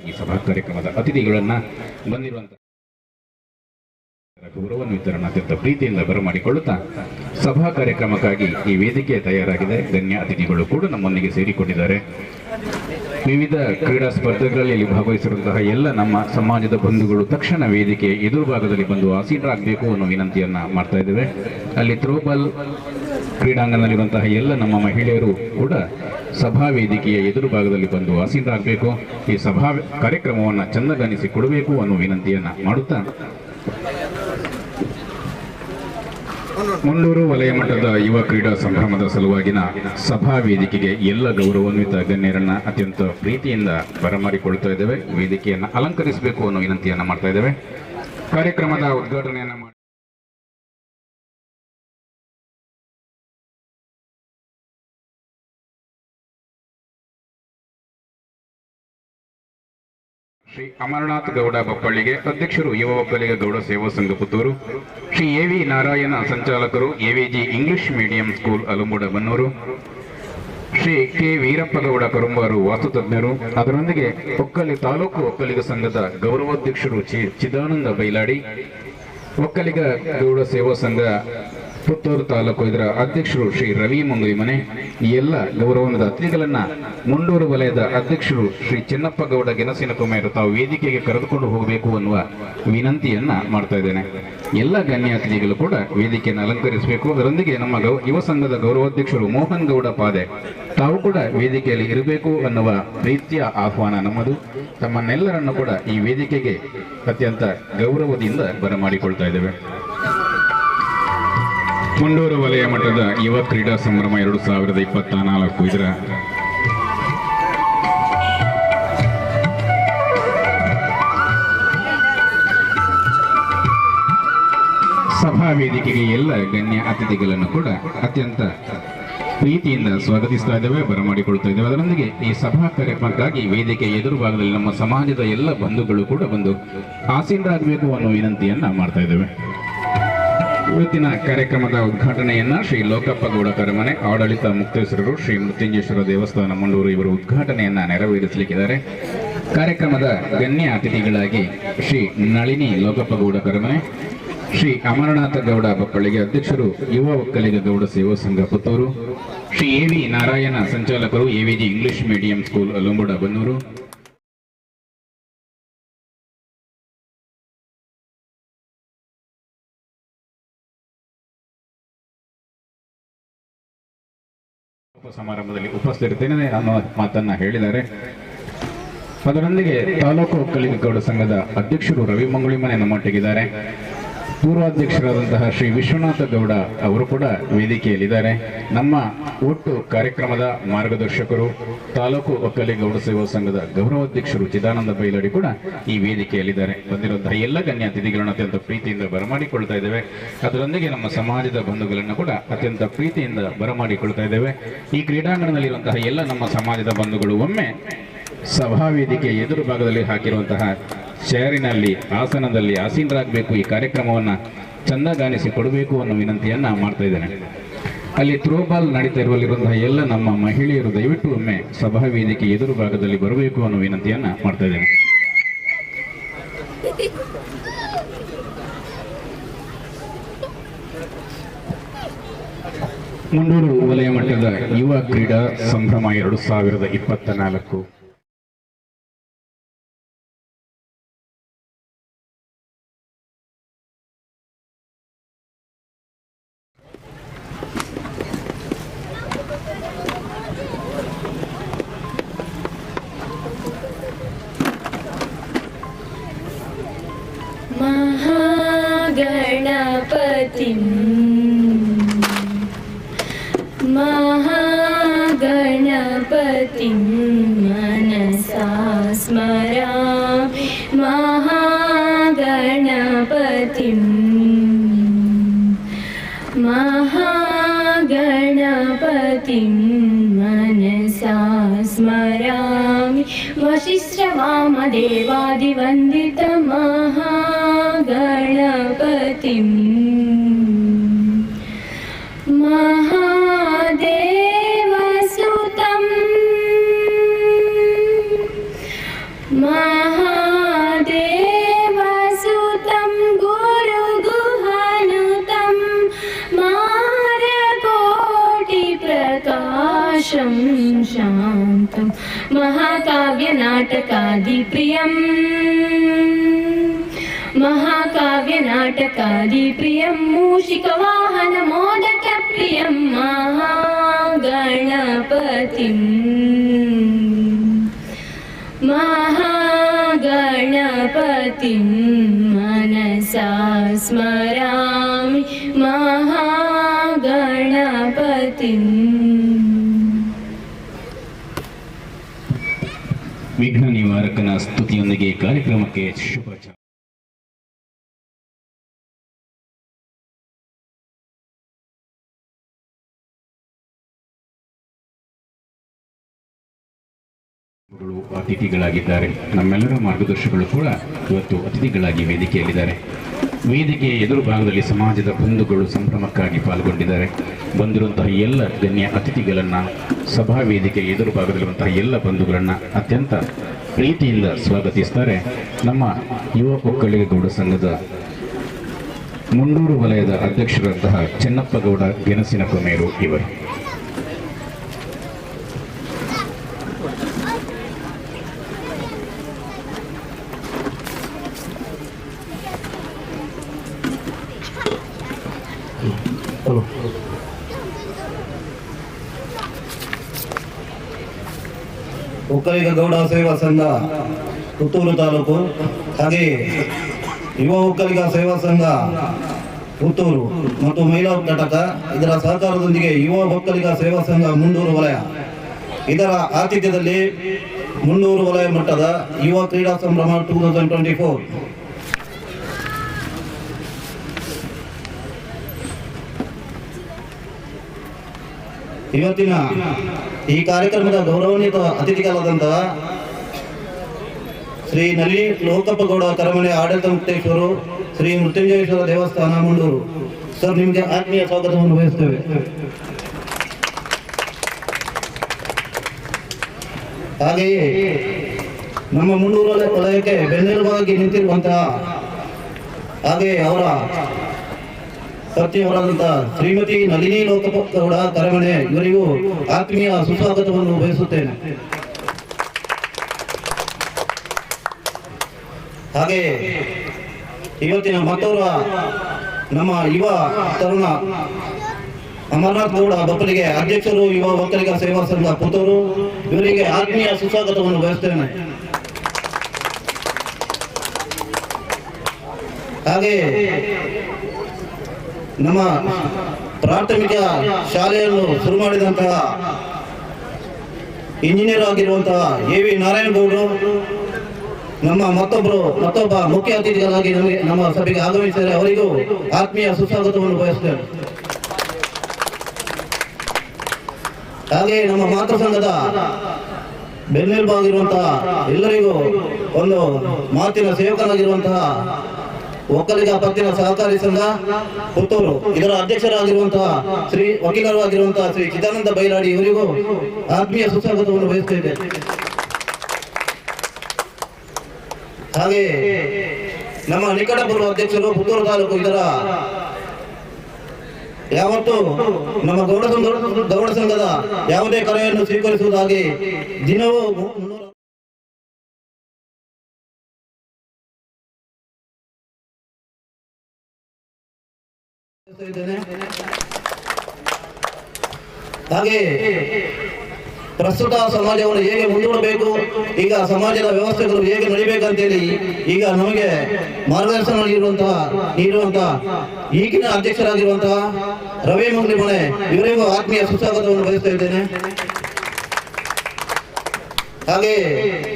ಈ ಸಭಾ ಕಾರ್ಯಕ್ರಮದ ಅತಿಥಿಗಳನ್ನ ಬಂದಿರುವಂತಹ ಗೌರವವನ್ನು ವಿತರಣಾ ಅತ್ಯಂತ ಪ್ರೀತಿಯಿಂದ ಬರಮಾಡಿಕೊಳ್ಳುತ್ತಾ ಸಭಾ ಕಾರ್ಯಕ್ರಮಕ್ಕಾಗಿ ಈ ವೇದಿಕೆ ತಯಾರಾಗಿದೆ. ಗಣ್ಯ ಅತಿಥಿಗಳು ಕೂಡ ನಮ್ಮೊಂದಿಗೆ ಸೇರಿಕೊಂಡಿದ್ದಾರೆ. ವಿವಿಧ ಕ್ರೀಡಾ ಸ್ಪರ್ಧೆಗಳಲ್ಲಿ ಭಾಗವಹಿಸಿರುವಂತಹ ಎಲ್ಲ ನಮ್ಮ ಸಮಾಜದ ಬಂಧುಗಳು ತಕ್ಷಣ ವೇದಿಕೆ ಎದುರು ಭಾಗದಲ್ಲಿ ಬಂದು ಆಸೀನರಾಗಬೇಕು ಅನ್ನೋ ವಿನಂತಿಯನ್ನ ಮಾಡ್ತಾ ಇದ್ದೇವೆ. ಅಲ್ಲಿ ಥ್ರೋಬಾಲ್ ಕ್ರೀಡಾಂಗಣದಲ್ಲಿರುವಂತಹ ಎಲ್ಲ ನಮ್ಮ ಮಹಿಳೆಯರು ಕೂಡ ಸಭಾ ವೇದಿಕೆಯ ಎದುರು ಭಾಗದಲ್ಲಿ ಬಂದು ಆಸೀನರಾಗಬೇಕು. ಈ ಸಭಾ ಕಾರ್ಯಕ್ರಮವನ್ನು ಚೆಂದಗಾನಿಸಿ ಕೊಡಬೇಕು ಅನ್ನೋ ವಿನಂತಿಯನ್ನ ಮಾಡುತ್ತಾ ಮುಂಡೂರು ವಲಯ ಮಟ್ಟದ ಯುವ ಕ್ರೀಡಾ ಸಂಭ್ರಮದ ಸಲುವಾಗಿನ ಸಭಾ ವೇದಿಕೆಗೆ ಎಲ್ಲ ಗೌರವಾನ್ವಿತ ಗಣ್ಯರನ್ನ ಅತ್ಯಂತ ಪ್ರೀತಿಯಿಂದ ಬರಮಾಡಿಕೊಳ್ತಾ ಇದ್ದೇವೆ. ವೇದಿಕೆಯನ್ನು ಅಲಂಕರಿಸಬೇಕು ಅನ್ನೋ ವಿನಂತಿಯನ್ನ ಮಾಡ್ತಾ ಇದ್ದೇವೆ. ಕಾರ್ಯಕ್ರಮದ ಉದ್ಘಾಟನೆಯನ್ನ ಮಾಡಿ ಶ್ರೀ ಅಮರನಾಥ್ ಗೌಡ ಬಪ್ಪಳ್ಳಿಗೆ ಅಧ್ಯಕ್ಷರು ಯುವ ಒಕ್ಕಲಿಗ ಗೌಡ ಸೇವಾ ಸಂಘ ಪುತ್ತೂರು, ಶ್ರೀ ಎ.ವಿ. ನಾರಾಯಣ ಸಂಚಾಲಕರು AVG English medium school Alumbuda Bannur, Shri K. Veerappagowda Karumbaru ವಾಸ್ತುತಜ್ಞರು, ಅದರೊಂದಿಗೆ ತಾಲೂಕು ಒಕ್ಕಲಿಗ ಸಂಘದ ಗೌರವಾಧ್ಯಕ್ಷರು ಚಿದಾನಂದ ಬೈಲಾಡಿ, ಒಕ್ಕಲಿಗ ಗೌಡ ಸೇವಾ ಸಂಘ ಪುತ್ತೂರು ತಾಲೂಕು ಇದರ ಅಧ್ಯಕ್ಷರು ಶ್ರೀ ರವಿ ಮಂಗುಲಿಮನೆ, ಈ ಎಲ್ಲ ಗೌರವದ ಅತಿಥಿಗಳನ್ನ ಮುಂಡೂರು ವಲಯದ ಅಧ್ಯಕ್ಷರು ಶ್ರೀ ಚೆನ್ನಪ್ಪಗೌಡ ಗೆನಸಿನ ಕುಮಾರ್ ತಾವು ವೇದಿಕೆಗೆ ಕರೆದುಕೊಂಡು ಹೋಗಬೇಕು ಅನ್ನುವ ವಿನಂತಿಯನ್ನ ಮಾಡ್ತಾ ಇದ್ದೇನೆ. ಎಲ್ಲ ಗಣ್ಯ ಅತಿಥಿಗಳು ಕೂಡ ವೇದಿಕೆಯನ್ನು ಅಲಂಕರಿಸಬೇಕು. ಅದರೊಂದಿಗೆ ನಮ್ಮ ಯುವ ಸಂಘದ ಗೌರವಾಧ್ಯಕ್ಷರು ಮೋಹನ್ ಗೌಡ ಪಾದೆ ತಾವು ಕೂಡ ವೇದಿಕೆಯಲ್ಲಿ ಇರಬೇಕು ಅನ್ನುವ ಪ್ರೀತಿಯ ಆಹ್ವಾನ ನಮ್ಮದು. ತಮ್ಮನ್ನೆಲ್ಲರನ್ನು ಕೂಡ ಈ ವೇದಿಕೆಗೆ ಅತ್ಯಂತ ಗೌರವದಿಂದ ಬರಮಾಡಿಕೊಳ್ತಾ ಇದ್ದೇವೆ. ಮುಂಡೂರು ವಲಯ ಮಟ್ಟದ ಯುವ ಕ್ರೀಡಾ ಸಂಭ್ರಮ 2024 ಇದರ ಸಭಾ ವೇದಿಕೆಗೆ ಎಲ್ಲ ಗಣ್ಯ ಅತಿಥಿಗಳನ್ನು ಕೂಡ ಅತ್ಯಂತ ಪ್ರೀತಿಯಿಂದ ಸ್ವಾಗತಿಸ್ತಾ ಇದ್ದೇವೆ, ಬರಮಾಡಿಕೊಳ್ತಾ ಇದ್ದೇವೆ. ಅದರೊಂದಿಗೆ ಈ ಸಭಾ ಕಾರ್ಯಕ್ರಮಕ್ಕಾಗಿ ವೇದಿಕೆ ಎದುರು ಭಾಗದಲ್ಲಿ ನಮ್ಮ ಸಮಾಜದ ಎಲ್ಲ ಬಂಧುಗಳು ಕೂಡ ಬಂದು ಆಸೀನರಾಗಬೇಕು ಅನ್ನೋ ವಿನಂತಿಯನ್ನ ಮಾಡ್ತಾ ಇದ್ದೇವೆ. ಇವತ್ತಿನ ಕಾರ್ಯಕ್ರಮದ ಉದ್ಘಾಟನೆಯನ್ನ ಶ್ರೀ ಲೋಕಪ್ಪಗೌಡ ಕರಮನೆ ಆಡಳಿತ ಮುಕ್ತೇಶ್ವರರು ಶ್ರೀ ಮೃತ್ಯುಂಜೇಶ್ವರ ದೇವಸ್ಥಾನ ಮಂಡೂರು ಇವರು ಉದ್ಘಾಟನೆಯನ್ನ ನೆರವೇರಿಸಲಿಕ್ಕಿದ್ದಾರೆ. ಕಾರ್ಯಕ್ರಮದ ಗಣ್ಯ ಅತಿಥಿಗಳಾಗಿ ಶ್ರೀ ನಳಿನಿ ಲೋಕಪ್ಪಗೌಡ ಕರಮನೆ, ಶ್ರೀ ಅಮರನಾಥ ಗೌಡ ಬಪ್ಪಳ್ಳಿಗೆ ಅಧ್ಯಕ್ಷರು ಯುವ ಒಕ್ಕಲಿಗ ಗೌಡ ಸೇವಾ ಸಂಘ ಪುತ್ತೂರು, ಶ್ರೀ ಎ.ವಿ. ನಾರಾಯಣ ಸಂಚಾಲಕರು AVG English medium school Alumbuda Bannur, ಸಮಾರಂಭದಲ್ಲಿ ಉಪಸ್ಥಿತರಿದ್ದೇನೆ ಅನ್ನೋ ಮಾತನ್ನ ಹೇಳಿದ್ದಾರೆ. ಅದರೊಂದಿಗೆ ತಾಲೂಕು ಒಕ್ಕಲಿಗ ಗೌಡ ಸಂಘದ ಅಧ್ಯಕ್ಷರು ರವಿ ಮಂಗುಳಿಮನೆ ನಮ್ಮೊಟ್ಟಿಗಿದ್ದಾರೆ. ಪೂರ್ವಾಧ್ಯಕ್ಷರಾದಂತಹ ಶ್ರೀ ವಿಶ್ವನಾಥ ಗೌಡ ಅವರು ಕೂಡ ವೇದಿಕೆಯಲ್ಲಿದ್ದಾರೆ. ನಮ್ಮ ಒಟ್ಟು ಕಾರ್ಯಕ್ರಮದ ಮಾರ್ಗದರ್ಶಕರು ತಾಲೂಕು ಒಕ್ಕಲಿಗ ಗೌಡ ಸೇವಾ ಸಂಘದ ಗೌರವಾಧ್ಯಕ್ಷರು ಚಿದಾನಂದ ಬೈಲಡಿ ಕೂಡ ಈ ವೇದಿಕೆಯಲ್ಲಿದ್ದಾರೆ. ಬಂದಿರುವಂತಹ ಎಲ್ಲ ಗಣ್ಯ ಅತಿಥಿಗಳನ್ನು ಅತ್ಯಂತ ಪ್ರೀತಿಯಿಂದ ಬರಮಾಡಿಕೊಳ್ತಾ ಇದ್ದೇವೆ. ಅದರೊಂದಿಗೆ ನಮ್ಮ ಸಮಾಜದ ಬಂಧುಗಳನ್ನು ಕೂಡ ಅತ್ಯಂತ ಪ್ರೀತಿಯಿಂದ ಬರಮಾಡಿಕೊಳ್ತಾ ಇದ್ದೇವೆ. ಈ ಕ್ರೀಡಾಂಗಣದಲ್ಲಿರುವಂತಹ ಎಲ್ಲ ನಮ್ಮ ಸಮಾಜದ ಬಂಧುಗಳು ಒಮ್ಮೆ ಸಭಾ ವೇದಿಕೆ ಎದುರು ಭಾಗದಲ್ಲಿ ಹಾಕಿರುವಂತಹ ಚೇರಿನಲ್ಲಿ ಆಸನದಲ್ಲಿ ಆಸೀನರಾಗಬೇಕು, ಈ ಕಾರ್ಯಕ್ರಮವನ್ನು ಚಂದಗಾನಿಸಿ ಕೊಡಬೇಕು ಅನ್ನೋ ವಿನಂತಿಯನ್ನ ಮಾಡ್ತಾ ಇದ್ದೇನೆ. ಅಲ್ಲಿ ಥ್ರೋಬಾಲ್ ನಡೀತಾ ಇರುವಲ್ಲಿರುವಂತಹ ಎಲ್ಲ ನಮ್ಮ ಮಹಿಳೆಯರು ದಯವಿಟ್ಟು ಒಮ್ಮೆ ಸಭಾ ವೇದಿಕೆ ಎದುರು ಭಾಗದಲ್ಲಿ ಬರಬೇಕು ಅನ್ನೋ ವಿನಂತಿಯನ್ನ ಮಾಡ್ತಾ ಇದ್ದೇನೆ. ಮುಂಡೂರು ವಲಯ ಮಟ್ಟದ ಯುವ ಕ್ರೀಡಾ ಸಂಭ್ರಮ 2024 महागणपतिं मनसा स्मरामि महागणपतिं मनसा स्मरामि वसिष्ठवामदेवादिवन्दितं महागणपतिं महादेवसुतं गुरुगुहानुतं मारकोटिप्रकाशं शान्तं महाकाव्यनाटकादिप्रियं मूषिकवाहनमोदकप्रियं महागणपतिं मनसा स्मरामि महागणपतिं ವಿಘ್ನ ನಿವಾರಕನ ಸ್ತುತಿಯೊಂದಿಗೆ ಕಾರ್ಯಕ್ರಮಕ್ಕೆ ಶುಭ ಅತಿಥಿಗಳಾಗಿದ್ದಾರೆ. ನಮ್ಮೆಲ್ಲರ ಮಾರ್ಗದರ್ಶಕರು ಕೂಡ ಇವತ್ತು ಅತಿಥಿಗಳಾಗಿ ವೇದಿಕೆಯಲ್ಲಿದ್ದಾರೆ. ವೇದಿಕೆಯ ಎದುರು ಭಾಗದಲ್ಲಿ ಸಮಾಜದ ಬಂಧುಗಳು ಸಂಭ್ರಮಕ್ಕಾಗಿ ಪಾಲ್ಗೊಂಡಿದ್ದಾರೆ. ಬಂದಿರುವಂತಹ ಎಲ್ಲ ಗಣ್ಯ ಅತಿಥಿಗಳನ್ನು, ಸಭಾ ವೇದಿಕೆಯ ಎದುರು ಭಾಗದಲ್ಲಿರುವಂತಹ ಎಲ್ಲ ಬಂಧುಗಳನ್ನು ಅತ್ಯಂತ ಪ್ರೀತಿಯಿಂದ ಸ್ವಾಗತಿಸ್ತಾರೆ ನಮ್ಮ ಯುವ ಒಕ್ಕಲಿಗ ಗೌಡ ಸಂಘದ ಮುಂಡೂರು ವಲಯದ ಅಧ್ಯಕ್ಷರಾದಂತಹ ಚೆನ್ನಪ್ಪ ಗೌಡ ಗೆಣಸಿನ ಕೊಮೇರು ಇವರು. ಒಕ್ಕಲಿಗ ಗೌಡ ಸೇವಾ ಸಂಘ ಪುತ್ತೂರು ತಾಲೂಕು ಹಾಗೆ ಯುವ ಒಕ್ಕಲಿಗ ಸೇವಾ ಸಂಘ ಪುತ್ತೂರು ಮತ್ತು ಮಹಿಳಾ ಘಟಕ ಇದರ ಸಹಕಾರದೊಂದಿಗೆ ಯುವ ಒಕ್ಕಲಿಗ ಸೇವಾ ಸಂಘ ಮುಂಡೂರು ವಲಯ ಇದರ ಆತಿಥ್ಯದಲ್ಲಿ ಮುಂಡೂರು ವಲಯ ಮಟ್ಟದ ಯುವ ಕ್ರೀಡಾ ಸಂಭ್ರಮ 2024 ಇವತ್ತಿನ ಈ ಕಾರ್ಯಕ್ರಮದ ಗೌರವಾನ್ವಿತ ಅತಿಥಿಗಳಾದಂತಹ ಶ್ರೀ ನಲ್ಲಿ ಲೋಕಪ್ಪ ಗೌಡ ಕರಮನೆ ಆಡಳಿತ ಮುಕ್ತೇಶ್ವರು ಶ್ರೀ ಮೃತ್ಯುಂಜಯೇಶ್ವರ ದೇವಸ್ಥಾನ ಮುಂಡೂರು ಸರ್, ನಿಮಗೆ ಆತ್ಮೀಯ ಸ್ವಾಗತವನ್ನು ಬಯಸ್ತೇವೆ. ಹಾಗೆಯೇ ನಮ್ಮ ಮುಂಡೂರು ವಲಯಕ್ಕೆ ಬೆನ್ನೆಲುಬಾಗಿ ನಿಂತಿರುವಂತಹ ಹಾಗೆಯೇ ಅವರ ಪತ್ನಿಯವರಾದಂತಹ ಶ್ರೀಮತಿ ನಳಿನಿ ಲೋಕಪ್ಪ ಗೌಡ ಕರಮನೆ ಇವರಿಗೂ ಆತ್ಮೀಯ ಸುಸ್ವಾಗತವನ್ನು ಬಯಸುತ್ತೇನೆ. ಹಾಗೆ ಇವತ್ತಿನ ಮತ್ತೋರ್ವ ನಮ್ಮ ಯುವ ತರುಣ ಅಮರನಾಥ್ ಗೌಡ ಬಪ್ಪಲಿಗೆ ಅಧ್ಯಕ್ಷರು ಯುವ ಒಕ್ಕಲಿಗ ಸೇವಾ ಸಂಘ ಪುತ್ತೂರು ಇವರಿಗೆ ಆತ್ಮೀಯ ಸುಸ್ವಾಗತವನ್ನು ಬಯಸುತ್ತೇನೆ. ಹಾಗೆ ನಮ್ಮ ಪ್ರಾಥಮಿಕ ಶಾಲೆಯನ್ನು ಶುರು ಮಾಡಿದಂತಹ ಇಂಜಿನಿಯರ್ ಆಗಿರುವಂತಹ ಎ.ವಿ. ನಾರಾಯಣಗೌಡರು ನಮ್ಮ ಮತ್ತೊಬ್ಬ ಮುಖ್ಯ ಅತಿಥಿಗಳಾಗಿ ನಮ್ಮ ಸಭೆಗೆ ಆಗಮಿಸಿದರೆ ಅವರಿಗೂ ಆತ್ಮೀಯ ಸುಸ್ವಾಗತವನ್ನು ಬಯಸುತ್ತೇವೆ. ಹಾಗೆ ನಮ್ಮ ಮಾತೃ ಸಂಘದ ಬೆನ್ನೆಲುಬಾಗಿರುವಂತಹ ಎಲ್ಲರಿಗೂ ಒಂದು ಮಾತಿನ ಸೇವಕನಾಗಿರುವಂತಹ ಒಕ್ಕಲಿಗ ಪತ್ತಿನ ಸಹಕಾರಿ ಸಂಘ ಪುತ್ತೂರು ಇದರ ಅಧ್ಯಕ್ಷರಾಗಿರುವಂತಹ ವಕೀಲರು ಆಗಿರುವಂತಹ ಶ್ರೀ ಚಿದಾನಂದ ಬೈಲಾಡಿ ಇವರಿಗೂ ಆತ್ಮೀಯ ಸುಸ್ವಾಗತವನ್ನು ಬಯಸುತ್ತೇವೆ. ಹಾಗೆ ನಮ್ಮ ನಿಕಟಪೂರ್ವ ಅಧ್ಯಕ್ಷರು ಪುತ್ತೂರು ತಾಲೂಕು ಇದರ ಯಾವತ್ತೂ ನಮ್ಮ ಗೌಡ ಸಂಘದ ಯಾವುದೇ ಕರೆಯನ್ನು ಸ್ವೀಕರಿಸುವುದಾಗಿ ದಿನವೂ ಹಾಗೆ ಪ್ರಸ್ತುತ ಸಮಾಜವನ್ನು ಹೇಗೆ ಮುಂದೂಡಬೇಕು, ಈಗ ಸಮಾಜದ ವ್ಯವಸ್ಥೆಗಳು ಹೇಗೆ ನಡಿಬೇಕಂತೇಳಿ ಈಗ ನಮಗೆ ಮಾರ್ಗದರ್ಶನ ನೀಡುವಂತಹ ಈಗಿನ ಅಧ್ಯಕ್ಷರಾಗಿರುವಂತಹ ರವಿ ಮಂಗ್ಲಿ ಮನೆ ಇವರಿಗೂ ಆತ್ಮೀಯ ಸುಸ್ವಾಗತವನ್ನು ಬಯಸ್ತಾ ಇದ್ದೇನೆ. ಹಾಗೆ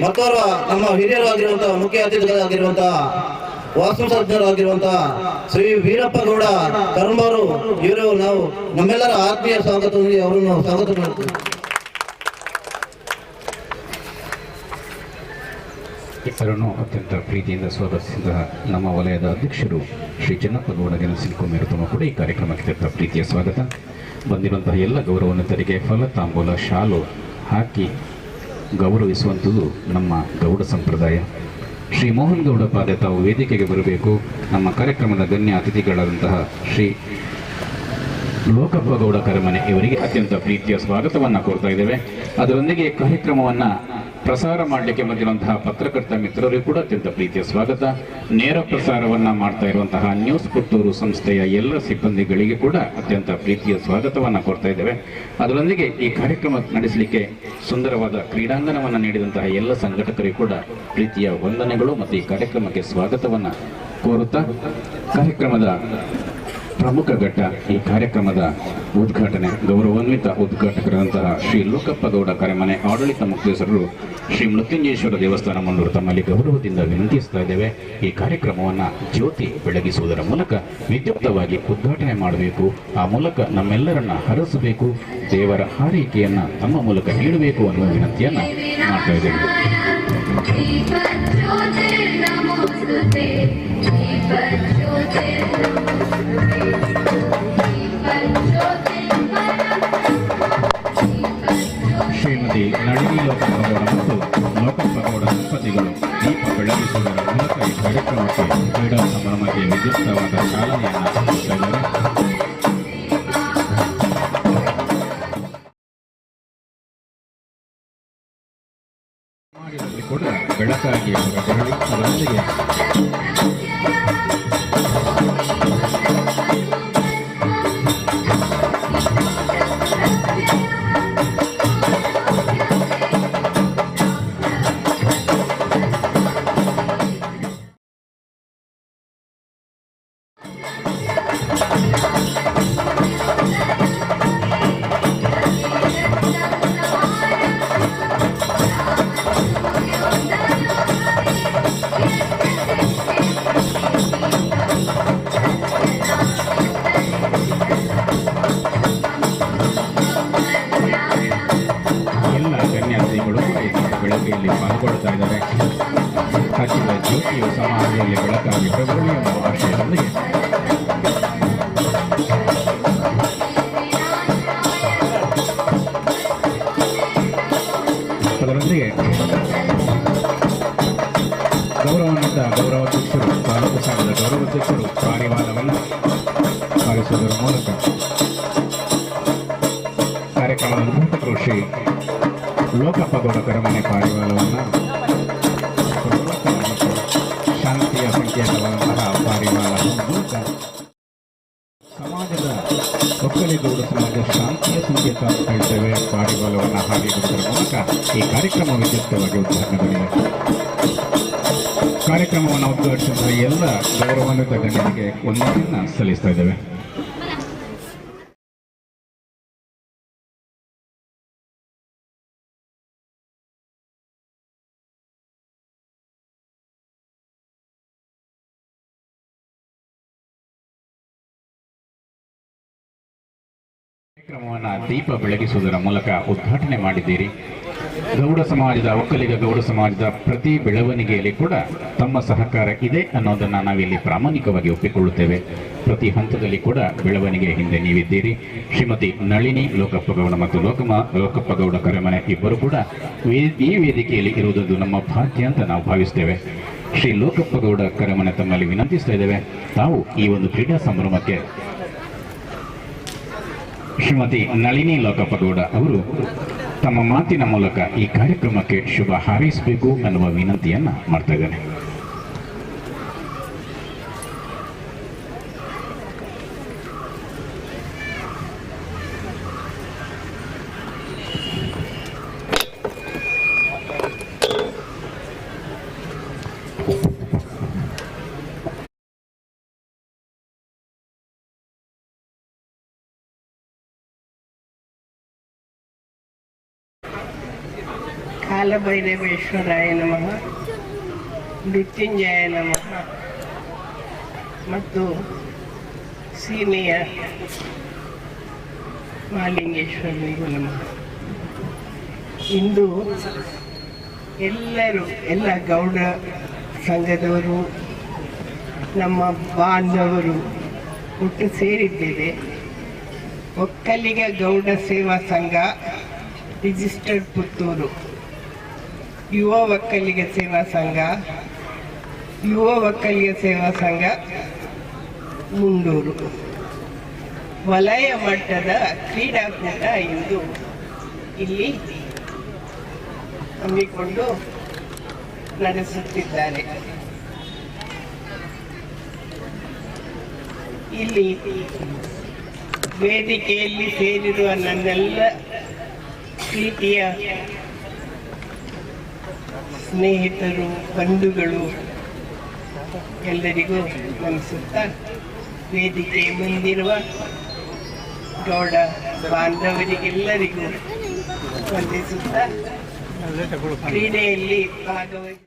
ಮತ್ತೋರ್ವ ನಮ್ಮ ಹಿರಿಯರಾಗಿರುವಂತಹ ಮುಖ್ಯ ಅತಿಥಿಗಳಾಗಿರುವಂತಹ ವಾಸ್ತುಶಾಸ್ತ್ರಜ್ಞರಾಗಿರುವಂತಹ ಶ್ರೀ ವೀರಪ್ಪ ಗೌಡ ಕರಂಬರು ಇವರು ನಾವು ನಮ್ಮೆಲ್ಲರ ಆತ್ಮೀಯ ಸ್ವಾಗತದಲ್ಲಿ ಅವರನ್ನು ಸ್ವಾಗತ ಮಾಡ್ತೀವಿ. ಇಬ್ಬರನ್ನು ಅತ್ಯಂತ ಪ್ರೀತಿಯಿಂದ ಸ್ವಾಗತಿಸಿದ ನಮ್ಮ ವಲಯದ ಅಧ್ಯಕ್ಷರು ಶ್ರೀ ಚೆನ್ನಪ್ಪ ಗೌಡ ಗೆನಸಿನಕೊಮ್ಮೆರು ತಮ್ಮ ಕೂಡ ಈ ಕಾರ್ಯಕ್ರಮಕ್ಕೆ ಅತ್ಯಂತ ಪ್ರೀತಿಯ ಸ್ವಾಗತ. ಬಂದಿರುವಂತಹ ಎಲ್ಲ ಗೌರವಾನ್ವಿತರಿಗೆ ಫಲ ತಾಂಬೂಲ ಶಾಲು ಹಾಕಿ ಗೌರವಿಸುವಂಥದ್ದು ನಮ್ಮ ಗೌಡ ಸಂಪ್ರದಾಯ. ಶ್ರೀ ಮೋಹನ್ ಗೌಡ ಪಾದೆ ತಾವು ವೇದಿಕೆಗೆ ಬರಬೇಕು. ನಮ್ಮ ಕಾರ್ಯಕ್ರಮದ ಗಣ್ಯ ಅತಿಥಿಗಳಾದಂತಹ ಶ್ರೀ ಲೋಕಪ್ಪ ಗೌಡ ಕರಮನೆ ಇವರಿಗೆ ಅತ್ಯಂತ ಪ್ರೀತಿಯ ಸ್ವಾಗತವನ್ನು ಕೋರ್ತಾ ಇದ್ದೇವೆ. ಅದರೊಂದಿಗೆ ಕಾರ್ಯಕ್ರಮವನ್ನು ಪ್ರಸಾರ ಮಾಡಲಿಕ್ಕೆ ಬಂದಿರುವಂತಹ ಪತ್ರಕರ್ತ ಮಿತ್ರರಿಗೂ ಕೂಡ ಅತ್ಯಂತ ಪ್ರೀತಿಯ ಸ್ವಾಗತ. ನೇರ ಪ್ರಸಾರವನ್ನು ಮಾಡ್ತಾ ಇರುವಂತಹ ನ್ಯೂಸ್ ಪುತ್ತೂರು ಸಂಸ್ಥೆಯ ಎಲ್ಲ ಸಿಬ್ಬಂದಿಗಳಿಗೆ ಕೂಡ ಅತ್ಯಂತ ಪ್ರೀತಿಯ ಸ್ವಾಗತವನ್ನು ಕೋರ್ತಾ ಇದ್ದೇವೆ. ಅದರೊಂದಿಗೆ ಈ ಕಾರ್ಯಕ್ರಮ ನಡೆಸಲಿಕ್ಕೆ ಸುಂದರವಾದ ಕ್ರೀಡಾಂಗಣವನ್ನು ನೀಡಿದಂತಹ ಎಲ್ಲ ಸಂಘಟಕರಿಗೂ ಕೂಡ ಪ್ರೀತಿಯ ವಂದನೆಗಳು ಮತ್ತು ಈ ಕಾರ್ಯಕ್ರಮಕ್ಕೆ ಸ್ವಾಗತವನ್ನು ಕೋರುತ್ತಾ ಕಾರ್ಯಕ್ರಮದ ಪ್ರಮುಖ ಘಟ್ಟ ಈ ಕಾರ್ಯಕ್ರಮದ ಉದ್ಘಾಟನೆ ಗೌರವಾನ್ವಿತ ಉದ್ಘಾಟಕರಾದಂತಹ ಶ್ರೀ ಲೋಕಪ್ಪ ಗೌಡ ಕರೆಮನೆ ಆಡಳಿತ ಮುಖ್ಯಸ್ಥರು ಶ್ರೀ ಮೃತ್ಯುಂಜಯೇಶ್ವರ ದೇವಸ್ಥಾನ ಮಂಗಳೂರು ತಮ್ಮಲ್ಲಿ ಗೌರವದಿಂದ ವಿನಂತಿಸ್ತಾ ಇದ್ದೇವೆ. ಈ ಕಾರ್ಯಕ್ರಮವನ್ನು ಜ್ಯೋತಿ ಬೆಳಗಿಸುವುದರ ಮೂಲಕ ವಿದ್ಯುಕ್ತವಾಗಿ ಉದ್ಘಾಟನೆ ಮಾಡಬೇಕು. ಆ ಮೂಲಕ ನಮ್ಮೆಲ್ಲರನ್ನ ಹರಸಬೇಕು, ದೇವರ ಹಾರೈಕೆಯನ್ನ ತಮ್ಮ ಮೂಲಕ ನೀಡಬೇಕು ಅನ್ನುವ ವಿನಂತಿಯನ್ನ ಮಾಡ್ತಾ ಇದ್ದೇವೆ. ಶ್ರೀಮತಿ ನಳಿನಿ ಲೋಕಪ್ಪ ಗೌಡ ಮತ್ತು ಲೋಕಪ್ಪ ಗೌಡ ದಂಪತಿಗಳು ದೀಪ ಬೆಳಗಿಸುವುದರ ಮೂಲಕ ಈ ಕಾರ್ಯಕ್ರಮಕ್ಕೆ ಕ್ರೀಡಾ ಸಂಭ್ರಮಕ್ಕೆ ವಿದ್ಯುಕ್ತವಾದ ಚಾಲನೆಯನ್ನು ನೀಡಿದ್ದಾರೆ. ಸಮಾಜದಲ್ಲಿ ಕೂಡ ಬೆಳಕಾಗಿ ಹೊರಬರಲಿ. ಅದರೊಂದಿಗೆ ಬೆಳಕಿಯಲ್ಲಿ ಪಾಲ್ಗೊಳ್ತಾ ಇದ್ದಾರೆ. ಹಚ್ಚಿದ ಜ್ಯೋತಿಯು ಸಮಾಧಿಯಲ್ಲಿ ಬೆಳಕಾಗಿ ಪ್ರಭುಳಿ ಎಂಬ ಆಶಯದೊಂದಿಗೆ ಅದರೊಂದಿಗೆ ಗೌರವಾನ್ವಿತ ಗೌರವಾಧ್ಯಕ್ಷರು ತಾಲೂಕು ಸಂಘದ ಗೌರವಾಧ್ಯಕ್ಷರು ಪಾರಿವಾಳವನ್ನು ಪಾಲಿಸುವುದರ ಮೂಲಕ ಕಾರ್ಯಕ್ರಮದ ಉದ್ಘಾಟಕರು ಶ್ರೀ ಲೋಕಪ್ಪ ಗೌಡ ಕರಮನೆ ಪಾರಿವಾಳವನ್ನು ಶಾಂತಿಯ ಸಂಕೇತವಾದಂತಹ ಪಾರಿವಾಳ ಮೂಲಕ ಸಮಾಜದ ಒಕ್ಕಲಿಗೌಡ ಸಮಾಜ ಶಾಂತಿಯ ಸಂಕೇತ ಅಂತ ಹೇಳ್ತೇವೆ. ಪಾರಿವಾಳವನ್ನು ಹಾಗೆ ಕೊಡುವುದರ ಮೂಲಕ ಈ ಕಾರ್ಯಕ್ರಮ ವಿದ್ಯುಕ್ತವಾಗಿ ಉದ್ಘಾಟನೆಗೊಂಡಿದೆ. ಕಾರ್ಯಕ್ರಮವನ್ನು ಉದ್ಘಾಟಿಸಿದ ಎಲ್ಲ ಗೌರವಾನ್ವಿತ ಗಣ್ಯರಿಗೆ ವಂದನೆಯನ್ನು ಸಲ್ಲಿಸ್ತಾ ಇದ್ದೇವೆ. ಕಾರ್ಯಕ್ರಮವನ್ನು ದೀಪ ಬೆಳಗಿಸುವುದರ ಮೂಲಕ ಉದ್ಘಾಟನೆ ಮಾಡಿದ್ದೀರಿ. ಗೌಡ ಸಮಾಜದ, ಒಕ್ಕಲಿಗ ಗೌಡ ಸಮಾಜದ ಪ್ರತಿ ಬೆಳವಣಿಗೆಯಲ್ಲಿ ಕೂಡ ತಮ್ಮ ಸಹಕಾರ ಇದೆ ಅನ್ನೋದನ್ನು ನಾವಿಲ್ಲಿ ಪ್ರಾಮಾಣಿಕವಾಗಿ ಒಪ್ಪಿಕೊಳ್ಳುತ್ತೇವೆ. ಪ್ರತಿ ಹಂತದಲ್ಲಿ ಕೂಡ ಬೆಳವಣಿಗೆ ಹಿಂದೆ ನೀವಿದ್ದೀರಿ. ಶ್ರೀಮತಿ ನಳಿನಿ ಲೋಕಪ್ಪಗೌಡ ಮತ್ತು ಲೋಕಪ್ಪಗೌಡ ಕರೆಮನೆ ಇಬ್ಬರು ಕೂಡ ಈ ವೇದಿಕೆಯಲ್ಲಿ ಇರುವುದು ನಮ್ಮ ಭಾಗ್ಯ ಅಂತ ನಾವು ಭಾವಿಸ್ತೇವೆ. ಶ್ರೀ ಲೋಕಪ್ಪಗೌಡ ಕರೆಮನೆ ತಮ್ಮಲ್ಲಿ ವಿನಂತಿಸ್ತಾ ಇದ್ದೇವೆ, ತಾವು ಈ ಒಂದು ಕ್ರೀಡಾ ಸಂಭ್ರಮಕ್ಕೆ ಶ್ರೀಮತಿ ನಳಿನಿ ಲೋಕಪ್ಪಗೌಡ ಅವರು ತಮ್ಮ ಮಾತಿನ ಮೂಲಕ ಈ ಕಾರ್ಯಕ್ರಮಕ್ಕೆ ಶುಭ ಹಾರೈಸಬೇಕು ಅನ್ನುವ ವಿನಂತಿಯನ್ನ ಮಾಡ್ತಾ ಇದ್ದೇನೆ. ಕಾಲಭೈರವೇಶ್ವರಾಯ ನಮಃ, ಮೃತ್ಯುಂಜಯ ನಮಃ ಮತ್ತು ಸೀಮೆಯ ಮಹಾಲಿಂಗೇಶ್ವರನಿಗೂ ನಮಃ. ಇಂದು ಎಲ್ಲ ಗೌಡ ಸಂಘದವರು, ನಮ್ಮ ಬಾಂಧವರು ಒಟ್ಟು ಸೇರಿದ್ದೇವೆ. ಒಕ್ಕಲಿಗ ಗೌಡ ಸೇವಾ ಸಂಘ ರಿಜಿಸ್ಟರ್ಡ್ ಪುತ್ತೂರು, ಯುವ ಒಕ್ಕಲಿಗ ಸೇವಾ ಸಂಘ, ಯುವ ಒಕ್ಕಲಿಗ ಸೇವಾ ಸಂಘ ಮುಂಡೂರು ವಲಯ ಮಟ್ಟದ ಕ್ರೀಡಾಕೂಟ ಇಂದು ಇಲ್ಲಿ ಹಮ್ಮಿಕೊಂಡು ನಡೆಸುತ್ತಿದ್ದಾರೆ. ಇಲ್ಲಿ ವೇದಿಕೆಯಲ್ಲಿ ಸೇರಿರುವ ನನ್ನೆಲ್ಲ ಪ್ರೀತಿಯ ಸ್ನೇಹಿತರು, ಬಂಧುಗಳು ಎಲ್ಲರಿಗೂ ನಮಿಸುತ್ತಾ, ವೇದಿಕೆ ಮುಂದಿರುವ ಗೌಡ ಬಾಂಧವರಿಗೆಲ್ಲರಿಗೂ ವಂದಿಸುತ್ತಾ, ಕ್ರೀಡೆಯಲ್ಲಿ ಭಾಗವಹಿಸಿ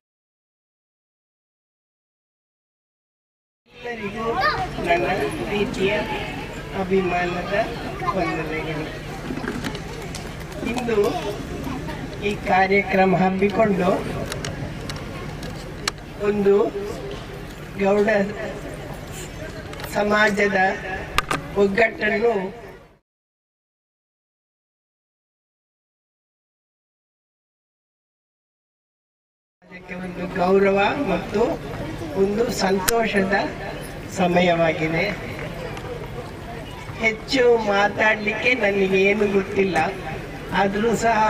ಎಲ್ಲರಿಗೂ ನನ್ನ ಪ್ರೀತಿಯ ಅಭಿಮಾನದ ವಂದನೆಗಳು. ಇಂದು ಈ ಕಾರ್ಯಕ್ರಮ ಹಮ್ಮಿಕೊಂಡು ಒಂದು ಗೌಡ ಸಮಾಜದ ಒಗ್ಗಟ್ಟನ್ನು ಅದಕ್ಕೆ ಒಂದು ಗೌರವ ಮತ್ತು ಒಂದು ಸಂತೋಷದ ಸಮಯವಾಗಿದೆ. ಹೆಚ್ಚು ಮಾತಾಡಲಿಕ್ಕೆ ನನಗೇನು ಗೊತ್ತಿಲ್ಲ, ಆದರೂ ಸಹ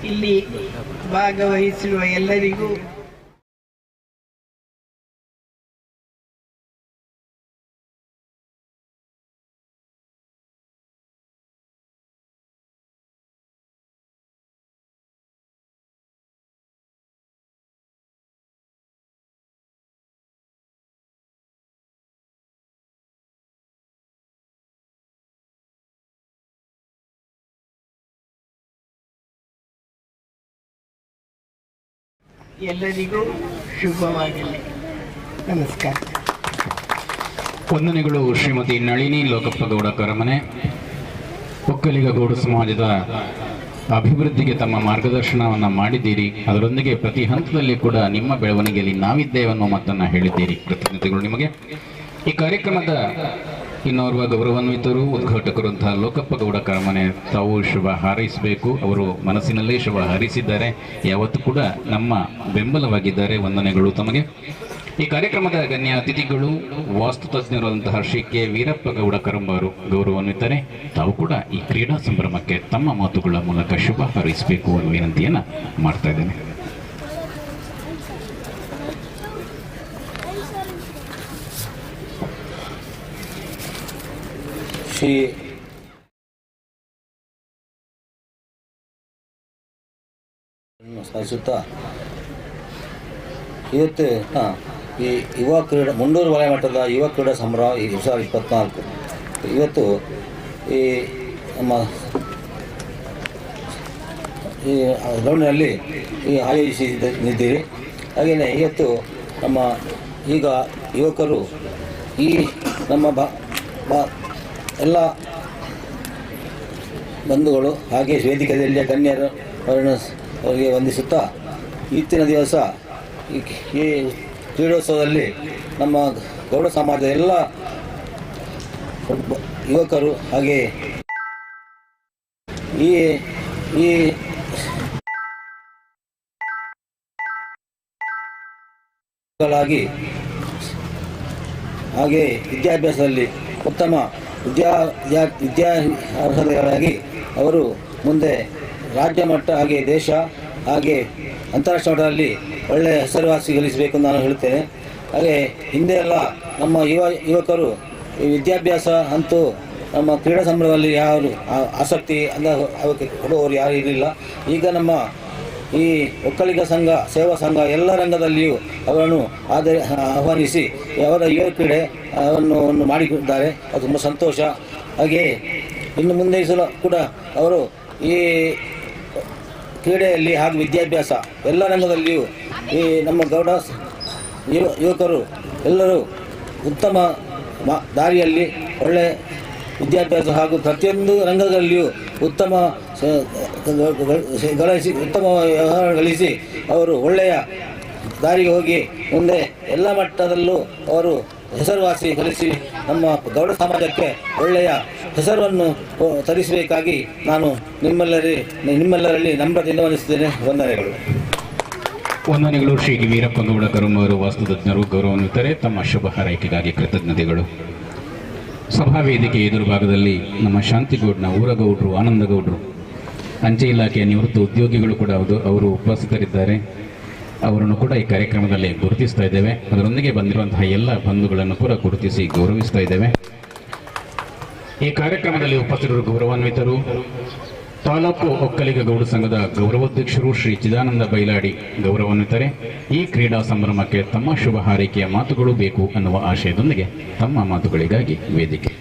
ಇಲ್ಲಿ ಭಾಗವಹಿಸಿರುವ ಎಲ್ಲರಿಗೂ ಶುಭವಾಗಲಿ. ನಮಸ್ಕಾರ. ವಂದನೆಗಳು ಶ್ರೀಮತಿ ನಳಿನಿ ಲೋಕಪ್ಪಗೌಡ ಕರಮನೆ. ಒಕ್ಕಲಿಗ ಗೌಡ ಸಮಾಜದ ಅಭಿವೃದ್ಧಿಗೆ ತಮ್ಮ ಮಾರ್ಗದರ್ಶನವನ್ನು ಮಾಡಿದ್ದೀರಿ. ಅದರೊಂದಿಗೆ ಪ್ರತಿ ಹಂತದಲ್ಲಿ ಕೂಡ ನಿಮ್ಮ ಬೆಳವಣಿಗೆಯಲ್ಲಿ ನಾವಿದ್ದೇವೆ ಅನ್ನೋ ಮಾತನ್ನು ಹೇಳಿದ್ದೀರಿ. ಕೃತಜ್ಞತೆಗಳು ನಿಮಗೆ. ಈ ಕಾರ್ಯಕ್ರಮದ ಇನ್ನೋರ್ವ ಗೌರವಾನ್ವಿತರು, ಉದ್ಘಾಟಕರಂತಹ ಲೋಕಪ್ಪಗೌಡ ಕರಮನೆ, ತಾವು ಶುಭ ಹಾರೈಸಬೇಕು. ಅವರು ಮನಸ್ಸಿನಲ್ಲೇ ಶುಭ ಹಾರೈಸಿದ್ದಾರೆ, ಯಾವತ್ತೂ ಕೂಡ ನಮ್ಮ ಬೆಂಬಲವಾಗಿದ್ದಾರೆ. ವಂದನೆಗಳು ತಮಗೆ. ಈ ಕಾರ್ಯಕ್ರಮದ ಗಣ್ಯ ಅತಿಥಿಗಳು ವಾಸ್ತುತಜ್ಞರಾದಂತಹ ಶ್ರೀ ಕೆ ವೀರಪ್ಪಗೌಡ ಕರಂಬಾರು ಗೌರವಾನ್ವಿತರೆ, ತಾವು ಕೂಡ ಈ ಕ್ರೀಡಾ ಸಂಭ್ರಮಕ್ಕೆ ತಮ್ಮ ಮಾತುಗಳ ಮೂಲಕ ಶುಭ ಹಾರೈಸಬೇಕು ಅನ್ನೋ ವಿನಂತಿಯನ್ನು ಮಾಡ್ತಾ ಇದ್ದೇನೆ. ಶ್ರೀ ಸಾಧಿಸುತ್ತಾ ಇವತ್ತು ಈ ಯುವ ಕ್ರೀಡಾ ಮುಂಡೂರು ವಲಯ ಮಟ್ಟದ ಯುವ ಕ್ರೀಡಾ ಸಂಭ್ರಮ 2024 ಇವತ್ತು ಈ ನಮ್ಮ ಈ ಗ್ರೌಂಡಿನಲ್ಲಿ ಆಯೋಜಿಸಿದ್ದೀರಿ. ಹಾಗೆಯೇ ಇವತ್ತು ನಮ್ಮ ಈಗ ಯುವಕರು ಈ ನಮ್ಮ ಎಲ್ಲ ಬಂಧುಗಳು ಹಾಗೆ ವೇದಿಕೆಯಲ್ಲಿ ಗಣ್ಯರು ಅವರಿಗೆ ವಂದಿಸುತ್ತಾ ಇವತ್ತಿನ ದಿವಸ ಈ ಕ್ರೀಡೋತ್ಸವದಲ್ಲಿ ನಮ್ಮ ಗೌಡ ಸಮಾಜದ ಎಲ್ಲ ಯುವಕರು ಹಾಗೆ ಈ ಹಾಗೆ ವಿದ್ಯಾಭ್ಯಾಸದಲ್ಲಿ ಉತ್ತಮ ವಿದ್ಯಾರ್ಹತೆಗಳಾಗಿ ಅವರು ಮುಂದೆ ರಾಜ್ಯ ಮಟ್ಟ ಹಾಗೆ ದೇಶ ಹಾಗೆ ಅಂತಾರಾಷ್ಟ್ರೀಯ ಮಟ್ಟದಲ್ಲಿ ಒಳ್ಳೆಯ ಹೆಸರುವಾಸಿ ಗಳಿಸಬೇಕು ನಾನು ಹೇಳುತ್ತೇನೆ. ಹಾಗೆ ಹಿಂದೆ ಎಲ್ಲ ನಮ್ಮ ಯುವಕರು ಈ ವಿದ್ಯಾಭ್ಯಾಸ ಅಂತೂ ನಮ್ಮ ಕ್ರೀಡಾ ಸಂಭ್ರಮದಲ್ಲಿ ಯಾರು ಆಸಕ್ತಿ ಅದಕ್ಕೆ ಕೊಡುವವರು ಯಾರು ಇರಲಿಲ್ಲ. ಈಗ ನಮ್ಮ ಈ ಒಕ್ಕಲಿಗ ಸಂಘ ಸೇವಾ ಸಂಘ ಎಲ್ಲ ರಂಗದಲ್ಲಿಯೂ ಅವರನ್ನು ಆಹ್ವಾನಿಸಿ ಅವರ ಯುವ ಕ್ರೀಡೆ ಅವನ್ನು ಮಾಡಿಕೊಂಡಿದ್ದಾರೆ. ಅದು ತುಂಬ ಸಂತೋಷ. ಹಾಗೆಯೇ ಇನ್ನು ಮುಂದೆ ಕೂಡ ಅವರು ಈ ಕ್ರೀಡೆಯಲ್ಲಿ ಹಾಗೂ ವಿದ್ಯಾಭ್ಯಾಸ ಎಲ್ಲ ರಂಗದಲ್ಲಿಯೂ ಈ ನಮ್ಮ ಗೌಡ ಯುವಕರು ಎಲ್ಲರೂ ಉತ್ತಮ ದಾರಿಯಲ್ಲಿ ಒಳ್ಳೆಯ ವಿದ್ಯಾಭ್ಯಾಸ ಹಾಗೂ ಪ್ರತಿಯೊಂದು ರಂಗದಲ್ಲಿಯೂ ಉತ್ತಮ ವ್ಯವಹಾರ ಗಳಿಸಿ ಅವರು ಒಳ್ಳೆಯ ದಾರಿಗೆ ಹೋಗಿ ಮುಂದೆ ಎಲ್ಲ ಮಟ್ಟದಲ್ಲೂ ಅವರು ಹೆಸರುವಾಸಿ ಗಳಿಸಿ ನಮ್ಮ ಗೌಡ ಸಮಾಜಕ್ಕೆ ಒಳ್ಳೆಯ ಹೆಸರನ್ನು ತರಿಸಬೇಕಾಗಿ ನಾನು ನಿಮ್ಮೆಲ್ಲರಲ್ಲಿ ನಮ್ರತೆಯಿಂದ ವಂದಿಸುತ್ತೇನೆ. ವಂದನೆಗಳು. ವಂದನೆಗಳು. ಶ್ರೀ ವೀರಪ್ಪ ಗೌಡ ಕರುಮವರು ವಾಸ್ತುತಜ್ಞರು ಗೌರವಾನ್ವಿತರೆ. ತಮ್ಮ ಶುಭ ಹಾರೈಕೆಗಾಗಿ ಕೃತಜ್ಞತೆಗಳು. ಸಭಾ ವೇದಿಕೆ ಎದುರುಭಾಗದಲ್ಲಿ ನಮ್ಮ ಶಾಂತಿಗೌಡ್ನ ಊರಗೌಡರು ಆನಂದಗೌಡರು ಅಂಚೆ ಇಲಾಖೆಯ ನಿವೃತ್ತ ಉದ್ಯೋಗಿಗಳು ಕೂಡ ಅವರು ಉಪಸ್ಥಿತರಿದ್ದಾರೆ. ಅವರನ್ನು ಕೂಡ ಈ ಕಾರ್ಯಕ್ರಮದಲ್ಲಿ ಗುರುತಿಸ್ತಾ ಇದ್ದೇವೆ. ಅದರೊಂದಿಗೆ ಬಂದಿರುವಂತಹ ಎಲ್ಲ ಬಂಧುಗಳನ್ನು ಕೂಡ ಗುರುತಿಸಿ ಗೌರವಿಸ್ತಾ ಇದ್ದೇವೆ. ಈ ಕಾರ್ಯಕ್ರಮದಲ್ಲಿ ಉಪಸ್ಥಿತರು ಗೌರವಾನ್ವಿತರು ತಾಲೂಕು ಒಕ್ಕಲಿಗ ಗೌಡ ಸಂಘದ ಗೌರವಾಧ್ಯಕ್ಷರು ಶ್ರೀ ಚಿದಾನಂದ ಬೈಲಾಡಿ ಗೌರವಾನ್ವಿತರೆ. ಈ ಕ್ರೀಡಾ ಸಂಭ್ರಮಕ್ಕೆ ತಮ್ಮ ಶುಭ ಹಾರೈಕೆಯ ಮಾತುಗಳು ಬೇಕು ಅನ್ನುವ ಆಶಯದೊಂದಿಗೆ ತಮ್ಮ ಮಾತುಗಳಿಗಾಗಿ ವೇದಿಕೆ.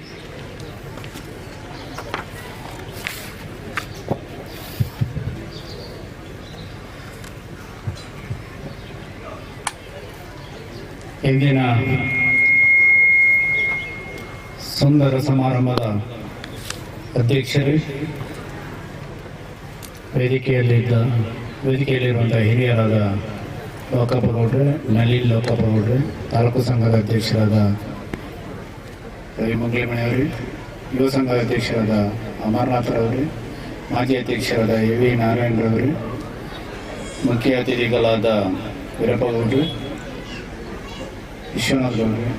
ಇಂದಿನ ಸುಂದರ ಸಮಾರಂಭದ ಅಧ್ಯಕ್ಷರು, ವೇದಿಕೆಯಲ್ಲಿರುವಂಥ ಹಿರಿಯರಾದ ಲೋಕಪ್ಪ ಗೌಡ್ರೆ, ನಳಿನ್ ಲೋಕಪ್ಪ ಗೌಡ್ರೆ, ತಾಲೂಕು ಸಂಘದ ಅಧ್ಯಕ್ಷರಾದ ರವಿ ಮಂಗಳಮಣಿಯವರು, ಯುವ ಸಂಘದ ಅಧ್ಯಕ್ಷರಾದ ಅಮರನಾಥರವರು, ಮಾಜಿ ಅಧ್ಯಕ್ಷರಾದ ಎ.ವಿ. ನಾರಾಯಣರವರು, ಮುಖ್ಯ ಅತಿಥಿಗಳಾದ ವೀರಪ್ಪ ಗೌಡ್ರು, ವಿಶ್ವನಾಥ್ ಗೌಡ್ರು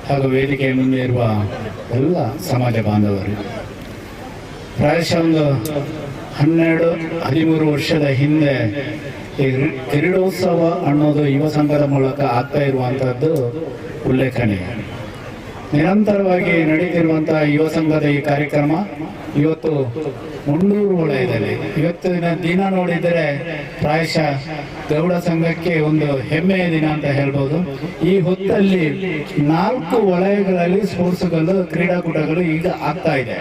ಹಾಗೂ ವೇದಿಕೆಯ ಮುಂದೆ ಇರುವ ಎಲ್ಲ ಸಮಾಜ ಬಾಂಧವರು, ಪ್ರಾಯಶಃ ಒಂದು 12-13 ವರ್ಷದ ಹಿಂದೆ ಈ ಕ್ರೀಡೋತ್ಸವ ಅನ್ನೋದು ಯುವ ಸಂಘದ ಮೂಲಕ ಆಗ್ತಾ ಇರುವಂಥದ್ದು ಉಲ್ಲೇಖನೀಯ. ನಿರಂತರವಾಗಿ ನಡೀತಿರುವಂತಹ ಯುವ ಸಂಘದ ಈ ಕಾರ್ಯಕ್ರಮ ಇವತ್ತು ಮುಂಡೂರು ವಲಯದಲ್ಲಿ ಇವತ್ತಿನ ದಿನ ನೋಡಿದರೆ ಪ್ರಾಯಶಃ ಗೌಡ ಸಂಘಕ್ಕೆ ಒಂದು ಹೆಮ್ಮೆಯ ದಿನ ಅಂತ ಹೇಳ್ಬೋದು. ಈ ಹೊತ್ತಲ್ಲಿ 4 ವಲಯಗಳಲ್ಲಿ ಸ್ಪೋರ್ಟ್ಸ್ಗಳು ಕ್ರೀಡಾಕೂಟಗಳು ಈಗ ಆಗ್ತಾ ಇದೆ.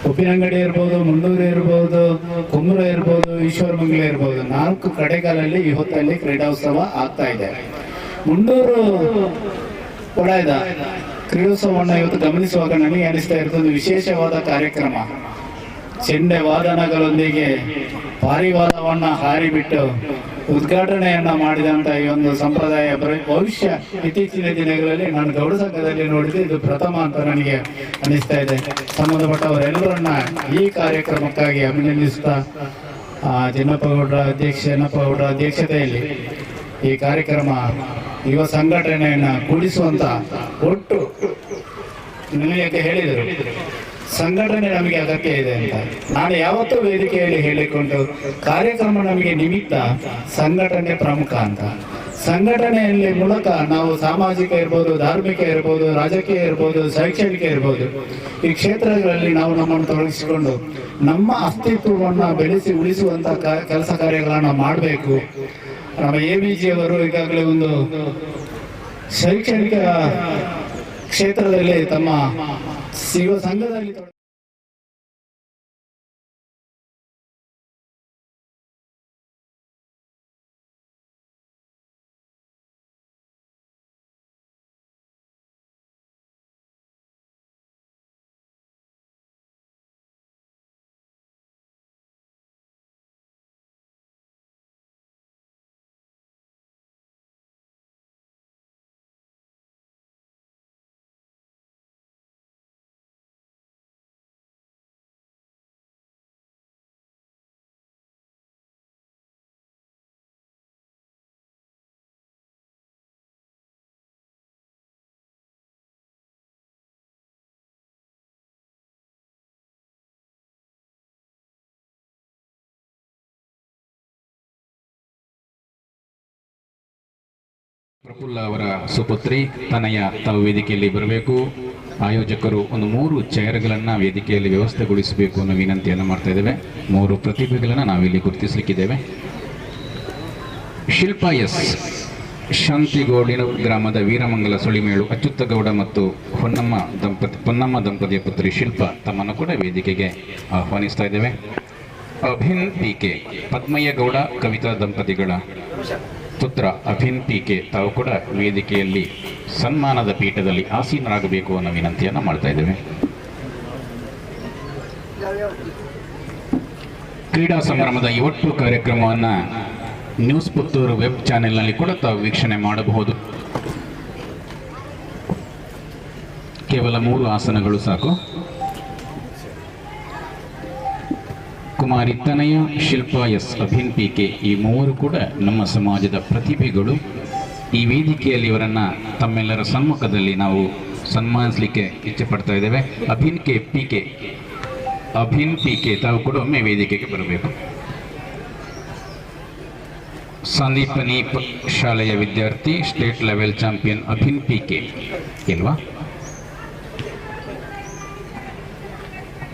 ಉಪ್ಪಿನಂಗಡಿ ಇರ್ಬೋದು, ಮುಂಡೂರು ಇರ್ಬೋದು, ಕುಮ್ರ ಇರ್ಬೋದು, ಈಶ್ವರಮಂಗಲ ಇರ್ಬೋದು, 4 ಕಡೆಗಳಲ್ಲಿ ಈ ಹೊತ್ತಲ್ಲಿ ಕ್ರೀಡೋತ್ಸವ ಆಗ್ತಾ ಇದೆ. ಮುಂಡೂರು ವಲಯದ ಕ್ರೀಡೋತ್ಸವವನ್ನು ಇವತ್ತು ಗಮನಿಸುವಾಗ ನನಗೆ ಅನಿಸ್ತಾ ಇರ್ತದೆ ವಿಶೇಷವಾದ ಕಾರ್ಯಕ್ರಮ. ಚೆಂಡೆ ವಾದನಗಳೊಂದಿಗೆ ಪಾರಿವಾದವನ್ನ ಹಾರಿಬಿಟ್ಟು ಉದ್ಘಾಟನೆಯನ್ನ ಮಾಡಿದಂತ ಈ ಒಂದು ಸಂಪ್ರದಾಯ ಭವಿಷ್ಯ ಇತ್ತೀಚಿನ ದಿನಗಳಲ್ಲಿ ನಾನು ಗೌಡ ಸಂಘದಲ್ಲಿ ನೋಡಿದೆ ಇದು ಪ್ರಥಮ ಅಂತ ನನಗೆ ಅನಿಸ್ತಾ ಇದೆ. ಸಂಬಂಧಪಟ್ಟವರೆಲ್ಲರನ್ನ ಈ ಕಾರ್ಯಕ್ರಮಕ್ಕಾಗಿ ಅಭಿನಂದಿಸುತ್ತಾ ಚಿನ್ನಪ್ಪ ಗೌಡ್ರ ಅಧ್ಯಕ್ಷತೆಯಲ್ಲಿ ಈ ಕಾರ್ಯಕ್ರಮ ಯುವ ಸಂಘಟನೆಯನ್ನ ಕೂಡಿಸುವಂತ ಒಟ್ಟು ನಿಮಗೆ ಹೇಳಿದರು ಸಂಘಟನೆ ನಮಗೆ ಅಗತ್ಯ ಇದೆ ಅಂತ. ನಾನು ಯಾವತ್ತೂ ವೇದಿಕೆಯಲ್ಲಿ ಹೇಳಿಕೊಂಡು ಕಾರ್ಯಕ್ರಮ ನಮಗೆ ನಿಮಿತ್ತ, ಸಂಘಟನೆ ಪ್ರಮುಖ ಅಂತ. ಸಂಘಟನೆಯಲ್ಲಿ ಮೂಲಕ ನಾವು ಸಾಮಾಜಿಕ ಇರ್ಬೋದು, ಧಾರ್ಮಿಕ ಇರ್ಬೋದು, ರಾಜಕೀಯ ಇರ್ಬೋದು, ಶೈಕ್ಷಣಿಕ ಇರ್ಬೋದು, ಈ ಕ್ಷೇತ್ರಗಳಲ್ಲಿ ನಾವು ನಮ್ಮನ್ನು ತೊಡಗಿಸಿಕೊಂಡು ನಮ್ಮ ಅಸ್ತಿತ್ವವನ್ನು ಬೆಳೆಸಿ ಉಳಿಸುವಂತ ಕೆಲಸ ಕಾರ್ಯಗಳನ್ನು ಮಾಡಬೇಕು. ನಮ್ಮ AVG ಅವರು ಈಗಾಗಲೇ ಒಂದು ಶೈಕ್ಷಣಿಕ ಕ್ಷೇತ್ರದಲ್ಲಿ ತಮ್ಮ ಯುವ ಸಂಘದಲ್ಲಿ ಪ್ರಫುಲ್ಲ ಅವರ ಸುಪುತ್ರಿ ತನಯ ತಾವು ವೇದಿಕೆಯಲ್ಲಿ ಬರಬೇಕು. ಆಯೋಜಕರು ಒಂದು 3 ಚೇರ್ಗಳನ್ನು ವೇದಿಕೆಯಲ್ಲಿ ವ್ಯವಸ್ಥೆಗೊಳಿಸಬೇಕು ಅನ್ನೋ ವಿನಂತಿಯನ್ನು ಮಾಡ್ತಾ ಇದ್ದೇವೆ. 3 ಪ್ರತಿಭೆಗಳನ್ನು ನಾವಿಲ್ಲಿ ಗುರುತಿಸಲಿಕ್ಕಿದ್ದೇವೆ. ಶಿಲ್ಪಾ ಎಸ್, ಶಾಂತಿಗೋಡಿನ ಗ್ರಾಮದ ವೀರಮಂಗಲ ಸುಳಿಮೇಳು ಅಚ್ಯುತಗೌಡ ಮತ್ತು ಪೊನ್ನಮ್ಮ ದಂಪತಿಯ ಪುತ್ರಿ ಶಿಲ್ಪಾ ತಮ್ಮನ್ನು ಕೂಡ ವೇದಿಕೆಗೆ ಆಹ್ವಾನಿಸ್ತಾ ಇದ್ದೇವೆ. ಅಭಿನ್ PK, ಪದ್ಮಯ್ಯ ಗೌಡ ಕವಿತಾ ದಂಪತಿಗಳ ಪುತ್ರ ಅಭಿನ್ PK ತಾವು ಕೂಡ ವೇದಿಕೆಯಲ್ಲಿ ಸನ್ಮಾನದ ಪೀಠದಲ್ಲಿ ಆಸೀನರಾಗಬೇಕು ಅನ್ನೋ ವಿನಂತಿಯನ್ನು ಮಾಡ್ತಾ ಇದ್ದೇವೆ. ಕ್ರೀಡಾ ಸಂಭ್ರಮದ ಈ ಒಟ್ಟು ಕಾರ್ಯಕ್ರಮವನ್ನು ನ್ಯೂಸ್ ಪುತ್ತೂರು ವೆಬ್ ಚಾನೆಲ್ನಲ್ಲಿ ಕೂಡ ತಾವು ವೀಕ್ಷಣೆ ಮಾಡಬಹುದು. ಕೇವಲ 3 ಆಸನಗಳು ಸಾಕು. ಕುಮಾರಿ ತನಯ, ಶಿಲ್ಪಾ ಎಸ್, ಅಭಿನ್ PK ಈ 3 ಕೂಡ ನಮ್ಮ ಸಮಾಜದ ಪ್ರತಿಭೆಗಳು. ಈ ವೇದಿಕೆಯಲ್ಲಿ ಇವರನ್ನು ತಮ್ಮೆಲ್ಲರ ಸಮ್ಮುಖದಲ್ಲಿ ನಾವು ಸನ್ಮಾನಿಸಲಿಕ್ಕೆ ಇಚ್ಛೆ ಪಡ್ತಾ ಇದ್ದೇವೆ. ಅಭಿನ್ PK ತಾವು ಕೂಡ ಒಮ್ಮೆ ವೇದಿಕೆಗೆ ಬರಬೇಕು. ಸಂದೀಪನಿ ಶಾಲೆಯ ವಿದ್ಯಾರ್ಥಿ, state level champion Abhin PK ಇಲ್ವಾ?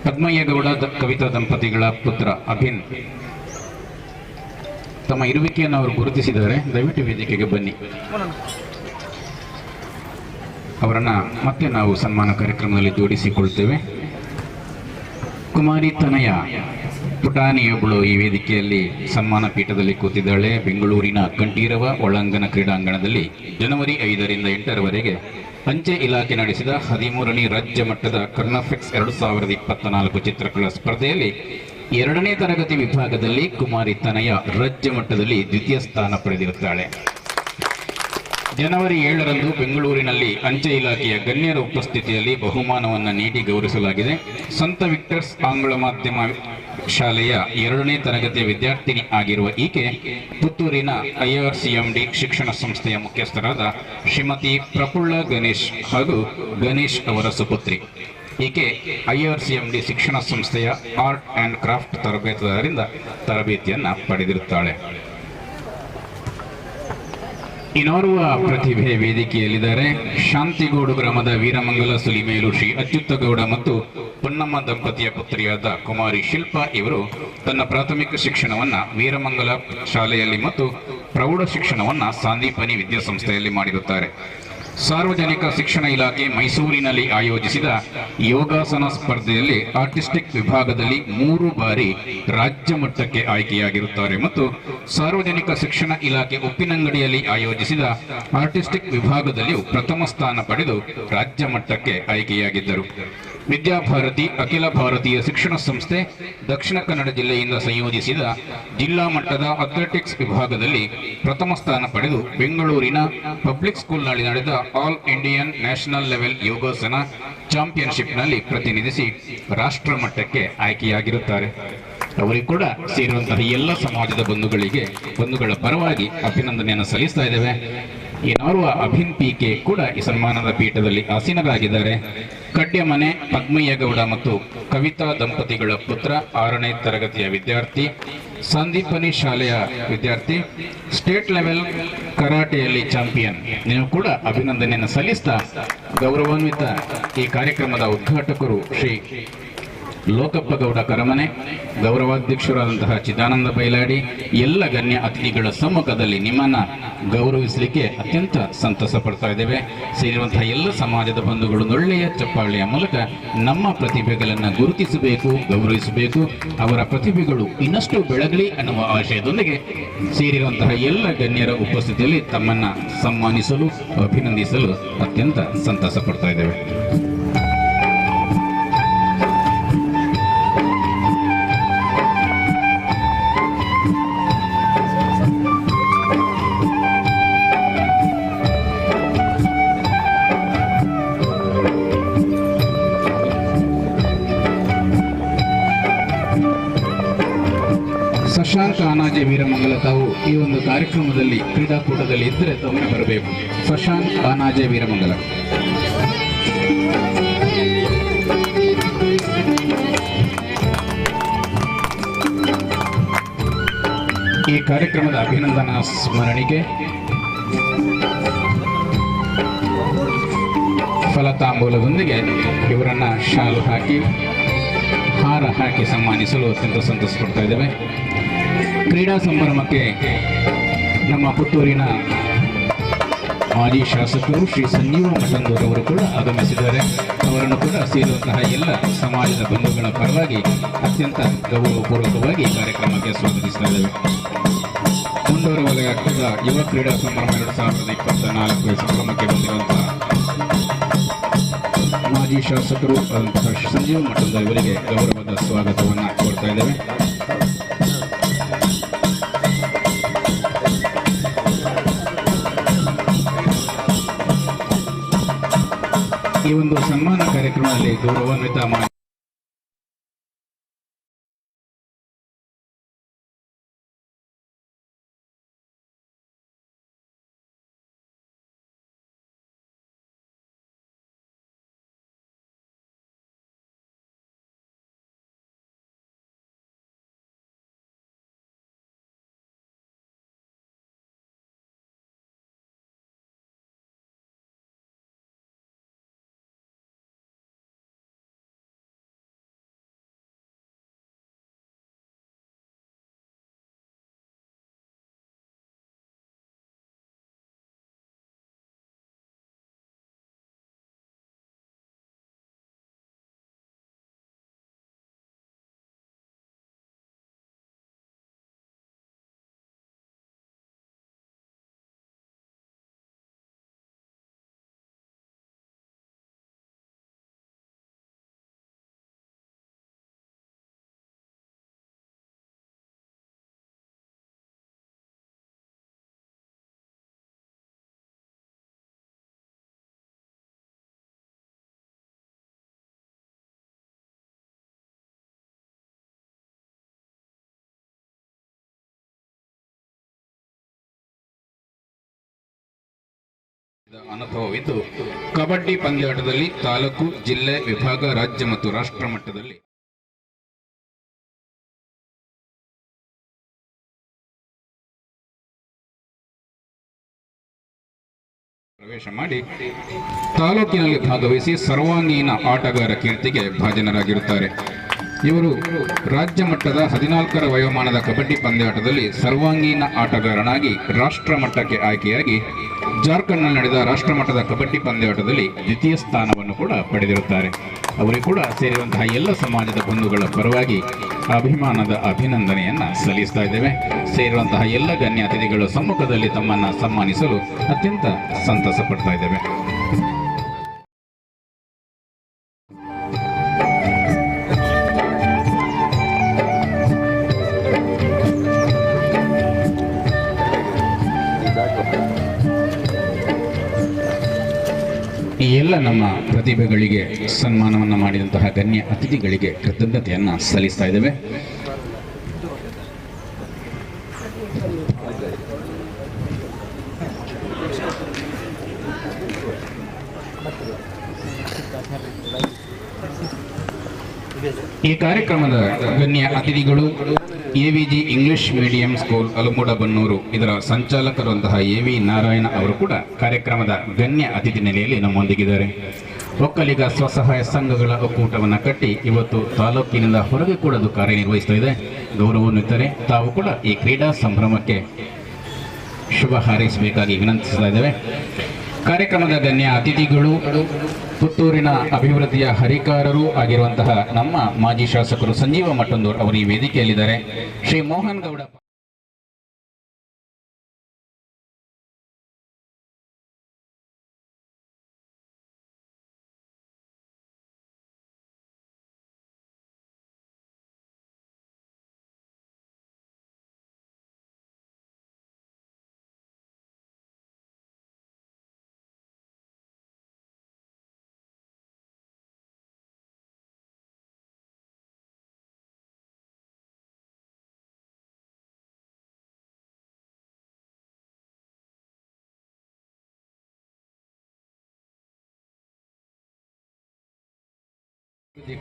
ಪದ್ಮಯ್ಯ ಗೌಡ ಕವಿತಾ ದಂಪತಿಗಳ ಪುತ್ರ ಅಭಿನ್ ತಮ್ಮ ಇರುವಿಕೆಯನ್ನು ಅವರು ಗುರುತಿಸಿದ್ದಾರೆ. ದಯವಿಟ್ಟು ವೇದಿಕೆಗೆ ಬನ್ನಿ. ಅವರನ್ನು ಮತ್ತೆ ನಾವು ಸನ್ಮಾನ ಕಾರ್ಯಕ್ರಮದಲ್ಲಿ ಜೋಡಿಸಿಕೊಳ್ತೇವೆ. ಕುಮಾರಿ ತನಯ ಪುಟಾಣಿಯೊಬ್ಬಳು ಈ ವೇದಿಕೆಯಲ್ಲಿ ಸನ್ಮಾನ ಪೀಠದಲ್ಲಿ ಕೂತಿದ್ದಾಳೆ. ಬೆಂಗಳೂರಿನ ಕಂಠೀರವ ಒಳಾಂಗಣ ಕ್ರೀಡಾಂಗಣದಲ್ಲಿ ಜನವರಿ 5ರಿಂದ 8ರವರೆಗೆ ಅಂಚೆ ಇಲಾಖೆ ನಡೆಸಿದ 13ನೇ ರಾಜ್ಯ ಮಟ್ಟದ ಕರ್ನಾಫೆಕ್ಸ್ 2024 ಚಿತ್ರಕಲಾ ಸ್ಪರ್ಧೆಯಲ್ಲಿ 2ನೇ ತರಗತಿ ವಿಭಾಗದಲ್ಲಿ ಕುಮಾರಿ ತನಯ ರಾಜ್ಯ ಮಟ್ಟದಲ್ಲಿ ದ್ವಿತೀಯ ಸ್ಥಾನ ಪಡೆದಿರುತ್ತಾಳೆ. ಜನವರಿ 7ರಂದು ಬೆಂಗಳೂರಿನಲ್ಲಿ ಅಂಚೆ ಇಲಾಖೆಯ ಗಣ್ಯರ ಉಪಸ್ಥಿತಿಯಲ್ಲಿ ಬಹುಮಾನವನ್ನು ನೀಡಿ ಗೌರವಿಸಲಾಗಿದೆ. ಸಂತ ವಿಕ್ಟರ್ಸ್ ಆಂಗ್ಲ ಮಾಧ್ಯಮ ಶಾಲೆಯ 2ನೇ ತರಗತಿಯ ವಿದ್ಯಾರ್ಥಿನಿ ಆಗಿರುವ ಈಕೆ ಪುತ್ತೂರಿನ IRCMD ಶಿಕ್ಷಣ ಸಂಸ್ಥೆಯ ಮುಖ್ಯಸ್ಥರಾದ ಶ್ರೀಮತಿ ಪ್ರಫುಲ್ಲ ಗಣೇಶ್ ಹಾಗೂ ಗಣೇಶ್ ಅವರ ಸುಪುತ್ರಿ. ಈಕೆ IRCMD ಶಿಕ್ಷಣ ಸಂಸ್ಥೆಯ ಆರ್ಟ್ ಆ್ಯಂಡ್ ಕ್ರಾಫ್ಟ್ ತರಬೇತುದಾರರಿಂದ ತರಬೇತಿಯನ್ನು ಪಡೆದಿರುತ್ತಾಳೆ. ಇನ್ನೋರ್ವ ಪ್ರತಿಭೆ ವೇದಿಕೆಯಲ್ಲಿದ್ದಾರೆ. ಶಾಂತಿಗೋಡು ಗ್ರಾಮದ ವೀರಮಂಗಲ ಸುಲಿಮೇಲು ಶ್ರೀ ಅಚ್ಯುತಗೌಡ ಮತ್ತು ಪೊನ್ನಮ್ಮ ದಂಪತಿಯ ಪುತ್ರಿಯಾದ ಕುಮಾರಿ ಶಿಲ್ಪಾ ಇವರು ತನ್ನ ಪ್ರಾಥಮಿಕ ಶಿಕ್ಷಣವನ್ನು ವೀರಮಂಗಲ ಶಾಲೆಯಲ್ಲಿ ಮತ್ತು ಪ್ರೌಢ ಶಿಕ್ಷಣವನ್ನು ಸಂದೀಪನಿ ವಿದ್ಯಾಸಂಸ್ಥೆಯಲ್ಲಿ ಮಾಡಿರುತ್ತಾರೆ. ಸಾರ್ವಜನಿಕ ಶಿಕ್ಷಣ ಇಲಾಖೆ ಮೈಸೂರಿನಲ್ಲಿ ಆಯೋಜಿಸಿದ ಯೋಗಾಸನ ಸ್ಪರ್ಧೆಯಲ್ಲಿ ಆರ್ಟಿಸ್ಟಿಕ್ ವಿಭಾಗದಲ್ಲಿ 3 ಬಾರಿ ರಾಜ್ಯ ಮಟ್ಟಕ್ಕೆ ಆಯ್ಕೆಯಾಗಿರುತ್ತಾರೆ ಮತ್ತು ಸಾರ್ವಜನಿಕ ಶಿಕ್ಷಣ ಇಲಾಖೆ ಉಪ್ಪಿನಂಗಡಿಯಲ್ಲಿ ಆಯೋಜಿಸಿದ ಆರ್ಟಿಸ್ಟಿಕ್ ವಿಭಾಗದಲ್ಲಿಯೂ ಪ್ರಥಮ ಸ್ಥಾನ ಪಡೆದು ರಾಜ್ಯ ಮಟ್ಟಕ್ಕೆ ಆಯ್ಕೆಯಾಗಿದ್ದರು. ವಿದ್ಯಾಭಾರತಿ ಅಖಿಲ ಭಾರತೀಯ ಶಿಕ್ಷಣ ಸಂಸ್ಥೆ ದಕ್ಷಿಣ ಕನ್ನಡ ಜಿಲ್ಲೆಯಿಂದ ಸಂಯೋಜಿಸಿದ ಜಿಲ್ಲಾ ಮಟ್ಟದ ಅಥ್ಲೆಟಿಕ್ಸ್ ವಿಭಾಗದಲ್ಲಿ ಪ್ರಥಮ ಸ್ಥಾನ ಪಡೆದು ಬೆಂಗಳೂರಿನ ಪಬ್ಲಿಕ್ ಸ್ಕೂಲ್ನಲ್ಲಿ ನಡೆದ ಆಲ್ ಇಂಡಿಯನ್ ನ್ಯಾಷನಲ್ ಲೆವೆಲ್ ಯೋಗಾಸನ ಚಾಂಪಿಯನ್ಶಿಪ್ನಲ್ಲಿ ಪ್ರತಿನಿಧಿಸಿ ರಾಷ್ಟ್ರ ಮಟ್ಟಕ್ಕೆ ಆಯ್ಕೆಯಾಗಿರುತ್ತಾರೆ. ಅವರಿಗೆ ಕೂಡ ಸೇರುವಂತಹ ಎಲ್ಲ ಸಮಾಜದ ಬಂಧುಗಳ ಪರವಾಗಿ ಅಭಿನಂದನೆಯನ್ನು ಸಲ್ಲಿಸ್ತಾ ಇದ್ದೇವೆ. ಇನ್ನೋರ್ವ ಅಭಿನ್ PK ಕೂಡ ಈ ಸನ್ಮಾನದ ಪೀಠದಲ್ಲಿ ಆಸೀನರಾಗಿದ್ದಾರೆ. ಕಡ್ಯಮನೆ ಪದ್ಮಯ್ಯ ಗೌಡ ಮತ್ತು ಕವಿತಾ ದಂಪತಿಗಳ ಪುತ್ರ 6ನೇ ತರಗತಿಯ ವಿದ್ಯಾರ್ಥಿ, ಸಂದೀಪನಿ ಶಾಲೆಯ ವಿದ್ಯಾರ್ಥಿ, ಸ್ಟೇಟ್ ಲೆವೆಲ್ ಕರಾಟೆಯಲ್ಲಿ ಚಾಂಪಿಯನ್. ನೀವು ಕೂಡ ಅಭಿನಂದನೆಯನ್ನು ಸಲ್ಲಿಸ್ತಾ ಗೌರವಾನ್ವಿತ ಈ ಕಾರ್ಯಕ್ರಮದ ಉದ್ಘಾಟಕರು ಶ್ರೀ ಲೋಕಪ್ಪ ಗೌಡ ಕರಮನೆ, ಗೌರವಾಧ್ಯಕ್ಷರಾದಂತಹ ಚಿದಾನಂದ ಬೈಲಾಡಿ, ಎಲ್ಲ ಗಣ್ಯ ಅತಿಥಿಗಳ ಸಮ್ಮುಖದಲ್ಲಿ ನಿಮ್ಮನ್ನ ಗೌರವಿಸಲಿಕ್ಕೆ ಅತ್ಯಂತ ಸಂತಸ ಪಡ್ತಾ ಇದ್ದೇವೆ. ಸೇರಿರುವಂತಹ ಎಲ್ಲ ಸಮಾಜದ ಬಂಧುಗಳು ಒಳ್ಳೆಯ ಚಪ್ಪಾಳೆಯ ಮೂಲಕ ನಮ್ಮ ಪ್ರತಿಭೆಗಳನ್ನು ಗುರುತಿಸಬೇಕು, ಗೌರವಿಸಬೇಕು. ಅವರ ಪ್ರತಿಭೆಗಳು ಇನ್ನಷ್ಟು ಬೆಳಗಲಿ ಅನ್ನುವ ಆಶಯದೊಂದಿಗೆ ಸೇರಿರುವಂತಹ ಎಲ್ಲ ಗಣ್ಯರ ಉಪಸ್ಥಿತಿಯಲ್ಲಿ ತಮ್ಮನ್ನ ಸನ್ಮಾನಿಸಲು, ಅಭಿನಂದಿಸಲು ಅತ್ಯಂತ ಸಂತಸ ಪಡ್ತಾ ಇದ್ದೇವೆ. ಶಶಾಂಕ ಅನಾಜೆ ವೀರಮಂಗಲ ತಾವು ಈ ಒಂದು ಕಾರ್ಯಕ್ರಮದಲ್ಲಿ ಕ್ರೀಡಾಕೂಟದಲ್ಲಿ ಇದ್ದರೆ ತಮ್ಮನ್ನು ಬರಬೇಕು. ಶಶಾಂಕ್ ಅನಾಜೆ ವೀರಮಂಗಲ. ಈ ಕಾರ್ಯಕ್ರಮದ ಅಭಿನಂದನಾ ಸ್ಮರಣಿಕೆ ಫಲತಾಂಬೂಲದೊಂದಿಗೆ ಇವರನ್ನ ಶಾಲು ಹಾಕಿ ಹಾರ ಹಾಕಿ ಸನ್ಮಾನಿಸಲು ಅತ್ಯಂತ ಸಂತಸ ಪಡ್ತಾ ಇದ್ದೇವೆ. ಕ್ರೀಡಾ ಸಂಭ್ರಮಕ್ಕೆ ನಮ್ಮ ಪುತ್ತೂರಿನ ಮಾಜಿ ಶಾಸಕರು ಶ್ರೀ ಸಂಜೀವ ಮಠಂದೂರವರು ಕೂಡ ಆಗಮಿಸಿದ್ದಾರೆ. ಅವರನ್ನು ಕೂಡ ಸೇರುವಂತಹ ಎಲ್ಲ ಸಮಾಜದ ಬಂಧುಗಳ ಪರವಾಗಿ ಅತ್ಯಂತ ಗೌರವಪೂರ್ವಕವಾಗಿ ಕಾರ್ಯಕ್ರಮಕ್ಕೆ ಸ್ವಾಗತಿಸ್ತಾ ಇದ್ದೇವೆ. ಮುಂಡೂರು ವಲಯದ ಯುವ ಕ್ರೀಡಾ ಸಂಭ್ರಮ 2024 ಸಂಭ್ರಮಕ್ಕೆ ಬಂದಿರುವಂತಹ ಮಾಜಿ ಶಾಸಕರು ಆದಂತಹ ಸಂಜೀವ ಮಠಂದ ಇವರಿಗೆ ಗೌರವದ ಸ್ವಾಗತವನ್ನು ಕೋರ್ತಾ ಇದ್ದೇವೆ. ಈ ಒಂದು ಸನ್ಮಾನ ಕಾರ್ಯಕ್ರಮದಲ್ಲಿ ಗೌರವಾನ್ವಿತ ಅನುಭವವಿದ್ದು ಕಬಡ್ಡಿ ಪಂದ್ಯಾಟದಲ್ಲಿ ತಾಲೂಕು, ಜಿಲ್ಲೆ, ವಿಭಾಗ, ರಾಜ್ಯ ಮತ್ತು ರಾಷ್ಟ್ರ ಮಟ್ಟದಲ್ಲಿ ಪ್ರವೇಶ ಮಾಡಿ ತಾಲೂಕಿನಲ್ಲಿ ಭಾಗವಹಿಸಿ ಸರ್ವಾಂಗೀಣ ಆಟಗಾರ ಕೀರ್ತಿಗೆ ಭಾಜನರಾಗಿರುತ್ತಾರೆ. ಇವರು ರಾಜ್ಯ ಮಟ್ಟದ 14ರ ವಯೋಮಾನದ ಕಬಡ್ಡಿ ಪಂದ್ಯಾಟದಲ್ಲಿ ಸರ್ವಾಂಗೀಣ ಆಟಗಾರನಾಗಿ ರಾಷ್ಟ್ರ ಮಟ್ಟಕ್ಕೆ ಆಯ್ಕೆಯಾಗಿ ಜಾರ್ಖಂಡ್ನಲ್ಲಿ ನಡೆದ ರಾಷ್ಟ್ರ ಮಟ್ಟದ ಕಬಡ್ಡಿ ಪಂದ್ಯಾಟದಲ್ಲಿ ದ್ವಿತೀಯ ಸ್ಥಾನವನ್ನು ಕೂಡ ಪಡೆದಿರುತ್ತಾರೆ. ಅವರಿಗೆ ಕೂಡ ಸೇರಿರುವಂತಹ ಎಲ್ಲ ಸಮಾಜದ ಬಂಧುಗಳ ಪರವಾಗಿ ಅಭಿಮಾನದ ಅಭಿನಂದನೆಯನ್ನ ಸಲ್ಲಿಸ್ತಾ ಇದ್ದೇವೆ. ಸೇರಿರುವಂತಹ ಎಲ್ಲ ಗಣ್ಯ ಅತಿಥಿಗಳ ಸಮ್ಮುಖದಲ್ಲಿ ತಮ್ಮನ್ನ ಸನ್ಮಾನಿಸಲು ಅತ್ಯಂತ ಸಂತಸ ಪಡ್ತಾ ಇದ್ದೇವೆ. ಈ ಎಲ್ಲ ನಮ್ಮ ಪ್ರತಿಭೆಗಳಿಗೆ ಸನ್ಮಾನವನ್ನು ಮಾಡಿದಂತಹ ಗಣ್ಯ ಅತಿಥಿಗಳಿಗೆ ಕೃತಜ್ಞತೆಯನ್ನು ಸಲ್ಲಿಸ್ತಾ ಇದ್ದೇವೆ. ಈ ಕಾರ್ಯಕ್ರಮದ ಗಣ್ಯ ಅತಿಥಿಗಳು AVG English medium school Alumuda Bannur ಇದರ ಸಂಚಾಲಕರಂತಹ ಎವಿ ನಾರಾಯಣ ಅವರು ಕೂಡ ಕಾರ್ಯಕ್ರಮದ ಗಣ್ಯ ಅತಿಥಿ ನೆಲೆಯಲ್ಲಿ ನಮ್ಮೊಂದಿಗಿದ್ದಾರೆ. ಒಕ್ಕಲಿಗ ಸ್ವಸಹಾಯ ಸಂಘಗಳ ಒಕ್ಕೂಟವನ್ನು ಕಟ್ಟಿ ಇವತ್ತು ತಾಲೂಕಿನಿಂದ ಹೊರಗೆ ಕೂಡ ಅದು ಕಾರ್ಯನಿರ್ವಹಿಸ್ತಾ ಇದೆ. ಗೌರವಾನ್ವಿತರೆ, ತಾವು ಕೂಡ ಈ ಕ್ರೀಡಾ ಸಂಭ್ರಮಕ್ಕೆ ಶುಭ ಹಾರೈಸಬೇಕಾಗಿ ವಿನಂತಿಸ್ತಾ ಇದ್ದೇವೆ. ಕಾರ್ಯಕ್ರಮದ ಗಣ್ಯ ಅತಿಥಿಗಳು ಪುತ್ತೂರಿನ ಅಭಿವೃದ್ಧಿಯ ಹರಿಕಾರರು ಆಗಿರುವಂತಹ ನಮ್ಮ ಮಾಜಿ ಶಾಸಕರು ಸಂಜೀವ ಮಠಂದೂರ್ ಅವರು ಈ ವೇದಿಕೆಯಲ್ಲಿದ್ದಾರೆ. ಶ್ರೀ ಮೋಹನ್ ಗೌಡ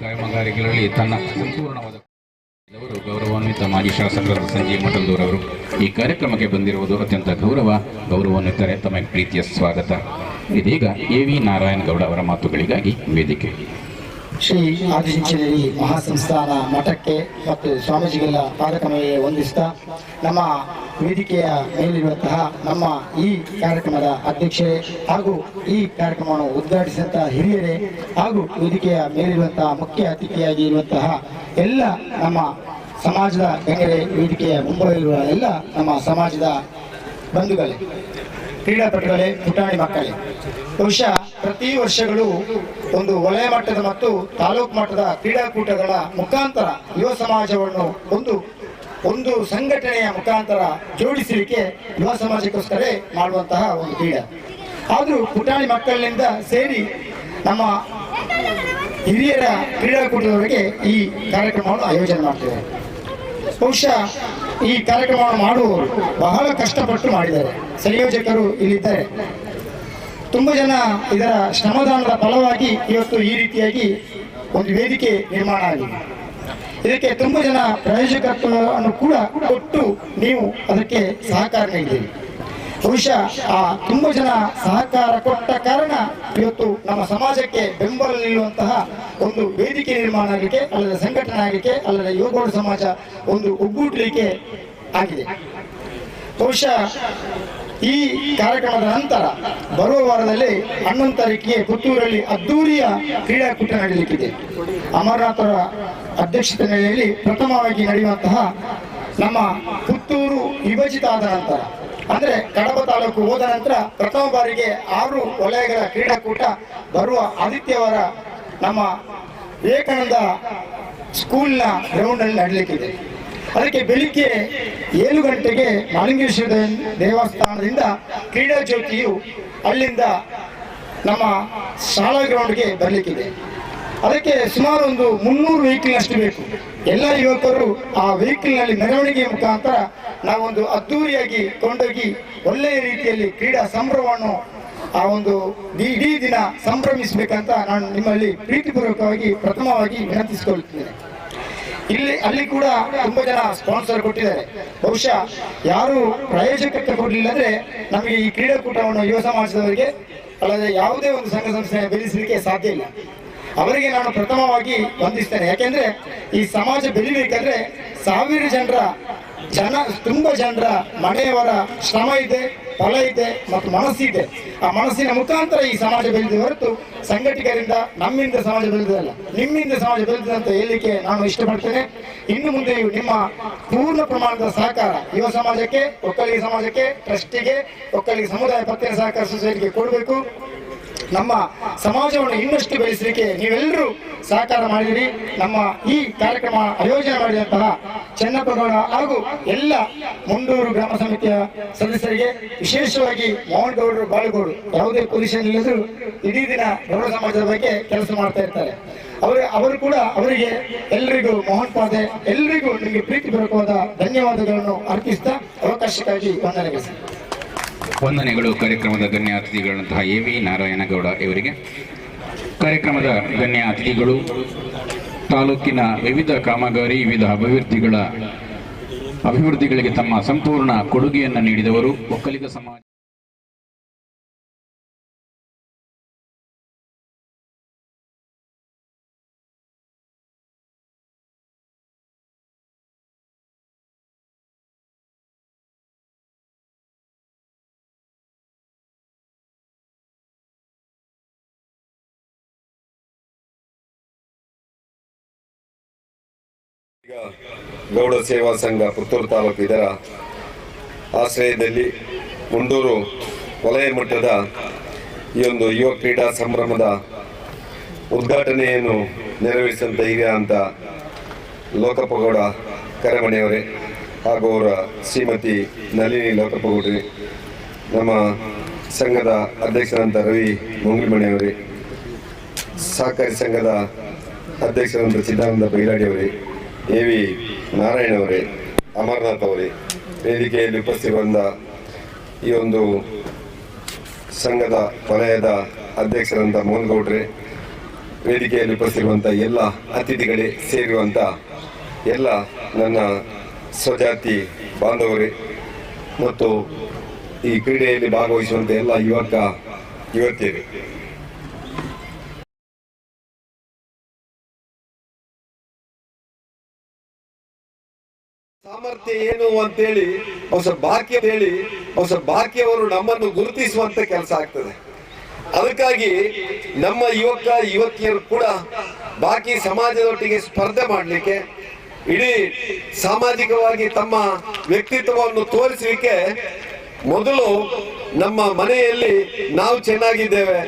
ಕಾಮಗಾರಿಗಳಲ್ಲಿ ತನ್ನ ಸಂಪೂರ್ಣವಾದ ಗೌರವಾನ್ವಿತ ಮಾಜಿ ಶಾಸಕರಾದ ಸಂಜೀವ್ ಮಠಂದೂರ್ ಅವರು ಈ ಕಾರ್ಯಕ್ರಮಕ್ಕೆ ಬಂದಿರುವುದು ಅತ್ಯಂತ ಗೌರವಾನ್ವಿತರೆ, ತಮಗೆ ಪ್ರೀತಿಯ ಸ್ವಾಗತ. ಇದೀಗ ಎ.ವಿ. ನಾರಾಯಣಗೌಡ ಅವರ ಮಾತುಗಳಿಗಾಗಿ ವೇದಿಕೆ. ಶ್ರೀ ಆದಿಚುಂಚನಗಿರಿ ಮಹಾಸಂಸ್ಥಾನ ಮಠಕ್ಕೆ ಮತ್ತು ಸ್ವಾಮೀಜಿಗಳ ಪಾದಕಮಗೆ ವಂದಿಸ್ತಾ, ನಮ್ಮ ವೇದಿಕೆಯ ಮೇಲಿರುವಂತಹ ನಮ್ಮ ಈ ಕಾರ್ಯಕ್ರಮದ ಅಧ್ಯಕ್ಷರೇ ಹಾಗೂ ಈ ಕಾರ್ಯಕ್ರಮವನ್ನು ಉದ್ಘಾಟಿಸಿದಂತಹ ಹಿರಿಯರೇ ಹಾಗೂ ವೇದಿಕೆಯ ಮೇಲಿರುವಂತಹ ಮುಖ್ಯ ಅತಿಥಿಯಾಗಿ ಇರುವಂತಹ ಎಲ್ಲ ನಮ್ಮ ಸಮಾಜದ ಗಣ್ಯರೇ, ವೇದಿಕೆಯ ಮುಂಬೈ ಇರುವ ಎಲ್ಲ ನಮ್ಮ ಸಮಾಜದ ಬಂಧುಗಳೇ, ಕ್ರೀಡಾಪಟುಗಳೇ, ಪುಟಾಣಿ ಮಕ್ಕಳೇ, ಬಹುಶಃ ಪ್ರತಿ ವರ್ಷಗಳು ಒಂದು ವಲಯ ಮಟ್ಟದ ಮತ್ತು ತಾಲೂಕು ಮಟ್ಟದ ಕ್ರೀಡಾಕೂಟಗಳ ಮುಖಾಂತರ ಯುವ ಸಮಾಜವನ್ನು ಒಂದು ಸಂಘಟನೆಯ ಮುಖಾಂತರ ಜೋಡಿಸಲಿಕ್ಕೆ ಯುವ ಸಮಾಜಕ್ಕೋಸ್ಕರ ಮಾಡುವಂತಹ ಒಂದು ಕ್ರೀಡೆ. ಆದರೂ ಪುಟಾಣಿ ಮಕ್ಕಳಿಂದ ಸೇರಿ ನಮ್ಮ ಹಿರಿಯರ ಕ್ರೀಡಾಕೂಟದವರೆಗೆ ಈ ಕಾರ್ಯಕ್ರಮವನ್ನು ಆಯೋಜನೆ ಮಾಡ್ತೇವೆ. ಬಹುಶಃ ಈ ಕಾರ್ಯಕ್ರಮವನ್ನು ಮಾಡುವವರು ಬಹಳ ಕಷ್ಟಪಟ್ಟು ಮಾಡಿದ್ದಾರೆ. ಸಂಯೋಜಕರು ಇಲ್ಲಿದ್ದಾರೆ. ತುಂಬ ಜನ ಇದರ ಶ್ರಮದಾನದ ಫಲವಾಗಿ ಇವತ್ತು ಈ ರೀತಿಯಾಗಿ ಒಂದು ವೇದಿಕೆ ನಿರ್ಮಾಣ ಆಗಿದೆ. ಇದಕ್ಕೆ ತುಂಬ ಜನ ಪ್ರಾಯೋಜಕತ್ವವನ್ನು ಕೂಡ ಕೊಟ್ಟು ನೀವು ಅದಕ್ಕೆ ಸಹಕಾರ ನೀಡಿದ್ದೀರಿ. ಬಹುಶಃ ಆ ತುಂಬ ಜನ ಸಹಕಾರ ಕೊಟ್ಟ ಕಾರಣ ಇವತ್ತು ನಮ್ಮ ಸಮಾಜಕ್ಕೆ ಬೆಂಬಲ ನೀಡುವಂತಹ ಒಂದು ವೇದಿಕೆ ನಿರ್ಮಾಣ ಆಗಲಿಕ್ಕೆ, ಅಲ್ಲದ ಸಂಘಟನೆ ಆಗಲಿಕ್ಕೆ, ಅಲ್ಲದ ಯುವಗೌಡ ಸಮಾಜ ಒಂದು ಒಗ್ಗೂಡಲಿಕ್ಕೆ ಆಗಿದೆ. ಬಹುಶಃ ಈ ಕಾರ್ಯಕ್ರಮದ ನಂತರ ಬರುವ ವಾರದಲ್ಲಿ 11 ತಾರೀಕಿಗೆ ಪುತ್ತೂರಲ್ಲಿ ಅದ್ದೂರಿಯ ಕ್ರೀಡಾಕೂಟ ನಡೆಯಲಿಕ್ಕಿದೆ. ಅಮರನಾಥರ ಅಧ್ಯಕ್ಷತೆಯಲ್ಲಿ ಪ್ರಥಮವಾಗಿ ನಡೆಯುವಂತಹ ನಮ್ಮ ಪುತ್ತೂರು ವಿಭಜಿತ ಆದ ನಂತರ, ಅಂದರೆ ಕಡಬ ತಾಲೂಕು ಹೋದ ನಂತರ ಪ್ರಥಮ ಬಾರಿಗೆ 6 ವಲಯಗಳ ಕ್ರೀಡಾಕೂಟ ಬರುವ ಆದಿತ್ಯವಾರ ನಮ್ಮ ವಿವೇಕಾನಂದ ಸ್ಕೂಲ್ನ ಗ್ರೌಂಡ್ನಲ್ಲಿ ನಡೆಯಲಿಕ್ಕಿದೆ. ಅದಕ್ಕೆ ಬೆಳಿಗ್ಗೆ 7 ಗಂಟೆಗೆ ಮಾಲಿಂಗೇಶ್ವರ ದೇವಸ್ಥಾನದಿಂದ ಕ್ರೀಡಾ ಜ್ಯೋತಿಯು ಅಲ್ಲಿಂದ ನಮ್ಮ ಶಾಲಾ ಗ್ರೌಂಡ್ಗೆ ಬರಲಿಕ್ಕಿದೆ. ಅದಕ್ಕೆ ಸುಮಾರು ಒಂದು 300 ವೆಹಿಕಲ್ ಅಷ್ಟು ಬೇಕು. ಎಲ್ಲ ಯುವಕರು ಆ ವೆಹಿಕಲ್ನಲ್ಲಿ ಮೆರವಣಿಗೆ ಮುಖಾಂತರ ನಾವೊಂದು ಅದ್ದೂರಿಯಾಗಿ ಕೊಂಡೋಗಿ ಒಳ್ಳೆಯ ರೀತಿಯಲ್ಲಿ ಕ್ರೀಡಾ ಸಂಭ್ರಮವನ್ನು ಆ ಒಂದು ಇಡೀ ದಿನ ಸಂಭ್ರಮಿಸಬೇಕಂತ ನಾನು ನಿಮ್ಮಲ್ಲಿ ಪ್ರೀತಿಪೂರ್ವಕವಾಗಿ ಪ್ರಥಮವಾಗಿ ವಿನಂತಿಸಿಕೊಳ್ಳುತ್ತೇನೆ. ಅಲ್ಲಿ ಕೂಡ ತುಂಬ ಜನ ಸ್ಪಾನ್ಸರ್ ಕೊಟ್ಟಿದ್ದಾರೆ. ಬಹುಶಃ ಯಾರು ಪ್ರಾಯೋಜಕತ್ವ ಕೊಡಲಿಲ್ಲ ಅಂದ್ರೆ ನಮಗೆ ಈ ಕ್ರೀಡಾಕೂಟವನ್ನು ಯುವ ಸಮಾಜದವರಿಗೆ ಅಲ್ಲದೆ ಯಾವುದೇ ಒಂದು ಸಂಘ ಸಂಸ್ಥೆ ಬೆಳೆಸಲಿಕ್ಕೆ ಸಾಧ್ಯ ಇಲ್ಲ. ಅವರಿಗೆ ನಾನು ಪ್ರಥಮವಾಗಿ ವಂದಿಸ್ತೇನೆ. ಯಾಕೆಂದ್ರೆ ಈ ಸಮಾಜ ಬೆಳಿಬೇಕಾದ್ರೆ 1000 ತುಂಬ ಜನರ ಮನೆಯವರ ಶ್ರಮ ಇದೆ, ಫಲ ಇದೆ ಮತ್ತು ಮನಸ್ಸಿದೆ. ಆ ಮನಸ್ಸಿನ ಮುಖಾಂತರ ಈ ಸಮಾಜ ಬೆಳೆದ ಹೊರತು ಸಂಘಟಕರಿಂದ ನಮ್ಮಿಂದ ಸಮಾಜ ಬೆಳೆದಲ್ಲ, ನಿಮ್ಮಿಂದ ಸಮಾಜ ಬೆಳೆದಿದೆ ಅಂತ ಹೇಳಲಿಕ್ಕೆ ನಾನು ಇಷ್ಟಪಡ್ತೇನೆ. ಇನ್ನು ಮುಂದೆಯೂ ನಿಮ್ಮ ಪೂರ್ಣ ಪ್ರಮಾಣದ ಸಹಕಾರ ಯುವ ಸಮಾಜಕ್ಕೆ, ಒಕ್ಕಲಿಗ ಸಮಾಜಕ್ಕೆ, ಟ್ರಸ್ಟಿಗೆ, ಒಕ್ಕಲಿಗ ಸಮುದಾಯ ಪತ್ತಿನ ಸಹಕಾರ ಸೊಸೈಟಿಗೆ ಕೊಡಬೇಕು. ನಮ್ಮ ಸಮಾಜವನ್ನು ಇನ್ನಷ್ಟು ಬೆಳೆಸಲಿಕ್ಕೆ ನೀವೆಲ್ಲರೂ ಸಹಕಾರ ಮಾಡಿದಿರಿ. ನಮ್ಮ ಈ ಕಾರ್ಯಕ್ರಮ ಆಯೋಜನೆ ಮಾಡಿದಂತಹ ಚೆನ್ನಪ್ಪಗೌಡ ಹಾಗೂ ಎಲ್ಲ ಮುಂಡೂರು ಗ್ರಾಮ ಸಮಿತಿಯ ಸದಸ್ಯರಿಗೆ, ವಿಶೇಷವಾಗಿ ಮೋಹನ್ ಗೌಡರು, ಬಾಳುಗೌಡರು ಯಾವುದೇ ಪೊಸಿಷನ್ ಇಲ್ಲದ್ರು ಇಡೀ ದಿನ ಗೌಡ ಸಮಾಜದ ಬಗ್ಗೆ ಕೆಲಸ ಮಾಡ್ತಾ ಇರ್ತಾರೆ. ಅವರು ಕೂಡ ಅವರಿಗೆ ಎಲ್ಲರಿಗೂ ಮೋಹನ್ ಪಾದೆ ಎಲ್ಲರಿಗೂ ನಿಮಗೆ ಪ್ರೀತಿಪೂರ್ವಕವಾದ ಧನ್ಯವಾದಗಳನ್ನು ಅರ್ಪಿಸ್ತಾ ಅವಕಾಶಕ್ಕಾಗಿ ವಂದನೆಗಳು. ಕಾರ್ಯಕ್ರಮದ ಗಣ್ಯ ಅತಿಥಿಗಳಂತಹ ಎ.ವಿ. ನಾರಾಯಣಗೌಡ ಇವರಿಗೆ. ಕಾರ್ಯಕ್ರಮದ ಗಣ್ಯ ಅತಿಥಿಗಳು ತಾಲೂಕಿನ ವಿವಿಧ ಕಾಮಗಾರಿ, ವಿವಿಧ ಅಭಿವೃದ್ಧಿಗಳಿಗೆ ತಮ್ಮ ಸಂಪೂರ್ಣ ಕೊಡುಗೆಯನ್ನು ನೀಡಿದವರು ಒಕ್ಕಲಿಗ ಸಮಾಜ ಈಗ ಗೌಡ ಸೇವಾ ಸಂಘ ಪುತ್ತೂರು ತಾಲೂಕು ಇದರ ಆಶ್ರಯದಲ್ಲಿ ಮುಂಡೂರು ವಲಯ ಮಟ್ಟದ ಈ ಒಂದು ಯುವ ಕ್ರೀಡಾ ಸಂಭ್ರಮದ ಉದ್ಘಾಟನೆಯನ್ನು ನೆರವೇರಿಸಿದಂಥ ಹಿರಿಯ ಅಂತ ಲೋಕಪ್ಪಗೌಡ ಕರೆಮನೆಯವರೇ ಹಾಗೂ ಅವರ ಶ್ರೀಮತಿ ನಳಿನಿ ಲೋಕಪ್ಪಗೌಡ್ರಿ, ನಮ್ಮ ಸಂಘದ ಅಧ್ಯಕ್ಷರಂತ ರವಿ ಮುಂಗಿಮಣಿಯವರೇ, ಸಹಕಾರಿ ಸಂಘದ ಅಧ್ಯಕ್ಷರಂತ ಸಿದ್ದಾನಂದ ಬೈರಾಡಿಯವರೇ, ಎ ವಿ ನಾರಾಯಣವರೇ, ಅಮರನಾಥ್ ಅವರೇ, ವೇದಿಕೆಯಲ್ಲಿ ಉಪಸ್ಥಿತಿರುವಂಥ ಈ ಒಂದು ಸಂಘದ ವಲಯದ ಅಧ್ಯಕ್ಷರಂತ ಮೋಹನ್ ಗೌಡ್ರೆ, ವೇದಿಕೆಯಲ್ಲಿ ಉಪಸ್ಥಿತಿರುವಂಥ ಎಲ್ಲ ಅತಿಥಿಗಳೇ, ಸೇರಿರುವಂಥ ಎಲ್ಲ ನನ್ನ ಸ್ವಜಾತಿ ಬಾಂಧವರೇ ಮತ್ತು ಈ ಕ್ರೀಡೆಯಲ್ಲಿ ಭಾಗವಹಿಸುವಂಥ ಎಲ್ಲ ಯುವತಿಯರು, ಸಾಮರ್ಥ್ಯ ಏನು ಅಂತೇಳಿ ಹೊಸ ಬಾಕಿಯವರು ನಮ್ಮನ್ನು ಗುರುತಿಸುವಂತ ಕೆಲಸ ಆಗ್ತದೆ. ಅದಕ್ಕಾಗಿ ನಮ್ಮ ಯುವಕಿಯರು ಕೂಡ ಬಾಕಿ ಸಮಾಜದೊಟ್ಟಿಗೆ ಸ್ಪರ್ಧೆ ಮಾಡಲಿಕ್ಕೆ, ಇಡೀ ಸಾಮಾಜಿಕವಾಗಿ ತಮ್ಮ ವ್ಯಕ್ತಿತ್ವವನ್ನು ತೋರಿಸಲಿಕ್ಕೆ ಮೊದಲು ನಮ್ಮ ಮನೆಯಲ್ಲಿ ನಾವು ಚೆನ್ನಾಗಿದ್ದೇವೆ,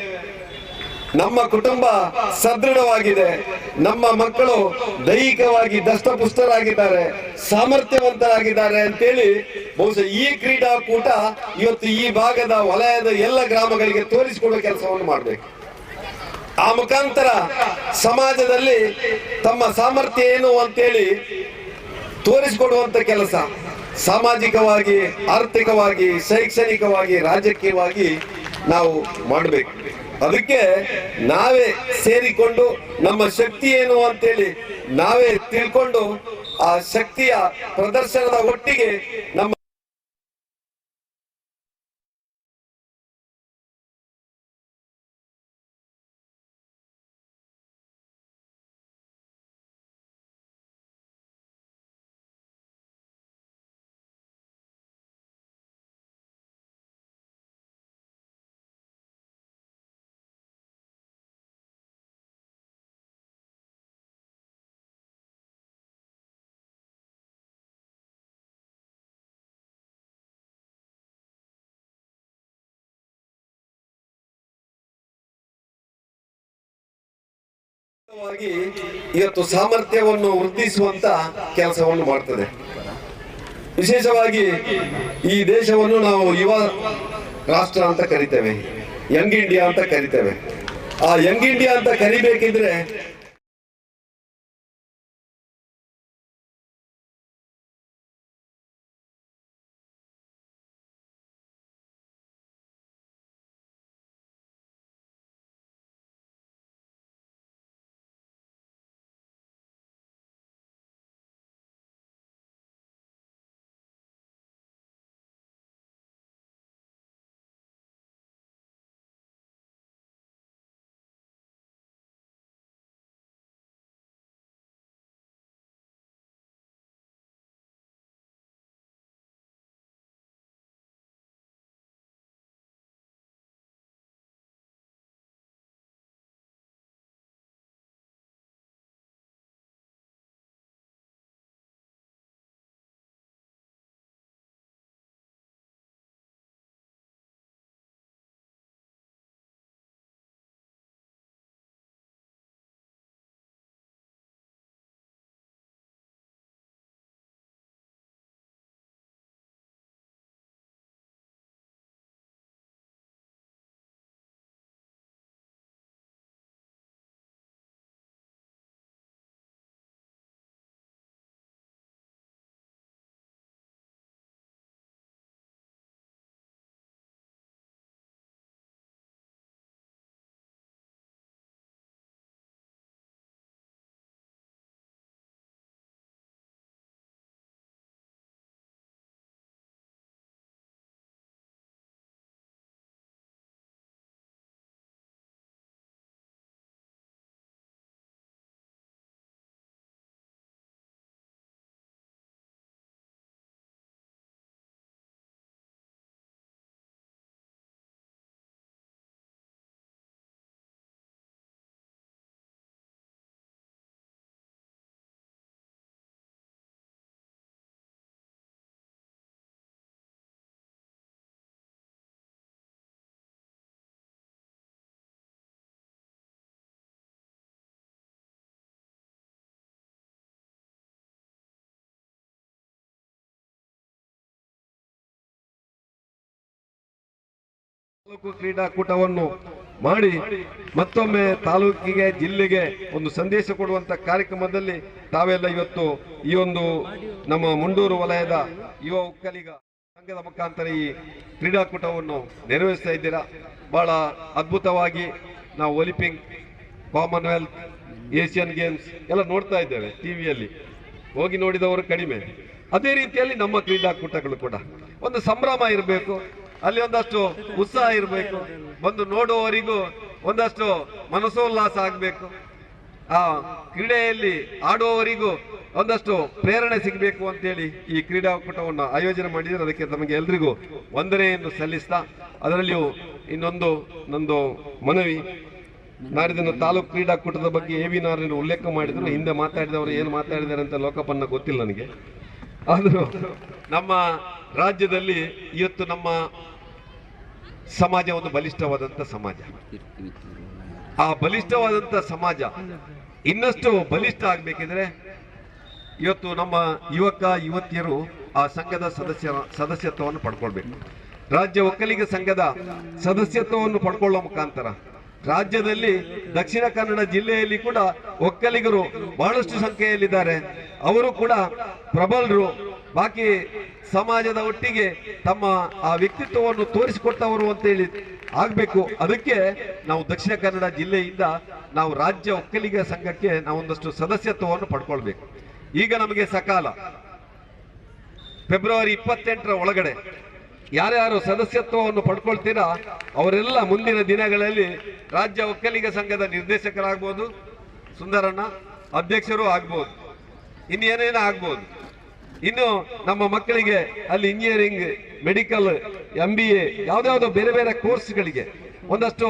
ನಮ್ಮ ಕುಟುಂಬ ಸದೃಢವಾಗಿದೆ, ನಮ್ಮ ಮಕ್ಕಳು ದೈಹಿಕವಾಗಿ ದಷ್ಟಪುಷ್ಟರಾಗಿದ್ದಾರೆ, ಸಾಮರ್ಥ್ಯವಂತರಾಗಿದ್ದಾರೆ ಅಂತೇಳಿ ಬಹುಶಃ ಈ ಕ್ರೀಡಾಕೂಟ ಇವತ್ತು ಈ ಭಾಗದ ವಲಯದ ಎಲ್ಲ ಗ್ರಾಮಗಳಿಗೆ ತೋರಿಸಿಕೊಡುವ ಕೆಲಸವನ್ನು ಮಾಡಬೇಕು. ಆ ಮುಖಾಂತರ ಸಮಾಜದಲ್ಲಿ ತಮ್ಮ ಸಾಮರ್ಥ್ಯ ಏನು ಅಂತೇಳಿ ತೋರಿಸಿಕೊಡುವಂತ ಕೆಲಸ ಸಾಮಾಜಿಕವಾಗಿ, ಆರ್ಥಿಕವಾಗಿ, ಶೈಕ್ಷಣಿಕವಾಗಿ, ರಾಜಕೀಯವಾಗಿ ನಾವು ಮಾಡಬೇಕು. ಅದಕ್ಕೆ ನಾವೇ ಸೇರಿಕೊಂಡು ನಮ್ಮ ಶಕ್ತಿ ಏನು ಅಂತೇಳಿ ನಾವೇ ತಿಳ್ಕೊಂಡು ಆ ಶಕ್ತಿಯ ಪ್ರದರ್ಶನದ ಒಟ್ಟಿಗೆ ನಮ್ಮ ಇವತ್ತು ಸಾಮರ್ಥ್ಯವನ್ನು ವೃದ್ಧಿಸುವಂತ ಕೆಲಸವನ್ನು ಮಾಡ್ತದೆ. ವಿಶೇಷವಾಗಿ ಈ ದೇಶವನ್ನು ನಾವು ಯುವ ರಾಷ್ಟ್ರ ಅಂತ ಕರಿತೇವೆ, ಯಂಗ್ ಇಂಡಿಯಾ ಅಂತ ಕರಿತೇವೆ. ಆ ಯಂಗ್ ಇಂಡಿಯಾ ಅಂತ ಕರಿಬೇಕಿದ್ರೆ ತಾಲೂಕು ಕ್ರೀಡಾಕೂಟವನ್ನು ಮಾಡಿ ಮತ್ತೊಮ್ಮೆ ತಾಲೂಕಿಗೆ ಜಿಲ್ಲೆಗೆ ಒಂದು ಸಂದೇಶ ಕೊಡುವಂತ ಕಾರ್ಯಕ್ರಮದಲ್ಲಿ ತಾವೆಲ್ಲ ಇವತ್ತು ಈ ಒಂದು ನಮ್ಮ ಮುಂಡೂರು ವಲಯದ ಯುವ ಒಕ್ಕಲಿಗ ಸಂಘದ ಮುಖಾಂತರ ಈ ಕ್ರೀಡಾಕೂಟವನ್ನು ನೆರವೇರಿಸ್ತಾ ಇದ್ದೀರಾ. ಬಹಳ ಅದ್ಭುತವಾಗಿ ನಾವು ಒಲಿಂಪಿಕ್, ಕಾಮನ್ವೆಲ್ತ್, ಏಷ್ಯನ್ ಗೇಮ್ಸ್ ಎಲ್ಲ ನೋಡ್ತಾ ಇದ್ದೇವೆ ಟಿವಿಯಲ್ಲಿ, ಹೋಗಿ ನೋಡಿದವರು ಕಡಿಮೆ. ಅದೇ ರೀತಿಯಲ್ಲಿ ನಮ್ಮ ಕ್ರೀಡಾಕೂಟಗಳು ಕೂಡ ಒಂದು ಸಂಭ್ರಮ ಇರಬೇಕು, ಅಲ್ಲಿ ಒಂದಷ್ಟು ಉತ್ಸಾಹ ಇರಬೇಕು, ಬಂದು ನೋಡುವವರಿಗೂ ಒಂದಷ್ಟು ಮನಸೋಲ್ಲಾಸ ಆಗಬೇಕು, ಆ ಕ್ರೀಡೆಯಲ್ಲಿ ಆಡುವವರಿಗೂ ಒಂದಷ್ಟು ಪ್ರೇರಣೆ ಸಿಗಬೇಕು ಅಂತೇಳಿ ಈ ಕ್ರೀಡಾಕೂಟವನ್ನು ಆಯೋಜನೆ ಮಾಡಿದರೆ ಅದಕ್ಕೆ ನಮಗೆ ಎಲ್ರಿಗೂ ವಂದನೆಯನ್ನು ಸಲ್ಲಿಸ್ತಾ, ಅದರಲ್ಲಿಯೂ ಇನ್ನೊಂದು ನಂದು ಮನವಿ, ನಾಡಿನ ತಾಲೂಕು ಕ್ರೀಡಾಕೂಟದ ಬಗ್ಗೆ ಎ.ವಿ. ನಾರಾಯಣ ಉಲ್ಲೇಖ ಮಾಡಿದ್ರು. ಹಿಂದೆ ಮಾತಾಡಿದವರು ಏನು ಮಾತಾಡಿದ್ದಾರೆ ಅಂತ ಲೋಕಪನ್ನ ಗೊತ್ತಿಲ್ಲ ನನಗೆ. ಆದರೂ ನಮ್ಮ ರಾಜ್ಯದಲ್ಲಿ ಇವತ್ತು ನಮ್ಮ ಸಮಾಜ ಒಂದು ಬಲಿಷ್ಠವಾದಂಥ ಸಮಾಜ. ಆ ಬಲಿಷ್ಠವಾದಂಥ ಸಮಾಜ ಇನ್ನಷ್ಟು ಬಲಿಷ್ಠ ಆಗಬೇಕಿದ್ರೆ ಇವತ್ತು ನಮ್ಮ ಯುವಕ ಯುವತಿಯರು ಆ ಸಂಘದ ಸದಸ್ಯತ್ವವನ್ನು ಪಡ್ಕೊಳ್ಬೇಕು. ರಾಜ್ಯ ಒಕ್ಕಲಿಗ ಸಂಘದ ಸದಸ್ಯತ್ವವನ್ನು ಪಡ್ಕೊಳ್ಳೋ ಮುಖಾಂತರ ರಾಜ್ಯದಲ್ಲಿ ದಕ್ಷಿಣ ಕನ್ನಡ ಜಿಲ್ಲೆಯಲ್ಲಿ ಕೂಡ ಒಕ್ಕಲಿಗರು ಬಹಳಷ್ಟು ಸಂಖ್ಯೆಯಲ್ಲಿದ್ದಾರೆ. ಅವರು ಕೂಡ ಪ್ರಬಲರು, ಬಾಕಿ ಸಮಾಜದ ಒಟ್ಟಿಗೆ ತಮ್ಮ ಆ ವ್ಯಕ್ತಿತ್ವವನ್ನು ತೋರಿಸಿಕೊಟ್ಟವರು ಅಂತೇಳಿ ಆಗಬೇಕು. ಅದಕ್ಕೆ ನಾವು ದಕ್ಷಿಣ ಕನ್ನಡ ಜಿಲ್ಲೆಯಿಂದ ನಾವು ರಾಜ್ಯ ಒಕ್ಕಲಿಗ ಸಂಘಕ್ಕೆ ನಾವು ಒಂದಷ್ಟು ಸದಸ್ಯತ್ವವನ್ನು ಪಡ್ಕೊಳ್ಬೇಕು. ಈಗ ನಮಗೆ ಸಕಾಲ ಫೆಬ್ರವರಿ 28ರ ಒಳಗಡೆ ಯಾರ್ಯಾರು ಸದಸ್ಯತ್ವವನ್ನು ಪಡ್ಕೊಳ್ತೀರಾ ಅವರೆಲ್ಲ ಮುಂದಿನ ದಿನಗಳಲ್ಲಿ ರಾಜ್ಯ ಒಕ್ಕಲಿಗ ಸಂಘದ ನಿರ್ದೇಶಕರಾಗ್ಬೋದು, ಸುಂದರಣ್ಣ ಅಧ್ಯಕ್ಷರು ಆಗ್ಬೋದು, ಇನ್ನೇನೇನೋ ಆಗ್ಬೋದು. ಇನ್ನು ನಮ್ಮ ಮಕ್ಕಳಿಗೆ ಅಲ್ಲಿ ಇಂಜಿನಿಯರಿಂಗ್, ಮೆಡಿಕಲ್, MBA ಯಾವುದ್ಯಾವುದೋ ಬೇರೆ ಬೇರೆ ಕೋರ್ಸ್ಗಳಿಗೆ ಒಂದಷ್ಟು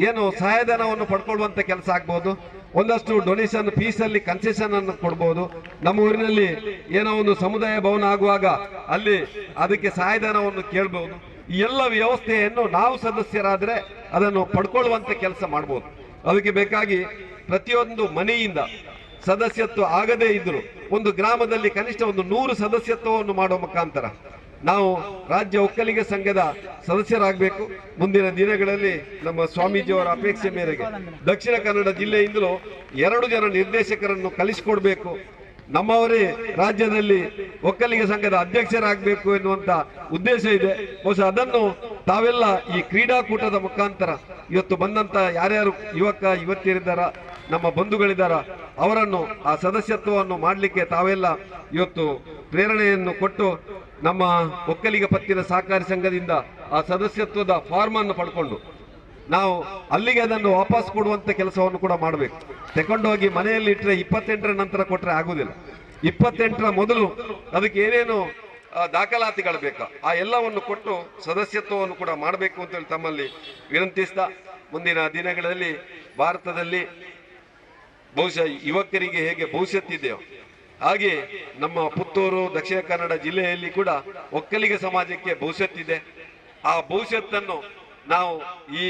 ಏನು ಸಹಾಯಧನವನ್ನು ಪಡ್ಕೊಳ್ಳುವಂತ ಕೆಲಸ ಆಗ್ಬೋದು. ಒಂದಷ್ಟು ಡೊನೇಷನ್ ಫೀಸಲ್ಲಿ ಕನ್ಸೆಷನ್ ಅನ್ನು ಕೊಡ್ಬೋದು. ನಮ್ಮ ಊರಿನಲ್ಲಿ ಏನೋ ಒಂದು ಸಮುದಾಯ ಭವನ ಆಗುವಾಗ ಅಲ್ಲಿ ಅದಕ್ಕೆ ಸಹಾಯಧನವನ್ನು ಕೇಳ್ಬೋದು. ಈ ಎಲ್ಲ ವ್ಯವಸ್ಥೆಯನ್ನು ನಾವು ಸದಸ್ಯರಾದರೆ ಅದನ್ನು ಪಡ್ಕೊಳ್ಳುವಂತ ಕೆಲಸ ಮಾಡ್ಬೋದು. ಅದಕ್ಕೆ ಬೇಕಾಗಿ ಪ್ರತಿಯೊಂದು ಮನೆಯಿಂದ ಸದಸ್ಯತ್ವ ಆಗದೇ ಇದ್ರು ಒಂದು ಗ್ರಾಮದಲ್ಲಿ ಕನಿಷ್ಠ ಒಂದು 100 ಸದಸ್ಯತ್ವವನ್ನು ಮಾಡುವ ಮುಖಾಂತರ ನಾವು ರಾಜ್ಯ ಒಕ್ಕಲಿಗ ಸಂಘದ ಸದಸ್ಯರಾಗಬೇಕು. ಮುಂದಿನ ದಿನಗಳಲ್ಲಿ ನಮ್ಮ ಸ್ವಾಮೀಜಿಯವರ ಅಪೇಕ್ಷೆ ಮೇರೆಗೆ ದಕ್ಷಿಣ ಕನ್ನಡ ಜಿಲ್ಲೆಯಿಂದಲೂ 2 ಜನ ನಿರ್ದೇಶಕರನ್ನು ಕಲಿಸಿಕೊಡ್ಬೇಕು. ನಮ್ಮವರೇ ರಾಜ್ಯದಲ್ಲಿ ಒಕ್ಕಲಿಗ ಸಂಘದ ಅಧ್ಯಕ್ಷರಾಗಬೇಕು ಎನ್ನುವಂತ ಉದ್ದೇಶ ಇದೆ. ಬಹುಶಃ ಅದನ್ನು ತಾವೆಲ್ಲ ಈ ಕ್ರೀಡಾಕೂಟದ ಮುಖಾಂತರ ಇವತ್ತು ಬಂದಂತ ಯಾರ್ಯಾರು ಯುವಕ ಯುವತಿಯರಿದ್ದಾರ, ನಮ್ಮ ಬಂಧುಗಳಿದ್ದಾರ, ಅವರನ್ನು ಆ ಸದಸ್ಯತ್ವವನ್ನು ಮಾಡಲಿಕ್ಕೆ ತಾವೆಲ್ಲ ಇವತ್ತು ಪ್ರೇರಣೆಯನ್ನು ಕೊಟ್ಟು ನಮ್ಮ ಒಕ್ಕಲಿಗ ಪತ್ತಿನ ಸಹಕಾರಿ ಸಂಘದಿಂದ ಆ ಸದಸ್ಯತ್ವದ ಫಾರ್ಮ್ ಅನ್ನು ಪಡ್ಕೊಂಡು ನಾವು ಅಲ್ಲಿಗೆ ಅದನ್ನು ವಾಪಸ್ ಕೊಡುವಂತ ಕೆಲಸವನ್ನು ಕೂಡ ಮಾಡಬೇಕು. ತಗೊಂಡೋಗಿ ಮನೆಯಲ್ಲಿ ಇಟ್ಟರೆ 28ರ ನಂತರ ಕೊಟ್ಟರೆ ಆಗುದಿಲ್ಲ. 28ರ ಮೊದಲು ಅದಕ್ಕೆ ಏನೇನು ದಾಖಲಾತಿಗಳು ಬೇಕಾ ಆ ಎಲ್ಲವನ್ನು ಕೊಟ್ಟು ಸದಸ್ಯತ್ವವನ್ನು ಕೂಡ ಮಾಡಬೇಕು ಅಂತೇಳಿ ತಮ್ಮಲ್ಲಿ ವಿನಂತಿಸ್ತಾ, ಮುಂದಿನ ದಿನಗಳಲ್ಲಿ ಭಾರತದಲ್ಲಿ ಬಹುಶಃ ಯುವಕರಿಗೆ ಹೇಗೆ ಭವಿಷ್ಯತ್ತಿದೆಯೋ ಹಾಗೆ ನಮ್ಮ ಪುತ್ತೂರು ದಕ್ಷಿಣ ಕನ್ನಡ ಜಿಲ್ಲೆಯಲ್ಲಿ ಕೂಡ ಒಕ್ಕಲಿಗ ಸಮಾಜಕ್ಕೆ ಭವಿಷ್ಯತ್ತಿದೆ. ಆ ಭವಿಷ್ಯತ್ತನ್ನು ನಾವು ಈ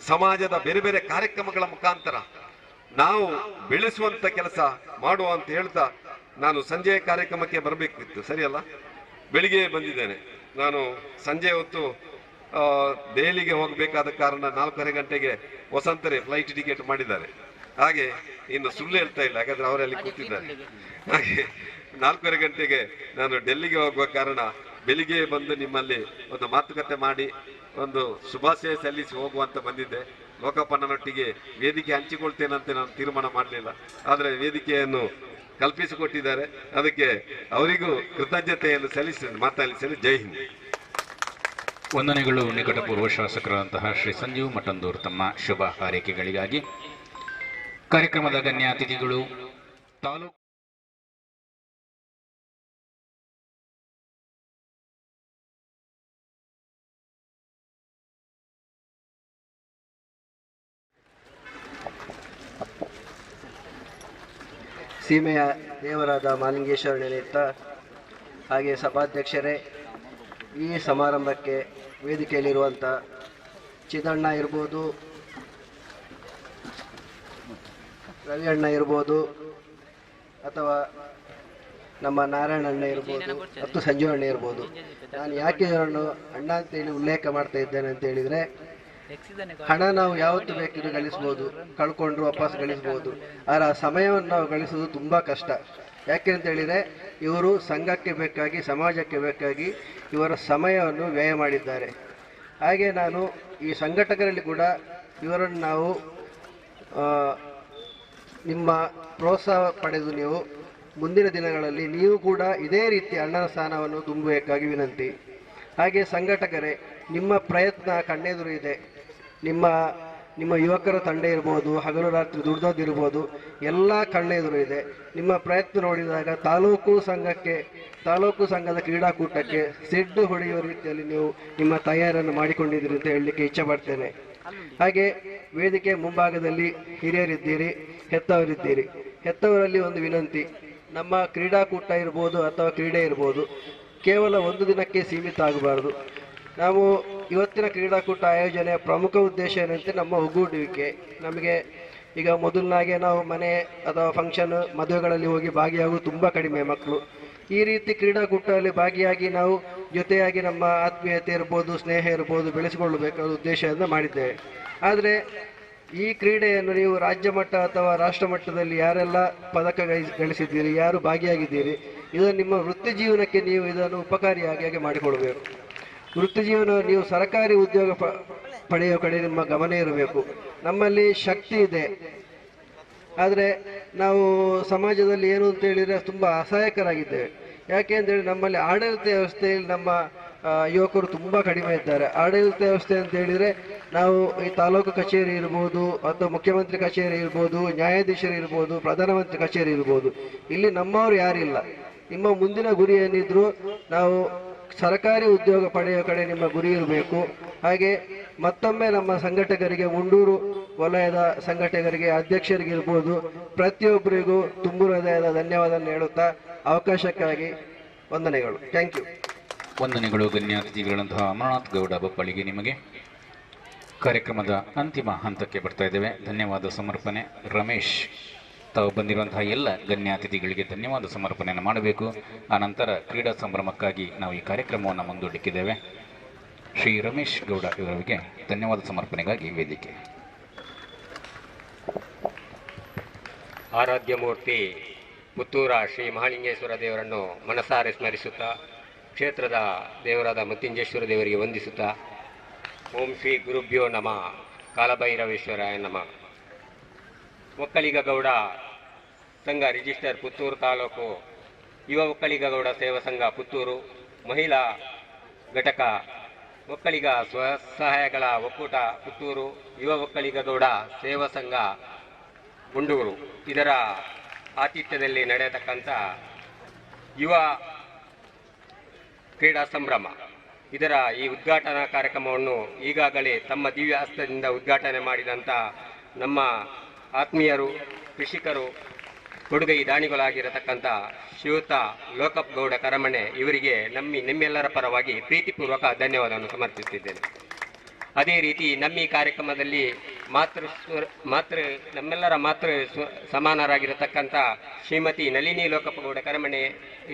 ಸಮಾಜದ ಬೇರೆ ಬೇರೆ ಕಾರ್ಯಕ್ರಮಗಳ ಮುಖಾಂತರ ನಾವು ಬೆಳೆಸುವಂತ ಕೆಲಸ ಮಾಡುವ ಅಂತ ಹೇಳ್ತಾ, ನಾನು ಸಂಜೆಯ ಕಾರ್ಯಕ್ರಮಕ್ಕೆ ಬರಬೇಕಿತ್ತು, ಸರಿಯಲ್ಲ? ಬೆಳಿಗ್ಗೆ ಬಂದಿದ್ದೇನೆ. ನಾನು ಸಂಜೆ ಹೊತ್ತು ದೆಹಲಿಗೆ ಹೋಗಬೇಕಾದ ಕಾರಣ 4:30 ಗಂಟೆಗೆ ವಸಂತರೇ ಫ್ಲೈಟ್ ಟಿಕೆಟ್ ಮಾಡಿದ್ದಾರೆ. ಹಾಗೆ ಇನ್ನು ಸುಳ್ಳು ಹೇಳ್ತಾ ಇಲ್ಲ, ಯಾಕಂದ್ರೆ ಅವರಲ್ಲಿ ಕೂತಿದ್ದಾರೆ. ಹಾಗೆ 4:30 ಗಂಟೆಗೆ ನಾನು ಡೆಲ್ಲಿಗೆ ಹೋಗುವ ಕಾರಣ ಬೆಳಿಗ್ಗೆ ಬಂದು ನಿಮ್ಮಲ್ಲಿ ಒಂದು ಮಾತುಕತೆ ಮಾಡಿ ಒಂದು ಶುಭಾಶಯ ಸಲ್ಲಿಸಿ ಹೋಗುವಂತ ಬಂದಿದ್ದೆ. ಲೋಕಪ್ಪನೊಟ್ಟಿಗೆ ವೇದಿಕೆ ಹಂಚಿಕೊಳ್ತೇನಂತೆ ನಾನು ತೀರ್ಮಾನ ಮಾಡಲಿಲ್ಲ, ಆದರೆ ವೇದಿಕೆಯನ್ನು ಕಲ್ಪಿಸಿಕೊಟ್ಟಿದ್ದಾರೆ. ಅದಕ್ಕೆ ಅವರಿಗೂ ಕೃತಜ್ಞತೆಯನ್ನು ಮಾತಾಡಿಸಲು ಜೈ ಹಿಂದ್. ವಂದನೆಗಳು. ನಿಕಟಪೂರ್ವ ಶಾಸಕರಾದಂತಹ ಶ್ರೀ ಸಂಜೀವ್ ಮಠಂದೂರ್ ತಮ್ಮ ಶುಭ ಹಾರೈಕೆಗಳಿಗಾಗಿ. ಕಾರ್ಯಕ್ರಮದ ಗಣ್ಯ ಅತಿಥಿಗಳು ತಾಲೂಕು ಸೀಮೆಯ ದೇವರಾದ ಮಾಲಿಂಗೇಶ್ವರ ನೆನೆಯುತ್ತ, ಹಾಗೆ ಸಭಾಧ್ಯಕ್ಷರೇ, ಈ ಸಮಾರಂಭಕ್ಕೆ ವೇದಿಕೆಯಲ್ಲಿರುವಂಥ ಚಿದಣ್ಣ ಇರ್ಬೋದು, ರವಿ ಅಣ್ಣ ಇರ್ಬೋದು, ಅಥವಾ ನಮ್ಮ ನಾರಾಯಣ ಅಣ್ಣ ಇರ್ಬೋದು ಮತ್ತು ಸಂಜು ಅಣ್ಣ ಇರ್ಬೋದು. ನಾನು ಯಾಕೆ ಇವರನ್ನು ಅಣ್ಣ ಅಂತೇಳಿ ಉಲ್ಲೇಖ ಮಾಡ್ತಾ ಇದ್ದೇನೆ ಅಂತ ಹೇಳಿದರೆ, ಹಣ ನಾವು ಯಾವತ್ತು ಬೇಕಿದ್ರು ಗಳಿಸ್ಬೋದು, ಕಳ್ಕೊಂಡ್ರು ವಾಪಸ್ ಗಳಿಸ್ಬೋದು. ಆದರೆ ಆ ಸಮಯವನ್ನು ನಾವು ಗಳಿಸೋದು ತುಂಬ ಕಷ್ಟ. ಯಾಕೆ ಅಂತ ಹೇಳಿದರೆ, ಇವರು ಸಂಘಕ್ಕೆ ಬೇಕಾಗಿ, ಸಮಾಜಕ್ಕೆ ಬೇಕಾಗಿ ಇವರ ಸಮಯವನ್ನು ವ್ಯಯ ಮಾಡಿದ್ದಾರೆ. ಹಾಗೆ ನಾನು ಈ ಸಂಘಟಕರಲ್ಲಿ ಕೂಡ ಇವರನ್ನು ನಾವು ನಿಮ್ಮ ಪ್ರೋತ್ಸಾಹ ಪಡೆದು ನೀವು ಮುಂದಿನ ದಿನಗಳಲ್ಲಿ ನೀವು ಕೂಡ ಇದೇ ರೀತಿ ಅಣ್ಣನ ಸ್ಥಾನವನ್ನು ತುಂಬಬೇಕಾಗಿ ವಿನಂತಿ. ಹಾಗೆ ಸಂಘಟಕರೇ, ನಿಮ್ಮ ಪ್ರಯತ್ನ ಕಣ್ಣೆದುರು ಇದೆ. ನಿಮ್ಮ ಯುವಕರ ತಂಡ ಇರ್ಬೋದು, ಹಗಲು ರಾತ್ರಿ ದುಡ್ದೋದಿರ್ಬೋದು, ಎಲ್ಲ ಕಣ್ಣೆದುರು ಇದೆ. ನಿಮ್ಮ ಪ್ರಯತ್ನ ನೋಡಿದಾಗ ತಾಲೂಕು ಸಂಘದ ಕ್ರೀಡಾಕೂಟಕ್ಕೆ ಸೆಡ್ಡು ಹೊಡೆಯುವ ರೀತಿಯಲ್ಲಿ ನೀವು ನಿಮ್ಮ ತಯಾರಿಯನ್ನು ಮಾಡಿಕೊಂಡಿದ್ದೀರಿ ಅಂತ ಹೇಳಲಿಕ್ಕೆ ಇಚ್ಛೆ ಪಡ್ತೇನೆ. ಹಾಗೆ ವೇದಿಕೆ ಮುಂಭಾಗದಲ್ಲಿ ಹಿರಿಯರಿದ್ದೀರಿ, ಹೆತ್ತವರಿದ್ದೀರಿ. ಹೆತ್ತವರಲ್ಲಿ ಒಂದು ವಿನಂತಿ, ನಮ್ಮ ಕ್ರೀಡಾಕೂಟ ಇರ್ಬೋದು ಅಥವಾ ಕ್ರೀಡೆ ಇರ್ಬೋದು, ಕೇವಲ ಒಂದು ದಿನಕ್ಕೆ ಸೀಮಿತ ಆಗಬಾರ್ದು. ನಾವು ಇವತ್ತಿನ ಕ್ರೀಡಾಕೂಟ ಆಯೋಜನೆಯ ಪ್ರಮುಖ ಉದ್ದೇಶ ಏನಂತೆ ನಮ್ಮ ಒಗ್ಗೂಡುವಿಕೆ. ನಮಗೆ ಈಗ ಮೊದಲನಾಗೆ ನಾವು ಮನೆ ಅಥವಾ ಫಂಕ್ಷನ್ ಮದುವೆಗಳಲ್ಲಿ ಹೋಗಿ ಭಾಗಿಯಾಗುವುದು ತುಂಬ ಕಡಿಮೆ ಮಕ್ಕಳು. ಈ ರೀತಿ ಕ್ರೀಡಾಕೂಟದಲ್ಲಿ ಭಾಗಿಯಾಗಿ ನಾವು ಜೊತೆಯಾಗಿ ನಮ್ಮ ಆತ್ಮೀಯತೆ ಇರ್ಬೋದು, ಸ್ನೇಹ ಇರ್ಬೋದು ಬೆಳೆಸಿಕೊಳ್ಳಬೇಕಾದ ಉದ್ದೇಶದಿಂದ ಮಾಡಿದ್ದೇವೆ. ಆದರೆ ಈ ಕ್ರೀಡೆಯನ್ನು ನೀವು ರಾಜ್ಯ ಮಟ್ಟ ಅಥವಾ ರಾಷ್ಟ್ರ ಮಟ್ಟದಲ್ಲಿ ಯಾರೆಲ್ಲ ಪದಕ ಗಳಿಸಿದ್ದೀರಿ, ಯಾರು ಭಾಗಿಯಾಗಿದ್ದೀರಿ, ಇದನ್ನು ನಿಮ್ಮ ವೃತ್ತಿ ಜೀವನಕ್ಕೆ ನೀವು ಇದನ್ನು ಉಪಕಾರಿಯಾಗಿ ಮಾಡಿಕೊಳ್ಬೇಕು. ವೃತ್ತಿ ಜೀವನ ನೀವು ಸರ್ಕಾರಿ ಉದ್ಯೋಗ ಪಡೆಯುವ ಕಡೆ ನಿಮ್ಮ ಗಮನ ಇರಬೇಕು. ನಮ್ಮಲ್ಲಿ ಶಕ್ತಿ ಇದೆ, ಆದರೆ ನಾವು ಸಮಾಜದಲ್ಲಿ ಏನು ಅಂತ ಹೇಳಿದರೆ ತುಂಬ ಅಸಹಾಯಕರಾಗಿದ್ದೇವೆ. ಯಾಕೆ ಅಂತೇಳಿ ನಮ್ಮಲ್ಲಿ ಆಡಳಿತ ವ್ಯವಸ್ಥೆಯಲ್ಲಿ ನಮ್ಮ ಯುವಕರು ತುಂಬ ಕಡಿಮೆ ಇದ್ದಾರೆ. ಆಡಳಿತ ವ್ಯವಸ್ಥೆ ಅಂತ ಹೇಳಿದರೆ ನಾವು ಈ ತಾಲೂಕು ಕಚೇರಿ ಇರ್ಬೋದು ಅಥವಾ ಮುಖ್ಯಮಂತ್ರಿ ಕಚೇರಿ ಇರ್ಬೋದು, ನ್ಯಾಯಾಧೀಶರು ಇರ್ಬೋದು, ಪ್ರಧಾನಮಂತ್ರಿ ಕಚೇರಿ ಇರ್ಬೋದು, ಇಲ್ಲಿ ನಮ್ಮವರು ಯಾರಿಲ್ಲ. ನಿಮ್ಮ ಮುಂದಿನ ಗುರಿ ಏನಿದ್ರು ನಾವು ಸರ್ಕಾರಿ ಉದ್ಯೋಗ ಪಡೆಯುವ ಕಡೆ ನಿಮ್ಮ ಗುರಿ ಇರಬೇಕು. ಹಾಗೆ ಮತ್ತೊಮ್ಮೆ ನಮ್ಮ ಸಂಘಟಕರಿಗೆ, ಮುಂಡೂರು ವಲಯದ ಸಂಘಟಕರಿಗೆ, ಅಧ್ಯಕ್ಷರಿಗಿರ್ಬೋದು, ಪ್ರತಿಯೊಬ್ಬರಿಗೂ ತುಂಬು ಹೃದಯದ ಧನ್ಯವಾದ ಹೇಳುತ್ತಾ ಅವಕಾಶಕ್ಕಾಗಿ ವಂದನೆಗಳು. Thank you. ವಂದನೆಗಳು ಗಣ್ಯಾತಿಥಿಗಳಂತಹ ಅಮರನಾಥ್ ಗೌಡ ಬಪ್ಪಳಿಗೆ ನಿಮಗೆ. ಕಾರ್ಯಕ್ರಮದ ಅಂತಿಮ ಹಂತಕ್ಕೆ ಬರ್ತಾ ಇದ್ದೇವೆ. ಧನ್ಯವಾದ ಸಮರ್ಪಣೆ. ರಮೇಶ್ ತಾವು ಬಂದಿರುವಂತಹ ಎಲ್ಲ ಗಣ್ಯಾತಿಥಿಗಳಿಗೆ ಧನ್ಯವಾದ ಸಮರ್ಪಣೆಯನ್ನು ಮಾಡಬೇಕು. ಆನಂತರ ಕ್ರೀಡಾ ಸಂಭ್ರಮಕ್ಕಾಗಿ ನಾವು ಈ ಕಾರ್ಯಕ್ರಮವನ್ನು ಮುಂದೂಡಿಕ್ಕಿದ್ದೇವೆ. ಶ್ರೀ ರಮೇಶ್ ಗೌಡ ಇವರಿಗೆ ಧನ್ಯವಾದ ಸಮರ್ಪಣೆಗಾಗಿ ವೇದಿಕೆ. ಆರಾಧ್ಯ ಮೂರ್ತಿ ಪುತ್ತೂರ ಶ್ರೀ ಮಹಾಲಿಂಗೇಶ್ವರ ದೇವರನ್ನು ಮನಸಾರೆ ಸ್ಮರಿಸುತ್ತಾ, ಕ್ಷೇತ್ರದ ದೇವರಾದ ಮೃತ್ಯುಂಜೇಶ್ವರ ದೇವರಿಗೆ ವಂದಿಸುತ್ತಾ, ಓಂ ಶ್ರೀ ಗುರುಭ್ಯೋ ನಮಃ, ಕಾಲಭೈರವೇಶ್ವರಾಯ ನಮಃ. ಒಕ್ಕಲಿಗ ಗೌಡ ಸಂಘ ರಿಜಿಸ್ಟರ್ ಪುತ್ತೂರು ತಾಲೂಕು, ಯುವ ಒಕ್ಕಲಿಗ ಗೌಡ ಸೇವಾ ಸಂಘ ಪುತ್ತೂರು, ಮಹಿಳಾ ಘಟಕ ಒಕ್ಕಲಿಗ ಸ್ವಸಹಾಯಗಳ ಒಕ್ಕೂಟ ಪುತ್ತೂರು, ಯುವ ಒಕ್ಕಲಿಗ ಗೌಡ ಸೇವಾ ಸಂಘ ಮುಂಡೂರು ಇದರ ಆತಿಥ್ಯದಲ್ಲಿ ನಡೆಯತಕ್ಕಂಥ ಯುವ ಕ್ರೀಡಾ ಸಂಭ್ರಮ, ಇದರ ಈ ಉದ್ಘಾಟನಾ ಕಾರ್ಯಕ್ರಮವನ್ನು ಈಗಾಗಲೇ ತಮ್ಮ ದಿವ್ಯ ಹಸ್ತದಿಂದ ಉದ್ಘಾಟನೆ ಮಾಡಿದಂಥ ನಮ್ಮ ಆತ್ಮೀಯರು, ಕೃಷಿಕರು, ಕೊಡುಗೈ ದಾನಿಗಳಾಗಿರತಕ್ಕಂಥ ಶ್ರೀಯುತ ಲೋಕಪ್ ಗೌಡ ಕರಮಣೆ ಇವರಿಗೆ ನಿಮ್ಮೆಲ್ಲರ ಪರವಾಗಿ ಪ್ರೀತಿಪೂರ್ವಕ ಧನ್ಯವಾದವನ್ನು ಸಮರ್ಪಿಸುತ್ತಿದ್ದೇನೆ. ಅದೇ ರೀತಿ ನಮ್ಮ ಈ ಕಾರ್ಯಕ್ರಮದಲ್ಲಿ ನಮ್ಮೆಲ್ಲರ ಸಮಾನರಾಗಿರತಕ್ಕಂಥ ಶ್ರೀಮತಿ ನಳಿನಿ ಲೋಕಪ್ಪ ಗೌಡ ಕರಮಣೆ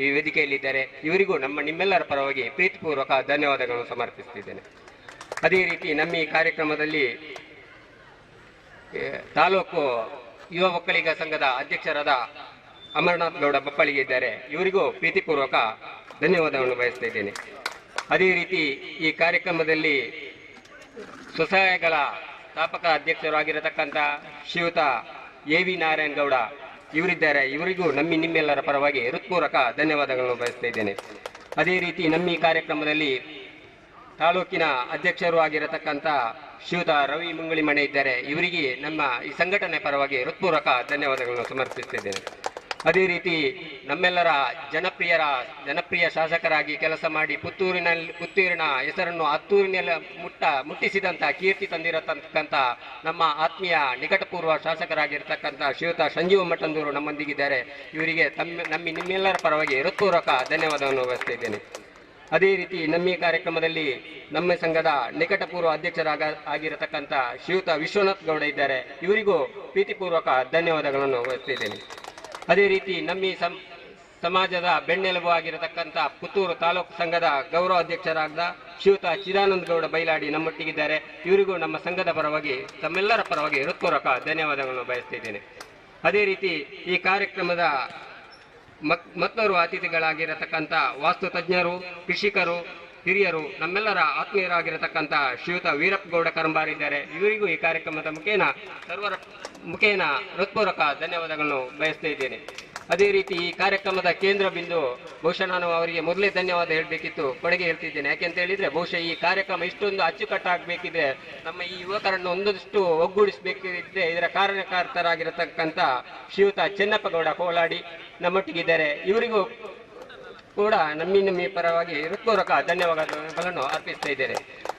ಈ ವೇದಿಕೆಯಲ್ಲಿದ್ದಾರೆ. ಇವರಿಗೂ ನಿಮ್ಮೆಲ್ಲರ ಪರವಾಗಿ ಪ್ರೀತಿಪೂರ್ವಕ ಧನ್ಯವಾದಗಳನ್ನು ಸಮರ್ಪಿಸುತ್ತಿದ್ದೇನೆ. ಅದೇ ರೀತಿ ನಮ್ಮ ಈ ಕಾರ್ಯಕ್ರಮದಲ್ಲಿ ತಾಲೂಕು ಯುವ ಒಕ್ಕಲಿಗ ಸಂಘದ ಅಧ್ಯಕ್ಷರಾದ ಅಮರನಾಥ್ ಗೌಡ ಬಪ್ಪಳಿಗೆ ಇದ್ದಾರೆ. ಇವರಿಗೂ ಪ್ರೀತಿಪೂರ್ವಕ ಧನ್ಯವಾದವನ್ನು ಬಯಸ್ತಾ ಇದ್ದೇನೆ. ಅದೇ ರೀತಿ ಈ ಕಾರ್ಯಕ್ರಮದಲ್ಲಿ ಸ್ವಸಹಾಯಗಳ ಸ್ಥಾಪಕ ಅಧ್ಯಕ್ಷರಾಗಿರತಕ್ಕಂಥ ಶ್ರೀಯುತ ಎ.ವಿ. ನಾರಾಯಣ ಗೌಡ ಇವರಿದ್ದಾರೆ. ಇವರಿಗೂ ನಿಮ್ಮೆಲ್ಲರ ಪರವಾಗಿ ಹೃತ್ಪೂರ್ವಕ ಧನ್ಯವಾದಗಳನ್ನು ಬಯಸ್ತಾ ಇದ್ದೇನೆ. ಅದೇ ರೀತಿ ನಮ್ಮ ಈ ಕಾರ್ಯಕ್ರಮದಲ್ಲಿ ತಾಲೂಕಿನ ಅಧ್ಯಕ್ಷರು ಆಗಿರತಕ್ಕಂಥ ಶ್ರೀಯುತ ರವಿ ಮುಂಗಳಿಮಣೆ ಇದ್ದಾರೆ. ಇವರಿಗೆ ನಮ್ಮ ಈ ಸಂಘಟನೆ ಪರವಾಗಿ ಹೃತ್ಪೂರ್ವಕ ಧನ್ಯವಾದಗಳನ್ನು ಸಮರ್ಪಿಸುತ್ತಿದ್ದೇನೆ. ಅದೇ ರೀತಿ ನಮ್ಮೆಲ್ಲರ ಜನಪ್ರಿಯ ಶಾಸಕರಾಗಿ ಕೆಲಸ ಮಾಡಿ ಪುತ್ತೂರಿನ ಹೆಸರನ್ನು ಹತ್ತೂರಿನಲ್ಲಿ ಮುಟ್ಟಿಸಿದಂಥ ಕೀರ್ತಿ ತಂದಿರತಕ್ಕಂಥ ನಮ್ಮ ಆತ್ಮೀಯ ನಿಕಟಪೂರ್ವ ಶಾಸಕರಾಗಿರ್ತಕ್ಕಂಥ ಶ್ರೀಯುತ ಸಂಜೀವ ಮಠಂದೂರು ನಮ್ಮೊಂದಿಗಿದ್ದಾರೆ. ಇವರಿಗೆ ನಿಮ್ಮೆಲ್ಲರ ಪರವಾಗಿ ಹೃತ್ಪೂರ್ವಕ ಧನ್ಯವಾದವನ್ನು ಬಯಸ್ತಾ ಇದ್ದೇನೆ. ಅದೇ ರೀತಿ ನಮ್ಮ ಈ ಕಾರ್ಯಕ್ರಮದಲ್ಲಿ ನಮ್ಮ ಸಂಘದ ನಿಕಟಪೂರ್ವ ಆಗಿರತಕ್ಕಂಥ ಶ್ರೀಯುತ ವಿಶ್ವನಾಥ್ ಗೌಡ ಇದ್ದಾರೆ. ಇವರಿಗೂ ಪ್ರೀತಿಪೂರ್ವಕ ಧನ್ಯವಾದಗಳನ್ನು ಬಯಸ್ತಾ ಇದ್ದೇನೆ. ಅದೇ ರೀತಿ ನಮ್ಮ ಈ ಸಮಾಜದ ಬೆನ್ನೆಲುಬು ಆಗಿರತಕ್ಕಂಥ ಪುತ್ತೂರು ತಾಲೂಕು ಸಂಘದ ಗೌರವ ಅಧ್ಯಕ್ಷರಾದ ಶ್ರೀಯುತ ಚಿದಾನಂದ ಗೌಡ ಬೈಲಾಡಿ ನಮ್ಮೊಟ್ಟಿಗಿದ್ದಾರೆ. ಇವರಿಗೂ ನಮ್ಮ ಸಂಘದ ಪರವಾಗಿ ತಮ್ಮೆಲ್ಲರ ಪರವಾಗಿ ಹೃತ್ಪೂರ್ವಕ ಧನ್ಯವಾದಗಳನ್ನು ಬಯಸ್ತಿದ್ದೇನೆ. ಅದೇ ರೀತಿ ಈ ಕಾರ್ಯಕ್ರಮದ ಮತ್ತೋರ್ವ ಅತಿಥಿಗಳಾಗಿರತಕ್ಕಂಥ ವಾಸ್ತು ತಜ್ಞರು, ಕೃಷಿಕರು, ಹಿರಿಯರು, ನಮ್ಮೆಲ್ಲರ ಆತ್ಮೀಯರಾಗಿರತಕ್ಕಂಥ ಶ್ರೀಯುತ ವೀರಪ್ಪಗೌಡ ಕರಂಬಾರಿದ್ದಾರೆ. ಇವರಿಗೂ ಈ ಕಾರ್ಯಕ್ರಮದ ಸರ್ವರ ಮುಖೇನ ಹೃತ್ಪೂರ್ವಕ ಧನ್ಯವಾದಗಳನ್ನು ಬಯಸ್ತಾ ಇದ್ದೇನೆ. ಅದೇ ರೀತಿ ಈ ಕಾರ್ಯಕ್ರಮದ ಕೇಂದ್ರ ಬಿಂದು ಬಹುಶಃ ನಾನು ಅವರಿಗೆ ಮೊದಲೇ ಧನ್ಯವಾದ ಹೇಳಬೇಕಿತ್ತು, ಕೊಡುಗೆ ಹೇಳ್ತಿದ್ದೇನೆ. ಯಾಕೆಂತ ಹೇಳಿದ್ರೆ ಬಹುಶಃ ಈ ಕಾರ್ಯಕ್ರಮ ಇಷ್ಟೊಂದು ಅಚ್ಚುಕಟ್ಟಾಗಬೇಕಿದೆ, ನಮ್ಮ ಈ ಯುವಕರನ್ನು ಒಂದಷ್ಟು ಒಗ್ಗೂಡಿಸಬೇಕಿದೆ. ಇದರ ಕಾರಣಕರ್ತರಾಗಿರತಕ್ಕಂಥ ಶ್ರೀಯುತ ಚೆನ್ನಪ್ಪಗೌಡ ಕೋಲಾಡಿ ನಮ್ಮೊಟ್ಟಿಗಿದ್ದಾರೆ. ಇವರಿಗೂ ಕೂಡ ನಮ್ಮ ಪರವಾಗಿ ಹೃತ್ಪೂರ್ವಕ ಧನ್ಯವಾದಗಳನ್ನು ಅರ್ಪಿಸ್ತಾ ಇದ್ದೇನೆ.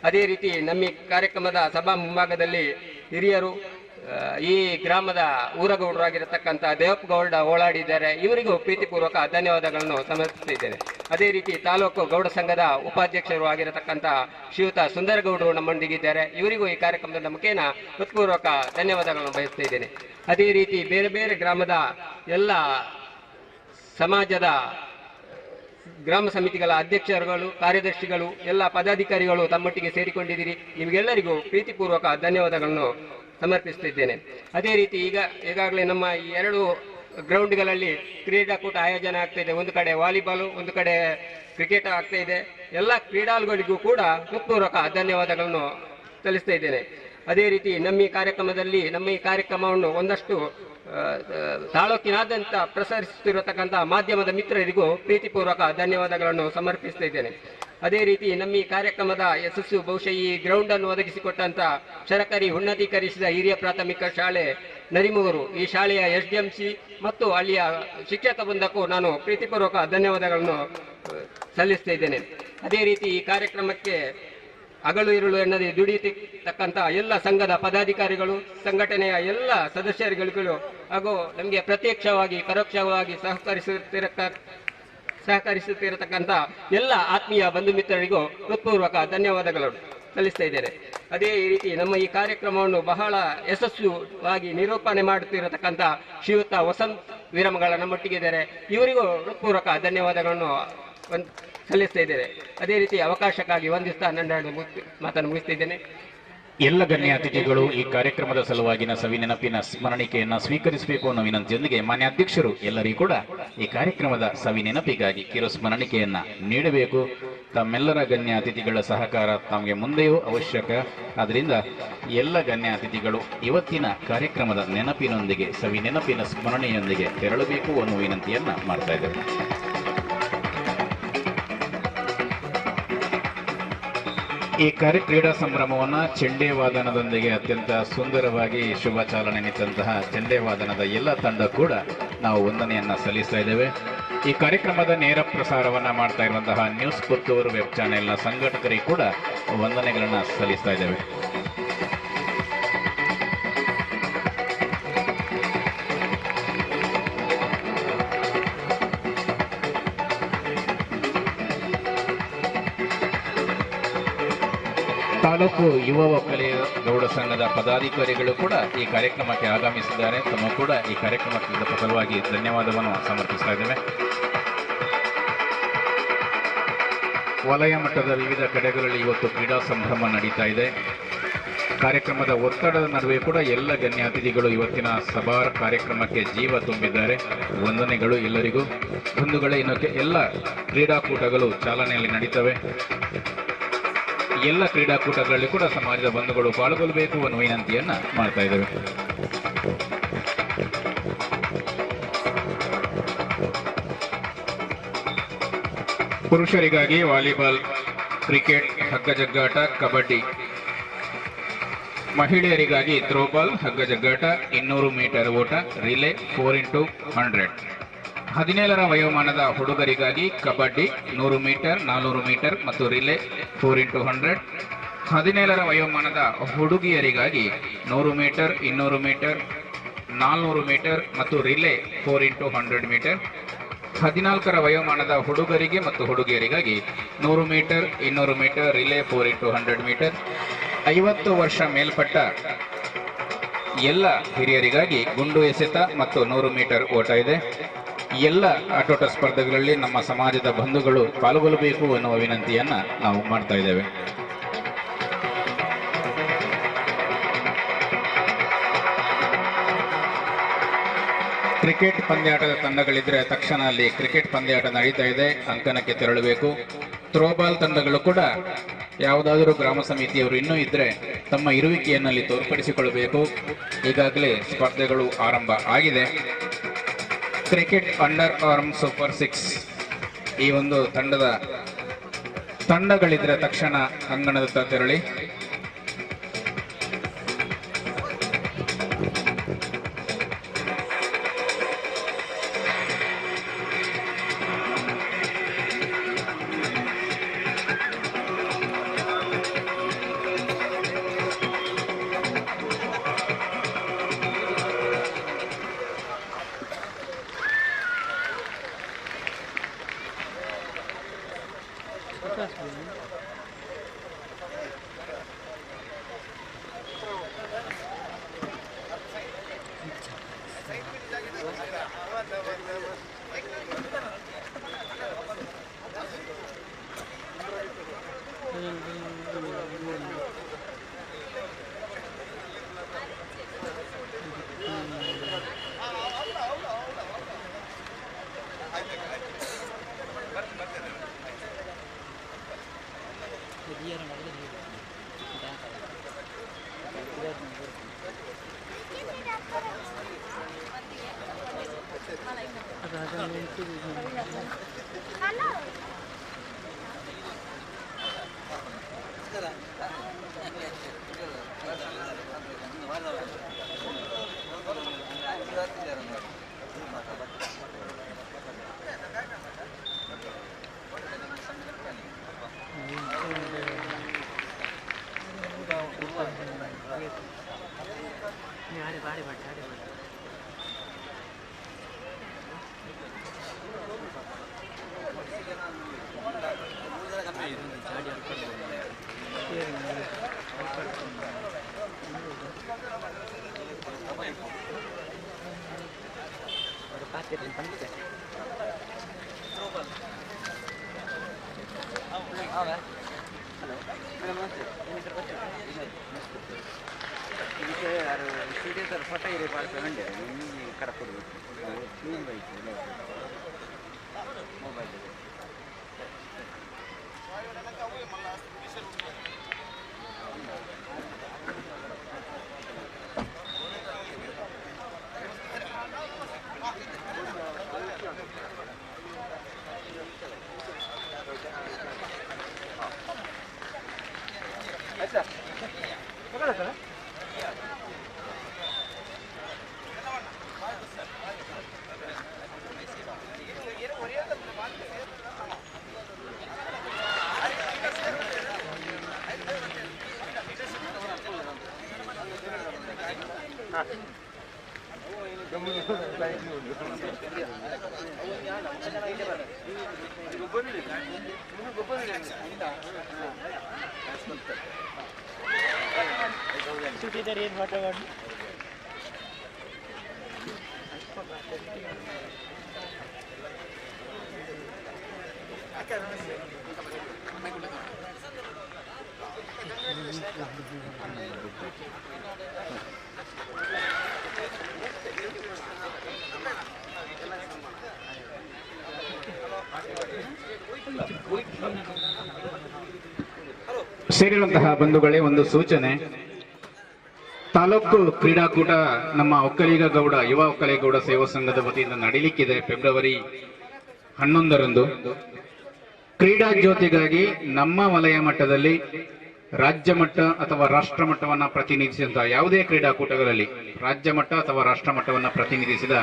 ಅದೇ ರೀತಿ ನಮ್ಮ ಈ ಕಾರ್ಯಕ್ರಮದ ಸಭಾ ಮುಂಭಾಗದಲ್ಲಿ ಹಿರಿಯರು, ಈ ಗ್ರಾಮದ ಊರಗೌಡರಾಗಿರತಕ್ಕಂಥ ದೇವಪ್ಪಗೌಡ ಓಳಾಡಿದ್ದಾರೆ. ಇವರಿಗೂ ಪ್ರೀತಿಪೂರ್ವಕ ಧನ್ಯವಾದಗಳನ್ನು ಸಮರ್ಪಿಸುತ್ತಿದ್ದೇನೆ. ಅದೇ ರೀತಿ ತಾಲೂಕು ಗೌಡ ಸಂಘದ ಉಪಾಧ್ಯಕ್ಷರು ಆಗಿರತಕ್ಕಂಥ ಶ್ರೀಯುತ ಸುಂದರಗೌಡರು ನಮ್ಮೊಂದಿಗಿದ್ದಾರೆ. ಇವರಿಗೂ ಈ ಕಾರ್ಯಕ್ರಮದ ಮುಖೇನ ಹೃತ್ಪೂರ್ವಕ ಧನ್ಯವಾದಗಳನ್ನು ಬಯಸ್ತಾ ಇದ್ದೇನೆ. ಅದೇ ರೀತಿ ಬೇರೆ ಬೇರೆ ಗ್ರಾಮದ ಎಲ್ಲ ಸಮಾಜದ ಗ್ರಾಮ ಸಮಿತಿಗಳ ಅಧ್ಯಕ್ಷರುಗಳು, ಕಾರ್ಯದರ್ಶಿಗಳು, ಎಲ್ಲ ಪದಾಧಿಕಾರಿಗಳು ತಮ್ಮೊಟ್ಟಿಗೆ ಸೇರಿಕೊಂಡಿದ್ದೀರಿ. ನಿಮಗೆಲ್ಲರಿಗೂ ಪ್ರೀತಿಪೂರ್ವಕ ಧನ್ಯವಾದಗಳನ್ನು ಸಮರ್ಪಿಸುತ್ತಿದ್ದೇನೆ. ಅದೇ ರೀತಿ ಈಗಾಗಲೇ ನಮ್ಮ ಈ 2 ಗ್ರೌಂಡ್ಗಳಲ್ಲಿ ಕ್ರೀಡಾಕೂಟ ಆಯೋಜನೆ ಆಗ್ತಾ ಇದೆ. ಒಂದು ಕಡೆ ವಾಲಿಬಾಲು, ಒಂದು ಕಡೆ ಕ್ರಿಕೆಟ್ ಆಗ್ತಾ ಇದೆ. ಎಲ್ಲ ಕ್ರೀಡಾಳುಗಳಿಗೂ ಕೂಡ ಹೃತ್ಪೂರ್ವಕ ಧನ್ಯವಾದಗಳನ್ನು ಸಲ್ಲಿಸ್ತಾ ಇದ್ದೇನೆ. ಅದೇ ರೀತಿ ನಮ್ಮ ಈ ಕಾರ್ಯಕ್ರಮವನ್ನು ಒಂದಷ್ಟು ತಾಲೂಕಿನಾದ್ಯಂತ ಪ್ರಸರಿಸುತ್ತಿರತಕ್ಕಂಥ ಮಾಧ್ಯಮದ ಮಿತ್ರರಿಗೂ ಪ್ರೀತಿಪೂರ್ವಕ ಧನ್ಯವಾದಗಳನ್ನು ಸಮರ್ಪಿಸ್ತಾ ಇದ್ದೇನೆ. ಅದೇ ರೀತಿ ನಮ್ಮ ಈ ಕಾರ್ಯಕ್ರಮದ ಯಶಸ್ಸು ಬಹುಶಃ ಈ ಗ್ರೌಂಡ್ ಅನ್ನು ಒದಗಿಸಿಕೊಟ್ಟಂತ ಸರ್ಕಾರಿ ಉನ್ನತೀಕರಿಸಿದ ಹಿರಿಯ ಪ್ರಾಥಮಿಕ ಶಾಲೆ ನರಿಮೂರು, ಈ ಶಾಲೆಯ SDMC ಮತ್ತು ಅಲ್ಲಿಯ ಶಿಕ್ಷಕ ವೃಂದಕ್ಕೂ ನಾನು ಪ್ರೀತಿಪೂರ್ವಕ ಧನ್ಯವಾದಗಳನ್ನು ಸಲ್ಲಿಸ್ತಾ ಇದ್ದೇನೆ. ಅದೇ ರೀತಿ ಈ ಕಾರ್ಯಕ್ರಮಕ್ಕೆ ಹಗಲು ಇರುಳು ಎನ್ನದೇ ದುಡಿಯತಕ್ಕಂಥ ಎಲ್ಲ ಸಂಘದ ಪದಾಧಿಕಾರಿಗಳು, ಸಂಘಟನೆಯ ಎಲ್ಲ ಸದಸ್ಯರುಗಳಿಗೂ ಹಾಗೂ ನಮಗೆ ಪ್ರತ್ಯಕ್ಷವಾಗಿ ಪರೋಕ್ಷವಾಗಿ ಸಹಕರಿಸುತ್ತಿರತಕ್ಕಂಥ ಎಲ್ಲ ಆತ್ಮೀಯ ಬಂಧು ಮಿತ್ರರಿಗೂ ಹೃತ್ಪೂರ್ವಕ ಧನ್ಯವಾದಗಳನ್ನು ಸಲ್ಲಿಸ್ತಾ ಇದ್ದೇನೆ. ಅದೇ ರೀತಿ ನಮ್ಮ ಈ ಕಾರ್ಯಕ್ರಮವನ್ನು ಬಹಳ ಯಶಸ್ವಿಯಾಗಿ ನಿರೂಪಣೆ ಮಾಡುತ್ತಿರತಕ್ಕಂಥ ಶ್ರೀಯುತ ವಸಂತ್ ವೀರಮಗಳ ನಮ್ಮೊಟ್ಟಿಗಿದ್ದಾರೆ. ಇವರಿಗೂ ಹೃತ್ಪೂರ್ವಕ ಧನ್ಯವಾದಗಳನ್ನು ಸಲ್ಲಿಸ್ತಾ ಇದ್ದೇನೆ. ಅದೇ ರೀತಿ ಅವಕಾಶಕ್ಕಾಗಿ ವಂದಿಸ್ತಾ ನನ್ನ ಮಾತನ್ನು ಮುಗಿಸ್ತಿದ್ದೇನೆ. ಎಲ್ಲ ಗಣ್ಯ ಅತಿಥಿಗಳು ಈ ಕಾರ್ಯಕ್ರಮದ ಸಲುವಾಗಿನ ಸವಿನೆನಪಿನ ಸ್ಮರಣಿಕೆಯನ್ನು ಸ್ವೀಕರಿಸಬೇಕು ಅನ್ನೋ ವಿನಂತಿಯೊಂದಿಗೆ ಮಾನ್ಯ ಅಧ್ಯಕ್ಷರು ಎಲ್ಲರಿಗೂ ಕೂಡ ಈ ಕಾರ್ಯಕ್ರಮದ ಸವಿನೆನಪಿಗಾಗಿ ಕಿರು ಸ್ಮರಣಿಕೆಯನ್ನ ನೀಡಬೇಕು. ತಮ್ಮೆಲ್ಲರ ಗಣ್ಯ ಅತಿಥಿಗಳ ಸಹಕಾರ ತಮಗೆ ಮುಂದೆಯೂ ಅವಶ್ಯಕ. ಆದ್ದರಿಂದ ಎಲ್ಲ ಗಣ್ಯ ಅತಿಥಿಗಳು ಇವತ್ತಿನ ಕಾರ್ಯಕ್ರಮದ ನೆನಪಿನೊಂದಿಗೆ ಸವಿನೆನಪಿನ ಸ್ಮರಣೆಯೊಂದಿಗೆ ತೆರಳಬೇಕು ಅನ್ನೋ ವಿನಂತಿಯನ್ನ ಮಾಡ್ತಾ ಇದ್ದೇವೆ. ಈ ಕ್ರೀಡಾ ಸಂಭ್ರಮವನ್ನ ಚೆಂಡೆ ವಾದನದೊಂದಿಗೆ ಅತ್ಯಂತ ಸುಂದರವಾಗಿ ಶುಭ ಚಾಲನೆ ನಿಂತಹ ಚೆಂಡೆ ವಾದನದ ಎಲ್ಲ ತಂಡ ಕೂಡ ನಾವು ವಂದನೆಯನ್ನ ಸಲ್ಲಿಸ್ತಾ ಇದ್ದೇವೆ. ಈ ಕಾರ್ಯಕ್ರಮದ ನೇರ ಪ್ರಸಾರವನ್ನ ಮಾಡ್ತಾ ಇರುವಂತಹ ನ್ಯೂಸ್ ಪುತ್ತೂರು ವೆಬ್ ಚಾನೆಲ್ನ ಸಂಘಟಕರಿಗೆ ಕೂಡ ವಂದನೆಗಳನ್ನ ಸಲ್ಲಿಸ್ತಾ ಇದ್ದೇವೆ. ತಾಲೂಕು ಯುವ ಒಕ್ಕಲಿಗ ಗೌಡ ಸಂಘದ ಪದಾಧಿಕಾರಿಗಳು ಕೂಡ ಈ ಕಾರ್ಯಕ್ರಮಕ್ಕೆ ಆಗಮಿಸಿದ್ದಾರೆ. ತಮ್ಮ ಕೂಡ ಈ ಕಾರ್ಯಕ್ರಮಕ್ಕೆ ಸಲುವಾಗಿ ಧನ್ಯವಾದವನ್ನು ಸಮರ್ಪಿಸ್ತಾ ಇದ್ದೇವೆ. ವಲಯ ಮಟ್ಟದ ವಿವಿಧ ಕಡೆಗಳಲ್ಲಿ ಇವತ್ತು ಕ್ರೀಡಾ ಸಂಭ್ರಮ ನಡೀತಾ ಇದೆ. ಕಾರ್ಯಕ್ರಮದ ಒತ್ತಡದ ನಡುವೆ ಕೂಡ ಎಲ್ಲ ಗಣ್ಯ ಅತಿಥಿಗಳು ಇವತ್ತಿನ ಸಭಾ ಕಾರ್ಯಕ್ರಮಕ್ಕೆ ಜೀವ ತುಂಬಿದ್ದಾರೆ. ವಂದನೆಗಳು ಎಲ್ಲರಿಗೂ. ಬಂಧುಗಳೇ, ಇನ್ನು ಎಲ್ಲ ಕ್ರೀಡಾಕೂಟಗಳು ಚಾಲನೆಯಲ್ಲಿ ನಡೀತವೆ. ಎಲ್ಲ ಕ್ರೀಡಾಕೂಟಗಳಲ್ಲಿ ಕೂಡ ಸಮಾಜದ ಬಂಧುಗಳು ಪಾಲ್ಗೊಳ್ಳಬೇಕು ಅನ್ನುವ ವಿನಂತಿಯನ್ನ ಮಾಡ್ತಾ ಇದ್ದೇವೆ. ಪುರುಷರಿಗಾಗಿ ವಾಲಿಬಾಲ್, ಕ್ರಿಕೆಟ್, ಹಗ್ಗಜಗ್ಗಾಟ, ಕಬಡ್ಡಿ. ಮಹಿಳೆಯರಿಗಾಗಿ ಥ್ರೋಬಾಲ್, ಹಗ್ಗಜಗ್ಗಾಟ, 200 ಮೀಟರ್ ಓಟ, ರಿಲೇ 4x100. 17ರ ವಯೋಮಾನದ ಹುಡುಗರಿಗಾಗಿ ಕಬಡ್ಡಿ 100 ಮೀಟರ್, 400 ಮೀಟರ್ ಮತ್ತು ರಿಲೇ 4x100. 17ರ ವಯೋಮಾನದ ಹುಡುಗಿಯರಿಗಾಗಿ 100 ಮೀಟರ್, 200 ಮೀಟರ್, 400 ಮೀಟರ್ ಮತ್ತು ರಿಲೇ 4x100 ಮೀಟರ್. 14ರ ವಯೋಮಾನದ ಹುಡುಗರಿಗೆ ಮತ್ತು ಹುಡುಗಿಯರಿಗಾಗಿ 100 metre, 200 metre, relay 4x100 metre. 50 ವರ್ಷ ಮೇಲ್ಪಟ್ಟ ಎಲ್ಲ ಹಿರಿಯರಿಗಾಗಿ ಗುಂಡು ಎಸೆತ ಮತ್ತು 100 ಮೀಟರ್ ಓಟ ಇದೆ. ಎಲ್ಲ ಆಟೋಟ ಸ್ಪರ್ಧೆಗಳಲ್ಲಿ ನಮ್ಮ ಸಮಾಜದ ಬಂಧುಗಳು ಪಾಲ್ಗೊಳ್ಳಬೇಕು ಎನ್ನುವ ವಿನಂತಿಯನ್ನ ನಾವು ಮಾಡ್ತಾ ಇದ್ದೇವೆ. ಕ್ರಿಕೆಟ್ ಪಂದ್ಯಾಟದ ತಂಡಗಳಿದ್ರೆ ತಕ್ಷಣ ಅಲ್ಲಿ ಕ್ರಿಕೆಟ್ ಪಂದ್ಯಾಟ ನಡೀತಾ ಇದೆ, ಅಂಕಣಕ್ಕೆ ತೆರಳಬೇಕು. ಥ್ರೋಬಾಲ್ ತಂಡಗಳು ಕೂಡ ಯಾವುದಾದರೂ ಗ್ರಾಮ ಸಮಿತಿಯವರು ಇನ್ನೂ ಇದ್ರೆ ತಮ್ಮ ಇರುವಿಕೆಯನ್ನಲ್ಲಿ ತೋರ್ಪಡಿಸಿಕೊಳ್ಳಬೇಕು. ಈಗಾಗಲೇ ಸ್ಪರ್ಧೆಗಳು ಆರಂಭ ಆಗಿದೆ. ಕ್ರಿಕೆಟ್ ಅಂಡರ್ ಆರ್ಮ್ ಸೂಪರ್ 6 ಈ ಒಂದು ತಂಡಗಳಿದ್ರೆ ತಕ್ಷಣ ಅಂಗಣದತ್ತ ತೆರಳಿ. ಸೇರಿರುವಂತಹ ಬಂಧುಗಳೇ, ಒಂದು ಸೂಚನೆ. ತಾಲೂಕು ಕ್ರೀಡಾಕೂಟ ನಮ್ಮ ಒಕ್ಕಲಿಗ ಗೌಡ ಯುವ ಒಕ್ಕಲಿಗ ಗೌಡ ಸೇವಾ ಸಂಘದ ವತಿಯಿಂದ ನಡೀಲಿಕ್ಕಿದೆ. ಫೆಬ್ರವರಿ 11ರಂದು ಕ್ರೀಡಾ ಜ್ಯೋತಿಗಾಗಿ ನಮ್ಮ ವಲಯ ಮಟ್ಟದಲ್ಲಿ ರಾಜ್ಯ ಮಟ್ಟ ಅಥವಾ ರಾಷ್ಟ್ರ ಮಟ್ಟವನ್ನ ಪ್ರತಿನಿಧಿಸಿದಂತಹ ಯಾವುದೇ ಕ್ರೀಡಾಕೂಟಗಳಲ್ಲಿ ರಾಜ್ಯ ಮಟ್ಟ ಅಥವಾ ರಾಷ್ಟ್ರ ಮಟ್ಟವನ್ನ ಪ್ರತಿನಿಧಿಸಿದ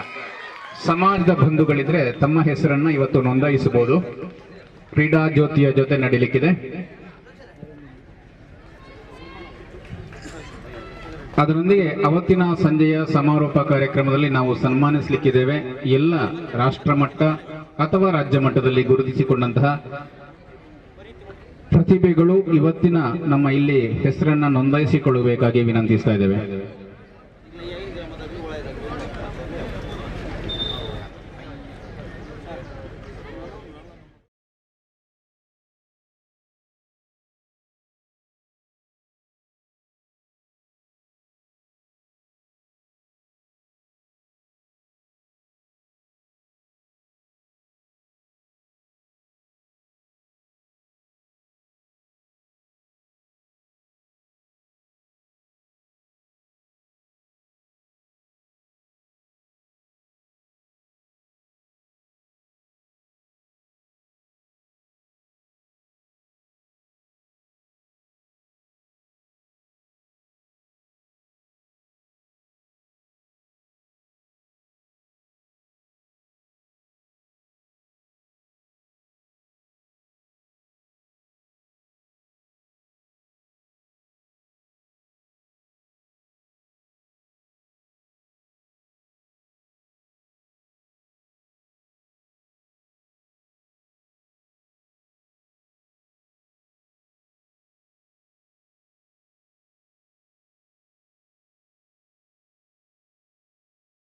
ಸಮಾಜದ ಬಂಧುಗಳಿದ್ರೆ ತಮ್ಮ ಹೆಸರನ್ನ ಇವತ್ತು ನೋಂದಾಯಿಸಬಹುದು. ಕ್ರೀಡಾ ಜ್ಯೋತಿಯ ಜೊತೆ ನಡೀಲಿಕ್ಕಿದೆ. ಅದರೊಂದಿಗೆ ಅವತ್ತಿನ ಸಂಜೆಯ ಸಮಾರೋಪ ಕಾರ್ಯಕ್ರಮದಲ್ಲಿ ನಾವು ಸನ್ಮಾನಿಸಲಿಕ್ಕಿದ್ದೇವೆ ಎಲ್ಲ ರಾಷ್ಟ್ರಮಟ್ಟ ಅಥವಾ ರಾಜ್ಯ ಮಟ್ಟದಲ್ಲಿ ಗುರುತಿಸಿಕೊಂಡಂತಹ ಪ್ರತಿಭೆಗಳು ಇವತ್ತಿನ ನಮ್ಮ ಇಲ್ಲಿ ಹೆಸರನ್ನ ನೋಂದಾಯಿಸಿಕೊಳ್ಳಬೇಕಾಗಿ ವಿನಂತಿಸ್ತಾ ಇದ್ದೇವೆ.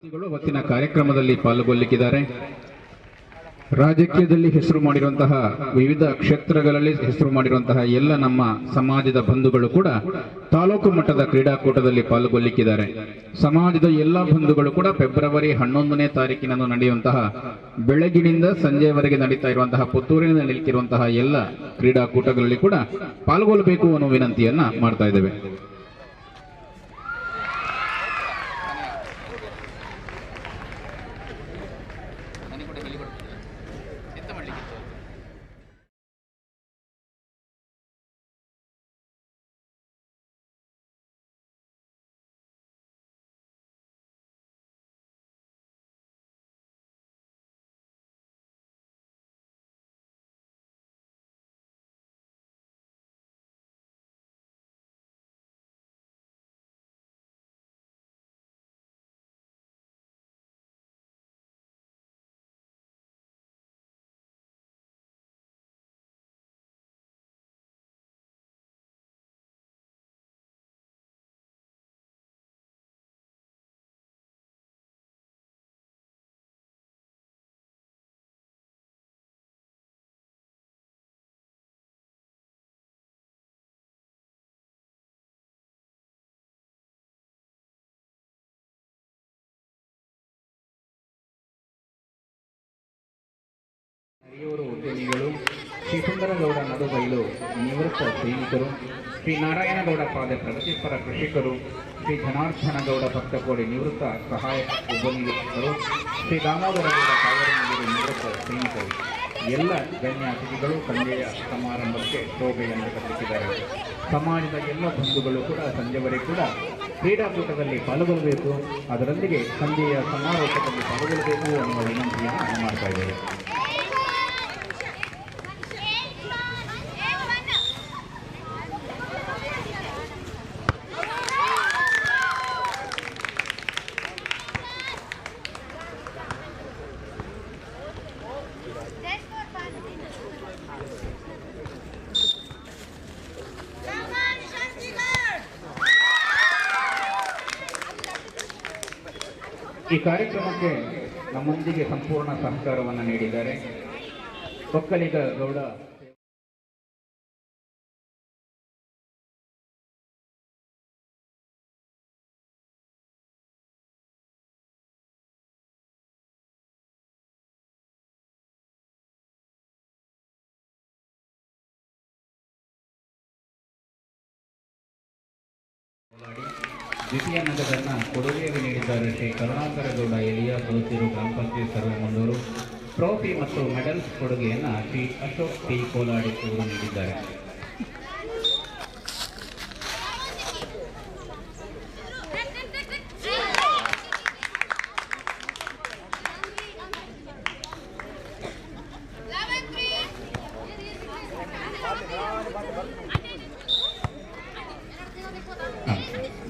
ಅವತ್ತಿನ ಕಾರ್ಯಕ್ರಮದಲ್ಲಿ ಪಾಲ್ಗೊಳ್ಳಿಕ್ಕಿದ್ದಾರೆ. ರಾಜಕೀಯದಲ್ಲಿ ಹೆಸರು ಮಾಡಿರುವಂತಹ ವಿವಿಧ ಕ್ಷೇತ್ರಗಳಲ್ಲಿ ಹೆಸರು ಮಾಡಿರುವಂತಹ ಎಲ್ಲ ನಮ್ಮ ಸಮಾಜದ ಬಂಧುಗಳು ಕೂಡ ತಾಲೂಕು ಮಟ್ಟದ ಕ್ರೀಡಾಕೂಟದಲ್ಲಿ ಪಾಲ್ಗೊಳ್ಳಿಕ್ಕಿದ್ದಾರೆ. ಸಮಾಜದ ಎಲ್ಲ ಬಂಧುಗಳು ಕೂಡ ಫೆಬ್ರವರಿ 11ನೇ ತಾರೀಕಿನಂದು ನಡೆಯುವಂತಹ ಬೆಳಗಿನಿಂದ ಸಂಜೆಯವರೆಗೆ ನಡೀತಾ ಇರುವಂತಹ ಪುತ್ತೂರಿನಲ್ಲಿ ನಡೆಯುತ್ತಿರುವಂತಹ ಎಲ್ಲ ಕ್ರೀಡಾಕೂಟಗಳಲ್ಲಿ ಕೂಡ ಪಾಲ್ಗೊಳ್ಳಬೇಕು ಅನ್ನೋ ವಿನಂತಿಯನ್ನ ಮಾಡ್ತಾ ಇದ್ದೇವೆ. ಹಿರಿಯೂರು ಉದ್ಯಮಿಗಳು, ಶ್ರೀ ಸುಂದರಗೌಡ ನಡುಬೈಲು ನಿವೃತ್ತ ಸೈನಿಕರು, ಶ್ರೀ ನಾರಾಯಣಗೌಡ ಪಾದೆ ಪ್ರಗತಿಪರ ಕೃಷಿಕರು, ಶ್ರೀ ಜನಾರ್ದನಗೌಡ ಭಕ್ತಕೋಡಿ ನಿವೃತ್ತ ಸಹಾಯಕ ಉದ್ಯಮಿಗಳು, ಶ್ರೀ ದಾಮೋದರಗೌಡ ಕಾವೇರಿ ನಿವೃತ್ತ ಸೈನಿಕರು ಎಲ್ಲ ಗಣ್ಯ ಅತಿಥಿಗಳು ಸಂಜೆಯ ಸಮಾರಂಭಕ್ಕೆ ಶೋಭೆಯನ್ನು ಕಟ್ಟಿಸಿದ್ದಾರೆ. ಸಮಾಜದ ಎಲ್ಲ ಬಂಧುಗಳು ಕೂಡ ಸಂಜೆವರೆಗೆ ಕೂಡ ಕ್ರೀಡಾಕೂಟದಲ್ಲಿ ಪಾಲ್ಗೊಳ್ಳಬೇಕು, ಅದರೊಂದಿಗೆ ಸಂಜೆಯ ಸಮಾರೋಪದಲ್ಲಿ ಪಾಲ್ಗೊಳ್ಳಬೇಕು ಅನ್ನುವ ವಿನಂತಿಯನ್ನು ಮಾಡ್ತಾ ಇದ್ದೇವೆ. ಈ ಕಾರ್ಯಕ್ರಮಕ್ಕೆ ನಮ್ಮೊಂದಿಗೆ ಸಂಪೂರ್ಣ ಸಹಕಾರವನ್ನು ನೀಡಿದ್ದಾರೆ ಒಕ್ಕಲಿಗ ಗೌಡ ದ್ವಿತೀಯ ನಗರವನ್ನು ಕೊಡುಗೆಯಾಗಿ ನೀಡಿದ್ದಾರೆ ಶ್ರೀ ಕರುಣಾಕರಗೌಡ ಎಲಿಯಾ ಸದಸ್ಯರು, ಗ್ರಾಮ ಪಂಚಾಯತ್ ಸರ್ವೆ ಮಂಡೂರು. ಟ್ರೋಫಿ ಮತ್ತು ಮೆಡಲ್ಸ್ ಕೊಡುಗೆಯನ್ನು ಶ್ರೀ ಅಶೋಕ್ ಟಿ ಕೋಲಾಡಿ ಅವರು ನೀಡಿದ್ದಾರೆ.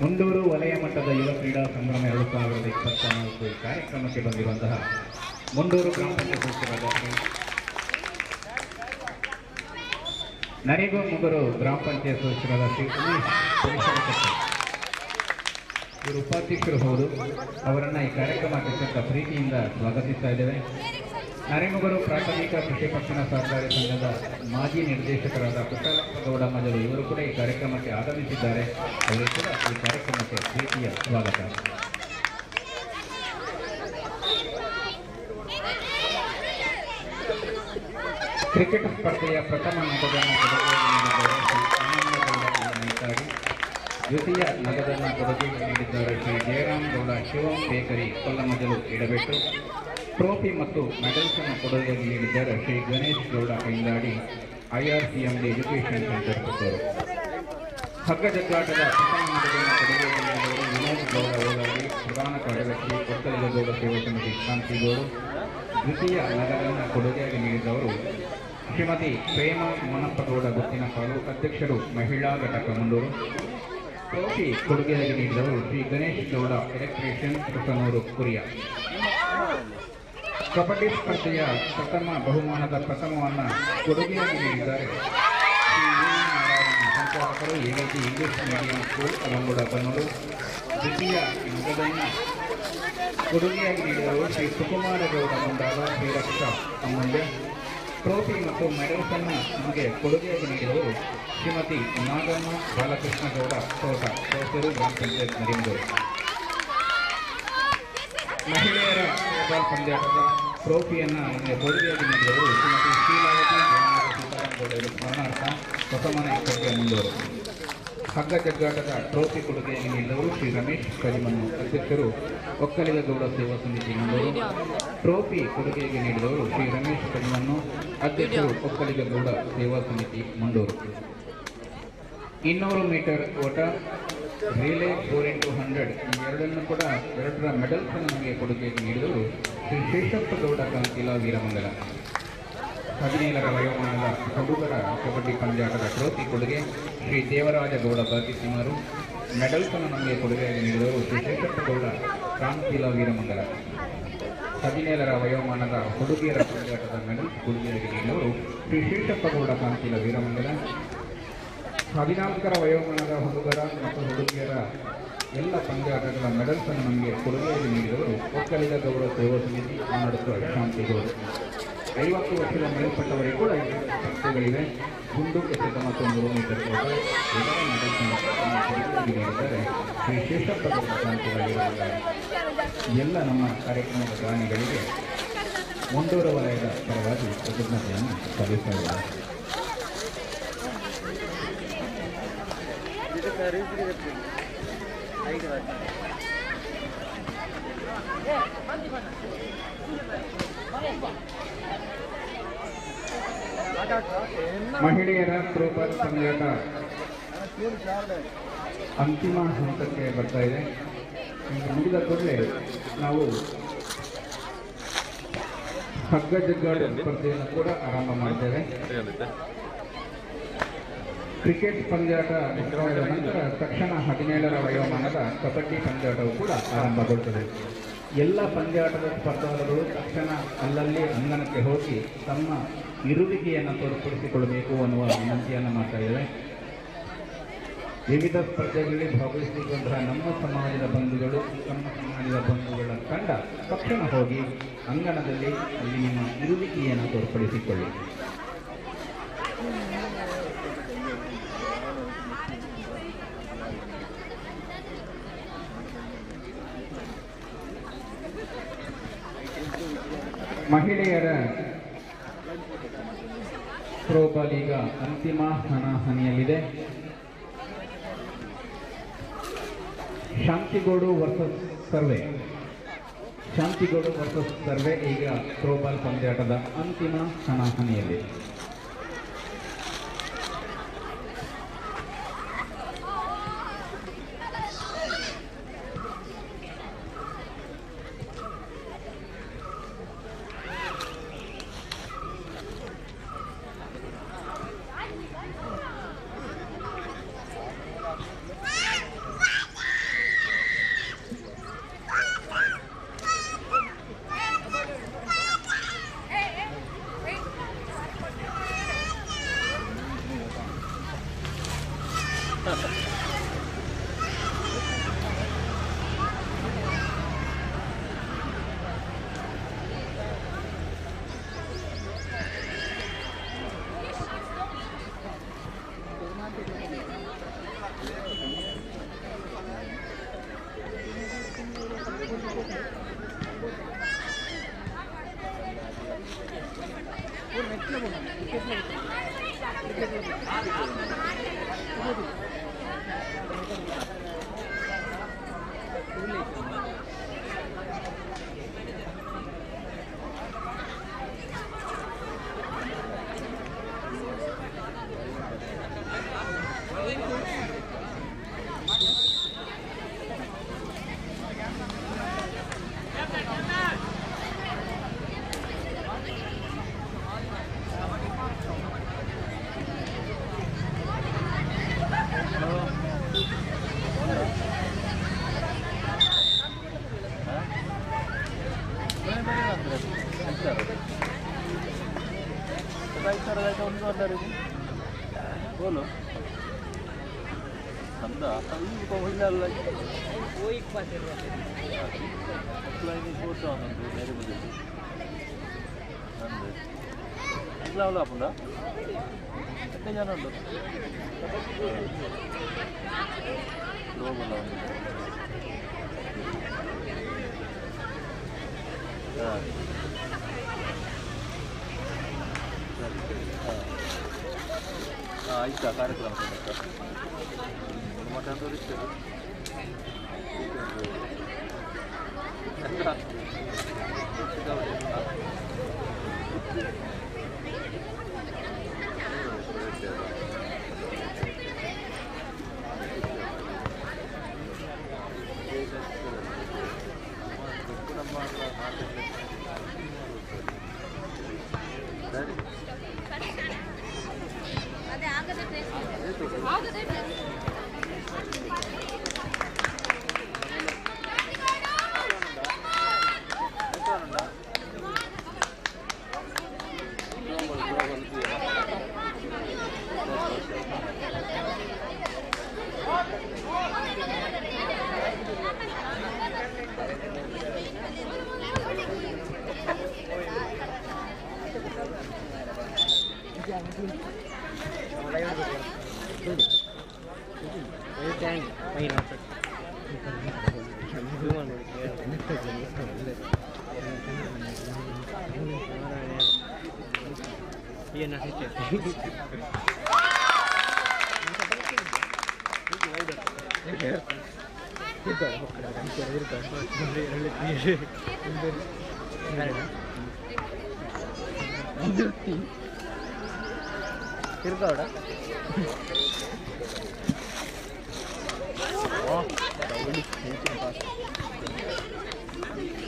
ಮುಂಡೂರು ವಲಯ ಮಟ್ಟದ ಯುವ ಕ್ರೀಡಾ ಸಂಭ್ರಮ 2024 ಕಾರ್ಯಕ್ರಮಕ್ಕೆ ಬಂದಿರುವಂತಹ ಮುಂಡೂರು ಗ್ರಾಮ ಪಂಚಾಯತ್ ಸದಸ್ಯರಾದ ನರೇಗೋ ಮುಗರು ಗ್ರಾಮ ಪಂಚಾಯತ್ ಸದಸ್ಯರಾದ ಶ್ರೀ ಉಮೇಶ್, ಇವರು ಉಪಾಧ್ಯಕ್ಷರು ಹೌದು. ಅವರನ್ನು ಈ ಕಾರ್ಯಕ್ರಮಕ್ಕೆ ಅತ್ಯಂತ ಪ್ರೀತಿಯಿಂದ ಸ್ವಾಗತಿಸ್ತಾ ಇದ್ದೇವೆ. ನರೇಮುಗರು ಪ್ರಾಥಮಿಕ ಕೃಷಿ ಪತ್ತಿನ ಸಹಕಾರಿ ಸಂಘದ ಮಾಜಿ ನಿರ್ದೇಶಕರಾದ ಪುಟ್ಟಗೌಡ ಮಜಲು ಇವರು ಕೂಡ ಈ ಕಾರ್ಯಕ್ರಮಕ್ಕೆ ಆಗಮಿಸಿದ್ದಾರೆ. ಅವರು ಕೂಡ ಈ ಕಾರ್ಯಕ್ರಮಕ್ಕೆ ಪ್ರೀತಿಯ ಸ್ವಾಗತ. ಕ್ರಿಕೆಟ್ ಸ್ಪರ್ಧೆಯ ಪ್ರಥಮ ನಗದನ್ನು ಕೊಡುಗೆ ದ್ವಿತೀಯ ನಗದನ್ನು ಕೊಡುಗೆ ನೀಡಿದ್ದಾರೆ ಶ್ರೀ ಜಯರಾಮಗೌಡ ಶಿವಂ ಬೇಕರಿ ಕೊಲ್ಲಮಜಲು ಇಡಬೆಟ್ಟು. ಟ್ರೋಫಿ ಮತ್ತು ಮೆಡಲ್ಸ್ ಅನ್ನು ಕೊಡುಗೆಯಾಗಿ ನೀಡಿದ್ದಾರೆ Shri Ganesh Gowda Kaindadi IRCMD education centre Puttur. ಹಗ್ಗ ಜಗ್ಗಾಟದ ಪ್ರಥಮ ನಗದನ್ನು ಕೊಡುಗೆಯಾಗಿ ನೀಡಿದವರು ವಿನೋದ್ ಗೌಡ ಓಲಾಡಿ, ಪ್ರಧಾನ ಕಾರ್ಯದರ್ಶಿ ಒಕ್ಕಲಿಗ ಗೌಡ ಸೇವಾ ಸಮಿತಿ ಶಾಂತಿಗೌಡು. ದ್ವಿತೀಯ ನಗದನ್ನು ಕೊಡುಗೆಯಾಗಿ ನೀಡಿದವರು ಶ್ರೀಮತಿ ಪ್ರೇಮ ಮೋನಪ್ಪಗೌಡ ಗುತ್ತಿನಪಾಲು, ಅಧ್ಯಕ್ಷರು ಮಹಿಳಾ ಘಟಕ ಮಂಡೂರು. ಟ್ರೋಫಿ ಕೊಡುಗೆಯಾಗಿ ನೀಡಿದವರು ಶ್ರೀ ಗಣೇಶ್ ಗೌಡ ಎಲೆಕ್ಟ್ರಿಷಿಯನ್ ಕುಸನೂರು ಕುರಿಯ. ಕಬಡ್ಡಿ ಸ್ಪರ್ಧೆಯ ಪ್ರಥಮ ಬಹುಮಾನದ ಪ್ರಥಮವನ್ನು ಕೊಡುಗೆಯಾಗಿ ನೀಡಿದ್ದಾರೆ ಶ್ರೀ ಸಂಚಾಲಕರು AVG English medium school Alambuda Bannur. ದ್ವಿತೀಯ ನಗದನ್ನು ಕೊಡುಗೆಯಾಗಿ ನೀಡಿದವರು ಶ್ರೀ ಸುಕುಮಾರಗೌಡ ಮುಂದಾದ ಶ್ರೀರಕ್ಷಾ ಅಮ್ಮಂಜ. ಟ್ರೋಫಿ ಮತ್ತು ಮೆಡಲ್ಸನ್ನು ನಮಗೆ ಕೊಡುಗೆಯಾಗಿ ನೀಡಿದವರು ಶ್ರೀಮತಿ ನಾಗಮ್ಮ ಬಾಲಕೃಷ್ಣ ಗೌಡ ತೋಟ, ತೋಟೂರು ಗ್ರಾಮ ಪಂಚಾಯತ್ ನರೇಂದ್ರ. ಮಹಿಳೆಯರ ಫುಟ್ಬಾಲ್ ಪಂದ್ಯಾಟದ ಟ್ರೋಫಿಯನ್ನು ನಮಗೆ ಕೊಡುಗೆಯಾಗಿ ನೀಡಿದವರು ಶ್ರೀಮತಿ ಶ್ರೀಲಾವತಿ ಸೀತಾರಾಮ್ ಗೌಡರು ಸ್ಮರಣಾರ್ಥ ಹೊಸಮನೆ ಕೊಡುಗೆ ಮುಂದವರು. ಹಗ್ಗ ಜಗ್ಗಾಟದ ಟ್ರೋಫಿ ಕೊಡುಗೆಯಾಗಿ ನೀಡಿದವರು ಶ್ರೀ ರಮೇಶ್ ಕರಿಮಣ್ಣು, ಅಧ್ಯಕ್ಷರು ಒಕ್ಕಲಿಗ ಗೌಡ ಸೇವಾ ಸಮಿತಿ ಮುಂದವರು. ಟ್ರೋಫಿ ಕೊಡುಗೆಯಾಗಿ ನೀಡಿದವರು ಶ್ರೀ ರಮೇಶ್ ಕರಿಮಣ್ಣು, ಅಧ್ಯಕ್ಷರು ಒಕ್ಕಲಿಗ ಗೌಡ ಸೇವಾ ಸಮಿತಿ ಮಂಡೂರು. 200 ಮೀಟರ್ ಓಟ, ರಿಲೇ 4x100 ಈ ಎರಡನ್ನು ಕೂಡ ಎರಡರ ಮೆಡಲ್ಸ್ ಅನ್ನು ನಮಗೆ ಕೊಡುಗೆಯಾಗಿ ನೀಡಿದವರು ಶ್ರೀ ಶೇಷಪ್ಪ ಗೌಡ ಕಾಂತಿಲ ವೀರಮಂಗಲ. 17ರ ವಯೋಮಾನದ ಹುಡುಗರ ಕಬಡ್ಡಿ ಪಂದ್ಯಾಟದ ಟ್ರೋಫಿ ಕೊಡುಗೆ ಶ್ರೀ ದೇವರಾಜ ಗೌಡ ಬಾಗಿಸಿಮಾರು. ಮೆಡಲ್ಸ್ ಅನ್ನು ನಮಗೆ ಕೊಡುಗೆಯಾಗಿ ನೀಡಿದವರು ಶ್ರೀ ಶೇಷಪ್ಪ ಗೌಡ ಕಾಂತಿಲ ವೀರಮಂಗಲ. 17ರ ವಯೋಮಾನದ ಹುಡುಗಿಯರ ಪಂದ್ಯಾಟದ ಮೆಡಲ್ಸ್ ಕೊಡುಗೆಯಾಗಿ ನೀಡಿದವರು ಶ್ರೀ ಶೇಷಪ್ಪ ಗೌಡ ಕಾಂತಿಲ ವೀರಮಂಗಲ. 14ರ ವಯೋಮಾನದ ಹುಡುಗರ ಮತ್ತು ಹುಡುಗಿಯರ ಎಲ್ಲ ಪಂದ್ಯಾಟಗಳ ಮೆಡಲ್ಸ್ ಅನ್ನು ನಮಗೆ ಕೊಡುಗೆಯಾಗಿ ನೀಡಿದವರು ಒಕ್ಕಲಿಗ ಗೌಡ ಸೇವಾ ಸಮಿತಿ ಆನಡುತ್ತ ಶಾಂತಿಗೌಡ. 50 ವರ್ಷದ ಮೇಲ್ಪಟ್ಟವರಿಗೆ ಕೂಡ ಸ್ಪರ್ಧೆಗಳಿವೆ. ಗುಂಡು ಎಸೆತ ಮತ್ತು 100 ಮೀಟರ್ ಓಟ ಇದರ ಮೆಡಲ್ಸ್ ಅನ್ನು ಕೊಡುಗೆಯಾಗಿ ನೀಡಿದ್ದಾರೆ ಶ್ರೀ ಶೇಷಪ್ಪ ಗೌಡ ಕಾಂತಿಲ ವೀರಮಂಗಲ. ಎಲ್ಲ ನಮ್ಮ ಕಾರ್ಯಕ್ರಮದ ದಾನಿಗಳಿಗೆ ಮುಂಡೂರು ವಲಯದ ಪರವಾಗಿ ಕೃತಜ್ಞತೆಯನ್ನು ಸಲ್ಲಿಸಿದ್ದಾರೆ. ಮಹಿಳೆಯರ ಥ್ರೋಬಾಲ್ ಪಂದ್ಯಾಟ ಅಂತಿಮ ಹಂತಕ್ಕೆ ಬರ್ತಾ ಇದೆ. ಮುಗಿದ ಕೂಡಲೇ ನಾವು ಹಗ್ಗ ಜಗ್ಗಾಟ ಸ್ಪರ್ಧೆಯನ್ನು ಕೂಡ ಆರಂಭ ಮಾಡ್ತೇವೆ. ಕ್ರಿಕೆಟ್ ಪಂದ್ಯಾಟ ಮುಕ್ತಾಯದ ನಂತರ ತಕ್ಷಣ 17ರ ವಯೋಮಾನದ ಕಬಡ್ಡಿ ಪಂದ್ಯಾಟವು ಕೂಡ ಆರಂಭಗೊಳ್ಳುತ್ತದೆ. ಎಲ್ಲ ಪಂದ್ಯಾಟದ ಸ್ಪರ್ಧಾಳುಗಳು ತಕ್ಷಣ ಅಲ್ಲಲ್ಲಿ ಅಂಗಣಕ್ಕೆ ಹೋಗಿ ತಮ್ಮ ಇರುವಿಕೆಯನ್ನು ತೋರ್ಪಡಿಸಿಕೊಳ್ಳಬೇಕು ಅನ್ನುವ ವಿನಂತಿಯನ್ನು ಮಾಡ್ತಾ ಇದ್ದೇವೆ. ವಿವಿಧ ಸ್ಪರ್ಧೆಗಳಲ್ಲಿ ಭಾಗವಹಿಸಿಕೊಂಡ ನಮ್ಮ ಸಮಾಜದ ಬಂಧುಗಳು ಬಂಧುಗಳ ತಂಡ ತಕ್ಷಣ ಹೋಗಿ ಅಂಗಣದಲ್ಲಿ ಅಲ್ಲಿ ನಿಮ್ಮ ಇರುವಿಕೆಯನ್ನು ತೋರ್ಪಡಿಸಿಕೊಳ್ಳಿ. ಮಹಿಳೆಯರ ಥ್ರೋಬಾಲ್ ಈಗ ಅಂತಿಮ ಹಣಾಹಣಿಯಲ್ಲಿದೆ. ಶಾಂತಿಗೌಡು ವರ್ಸಸ್ ಸರ್ವೆ ಈಗ ಥ್ರೋಬಾಲ್ ಪಂದ್ಯಾಟದ ಅಂತಿಮ ಹಣಾಹಣಿಯಲ್ಲಿ. ಆಯ್ತಾ ಕಾರ್ಯಕ್ರಮ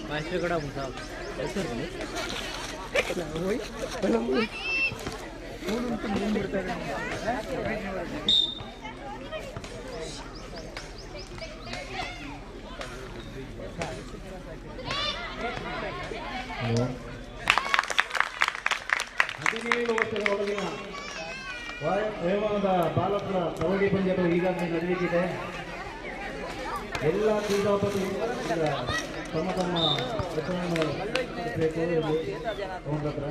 Maestro కూడా ఉంటాం ವಯೋಮಾನದ ಬಾಲಕರ ಕಬಡ್ಡಿ ಪಂದ್ಯಗಳು ಈಗಾಗಲೇ ನಡೆಯುತ್ತಿದೆ. ಎಲ್ಲ ಕ್ರೀಡಾಪಟು ತಮ್ಮ ತಮ್ಮ ಹೆಸರನ್ನು ಅವನ ಹತ್ರ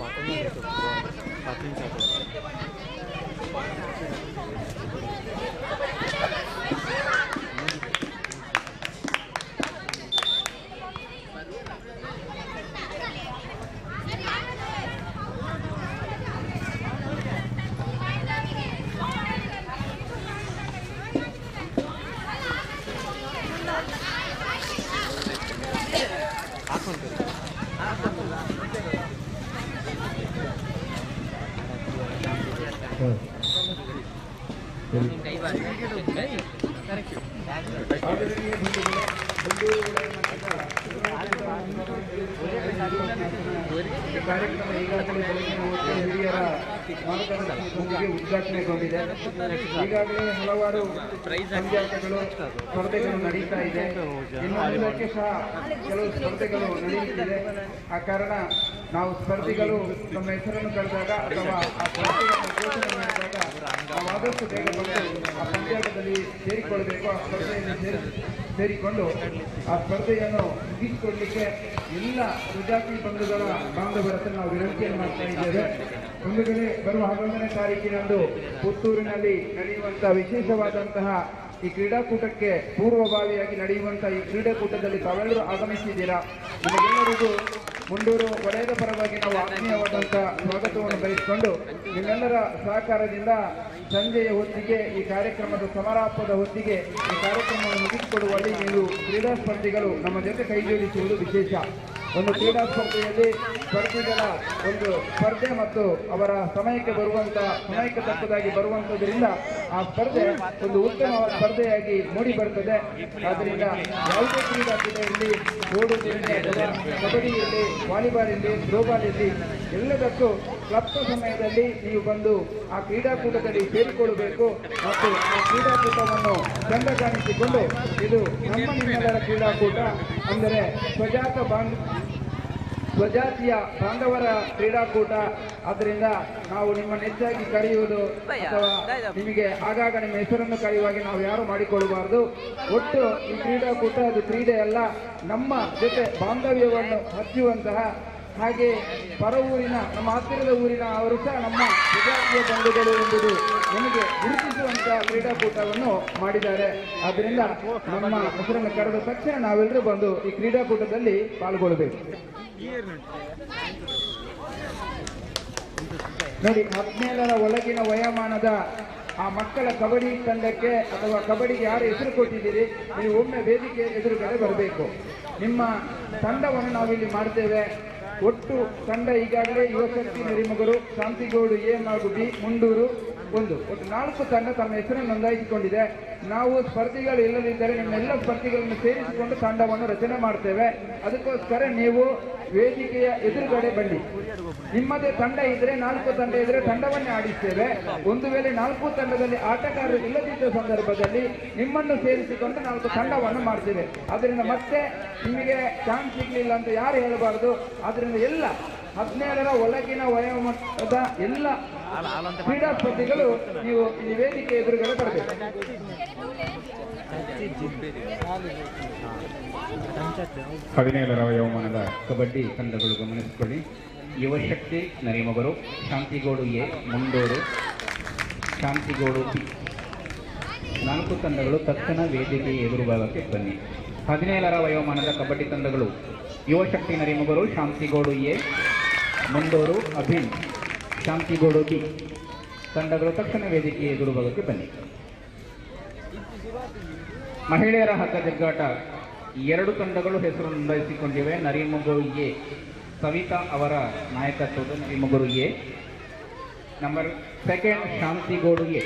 ಬಾಡಿ ಹತ್ತಿ ಕಾರ್ಯಕ್ರಮ ಈಗಾಗಲೇ ಬೆಳಗಿನ ಹೊತ್ತು ಹಿರಿಯರ ಮಾರ್ಗದರ್ಶನದೊಂದಿಗೆ ಉದ್ಘಾಟನೆಗೊಂಡಿದೆ. ಈಗಾಗಲೇ ಹಲವಾರು ಪಂದ್ಯಾಟಗಳು ಸ್ಪರ್ಧೆಗಳು ನಡೀತಾ ಇದೆ. ಇನ್ನು ಮುಂದಕ್ಕೆ ಸಹ ಕೆಲವು ಸ್ಪರ್ಧೆಗಳು ನಡೆಯುತ್ತಿದೆ. ಆ ಕಾರಣ ನಾವು ಸ್ಪರ್ಧಿಗಳು ನಮ್ಮ ಹೆಸರನ್ನು ಕರೆದಾಗ ಅಥವಾ ಆ ಸ್ಪರ್ಧೆಯನ್ನು ಘೋಷಣೆ ಮಾಡಿದಾಗ ನಾವು ಆದಷ್ಟು ಬೇಗ ಬಂದು ಆ ಪಂದ್ಯಾಟದಲ್ಲಿ ಸೇರಿಕೊಳ್ಳಬೇಕು. ಆ ಸ್ಪರ್ಧೆಯಲ್ಲಿ ಸೇರಿಕೊಂಡು ಆ ಸ್ಪರ್ಧೆಯನ್ನು ಮುಗಿಸಿಕೊಳ್ಳಲಿಕ್ಕೆ ಎಲ್ಲ ಸುಜಾತಿ ಬಂಧುಗಳ ಬಾಂಧವರ ಹತ್ರ ನಾವು ವಿನಂತಿಯನ್ನು ಮಾಡ್ತಾ ಇದ್ದೇವೆ. ಬಂಧುಗಳೇ, ಬರುವ 11ನೇ ತಾರೀಕಿನಂದು ಪುತ್ತೂರಿನಲ್ಲಿ ನಡೆಯುವಂತಹ ವಿಶೇಷವಾದಂತಹ ಈ ಕ್ರೀಡಾಕೂಟಕ್ಕೆ ಪೂರ್ವಭಾವಿಯಾಗಿ ನಡೆಯುವಂತಹ ಈ ಕ್ರೀಡಾಕೂಟದಲ್ಲಿ ತಾವೆಲ್ಲರೂ ಆಗಮಿಸಿದ್ದೀರಾ. ನಿಮಗೆಲ್ಲರಿಗೂ ಮುಂಡೂರು ವಲಯದ ಪರವಾಗಿ ನಾವು ಆತ್ಮೀಯವಾದಂತಹ ಸ್ವಾಗತವನ್ನು ಬಯಸಿಕೊಂಡು ನಿಮ್ಮೆಲ್ಲರ ಸಹಕಾರದಿಂದ ಸಂಜೆಯ ಹೊತ್ತಿಗೆ ಈ ಕಾರ್ಯಕ್ರಮದ ಸಮಾರೋಪದ ಹೊತ್ತಿಗೆ ಈ ಕಾರ್ಯಕ್ರಮವನ್ನು ಮುಗಿಸಿಕೊಡುವಲ್ಲಿ ನೀವು ಕ್ರೀಡಾ ಸ್ಪರ್ಧಿಗಳು ನಮ್ಮ ಜೊತೆ ಕೈಜೋಡಿಸುವುದು ವಿಶೇಷ. ಒಂದು ಕ್ರೀಡಾ ಸ್ಪರ್ಧೆಯಲ್ಲಿ ಸ್ಪರ್ಧಿಗಳ ಒಂದು ಸ್ಪರ್ಧೆ ಮತ್ತು ಅವರ ಸಮಯಕ್ಕೆ ತಕ್ಕದಾಗಿ ಬರುವಂಥದ್ರಿಂದ ಆ ಸ್ಪರ್ಧೆ ಒಂದು ಉತ್ತಮವಾದ ಸ್ಪರ್ಧೆಯಾಗಿ ಮೂಡಿ ಬರುತ್ತದೆ. ಆದ್ದರಿಂದ ಯಾವುದೇ ಕ್ರೀಡಾಕೂಟ ಇರಲಿ, ಓಡುವುದಿರಲಿ ಅಥವಾ ಕಬಡ್ಡಿ ಇರಲಿ, ವಾಲಿಬಾಲ್ ಇರಲಿ, ಥ್ರೋಬಾಲ್ ಇರಲಿ, ಎಲ್ಲದಕ್ಕೂ ಕ್ಲಬ್ನ ಸಮಯದಲ್ಲಿ ನೀವು ಬಂದು ಆ ಕ್ರೀಡಾಕೂಟದಲ್ಲಿ ಸೇರಿಕೊಳ್ಳಬೇಕು ಮತ್ತು ಆ ಕ್ರೀಡಾಕೂಟವನ್ನು ಚಂದ ಕಾಣಿಸಿಕೊಂಡು ಇದು ನಿಮ್ಮೆಲ್ಲರ ಕ್ರೀಡಾಕೂಟ, ಅಂದರೆ ಸ್ವಜಾತಿಯ ಬಾಂಧವರ ಕ್ರೀಡಾಕೂಟ. ಆದ್ದರಿಂದ ನಾವು ನಿಮ್ಮನ್ನು ಹೆಚ್ಚಾಗಿ ಕರೆಯುವುದು ಅಥವಾ ನಿಮಗೆ ಆಗಾಗ ನಿಮ್ಮ ಹೆಸರನ್ನು ಕರೆಯುವಾಗ ನಾವು ಯಾರು ಮಾಡಿಕೊಳ್ಳಬಾರದು. ಒಟ್ಟು ಈ ಕ್ರೀಡಾಕೂಟ ಅದು ಕ್ರೀಡೆ ಅಲ್ಲ, ನಮ್ಮ ಜೊತೆ ಬಾಂಧವ್ಯವನ್ನು ಹಚ್ಚುವಂತಹ, ಹಾಗೆ ಪರ ಊರಿನ ನಮ್ಮ ಹತ್ತಿರದ ಊರಿನ ಅವರು ಸಹ ನಮ್ಮ ವಿದ್ಯಾರ್ಥಿಯ ಬಂಧುಗಳು ಎಂಬುದು ನಮಗೆ ಗುರುತಿಸುವಂತಹ ಕ್ರೀಡಾಕೂಟವನ್ನು ಮಾಡಿದ್ದಾರೆ. ಆದ್ದರಿಂದ ನಮ್ಮ ಹೆಸರನ್ನು ಕರೆದ ತಕ್ಷಣ ನಾವೆಲ್ಲರೂ ಬಂದು ಈ ಕ್ರೀಡಾಕೂಟದಲ್ಲಿ ಪಾಲ್ಗೊಳ್ಳಬೇಕು. ನೋಡಿ, 17ರ ಒಳಗಿನ ವಯೋಮಾನದ ಆ ಮಕ್ಕಳ ಕಬಡ್ಡಿ ತಂಡಕ್ಕೆ ಅಥವಾ ಕಬಡ್ಡಿಗೆ ಯಾರು ಹೆಸರು ಕೊಟ್ಟಿದ್ದೀರಿ, ನೀವು ಒಮ್ಮೆ ವೇದಿಕೆ ಎದುರುಗಡೆ ಬರಬೇಕು. ನಿಮ್ಮ ತಂಡವನ್ನು ನಾವಿಲ್ಲಿ ಮಾಡ್ತೇವೆ. ಒಟ್ಟು ತಂಡ ಈಗಾಗಲೇ ಯುವಶಕ್ತಿ ನರಿಮಗರು, ಶಾಂತಿಗೌಡು ಎ ಹಾಗೂ ಬಿ, ಮುಂಡೂರು ಒಟ್ಟು 4 ತಂಡ ತಮ್ಮ ಹೆಸರನ್ನು ನೋಂದಾಯಿಸಿಕೊಂಡಿದೆ. ನಾವು ಸ್ಪರ್ಧಿಗಳು ಇಲ್ಲದಿದ್ದರೆ ನಿಮ್ಮೆಲ್ಲ ಸ್ಪರ್ಧಿಗಳನ್ನು ಸೇರಿಸಿಕೊಂಡು ತಂಡವನ್ನು ರಚನೆ ಮಾಡ್ತೇವೆ. ಅದಕ್ಕೋಸ್ಕರ ನೀವು ವೇದಿಕೆಯ ಎದುರುಗಡೆ ಬನ್ನಿ. ನಿಮ್ಮದೇ ತಂಡ ಇದ್ರೆ 4 ತಂಡ ಇದ್ರೆ ತಂಡವನ್ನೇ ಆಡಿಸ್ತೇವೆ. ಒಂದು ವೇಳೆ 4 ತಂಡದಲ್ಲಿ ಆಟಗಾರರು ಇಲ್ಲದಿದ್ದ ಸಂದರ್ಭದಲ್ಲಿ ನಿಮ್ಮನ್ನು ಸೇರಿಸಿಕೊಂಡು 4 ತಂಡವನ್ನು ಮಾಡ್ತೇವೆ. ಅದರಿಂದ ಮತ್ತೆ ನಿಮಗೆ ಚಾನ್ಸ್ ಸಿಗ್ಲಿಲ್ಲ ಅಂತ ಯಾರು ಹೇಳಬಾರದು. ಆದ್ರಿಂದ ಎಲ್ಲ 17ರ ಒಳಗಿನ ವಯೋಮಟ್ಟದ ಎಲ್ಲ ಕ್ರೀಡಾ ಸ್ಪರ್ಧಿಗಳು ನೀವು ಈ ವೇದಿಕೆ ಎದುರುಗಡೆ ಬರಬೇಕು. 17ರ ವಯೋಮಾನದ ಕಬಡ್ಡಿ ತಂಡಗಳು ಗಮನಿಸಿಕೊಳ್ಳಿ. ಯುವಶಕ್ತಿ ನರಿಮಗರು, ಶಾಂತಿಗೌಡು ಎ, ಮುಂಡೂರು, ಶಾಂತಿಗೌಡು ಬಿ 4 ತಂಡಗಳು ತಕ್ಷಣ ವೇದಿಕೆಯ ಎದುರುಭಾಗಕ್ಕೆ ಬನ್ನಿ. 17ರ ವಯೋಮಾನದ ಕಬಡ್ಡಿ ತಂಡಗಳು ಯುವಶಕ್ತಿ ನರಿಮಗರು, ಶಾಂತಿಗೌಡು ಎ, ಮುಂಡೂರು, ಅಭಿನ್, ಶಾಂತಿಗೌಡು ಬಿ ತಂಡಗಳು ತಕ್ಷಣ ವೇದಿಕೆಯ ಎದುರುಭಾಗಕ್ಕೆ ಬನ್ನಿ. ಮಹಿಳೆಯರ ಹಗ್ಗ ಜಗ್ಗಾಟ 2 ತಂಡಗಳು ಹೆಸರು ನೋಂದಾಯಿಸಿಕೊಂಡಿವೆ. ನರಿಮಗರು ಎ, ಸವಿತಾ ಅವರ ನಾಯಕತ್ವದ ನರಿಮಗರು ಎ, ನಂಬರ್ 2 ಶಾಂತಿಗೌಡು ಎ.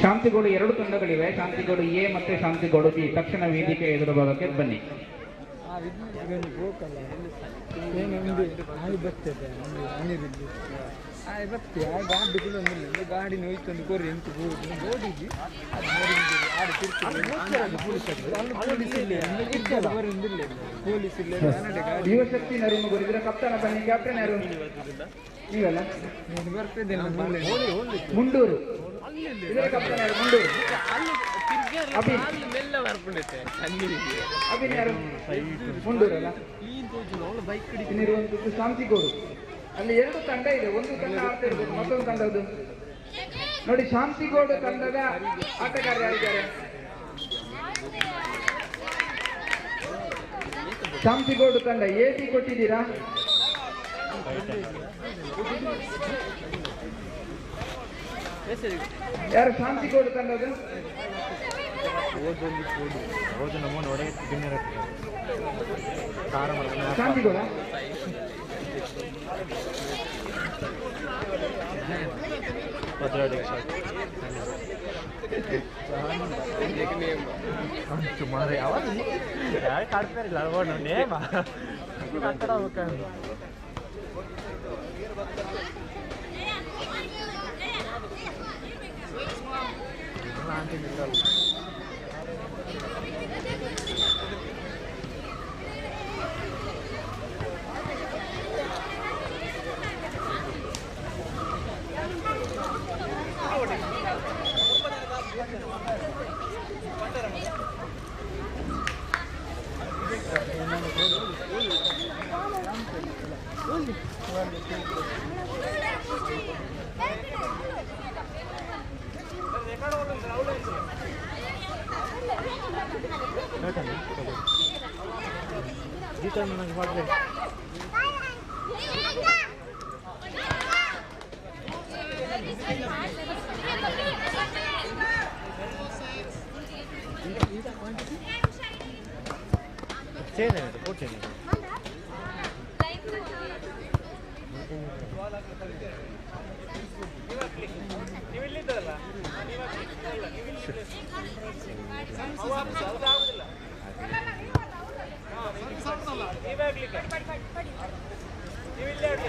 ಶಾಂತಿಗೌಡು 2 ತಂಡಗಳಿವೆ. ಶಾಂತಿಗೌಡು ಎ ಮತ್ತು ಶಾಂತಿಗೌಡು ಬಿ ತಕ್ಷಣ ವೇದಿಕೆ ಎದುರು ಭಾಗಕ್ಕೆ ಬನ್ನಿ. ಗಾಡಿ ನೋಯ್ತೊಂದು ಕೊರ್ರಿ ಎಂಟು ಓಡಿದ್ವಿ ಪೊಲೀಸ್ ಇಲ್ಲ. ಯುವಶಕ್ತಿ ನರಿಮಗರು ಇದರ ಕಪ್ತಾನ ಬನ್ನಿ. ಕ್ಯಾಪ್ಟನ್ ಯಾರು? ನೀವಲ್ಲ? ಬರ್ತಿದ್ದೇನೆ ಮುಂಡೂರು ಇದರ ಕಪ್ತಾನ ಯಾರು? ಮುಂಡೂರು ಮೆಲ್ಲ ಬರ್ಕೊಂಡಿದ್ದೆ. ಅಭಿನ್ ಯಾರು? ಮುಂಡೂರಲ್ಲ? ಇನ್ನಿರುವಂತದ್ದು ಶಾಂತಿಗೌಡು. ಅಲ್ಲಿ 2 ತಂಡ ಇದೆ. ಒಂದು ತಂಡ ಆಡ್ತಾ ಇರ್ಬೋದು, ಮತ್ತೊಂದು ತಂಡದ್ದು ನೋಡಿ. ಶಾಂತಿಗೌಡು ತಂಡದ ಆಟಗಾರ ಯಾರಿದ್ದಾರೆ? ಶಾಂತಿಗೌಡು ತಂಡ ಎಸಿ ಕೊಟ್ಟಿದ್ದೀರಾ? ಯಾರು ಶಾಂತಿಗೌಡು ತಂಡದ್ದು? ಶಾಂತಿಗೌಡ ಸುಮಾರು ಯಾವಾಗ ಯಾರು ಕಾಡ್ತಾರಿಲ್ಲ ಅಲ್ವೋ ನೇಮ ಅక్కడ ಹೋಗ್ಕೊಂಡು ನನಗೆ ಮಾಡಲಿ ಸೇನೆ ಕೊಡ್ತೇನೆ ನೀವು ಇಲ್ಲಿದ್ದಲ್ಲ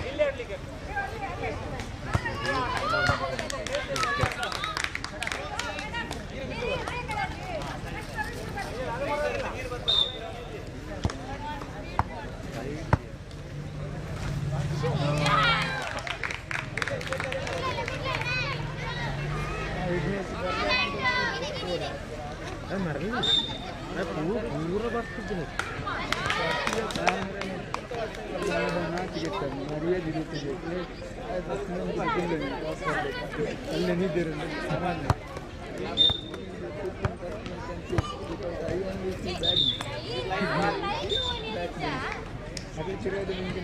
ಇಲ್ಲೇ ಆಡ್ಲಿಕ್ಕೆ ಪೂರ ಬರ್ತಿದ್ದೀನಿ ಅಲ್ಲೇ ನಿದ್ದಿರ ಸಾಮಾನ್ಯ ಅದೇ ಚಿರಾದ ಮುಂದೆ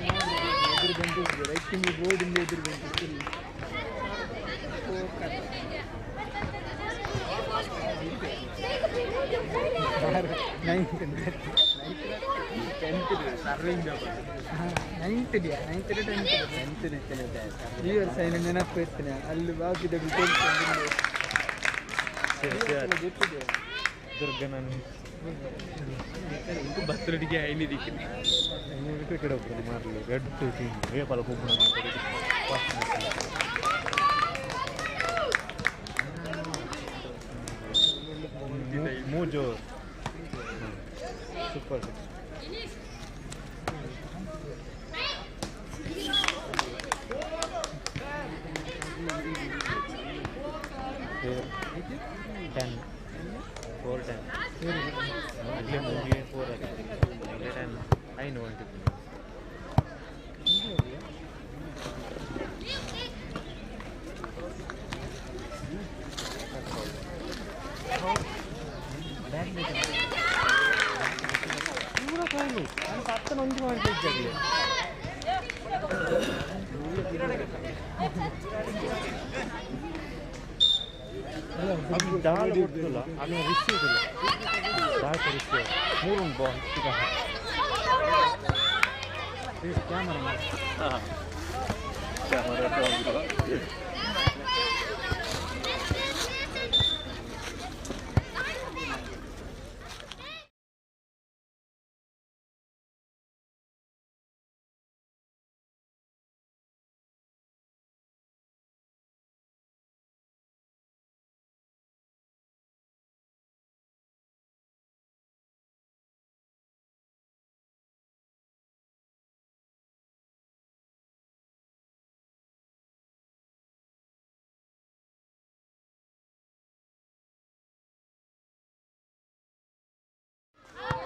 ಎದುರು ಬಂದಿದ್ದೆ ರೈಟ್ ರೋಡಿಂದ ಎದುರು ಬಂದಿದ್ದಿಲ್ಲ ಈ ವರ್ಷ ಇನ್ನು ನೆನಪು ಇರ್ತೇನೆ ಅಲ್ಲಿ ಬಾಕಿದ ಗೊತ್ತಿದೆ ದುರ್ಗ ನಾನು ಬಸ್ಸಡಿಗೆ ಐನಿದಿಕ್ಕೆ ಕಡೆ ಹೋಗ್ತೇನೆ ಮಾರಲಿ ಗಡ್ಡು ರೇಪಲ್ಲ ಹೋಗ್ಬೋದು ಮೂಜು ಸೂಪರ್ ಟೆನ್ 4-10 ಅಗಲೇ ಮೂವಿ 4 ಆಗಿದೆ ಅಗಲೇ 10 ಐ ನೋ ಅಂತ ಪೂರ ಕಾಲು ನಾನು ಪತ್ತನೊಂದು ಮಾಡ್ತಿದ್ದೆ ಅದು ದಾಲ್ ಕೊಡ್ತಿಲ್ಲ ಅದು ರಿಸ್ಕ್ ಇಲ್ಲ ದಾಲ್ ರಿಸ್ಕ್ ಮೂರು ಉಂಟು ಕ್ಯಾಮರಾ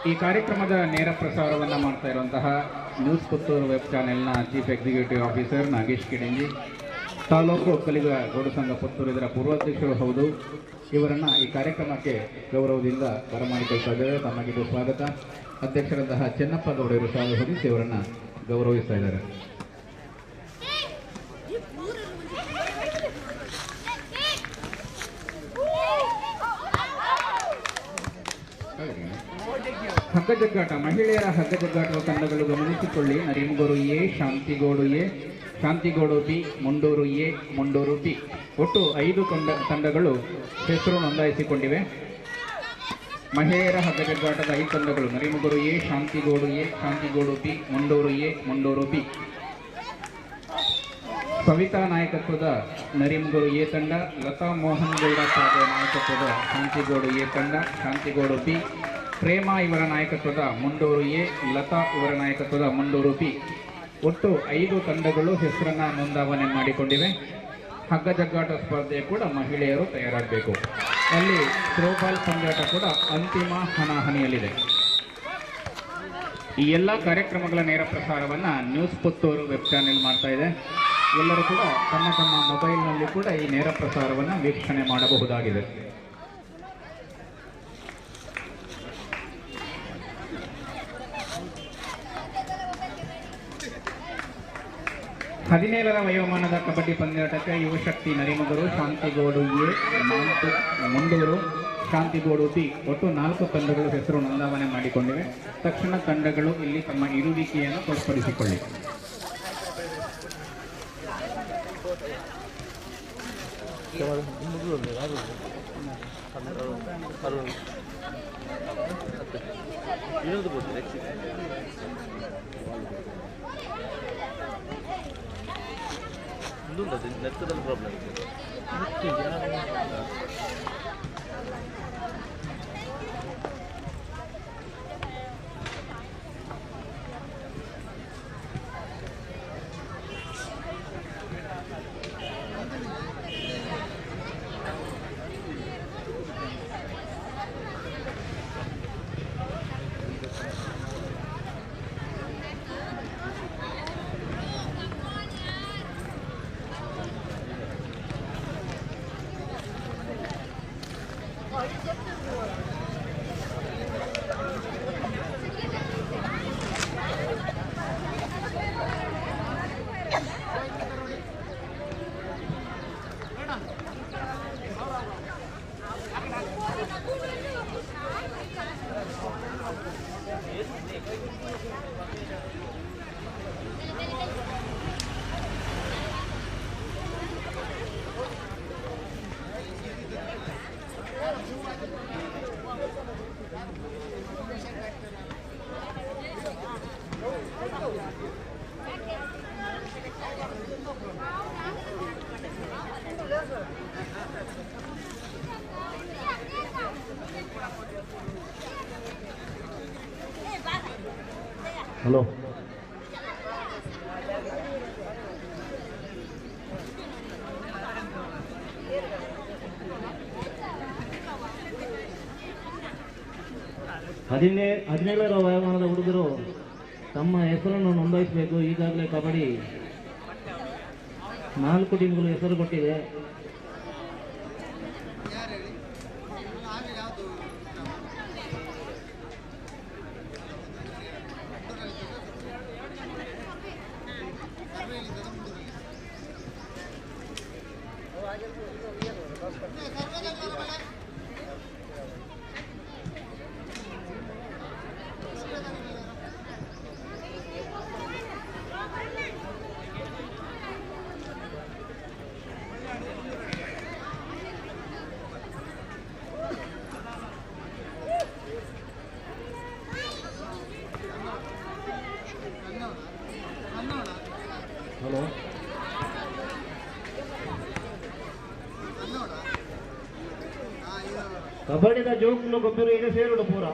ಈ ಕಾರ್ಯಕ್ರಮದ ನೇರ ಪ್ರಸಾರವನ್ನು ಮಾಡ್ತಾ ಇರುವಂತಹ ನ್ಯೂಸ್ ಪುತ್ತೂರು ವೆಬ್ ಚಾನೆಲ್ನ chief executive officer Nagesh Kidanji, taluk Vokkaliga Gowda ಸಂಘ ಪುತ್ತೂರು ಇದರ ಪೂರ್ವಾಧ್ಯಕ್ಷರು ಹೌದು. ಇವರನ್ನು ಈ ಕಾರ್ಯಕ್ರಮಕ್ಕೆ ಗೌರವದಿಂದ ಬರಮಾಡಿಕೊಳ್ತಾ ಇದ್ದಾರೆ. ತಮಗಿದು ಸ್ವಾಗತ. ಅಧ್ಯಕ್ಷರಂತಹ ಚೆನ್ನಪ್ಪ ಗೌಡರು ಶಾಲೆ ಹೊದಿಸಿ ಇವರನ್ನು ಗೌರವಿಸ್ತಾ ಇದ್ದಾರೆ. ಹಗ್ಗಜಗ್ಗಾಟ ಮಹಿಳೆಯರ ಹಗ್ಗಜಗ್ಗಾಟದ ತಂಡಗಳು ಗಮನಿಸಿಕೊಳ್ಳಿ. Narimuguru A, Shantigodu A, Shantigodu B, Mundur A, Mundur B. ಒಟ್ಟು 5 ತಂಡಗಳು ಹೆಸರು ನೋಂದಾಯಿಸಿಕೊಂಡಿವೆ. ಮಹಿಳೆಯರ ಹಗ್ಗಜಗ್ಗಾಟದ 5 ತಂಡಗಳು Narimuguru A, Shantigodu A, Shantigodu B, Mundur A, Mundur B. Savita ನಾಯಕತ್ವದ ನರಿಮುಗೂರು ಎ ತಂಡ, ಲತಾ ಮೋಹನ್ ಗೌಡ ನಾಯಕತ್ವದ ಶಾಂತಿಗೋಡು ಎ ತಂಡ, ಶಾಂತಿಗೋಡು ಬಿ, ಪ್ರೇಮಾ ಇವರ ನಾಯಕತ್ವದ ಮುಂಡೂರು ಎ, ಲತಾ ಇವರ ನಾಯಕತ್ವದ ಮುಂಡೂರು ಬಿ. ಒಟ್ಟು 5 ತಂಡಗಳು ಹೆಸರನ್ನ ನೋಂದಾವಣೆ ಮಾಡಿಕೊಂಡಿವೆ. ಹಗ್ಗಜಗ್ಗಾಟ ಸ್ಪರ್ಧೆ ಕೂಡ ಮಹಿಳೆಯರು ತಯಾರಾಗಬೇಕು. ಅಲ್ಲಿ ಥ್ರೋಬಾಲ್ ಪಂದ್ಯಾಟ ಕೂಡ ಅಂತಿಮ ಹಣಾಹಣಿಯಲ್ಲಿದೆ. ಈ ಎಲ್ಲ ಕಾರ್ಯಕ್ರಮಗಳ ನೇರ ಪ್ರಸಾರವನ್ನು ನ್ಯೂಸ್ ಪುತ್ತೂರು ವೆಬ್ ಚಾನೆಲ್ ಮಾಡ್ತಾ ಇದೆ. ಎಲ್ಲರೂ ಕೂಡ ತಮ್ಮ ತಮ್ಮ ಮೊಬೈಲ್ನಲ್ಲಿ ಕೂಡ ಈ ನೇರ ಪ್ರಸಾರವನ್ನು ವೀಕ್ಷಣೆ ಮಾಡಬಹುದಾಗಿದೆ. ಹದಿನೇಳರ ವಯೋಮಾನದ ಕಬಡ್ಡಿ ಪಂದ್ಯಾಟಕ್ಕೆ ಯುವಶಕ್ತಿ ನರಿಮುಗೂರು, ಶಾಂತಿಗೋಡು ಎ, ಮುಂಡೂರು, ಶಾಂತಿಗೋಡು ಬಿ ಒಟ್ಟು 4 ತಂಡಗಳು ಹೆಸರು ನೋಂದಾವಣೆ ಮಾಡಿಕೊಂಡಿವೆ. ತಕ್ಷಣ ತಂಡಗಳು ಇಲ್ಲಿ ತಮ್ಮ ಇರುವಿಕೆಯನ್ನು ತೋರ್ಪಡಿಸಿಕೊಳ್ಳಿ. ನೆತ್ತದಲ್ಲಿ ಪ್ರಾಬ್ಲಮ್ ಹಲೋ ಹದಿನೇಳರ ವಯೋಮಾನದ ಹುಡುಗರು ತಮ್ಮ ಹೆಸರನ್ನು ನೋಂದಾಯಿಸಬೇಕು. ಈಗಾಗಲೇ ಕಬಡ್ಡಿ 4 ಟೀಮ್ಗಳು ಹೆಸರು ಕೊಟ್ಟಿದೆ. ಹಲೋ ಕಬಡ್ಡಿದ ಜೋಕ್ಲು ಗೊಬ್ಬರ ಈಗ ಸೇರುಡು ಪೂರ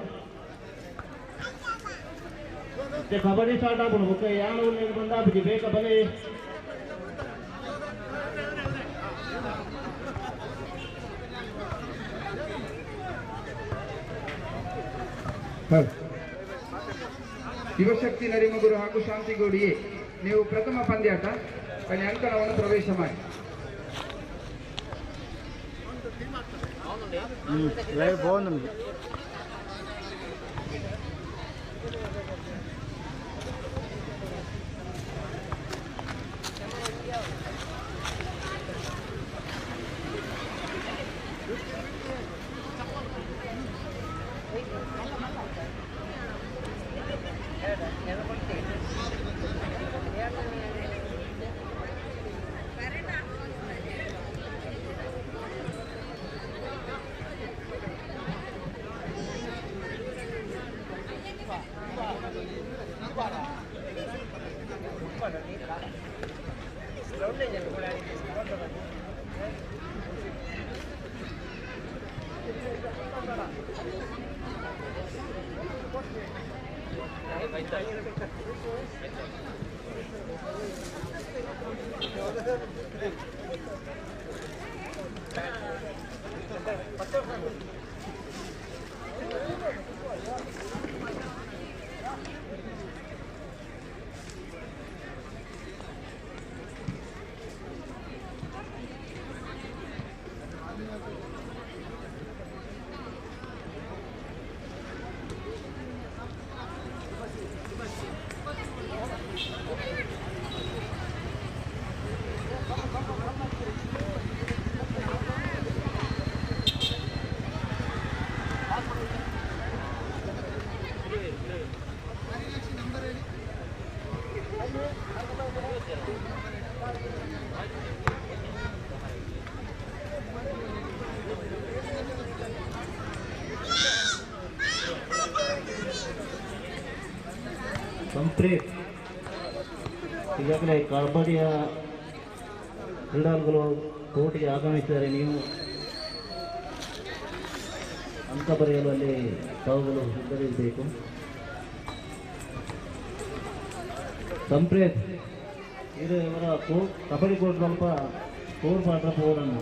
ಮತ್ತೆ ಕಬಡ್ಡಿ ಸ್ಟಾರ್ಟ್ ಆಗ್ಬಿಡು ಬುಕ್ಕ ಯಾನು ಬಂದಾಗ್ಬಿಟ್ಟು ಬೇಕ ಬಲೆ ಯುವಶಕ್ತಿ ನರಿಮುಗೂರು ಹಾಗೂ ಶಾಂತಿಗೋಡಿಯೇ ನೀವು ಪ್ರಥಮ ಪಂದ್ಯಾಟ ಅಲ್ಲಿ ಅಂಕಣವನ್ನು ಪ್ರವೇಶ ಮಾಡಿ. బాగుందండి. ಕಂಪ್ಲೀಟ್. ಈಗಾಗಲೇ ಕಬಡ್ಡಿಯ ಕ್ರೀಡಾಳುಗಳು ಕೋರ್ಟ್ಗೆ ಆಗಮಿಸಿದರೆ ನೀವು ಅಂಕ ಬರೆಯಲು ಅಲ್ಲಿ ತಾವುಗಳು ಸಿದ್ಧರಿರಬೇಕು. ಕಂಪ್ಲೀಟ್ ಇದು ಇವರ ಕಬಡ್ಡಿ ಕೋರ್ಟ್ ಸ್ವಲ್ಪ ಕೋರ್ ಪಾಠ ಪೋರನ್ನು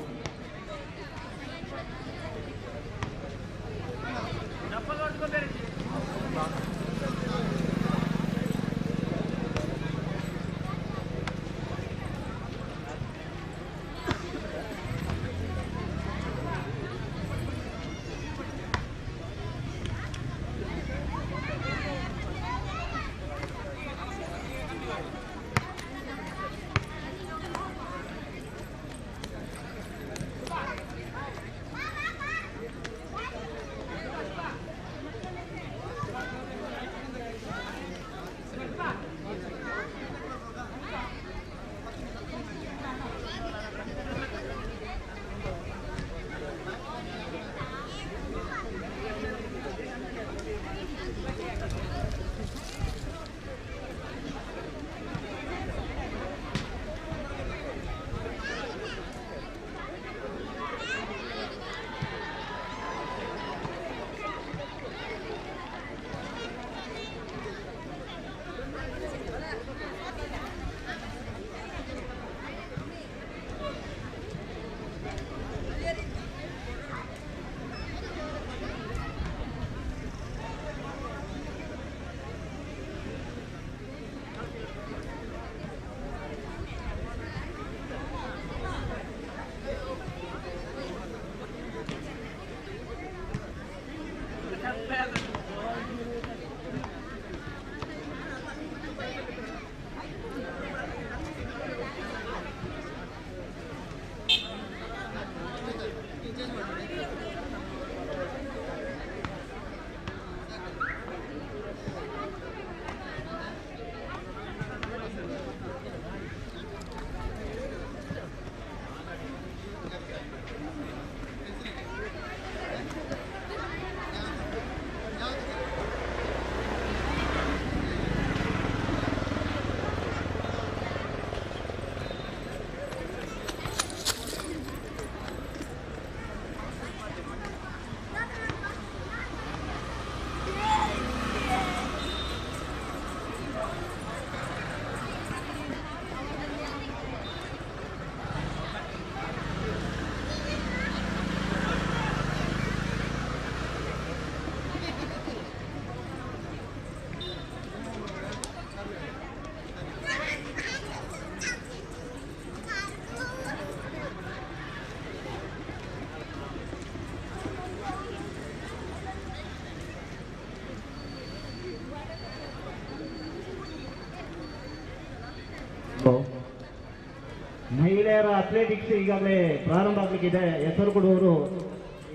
ಮಹಿಳೆಯರ ಅಥ್ಲೆಟಿಕ್ಸ್ ಈಗಾಗಲೇ ಪ್ರಾರಂಭ ಆಗಲಿಕ್ಕಿದೆ. ಹೆಸರು ಕೊಡುವವರು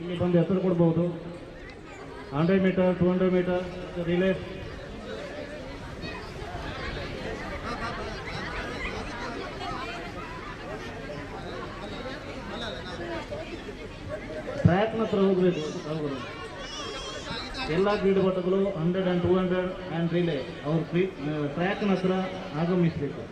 ಇಲ್ಲಿ ಬಂದು ಹೆಸರು ಕೊಡಬಹುದು. 100 ಮೀಟರ್, 200 ಮೀಟರ್ ರಿಲೇ, ಟ್ರ್ಯಾಕ್ನ ಹತ್ರ ಹೋಗಬೇಕು. ಎಲ್ಲ ಕ್ರೀಡಾಪಟುಗಳು 100 and 200 and ರಿಲೇ ಅವರು ಟ್ರ್ಯಾಕ್ನ ಹತ್ರ ಆಗಮಿಸಬೇಕು.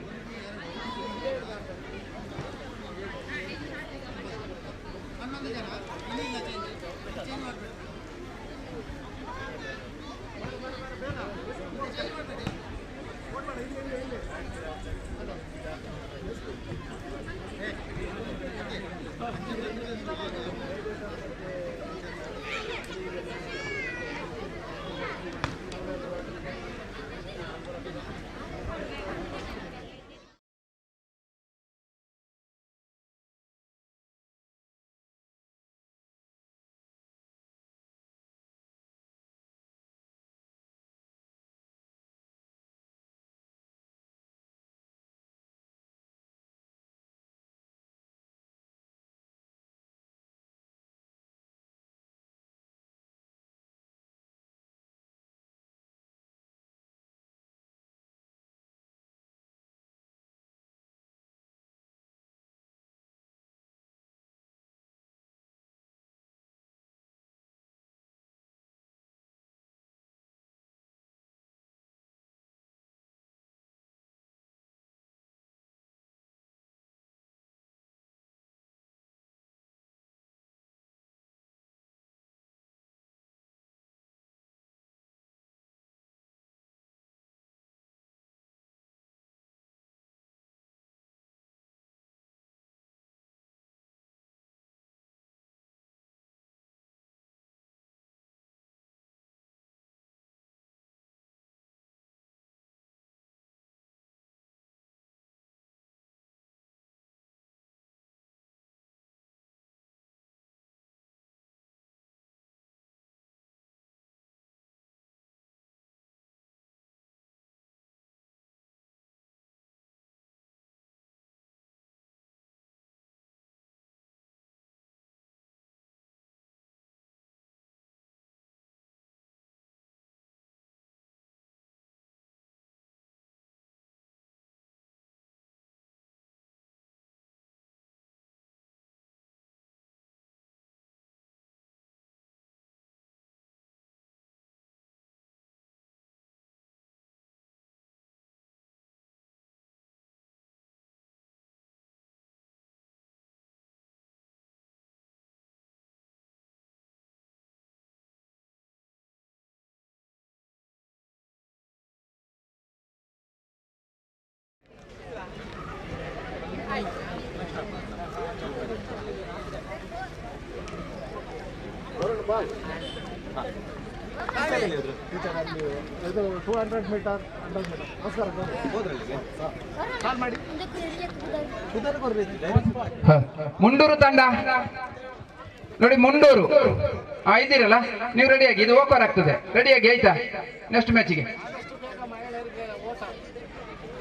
ಇದು 200 ಮೀಟರ್ 100 ಮೀಟರ್ ನಮಸ್ಕಾರ ಕಾಲ್ ಮಾಡಿ ಮುಂಡೂರು ತಂಡ ನೋಡಿ, ಮುಂಡೂರು ಇದ್ದೀರಲ್ಲ ನೀವು, ರೆಡಿಯಾಗಿ, ಇದು ಓಪರ್ ಆಗ್ತದೆ, ರೆಡಿಯಾಗಿ ಆಯ್ತಾ ನೆಕ್ಸ್ಟ್ ಮ್ಯಾಚಿಗೆ.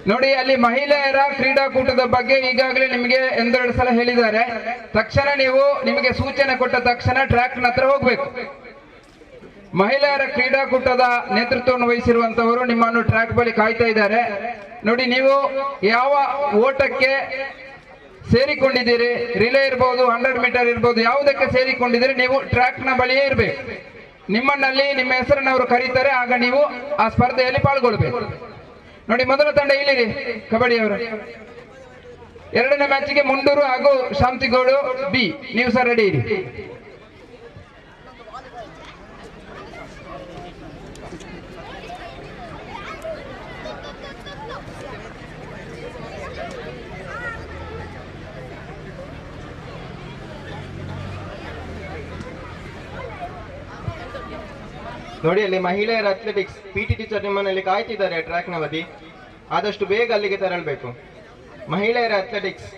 ನೋಡಿ, ಅಲ್ಲಿ ಮಹಿಳೆಯರ ಕ್ರೀಡಾಕೂಟದ ಬಗ್ಗೆ ಈಗಾಗಲೇ ನಿಮಗೆ ಒಂದೆರಡು ಸಲ ಹೇಳಿದ್ದಾರೆ. ತಕ್ಷಣ ನೀವು, ನಿಮಗೆ ಸೂಚನೆ ಕೊಟ್ಟ ತಕ್ಷಣ ಟ್ರ್ಯಾಕ್ನ ಹತ್ರ ಹೋಗ್ಬೇಕು. ಮಹಿಳೆಯರ ಕ್ರೀಡಾಕೂಟದ ನೇತೃತ್ವವನ್ನು ವಹಿಸಿರುವಂತವರು ನಿಮ್ಮನ್ನು ಟ್ರ್ಯಾಕ್ ಬಳಿ ಕಾಯ್ತಾ ಇದ್ದಾರೆ. ನೋಡಿ, ನೀವು ಯಾವ ಓಟಕ್ಕೆ ಸೇರಿಕೊಂಡಿದ್ದೀರಿ, ರಿಲೇ ಇರ್ಬೋದು, 100 ಮೀಟರ್ ಇರ್ಬೋದು, ಯಾವುದಕ್ಕೆ ಸೇರಿಕೊಂಡಿದ್ದೀರಿ ನೀವು ಟ್ರ್ಯಾಕ್ನ ಬಳಿಯೇ ಇರಬೇಕು. ನಿಮ್ಮನ್ನಲ್ಲಿ ನಿಮ್ಮ ಹೆಸರನ್ನು ಕರೀತಾರೆ, ಆಗ ನೀವು ಆ ಸ್ಪರ್ಧೆಯಲ್ಲಿ ಪಾಲ್ಗೊಳ್ಬೇಕು. ನೋಡಿ, ಮೊದಲ ತಂಡ ಇಲ್ಲಿರಿ, ಕಬಡ್ಡಿಯವರು. ಎರಡನೇ ಮ್ಯಾಚಿಗೆ ಮುಂಡೂರು ಹಾಗೂ ಶಾಂತಿಗೌಡು ಬಿ, ನೀವು ಸಹ ರೆಡಿ ಇರಿ. ನೋಡಿ, ಅಲ್ಲಿ ಮಹಿಳೆಯರ ಅಥ್ಲೆಟಿಕ್ಸ್ PT ಟೀಚರ್ ನಿಮ್ಮನಲ್ಲಿ ಕಾಯ್ತಿದ್ದಾರೆ ಟ್ರ್ಯಾಕ್ನ ಬದಿ. ಆದಷ್ಟು ಬೇಗ ಅಲ್ಲಿಗೆ ತೆರಳಬೇಕು. ಮಹಿಳೆಯರ athletics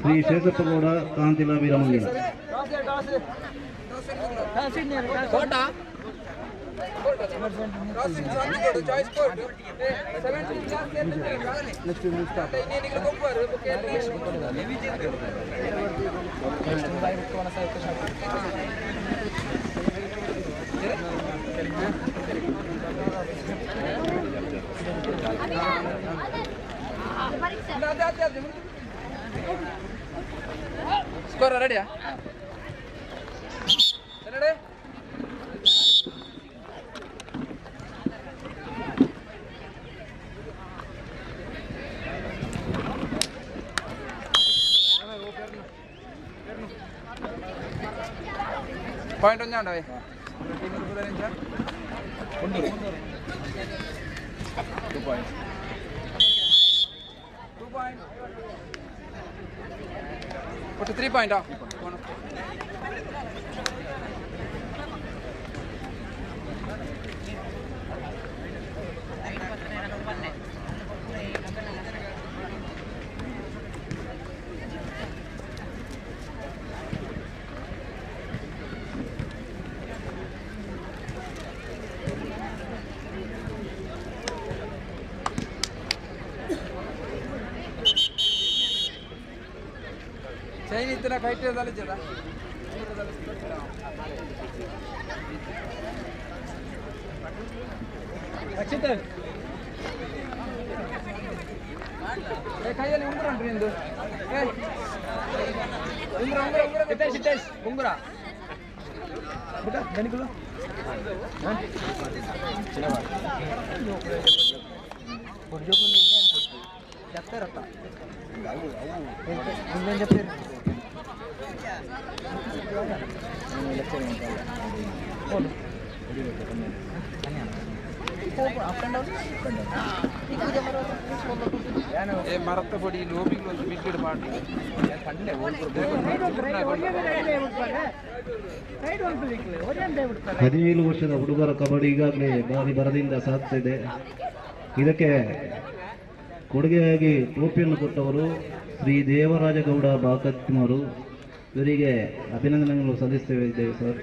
Shri ಶೇಷಪ್ಪಗೌಡ ಕಾಂತಿಲ Veeramangala. Score ರೆಡಿಯಾ? Point ఉందా అండి? 2 points. ಒಟ್ಟು 3 ಪಾಯಿಂಟಾ? ಚೈನ್ ಇತ್ತಿನ ಕೈಟದಲ್ಲಿ ಜಲ ಕೈಯಲ್ಲಿ ಉಂಗುರ ಉಂಟು ನಿಂದು ಉಂಗುರ ಉಂಗುರ ಉಂಗುರ ಸಿದ್ದೇಶ್ ಸಿದ್ದೇಶ್ ಉಂಗುರ ಬಿಟ್ಟ ಗಣಿಗಳು చెప్తారత్త ఇంకేం చెప్తారు ಮರತ್ತ ಪೊಡಿ ಲೋಬಿಂಗ್ ಒಂದು ಬಿಟ್ಟಿಡು ಮಾಡಿ ಹದಿನೇಳು ವರ್ಷದ ಹುಡುಗರ ಕಬಡ್ಡಿ ಈಗಾಗಲೇ ಭಾರಿ ಬರದಿಂದ ಸಾಗ್ತಿದೆ. ಇದಕ್ಕೆ ಕೊಡುಗೆಯಾಗಿ ಟೋಪಿಯನ್ನು ಕೊಟ್ಟವರು ಶ್ರೀ ದೇವರಾಜಗೌಡ ಬಾಕತ್ಮರು. ಇವರಿಗೆ ಅಭಿನಂದನೆಗಳು ಸಲ್ಲಿಸುತ್ತೇವೆ ಸರ್.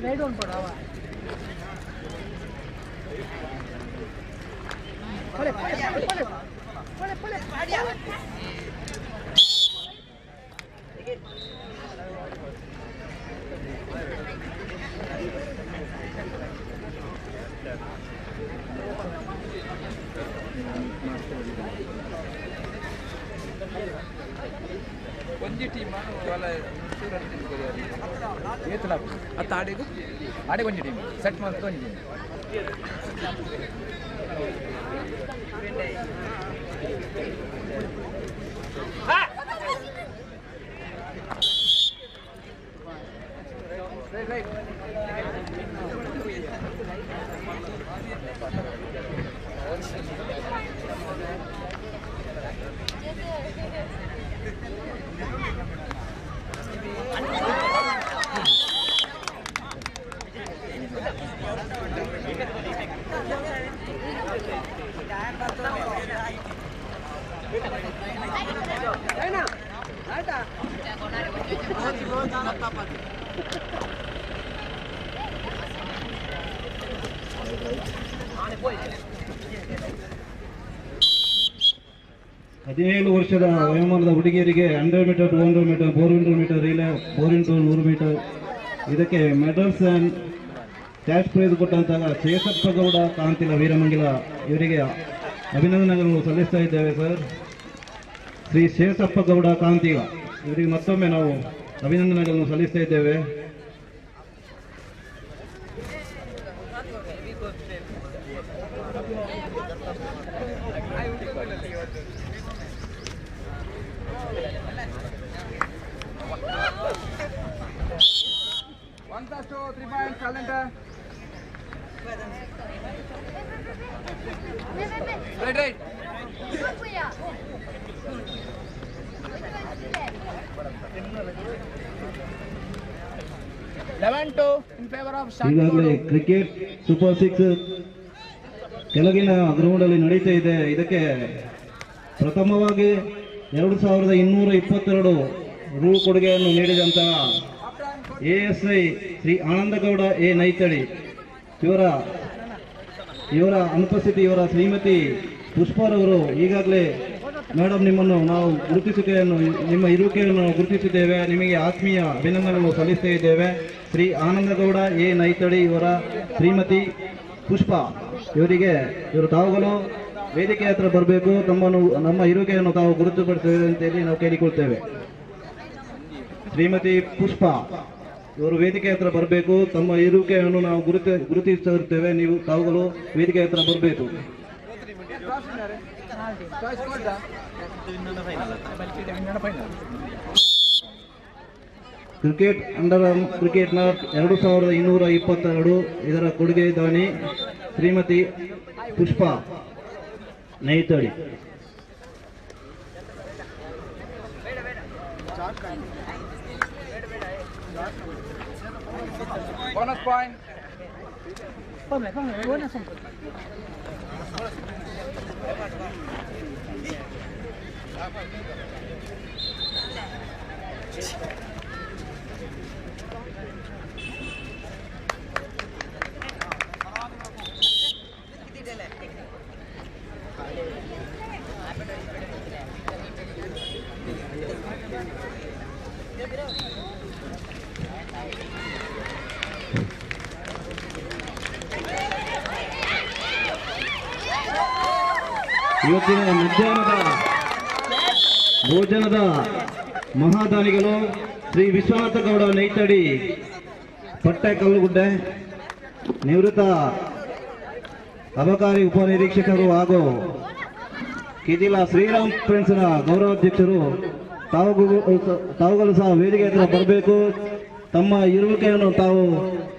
ರೈಡ್ ಒಂದು ಕೊಡವ ಒಂಜಿ ಟೀಮ್ ಏತಲ ಅತ್ತ ಆಡಿಗೂ ಆಡಿ ಒಂಜಿ ಟೀಮ್ ಸೆಟ್ ಮಾಡ್ತು ಒಂಜಿ ಹದಿನೇಳು ವರ್ಷದ ವಯೋಮಾನದ ಹುಡುಗಿಯರಿಗೆ 100 metre, 200 metre, 400 metre relay, 4x100 metre ಇದಕ್ಕೆ ಮೆಡಲ್ಸ್ ಆ್ಯಂಡ್ ಕ್ಯಾಶ್ ಪ್ರೈಸ್ ಕೊಟ್ಟಂತಹ ಶೇಷಪ್ಪಗೌಡ ಕಾಂತಿಲ ವೀರಮಂಗಿಲ ಇವರಿಗೆ ಅಭಿನಂದನೆಗಳನ್ನು ಸಲ್ಲಿಸ್ತಾ ಇದ್ದೇವೆ ಸರ್. ಶ್ರೀ ಶೇಷಪ್ಪಗೌಡ ಕಾಂತಿಲ ಇವರಿಗೆ ಮತ್ತೊಮ್ಮೆ ನಾವು ಅಭಿನಂದನೆಗಳನ್ನು ಸಲ್ಲಿಸ್ತಾ ಇದ್ದೇವೆ. Right. 11-2 in favor of ಈಗಾಗಲೇ ಕ್ರಿಕೆಟ್ ಸೂಪರ್ 6 ಕೆಳಗಿನ ಗ್ರೌಂಡ್ ಅಲ್ಲಿ ನಡೀತಾ ಇದೆ. ಇದಕ್ಕೆ ಪ್ರಥಮವಾಗಿ 2222 ರೂ ಕೊಡುಗೆಯನ್ನು ನೀಡಿದಂತಹ ASI ಶ್ರೀ ಆನಂದಗೌಡ ಎ ನೈತಡಿ ಇವರ ಅನುಪಸ್ಥಿತಿ ಇವರ ಶ್ರೀಮತಿ ಪುಷ್ಪರವರು ಈಗಾಗಲೇ ಮೇಡಮ್ ನಿಮ್ಮನ್ನು ನಾವು ನಿಮ್ಮ ಇರುವಿಕೆಯನ್ನು ಗುರುತಿಸಿದ್ದೇವೆ. ನಿಮಗೆ ಆತ್ಮೀಯ ಅಭಿನಂದನೆಗಳನ್ನು ಸಲ್ಲಿಸ್ತಾ ಇದ್ದೇವೆ. ಶ್ರೀ ಆನಂದಗೌಡ ಎ ನೈತಡಿ ಇವರ ಶ್ರೀಮತಿ ಪುಷ್ಪ ಇವರು ತಾವುಗಳು ವೇದಿಕೆ ಹತ್ರ ಬರಬೇಕು. ನಮ್ಮ ಇರುವಿಕೆಯನ್ನು ತಾವು ಗುರುತುಪಡಿಸುತ್ತೇವೆ ಅಂತೇಳಿ ನಾವು ಕೇಳಿಕೊಳ್ತೇವೆ. ಶ್ರೀಮತಿ ಪುಷ್ಪ ಇವರು ವೇದಿಕೆ ಹತ್ರ ಬರಬೇಕು. ತಮ್ಮ ಇರುವಿಕೆಯನ್ನು ನಾವು ಗುರುತಿಸುತ್ತೇವೆ. ನೀವು ತಾವುಗಳು ವೇದಿಕೆ ಹತ್ರ ಬರಬೇಕು. ಕ್ರಿಕೆಟ್ ಅಂಡರ್ ಆರ್ಮ್ ಕ್ರಿಕೆಟ್ನ 2222 ಇದರ ಕೊಡುಗೆ ದಾನಿ ಶ್ರೀಮತಿ ಪುಷ್ಪ ನೈತಡಿ. Bonus point. ಇವತ್ತಿನ ಮಧ್ಯಾಹ್ನದ ಭೋಜನದ ಮಹಾದಾನಿಗಳು ಶ್ರೀ ವಿಶ್ವನಾಥ ಗೌಡ ನೈತಡಿ ಪಟ್ಟೆ ಕಲ್ಲುಗುಡ್ಡೆ, ನಿವೃತ್ತ ಅಬಕಾರಿ ಉಪನಿರೀಕ್ಷಕರು ಹಾಗೂ ಕಿದಿಲ ಶ್ರೀರಾಮ್ ಫ್ರೆಂಡ್ಸ್ನ ಗೌರವಾಧ್ಯಕ್ಷರು ತಾವುಗಳು ಸಹ ವೇದಿಕೆ ಹತ್ರ ಬರಬೇಕು. ತಮ್ಮ ಇರುವಿಕೆಯನ್ನು ತಾವು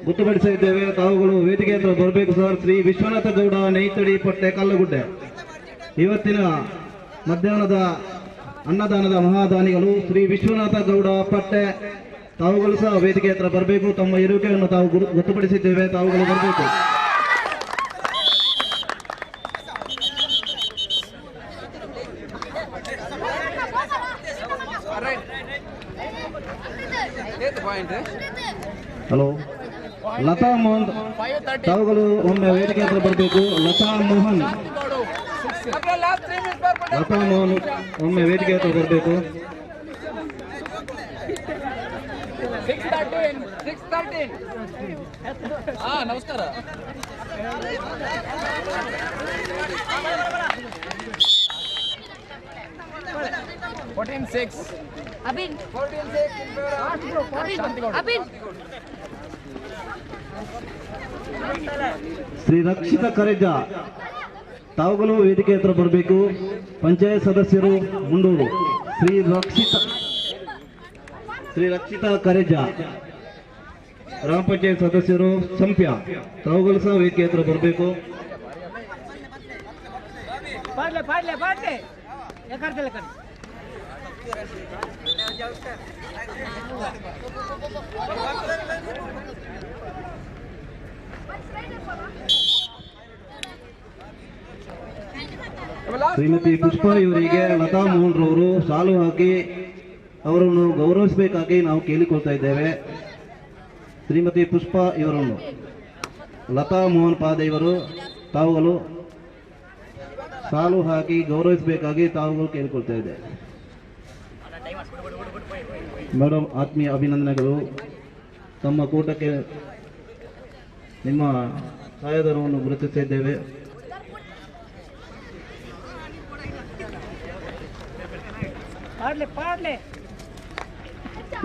ಗೊತ್ತುಪಡಿಸಿದ್ದೇವೆ. ತಾವುಗಳು ವೇದಿಕೆ ಹತ್ರ ಬರಬೇಕು ಸರ್. ಶ್ರೀ ವಿಶ್ವನಾಥ ಗೌಡ ನೈತಡಿ ಪಟ್ಟೆ ಕಲ್ಲುಗುಡ್ಡೆ ಇವತ್ತಿನ ಮಧ್ಯಾಹ್ನದ ಅನ್ನದಾನದ ಮಹಾದಾನಿಗಳು ಶ್ರೀ ವಿಶ್ವನಾಥ ಗೌಡ ಪಟ್ಟೆ. ತಾವುಗಳು ಸಹ ವೇದಿಕೆ ಹತ್ರ ಬರಬೇಕು. ತಮ್ಮ ಇರುವಿಕೆಯನ್ನು ತಾವು ಗೊತ್ತುಪಡಿಸಿದ್ದೇವೆ. ತಾವುಗಳು ಬರಬೇಕು. ಹಲೋ, ಲತಾ ಮೋಹನ್ ತಾವುಗಳು ಒಮ್ಮೆ ವೇದಿಕೆ ಹತ್ರ ಬರಬೇಕು. ಲತಾ ಮೋಹನ್ ಒಮ್ಮೆ ವೇದಿಕೆ ಹತ್ರ ಬರಬೇಕು. ನಮಸ್ಕಾರ. ಶ್ರೀ ರಕ್ಷಿತ ಕರೆಜ ತಾವುಗಳು ವೇದಿಕೆ ಹತ್ರ ಬರಬೇಕು. ಪಂಚಾಯತ್ ಸದಸ್ಯರು ಮುಂಡೂರು ಶ್ರೀ ರಕ್ಷಿತ ಕರೆಜ, ಗ್ರಾಮ ಪಂಚಾಯತ್ ಸದಸ್ಯರು ಸಂಪ್ಯ, ತಾವುಗಳು ಸಹ ವೇದಿಕೆ ಹತ್ರ ಬರಬೇಕು. ಶ್ರೀಮತಿ ಪುಷ್ಪಾ ಇವರಿಗೆ ಲತಾ ಮೋಹನ್ ರವರು ಸಾಲು ಹಾಕಿ ಅವರನ್ನು ಗೌರವಿಸಬೇಕಾಗಿ ನಾವು ಕೇಳಿಕೊಳ್ತಾ ಇದ್ದೇವೆ. ಶ್ರೀಮತಿ ಪುಷ್ಪಾ ಇವರನ್ನು ಲತಾ ಮೋಹನ್ ಪಾದೆ ಇವರು ತಾವುಗಳು ಸಾಲು ಹಾಕಿ ಗೌರವಿಸಬೇಕಾಗಿ ತಾವುಗಳು ಕೇಳಿಕೊಳ್ತಾ ಇದ್ದೇವೆ. ಮೇಡಮ್, ಆತ್ಮೀಯ ಅಭಿನಂದನೆಗಳು. ತಮ್ಮ ಕೂಟಕ್ಕೆ ನಿಮ್ಮ ಸಹಾಯಧನವನ್ನು ಗುರುತಿಸಿದ್ದೇವೆ.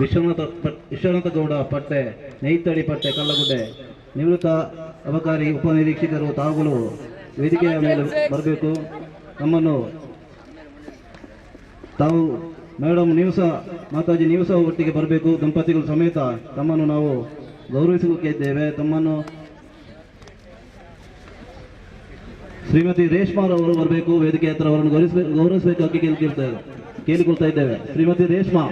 ವಿಶ್ವನಾಥ ಗೌಡ ಪಟ್ಟೆ ನೈತಡಿ ಪಟ್ಟೆ ಕಲ್ಲಗುಡ್ಡೆ, ನಿವೃತ್ತ ಅಬಕಾರಿ ಉಪನಿರೀಕ್ಷಕರು ತಾವುಗಳು ವೇದಿಕೆಯ ಮೇಲೆ ಬರಬೇಕು. ನಮ್ಮನ್ನು ತಾವು ಮೇಡಮ್ ನೀವು ಸಹ ಮಾತಾಜಿ ನೀವು ಸಹ ಒಟ್ಟಿಗೆ ಬರಬೇಕು. ದಂಪತಿಗಳು ಸಮೇತ ತಮ್ಮನ್ನು ನಾವು ಗೌರವಿಸಲಿದ್ದೇವೆ. ತಮ್ಮನ್ನು ಶ್ರೀಮತಿ ರೇಷ್ಮಾರವರು ಬರಬೇಕು ವೇದಿಕೆ ಹತ್ರ. ಅವರನ್ನು ಗೌರವಿಸಬೇಕಾಗಿ ಕೇಳಿಕೊಳ್ತಾ ಇದ್ದೇವೆ. ಶ್ರೀಮತಿ ರೇಷ್ಮಾ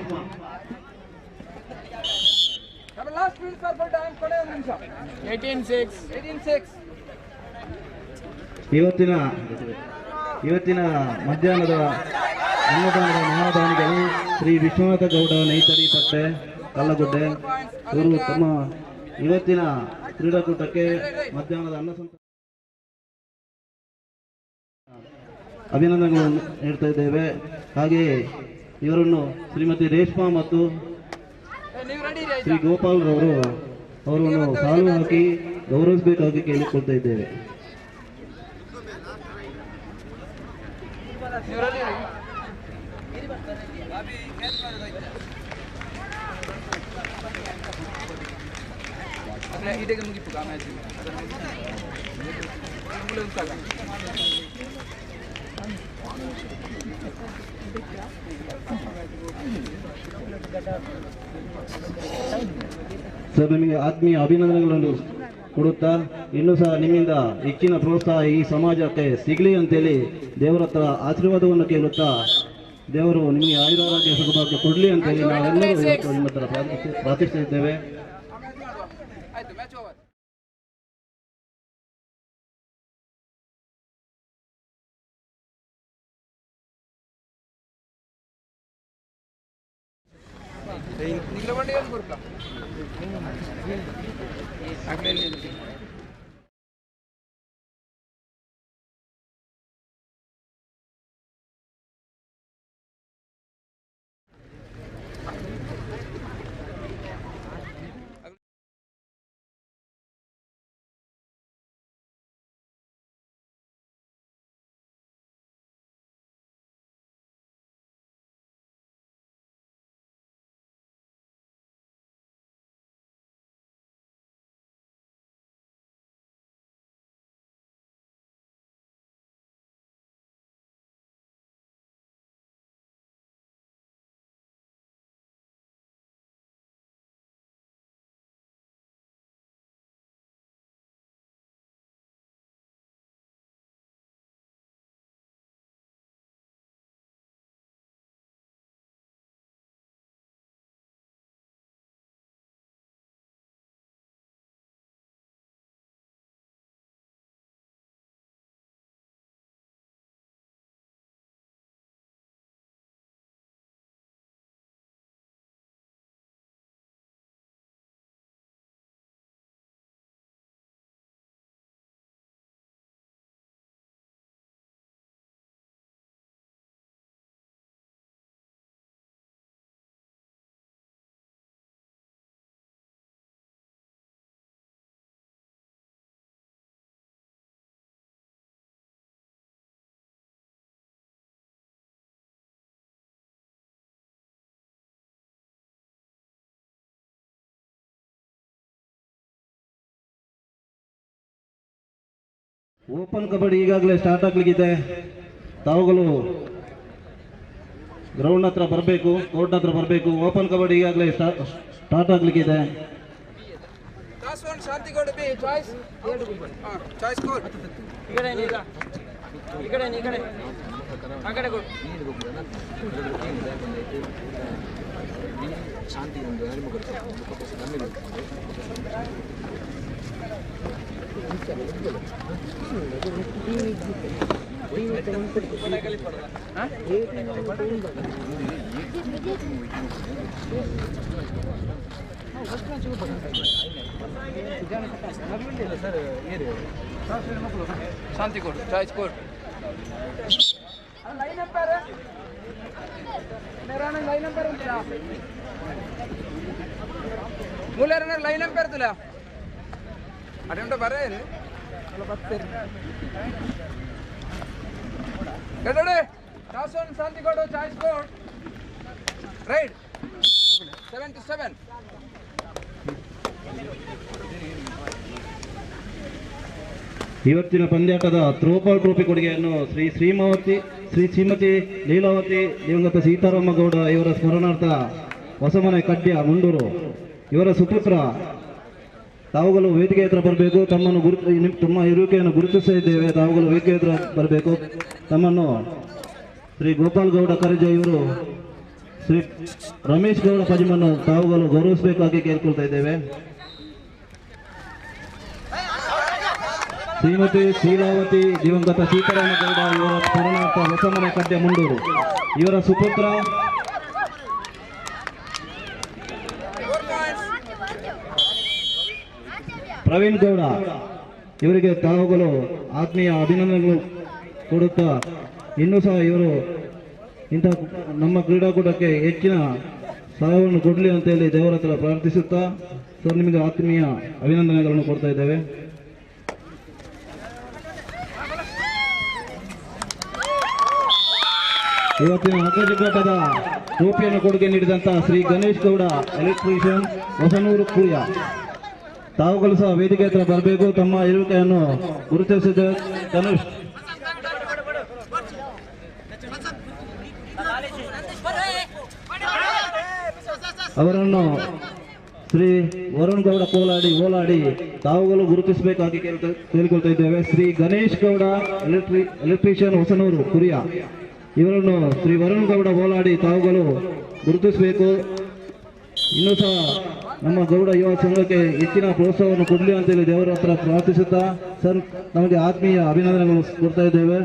ಇವತ್ತಿನ ಮಧ್ಯಾಹ್ನದ ಅನ್ನದಾನದ ಮಹಾದಾನಿಗಳು ಶ್ರೀ ವಿಶ್ವನಾಥ ಗೌಡ ನೈತಡಿ ಪಟ್ಟೆ ಕಲ್ಲಗುಡ್ಡೆ. ಇವರು ತಮ್ಮ ಇವತ್ತಿನ ಕ್ರೀಡಾಕೂಟಕ್ಕೆ ಮಧ್ಯಾಹ್ನದ ಅನ್ನ ಅಭಿನಂದನೆಗಳನ್ನು ನೀಡ್ತಾ ಇದ್ದೇವೆ. ಹಾಗೆಯೇ ಇವರನ್ನು ಶ್ರೀಮತಿ ರೇಷ್ಮಾ ಮತ್ತು ಶ್ರೀ ಗೋಪಾಲ್ ರವರು ಅವರನ್ನು ಸಾಲು ಹಾಕಿ ಗೌರವಿಸಬೇಕಾಗಿ ಕೇಳಿಕೊಳ್ತಾ ಇದ್ದೇವೆ. ಇದಕ್ಕೆ ಮುಗಿತು ಮ್ಯಾಚ್ ಸರ್, ನಿಮಗೆ ಆತ್ಮೀಯ ಅಭಿನಂದನೆಗಳನ್ನು ಕೊಡುತ್ತಾ ಇನ್ನೂ ಸಹ ನಿಮ್ಮಿಂದ ಹೆಚ್ಚಿನ ಪ್ರೋತ್ಸಾಹ ಈ ಸಮಾಜಕ್ಕೆ ಸಿಗಲಿ ಅಂತೇಳಿ ದೇವರ ಹತ್ರ ಆಶೀರ್ವಾದವನ್ನು ಕೇಳುತ್ತಾ ದೇವರು ನಿಮಗೆ ಆಯುರಾರೋಗ್ಯ ಸುಖಭಾಗ್ಯ ಕೊಡಲಿ ಅಂತೇಳಿ ನಾವೆಲ್ಲರೂ ನಿಮ್ಮ ಹತ್ರ ಪ್ರಾರ್ಥಿಸುತ್ತಿದ್ದೇವೆ. ಓಪನ್ ಕಬಡ್ಡಿ ಈಗಾಗಲೇ ಸ್ಟಾರ್ಟ್ ಆಗ್ಲಿಕ್ಕಿದೆ. ತಾವುಗಳು ಗ್ರೌಂಡ್ ಹತ್ರ ಬರಬೇಕು, ಕೋರ್ಟ್ ಹತ್ರ ಬರಬೇಕು. ಓಪನ್ ಕಬಡ್ಡಿ ಈಗಾಗಲೇ ಸ್ಟಾರ್ಟ್ ಆಗ್ಲಿಕ್ಕಿದೆ. ಶಾಂತಿ ಕೊಡು, ಚಾಯ್ಸ್ ಕೊಡು. ಲೈನ್ ಅಂಪೈರ್ ಲೈನ್ ಅಂಪೈರ್ ಅಂತೀರ ಮೂಲೆಯರ ಲೈನ್ ಅಂಪೈರ್ ತುಲ ಅಟೆಂಪ್ಟ್ ಬರೇ ಬರ್ತೀರಿ ಎಡಡೆ ಟಾಸ್ ಆನ್ ಶಾಂತಿ ಕೊಡು, ಚಾಯ್ಸ್ ಕೊಡು. ರೈಟ್ 7-7. ಇವತ್ತಿನ ಪಂದ್ಯಾಟದ ಥ್ರೋಬಾಲ್ ಟ್ರೋಫಿ ಕೊಡುಗೆಯನ್ನು ಶ್ರೀಮತಿ ಲೀಲಾವತಿ ದಿವಂಗತ ಸೀತಾರಾಮ ಗೌಡ ಇವರ ಸ್ಮರಣಾರ್ಥ ಹೊಸಮನೆ ಕಡ್ಯ ಮುಂಡೂರು ಇವರ ಸುಪುತ್ರ ತಾವುಗಳು ವೇದಿಕೆ ಹತ್ರ ಬರಬೇಕು. ತಮ್ಮ ಇರುವಿಕೆಯನ್ನು ಗುರುತಿಸಿದ್ದೇವೆ. ತಾವುಗಳು ವೇದಿಕೆ ಹತ್ರ ಬರಬೇಕು. ತಮ್ಮನ್ನು ಶ್ರೀ ಗೋಪಾಲ್ ಗೌಡ ಕರಜ ಇವರು ಶ್ರೀ ರಮೇಶ್ ಗೌಡ ಪಜಿಮನ್ನು ತಾವುಗಳು ಗೌರವಿಸಬೇಕಾಗಿ ಕೇಳ್ಕೊಳ್ತಾ ಇದ್ದೇವೆ. ಶ್ರೀಮತಿ ಶೀಲಾವತಿ ದಿವಂಗತ ಸೀತಾರಾಮ ಗೌಡ ಇವರ ಸ್ಮರಣಾರ್ಥ ಹೊಸಮನೆ ಕಡ್ಯ ಮುಂಡೂರು ಇವರ ಸುಪುತ್ರ ಪ್ರವೀಣ್ ಗೌಡ ಇವರಿಗೆ ತಾವುಗಳು ಆತ್ಮೀಯ ಅಭಿನಂದನೆಗಳು ಕೊಡುತ್ತಾ ಇನ್ನೂ ಸಹ ಇವರು ಇಂಥ ನಮ್ಮ ಕ್ರೀಡಾಕೂಟಕ್ಕೆ ಹೆಚ್ಚಿನ ಸಹಾಯವನ್ನು ಕೊಡಲಿ ಅಂತೇಳಿ ದೇವರ ಹತ್ರ ಪ್ರಾರ್ಥಿಸುತ್ತಾ ಸರ್ ನಿಮಗೆ ಆತ್ಮೀಯ ಅಭಿನಂದನೆಗಳನ್ನು ಕೊಡ್ತಾ ಇದ್ದೇವೆ. ಇವತ್ತಿನ ಅಗ್ರಜಘಾಟದ ಟ್ರೋಫಿಯನ್ನು ಕೊಡುಗೆ ನೀಡಿದಂತಹ ಶ್ರೀ ಗಣೇಶ್ ಗೌಡ ಎಲೆಕ್ಟ್ರಿಷಿಯನ್ ಹೊಸನೂರು ಕೂಯ ತಾವುಗಳು ಸಹ ವೇದಿಕೆ ಹತ್ರ ಬರಬೇಕು. ತಮ್ಮ ಇರುವಿಕೆಯನ್ನು ಗುರುತಿಸಿದ ಧನುಷ್ ಅವರನ್ನು ಶ್ರೀ ವರುಣ್ ಗೌಡ ಓಲಾಡಿ ತಾವುಗಳು ಗುರುತಿಸಬೇಕಾಗಿ ಕೇಳಿಕೊಳ್ತಾ ಇದ್ದೇವೆ. ಶ್ರೀ ಗಣೇಶ್ ಗೌಡ ಎಲೆಕ್ಟ್ರಿಷಿಯನ್ ಹೊಸನೂರು ಕುರಿಯ ಇವರನ್ನು ಶ್ರೀ ವರುಣ್ ಗೌಡ ಓಲಾಡಿ ತಾವುಗಳು ಗುರುತಿಸಬೇಕು. ಇನ್ನೂ ಸಹ ನಮ್ಮ ಗೌಡ ಯುವ ಸಂಘಕ್ಕೆ ಹೆಚ್ಚಿನ ಪ್ರೋತ್ಸಾಹವನ್ನು ಕೊಡಲಿ ಅಂತೇಳಿ ದೇವರ ಹತ್ರ ಪ್ರಾರ್ಥಿಸುತ್ತಾ ಸರ್ ನಮಗೆ ಆತ್ಮೀಯ ಅಭಿನಂದನೆಗಳು ಕೊಡ್ತಾ ಇದ್ದೇವೆ.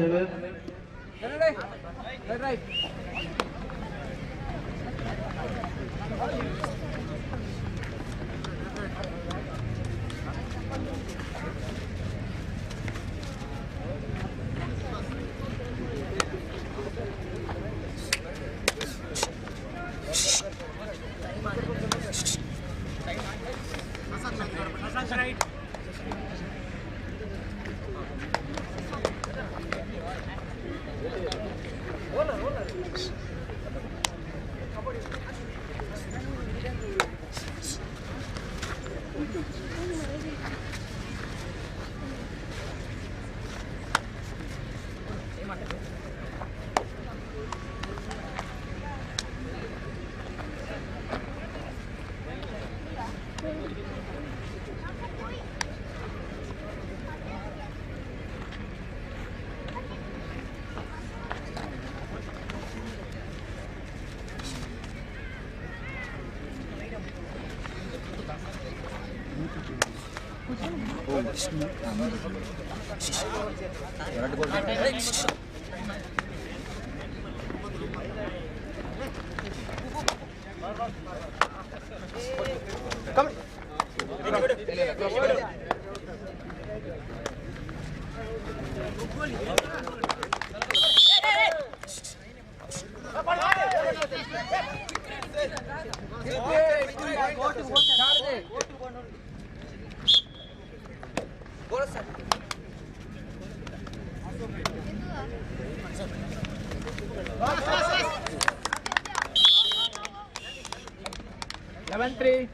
11-3.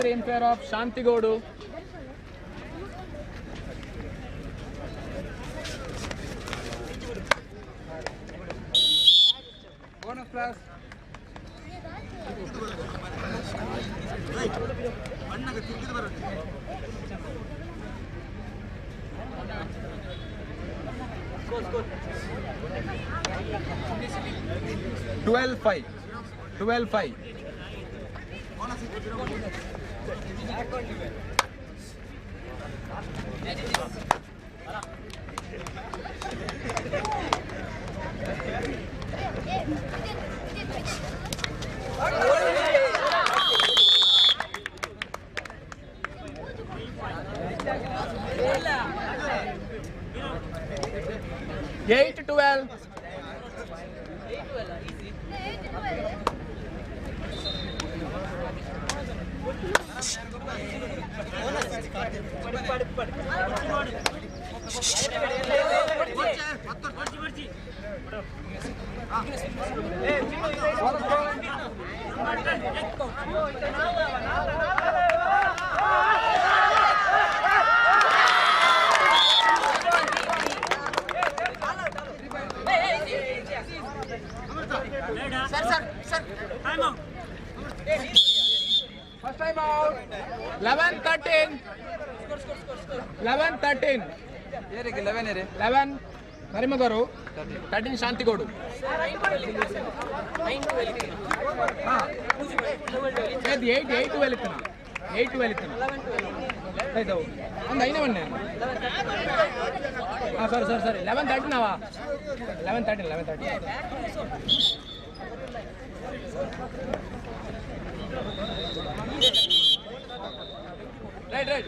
In favor of Shanti Godu. Bonus plus. Score. 12-5. 12-5. Eight to 12. First time out. 11-13. 11-13. 11 Narimagaru. 13 Shanti Godu. 8 to 11. And I never know. Sorry. 11-13 now. 11-13. Right.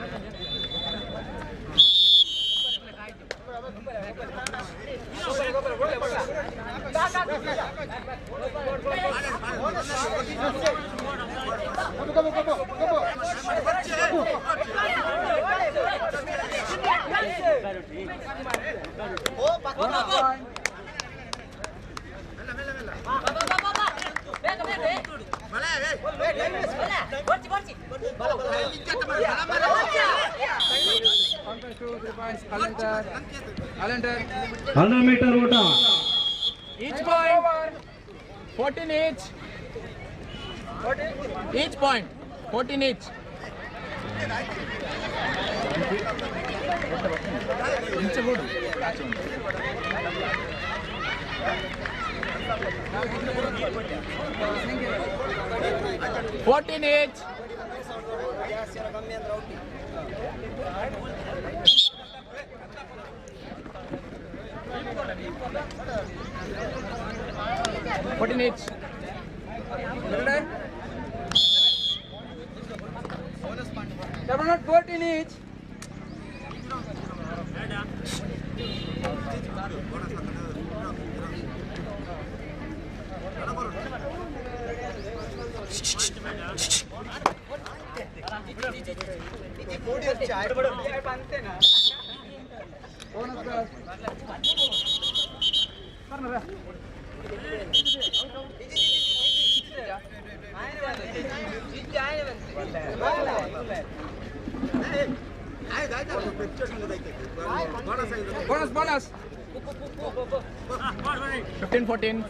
100 meter ಓಟ. Each point 14 each. Each point 14 each. $14 each. $14 each. Not 14 each. Bonus. 15-14.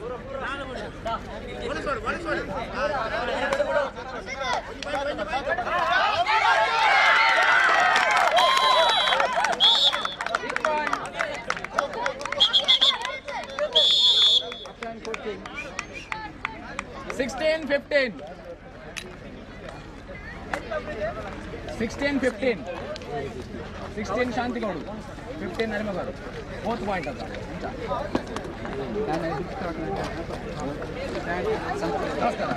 16 ಶಾಂತಿಗೌಡು 15 ನರಿಮಗೌಡು 4th point ಅಂತ ನಮಸ್ಕಾರ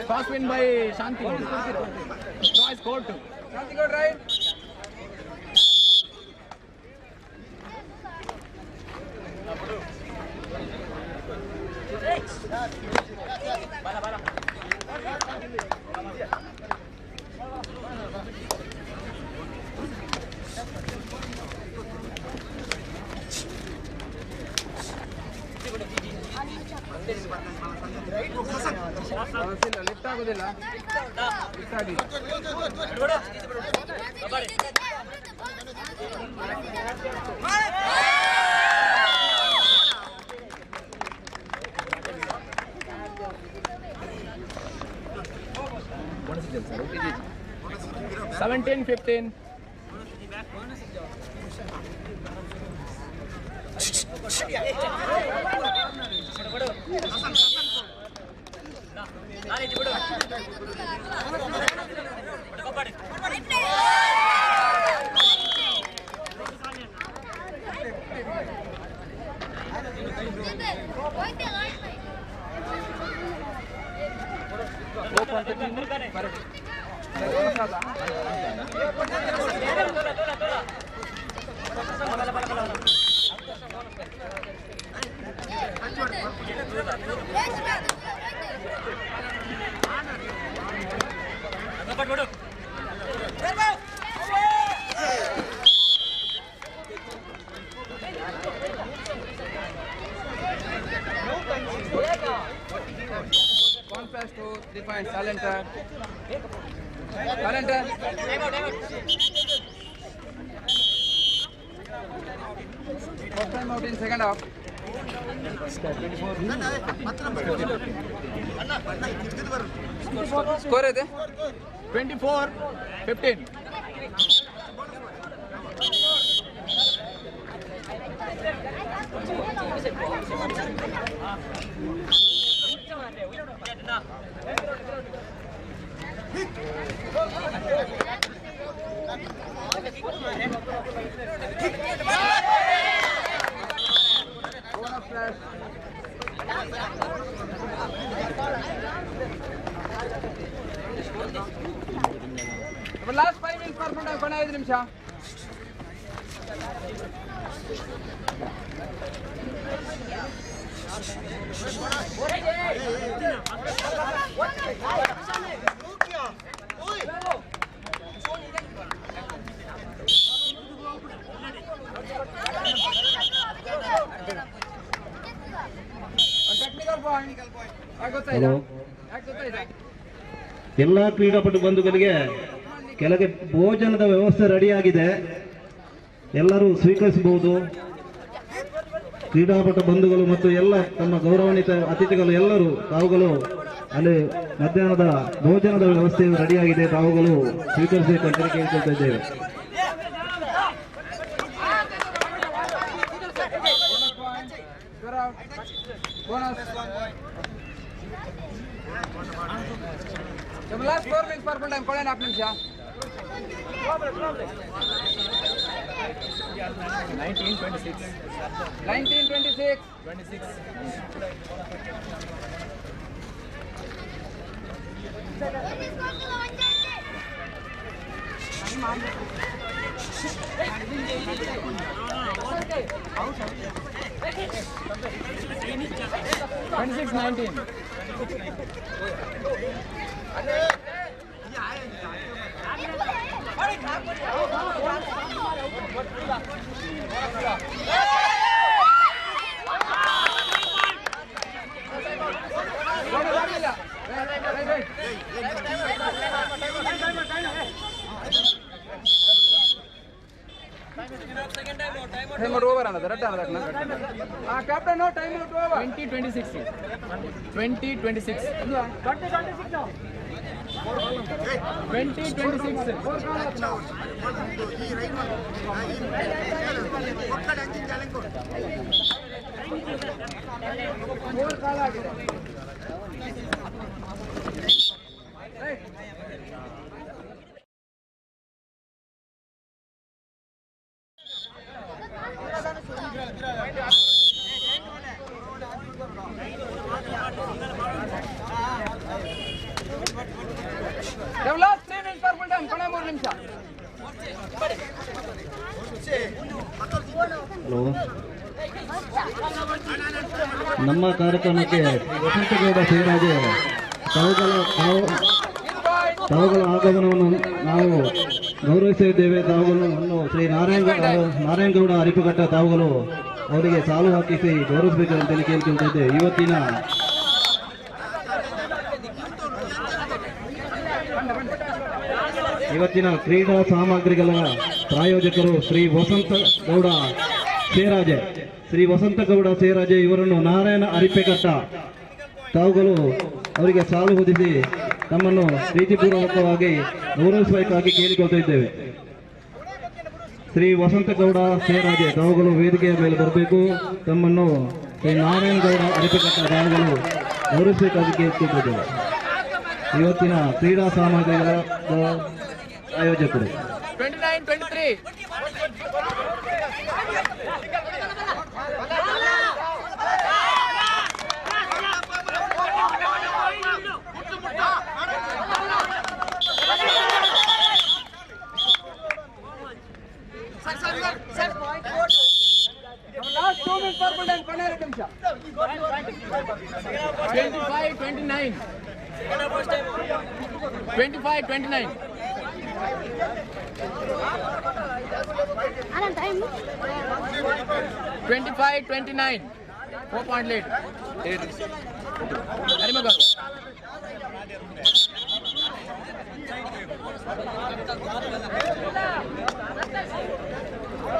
Toss win by Shanti. Draw is scored 2. Shanti got right. Lift ಆಗೋದಿಲ್ಲ lift ಆಗಿ 17-15 to define Salenter. Salenter. First time out in second half. Score is 24-15. Last 5 minutes for Puna, 5 ನಿಮಿಷ. Hello, ಎಲ್ಲ ಕ್ರೀಡಾಪಟು ಬಂಧುಗಳಿಗೆ ಕೆಳಗೆ ಭೋಜನದ ವ್ಯವಸ್ಥೆ ರೆಡಿಯಾಗಿದೆ, ಎಲ್ಲರೂ ಸ್ವೀಕರಿಸಬಹುದು. ಕ್ರೀಡಾಪಟು ಬಂಧುಗಳು ಮತ್ತು ಎಲ್ಲ ತಮ್ಮ ಗೌರವಾನ್ವಿತ ಅತಿಥಿಗಳು ಎಲ್ಲರೂ ತಾವುಗಳು ಅಲ್ಲಿ ಮಧ್ಯಾಹ್ನದ ಭೋಜನದ ವ್ಯವಸ್ಥೆ ರೆಡಿಯಾಗಿದೆ, ತಾವುಗಳು ಸ್ವೀಕರಿಸಬೇಕಂತ ಕೇಳ್ಕೊಳ್ತಾ ಇದ್ದೇವೆ. Last 4 minutes for full time. Call an up ನಿಮಿಷ. 19-26. 19-26. 26. ಟೈಮ್ ಔಟ್ ಓವರ್ ಅನ್ನೋದು ರೆಡ್ ಅನ್ನೋದಕ್ಕೆ captain no time out over 2026 hello, ನಮ್ಮ ಕಾರ್ಯಕ್ರಮಕ್ಕೆ ವಸಂತಗೌಡ ಸೇರಾಜೆ ತಾವುಗಳ ಆಗಮನವನ್ನು ನಾವು ಗೌರವಿಸಿದ್ದೇವೆ. ತಾವುಗಳನ್ನು ಶ್ರೀ ನಾರಾಯಣಗೌಡ ಅರಿಪುಘಟ್ಟ ತಾವುಗಳು ಅವರಿಗೆ ಸಾಲು ಹಾಕಿಸಿ ಗೌರವಿಸಬೇಕು ಅಂತೇಳಿ ಕೇಳ್ಕೊಳ್ತಾ ಇದ್ದೆ. ಇವತ್ತಿನ ಕ್ರೀಡಾ ಸಾಮಗ್ರಿಗಳ ಪ್ರಾಯೋಜಕರು ಶ್ರೀ ವಸಂತಗೌಡ ಸೇರಾಜೆ ಇವರನ್ನು ನಾರಾಯಣ ಅರಿಪೆಘಟ್ಟ ತಾವುಗಳು ಅವರಿಗೆ ಸಾಲು ಹೊದಿಸಿ ತಮ್ಮನ್ನು ಪ್ರೀತಿಪೂರ್ವಕವಾಗಿ ಗೌರವಿಸಬೇಕಾಗಿ ಕೇಳಿಕೊಳ್ತಾ ಇದ್ದೇವೆ. ಶ್ರೀ ವಸಂತಗೌಡ ಸೇರಾಜೆ ತಾವುಗಳು ವೇದಿಕೆಯ ಮೇಲೆ ಬರಬೇಕು. ತಮ್ಮನ್ನು ಶ್ರೀ ನಾರಾಯಣಗೌಡ ಅರಿಪೆಘಟ್ಟ ತಾವುಗಳು ಗೌರವಿಸಬೇಕಾಗಿ ಕೇಳಿಕೊಳ್ತಿದ್ದೇವೆ. ಇವತ್ತಿನ ಕ್ರೀಡಾ ಸಾಮಗ್ರಿಗಳ ಆಯೋಜಕರು 29-23 last 2 minutes for full time. 25-29 25-29 25-29 4 point lead.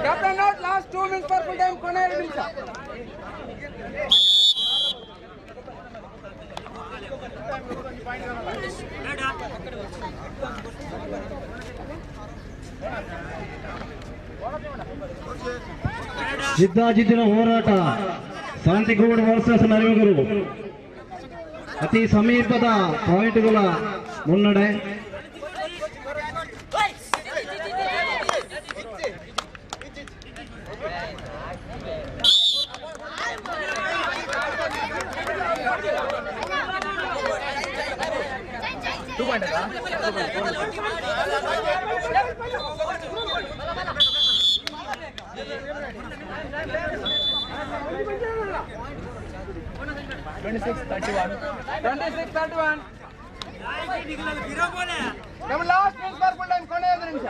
Captain out, last 2 minutes for full time. Kone 2 ನಿಮಿಷ. ಜಿದ್ದಾಜಿದ್ದಿನ ಹೋರಾಟ ಶಾಂತಿಗೌಡ ವರ್ಸಸ್ ನರಿಮಗರು. ಅತಿ ಸಮೀಪದ ಪಾಯಿಂಟ್ಗಳ ಮುನ್ನಡೆ. ನಮ್ಮ last miss for full time ಕೊನೆ 5 ನಿಮಿಷ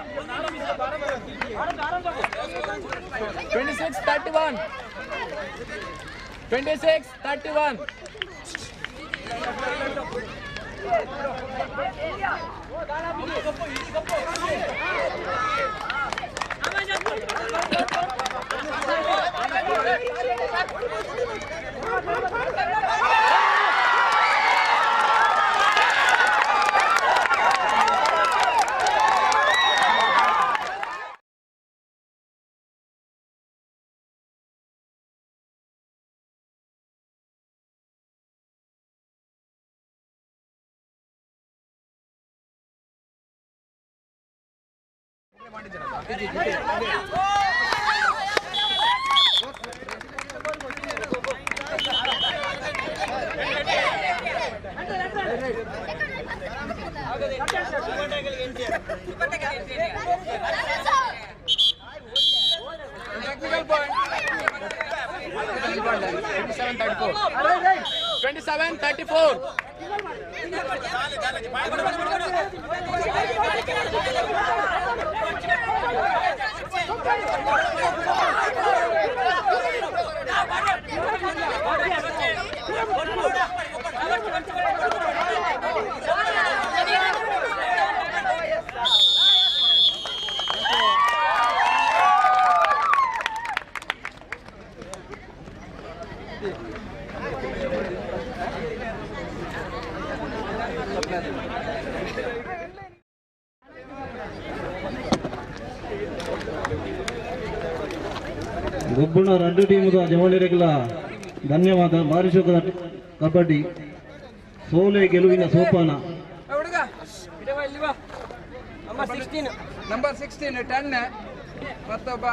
26-31 27-34 ಗೊಬ್ಬಣ 2 ಟೀಮದ ಜವಾನರಿಗೆಲ್ಲ ಧನ್ಯವಾದ. ಬಾರಿಸುವ ಕಬಡ್ಡಿ ಸೋಲೆ ಗೆಲುವಿನ ಸೋಪಾನ. ನಂಬರ್ 16 10 ಮತ್ತೊಬ್ಬ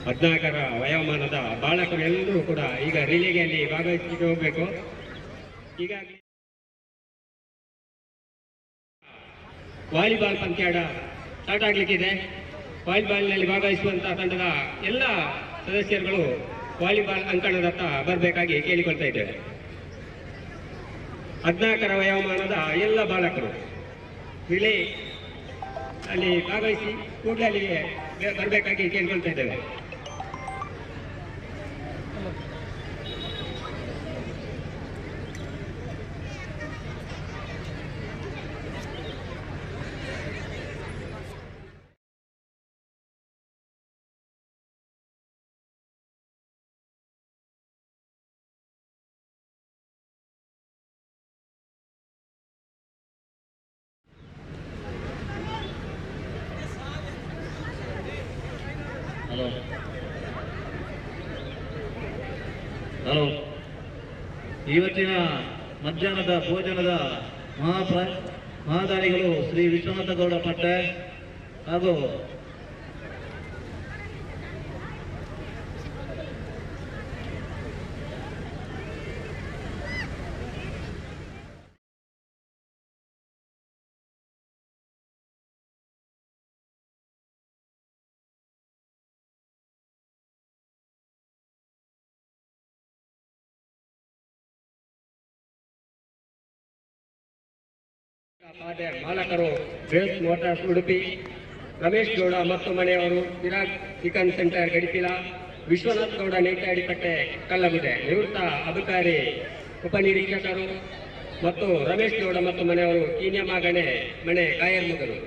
14ರ ವಯೋಮಾನದ ಬಾಲಕರು ಎಲ್ಲರೂ ಕೂಡ ಈಗ ರಿಲೇಯಲ್ಲಿ ಭಾಗವಹಿಸಿ ಹೋಗಬೇಕು. ಈಗಾಗಲೇ ವಾಲಿಬಾಲ್ ಪಂದ್ಯಾಟ ಸ್ಟಾರ್ಟ್ ಆಗಲಿಕ್ಕಿದೆ. ವಾಲಿಬಾಲ್ನಲ್ಲಿ ಭಾಗವಹಿಸುವಂತಹ ತಂಡದ ಎಲ್ಲ ಸದಸ್ಯರುಗಳು ವಾಲಿಬಾಲ್ ಅಂಕಣದತ್ತ ಬರಬೇಕಾಗಿ ಕೇಳಿಕೊಳ್ತಾ ಇದ್ದೇವೆ. 14ರ ವಯೋಮಾನದ ಎಲ್ಲ ಬಾಲಕರು ರಿಲೇ ಅಲ್ಲಿ ಭಾಗವಹಿಸಿ ಕೂಡಲೇ ಅಲ್ಲಿಗೆ ಬರಬೇಕಾಗಿ ಕೇಳ್ಕೊಳ್ತಾ ಇದ್ದೇವೆ. ಹಲೋ, ಇವತ್ತಿನ ಮಧ್ಯಾಹ್ನದ ಭೋಜನದ ಮಹಾದಾನಿಗಳು ಶ್ರೀ ವಿಶ್ವನಾಥ ಗೌಡ ಪಟ್ಟೆ ಹಾಗೂ ಮಾಲಕರು ಬೇಸ್ ಮೋಟಾರ್ಸ್ ಉಡುಪಿ, ರಮೇಶ್ ಗೌಡ ಮತ್ತು ಮನೆಯವರು ಚಿರಾಗ್ ಚಿಕನ್ ಸೆಂಟರ್ ಗಡಿಪಿಲ, ವಿಶ್ವನಾಥ್ ಗೌಡ ನೇತಾಡಿಪಟ್ಟೆ ಕಲ್ಲಗುದೆ, ನಿವೃತ್ತ ಅಧಿಕಾರಿ ಉಪನಿರೀಕ್ಷಕರು ಮತ್ತು ರಮೇಶ್ ಗೌಡ ಮತ್ತು ಮನೆಯವರು ಕೀನ್ಯಮಾಗಣೆ ಮನೆ ಕಾಯರ್ಮುಗರು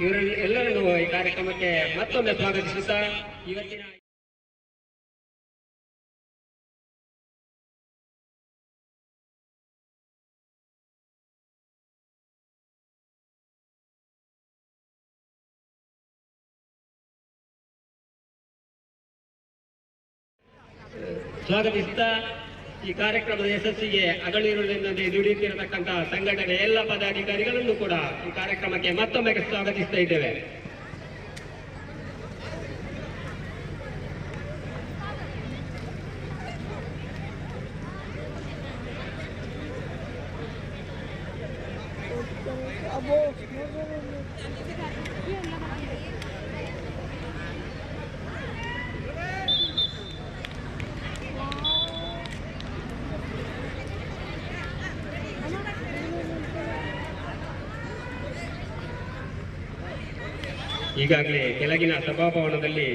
ಇವರೆಲ್ಲರನ್ನು ಈ ಕಾರ್ಯಕ್ರಮಕ್ಕೆ ಮತ್ತೊಮ್ಮೆ ಸ್ವಾಗತಿಸುತ್ತಾ ಇವತ್ತಿನ ಸ್ವಾಗತಿಸುತ್ತಾ ಈ ಕಾರ್ಯಕ್ರಮದ ಯಶಸ್ಸಿಗೆ ಅಗಲಿರುವುದೆಂದೇ ದುಡಿಯುತ್ತಿರತಕ್ಕಂತಹ ಸಂಘಟನೆ ಎಲ್ಲ ಪದಾಧಿಕಾರಿಗಳನ್ನು ಕೂಡ ಈ ಕಾರ್ಯಕ್ರಮಕ್ಕೆ ಮತ್ತೊಮ್ಮೆ ಸ್ವಾಗತಿಸ್ತಾ ಇದ್ದೇವೆ. ಈಗಾಗಲೇ ಕೆಳಗಿನ ಸಭಾಭವನದಲ್ಲಿ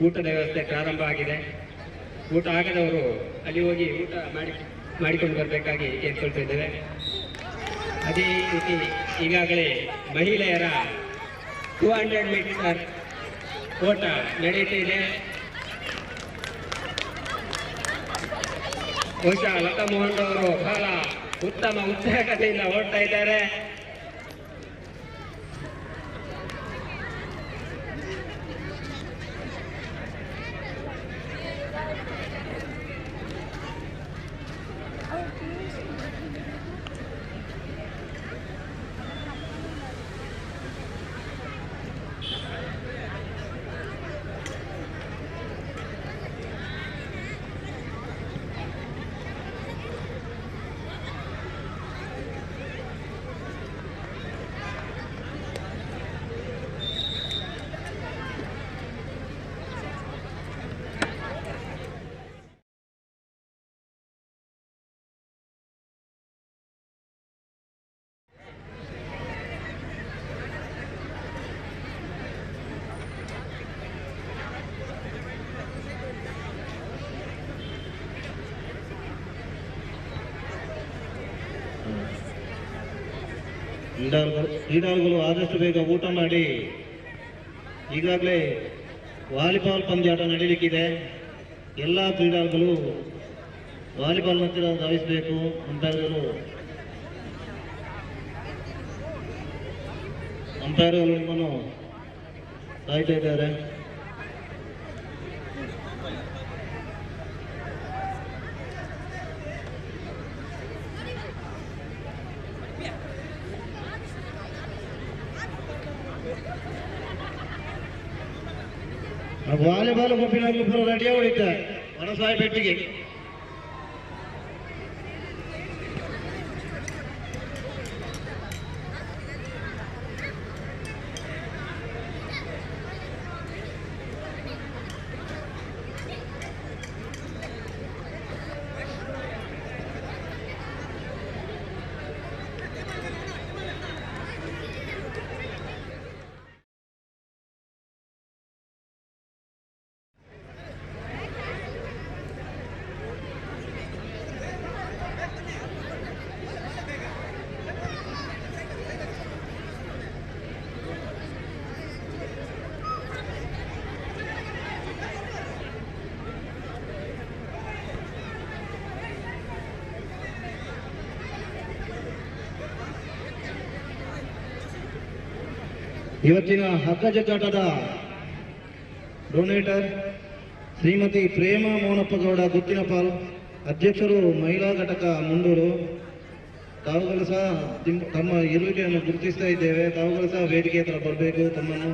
ಊಟದ ವ್ಯವಸ್ಥೆ ಪ್ರಾರಂಭ ಆಗಿದೆ. ಊಟ ಆಗದವರು ಅಲ್ಲಿ ಹೋಗಿ ಊಟ ಮಾಡಿಕೊಂಡು ಬರಬೇಕಾಗಿ ಕೇಳ್ಕೊಳ್ತಾ ಇದ್ದೇವೆ. ಅದೇ ರೀತಿ ಈಗಾಗಲೇ ಮಹಿಳೆಯರ 200 ಮೀಟರ್ ಓಟ ನಡೆಯುತ್ತಿದೆ. ಬಹುಶಃ ಲತಾ ಮೋಹನ್ ಅವರು ಬಹಳ ಉತ್ತಮ ಉತ್ಸಾಹತೆಯಿಂದ ಓಡ್ತಾ ಇದ್ದಾರೆ. ಕ್ರೀಡಾಳುಗಳು ಆದಷ್ಟು ಬೇಗ ಊಟ ಮಾಡಿ, ಈಗಾಗಲೇ ವಾಲಿಬಾಲ್ ಪಂದ್ಯಾಟ ನಡೀಲಿಕ್ಕಿದೆ. ಎಲ್ಲ ಕ್ರೀಡಾಳುಗಳು ವಾಲಿಬಾಲ್ ಹತ್ತಿರ ಧಾವಿಸಬೇಕು. ಅಂಪೈರ್ಗಳು ನಿಮ್ಮನ್ನು ಕಾಯ್ತಾ ಇದ್ದಾರೆ. ವಾಲಿಬಾಲ್ ಗುಂಪಿನಲ್ಲಿ ಇಬ್ಬರು ರೆಡಿ ಹೊಡಿತಾರೆ ವನಸಾಯಿ ಬೆಟ್ಟಿಗೆ. ಇವತ್ತಿನ ಹಗ್ಗ ಜಗ್ಗಾಟದ ಡೊನೇಟರ್ ಶ್ರೀಮತಿ ಪ್ರೇಮ ಮೋನಪ್ಪ ಗೌಡ ಗುತ್ತಿನಪಾಲ್, ಅಧ್ಯಕ್ಷರು ಮಹಿಳಾ ಘಟಕ ಮುಂಡೂರು. ತಾವುಗಳು ಸಹ ತಮ್ಮ ಇರುವಿಕೆಯನ್ನು ಗುರುತಿಸ್ತಾ ಇದ್ದೇವೆ. ತಾವುಗಳು ಸಹ ವೇದಿಕೆ ಹತ್ರ ಬರಬೇಕು. ತಮ್ಮನ್ನು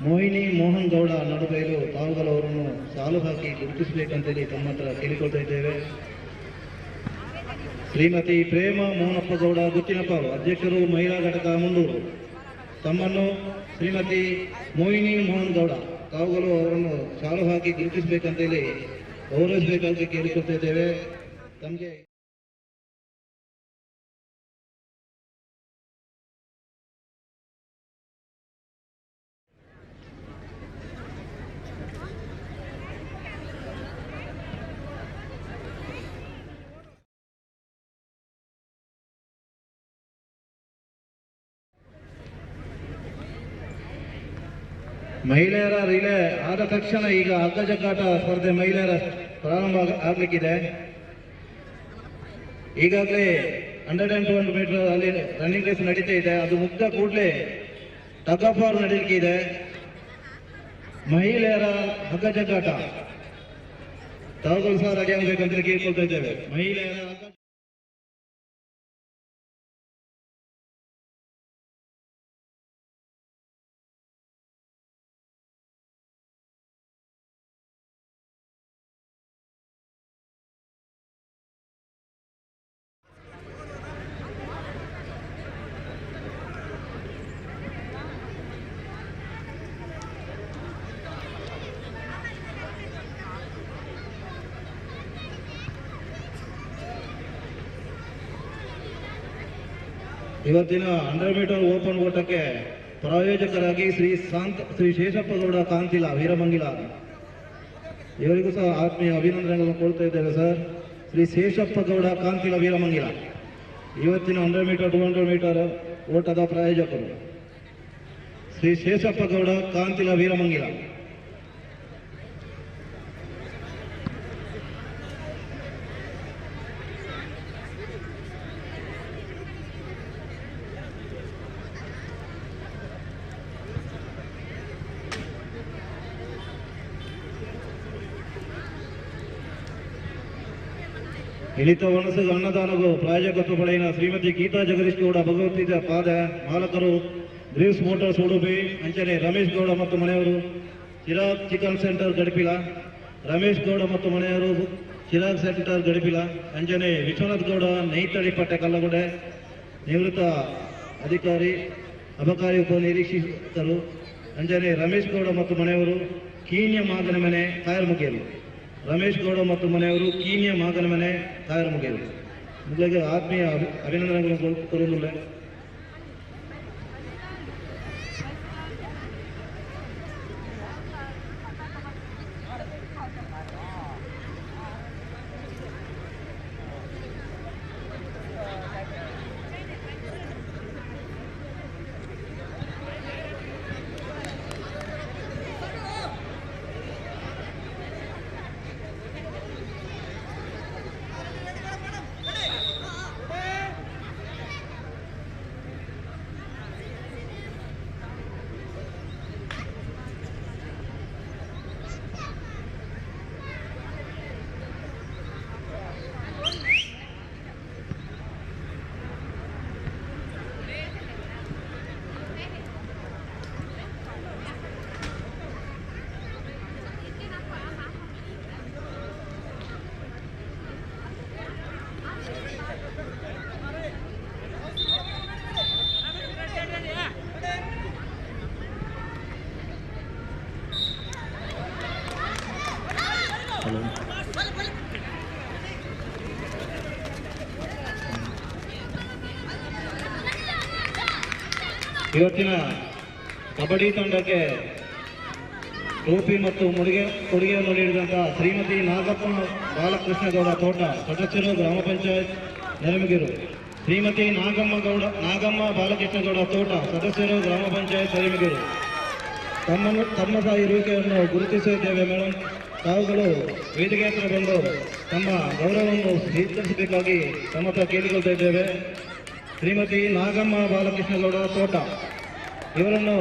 ಮೋಹಿನಿ ಮೋಹನ್ ಗೌಡ ನಡುಬೈಲು ತಾವುಗಳು ಅವರನ್ನು ಸಾಲು ಹಾಕಿ ಗುರುತಿಸಬೇಕಂತೇಳಿ ತಮ್ಮ ಹತ್ರ ಕೇಳಿಕೊಳ್ತಾ ಇದ್ದೇವೆ. ಶ್ರೀಮತಿ ಪ್ರೇಮ ಮೋಹನಪ್ಪ ಗೌಡ ಗುತ್ತಿನಪಾಲ್, ಅಧ್ಯಕ್ಷರು ಮಹಿಳಾ ಘಟಕ ಮುಂಡೂರು. ತಮ್ಮನ್ನು ಶ್ರೀಮತಿ ಮೋಹಿನಿ ಮೋಹನ್ ಗೌಡ ತಾವುಗಳು ಅವರನ್ನು ಸಾಲು ಹಾಕಿ ಗುರುತಿಸಬೇಕಂತೇಳಿ ಗೌರವಿಸಬೇಕಾಗಿ ಕೇಳಿಕೊಳ್ತಾ ಇದ್ದೇವೆ. ತಮಗೆ ಮಹಿಳೆಯರ ರಿಲೇ ಆದ ತಕ್ಷಣ ಈಗ ಹಗ್ಗ ಜಗ್ಗಾಟ ಸ್ಪರ್ಧೆ ಮಹಿಳೆಯರ ಪ್ರಾರಂಭ ಆಗಲಿಕ್ಕಿದೆ. ಈಗಾಗಲೇ 120 ಮೀಟರ್ ಅಲ್ಲಿ ರನ್ನಿಂಗ್ ರೇಸ್ ನಡೀತಾ ಇದೆ. ಅದು ಮುಗ್ದ ಕೂಡಲೇ ಟಗ್ ಆಫ್ ವಾರ್ ನಡೀಲಿಕ್ಕಿದೆ. ಮಹಿಳೆಯರ ಹಗ್ಗ ಜಗ್ಗಾಟ ತಾವುಗಳು ಸಹ ರೆಡಿ ಆಗಬೇಕಂತ ಕೇಳ್ಕೊಳ್ತಾ ಇದ್ದೇವೆ. ಮಹಿಳೆಯರ ಇವತ್ತಿನ 100 ಮೀಟರ್ ಓಪನ್ ಓಟಕ್ಕೆ ಪ್ರಾಯೋಜಕರಾಗಿ ಶ್ರೀ ಶೇಷಪ್ಪಗೌಡ ಕಾಂತಿಲ ವೀರಮಂಗಿಲ ಇವರಿಗೂ ಸಹ ಆತ್ಮೀಯ ಅಭಿನಂದನೆಗಳನ್ನು ಕೊಡ್ತಾ ಇದ್ದೇವೆ ಸರ್. ಶ್ರೀ ಶೇಷಪ್ಪಗೌಡ ಕಾಂತಿಲ ವೀರಮಂಗಿಲ ಇವತ್ತಿನ 100 ಮೀಟರ್ 200 ಮೀಟರ್ ಓಟದ ಪ್ರಾಯೋಜಕರು ಶ್ರೀ ಶೇಷಪ್ಪಗೌಡ ಕಾಂತಿಲ ವೀರಮಂಗಿಲ. ಇಳಿತ ವನಸದ ಅನ್ನದಾನಗೂ ಪ್ರಾಯೋಜಕತ್ವ ಪಡೆಯಿನ ಶ್ರೀಮತಿ ಗೀತಾ ಜಗದೀಶ್ ಗೌಡ ಭಗವದ್ಗೀತಾ ಪಾದ ಮಾಲಕರು ಗ್ರೀವ್ಸ್ ಮೋಟಾರ್ಸ್ ಉಡುಪಿ ಅಂಚನೆ ರಮೇಶ್ ಗೌಡ ಮತ್ತು ಮನೆಯವರು ಚಿರಾಗ್ ಚಿಕನ್ ಸೆಂಟರ್ ಗಡಿಪಿಲ, ರಮೇಶ್ ಗೌಡ ಮತ್ತು ಮನೆಯವರು ಚಿರಾಗ್ ಸೆಂಟರ್ ಗಡಿಪಿಲ ಅಂಜನೆ ವಿಶ್ವನಾಥ್ ಗೌಡ ನೈತಡಿಪಟ್ಟೆ ಕಲ್ಲಗುಡೆ ನಿವೃತ್ತ ಅಧಿಕಾರಿ ಅಬಕಾರಿ ಉಪನಿರೀಕ್ಷಕರು ಅಂಜನೆ ರಮೇಶ್ ಗೌಡ ಮತ್ತು ಮನೆಯವರು ಕೀನ್ಯ ಮಾಗನ ಮನೆ ಕಾಯರ್ಮುಗಿಯರು. ರಮೇಶ್ ಗೌಡ ಮತ್ತು ಮನೆಯವರು ಕೀನ್ಯ ಮಾಗನ ಮನೆ ಕಾಯರ್ಮುಗಿಯರು. ಮುಗಿಗೆ ಆತ್ಮೀಯ ಅಭಿನಂದನೆಗಳನ್ನು ಕೊಡುವುದಿಲ್ಲ. ಇವತ್ತಿನ ಕಬಡ್ಡಿ ತಂಡಕ್ಕೆ ಟೋಪಿ ಮತ್ತು ಕೊಡುಗೆಯನ್ನು ನೀಡಿದಂಥ ಶ್ರೀಮತಿ ನಾಗಪ್ಪ ಬಾಲಕೃಷ್ಣಗೌಡ ತೋಟ, ಸದಸ್ಯರು ಗ್ರಾಮ ಪಂಚಾಯತ್ ನೆರಮಗಿರು. ಶ್ರೀಮತಿ ನಾಗಮ್ಮ ಬಾಲಕೃಷ್ಣಗೌಡ ತೋಟ, ಸದಸ್ಯರು ಗ್ರಾಮ ಪಂಚಾಯತ್ ನೆರಮಗಿರು. ತಮ್ಮ ಇರುವಿಕೆಯನ್ನು ಗುರುತಿಸಿದ್ದೇವೆ ಮೇಡಮ್. ತಾವುಗಳು ವೇದಿಕೆ ಹತ್ರ ಬಂದು ತಮ್ಮ ಗೌರವವನ್ನು ಸ್ವೀಕರಿಸಬೇಕಾಗಿ ತಮ್ಮ ಹತ್ರ ಕೇಳಿಕೊಳ್ತಾ ಇದ್ದೇವೆ. ಶ್ರೀಮತಿ ನಾಗಮ್ಮ ಬಾಲಕೃಷ್ಣಗೌಡ ತೋಟ ಇವರನ್ನು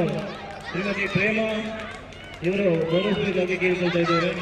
ಶ್ರೀಮತಿ ಪ್ರೇಮ ಇವರು ಗೌರವಿಸಬೇಕಾಗಿ ಕೇಳಿಕೊಳ್ತಾ ಇದ್ದೇವೆ.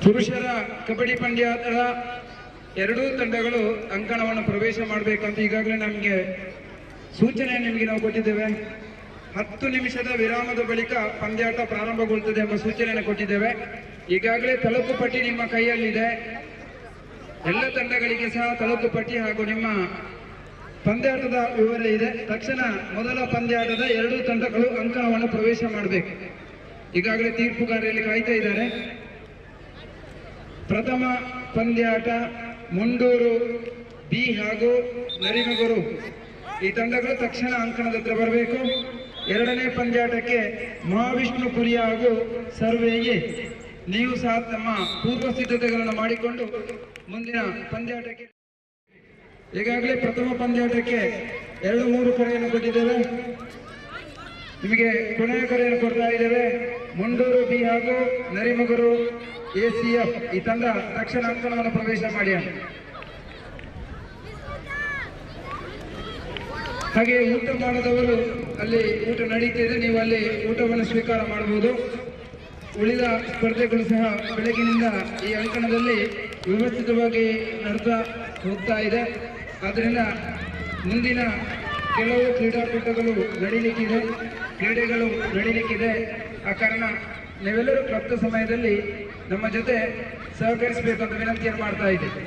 ಪುರುಷರ ಕಬಡ್ಡಿ ಪಂದ್ಯದ ಎರಡೂ ತಂಡಗಳು ಅಂಕಣವನ್ನು ಪ್ರವೇಶ ಮಾಡಬೇಕಂತ ಈಗಾಗಲೇ ನಮಗೆ ಸೂಚನೆ ನಿಮಗೆ ನಾವು ಕೊಟ್ಟಿದ್ದೇವೆ. 10 ನಿಮಿಷದ ವಿರಾಮದ ಬಳಿಕ ಪಂದ್ಯಾಟ ಪ್ರಾರಂಭಗೊಳ್ಳುತ್ತದೆ ಎಂಬ ಸೂಚನೆಯನ್ನು ಕೊಟ್ಟಿದ್ದೇವೆ. ಈಗಾಗಲೇ ತಲುಪು ಪಟ್ಟಿ ನಿಮ್ಮ ಕೈಯಲ್ಲಿದೆ. ಎಲ್ಲ ತಂಡಗಳಿಗೆ ಸಹ ತಲುಪು ಪಟ್ಟಿ ಹಾಗೂ ನಿಮ್ಮ ಪಂದ್ಯಾಟದ ವಿವರ ಇದೆ. ತಕ್ಷಣ ಮೊದಲ ಪಂದ್ಯಾಟದ 2 ತಂಡಗಳು ಅಂಕಣವನ್ನು ಪ್ರವೇಶ ಮಾಡಬೇಕು. ಈಗಾಗಲೇ ತೀರ್ಪುಗಾರರಲ್ಲಿ ಕಾಯ್ತಾ ಇದ್ದಾರೆ. ಪ್ರಥಮ ಪಂದ್ಯಾಟ ಮುಂಡೂರು ಬಿ ಹಾಗೂ ನರಿಮಗೂರು ಈ ತಂಡಗಳು ತಕ್ಷಣ ಅಂಕಣದ ಹತ್ರ ಬರಬೇಕು. 2ನೇ ಪಂದ್ಯಾಟಕ್ಕೆ ಮಹಾವಿಷ್ಣುಪುರಿ ಹಾಗೂ ಸರ್ವೇಗೆ ನೀವು ಸಹ ತಮ್ಮ ಪೂರ್ವ ಸಿದ್ಧತೆಗಳನ್ನು ಮಾಡಿಕೊಂಡು ಮುಂದಿನ ಪಂದ್ಯಾಟಕ್ಕೆ ಈಗಾಗಲೇ ಪ್ರಥಮ ಪಂದ್ಯಾಟಕ್ಕೆ 2-3 ಕರೆಯನ್ನು ಕೊಟ್ಟಿದ್ದೇವೆ. ನಿಮಗೆ ಕೊನೆಯ ಕರೆಯನ್ನು ಕೊಡ್ತಾ ಇದ್ದೇವೆ. ಮುಂಡೂರು ಬಿ ಹಾಗೂ ನರಿಮಗೂರು ACF ಈ ತಂಡ ತಕ್ಷಣ ಅಂಕಣವನ್ನು ಪ್ರವೇಶ ಮಾಡಿ. ಹಾಗೆ ಊಟ ಮಾಡದವರು ಅಲ್ಲಿ ಊಟ ನಡೀತಿದೆ, ನೀವು ಅಲ್ಲಿ ಊಟವನ್ನು ಸ್ವೀಕಾರ ಮಾಡಬಹುದು. ಉಳಿದ ಸ್ಪರ್ಧೆಗಳು ಸಹ ಬೆಳಗಿನಿಂದ ಈ ಅಂಕಣದಲ್ಲಿ ವ್ಯವಸ್ಥಿತವಾಗಿ ನಡೆತಾ ಹೋಗ್ತಾ ಇದೆ. ಆದ್ದರಿಂದ ಮುಂದಿನ ಕೆಲವು ಕ್ರೀಡಾಕೂಟಗಳು ಕ್ರೀಡೆಗಳು ನಡೀಲಿಕ್ಕಿದೆ. ಆ ಕಾರಣ ನೀವೆಲ್ಲರೂ ಕ್ಲಬ್ದ ಸಮಯದಲ್ಲಿ ನಮ್ಮ ಜೊತೆ ಸಹಕರಿಸಬೇಕು ಅಂತ ವಿನಂತಿಯನ್ನು ಮಾಡ್ತಾ ಇದ್ದೇವೆ.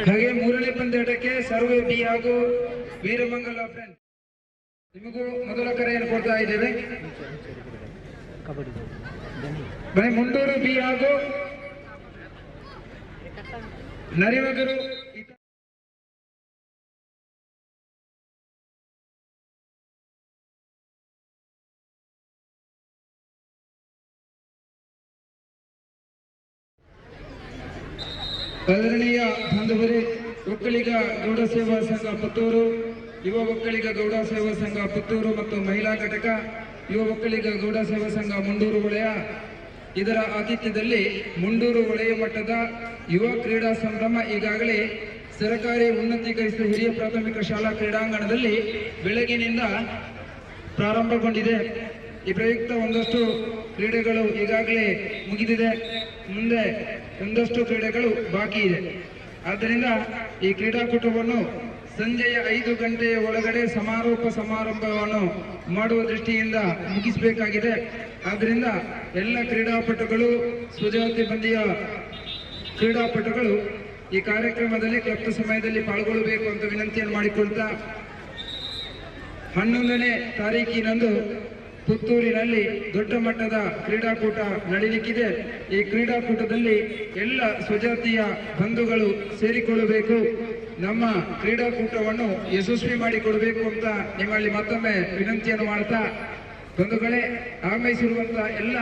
ಹಾಗೆ 3ನೇ ಪಂದ್ಯಾಟಕ್ಕೆ ಸರ್ವೆ ಬಿ ಹಾಗೂ ವೀರಮಂಗಲ ಫ್ರೆಂಡ್ಸ್ ನಿಮಗೂ ಮೊದಲ ಕರೆಯನ್ನು ಕೊಡ್ತಾ ಇದ್ದೇವೆ. ಮುಂಡೂರು ಬಿ ಹಾಗೂ ನರಿಮಗೂರು ಆದರಣೀಯ ಬಾಂಧವರೇ, ಒಕ್ಕಲಿಗ ಗೌಡ ಸೇವಾ ಸಂಘ ಪುತ್ತೂರು, ಯುವ ಒಕ್ಕಲಿಗ ಗೌಡ ಸೇವಾ ಸಂಘ ಪುತ್ತೂರು ಮತ್ತು ಮಹಿಳಾ ಘಟಕ ಯುವ ಒಕ್ಕಲಿಗ ಗೌಡ ಸೇವಾ ಸಂಘ ಮುಂಡೂರು ವಲಯ ಇದರ ಆತಿಥ್ಯದಲ್ಲಿ ಮುಂಡೂರು ವಲಯ ಮಟ್ಟದ ಯುವ ಕ್ರೀಡಾ ಸಂಭ್ರಮ ಈಗಾಗಲೇ ಸರ್ಕಾರಿ ಉನ್ನತೀಕರಿಸಿದ ಹಿರಿಯ ಪ್ರಾಥಮಿಕ ಶಾಲಾ ಕ್ರೀಡಾಂಗಣದಲ್ಲಿ ಬೆಳಗಿನಿಂದ ಪ್ರಾರಂಭಗೊಂಡಿದೆ. ಈ ಪ್ರಯುಕ್ತ ಒಂದಷ್ಟು ಕ್ರೀಡೆಗಳು ಈಗಾಗಲೇ ಮುಗಿದಿದೆ. ಮುಂದೆ ಒಂದಷ್ಟು ಕ್ರೀಡೆಗಳು ಬಾಕಿ ಇದೆ. ಆದ್ದರಿಂದ ಈ ಕ್ರೀಡಾಕೂಟವನ್ನು ಸಂಜೆಯ 5 ಗಂಟೆಯ ಒಳಗಡೆ ಸಮಾರಂಭವನ್ನು ಮಾಡುವ ದೃಷ್ಟಿಯಿಂದ ಮುಗಿಸಬೇಕಾಗಿದೆ. ಆದ್ದರಿಂದ ಎಲ್ಲ ಕ್ರೀಡಾಪಟುಗಳು, ಸ್ವಜಾತಿ ಬಂದಿಯ ಕ್ರೀಡಾಪಟುಗಳು ಈ ಕಾರ್ಯಕ್ರಮದಲ್ಲಿ ಕ್ಲಬ್ದ ಸಮಯದಲ್ಲಿ ಪಾಲ್ಗೊಳ್ಳಬೇಕು ಅಂತ ವಿನಂತಿಯನ್ನು ಮಾಡಿಕೊಳ್ತಾ 11ನೇ ತಾರೀಕಿನಂದು ಪುತ್ತೂರಿನಲ್ಲಿ ದೊಡ್ಡ ಮಟ್ಟದ ಕ್ರೀಡಾಕೂಟ ನಡೆಯಲಿಕ್ಕಿದೆ. ಈ ಕ್ರೀಡಾಕೂಟದಲ್ಲಿ ಎಲ್ಲ ಸ್ವಜಾತಿಯ ಬಂಧುಗಳು ಸೇರಿಕೊಳ್ಳಬೇಕು. ನಮ್ಮ ಕ್ರೀಡಾಕೂಟವನ್ನು ಯಶಸ್ವಿ ಮಾಡಿಕೊಡಬೇಕು ಅಂತ ನಿಮ್ಮಲ್ಲಿ ಮತ್ತೊಮ್ಮೆ ವಿನಂತಿಯನ್ನು ಮಾಡ್ತಾ, ಬಂಧುಗಳೇ, ಆಗಮಿಸಿರುವಂತಹ ಎಲ್ಲ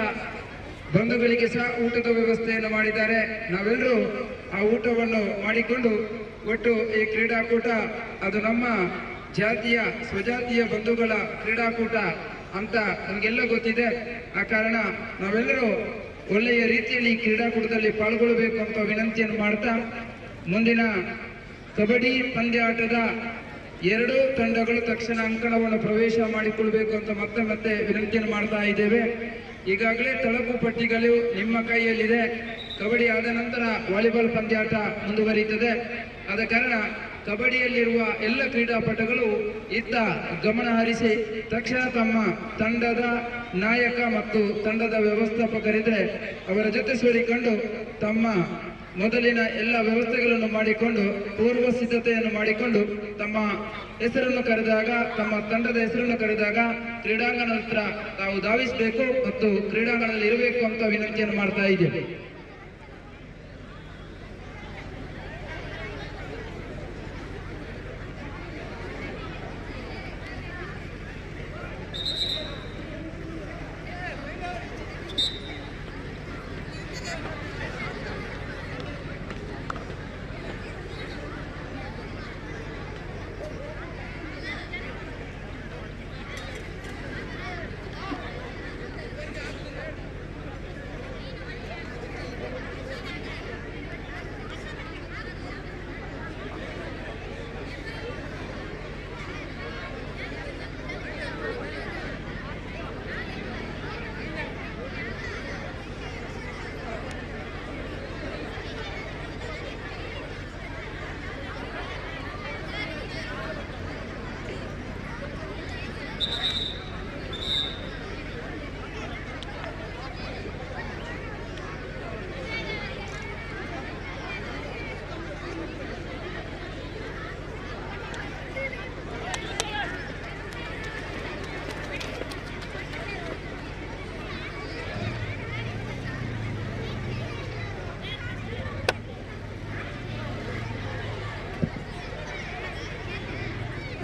ಬಂಧುಗಳಿಗೆ ಸಹ ಊಟದ ವ್ಯವಸ್ಥೆಯನ್ನು ಮಾಡಿದ್ದಾರೆ. ನಾವೆಲ್ಲರೂ ಆ ಊಟವನ್ನು ಮಾಡಿಕೊಂಡು ಒಟ್ಟು ಈ ಕ್ರೀಡಾಕೂಟ ಅದು ನಮ್ಮ ಜಾತಿಯ ಸ್ವಜಾತಿಯ ಬಂಧುಗಳ ಕ್ರೀಡಾಕೂಟ ಅಂತ ನಮಗೆಲ್ಲ ಗೊತ್ತಿದೆ. ಆ ಕಾರಣ ನಾವೆಲ್ಲರೂ ಒಳ್ಳೆಯ ರೀತಿಯಲ್ಲಿ ಕ್ರೀಡಾಕೂಟದಲ್ಲಿ ಪಾಲ್ಗೊಳ್ಳಬೇಕು ಅಂತ ವಿನಂತಿಯನ್ನು ಮಾಡ್ತಾ, ಮುಂದಿನ ಕಬಡ್ಡಿ ಪಂದ್ಯಾಟದ 2 ತಂಡಗಳು ತಕ್ಷಣ ಅಂಕಣವನ್ನು ಪ್ರವೇಶ ಮಾಡಿಕೊಳ್ಬೇಕು ಅಂತ ಮತ್ತೆ ವಿನಂತಿಯನ್ನು ಮಾಡ್ತಾ ಇದ್ದೇವೆ. ಈಗಾಗಲೇ ತಳಕು ಪಟ್ಟಿಗಳು ನಿಮ್ಮ ಕೈಯಲ್ಲಿದೆ. ಕಬಡ್ಡಿ ಆದ ನಂತರ ವಾಲಿಬಾಲ್ ಪಂದ್ಯಾಟ ಮುಂದುವರಿಯುತ್ತದೆ. ಆದ ಕಾರಣ ಕಬಡ್ಡಿಯಲ್ಲಿರುವ ಎಲ್ಲ ಕ್ರೀಡಾಪಟುಗಳು ಇತ್ತ ಗಮನ ಹರಿಸಿ ತಕ್ಷಣ ತಮ್ಮ ತಂಡದ ನಾಯಕ ಮತ್ತು ತಂಡದ ವ್ಯವಸ್ಥಾಪಕರಿದ್ರೆ ಅವರ ಜೊತೆ ಸೇರಿಕೊಂಡು ತಮ್ಮ ಮೊದಲಿನ ಎಲ್ಲ ವ್ಯವಸ್ಥೆಗಳನ್ನು ಮಾಡಿಕೊಂಡು ಪೂರ್ವ ಸಿದ್ಧತೆಯನ್ನು ಮಾಡಿಕೊಂಡು ತಮ್ಮ ಹೆಸರನ್ನು ಕರೆದಾಗ, ತಮ್ಮ ತಂಡದ ಹೆಸರನ್ನು ಕರೆದಾಗ ಕ್ರೀಡಾಂಗಣದ ಹತ್ರ ತಾವು ಧಾವಿಸಬೇಕು ಮತ್ತು ಕ್ರೀಡಾಂಗಣದಲ್ಲಿ ಇರಬೇಕು ಅಂತ ವಿನಂತಿಯನ್ನು ಮಾಡ್ತಾ ಇದ್ದೇವೆ.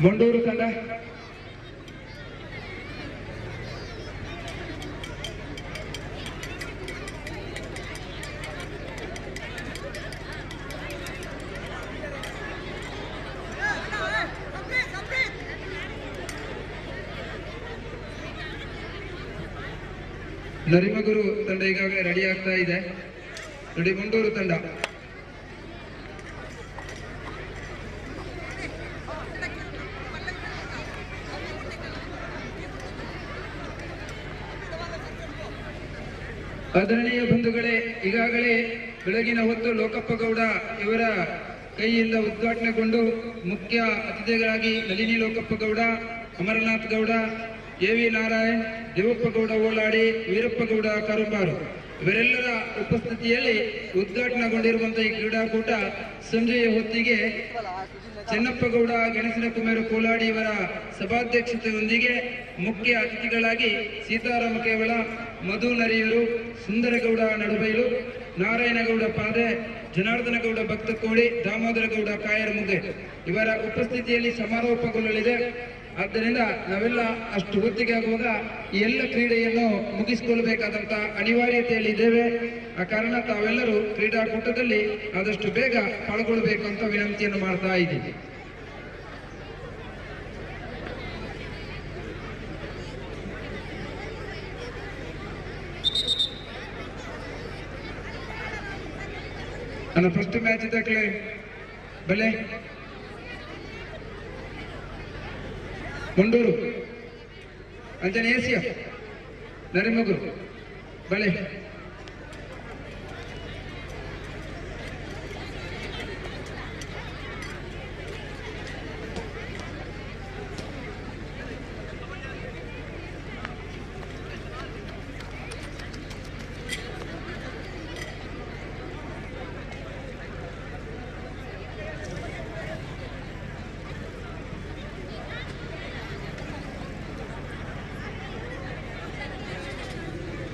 ಮಂಡೂರು ತಂಡ ನರಿಮಗುರು ತಂಡ ಈಗಾಗಲೇ ರೆಡಿ ಆಗ್ತಾ ಇದೆ. ನೋಡಿ, ಮಂಡೂರು ತಂಡ ಆದರಣೀಯ ಬಂಧುಗಳೇ, ಈಗಾಗಲೇ ಬೆಳಗಿನ ಹೊತ್ತು ಲೋಕಪ್ಪ ಗೌಡ ಇವರ ಕೈಯಿಂದ ಉದ್ಘಾಟನೆಗೊಂಡು ಮುಖ್ಯ ಅತಿಥಿಗಳಾಗಿ ನಳಿನಿ ಲೋಕಪ್ಪ ಗೌಡ, ಅಮರನಾಥ್ ಗೌಡ, ಎ.ವಿ. ನಾರಾಯಣ್, ದೇವಪ್ಪ ಗೌಡ ಓಲಾಡಿ, ವೀರಪ್ಪ ಗೌಡ ಕರುಂಬಾರು ಇವರೆಲ್ಲರ ಉಪಸ್ಥಿತಿಯಲ್ಲಿ ಉದ್ಘಾಟನೆಗೊಂಡಿರುವಂತಹ ಈ ಕ್ರೀಡಾಕೂಟ ಸಂಜೆಯ ಹೊತ್ತಿಗೆ ಚೆನ್ನಪ್ಪಗೌಡ, ಗಣೇಶನ ಕುಮಾರ ಕೋಲಾಡಿ ಇವರ ಸಭಾಧ್ಯಕ್ಷತೆಯೊಂದಿಗೆ ಮುಖ್ಯ ಅತಿಥಿಗಳಾಗಿ ಸೀತಾರಾಮ ಕೇವಳ, ಮಧು ನರಿಯೂರು, ಸುಂದರಗೌಡ ನಡುಬೈಲು, ನಾರಾಯಣಗೌಡ ಪಾದೆ, ಜನಾರ್ದನ ಗೌಡ ಭಕ್ತಕೋಡಿ, ದಾಮೋದರ ಗೌಡ ಕಾಯರಮುಗೆ ಇವರ ಉಪಸ್ಥಿತಿಯಲ್ಲಿ ಸಮಾರೋಪಗೊಳ್ಳಲಿದೆ. ಆದ್ದರಿಂದ ನಾವೆಲ್ಲ ಅಷ್ಟು ಹೊತ್ತಿಗೆ ಆಗುವಾಗ ಈ ಎಲ್ಲ ಕ್ರೀಡೆಯನ್ನು ಮುಗಿಸಿಕೊಳ್ಳಬೇಕಾದಂತ ಅನಿವಾರ್ಯತೆಯಲ್ಲಿ ಇದ್ದೇವೆ. ಆ ಕಾರಣ ತಾವೆಲ್ಲರೂ ಕ್ರೀಡಾಕೂಟದಲ್ಲಿ ಆದಷ್ಟು ಬೇಗ ಪಾಲ್ಗೊಳ್ಳಬೇಕು ಅಂತ ವಿನಂತಿಯನ್ನು ಮಾಡ್ತಾ ಇದ್ದೀವಿ. ನನ್ನ ಫಸ್ಟ್ ಮ್ಯಾಚ್ ಇದ್ದಾಗಲೇ ಬಲೆ ಮಂಡೂರು ಅಂಜನೆ ಏಸಿಯ ನರಿಮಗುರು ಬಳೆ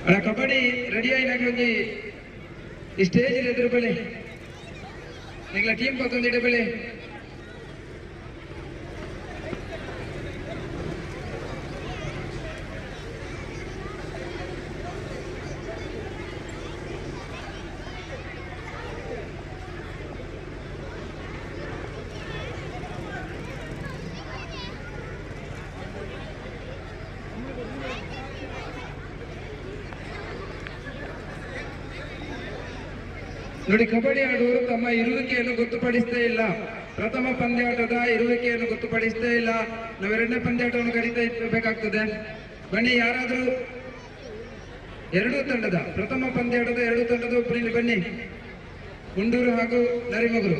ಅಣ್ಣ ಕಬಡ್ಡಿ ರೆಡಿ ಆಯ್ನಾಗ ಒಂದು ಸ್ಟೇಜ್ ಎದುರು ಬೆಳೆ ನಿಗ್ಲ ಟೀಮ್ ಪತ್ತೊಂದಿಡ ಬೆಳೆ ನೋಡಿ, ಕಬಡ್ಡಿ ಆಡುವವರು ತಮ್ಮ ಇರುವಿಕೆಯನ್ನು ಗೊತ್ತುಪಡಿಸ್ತೇ ಇಲ್ಲ. ಪ್ರಥಮ ಪಂದ್ಯಾಟದ ಇರುವಿಕೆಯನ್ನು ಗೊತ್ತುಪಡಿಸ್ತೇ ಇಲ್ಲ. ನಾವು ಎರಡನೇ ಪಂದ್ಯಾಟವನ್ನು ಕರೀತಾ ಇರಬೇಕಾಗ್ತದೆ. ಬನ್ನಿ, ಯಾರಾದ್ರೂ ಎರಡೂ ತಂಡದ ಪ್ರಥಮ ಪಂದ್ಯಾಟದ ಎರಡೂ ತಂಡದ ಒಬ್ಬರಲ್ಲಿ ಬನ್ನಿ, ಗುಂಡೂರು ಹಾಗೂ ನರಿಮಗುರು.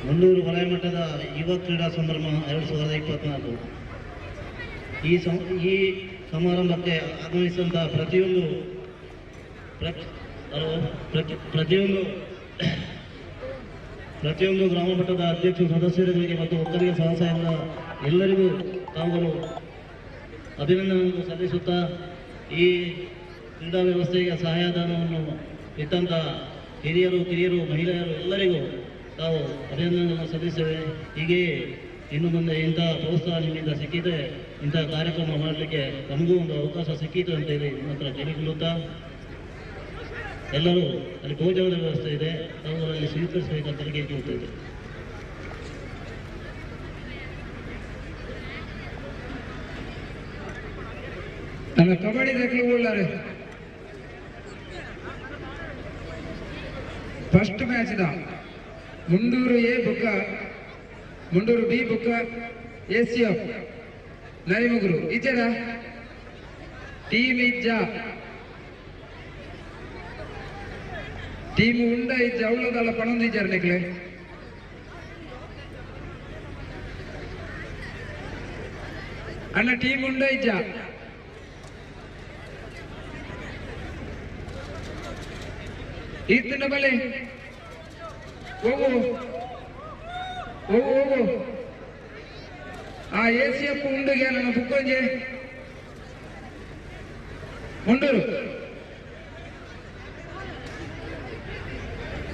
ಮಂಗಳೂರು ವಲಯ ಮಟ್ಟದ ಯುವ ಕ್ರೀಡಾ ಸಂಭ್ರಮ 2024 ಈ ಸಮಾರಂಭಕ್ಕೆ ಆಗಮಿಸಿದಂಥ ಪ್ರತಿಯೊಂದು ಗ್ರಾಮ ಮಟ್ಟದ ಅಧ್ಯಕ್ಷ ಸದಸ್ಯರುಗಳಿಗೆ ಮತ್ತು ಒಕ್ಕಲಿಗ ಸಹಸಂಘದ ಎಲ್ಲರಿಗೂ ತಾವುಗಳು ಅಭಿನಂದನೆಯನ್ನು ಸಲ್ಲಿಸುತ್ತಾ ಈ ಕ್ರೀಡಾ ವ್ಯವಸ್ಥೆಗೆ ಸಹಾಯಧನವನ್ನು ಇಟ್ಟಂಥ ಹಿರಿಯರು ಕಿರಿಯರು ಮಹಿಳೆಯರು ಎಲ್ಲರಿಗೂ ತಾವು ಅಭಿನಂದನೆಯನ್ನು ಸಲ್ಲಿಸ್ತೇವೆ. ಹೀಗೆಯೇ ಇನ್ನು ಮುಂದೆ ಇಂಥ ಪ್ರೋತ್ಸಾಹ ನಿಮ್ಮಿಂದ ಸಿಕ್ಕಿದೆ, ಇಂಥ ಕಾರ್ಯಕ್ರಮ ಮಾಡಲಿಕ್ಕೆ ನಮಗೂ ಒಂದು ಅವಕಾಶ ಸಿಕ್ಕಿತು ಅಂತೇಳಿ ನಿಮ್ಮ ಹತ್ರ ಕೇಳಿಕೊಳ್ಳುತ್ತಾ, ಎಲ್ಲರೂ ಅಲ್ಲಿ ಭೋಜನದ ವ್ಯವಸ್ಥೆ ಇದೆ, ತಾವುಗಳಲ್ಲಿ ಸ್ವೀಕರಿಸಬೇಕಂತ ಕೇಳಿಕೊಳ್ಳುತ್ತೇವೆ. ನನ್ನ ಕಬಡ್ಡಿ देखने ಫಸ್ಟ್ ಮ್ಯಾಚ್ ಮುಂಡೂರು ಎ ಬುಕ್ಕ ಮುಂಡೂರು ಬಿ ಬುಕ್ಕ ACF ನರಿಮುಗುರು ಇಜ್ಜದ ಟೀಮ್ ಇಜ್ಜ ಟೀಮ್ ಉಂಡ ಇಜ್ಜ ಅವಳದಲ್ಲ ಪಣೊಂದು ಇಜ್ಜಾರ ನೆಕ್ಲೆ ಅಣ್ಣ ಟೀಮ್ ಉಂಡ ಇಜ್ಜ ಇತ್ತಿನ ಬಲೆ ಹೋಗು ಹೋಗು ಹೋಗು ಆ ACF ಉಂಡಿಗೆ ನನ್ನ ಬುಕ್ಕೊಂಜೆ ಮುಂಡೂರು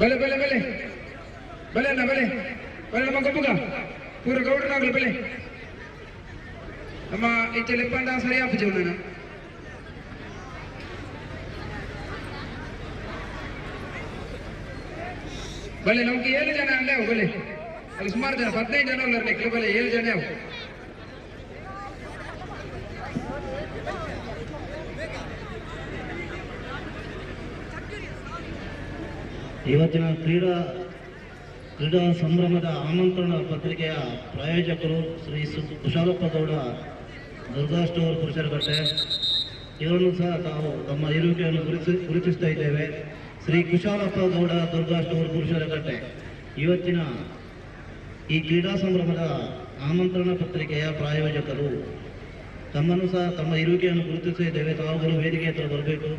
ಬಲೆ ಬಲೆ ಬಲೆ ಬಲೆ ಅಣ್ಣ ಬಲೆ ಬಲೆ ನಮ್ಮ ಗೊಬ್ಬುಗ ಪೂರ ಗೌಡ್ರನಾಗ್ಲು ಬಲೆ ನಮ್ಮ ಇಚ್ಚೆ ಲೆಪ್ಪಂಡ ಸರಿ ಆಪುಜೆ ನಾನು ಬಲೆ ನಮ್ಗೆ 7 ಜನ ಅಲ್ಲೇ ಅವು ಬಲೆ ಅಲ್ಲಿ ಸುಮಾರು ಜನ 15 ಜನ ಉಳ್ಳರ್ಲಿಕ್ಕೆ ಬಲೆ 7 ಜನ ಅವು ಇವತ್ತಿನ ಕ್ರೀಡಾ ಸಂಭ್ರಮದ ಆಮಂತ್ರಣ ಪತ್ರಿಕೆಯ ಪ್ರಾಯೋಜಕರು ಶ್ರೀ ಕುಶಾಲಪ್ಪ ಗೌಡ ದುರ್ಗಾ ಸ್ಟೋರ್ ಪುರುಷರಕಟ್ಟೆ. ಇವರನ್ನು ಸಹ ತಾವು ತಮ್ಮ ಇರುವಿಕೆಯನ್ನು ಗುರುತಿಸ್ತಾ ಇದ್ದೇವೆ. ಶ್ರೀ ಕುಶಾಲಪ್ಪ ಗೌಡ ದುರ್ಗಾ ಸ್ಟೋರ್ ಪುರುಷರಕಟ್ಟೆ ಇವತ್ತಿನ ಈ ಕ್ರೀಡಾ ಸಂಭ್ರಮದ ಆಮಂತ್ರಣ ಪತ್ರಿಕೆಯ ಪ್ರಾಯೋಜಕರು. ತಮ್ಮನ್ನು ಸಹ ತಮ್ಮ ಇರುವಿಕೆಯನ್ನು ಗುರುತಿಸ್ತಾ ಇದ್ದೇವೆ. ತಾವುಗಳು ವೇದಿಕೆ ಹತ್ರ ಬರಬೇಕು.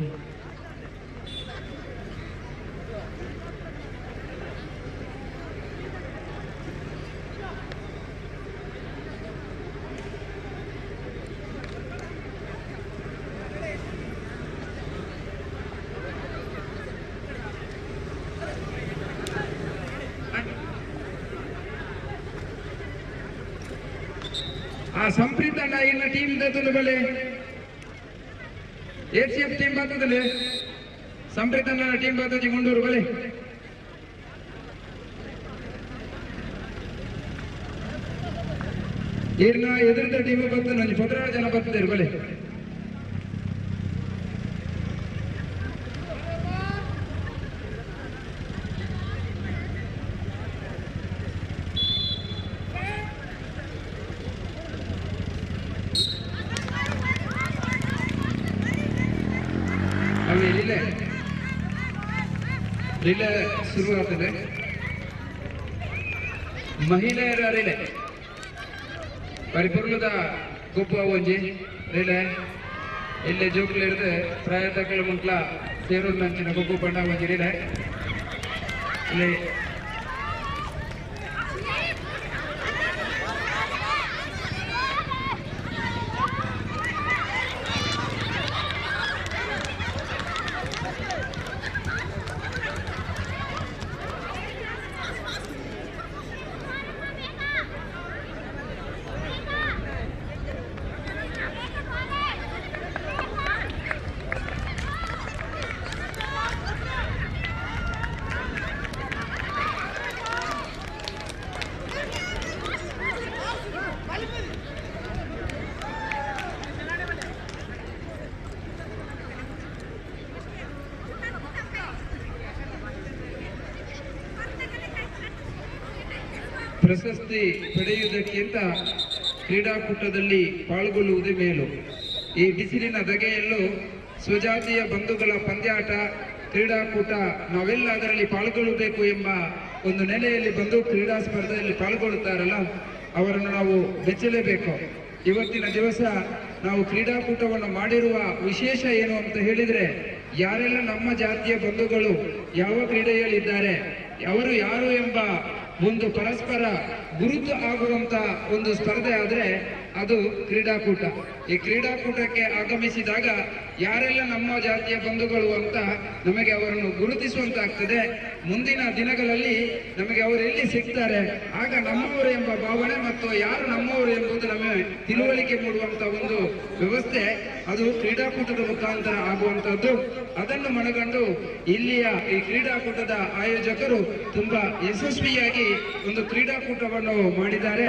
ಆ ಸಂಪ್ರೀತ್ ಅಣ್ಣ ಇನ್ನ ಟೀಮ್ ದತ್ತದ ಬಲೆ ACF ಟೀಮ್ ಬರ್ತದಲೆ ಸಂಪ್ರೀತ್ ಅಣ್ಣ ಟೀಮ್ ಬರ್ತದೆ ಮುಂಡೂರು ಬಲೆ ಇರ್ನ ಎದುರದ ಟೀಮ್ ಬರ್ತದೆ ನನಗೆ 16 ಜನ ಬರ್ತಿದ್ದಾರೆ ಬಲೆ ರಿಲೇ ಶುರುವಾಗ್ತದೆ. ಮಹಿಳೆಯರ ರಿಲೇ ಪರಿಪೂರ್ಣದ ಗುಂಪು ಒಂಜಿ ರಿಲೇ ಇಲ್ಲೇ ಜೋಕ್ಲು ಹಿಡಿದು ಪ್ರಯತ್ನಗಳ ಮುಂಕ್ಲ ಸೇರು ನಂಚಿನ ಗುಂಪು ಬಣ್ಣ ಒಂಜಿ ರಿಲೇ ಇಲ್ಲಿ ಪ್ರಶಸ್ತಿ ಪಡೆಯುವುದಕ್ಕಿಂತ ಕ್ರೀಡಾಕೂಟದಲ್ಲಿ ಪಾಲ್ಗೊಳ್ಳುವುದೇ ಮೇಲು. ಈ ಬಿಸಿಲಿನ ಧಗೆಯಲ್ಲೂ ಸ್ವಜಾತಿಯ ಬಂಧುಗಳ ಪಂದ್ಯಾಟ ಕ್ರೀಡಾಕೂಟ ನಾವೆಲ್ಲ ಅದರಲ್ಲಿ ಪಾಲ್ಗೊಳ್ಳಬೇಕು ಎಂಬ ಒಂದು ನೆಲೆಯಲ್ಲಿ ಬಂದು ಕ್ರೀಡಾ ಸ್ಪರ್ಧೆಯಲ್ಲಿ ಪಾಲ್ಗೊಳ್ಳುತ್ತಾರಲ್ಲ ಅವರನ್ನು ನಾವು ಬೆಚ್ಚಲೇಬೇಕು. ಇವತ್ತಿನ ದಿವಸ ನಾವು ಕ್ರೀಡಾಕೂಟವನ್ನು ಮಾಡಿರುವ ವಿಶೇಷ ಏನು ಅಂತ ಹೇಳಿದರೆ, ಯಾರೆಲ್ಲ ನಮ್ಮ ಜಾತಿಯ ಬಂಧುಗಳು ಯಾವ ಕ್ರೀಡೆಯಲ್ಲಿದ್ದಾರೆ, ಅವರು ಯಾರು ಎಂಬ ಒಂದು ಪರಸ್ಪರ ಗುರುತು ಆಗುವಂತ ಒಂದು ಸ್ಪರ್ಧೆ ಆದರೆ ಅದು ಕ್ರೀಡಾಕೂಟ. ಈ ಕ್ರೀಡಾಕೂಟಕ್ಕೆ ಆಗಮಿಸಿದಾಗ ಯಾರೆಲ್ಲ ನಮ್ಮ ಜಾತಿಯ ಬಂಧುಗಳು ಅಂತ ನಮಗೆ ಅವರನ್ನು ಗುರುತಿಸುವಂತಾಗ್ತದೆ. ಮುಂದಿನ ದಿನಗಳಲ್ಲಿ ನಮಗೆ ಅವರು ಎಲ್ಲಿ ಸಿಗ್ತಾರೆ ಆಗ ನಮ್ಮವರು ಎಂಬ ಭಾವನೆ ಮತ್ತು ಯಾರು ನಮ್ಮವರು ಎಂಬುದು ನಮಗೆ ತಿಳುವಳಿಕೆ ಮೂಡುವಂತ ಒಂದು ವ್ಯವಸ್ಥೆ ಅದು ಕ್ರೀಡಾಕೂಟದ ಮುಖಾಂತರ ಆಗುವಂತದ್ದು. ಅದನ್ನು ಮನಗಂಡು ಇಲ್ಲಿಯ ಈ ಕ್ರೀಡಾಕೂಟದ ಆಯೋಜಕರು ತುಂಬಾ ಯಶಸ್ವಿಯಾಗಿ ಒಂದು ಕ್ರೀಡಾಕೂಟವನ್ನು ಮಾಡಿದ್ದಾರೆ.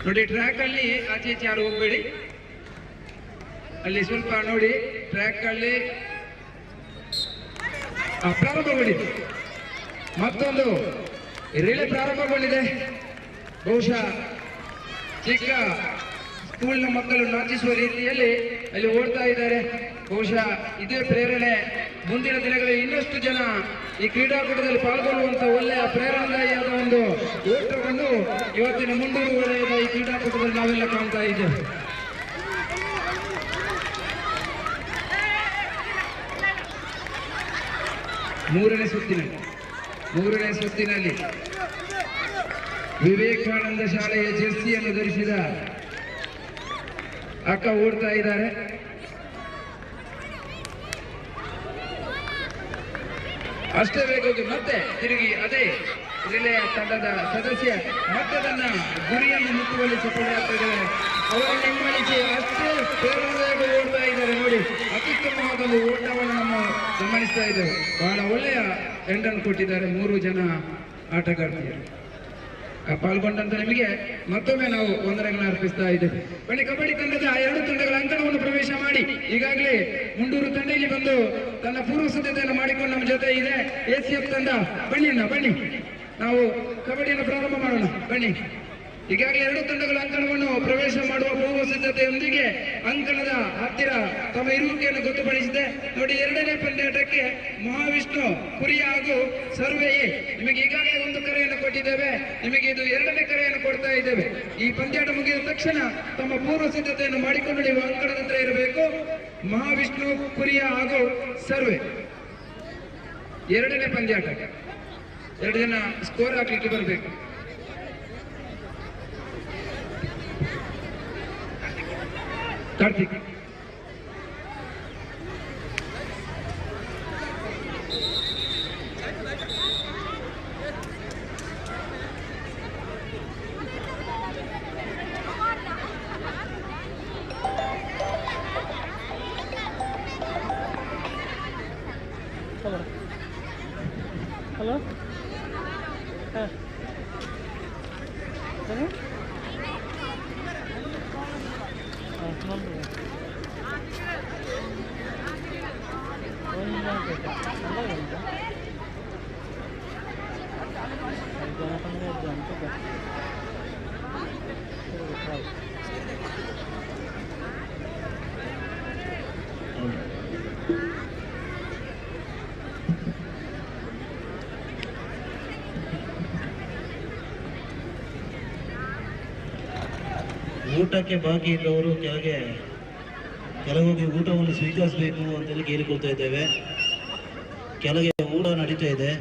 ನೋಡಿ, ಟ್ರ್ಯಾಕ್ ಅಲ್ಲಿ ಆಚೆ ಈಚೆ ಯಾರು ಹೋಗ್ಬೇಡಿ, ಅಲ್ಲಿ ಸ್ವಲ್ಪ ನೋಡಿ. ಟ್ರ್ಯಾಕ್ ಅಲ್ಲಿ ಪ್ರಾರಂಭಗೊಂಡಿದೆ, ಮತ್ತೊಂದು ರಿಲೇ ಪ್ರಾರಂಭಗೊಂಡಿದೆ. ಬಹುಶಃ ಚಿಕ್ಕ ಸ್ಕೂಲ್ನ ಮಕ್ಕಳು ನಾಚಿಸುವ ರೀತಿಯಲ್ಲಿ ಅಲ್ಲಿ ಓಡ್ತಾ ಇದ್ದಾರೆ. ಬಹುಶಃ ಇದೇ ಪ್ರೇರಣೆ ಮುಂದಿನ ದಿನಗಳಲ್ಲಿ ಇನ್ನಷ್ಟು ಜನ ಈ ಕ್ರೀಡಾಕೂಟದಲ್ಲಿ ಪಾಲ್ಗೊಳ್ಳುವಂತ ಒಳ್ಳೆಯ ಪ್ರೇರಣಾದಾಯಿಯಾದ ಒಂದು ಓಟವನ್ನು ಇವತ್ತಿನ ಮುಂಡೂರು ವಲಯದ ಈ ಕ್ರೀಡಾಕೂಟದಲ್ಲಿ ನಾವೆಲ್ಲ ಕಾಣ್ತಾ ಇದ್ದೇವೆ. ಮೂರನೇ ಸುತ್ತಿನಲ್ಲಿ ವಿವೇಕಾನಂದ ಶಾಲೆಯ ಜೆರ್ಸಿಯನ್ನು ಧರಿಸಿದ ಅಕ್ಕ ಓಡ್ತಾ ಇದ್ದಾರೆ. ಅಷ್ಟೇ ವೇಗವಾಗಿ ಮತ್ತೆ ತಿರುಗಿ ಅದೇ ರಿಲೆಯ ತಂಡದ ಸದಸ್ಯ ಮತ್ತೆ ತನ್ನ ಗುರಿಯನ್ನು ಮುಟ್ಟುವಲ್ಲಿ ಸಫಲರಾಗ್ತಿದ್ದಾರೆ. ಅವರನ್ನು ಹಿಂಬಾಲಿಸಿ ಅಷ್ಟೇ ಪ್ರೇರಣೆಯಾಗಿ ಓಡ್ತಾ ಇದ್ದಾರೆ. ನೋಡಿ, ಅತ್ಯುತ್ತಮವಾದ ಒಂದು ಓಟವನ್ನು ನಾವು ಗಮನಿಸ್ತಾ ಇದ್ದೇವೆ. ಬಹಳ ಒಳ್ಳೆಯ ಎಂಡನ್ನು ಕೊಟ್ಟಿದ್ದಾರೆ 3 ಜನ ಆಟಗಾರ್ತಿಯರು. ಪಾಲ್ಗೊಂಡಂತ ನಿಮಗೆ ಮತ್ತೊಮ್ಮೆ ನಾವು ವಂದನೆಗಳನ್ನು ಅರ್ಪಿಸ್ತಾ ಇದ್ದೇವೆ. ಬನ್ನಿ, ಕಬಡ್ಡಿ ತಂಡದ 2 ತಂಡಗಳ ಅಂಕಣವನ್ನು ಪ್ರವೇಶ ಮಾಡಿ ಈಗಾಗಲೇ ಮುಂಡೂರು ತಂಡ ಇಲ್ಲಿ ಬಂದು ತನ್ನ ಪೂರ್ವ ಸಿದ್ಧತೆಯನ್ನು ಮಾಡಿಕೊಂಡು ನಮ್ಮ ಜೊತೆ ಇದೆ. ACF ತಂಡ ಬನ್ನಿ ನಾವು ಕಬಡ್ಡಿಯನ್ನು ಪ್ರಾರಂಭ ಮಾಡೋಣ. ಬನ್ನಿ, ಈಗಾಗಲೇ 2 ತಂಡಗಳ ಅಂಕಣವನ್ನು ಪ್ರವೇಶ ಮಾಡುವ ಪೂರ್ವ ಸಿದ್ಧತೆಯೊಂದಿಗೆ ಅಂಕಣದ ಹತ್ತಿರ ತಮ್ಮ ಇರುವಿಕೆಯನ್ನು ಗೊತ್ತುಪಡಿಸಿದೆ. ನೋಡಿ, 2ನೇ ಪಂದ್ಯಾಟಕ್ಕೆ ಮಹಾವಿಷ್ಣು ಕುರಿಯ ಹಾಗೂ ಸರ್ವೆಯೇ ನಿಮಗೆ ಈಗಾಗಲೇ ಒಂದು ಕರೆಯನ್ನು ಕೊಟ್ಟಿದ್ದೇವೆ. ನಿಮಗೆ ಇದು 2ನೇ ಕರೆಯನ್ನು ಕೊಡ್ತಾ ಇದ್ದೇವೆ. ಈ ಪಂದ್ಯಾಟ ಮುಗಿದ ತಕ್ಷಣ ತಮ್ಮ ಪೂರ್ವ ಸಿದ್ಧತೆಯನ್ನು ಮಾಡಿಕೊಂಡು ನೀವು ಅಂಕಣದ ಹತ್ರ ಇರಬೇಕು. ಮಹಾವಿಷ್ಣು ಕುರಿಯ ಹಾಗೂ ಸರ್ವೆ 2ನೇ ಪಂದ್ಯಾಟ. 2 ಜನ ಸ್ಕೋರ್ ಹಾಕ್ಲಿಕ್ಕೆ ಬರಬೇಕು. ಕಾರ್ತಿಕ್, ಊಟಕ್ಕೆ ಬಾಕಿ ಇದ್ದವರು ಕೆಳಗೋಗಿ ಊಟವನ್ನು ಸ್ವೀಕರಿಸಬೇಕು ಅಂತೇಳಿ ಕೇಳಿಕೊಳ್ತಾ ಇದ್ದೇವೆ. ಕೆಳಗೆ ಊಟ ನಡೀತಾ ಇದೆ.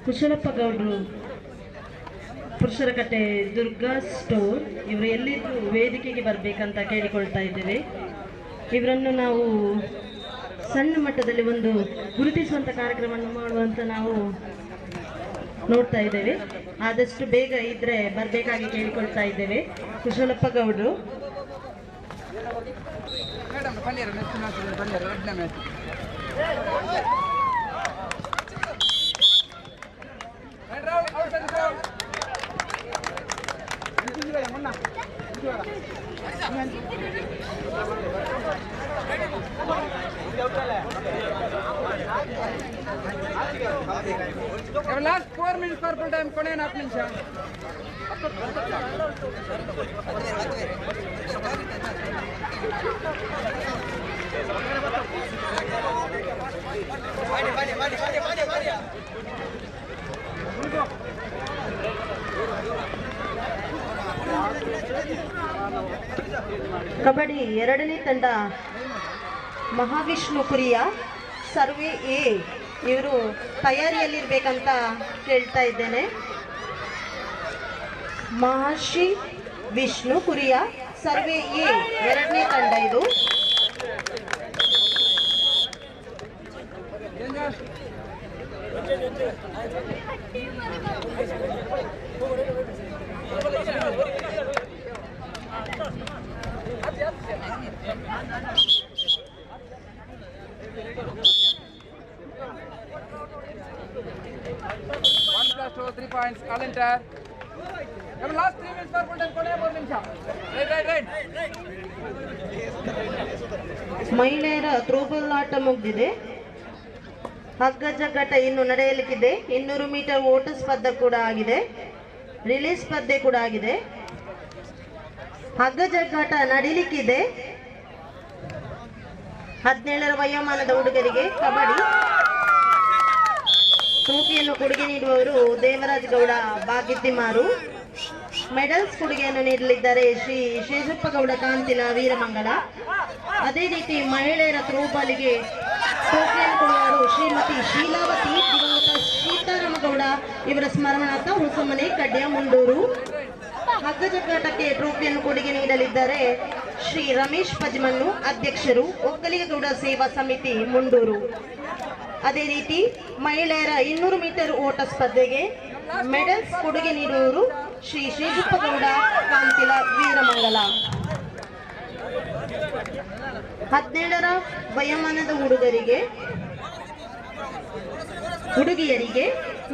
ಕುಶಲಪ್ಪ ಗೌಡ್ರು ಪುರುಷರ ಕಟ್ಟೆ ದುರ್ಗಾ ಸ್ಟೋರ್ ಇವರು ಎಲ್ಲಿದ್ರು ವೇದಿಕೆಗೆ ಬರಬೇಕಂತ ಕೇಳಿಕೊಳ್ತಾ ಇದ್ದೇವೆ. ಇವರನ್ನು ನಾವು ಸಣ್ಣ ಮಟ್ಟದಲ್ಲಿ ಒಂದು ಗುರುತಿಸುವಂಥ ಕಾರ್ಯಕ್ರಮವನ್ನು ಮಾಡುವಂತ ನಾವು ನೋಡ್ತಾ ಇದ್ದೇವೆ. ಆದಷ್ಟು ಬೇಗ ಇದ್ರೆ ಬರಬೇಕಾಗಿ ಕೇಳಿಕೊಳ್ತಾ ಇದ್ದೇವೆ. ಕುಶಲಪ್ಪ ಗೌಡ್ರು last 4 minutes for full time. ಕೊನೆ 4 ನಿಮಿಷ. ಕಬಡ್ಡಿ ಎರಡನೇ ತಂಡ ಮಹಾವಿಷ್ಣು ಕುರಿಯ ಸರ್ವೆ ಎ ಇವರು ತಯಾರಿಯಲ್ಲಿರ್ಬೇಕಂತ ಕೇಳ್ತಾ ಇದ್ದೇನೆ. ಮಹರ್ಷಿ ವಿಷ್ಣು ಕುರಿಯ ಸರ್ವೆ ಎ ಎರಡನೇ ತಂಡ ಇದು. Three points, Calendar. Last 3 minutes for full time. ಕೊನೆ 3 ನಿಮಿಷ. Right. ಮಹಿಳೆಯರ ಥ್ರೋಬಾಲ್ ಆಟ ಮುಗಿದಿದೆ. ಹಗ್ಗ ಜಗ್ಗಾಟ ಇನ್ನು ನಡೆಯಲಿಕ್ಕಿದೆ. 200 ಮೀಟರ್ ಓಟ ಸ್ಪರ್ಧೆ ಕೂಡ ಆಗಿದೆ. ರಿಲೇ ಸ್ಪರ್ಧೆ ಕೂಡ ಆಗಿದೆ. ಹಗ್ಗ ಜಗ್ಗಾಟ ನಡೀಲಿಕ್ಕಿದೆ. 17ರ ವಯೋಮಾನದ ಹುಡುಗರಿಗೆ ಕಬಡ್ಡಿ ಟ್ರೋಫಿಯನ್ನು ಕೊಡುಗೆ ನೀಡುವವರು ದೇವರಾಜ್ ಗೌಡ ಬಾಗಿತ್ತಿಮಾರು. ಮೆಡಲ್ಸ್ ಕೊಡುಗೆಯನ್ನು ನೀಡಲಿದ್ದಾರೆ ಶ್ರೀ ಶೇಷಪ್ಪ ಗೌಡ ಕಾಂತಿಲ ವೀರಮಂಗಲ. ಅದೇ ರೀತಿ ಮಹಿಳೆಯರ ಥ್ರೋಬಾಲಿಗೆ ಟ್ರೋಫಿಯನ್ನು ಕೊಡುವವರು ಶ್ರೀಮತಿ ಶೀಲಾವತಿ ದಿವಂಗತ ಸೀತಾರಾಮಗೌಡ ಇವರ ಸ್ಮರಣಾರ್ಥ ಹೊಸಮನೆ ಕಡ್ಯ ಮುಂಡೂರು. ಹಗ್ಗ ಜಗ್ಗಾಟಕ್ಕೆ ಟ್ರೋಫಿಯನ್ನು ಕೊಡುಗೆ ನೀಡಲಿದ್ದಾರೆ ಶ್ರೀ ರಮೇಶ್ ಪಜ್ಮನ್ನು, ಅಧ್ಯಕ್ಷರು ಒಕ್ಕಲಿಗಗೌಡ ಸೇವಾ ಸಮಿತಿ ಮುಂಡೂರು. ಅದೇ ರೀತಿ ಮಹಿಳೆಯರ 200 ಮೀಟರ್ ಓಟ ಸ್ಪರ್ಧೆಗೆ ಮೆಡಲ್ಸ್ ಕೊಡುಗೆ ನೀಡುವವರು ಶ್ರೀ ಶೇಷಪ್ಪಗೌಡ ಕಾಂತಿಲ ವೀರಮಂಗಲ. 17ರ ವಯೋಮಾನದ ಹುಡುಗಿಯರಿಗೆ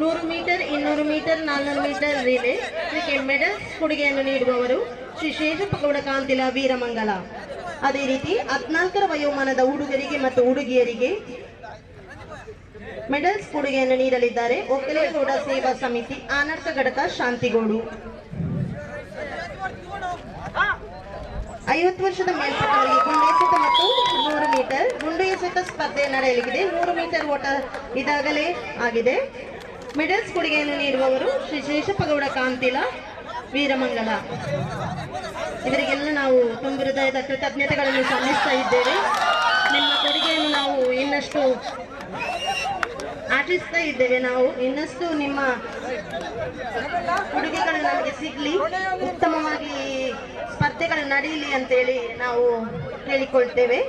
100 ಮೀಟರ್, 200 ಮೀಟರ್, 400 ಮೀಟರ್ ರಿಲೇ ಇದಕ್ಕೆ ಮೆಡಲ್ಸ್ ಕೊಡುಗೆಯನ್ನು ನೀಡುವವರು ಶ್ರೀ ಶೇಷಪ್ಪಗೌಡ ಕಾಂತಿಲ ವೀರಮಂಗಲ. ಅದೇ ರೀತಿ 14ರ ವಯೋಮಾನದ ಹುಡುಗರಿಗೆ ಮತ್ತು ಹುಡುಗಿಯರಿಗೆ ಮೆಡಲ್ಸ್ ಕೊಡುಗೆಯನ್ನು ನೀಡಲಿದ್ದಾರೆ ಒಕ್ಕಲಿಗಗೌಡ ಸೇವಾ ಸಮಿತಿ ಆನರ್ಕ ಘಟಕ ಶಾಂತಿಗೋಡು. 50 ವರ್ಷದ ಮೇಲ್ಪಟ್ಟವರಿಗೆ ಗುಂಡು ಎಸೆತ ಮತ್ತು 100 ಮೀಟರ್ ಗುಂಡು ಎಸೆತ ಸ್ಪರ್ಧೆ ನಡೆಯಲಿದೆ. 100 ಮೀಟರ್ ಓಟ ಇದಾಗಲೇ ಆಗಿದೆ. ಮೆಡಲ್ಸ್ ಕೊಡುಗೆಯನ್ನು ನೀಡುವವರು ಶ್ರೀ ಶೇಷಪ್ಪಗೌಡ ಕಾಂತಿಲ ವೀರಮಂಗಲ. ಇವರಿಗೆಲ್ಲ ನಾವು ತುಂಬ ಹೃದಯದ ಕೃತಜ್ಞತೆಗಳನ್ನು ಸಲ್ಲಿಸ್ತಾ ಇದ್ದೇವೆ. ನಿಮ್ಮ ಕೊಡುಗೆಯನ್ನು ನಾವು ಇನ್ನಷ್ಟು ಆಶಿಸ್ತಾ ಇದ್ದೇವೆ. ನಾವು ಇನ್ನಷ್ಟು ನಿಮ್ಮ ಕೊಡುಗೆಗಳು ನಮಗೆ ಸಿಗಲಿ, ಉತ್ತಮವಾಗಿ ಸ್ಪರ್ಧೆಗಳು ನಡೆಯಲಿ ಅಂತೇಳಿ ನಾವು ಕೇಳಿಕೊಳ್ತೇವೆ.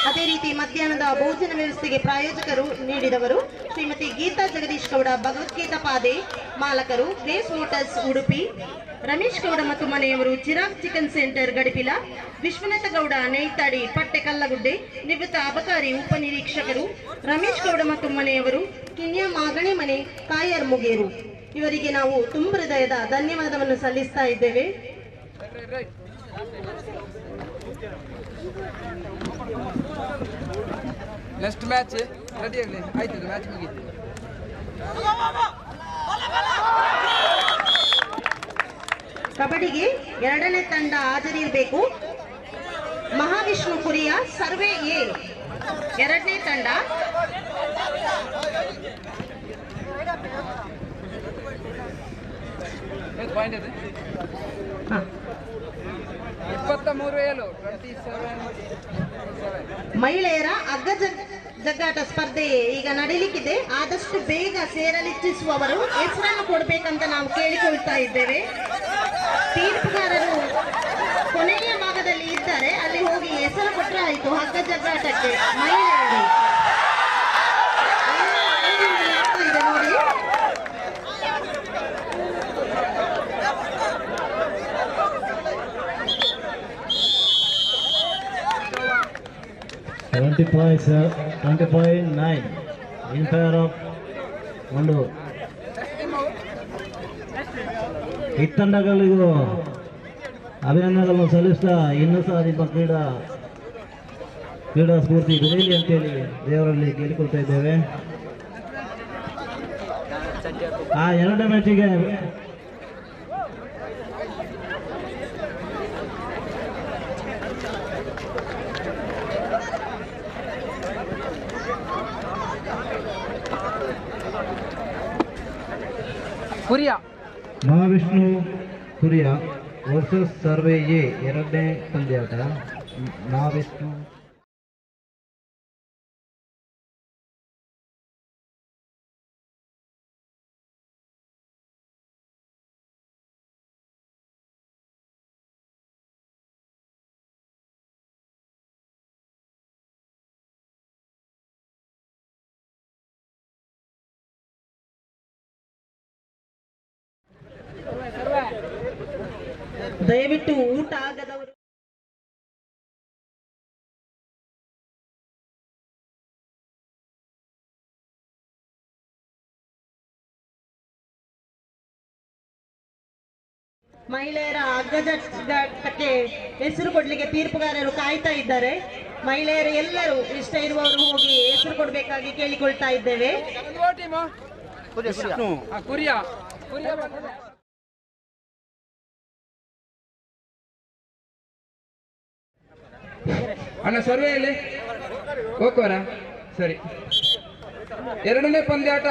ಅದೇ ರೀತಿ ಮಧ್ಯಾಹ್ನದ ಭೋಜನ ವ್ಯವಸ್ಥೆಗೆ ಪ್ರಾಯೋಜಕರು ನೀಡಿದವರು ಶ್ರೀಮತಿ ಗೀತಾ ಜಗದೀಶ್ ಗೌಡ ಭಗವದ್ಗೀತಾ ಪಾದೆ ಮಾಲಕರು ಗ್ರೇಸ್ ಮೋಟರ್ಸ್ ಉಡುಪಿ, ರಮೇಶ್ ಗೌಡ ಮತ್ತು ಮನೆಯವರು ಚಿರಾಗ್ ಚಿಕನ್ ಸೆಂಟರ್ ಗಡಿಪಿಲ, ವಿಶ್ವನಾಥ ಗೌಡ ನೇಯ್ತಾಡಿ ಪಟ್ಟೆ ಕಲ್ಲಗುಡ್ಡೆ, ನಿವೃತ್ತ ಅಬಕಾರಿ ಉಪನಿರೀಕ್ಷಕರು ರಮೇಶ್ ಗೌಡ ಮತ್ತು ಮನೆಯವರು ಕಿನ್ಯ ಮಾಗಣೆ ಮನೆ ಕಾಯರ್ ಮುಗೇರು. ಇವರಿಗೆ ನಾವು ತುಂಬ ಹೃದಯದ ಧನ್ಯವಾದವನ್ನು ಸಲ್ಲಿಸ್ತಾ ಇದ್ದೇವೆ. ನೆಕ್ಸ್ಟ್ ಮ್ಯಾಚ್ ರೆಡಿ ಆಗಲಿ. ಆಯ್ತು, ಮ್ಯಾಚ್ ಮುಗೀತು. ಕಬಡ್ಡಿಗೆ 2ನೇ ತಂಡ ಹಾಜರಿರಬೇಕು. ಮಹಾವಿಷ್ಣು ಕುರಿಯ ಸರ್ವೆ ಎ 2ನೇ ತಂಡ. ಪಾಯಿಂಟ್ ಇದೆ 23 ಮಹಿಳೆಯರ ಹಗ್ಗ ಜಗ್ಗಾಟ ಸ್ಪರ್ಧೆ ಈಗ ನಡೀಲಿಕ್ಕಿದೆ. ಆದಷ್ಟು ಬೇಗ ಸೇರಲಿಚ್ಛಿಸುವವರು ಹೆಸರನ್ನು ಕೊಡಬೇಕಂತ ನಾವು ಕೇಳಿಕೊಳ್ತಾ ಇದ್ದೇವೆ. ತೀರ್ಪುಗಾರರು ಕೊನೆಯ ಭಾಗದಲ್ಲಿ ಇದ್ದಾರೆ, ಅಲ್ಲಿ ಹೋಗಿ ಹೆಸರು ಕೊಟ್ಟರೆ ಆಯಿತು ಹಗ್ಗ ಜಗ್ಗಾಟಕ್ಕೆ. ಮಹಿಳೆಯರು ಇದೆ ನೋಡಿ. $20.9 in favor of Mandu. ಈ ತಂಡಗಳಿಗೂ ಅಭಿನಂದನೆಗಳನ್ನು ಸಲ್ಲಿಸ್ತಾ ಇನ್ನೂ ಸಹ ನಿಮ್ಮ ಕ್ರೀಡಾ ಸ್ಫೂರ್ತಿ ಬೆಳೆಯಲಿ ಅಂತೇಳಿ ದೇವರಲ್ಲಿ ಕೇಳಿಕೊಳ್ತಾ ಇದ್ದೇವೆ. ಆ 2ನೇ ಮ್ಯಾಚಿಗೆ ಕುರಿಯ Mahavishnu Kuriya versus survey A 2ನೇ ಪಂದ್ಯಾಟ. ಮಹಾವಿಷ್ಣು ದಯವಿಟ್ಟು ಊಟ ಆಗದವರು ಮಹಿಳೆಯರ ಹಗ್ಗಜಗ್ಗಾಟಕ್ಕೆ ಹೆಸರು ಕೊಡ್ಲಿಕ್ಕೆ ತೀರ್ಪುಗಾರರು ಕಾಯ್ತಾ ಇದ್ದಾರೆ. ಮಹಿಳೆಯರು ಎಲ್ಲರೂ ಇಷ್ಟ ಇರುವವರು ಹೋಗಿ ಹೆಸರು ಕೊಡಬೇಕಾಗಿ ಕೇಳಿಕೊಳ್ತಾ ಇದ್ದೇವೆ. ಅಣ್ಣ ಸರ್ವೆಯಲ್ಲಿ ಓಕ್ವಾರ ಸರಿ. 2ನೇ ಪಂದ್ಯಾಟ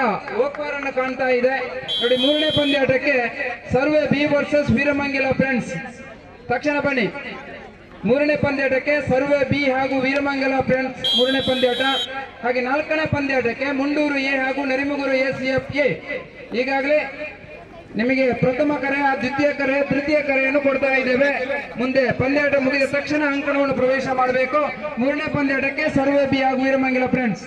ಓಕ್ವಾರನ್ನು ಕಾಣ್ತಾ ಇದೆ ನೋಡಿ. 3ನೇ ಪಂದ್ಯಾಟಕ್ಕೆ survey B versus Veeramangala friends. ತಕ್ಷಣ ಬನ್ನಿ. 3ನೇ ಪಂದ್ಯಾಟಕ್ಕೆ ಸರ್ವೆ ಬಿ ಹಾಗೂ ವೀರಮಂಗಲ ಫ್ರೆಂಡ್ಸ್ 3ನೇ ಪಂದ್ಯಾಟ. ಹಾಗೆ 4ನೇ ಪಂದ್ಯಾಟಕ್ಕೆ ಮುಂಡೂರು ಎ ಹಾಗೂ ನರಿಮುಗುರು ಎಸಿಎಫ್ ಎ. ಈಗಾಗಲೇ ನಿಮಗೆ ಪ್ರಥಮ ಕರೆ, ದ್ವಿತೀಯ ಕರೆ, ತೃತೀಯ ಕರೆಯನ್ನು ಕೊಡ್ತಾ ಇದ್ದೇವೆ. ಮುಂದೆ ಪಂದ್ಯಾಟ ಮುಗಿದ ತಕ್ಷಣ ಅಂಕಣವನ್ನು ಪ್ರವೇಶ ಮಾಡಬೇಕು. 3ನೇ ಪಂದ್ಯಾಟಕ್ಕೆ ಸರ್ವೆ ಬಿ ಹಾಗೂ ವೀರಮಂಗಲ ಫ್ರೆಂಡ್ಸ್.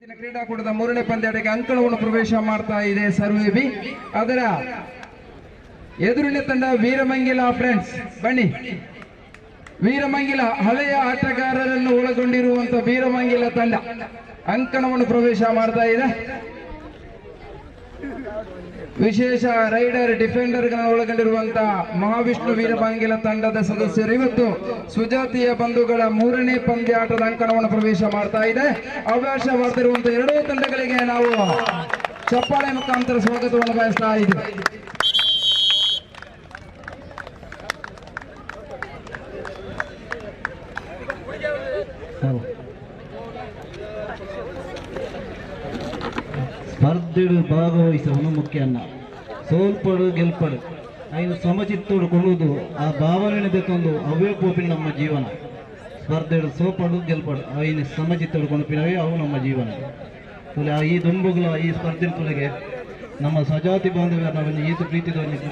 ಕ್ರೀಡಾಕೂಟದ ಮೂರನೇ ಪಂದ್ಯಾಟಕ್ಕೆ ಅಂಕಣವನ್ನು ಪ್ರವೇಶ ಮಾಡ್ತಾ ಇದೆ ಸರ್ವೆ ಬಿ. ಅದರ ಎದುರಿನ ತಂಡ ವೀರಮಂಗಿಲ ಫ್ರೆಂಡ್ಸ್. ಬನ್ನಿ, ವೀರಮಂಗಿಲ ಹಳೆಯ ಆಟಗಾರರನ್ನು ಒಳಗೊಂಡಿರುವಂತಹ ವೀರಮಂಗಿಲ ತಂಡ ಅಂಕಣವನ್ನು ಪ್ರವೇಶ ಮಾಡ್ತಾ ಇದೆ. ವಿಶೇಷ ರೈಡರ್ ಡಿಫೆಂಡರ್ಗಳನ್ನು ಒಳಗೊಂಡಿರುವಂತಹ ಮಹಾವಿಷ್ಣು ವೀರಮಂಗಿಲ ತಂಡದ ಸದಸ್ಯರು ಇವತ್ತು ಸುಜಾತಿಯ ಬಂಧುಗಳ ಮೂರನೇ ಪಂದ್ಯಾಟದ ಅಂಕಣವನ್ನು ಪ್ರವೇಶ ಮಾಡ್ತಾ ಇದೆ. ಅವಕಾಶವಾಗುತ್ತಿರುವಂತಹ ಎರಡೂ ತಂಡಗಳಿಗೆ ನಾವು ಚಪ್ಪಾಳೆ ಮುಖಾಂತರ ಸ್ವಾಗತವನ್ನು ಬಯಸ್ತಾ ಇದ್ದೇವೆ. ಸ್ಪರ್ಧೆಡು ಭಾಗವಹಿಸುವನು ಮುಖ್ಯ ಅನ್ನ ಸೋಲ್ಪಡು ಗೆಲ್ಪಡು ಐದು ಸಮಚಿತ್ತೋಡು ಕೊಡುವುದು ಆ ಭಾವನೆ ಬೇಕೊಂದು ಅವ್ಯಕೋಪಿನ ನಮ್ಮ ಜೀವನ. ಸ್ಪರ್ಧೆಡು ಸೋಪಡು ಗೆಲ್ಪಡು ಐನು ಸಮಚಿತ್ತೋಡು ಕೊಣಪಿನವೇ ಅವು ನಮ್ಮ ಜೀವನ. ಈ ದುಂಬುಗಳ ಈ ಸ್ಪರ್ಧೆ ತುಲೆಗೆ ನಮ್ಮ ಸಜಾತಿ ಬಾಂಧವ್ಯವನ್ನು ಈತು ಪ್ರೀತಿದವನಿಗೆ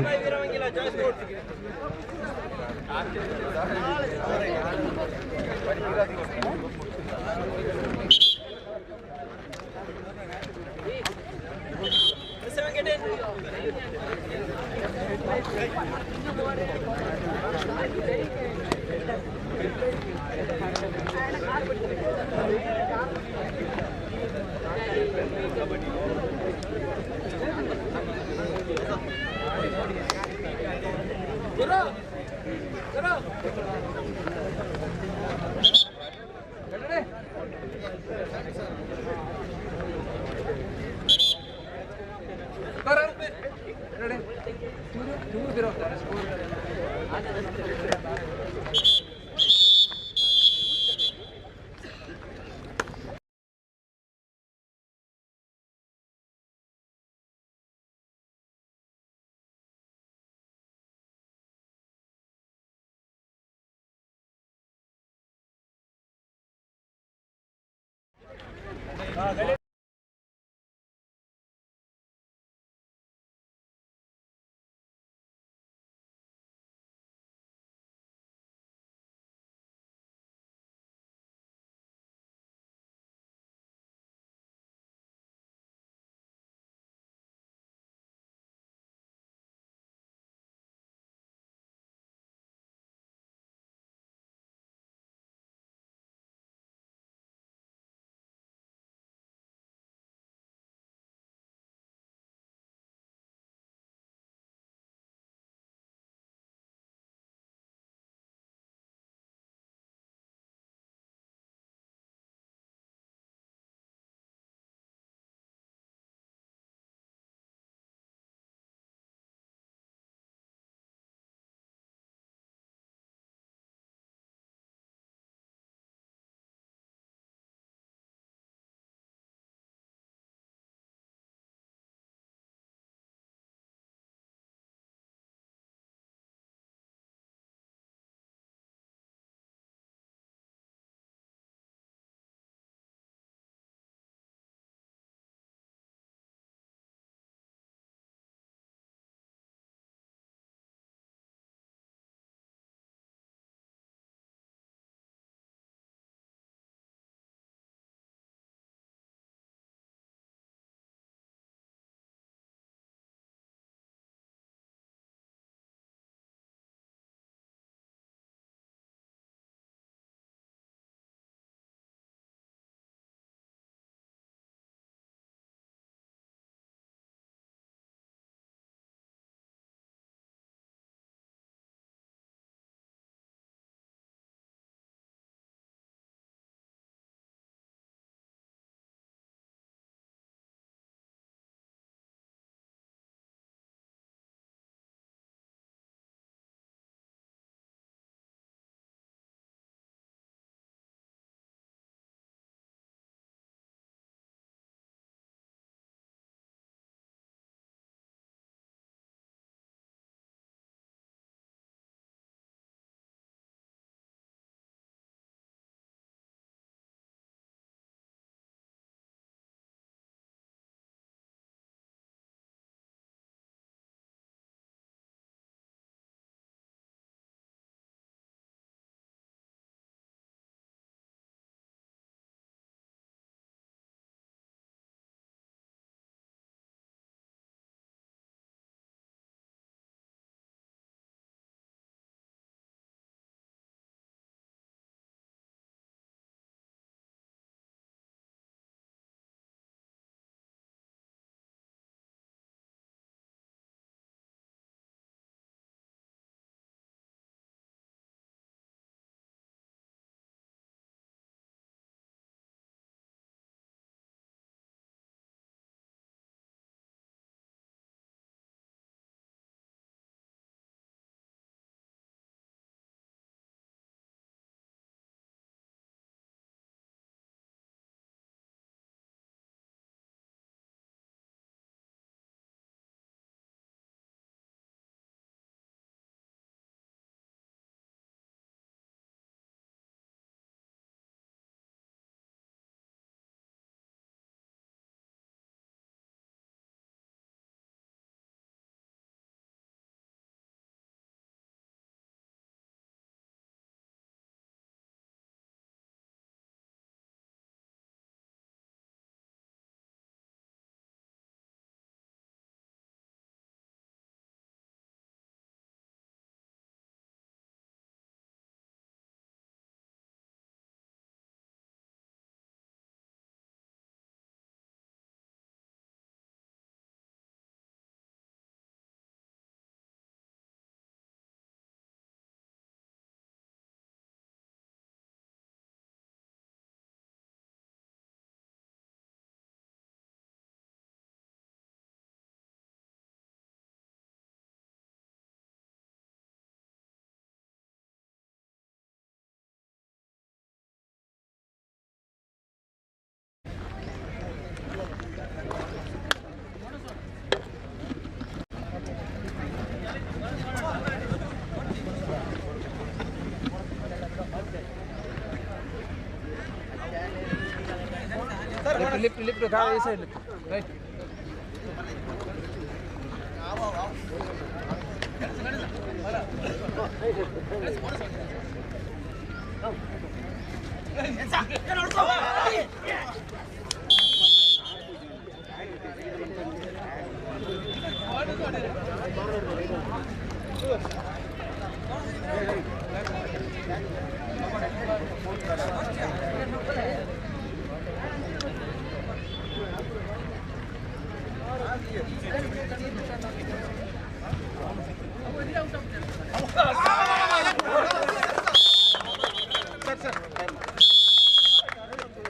लिफ्ट गाड़ी ये side right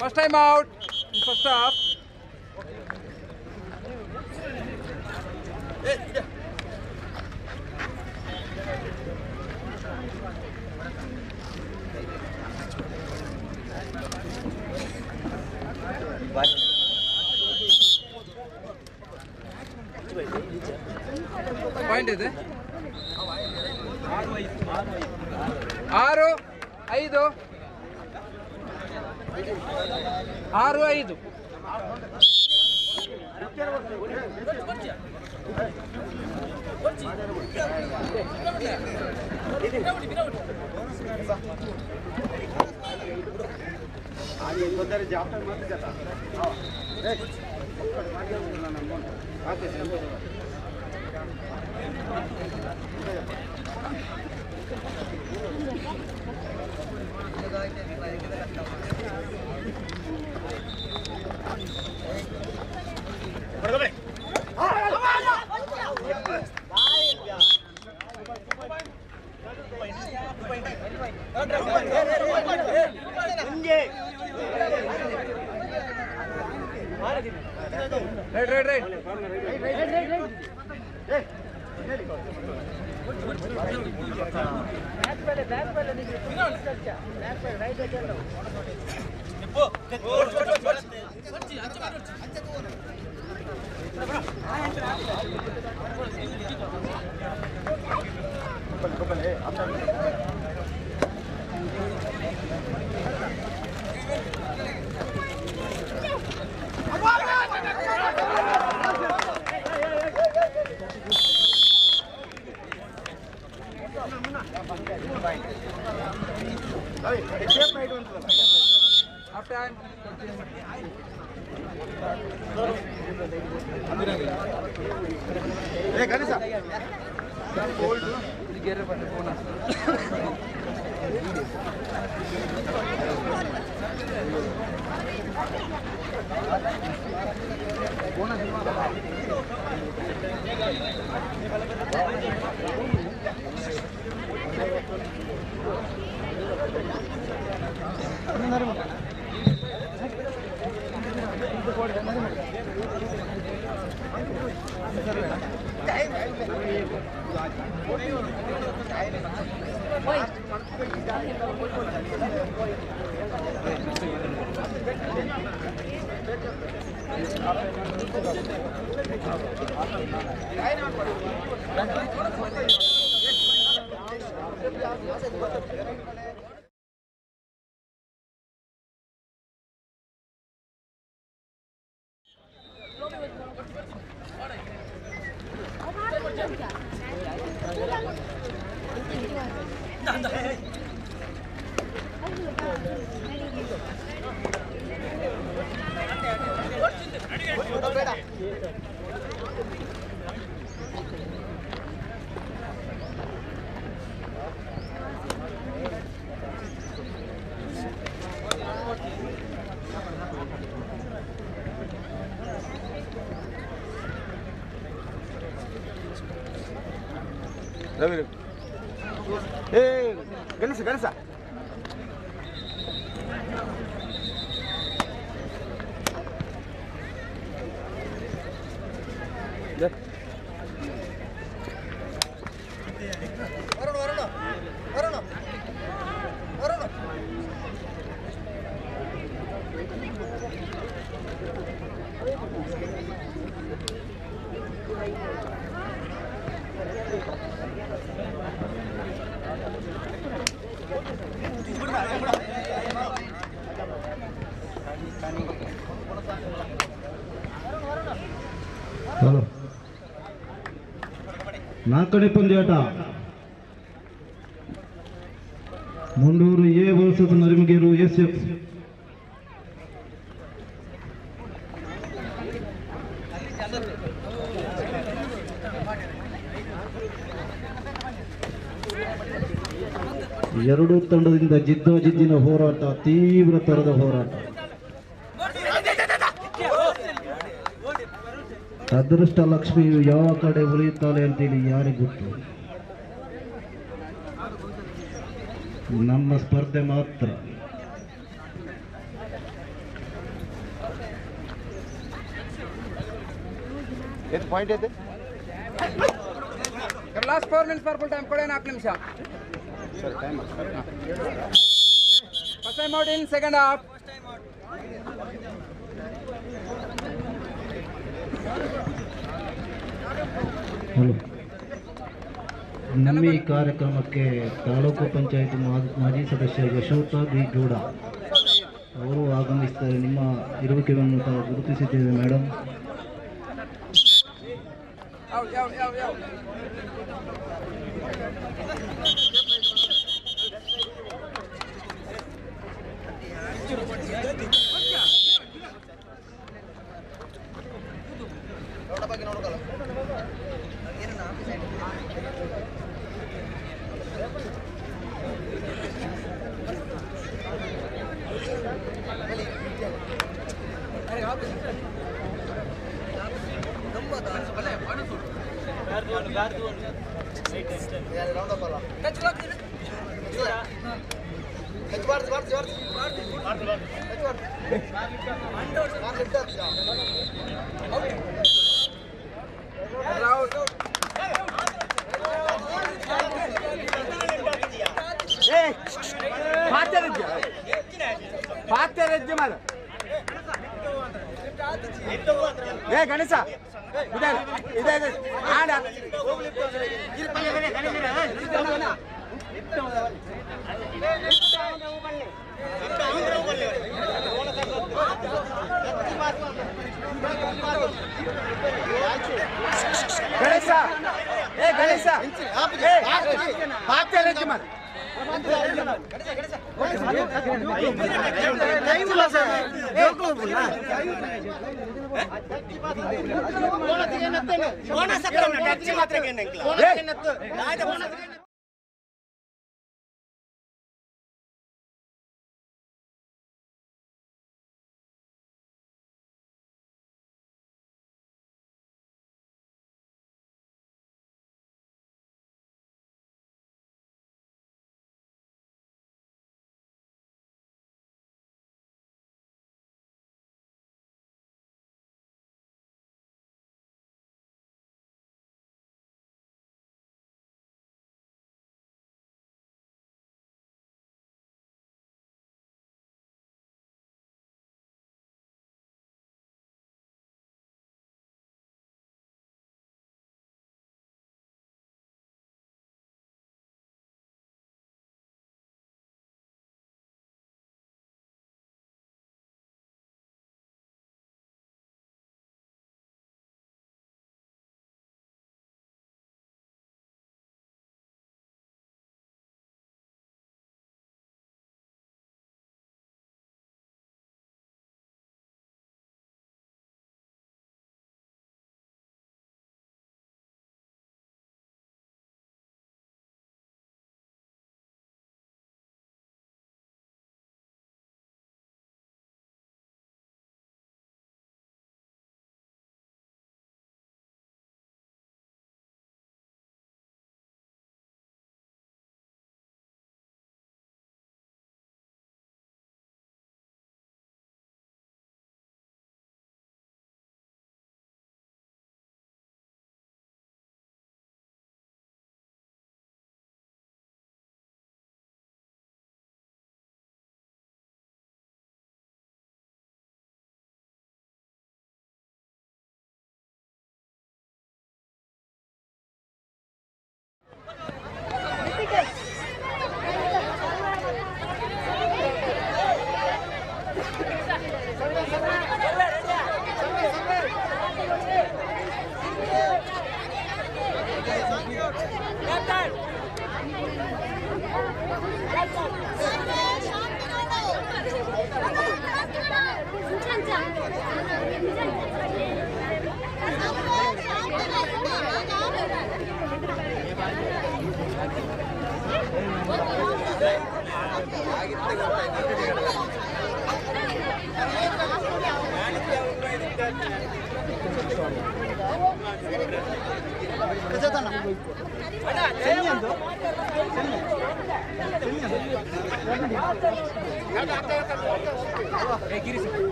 First time out in first half. Point is it? 6-5 Half time. Hey, Ganesha. Hold. Get up on the corner. Hey, Ganesha, Ganesha. Hello, ನಾಲ್ಕನೇ ಪಂದ್ಯಾಟ ಮುಂಡೂರು ಎ ವರ್ಸಸ್ ನರಿಮಗೇರು SF. ಎರಡೂ ತಂಡದಿಂದ ಜಿದ್ದಾಜಿದ್ದಿನ ಹೋರಾಟ, ತೀವ್ರ ತರದ ಹೋರಾಟ. ಅದೃಷ್ಟ ಲಕ್ಷ್ಮಿಯು ಯಾವ ಕಡೆ ಉಳಿಯುತ್ತಾಳೆ ಅಂತೇಳಿ ಯಾರಿಗೂ ಗೊತ್ತು. ನಮ್ಮ ಸ್ಪರ್ಧೆ ಮಾತ್ರ. ಪಾಯಿಂಟ್ ಐತೆ. Last 4 minutes for full time ಕೊಡಿ, 4 ನಿಮಿಷ. First time out in second half. ನಮ್ಮ ಈ ಕಾರ್ಯಕ್ರಮಕ್ಕೆ ತಾಲೂಕು ಪಂಚಾಯತ್ ಮಾಜಿ ಸದಸ್ಯ ಯಶೋಧ ಬಿ ಗೌಡ ಅವರು ಆಗಮಿಸಿದ್ದಾರೆ. ನಿಮ್ಮ ಇರುವಿಕೆಯನ್ನು ತಾವು ಗುರುತಿಸಿದ್ದೇವೆ ಮೇಡಮ್. ಗಣೇಶ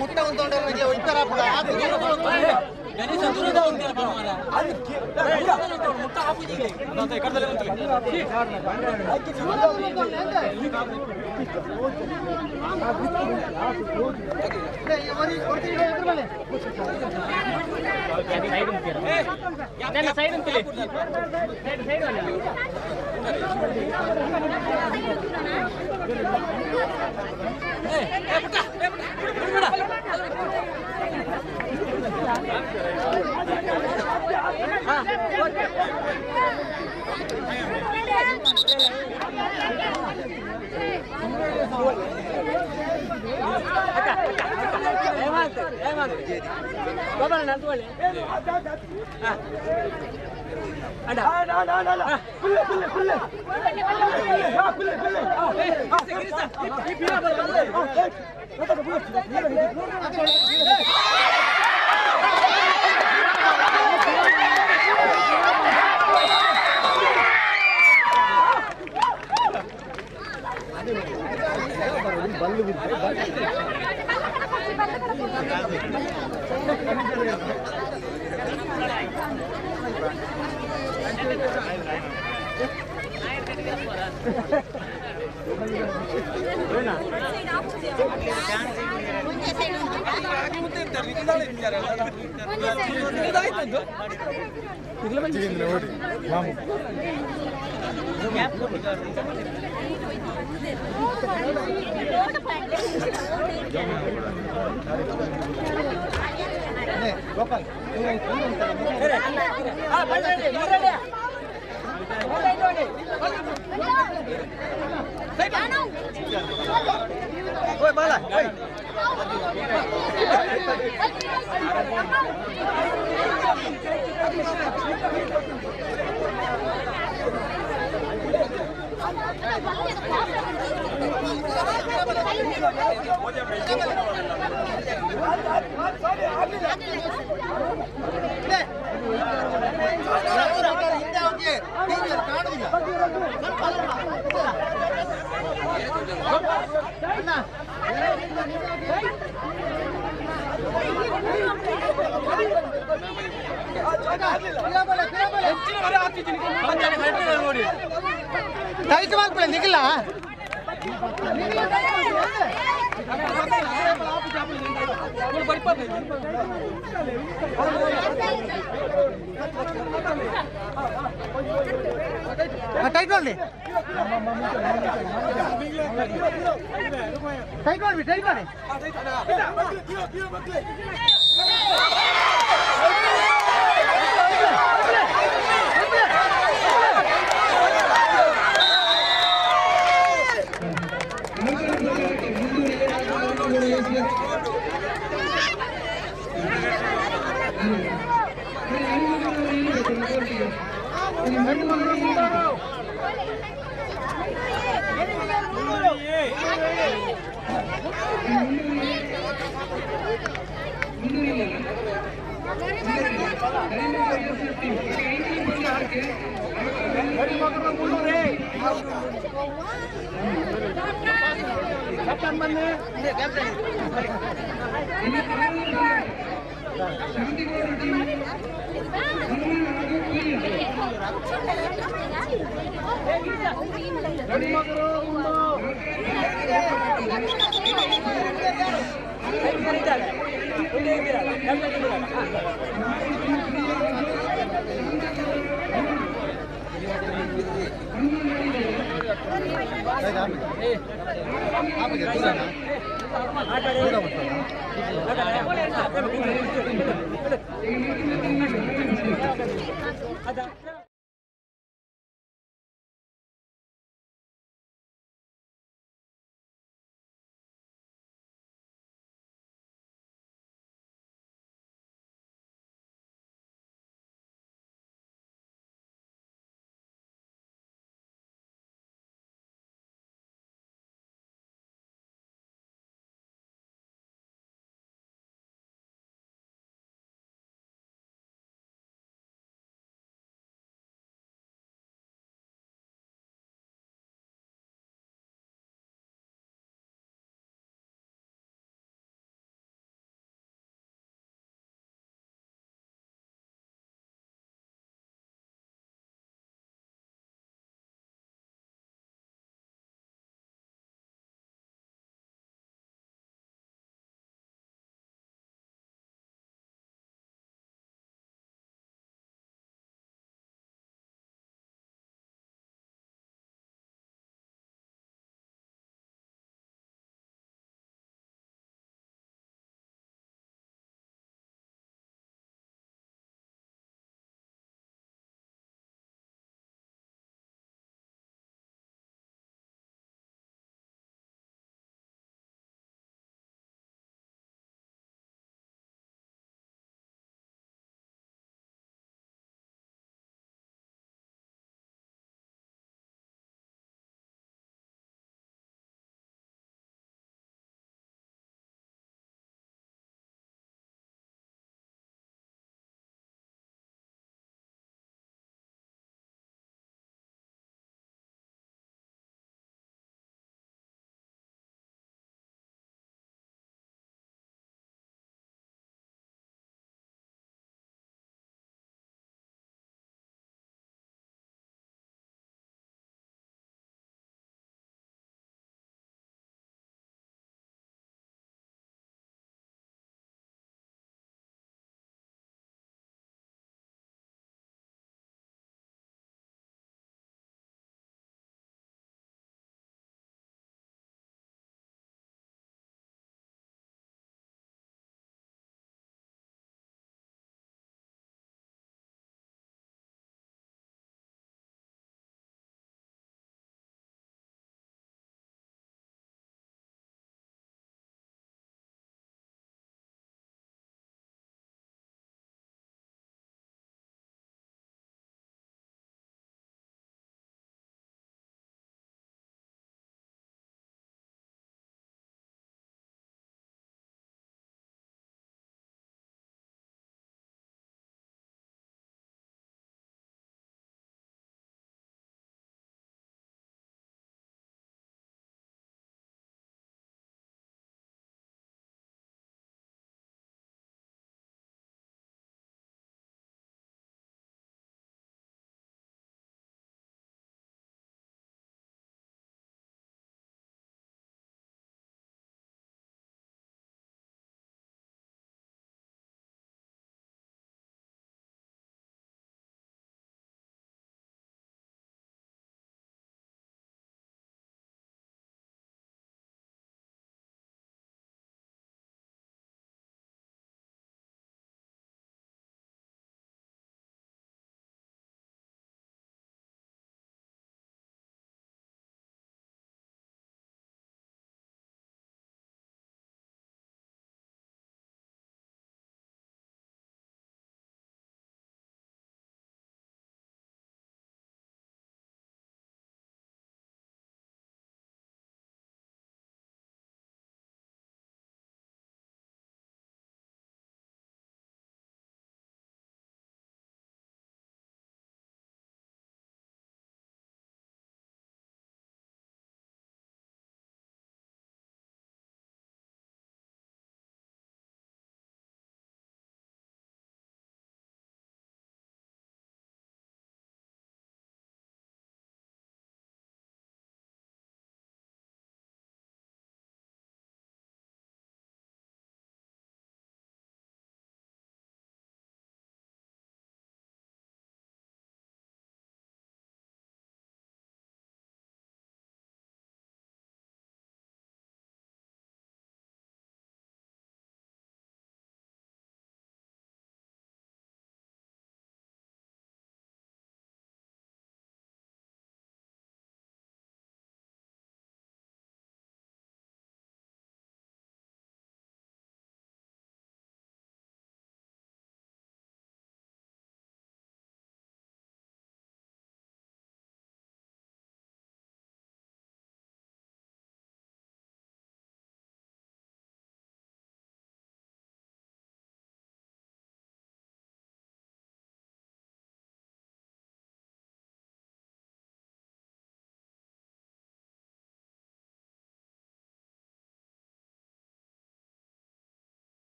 ಮುಟ್ಟ ನಿಖಿಲ ಟೈಟ್ ಮಾಡಿ ಟೈಟ್ ಮಾಡಿ ಟೈಟ್ ಮಾಡಿ Hey!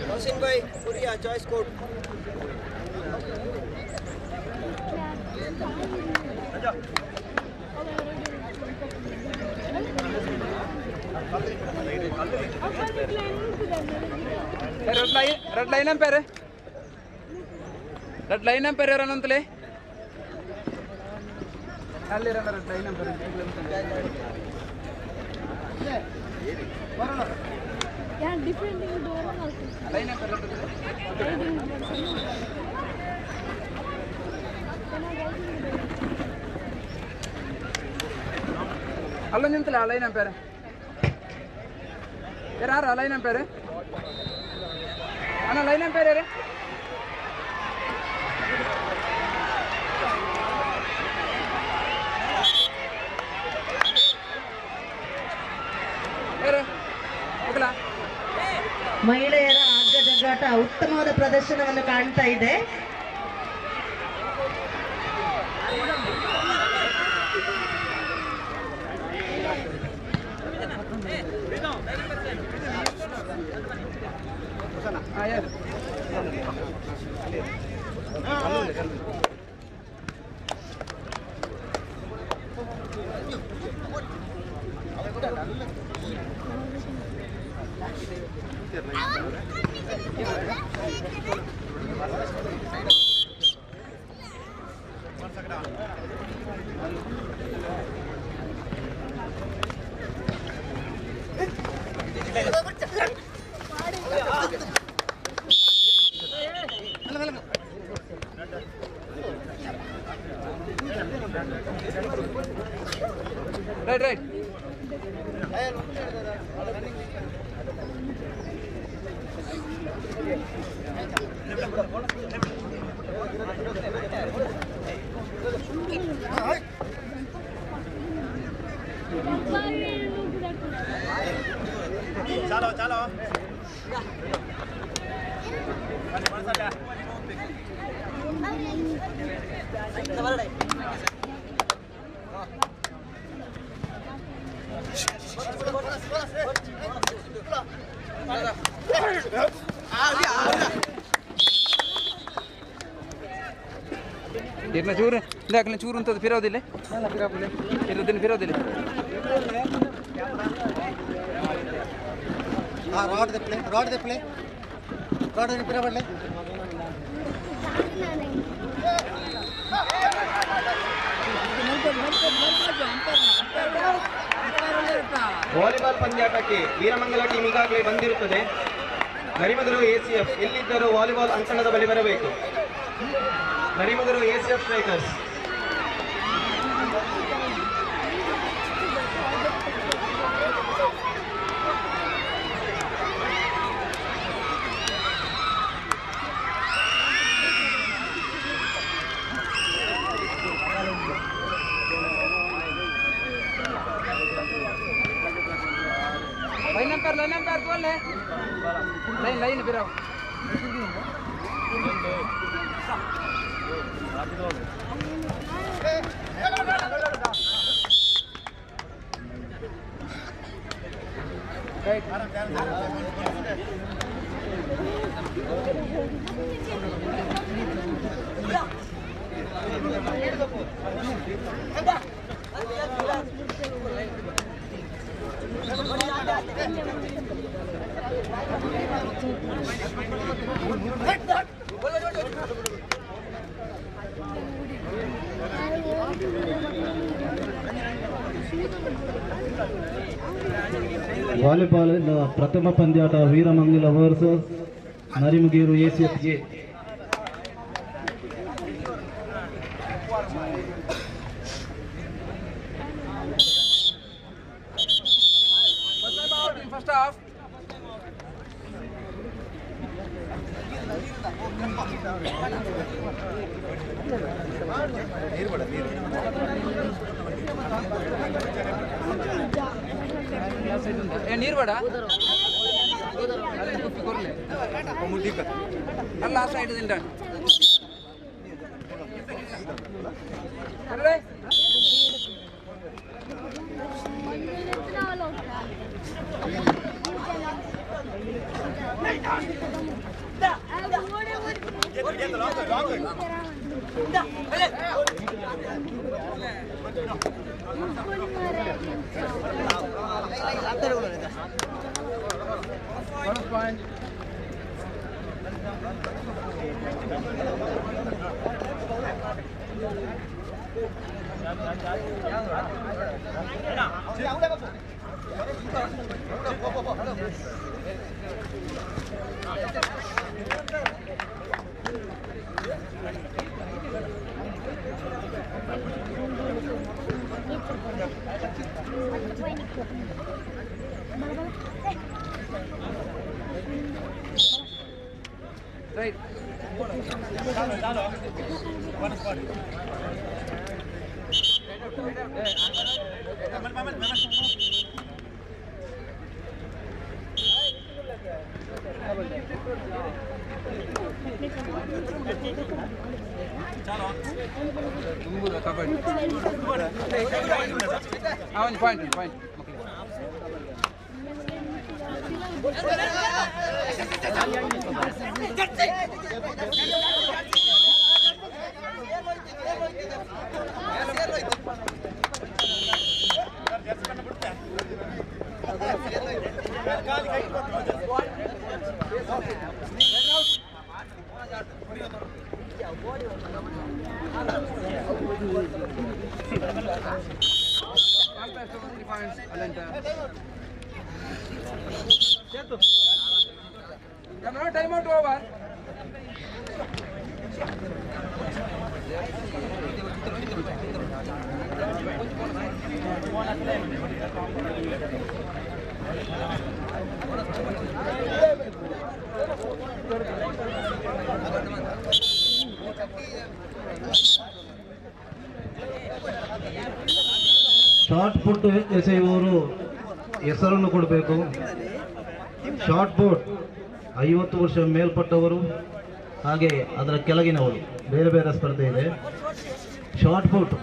Hossein bhai, Korea choice code. Red line umpire ఎవరనంతలే ಅಲ್ಲಿ red line umpire line umpire ಅಲ್ಲ ನಿಂತಲ್ಲ ಲೈನ್ ಎಂಪೈರ್ ಯಾರು ಲೈನ್ ಎಂಪೈರ್ ಅಣ್ಣ ಲೈನ್ ಎಂಪೈರ್ ಯಾರು ಮಹಿಳೆಯರ ಹಗ್ಗ ಜಗ್ಗಾಟ ಉತ್ತಮವಾದ ಪ್ರದರ್ಶನವನ್ನು ಕಾಣ್ತಾ ಇದೆ. ರೈಟ್ चलो चलो ಇರ್ನ ಚೂರು ಇದಾಕಲಿ ಚೂರು ಅಂತದ್ದು ಫಿರೋದಿಲ್ಲ ಇರೋದಿನ ಫಿರೋದಿಲ್ಲ रॉड दे प्ले रॉड ने पूरा बढ़ ले ವಾಲಿಬಾಲ್ ಪಂದ್ಯಾಟಕ್ಕೆ ವೀರಮಂಗಲ ಟೀಮ್ ಈಗಾಗಲೇ ಬಂದಿರುತ್ತದೆ. ನರಿಮಗರು ACF ಎಲ್ಲಿದ್ದರೂ ವಾಲಿಬಾಲ್ ಅಂಕಣದ ಬಳಿ ಬರಬೇಕು. ನರಿಮಗರು ACF ಸ್ಟ್ರೈಕರ್ಸ್ लाइन पर बोल ले लाइन लाइन फिर आओ ವಾಲಿಬಾಲ್ ಪ್ರಥಮ ಪಂದ್ಯಾಟ ವೀರಮಂಗಲ ವರ್ಸಸ್ ನರಿಮಗೇರು ACFಗೆ ಫಸ್ಟ್ ಹಾಫ್ ನೀರು ಬೇಡ ಅಲ್ಲ ಆ side Right. Fine. Time out over. Shot put ಎಸೆಯುವವರು ಹೆಸರನ್ನು ಕೊಡಬೇಕು. ಶಾರ್ಟ್ ಪುಟ್ 50 ವರ್ಷ ಮೇಲ್ಪಟ್ಟವರು ಹಾಗೆ ಅದರ ಕೆಳಗಿನವರು ಬೇರೆ ಬೇರೆ ಸ್ಪರ್ಧೆ ಇದೆ. Shot put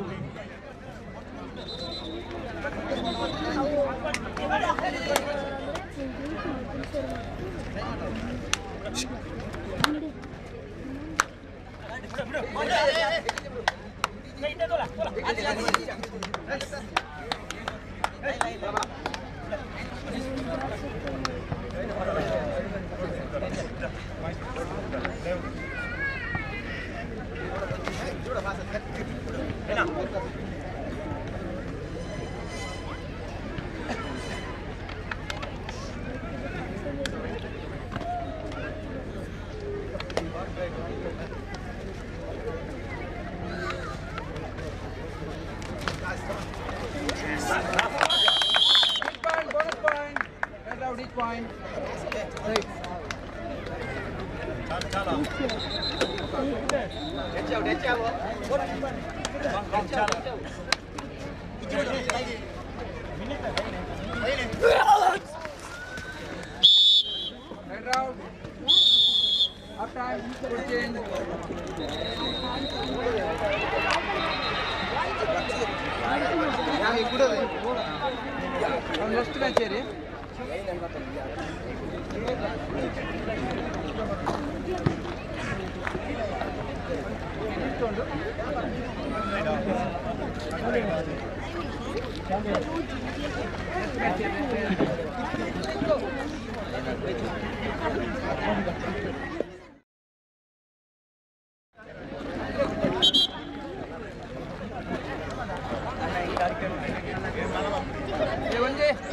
each point. Right. Right round. Up time. Good change. Next match here.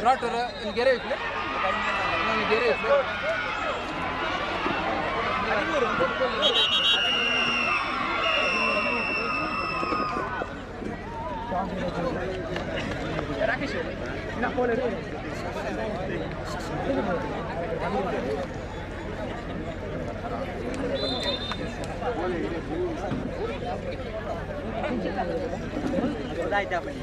Not in garage. No, in garage. Rakesh, ina phone iru. Daita pani.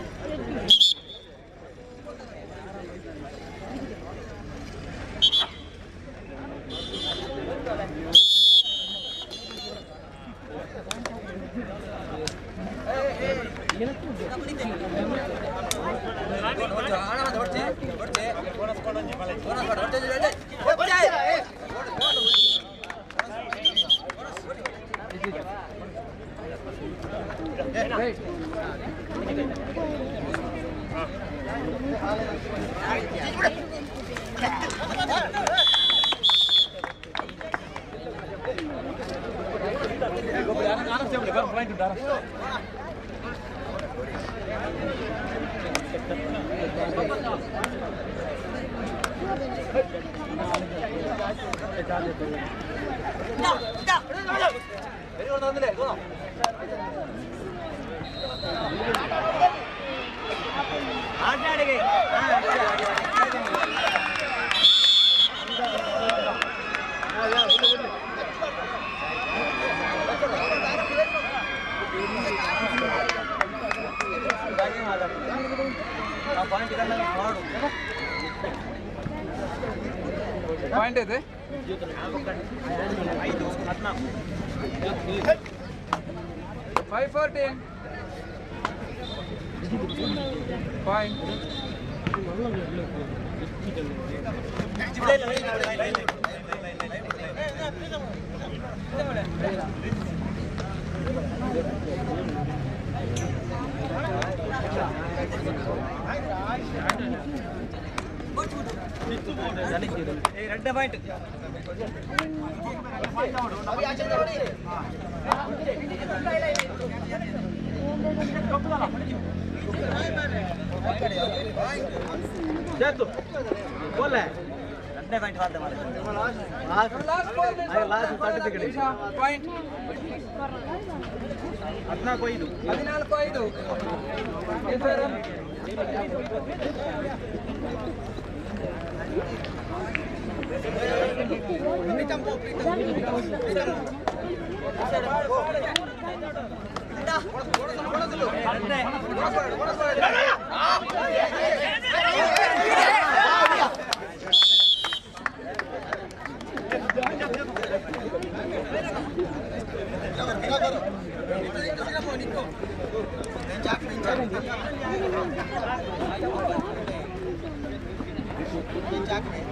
Point ಇದೆ 5-14 ಪಾಯಿಂಟ್. ரெண்டு பாயிண்ட் बोल ரெண்டே பாயிண்ட் வார்த்தை மாதிரி ಲಾಸ್ಟ್ ಸರ್ಟಿಫಿಕೇಟ್ ಪಾಯಿಂಟ್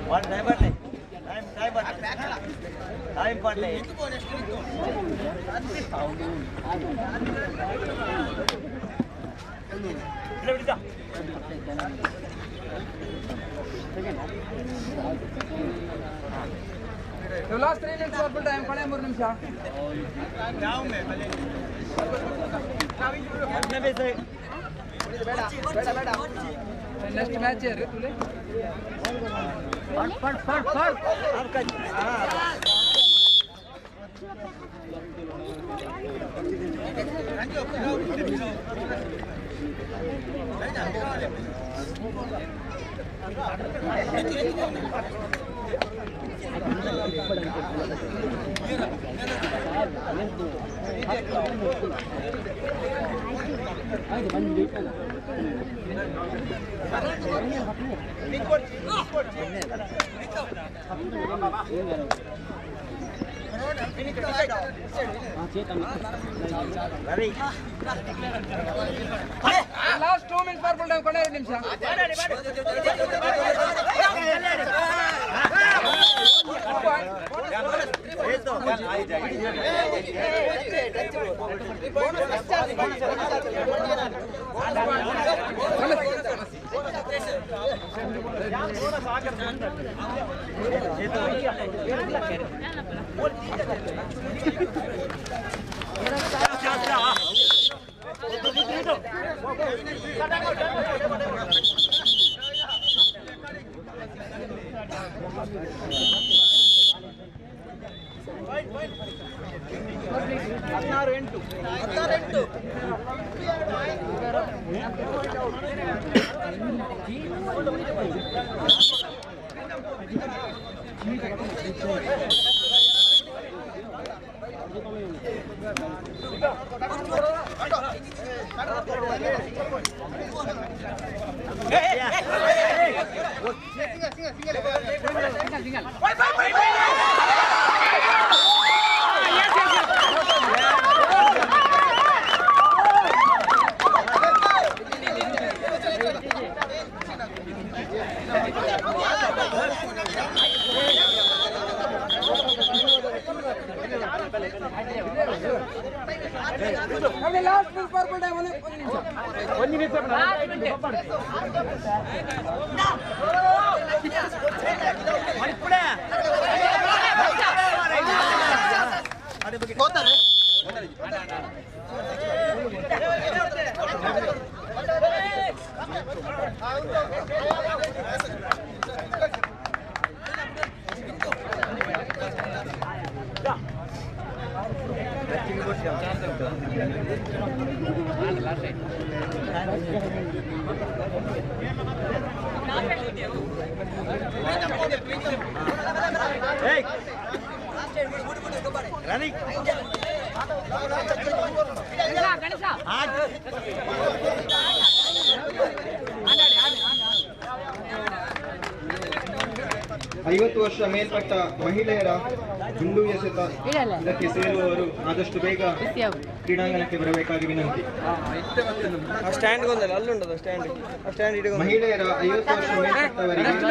14-5 टाइम पड़े last 3 minutes full time ಕೊನೆ 3 ನಿಮಿಷ next match ಯಾರು ತುಲೆ ಫಟ್ last 2 minutes for full time ಕೊನೆ 2 ನಿಮಿಷ ಐವತ್ತು ವರ್ಷ ಮೇಲ್ಪಟ್ಟ ಮಹಿಳೆಯರ ಗುಂಡು ಎಸೆತ ಇದಕ್ಕೆ ಸೇರುವವರು ಆದಷ್ಟು ಬೇಗ ಕ್ರೀಡಾಂಗಣಕ್ಕೆ ಬರಬೇಕಾಗಿ ವಿನಂತಿ. ಮಹಿಳೆಯರ 50 ವರ್ಷ ಮೇಲ್ಪಟ್ಟವರಿಗೆ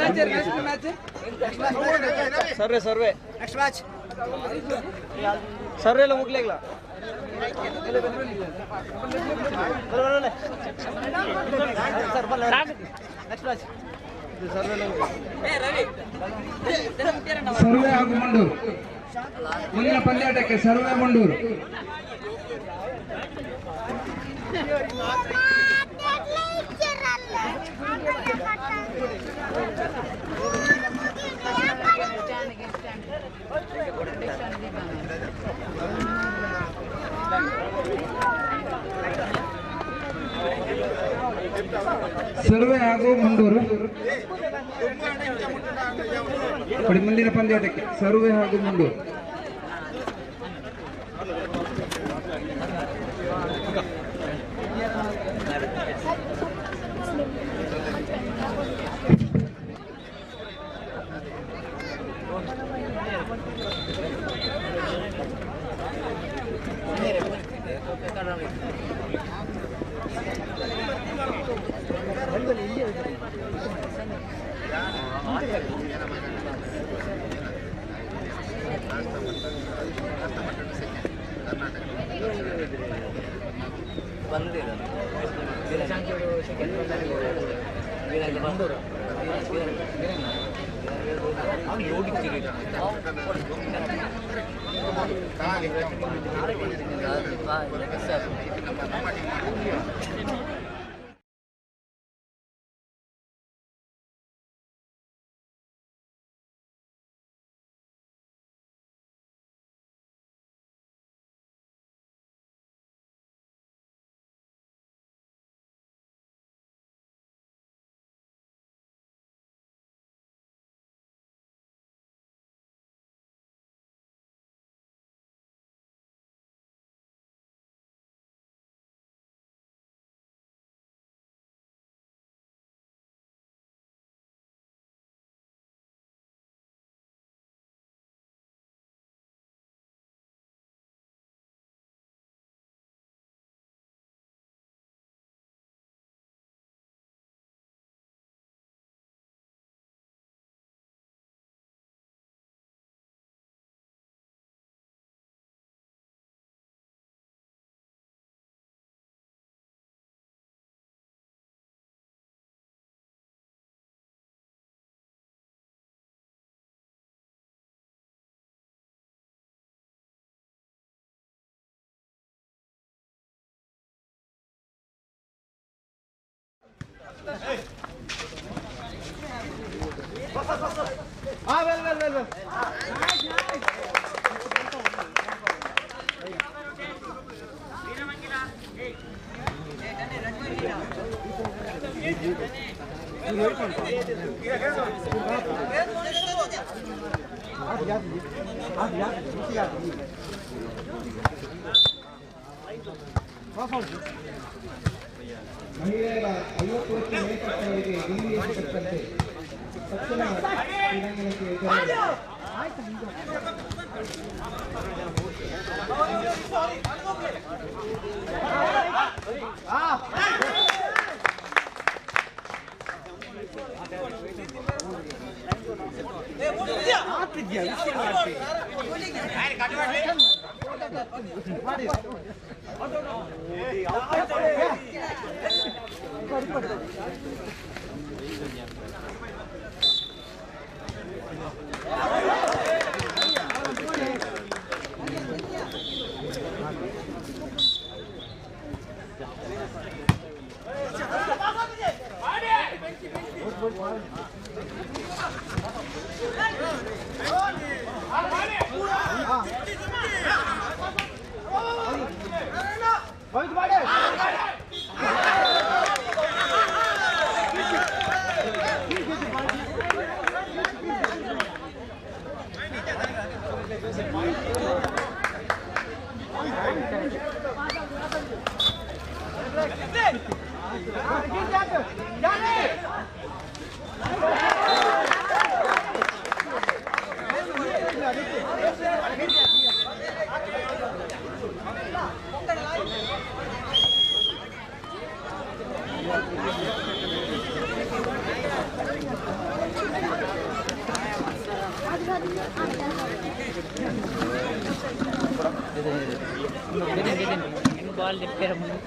ಸರ್ವೆ ಎಲ್ಲ ಮುಗ್ಲಿಲ್ಲ. ಸರ್ವೆ ಹಾಗೂ ಮಂಡೂರು ಮುಂದಿನ ಪಂದ್ಯಾಟಕ್ಕೆ ಸರ್ವೆ ಮಂಡೂರು. ಸರ್ವೆ ಹಾಗೂ ಮುಂಡೂರು ಮುಂದಿನ ಪಂದ್ಯಾಟಕ್ಕೆ ಸರ್ವೆ ಹಾಗೂ ಮುಂಡೂರು. ಮಹಿಳೆಯರ 50 ವರ್ಷ ಮೇಲ್ಪಟ್ಟವರಿಗೆ ಗುಂಡು ಎಸೆತಕ್ಕಂತೆ ತಕ್ಷಣ ಕ್ರೀಡಾಂಗಣಕ್ಕೆ बॉल देखते रहो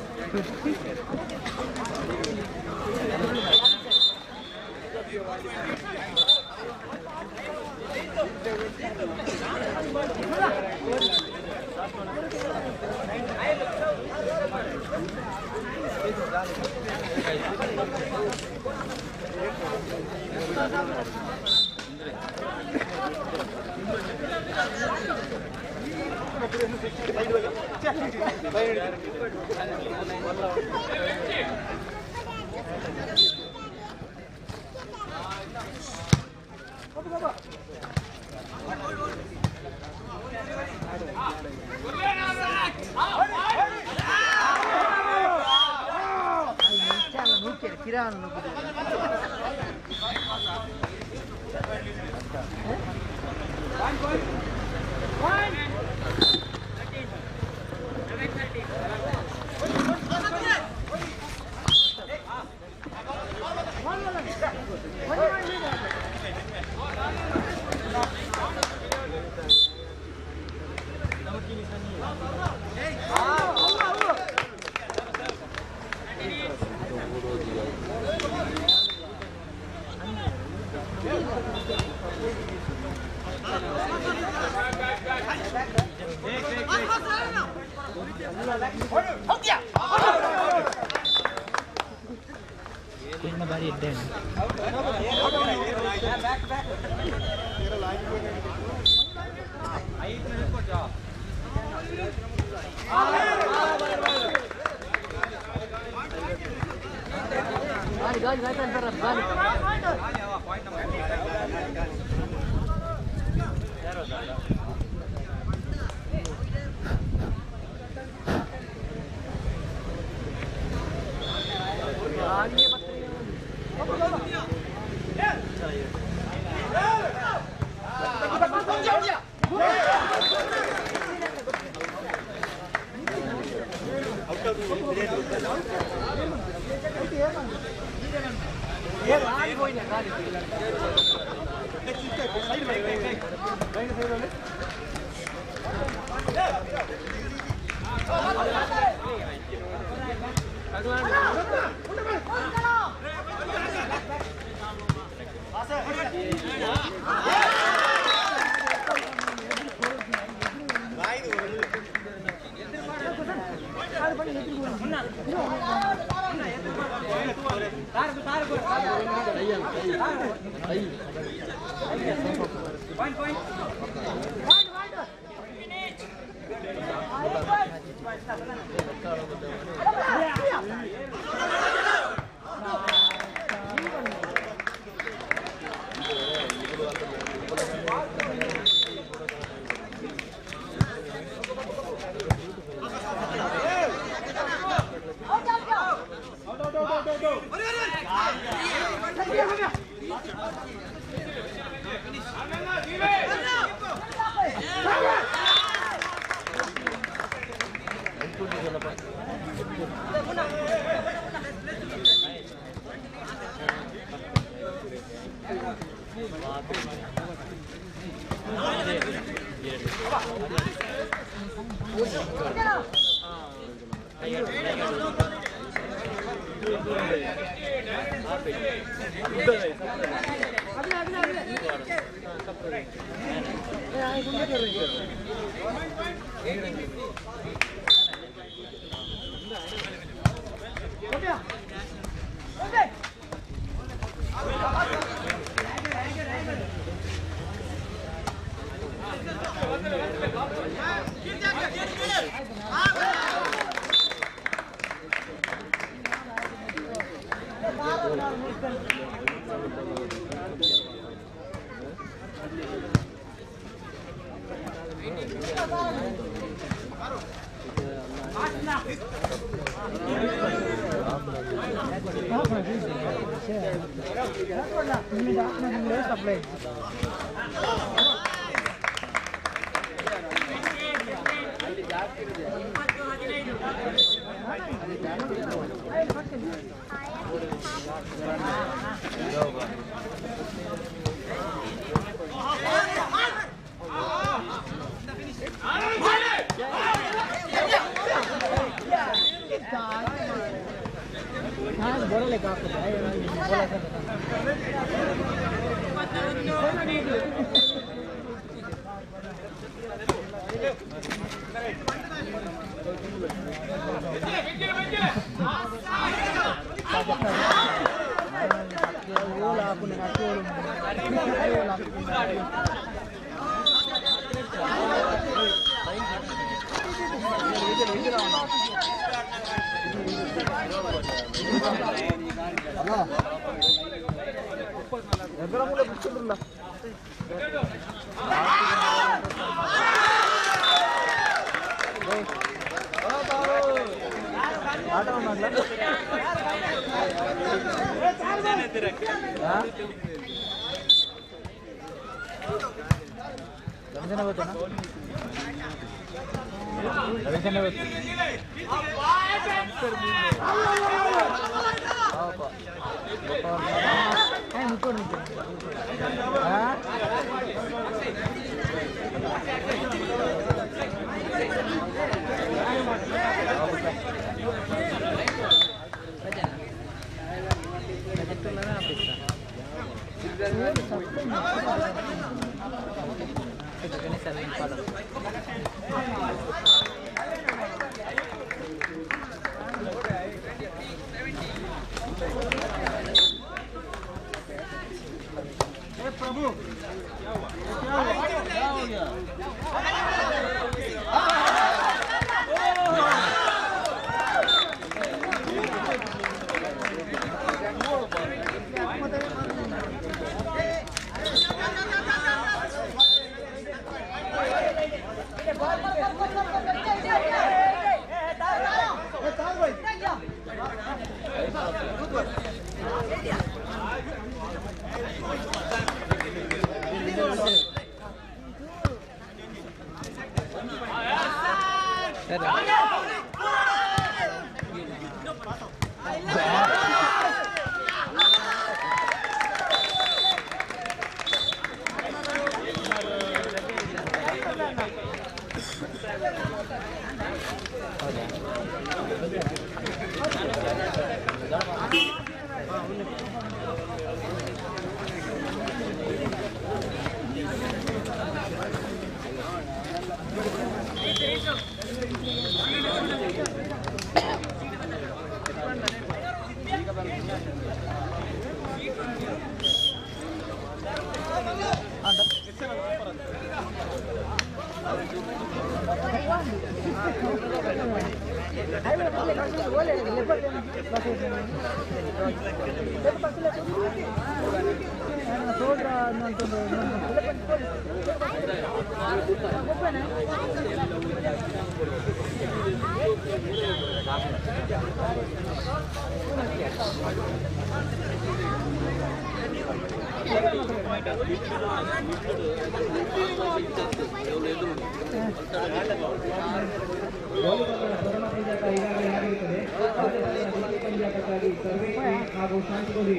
ಹಾಗೂ ಶಾಂತಿಗೋಡಿ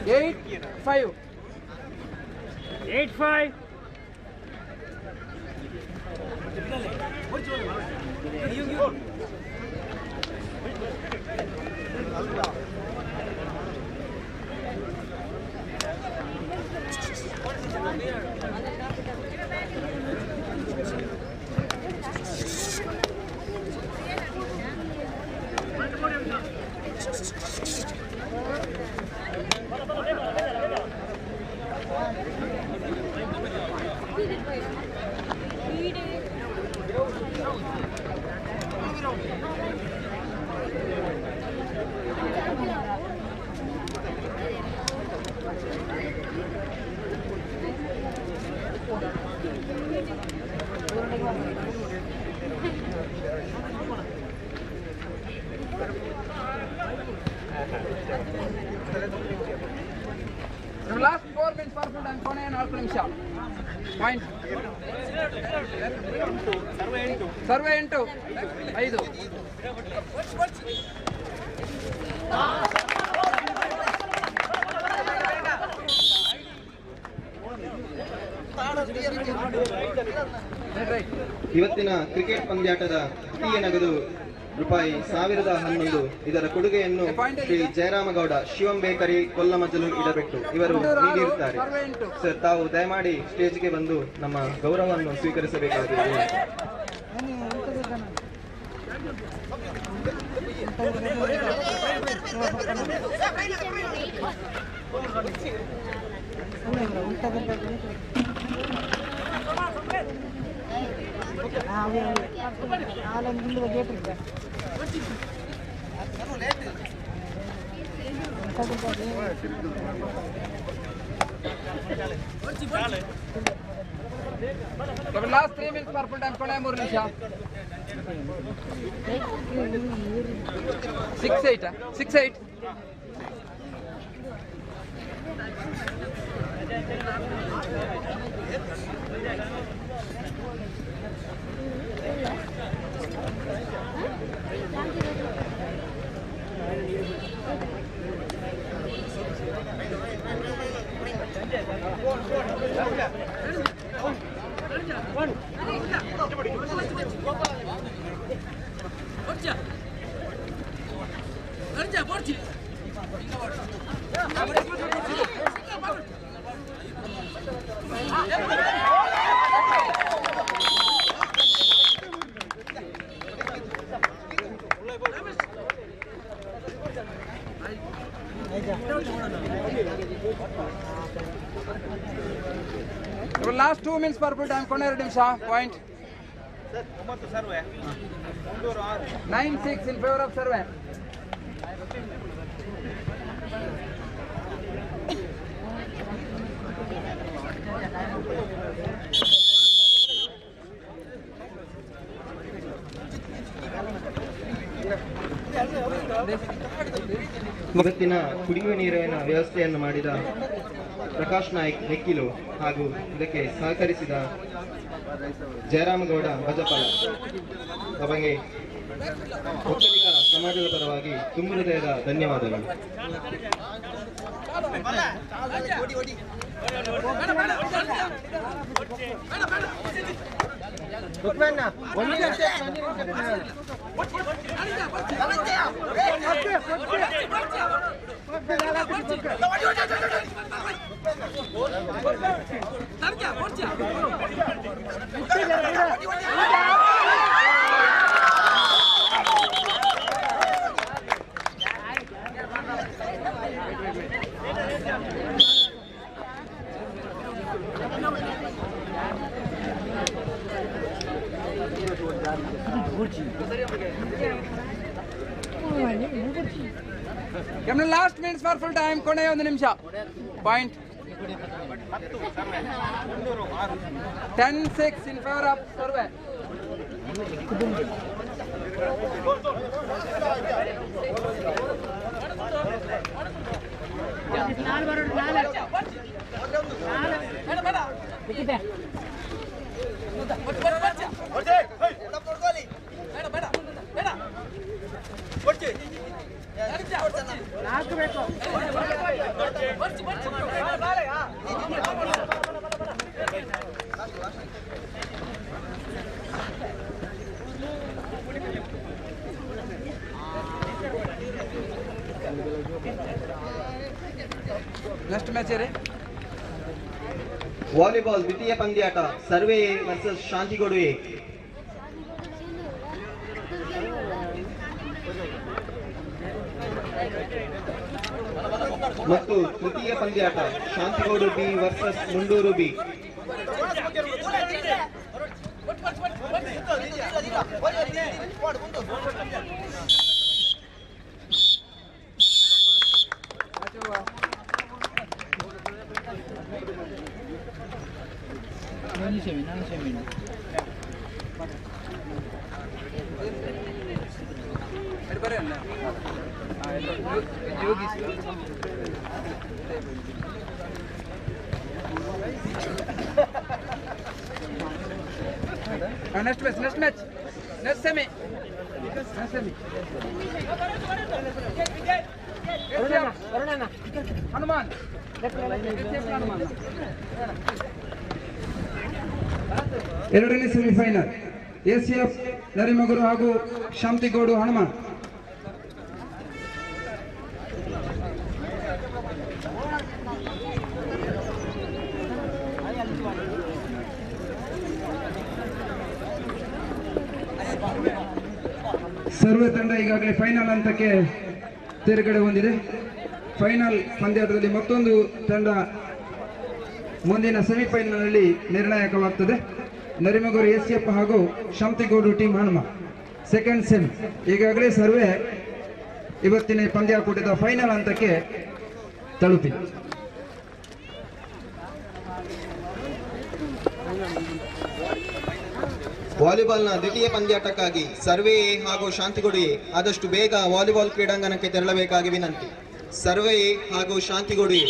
8-5. 8-5. Last 4 minutes for full time. ಕೊನೆಯ 4 ನಿಮಿಷ. ಪಾಯಿಂಟ್. ಸರ್ವೆ 8. 5. ಇವತ್ತಿನ ಕ್ರಿಕೆಟ್ ಪಂದ್ಯಾಟದ ಟೀಯ ನಗದು ರೂಪಾಯಿ 1011. ಇದರ ಕೊಡುಗೆಯನ್ನು ಶ್ರೀ ಜಯರಾಮಗೌಡ ಶಿವಂ ಬೇಕರಿ ಕೊಲ್ಲಮಜಲು ಇಡಬೆಟ್ಟು ಇವರು ನೀಡಿರುತ್ತಾರೆ. ಸರ್, ತಾವು ದಯಮಾಡಿ ಸ್ಟೇಜ್ಗೆ ಬಂದು ನಮ್ಮ ಗೌರವವನ್ನು ಸ್ವೀಕರಿಸಬೇಕಾಗಿದೆ. Last 3 minutes for full time. ಕೊನೆಯ 3 ನಿಮಿಷ. 6-8. 6-8. Last 2 minutes for full time. ಕೊನೆ 2 ನಿಮಿಷ. Point. 9-6 in favor of survey. ಇವತ್ತಿನ ಕುಡಿಯುವ ನೀರಿನ ವ್ಯವಸ್ಥೆಯನ್ನು ಮಾಡಿದ ಪ್ರಕಾಶ್ ನಾಯ್ಕ್ ನೆಕ್ಕಿಲು ಹಾಗೂ ಇದಕ್ಕೆ ಸಹಕರಿಸಿದ ಜಯರಾಮಗೌಡ ಭಜಪಾಲ ಅವರಿಗೆ ಒಕ್ಕಲಿಗ ಸಮಾಜದ ಪರವಾಗಿ ತುಂಬ ಹೃದಯದ ಧನ್ಯವಾದಗಳು. Last minutes for full time. ಕೊನೆಯ 1 ನಿಮಿಷ. Point. 10-6 in favor of Sarve. Next match ರೀ ವಾಲಿಬಾಲ್ ದ್ವಿತೀಯ ಪಂದ್ಯಾಟ ಸರ್ವೆ ವರ್ಸಸ್ ಶಾಂತಿಗೋಡು ಎ. ಮತ್ತು ತೃತೀಯ ಪಂದ್ಯಾಟ Shantigodu B versus Mundur B. Next match next semi Hanuman ಎರಡನೇ ಸೆಮಿಫೈನಲ್ ಎಸಿಎಫ್ ನರಿಮಗರು ಹಾಗೂ ಶಾಂತಿಗೋಡು ಹನುಮಾನ್. ಸರ್ವೆ ತಂಡ ಈಗಾಗಲೇ ಫೈನಲ್ ಹಂತಕ್ಕೆ ತೇರ್ಗಡೆ ಹೊಂದಿದೆ. ಫೈನಲ್ ಪಂದ್ಯಾಟದಲ್ಲಿ ಮತ್ತೊಂದು ತಂಡ ಮುಂದಿನ ಸೆಮಿಫೈನಲ್ನಲ್ಲಿ ನಿರ್ಣಾಯಕವಾಗ್ತದೆ. ನರಿಮಗೂರು ಎಸಿಎಫ್ ಹಾಗೂ Shantigodu team Hanuma second sem. ಈಗಾಗಲೇ ಸರ್ವೆ ಇವತ್ತಿನ ಪಂದ್ಯಾಕೂಟದ ಫೈನಲ್ ಹಂತಕ್ಕೆ ತಲುಪಿದೆ. ವಾಲಿಬಾಲ್ನ ದ್ವಿತೀಯ ಪಂದ್ಯಾಟಕ್ಕಾಗಿ ಸರ್ವೆ ಎ ಹಾಗೂ ಶಾಂತಿಗೋಡು ಎ ಆದಷ್ಟು ಬೇಗ ವಾಲಿಬಾಲ್ ಕ್ರೀಡಾಂಗಣಕ್ಕೆ ತೆರಳಬೇಕಾಗಿ ವಿನಂತಿ. ಸರ್ವೆ ಎ ಹಾಗೂ Shantigodu A.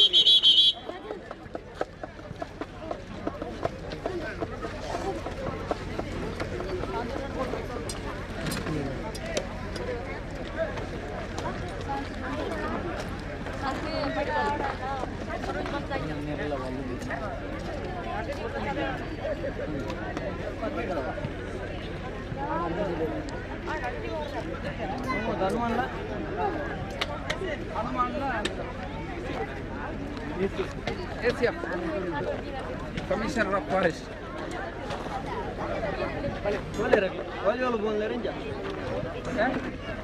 Commissioner of forest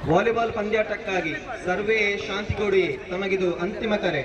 volleyball ಪಂದ್ಯಾಟಕ್ಕಾಗಿ ಸರ್ವೆ ಎ ಶಾಂತಿಗೋಡು ಎ ತಮಗಿದು ಅಂತಿಮ ಕರೆ.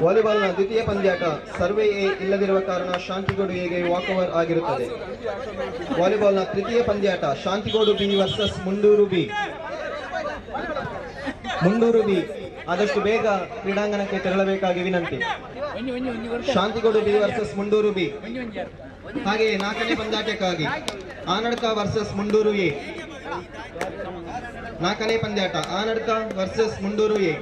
ವಾಲಿಬಾಲ್ನ ದ್ವಿತೀಯ ಪಂದ್ಯಾಟ ಸರ್ವೆ ಎ ಇಲ್ಲದಿರುವ ಕಾರಣ ಶಾಂತಿಗೋಡು ಎಗೆ ವಾಕ್ ಓವರ್ ಆಗಿರುತ್ತದೆ. ವಾಲಿಬಾಲ್ನ ತೃತೀಯ ಪಂದ್ಯಾಟ Shantigodu B versus Mundur B. Mundur B ಆದಷ್ಟು ಬೇಗ ಕ್ರೀಡಾಂಗಣಕ್ಕೆ ತೆರಳಬೇಕಾಗಿ ವಿನಂತಿ. Shantigodu B versus Mundur B. ಹಾಗೆಯೇ 4ನೇ ಪಂದ್ಯಾಟಕ್ಕಾಗಿ ಆನಡ್ಕ ವರ್ಸಸ್ ಮುಂಡೂರು ಎ. 4ನೇ ಪಂದ್ಯಾಟ Anadka versus Mundur A.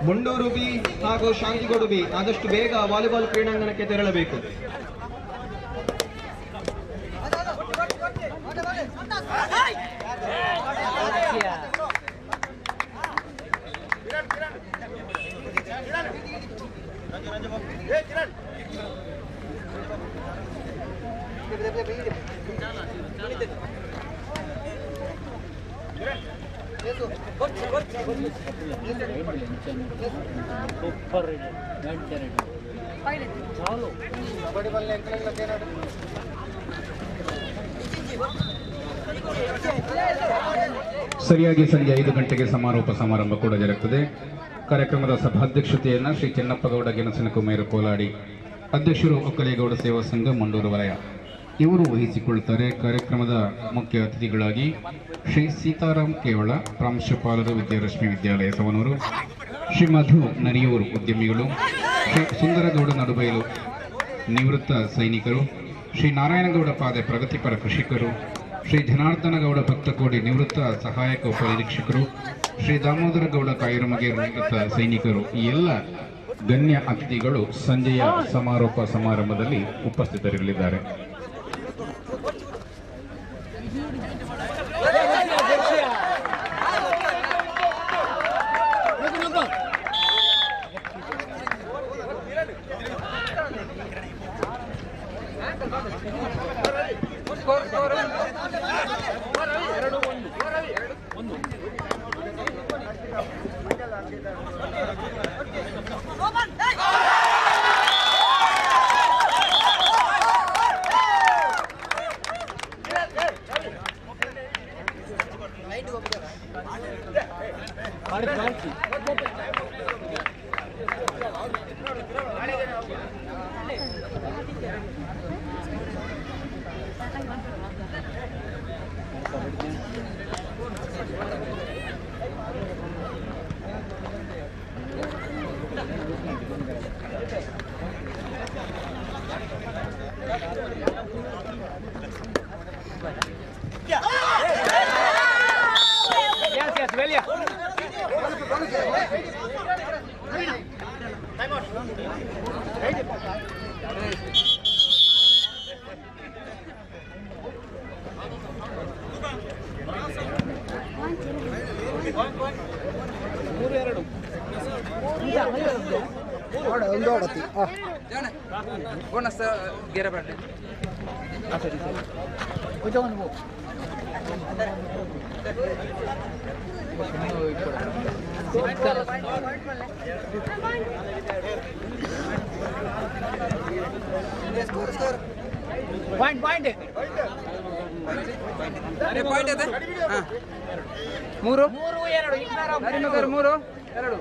Mundur B ಹಾಗೂ ಶಾಂತಿಗೋಡು ಬಿ ಆದಷ್ಟು ಬೇಗ ವಾಲಿಬಾಲ್ ಕ್ರೀಡಾಂಗಣಕ್ಕೆ ತೆರಳಬೇಕು. ಸರಿಯಾಗಿ ಸಂಜೆ 5 ಗಂಟೆಗೆ ಸಮಾರೋಪ ಸಮಾರಂಭ ಕೂಡ ಜರುಗುತ್ತದೆ. ಕಾರ್ಯಕ್ರಮದ ಸಭಾಧ್ಯಕ್ಷತೆಯನ್ನು ಶ್ರೀ ಚೆನ್ನಪ್ಪಗೌಡ ಗೆಣಸಿನ ಕುಮೇರ ಕೋಲಾಡಿ, ಅಧ್ಯಕ್ಷರು ಒಕ್ಕಲೇಗೌಡ ಸೇವಾ ಸಂಘ ಮಂಡೂರು ವಲಯ ಇವರು ವಹಿಸಿಕೊಳ್ಳುತ್ತಾರೆ. ಕಾರ್ಯಕ್ರಮದ ಮುಖ್ಯ ಅತಿಥಿಗಳಾಗಿ ಶ್ರೀ ಸೀತಾರಾಮ್ ಕೇವಳ, ಪ್ರಾಂಶುಪಾಲರು ವಿದ್ಯಾರಶ್ಮಿ ವಿದ್ಯಾಲಯ ಸವನೂರು, ಶ್ರೀ ಮಧು ನರಿಯೂರು ಉದ್ಯಮಿಗಳು, ಶ್ರೀ ಸುಂದರಗೌಡ ನಡುಬೈಲು ನಿವೃತ್ತ ಸೈನಿಕರು, ಶ್ರೀ ನಾರಾಯಣಗೌಡ ಪಾದೆ ಪ್ರಗತಿಪರ ಕೃಷಿಕರು, ಶ್ರೀ ಜನಾರ್ದನಗೌಡ ಭಕ್ತಕೋಡಿ ನಿವೃತ್ತ ಸಹಾಯಕ ಉಪನಿರೀಕ್ಷಕರು, ಶ್ರೀ ದಾಮೋದರ ಗೌಡ ಕಾಯಿರಮಗೆ ನಿವೃತ್ತ ಸೈನಿಕರು ಈ ಎಲ್ಲ ಗಣ್ಯ ಅತಿಥಿಗಳು ಸಂಜೆಯ ಸಮಾರೋಪ ಸಮಾರಂಭದಲ್ಲಿ ಉಪಸ್ಥಿತರಿರಲಿದ್ದಾರೆ. ಮೂರು 3 2 3 2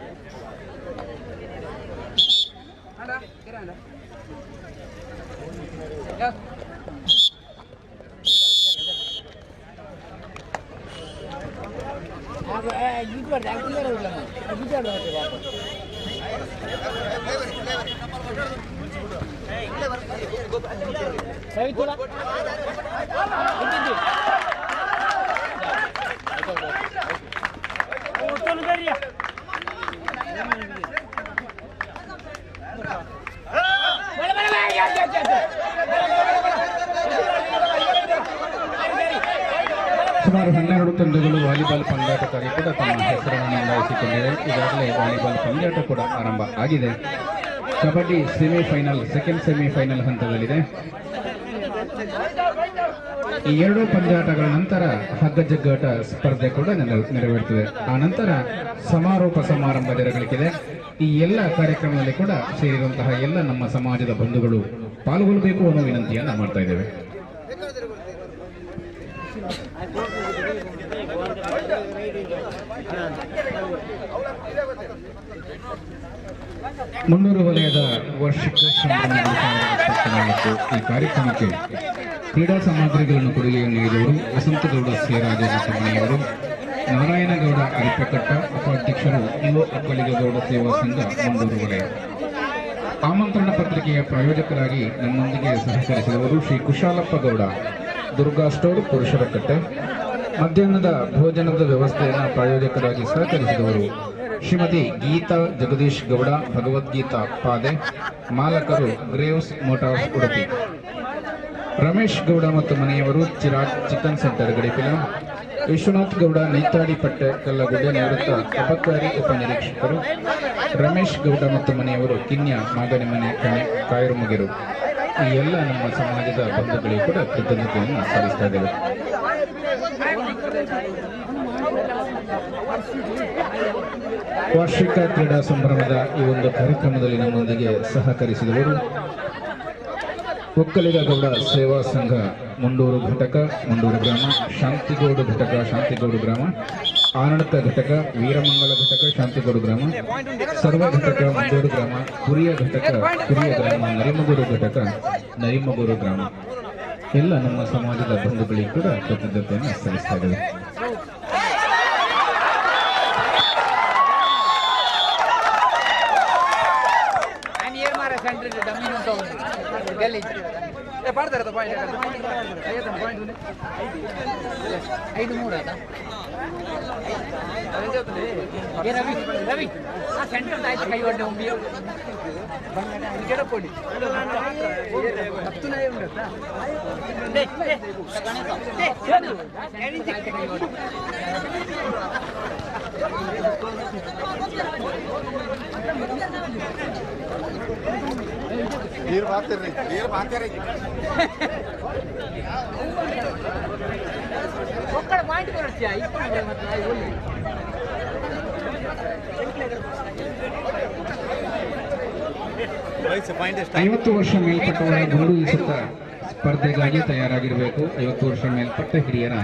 ಸುಮಾರು 12 ತಂಡಗಳು ವಾಲಿಬಾಲ್ ಪಂದ್ಯಾಟಕ್ಕಾಗಿ ಕೂಡ ತಮ್ಮ ಹೆಸರನ್ನು ನೋಂದಾಯಿಸಿಕೊಂಡಿವೆ. ಈಗಾಗಲೇ ವಾಲಿಬಾಲ್ ಪಂದ್ಯಾಟ ಕೂಡ ಆರಂಭ ಆಗಿದೆ. ಕಬಡ್ಡಿ ಸೆಮಿಫೈನಲ್, ಸೆಕೆಂಡ್ ಸೆಮಿಫೈನಲ್ ಹಂತದಲ್ಲಿದೆ. ಈ ಎರಡೂ ಪಂದ್ಯಾಟಗಳ ನಂತರ ಹಗ್ಗಜಗ್ಗಾಟ ಸ್ಪರ್ಧೆ ಕೂಡ ನೆರವೇರುತ್ತದೆ. ಆ ನಂತರ ಸಮಾರೋಪ ಸಮಾರಂಭ ಜರುಗಲಿಕ್ಕಿದೆ. ಈ ಎಲ್ಲ ಕಾರ್ಯಕ್ರಮದಲ್ಲಿ ಕೂಡ ಸೇರಿರುವಂತಹ ಎಲ್ಲ ನಮ್ಮ ಸಮಾಜದ ಬಂಧುಗಳು ಪಾಲ್ಗೊಳ್ಳಬೇಕು ಅನ್ನೋ ವಿನಂತಿಯನ್ನು ಮಾಡ್ತಾ ಇದ್ದೇವೆ. ಮುಂಡೂರು ವಲಯದ ವಾರ್ಷಿಕ ಮತ್ತು ಈ ಕಾರ್ಯಕ್ರಮಕ್ಕೆ ಕ್ರೀಡಾ ಸಾಮಗ್ರಿಗಳನ್ನು ಕೊಡುಗೆಯನ್ನು ನೀಡಿದವರು ವಸಂತಗೌಡ ಸೇರಾಜ ಮನೆಯವರು, ನಾರಾಯಣಗೌಡ ಅರಿಪಕಟ್ಟ ಉಪಾಧ್ಯಕ್ಷರು, ಯುವ ಒಕ್ಕಲಿಗಗೌಡ ಸೇವಾ ಸಂಘ ಮುಂಡೂರು ವಲಯ. ಆಮಂತ್ರಣ ಪತ್ರಿಕೆಯ ಪ್ರಾಯೋಜಕರಾಗಿ ನಮ್ಮೊಂದಿಗೆ ಸಹಕರಿಸಿದವರು ಶ್ರೀ ಕುಶಾಲಪ್ಪ ಗೌಡ, ದುರ್ಗಾ ಸ್ಟೋರ್ ಪುರುಷರ ಕಟ್ಟೆ. ಮಧ್ಯಾಹ್ನದ ಭೋಜನದ ವ್ಯವಸ್ಥೆಯನ್ನು ಪ್ರಾಯೋಜಕರಾಗಿ ಸಹಕರಿಸಿದವರು ಶ್ರೀಮತಿ ಗೀತಾ ಜಗದೀಶ್ ಗೌಡ, ಭಗವದ್ಗೀತಾ ಪಾದೆ, ಮಾಲಕರು ಗ್ರೇವ್ಸ್ ಮೋಟಾರ್ಸ್ ಉಡುಪಿ. ರಮೇಶ್ ಗೌಡ ಮತ್ತು ಮನೆಯವರು ಚಿರಾಗ್ ಚಿಕನ್ ಸೆಂಟರ್ ಗಡಿಪಿಲ. ವಿಶ್ವನಾಥ್ ಗೌಡ ನೈತಾಡಿ ಪಟ್ಟೆ ಕಲ್ಲಗುಡ್ಡೆ ನಿವೃತ್ತ ಅಬಕಾರಿ ಉಪನಿರೀಕ್ಷಕರು. ರಮೇಶ್ ಗೌಡ ಮತ್ತು ಮನೆಯವರು ಕಿನ್ಯ ಮಾಗನಿ ಮನೆ ಕಾಯರುಮಗಿರು. ಈ ಎಲ್ಲ ನಮ್ಮ ಸಮಾಜದ ಬಂಧುಗಳಿಗೂ ಕೂಡ ಕೃತಜ್ಞತೆಯನ್ನು ಸಲ್ಲಿಸ್ತಾ ಇದ್ದೇವೆ. ವಾರ್ಷಿಕ ಕ್ರೀಡಾ ಸಂಭ್ರಮದ ಈ ಒಂದು ಕಾರ್ಯಕ್ರಮದಲ್ಲಿ ನಮ್ಮೊಂದಿಗೆ ಸಹಕರಿಸಿದವರು ಒಕ್ಕಲಿಗಗೌಡ ಸೇವಾ ಸಂಘ ಮುಂಡೂರು ಘಟಕ ಮುಂಡೂರು ಗ್ರಾಮ, ಶಾಂತಿಗೌಡ ಘಟಕ ಶಾಂತಿಗೌಡ ಗ್ರಾಮ, ಆನಂದ ಘಟಕ ವೀರಮಂಗಲ ಘಟಕ ಶಾಂತಿಗೌಡ ಗ್ರಾಮ, ಸರ್ವ ಘಟಕ ಮುಂಡೂರು ಗ್ರಾಮ, ಕುರಿಯ ಘಟಕ ಕುರಿಯ ಗ್ರಾಮ, ನರಿಮಗೂರು ಘಟಕ ನರಿಮಗೂರು ಗ್ರಾಮ. ಎಲ್ಲ ನಮ್ಮ ಸಮಾಜದ ಬಂಧುಗಳಿಗೆ ಕೂಡ ಕೃತಜ್ಞತೆಯನ್ನು ಸಲ್ಲಿಸ್ತಾ ಇದ್ದೇವೆ. ಐವತ್ತು ವರ್ಷ ಮೇಲ್ಪಟ್ಟವರ ಗುಂಡು ಎಸೆತ ಸ್ಪರ್ಧೆಗಾಗಿ ತಯಾರಾಗಿರಬೇಕು. 50 ವರ್ಷ ಮೇಲ್ಪಟ್ಟ ಹಿರಿಯರ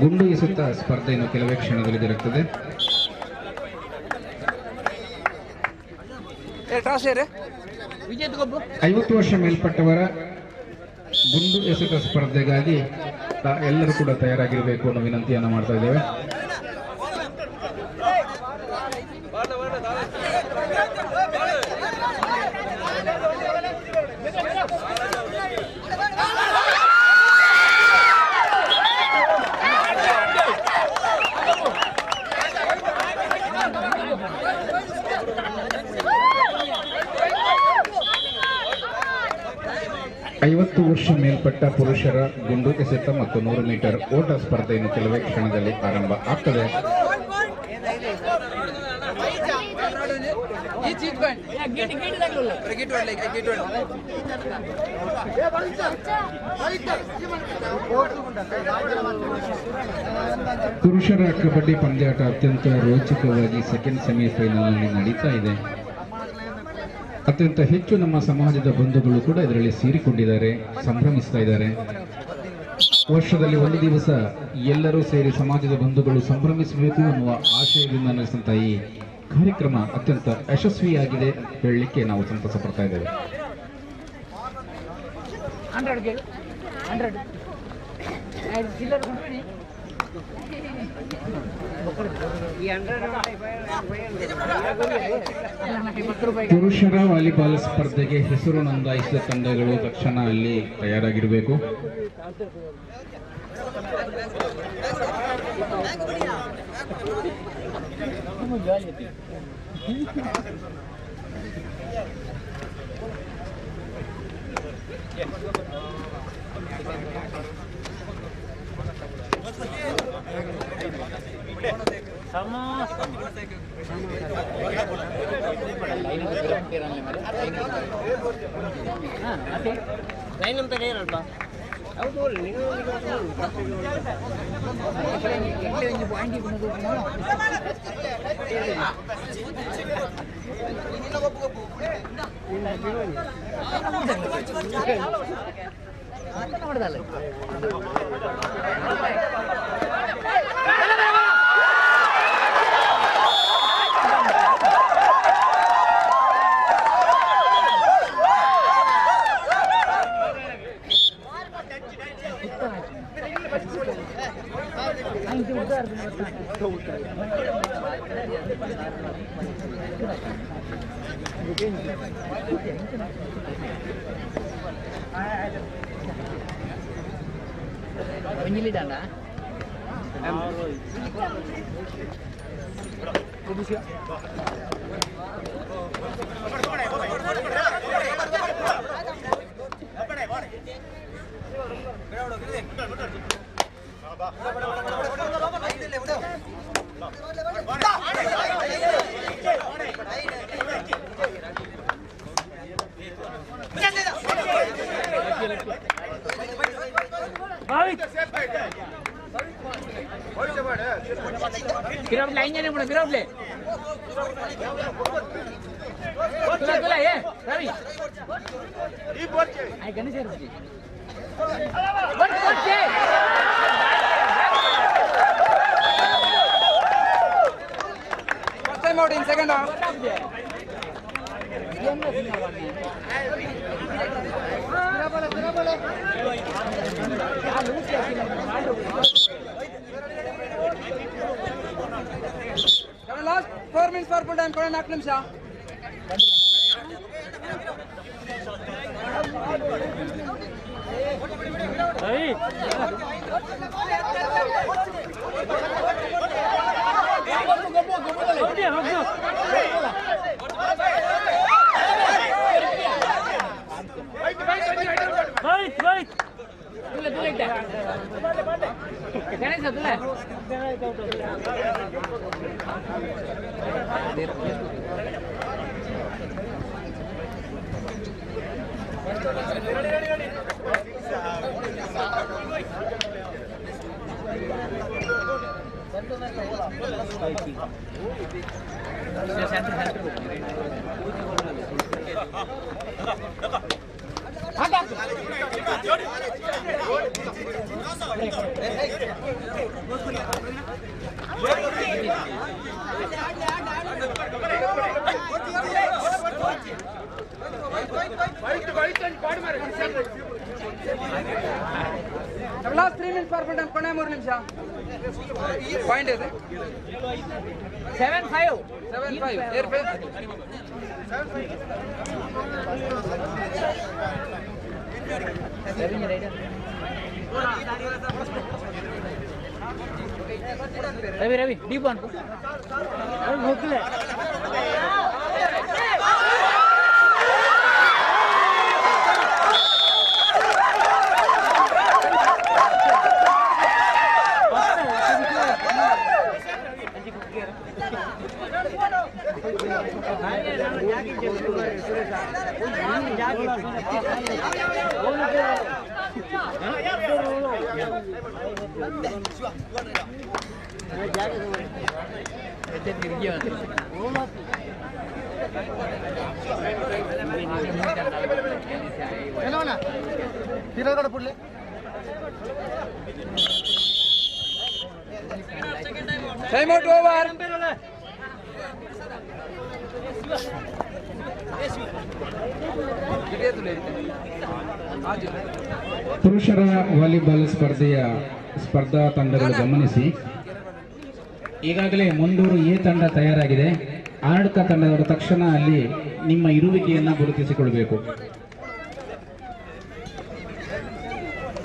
ಗುಂಡು ಎಸೆತ ಸ್ಪರ್ಧೆಯನ್ನು ಕೆಲವೇ ಕ್ಷಣದಲ್ಲಿ ಜರುಗುತ್ತದೆ. 50 ವರ್ಷ ಮೇಲ್ಪಟ್ಟವರ ಗುಂಡು ಎಸೆತ ಸ್ಪರ್ಧೆಗಾಗಿ ಎಲ್ಲರೂ ಕೂಡ ತಯಾರಾಗಿರಬೇಕು ಅನ್ನೋ ವಿನಂತಿಯನ್ನು ಮಾಡ್ತಾ ಇದ್ದೇವೆ. ಐವತ್ತು ವರ್ಷ ಮೇಲ್ಪಟ್ಟ ಪುರುಷರ ಗುಂಡು ಎಸೆತ ಮತ್ತು 100 ಮೀಟರ್ ಓಟ ಸ್ಪರ್ಧೆಯನ್ನು ಕೆಲವೇ ಕ್ಷಣದಲ್ಲಿ ಆರಂಭ ಆಗ್ತದೆ. ಪುರುಷರ ಕಬಡ್ಡಿ ಪಂದ್ಯಾಟ ಅತ್ಯಂತ ರೋಚಕವಾಗಿ ಸೆಕೆಂಡ್ ಸೆಮಿಫೈನಲ್ನಲ್ಲಿ ನಡೀತಾ ಇದೆ. ಅತ್ಯಂತ ಹೆಚ್ಚು ನಮ್ಮ ಸಮಾಜದ ಬಂಧುಗಳು ಕೂಡ ಇದರಲ್ಲಿ ಸೇರಿಕೊಂಡಿದ್ದಾರೆ, ಸಂಭ್ರಮಿಸ್ತಾ ಇದ್ದಾರೆ. ವರ್ಷದಲ್ಲಿ ಒಂದು ದಿವಸ ಎಲ್ಲರೂ ಸೇರಿ ಸಮಾಜದ ಬಂಧುಗಳು ಸಂಭ್ರಮಿಸಬೇಕು ಅನ್ನುವ ಆಶಯದಿಂದ ನಡೆಸಿದಂಥ ಈ ಕಾರ್ಯಕ್ರಮ ಅತ್ಯಂತ ಯಶಸ್ವಿಯಾಗಿದೆ ಹೇಳಲಿಕ್ಕೆ ನಾವು ಸಂತಸ ಪಡ್ತಾ ಇದ್ದೇವೆ. ಪುರುಷರ ವಾಲಿಬಾಲ್ ಸ್ಪರ್ಧೆಗೆ ಹೆಸರು ನೋಂದಾಯಿಸಿದ ತಂಡಗಳು ತಕ್ಷಣ ಅಲ್ಲಿ ತಯಾರಾಗಿರಬೇಕು. ಲೈನ್ ಅಂತ ಏನಲ್ಪ ಹೌದು Penyelidikan Pirap lainnya nih, pirap le. Tula ya, Ravi. Ay ganis ya Ravi. Borje. First time out in second half. Last 4 minutes for full time. Kora 4 ನಿಮಿಷ. Wait. Tula. Ganesh tula. Last 3 minutes for full time. Kona 3 ನಿಮಿಷ. Point is 7-5. Air pace. 7 Ravi, deep one. Time out over. ಪುರುಷರ volleyball ಸ್ಪರ್ಧಾ ತಂಡಗಳು ಗಮನಿಸಿ. ಈಗಾಗಲೇ ಮುಂದೂರು A ತಂಡ ತಯಾರಾಗಿದೆ. ಆಡಳಿತ ತಂಡದವರು ತಕ್ಷಣ ಅಲ್ಲಿ ನಿಮ್ಮ ಇರುವಿಕೆಯನ್ನು ಗುರುತಿಸಿಕೊಳ್ಬೇಕು.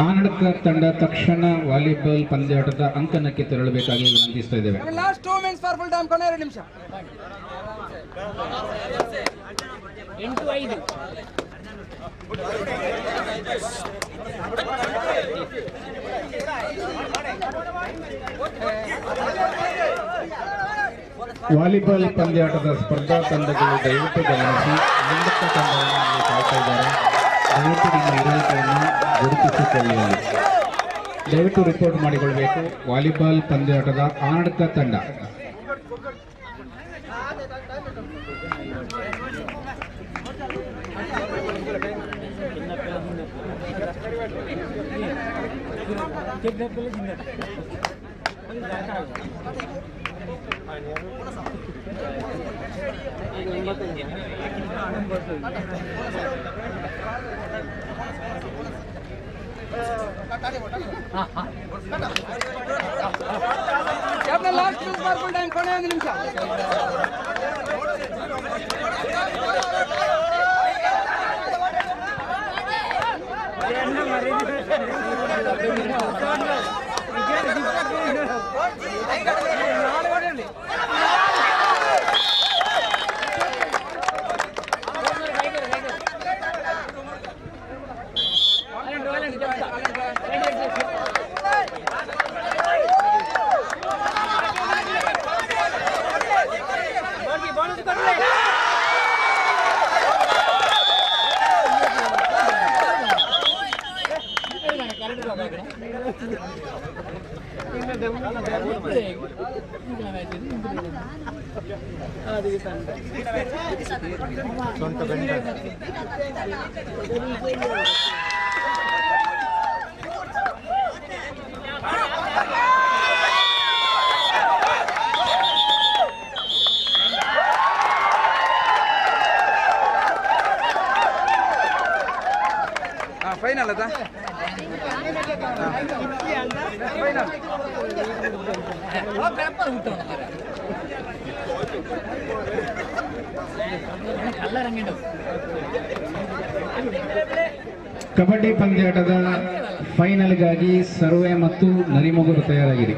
ಆಡಳಿತ ತಂಡ ತಕ್ಷಣ ವಾಲಿಬಾಲ್ ಪಂದ್ಯಾಟದ ಅಂಕಣಕ್ಕೆ ತೆರಳಬೇಕಾಗಿ ವಿನಂತಿಸ್ತಾ ಇದ್ದೇವೆ. Last 2 minutes for full time, ಕೊನೆ 2 ನಿಮಿಷ. 8-5 ವಾಲಿಬಾಲ್ ಪಂದ್ಯಾಟದ ಸ್ಪರ್ಧಾ ತಂಡಗಳು ದಯವಿಟ್ಟು ಗಮನಿಸಿ. ಆಡಳಿತ ತಂಡವನ್ನು ಕಾಯ್ತಾ ಇದ್ದಾರೆ. ದಯವಿಟ್ಟು ನಿಮ್ಮ ಇರುವಿಕೆಯನ್ನು ಗುರುತಿಸಿಕೊಳ್ಳಿ. ದಯವಿಟ್ಟು ರಿಪೋರ್ಟ್ ಮಾಡಿಕೊಳ್ಬೇಕು. ವಾಲಿಬಾಲ್ ಪಂದ್ಯಾಟದ ಆಡಳಿತ ತಂಡ ಲಾಸ್ಟ್ ಫಾರ್ ಫುಲ್ ಟೈಮ್, ಕೊನೆ 1 ನಿಮಿಷ. ಫೈನಲ್ ಅದ ಫೈನಲ್. ಕಬಡ್ಡಿ ಪಂದ್ಯಾಟದ ಫೈನಲ್ಗಾಗಿ ಸರ್ವೆ ಮತ್ತು ನರಿಮೊಗರು ತಯಾರಾಗಿದೆ.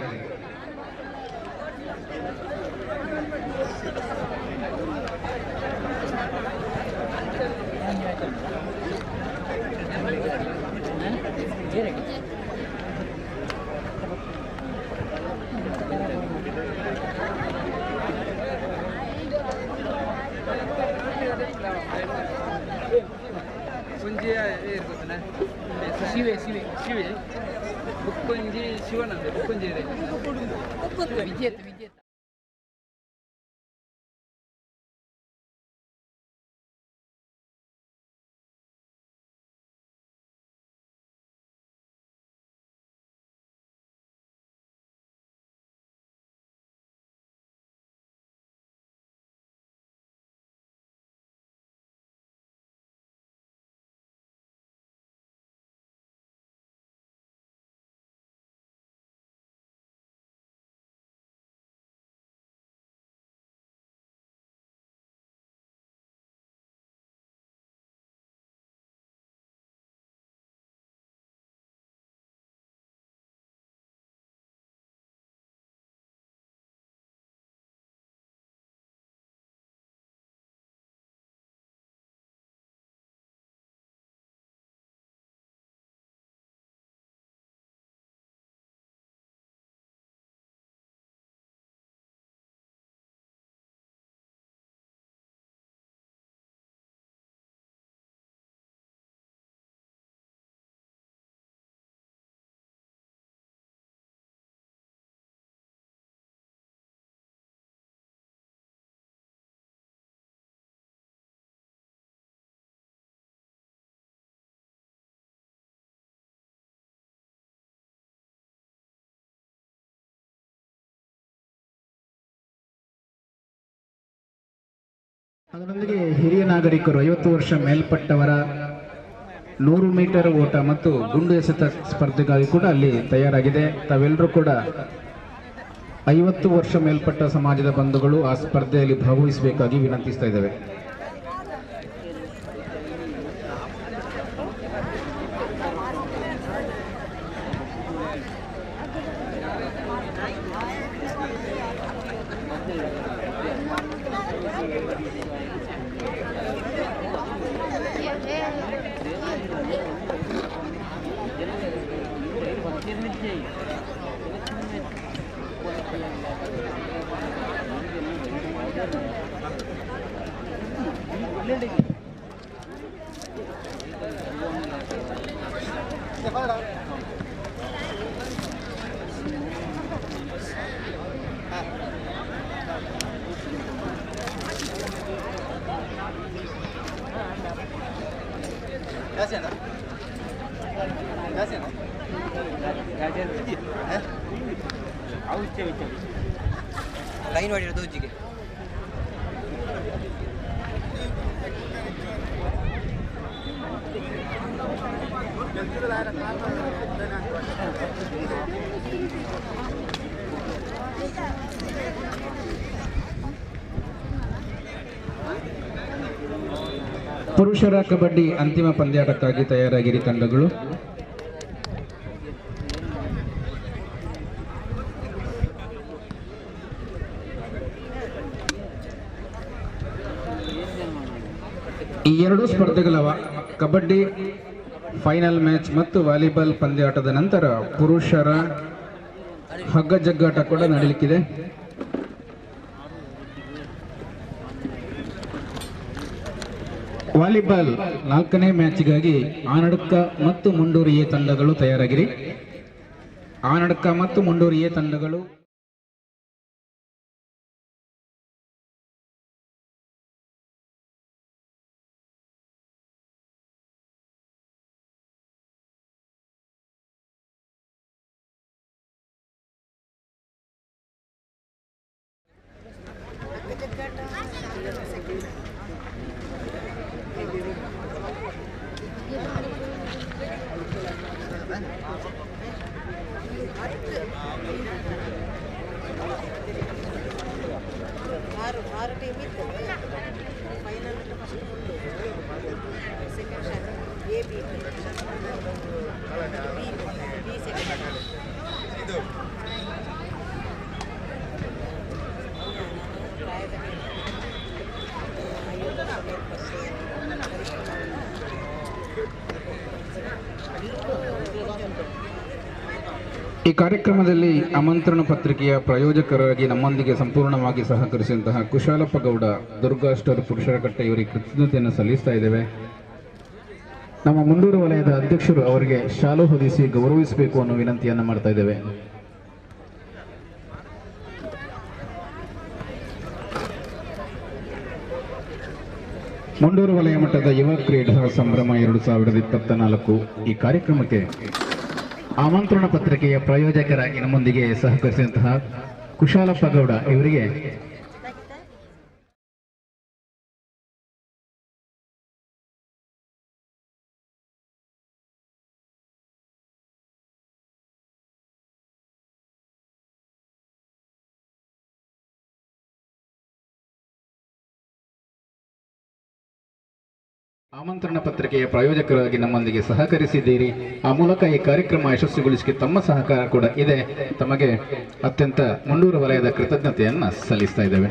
ಶಿವೆ ಬುಕ್ಕೊಂಜಿ ಶಿವನಂದೆ ಬುಕ್ಕೊಂಜಿ ವಿಜೇತ ಅದರೊಂದಿಗೆ ಹಿರಿಯ ನಾಗರಿಕರು 50 ವರ್ಷ ಮೇಲ್ಪಟ್ಟವರ 100 ಮೀಟರ್ ಓಟ ಮತ್ತು ಗುಂಡು ಎಸೆತ ಸ್ಪರ್ಧೆಗಾಗಿ ಕೂಡ ಅಲ್ಲಿ ತಯಾರಾಗಿದೆ. ತಾವೆಲ್ಲರೂ ಕೂಡ 50 ವರ್ಷ ಮೇಲ್ಪಟ್ಟ ಸಮಾಜದ ಬಂಧುಗಳು ಆ ಸ್ಪರ್ಧೆಯಲ್ಲಿ ಭಾಗವಹಿಸಬೇಕಾಗಿ ವಿನಂತಿಸ್ತಾ ಇದ್ದೇವೆ. ಲೈನ್ ಮಾಡಿರೋದು ಉಜ್ಜಿಗೆ ಪುರುಷರ ಕಬಡ್ಡಿ ಅಂತಿಮ ಪಂದ್ಯಾಟಕ್ಕಾಗಿ ತಯಾರಾಗಿರಿ ತಂಡಗಳು. ಈ ಎರಡೂ ಸ್ಪರ್ಧೆಗಳ ಕಬಡ್ಡಿ ಫೈನಲ್ ಮ್ಯಾಚ್ ಮತ್ತು ವಾಲಿಬಾಲ್ ಪಂದ್ಯಾಟದ ನಂತರ ಪುರುಷರ ಹಗ್ಗ ಜಗ್ಗಾಟ ಕೂಡ ನಡೆಯಲಿಕ್ಕಿದೆ. ವಾಲಿಬಾಲ್ 4ನೇ ಮ್ಯಾಚ್ಗಾಗಿ ಆನಡ್ಕ ಮತ್ತು ಮುಂಡೂರು ಎ ತಂಡಗಳು ತಯಾರಾಗಿರಿ. ಆನಡ್ಕ ಮತ್ತು ಮುಂಡೂರು ಎ ತಂಡಗಳು ಈ ಕಾರ್ಯಕ್ರಮದಲ್ಲಿ ಆಮಂತ್ರಣ ಪತ್ರಿಕೆಯ ಪ್ರಾಯೋಜಕರಾಗಿ ನಮ್ಮೊಂದಿಗೆ ಸಂಪೂರ್ಣವಾಗಿ ಸಹಕರಿಸಿದಂತಹ ಕುಶಾಲಪ್ಪ ಗೌಡ ದುರ್ಗಾ ಸ್ಟೋರ್ ಪುರುಷರ ಕಟ್ಟೆ ಇವರಿಗೆ ಕೃತಜ್ಞತೆಯನ್ನು ಸಲ್ಲಿಸ್ತಾ ಇದ್ದೇವೆ. ನಮ್ಮ ಮುಂಡೂರು ವಲಯದ ಅಧ್ಯಕ್ಷರು ಅವರಿಗೆ ಶಾಲು ಹೊದಿಸಿ ಗೌರವಿಸಬೇಕು ಅನ್ನೋ ವಿನಂತಿಯನ್ನು ಮಾಡ್ತಾ ಇದ್ದೇವೆ. ಮುಂಡೂರು ವಲಯ ಮಟ್ಟದ ಯುವ ಕ್ರೀಡಾ ಸಂಭ್ರಮ 2024 ಈ ಕಾರ್ಯಕ್ರಮಕ್ಕೆ ಆಮಂತ್ರಣ ಪತ್ರಿಕೆಯ ಪ್ರಾಯೋಜಕರಾಗಿ ನಮ್ಮೊಂದಿಗೆ ಸಹಕರಿಸಿದಂತಹ ಕುಶಾಲಪ್ಪ ಗೌಡ ಇವರಿಗೆ ಆಮಂತ್ರಣ ಪತ್ರಿಕೆಯ ಪ್ರಾಯೋಜಕರಾಗಿ ನಮ್ಮೊಂದಿಗೆ ಸಹಕರಿಸಿದ್ದೀರಿ. ಆ ಮೂಲಕ ಈ ಕಾರ್ಯಕ್ರಮ ಯಶಸ್ವಿಗೊಳಿಸಲಿಕ್ಕೆ ತಮ್ಮ ಸಹಕಾರ ಕೂಡ ಇದೆ. ತಮಗೆ ಅತ್ಯಂತ ಮುಂಡೂರು ವಲಯದ ಕೃತಜ್ಞತೆಯನ್ನು ಸಲ್ಲಿಸ್ತಾ ಇದ್ದೇವೆ.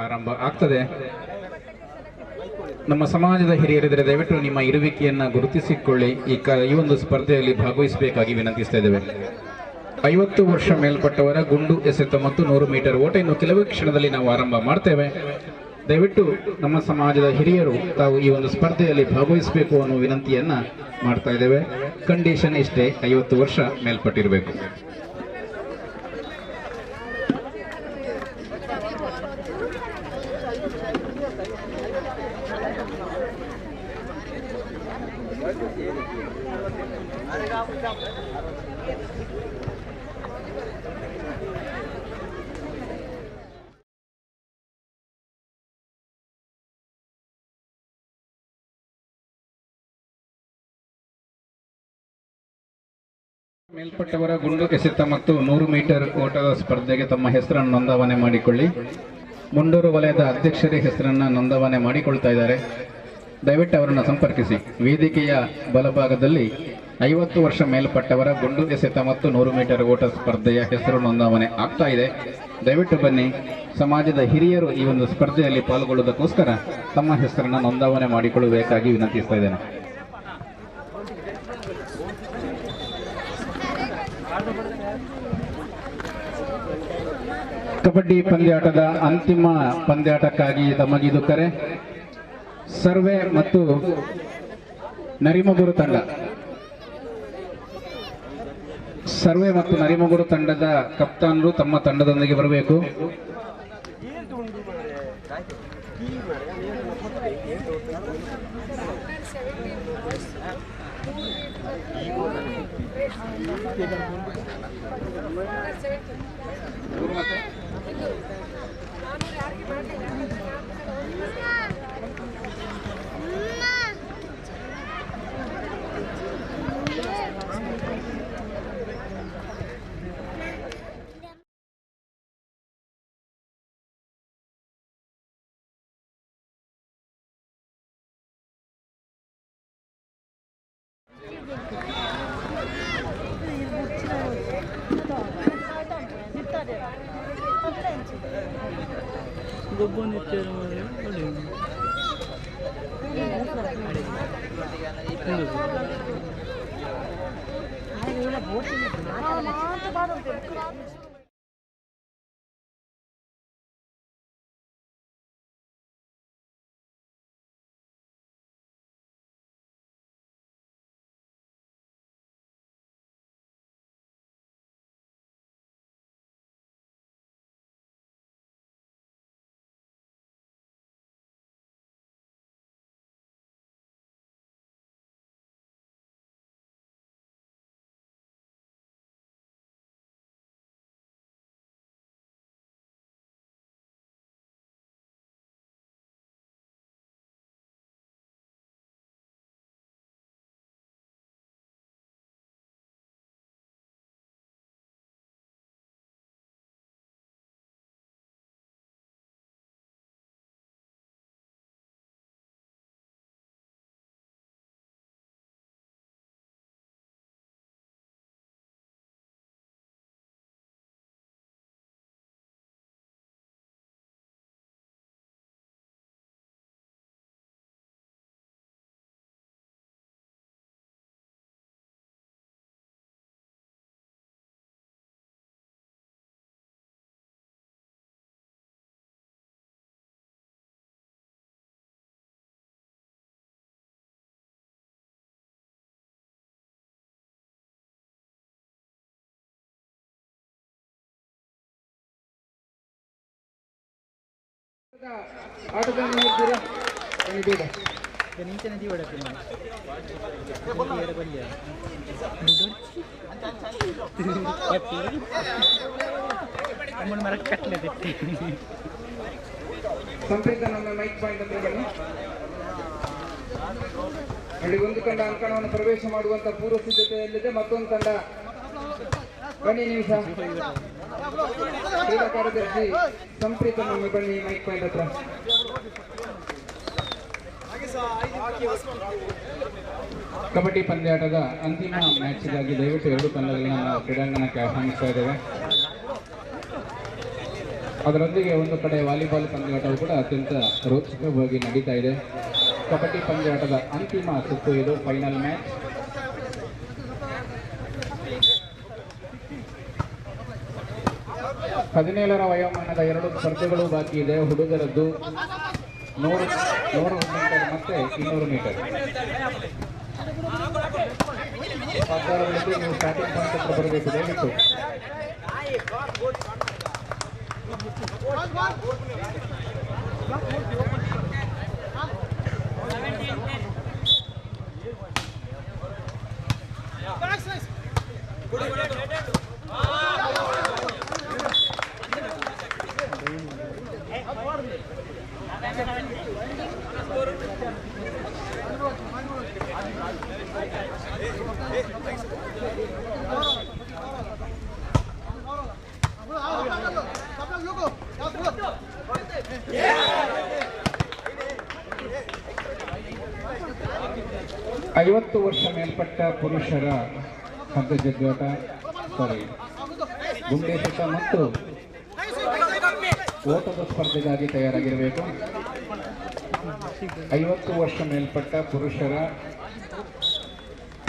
ಆರಂಭ ಆಗ್ತದೆ. ನಮ್ಮ ಸಮಾಜದ ಹಿರಿಯರಿದ್ದರೆ ದಯವಿಟ್ಟು ನಿಮ್ಮ ಇರುವಿಕೆಯನ್ನು ಗುರುತಿಸಿಕೊಳ್ಳಿ. ಈ ಒಂದು ಸ್ಪರ್ಧೆಯಲ್ಲಿ ಭಾಗವಹಿಸಬೇಕಾಗಿ ವಿನಂತಿಸ್ತಾ ಇದ್ದೇವೆ. 50 ವರ್ಷ ಮೇಲ್ಪಟ್ಟವರ ಗುಂಡು ಎಸೆತ ಮತ್ತು 100 ಮೀಟರ್ ಓಟ ಇನ್ನು ಕೆಲವೇ ಕ್ಷಣದಲ್ಲಿ ನಾವು ಆರಂಭ ಮಾಡ್ತೇವೆ. ದಯವಿಟ್ಟು ನಮ್ಮ ಸಮಾಜದ ಹಿರಿಯರು ತಾವು ಈ ಒಂದು ಸ್ಪರ್ಧೆಯಲ್ಲಿ ಭಾಗವಹಿಸಬೇಕು ಅನ್ನೋ ವಿನಂತಿಯನ್ನ ಮಾಡ್ತಾ ಇದ್ದೇವೆ. ಕಂಡೀಷನ್ ಇಷ್ಟೇ, 50 ವರ್ಷ ಮೇಲ್ಪಟ್ಟಿರಬೇಕು. ಮೇಲ್ಪಟ್ಟವರ ಗುಂಡು ಎಸೆತ ಮತ್ತು 100 ಮೀಟರ್ ಓಟದ ಸ್ಪರ್ಧೆಗೆ ತಮ್ಮ ಹೆಸರನ್ನು ನೋಂದಾವಣೆ ಮಾಡಿಕೊಳ್ಳಿ. ಮುಂಡೂರು ವಲಯದ ಅಧ್ಯಕ್ಷರೇ ಹೆಸರನ್ನು ನೋಂದಾವಣೆ ಮಾಡಿಕೊಳ್ತಾ ಇದ್ದಾರೆ. ದಯವಿಟ್ಟು ಅವರನ್ನು ಸಂಪರ್ಕಿಸಿ. ವೇದಿಕೆಯ ಬಲಭಾಗದಲ್ಲಿ 50 ವರ್ಷ ಮೇಲ್ಪಟ್ಟವರ ಗುಂಡು ಎಸೆತ ಮತ್ತು 100 ಮೀಟರ್ ಓಟ ಸ್ಪರ್ಧೆಯ ಹೆಸರು ನೋಂದಾವಣೆ ಆಗ್ತಾ ಇದೆ. ದಯವಿಟ್ಟು ಬನ್ನಿ. ಸಮಾಜದ ಹಿರಿಯರು ಈ ಒಂದು ಸ್ಪರ್ಧೆಯಲ್ಲಿ ಪಾಲ್ಗೊಳ್ಳುವುದಕ್ಕೋಸ್ಕರ ತಮ್ಮ ಹೆಸರನ್ನು ನೋಂದಾವಣೆ ಮಾಡಿಕೊಳ್ಳಬೇಕಾಗಿ ವಿನಂತಿಸ್ತಾ ಇದ್ದೇನೆ. ಕಬಡ್ಡಿ ಪಂದ್ಯಾಟದ ಅಂತಿಮ ಪಂದ್ಯಾಟಕ್ಕಾಗಿ ತಮಗಿದು ಕರೆ. ಸರ್ವೆ ಮತ್ತು ನರಿಮಗುರು ತಂಡ, ಸರ್ವೆ ಮತ್ತು ನರಿಮಗುರು ತಂಡದ ಕಪ್ತಾನರು ತಮ್ಮ ತಂಡದೊಂದಿಗೆ ಬರಬೇಕು. ಸಂಪ್ರೀತ ನಮ್ಮ ಮೈಕ್ ಪಾಯಿಂಟ್ ಅಂತ ಬನ್ನಿ. ಅಲ್ಲಿ ಒಂದು ತಂಡ ಅಂಕಣವನ್ನು ಪ್ರವೇಶ ಮಾಡುವಂತ ಪೂರ್ವ ಸಿದ್ಧತೆಯಲ್ಲಿದೆ. ಮತ್ತೊಂದು ತಂಡ ಬನ್ನಿ. ನಿಮಿಷ ಕ್ರೀಡಾ ಕಾರ್ಯದರ್ಶಿ ಸಂಪ್ರೀತ ನಮ್ಮ ಬನ್ನಿ ಮೈಕ್ ಪಾಯಿಂಟ್ ಹತ್ರ. ಕಬಡ್ಡಿ ಪಂದ್ಯಾಟದ ಅಂತಿಮ ಮ್ಯಾಚ್ಗಾಗಿ ದಯವಿಟ್ಟು 2 ತಂಡಗಳನ್ನ ನಾವು ಕ್ರೀಡಾಂಗಣಕ್ಕೆ ಆಹ್ವಾನಿಸ್ತಾ ಇದ್ದೇವೆ. ಅದರೊಂದಿಗೆ ಒಂದು ಕಡೆ ವಾಲಿಬಾಲ್ ಪಂದ್ಯಾಟವು ಕೂಡ ಅತ್ಯಂತ ರೋಚಕವಾಗಿ ನಡೀತಾ ಇದೆ. ಕಬಡ್ಡಿ ಪಂದ್ಯಾಟದ ಅಂತಿಮ ಸುತ್ತು ಇದು, ಫೈನಲ್ ಮ್ಯಾಚ್. ಹದಿನೇಳರ ವಯೋಮಾನದ 2 ಸ್ಪರ್ಧೆಗಳು ಬಾಕಿ ಇದೆ. ಹುಡುಗರದ್ದು 100 ಮೀಟರ್ ಮತ್ತೆ 200 ಮೀಟರ್. ನೀವು ಸ್ಟಾರ್ಟಿಂಗ್ ಪಾಯಿಂಟ್ ಹತ್ರ ಬರಬೇಕು ದಯವಿಟ್ಟು. ಐವತ್ತು ವರ್ಷ ಮೇಲ್ಪಟ್ಟ ಪುರುಷರ ಹಗ್ಗ ಜಗ್ಗಾಟ ಗುಂಡೇಸಟ ಮತ್ತು ಓಟದ ಸ್ಪರ್ಧೆಗಾಗಿ ತಯಾರಾಗಿರಬೇಕು. 50 ವರ್ಷ ಮೇಲ್ಪಟ್ಟ ಪುರುಷರ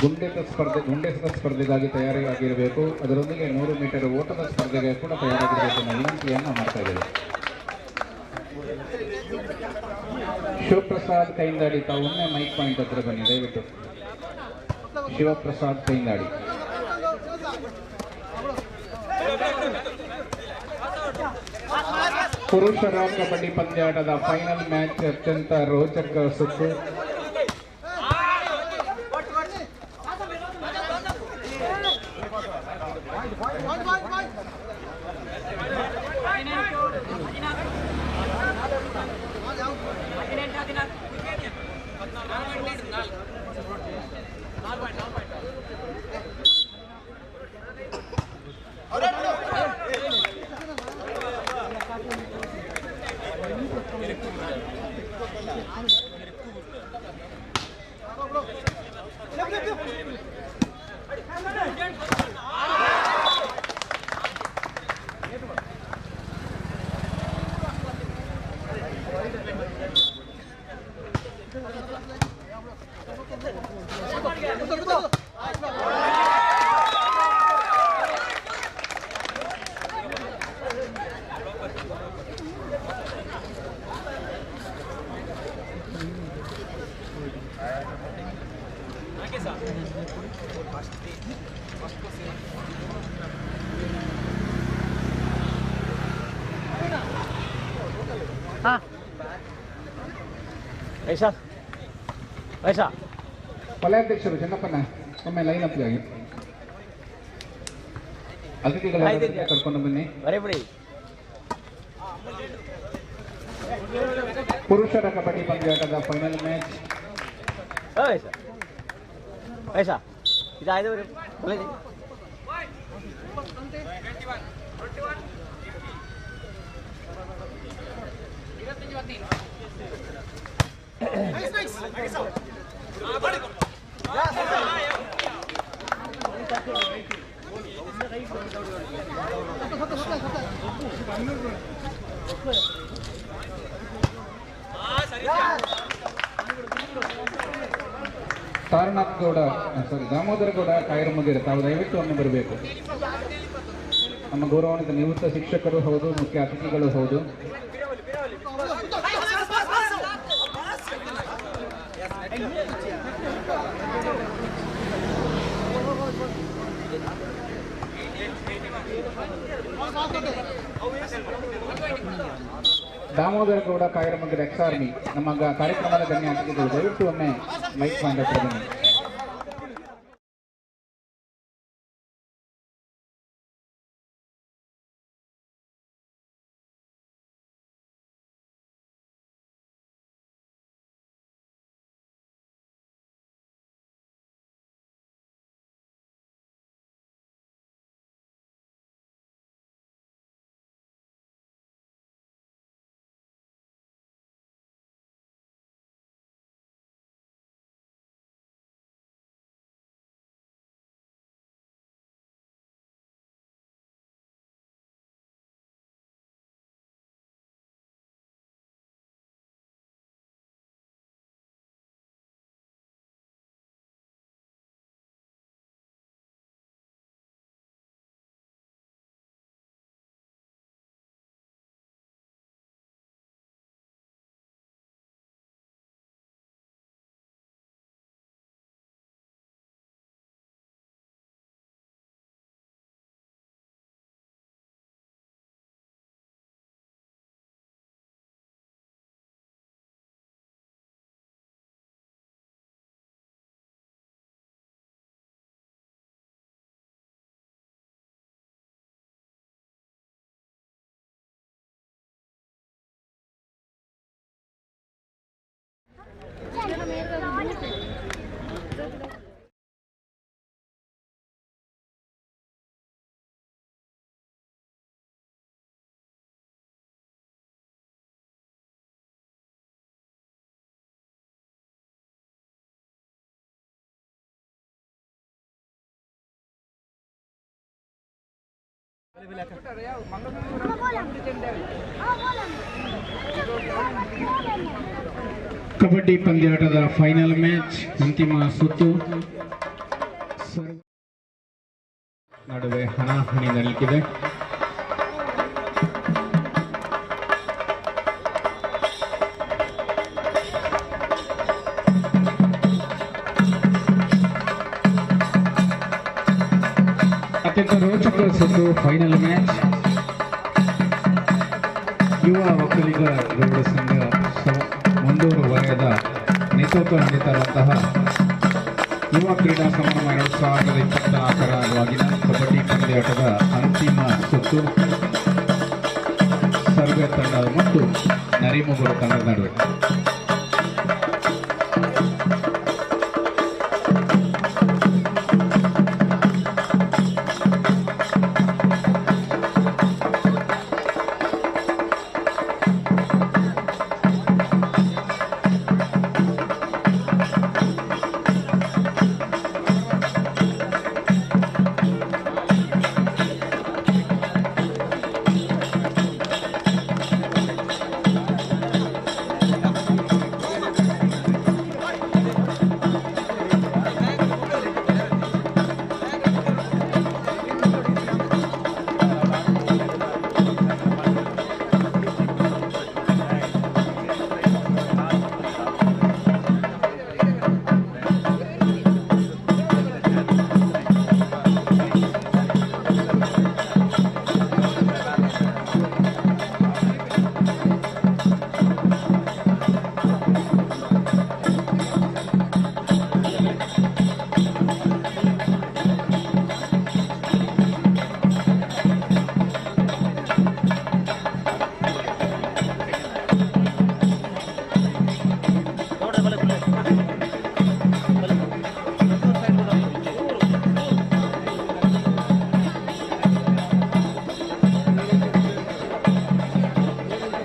ಗುಂಡೇಸದ ಸ್ಪರ್ಧೆಗಾಗಿ ತಯಾರಾಗಿರಬೇಕು. ಅದರೊಂದಿಗೆ 100 ಮೀಟರ್ ಓಟದ ಸ್ಪರ್ಧೆಗೆ ಕೂಡ ತಯಾರಾಗಿರಬೇಕು ಅನ್ನೋ ವಿನಂತಿಯನ್ನು ಮಾಡ್ತಾ ಇದ್ದೇವೆ. ಶಿವಪ್ರಸಾದ್ ಕೈಂದಾಡಿ, ತಾವೊಮ್ಮೆ ಮೈಕ್ ಪಾಯಿಂಟ್ ಹತ್ರ ಬನ್ನಿ ದಯವಿಟ್ಟು. ಶಿವಪ್ರಸಾದ್ ಕೈಂದಾಡಿ. ಪುರುಷರ ಕಬಡ್ಡಿ ಪಂದ್ಯಾಟದ ಫೈನಲ್ ಮ್ಯಾಚ್ ಅತ್ಯಂತ ರೋಚಕ ಸುತ್ತು. ವಲಯಾಧ್ಯಕ್ಷರು ಚೆನ್ನಪ್ಪನ ಒಮ್ಮೆ ಲೈನ್ ಅಪ್ ಆಗಿ ಅತಿಥಿಗಳ ಕರ್ಕೊಂಡು ಬನ್ನಿ. ಪುರುಷರ ಕಬಡ್ಡಿ ಪಂದ್ಯಾಟದ ಫೈನಲ್ ಮ್ಯಾಚ್. ತಾರನಾಥ್ ಗೌಡ ದಾಮೋದರ ಗೌಡ ಕಾಯರಮುದಿರ, ತಾವು ದಯವಿಟ್ಟು ಒಮ್ಮೆ ಬರಬೇಕು. ನಮ್ಮ ಗೌರವಾನ್ವಿತ ನಿವೃತ್ತ ಶಿಕ್ಷಕರು ಹೌದು, ಮುಖ್ಯ ಅತಿಥಿಗಳು ಹೌದು. ದಾಮೋದರ ಗೌಡ ಕಾಯರಮುದಿರ ಎಕ್ಸ್ ಆರ್ಮಿ ನಮ್ಮ ಕಾರ್ಯಕ್ರಮದ ಗಣ್ಯ ಅತಿಥಿಗಳು, ದಯವಿಟ್ಟು ಒಮ್ಮೆ ಮೈಕ್ ಪಾಯಿಂಟ್ ಹತ್ರ ಬನ್ನಿ. ಕಬಡ್ಡಿ ಪಂದ್ಯಾಟದ ಫೈನಲ್ ಮ್ಯಾಚ್ ಅಂತಿಮ ಸುತ್ತು ನಡುವೆ ಹಣಾಹಣಿ ನಡೆಯುತ್ತಿದೆ. ಅತ್ಯಂತ ರೋಚಕ ಸುತ್ತು ಫೈನಲ್ ಮ್ಯಾಚ್. ಯುವ ಒಕ್ಕಲಿಗ ಗೌಡ ಸಂಘ ಮುಂಡೂರು ವಲಯದ ನೇತೃತ್ವ ನೀಡುತ್ತಿರುವಂತಹ ಯುವ ಕ್ರೀಡಾ ಸಂಭ್ರಮ 2024ರ ಆಗಿನ ಕಬಡ್ಡಿ ಪಂದ್ಯಾಟದ ಅಂತಿಮ ಸುತ್ತು ಸರ್ವೆ ತಂಡ ಮತ್ತು ನರಿಮುಗುರು ತಂಡದ ನಡುವೆ.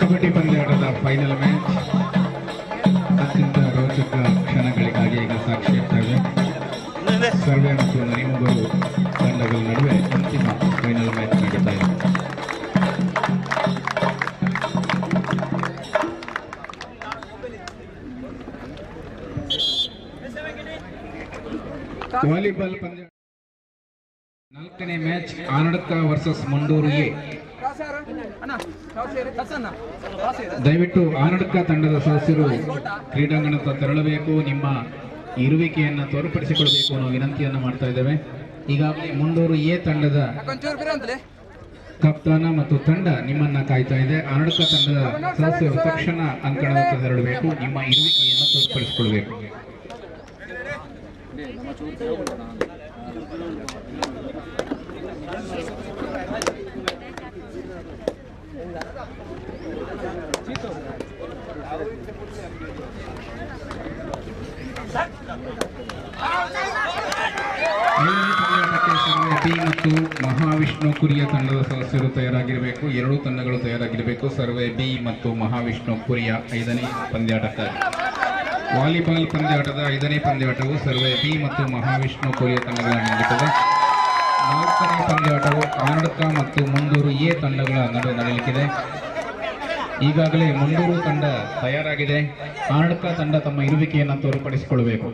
ಕಬಡ್ಡಿ ಪಂದ್ಯಾಟದ ಫೈನಲ್ ಮ್ಯಾಚ್ ಅತ್ಯಂತ ರೋಚಕ ಕ್ಷಣಗಳಿಗಾಗಿ ಈಗ ಸಾಕ್ಷಿಯಾಗ್ತವೆ. ಸರ್ವೆ ಮತ್ತು ನರಿಮುಗರು ತಂಡಗಳ ನಡುವೆ ಅಂತಿಮ ಫೈನಲ್ ಮ್ಯಾಚ್ ನಡೀತಾ ಇದೆ. ವಾಲಿಬಾಲ್ ಪಂದ್ಯ 4ನೇ ಮ್ಯಾಚ್ ಆನಡ್ಕ ವರ್ಸಸ್ ಮುಂಡೂರು ಎ. ದಯವಿಟ್ಟು ಆನಡ್ಕ ತಂಡದ ಸದಸ್ಯರು ಕ್ರೀಡಾಂಗಣಕ್ಕೆ ತೆರಳಬೇಕು, ನಿಮ್ಮ ಇರುವಿಕೆಯನ್ನು ತೋರ್ಪಡಿಸಿಕೊಳ್ಬೇಕು ಅನ್ನೋ ವಿನಂತಿಯನ್ನು ಮಾಡ್ತಾ ಇದ್ದೇವೆ. ಈಗಾಗಲೇ ಮುಂಡೂರು ಎ ತಂಡದ ಕಪ್ತಾನ ಮತ್ತು ತಂಡ ನಿಮ್ಮನ್ನ ಕಾಯ್ತಾ ಇದೆ. ಆನಡ್ಕ ತಂಡದ ಸದಸ್ಯರು ತಕ್ಷಣ ಅಂಕಣಕ್ಕೆ ತೆರಳಬೇಕು, ನಿಮ್ಮ ಇರುವಿಕೆಯನ್ನು ತೋರ್ಪಡಿಸಿಕೊಳ್ಬೇಕು. ಬಿ ಮತ್ತು ಮಹಾವಿಷ್ಣು ಕುರಿಯ ತಂಡದ ಸದಸ್ಯರು ತಯಾರಾಗಿರಬೇಕು. ಎರಡೂ ತಂಡಗಳು ತಯಾರಾಗಿರಬೇಕು. ಸರ್ವೆ ಬಿ ಮತ್ತು ಮಹಾವಿಷ್ಣು ಕುರಿಯ 5ನೇ ಪಂದ್ಯಾಟಕ್ಕಾಗಿ. ವಾಲಿಬಾಲ್ ಪಂದ್ಯಾಟದ 5ನೇ ಪಂದ್ಯಾಟವು ಸರ್ವೆ ಬಿ ಮತ್ತು ಮಹಾವಿಷ್ಣು ಕುರಿಯ ತಂಡಗಳನ್ನು ನೀಡುತ್ತದೆ. 4ನೇ ಪಂದ್ಯಾಟವು ಆನಡ್ಕ ಮತ್ತು ಮುಂಡೂರು ಎ ತಂಡಗಳ ನಡುವೆ ನಡೆಯಲಿಕ್ಕಿದೆ. ಈಗಾಗಲೇ ಮುಂಡೂರು ತಂಡ ತಯಾರಾಗಿದೆ. ಆನಡ್ಕ ತಂಡ ತಮ್ಮ ಇರುವಿಕೆಯನ್ನು ತೋರ್ಪಡಿಸಿಕೊಳ್ಳಬೇಕು.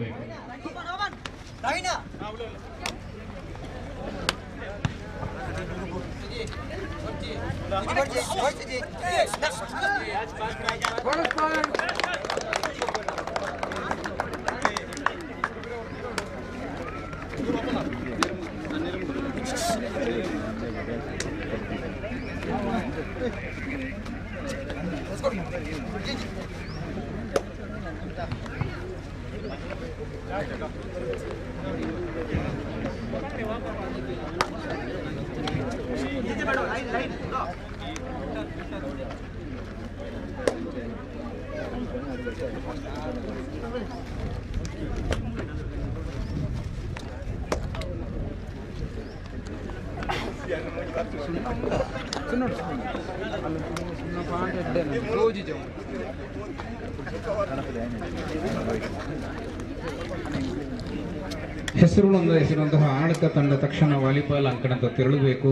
ಹೆಸರು ನೋಂದಾಯಿಸಿರುವಂತಹ ಆಡಳಿತ ತಂಡ ತಕ್ಷಣ ವಾಲಿಬಾಲ್ ಅಂಕಣದ ತೆರಳಬೇಕು.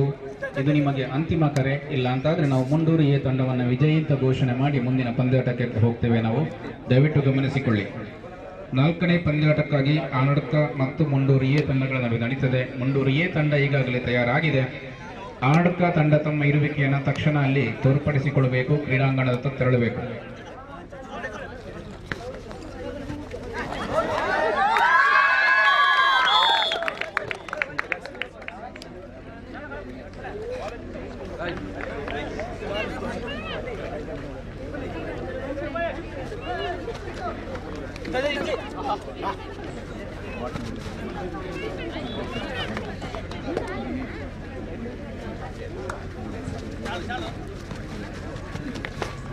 ಇದು ನಿಮಗೆ ಅಂತಿಮ ಕರೆ. ಇಲ್ಲ ಅಂತಾದ್ರೆ ನಾವು ಮುಂಡೂರು ಎ ತಂಡವನ್ನು ವಿಜಯಿ ಅಂತ ಘೋಷಣೆ ಮಾಡಿ ಮುಂದಿನ ಪಂದ್ಯಾಟಕ್ಕೆ ಹೋಗ್ತೇವೆ. ನಾವು ದಯವಿಟ್ಟು ಗಮನಿಸಿಕೊಳ್ಳಿ. 4ನೇ ಪಂದ್ಯಾಟಕ್ಕಾಗಿ ಆಡಳಿತ ಮತ್ತು ಮುಂಡೂರು ಎ ತಂಡಗಳ ನಡುವೆ ನಡೀತದೆ. ಮುಂಡೂರು ಎ ತಂಡ ಈಗಾಗಲೇ ತಯಾರಾಗಿದೆ. ಆಡಳಿತ ತಂಡ ತಮ್ಮ ಇರುವಿಕೆಯನ್ನು ತಕ್ಷಣ ಅಲ್ಲಿ ತೋರ್ಪಡಿಸಿಕೊಳ್ಳಬೇಕು. ಕ್ರೀಡಾಂಗಣದತ್ತ ತೆರಳಬೇಕು.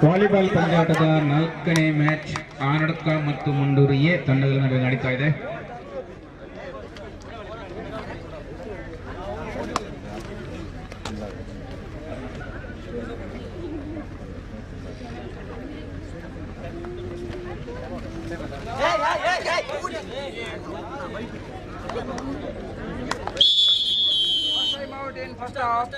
ವಾಲಿಬಾಲ್ ಪಂದ್ಯಾಟದ 4ನೇ ಮ್ಯಾಚ್ ಆನಡ್ಕ ಮತ್ತು ಮುಂಡೂರು ಎ ತಂಡಗಳ ನಡುವೆ ನಡೀತಾ ಇದೆ. First half.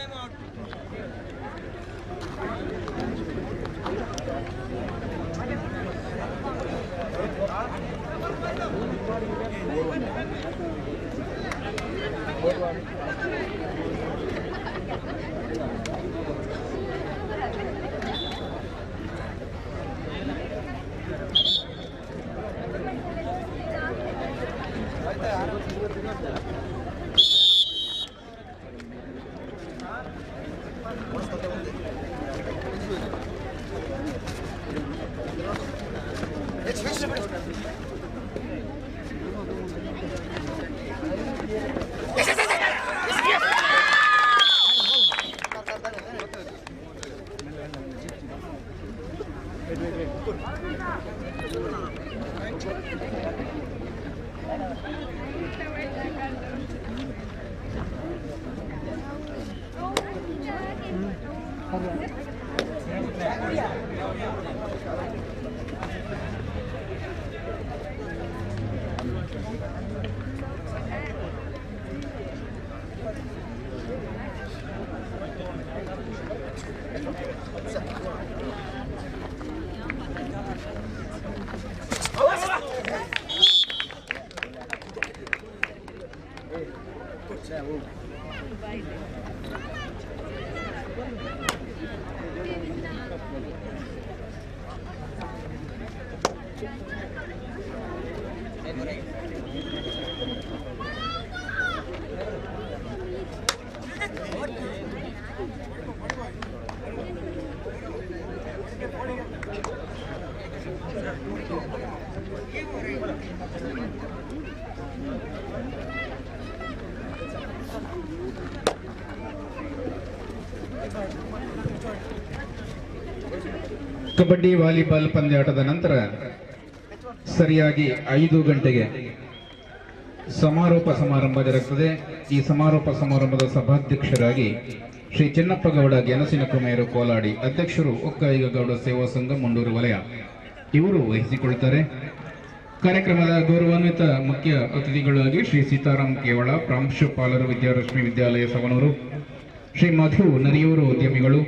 ಕಬಡ್ಡಿ ವಾಲಿಬಾಲ್ ಪಂದ್ಯಾಟದ ನಂತರ ಸರಿಯಾಗಿ 5 ಗಂಟೆಗೆ ಸಮಾರೋಪ ಸಮಾರಂಭ ಜರುಗುತ್ತದೆ. ಈ ಸಮಾರೋಪ ಸಮಾರಂಭದ ಸಭಾಧ್ಯಕ್ಷರಾಗಿ ಶ್ರೀ ಚೆನ್ನಪ್ಪ ಗೌಡ ಗೆಣಸಿನ ಕುಮೇರು ಕೋಲಾಡಿ, ಅಧ್ಯಕ್ಷರು ಒಕ್ಕಲಿಗ ಗೌಡ ಸೇವಾ ಸಂಘ ಮುಂಡೂರು ವಲಯ, ಇವರು ವಹಿಸಿಕೊಳ್ಳುತ್ತಾರೆ. ಕಾರ್ಯಕ್ರಮದ ಗೌರವಾನ್ವಿತ ಮುಖ್ಯ ಅತಿಥಿಗಳಾಗಿ ಶ್ರೀ ಸೀತಾರಾಮ್ ಕೇವಳ, ಪ್ರಾಂಶುಪಾಲರು ವಿದ್ಯಾರಶ್ಮಿ ವಿದ್ಯಾಲಯ ಸವಣೂರು, ಶ್ರೀ ಮಧು ನರಿಯೂರು ಉದ್ಯಮಿಗಳು,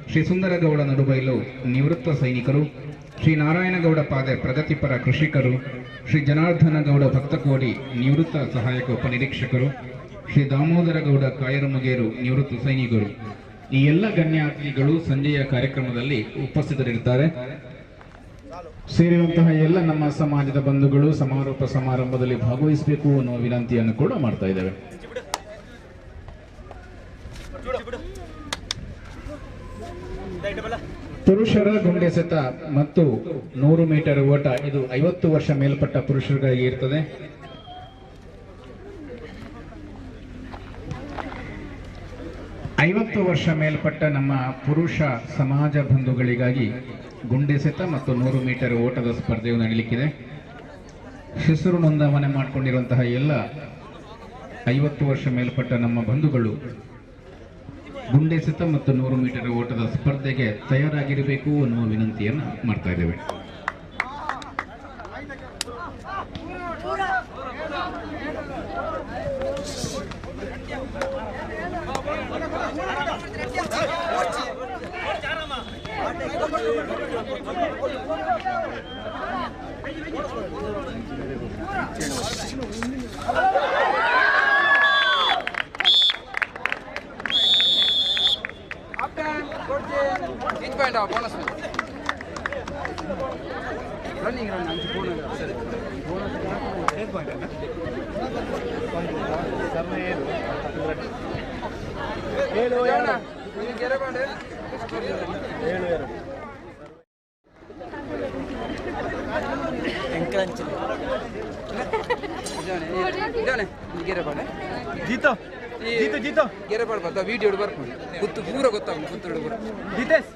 ಶ್ರೀ ಸುಂದರಗೌಡ ನಡುಬೈಲು ನಿವೃತ್ತ ಸೈನಿಕರು, ಶ್ರೀ ನಾರಾಯಣಗೌಡ ಪಾದೆ ಪ್ರಗತಿಪರ ಕೃಷಿಕರು, ಶ್ರೀ ಜನಾರ್ದನ ಗೌಡ ಭಕ್ತಕೋಡಿ ನಿವೃತ್ತ ಸಹಾಯಕ ಉಪನಿರೀಕ್ಷಕರು, ಶ್ರೀ ದಾಮೋದರ ಗೌಡ ಕಾಯರಮುಗೇರು ನಿವೃತ್ತ ಸೈನಿಕರು, ಈ ಎಲ್ಲ ಗಣ್ಯ ಅತಿಥಿಗಳು ಸಂಜೆಯ ಕಾರ್ಯಕ್ರಮದಲ್ಲಿ ಉಪಸ್ಥಿತರಿರುತ್ತಾರೆ. ಸೇರಿರುವಂತಹ ಎಲ್ಲ ನಮ್ಮ ಸಮಾಜದ ಬಂಧುಗಳು ಸಮಾರೋಪ ಸಮಾರಂಭದಲ್ಲಿ ಭಾಗವಹಿಸಬೇಕು ಅನ್ನುವ ವಿನಂತಿಯನ್ನು ಕೂಡ ಮಾಡ್ತಾ ಇದ್ದೇವೆ. ಪುರುಷರ ಗುಂಡೆಸೆತ ಮತ್ತು 100 ಮೀಟರ್ ಓಟ, ಇದು 50 ವರ್ಷ ಮೇಲ್ಪಟ್ಟ ಪುರುಷರಿಗಾಗಿ ಇರ್ತದೆ. ವರ್ಷ ಮೇಲ್ಪಟ್ಟ ನಮ್ಮ ಪುರುಷ ಸಮಾಜ ಬಂಧುಗಳಿಗಾಗಿ ಗುಂಡೆಸೆತ ಮತ್ತು 100 ಮೀಟರ್ ಓಟದ ಸ್ಪರ್ಧೆಯು ನಡೆಯಲಿಕ್ಕಿದೆ. ಹೆಸರು ನೋಂದಾವಣೆ ಮಾಡಿಕೊಂಡಿರುವಂತಹ ಎಲ್ಲ 50 ವರ್ಷ ಮೇಲ್ಪಟ್ಟ ನಮ್ಮ ಬಂಧುಗಳು ಗುಂಡೆಸೆತ ಮತ್ತು 100 ಮೀಟರ್ ಓಟದ ಸ್ಪರ್ಧೆಗೆ ತಯಾರಾಗಿರಬೇಕು ಅನ್ನುವ ವಿನಂತಿಯನ್ನು ಮಾಡ್ತಾ ಇದ್ದೇವೆ. ಪಾಯಿಂಟ್ ಬೋನಸ್ ರನ್ನಿಂಗ್ ರನ್ ಅಂಚು ಬೋನಸ್ ಸರಿ ಬೋನಸ್ ಹೇಗೆ ಪಾಯಿಂಟ್ ಅಲ್ಲ ಸಮಯ ಏನು 7 2 ಗೆರೆ ಬಾಂಡೆ 7 2 ಎಂಕ್ರಂಚ್ ಇದಾನೆ ಗೆರೆ ಬಾಂಡೆ ಜೀತೋ ಜೀತೋ ಗೆರೆ ಬಾಂಡೆ ಬರ್ತಾ ವಿಡಿಯೋ ಬರ್ಕೊಂಡು ಗೊತ್ತು ಪೂರ ಗೊತ್ತಾಗ ಗೊತ್ತು ಹುಡುಗರು ಜಿತೇಶ್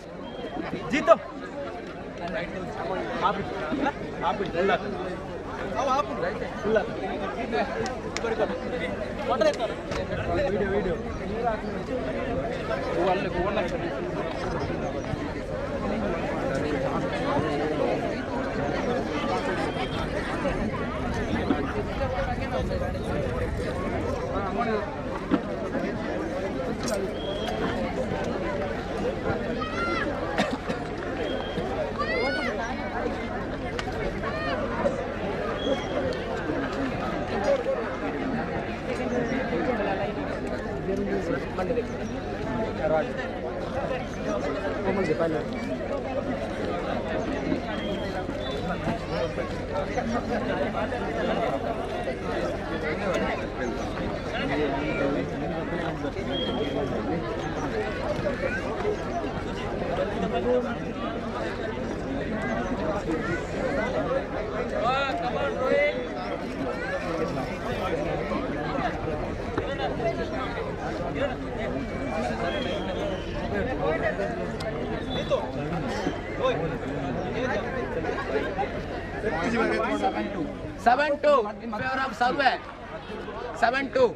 ಜೀತೋ video Seven two in favor of Salve. 7-2.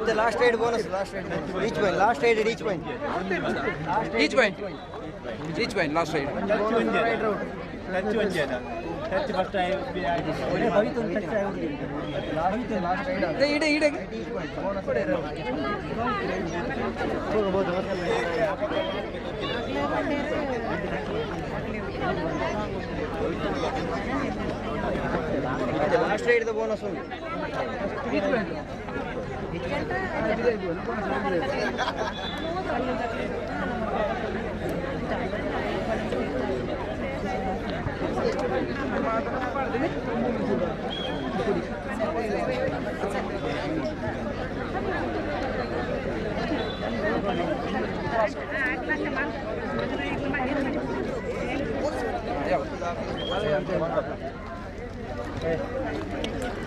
The last trade bonus, each point, last trade at each point. Each point, last trade. Touch first time. The last trade the bonus only.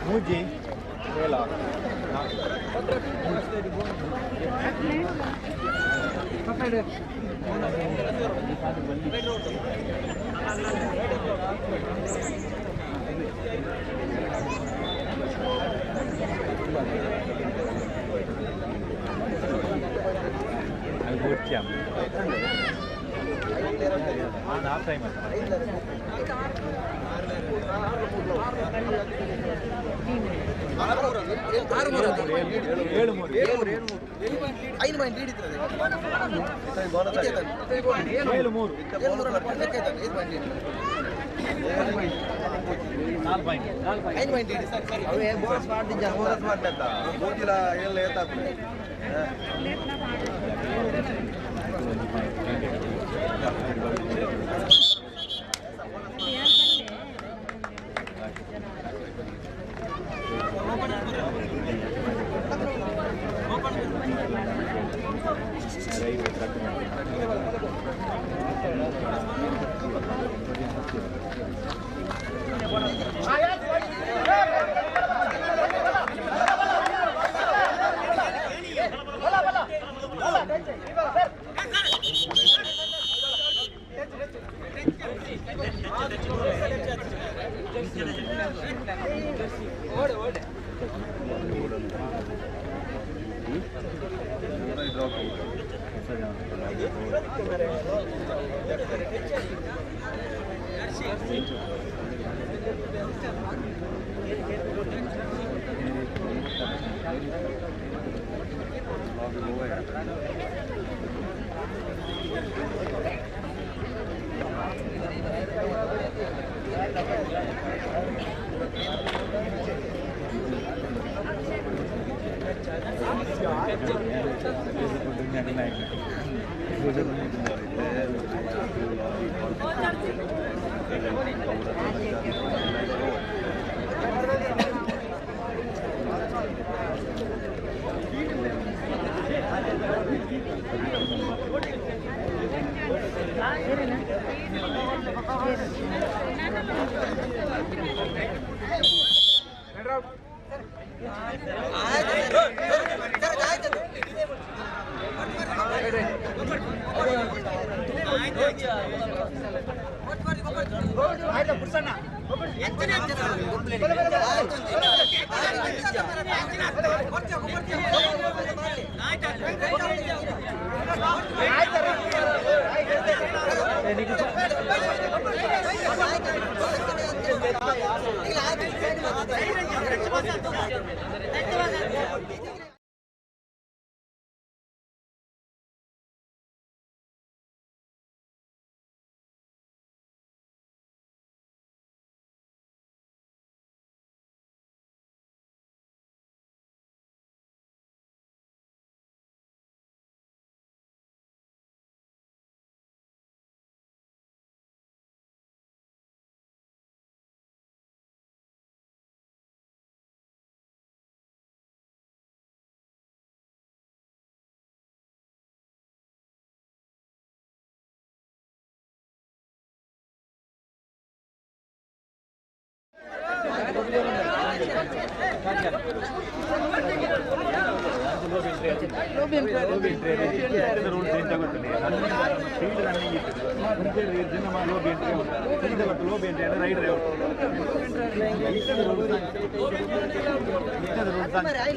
Muji, Vela. Good jam. Half time.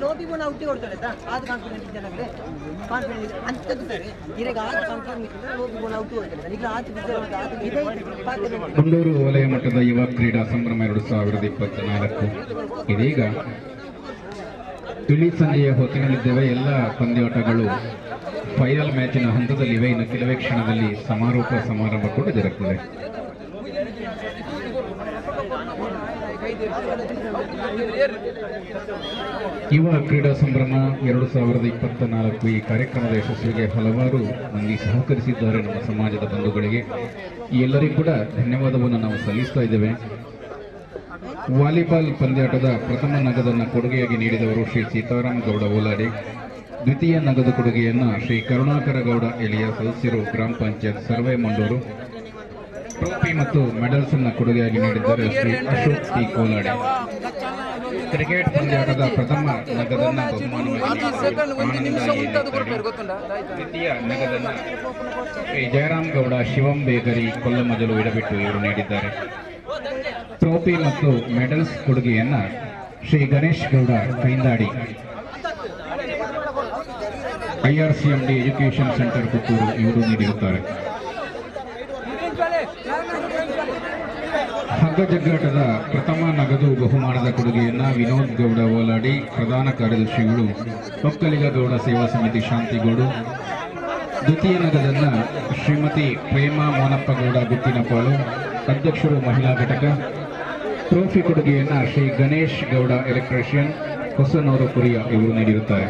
ಲೋಬಿ ಬೋನ ಹುಟ್ಟಿ ಕೊಡ್ತಾರೆ ಅದು confident ಜನಕ್ಕೆ confident ಅಂತದ್ದು sir ಈಗ ಆರು confirm ಇತ್ತು ಲೋಬಿ ಬೋನ ಹುಟ್ಟಿ ಕೊಡ್ತಾರೆ ಈಗ ಆಚೆ ಗುಂಡೂರು ವಲಯ ಮಟ್ಟದ ಯುವ ಕ್ರೀಡಾ ಸಂಭ್ರಮ 2024 ಇದೀಗ ತಿಳಿ ಸಂಜೆಯ ಹೊತ್ತಿನಲ್ಲಿದ್ದೇವೆ. ಎಲ್ಲ ಪಂದ್ಯಾಟಗಳು ಫೈನಲ್ ಮ್ಯಾಚಿನ ಹಂತದಲ್ಲಿವೆ. ಇನ್ನು ಕೆಲವೇ ಕ್ಷಣದಲ್ಲಿ ಸಮಾರೋಪ ಸಮಾರಂಭ ಕೂಡ ಜರುಗುತ್ತದೆ. ಯುವ ಕ್ರೀಡಾ ಸಂಭ್ರಮ 2024 ಈ ಕಾರ್ಯಕ್ರಮದ ಯಶಸ್ವಿಗೆ ಹಲವಾರು ಮಂದಿ ಸಹಕರಿಸಿದ್ದಾರೆ. ನಮ್ಮ ಸಮಾಜದ ಬಂಧುಗಳಿಗೆ ಎಲ್ಲರಿಗೂ ಕೂಡ ಧನ್ಯವಾದವನ್ನು ನಾವು ಸಲ್ಲಿಸ್ತಾ ಇದ್ದೇವೆ. ವಾಲಿಬಾಲ್ ಪಂದ್ಯಾಟದ ಪ್ರಥಮ ನಗದನ್ನು ಕೊಡುಗೆಯಾಗಿ ನೀಡಿದವರು ಶ್ರೀ ಸೀತಾರಾಮ ಗೌಡ ಓಲಾಡಿ. ದ್ವಿತೀಯ ನಗದು ಕೊಡುಗೆಯನ್ನು ಶ್ರೀ ಕರುಣಾಕರ ಗೌಡ ಎಲಿಯ ಸದಸ್ಯರು ಗ್ರಾಮ ಪಂಚಾಯತ್ ಸರ್ವೆ ಮಂಡೂರು. ಟ್ರೋಫಿ ಮತ್ತು ಮೆಡಲ್ಸ್ ಅನ್ನು ಕೊಡುಗೆಯಾಗಿ ನೀಡಿದ್ದಾರೆ ಶ್ರೀ ಅಶೋಕ್ ಟಿ ಕೋಲಾಡಿ. ಕ್ರಿಕೆಟ್ ಪಂದ್ಯಾಟದ ಪ್ರಥಮ ನಗದನ್ನು ದ್ವಿತೀಯ ನಗದನ್ನು ಶ್ರೀ ಜಯರಾಮ್ ಗೌಡ ಶಿವಂ ಬೇಕರಿ ಕೊಲ್ಲಮಜಲು ಇಡಬಿಟ್ಟು ಇವರು ನೀಡಿದ್ದಾರೆ. ಟ್ರೋಫಿ ಮತ್ತು ಮೆಡಲ್ಸ್ ಕೊಡುಗೆಯನ್ನ Shri Ganesh Gowda Kaindadi IRCMD education centre Puttur ಇವರು ನೀಡಿರುತ್ತಾರೆ. ಹಗ್ಗ ಜಗ್ಗಾಟದ ಪ್ರಥಮ ನಗದು ಬಹುಮಾನದ ಕೊಡುಗೆಯನ್ನ ವಿನೋದ್ ಗೌಡ ಓಲಾಡಿ ಪ್ರಧಾನ ಕಾರ್ಯದರ್ಶಿಗಳು ಒಕ್ಕಲಿಗ ಗೌಡ ಸೇವಾ ಸಮಿತಿ ಶಾಂತಿಗೌಡು. ದ್ವಿತೀಯ ನಗದನ್ನ ಶ್ರೀಮತಿ ಪ್ರೇಮಾ ಮೋನಪ್ಪಗೌಡ ಗುತ್ತಿನಪಾಳು ಅಧ್ಯಕ್ಷರು ಮಹಿಳಾ ಘಟಕ. ಟ್ರೋಫಿ ಕೊಡುಗೆಯನ್ನ ಶ್ರೀ ಗಣೇಶ್ ಗೌಡ ಎಲೆಕ್ಟ್ರಿಷಿಯನ್ ಹೊಸನೂರು ಕುರಿಯ ಇವರು ನೀಡಿರುತ್ತಾರೆ.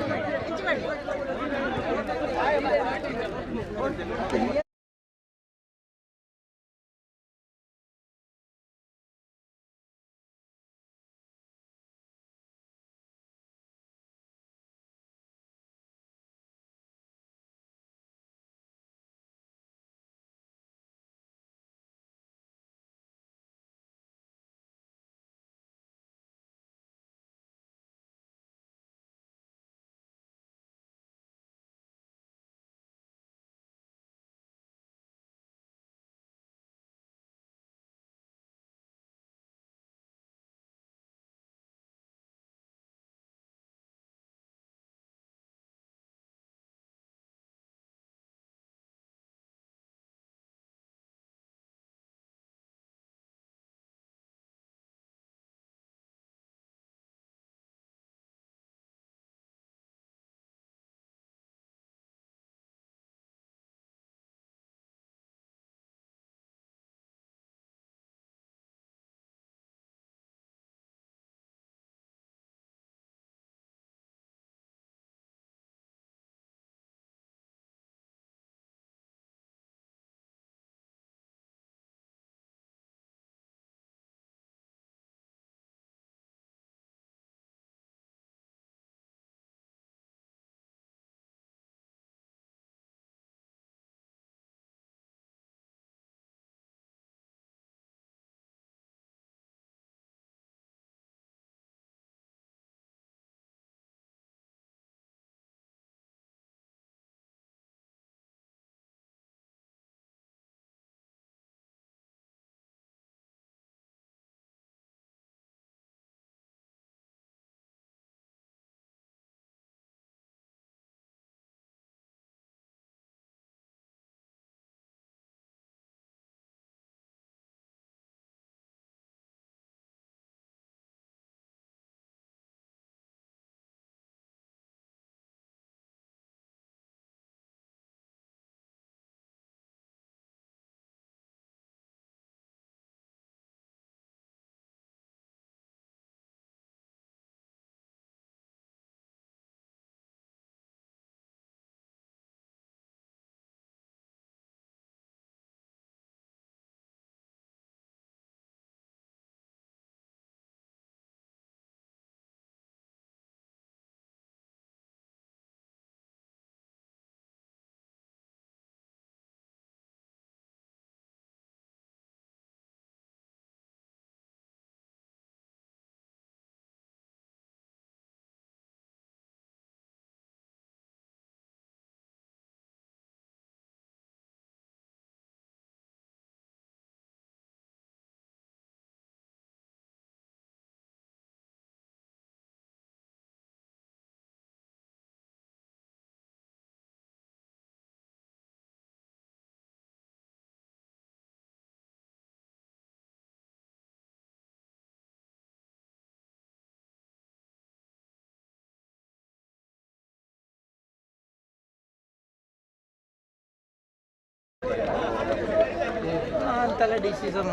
ಅಂತೆಲ್ಲ ಡಿಸಿಷನ್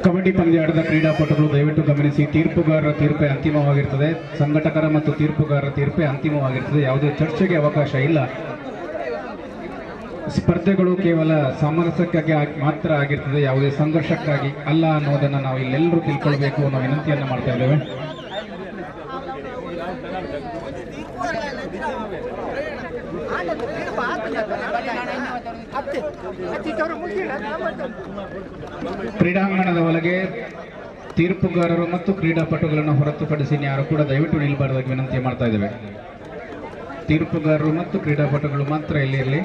ಕಬಡ್ಡಿ ಪಂದ್ಯಾಟದ ಕ್ರೀಡಾಪಟುಗಳು ದಯವಿಟ್ಟು ಗಮನಿಸಿ, ತೀರ್ಪುಗಾರರ ತೀರ್ಪೇ ಅಂತಿಮವಾಗಿರ್ತದೆ. ಸಂಘಟಕರ ಮತ್ತು ತೀರ್ಪುಗಾರರ ತೀರ್ಪೇ ಅಂತಿಮವಾಗಿರ್ತದೆ. ಯಾವುದೇ ಚರ್ಚೆಗೆ ಅವಕಾಶ ಇಲ್ಲ. ಸ್ಪರ್ಧೆಗಳು ಕೇವಲ ಸಾಮರಸ್ಯಕ್ಕಾಗಿ ಮಾತ್ರ ಆಗಿರ್ತದೆ, ಯಾವುದೇ ಸಂಘರ್ಷಕ್ಕಾಗಿ ಅಲ್ಲ ಅನ್ನೋದನ್ನು ನಾವು ಇಲ್ಲೆಲ್ಲರೂ ತಿಳ್ಕೊಳ್ಬೇಕು ಅನ್ನೋ ವಿನಂತಿಯನ್ನು ಮಾಡ್ತಾ ಇದ್ದೇವೆ. ಕ್ರೀಡಾಂಗಣದ ಒಳಗೆ ತೀರ್ಪುಗಾರರು ಮತ್ತು ಕ್ರೀಡಾಪಟುಗಳನ್ನು ಹೊರತುಪಡಿಸಿ ಯಾರು ಕೂಡ ದಯವಿಟ್ಟು ನಿಲ್ಬಾರ್ದಾಗಿ ವಿನಂತಿ ಮಾಡ್ತಾ ಇದ್ದೇವೆ. ತೀರ್ಪುಗಾರರು ಮತ್ತು ಕ್ರೀಡಾಪಟುಗಳು ಮಾತ್ರ ಇಲ್ಲಿರಲಿ.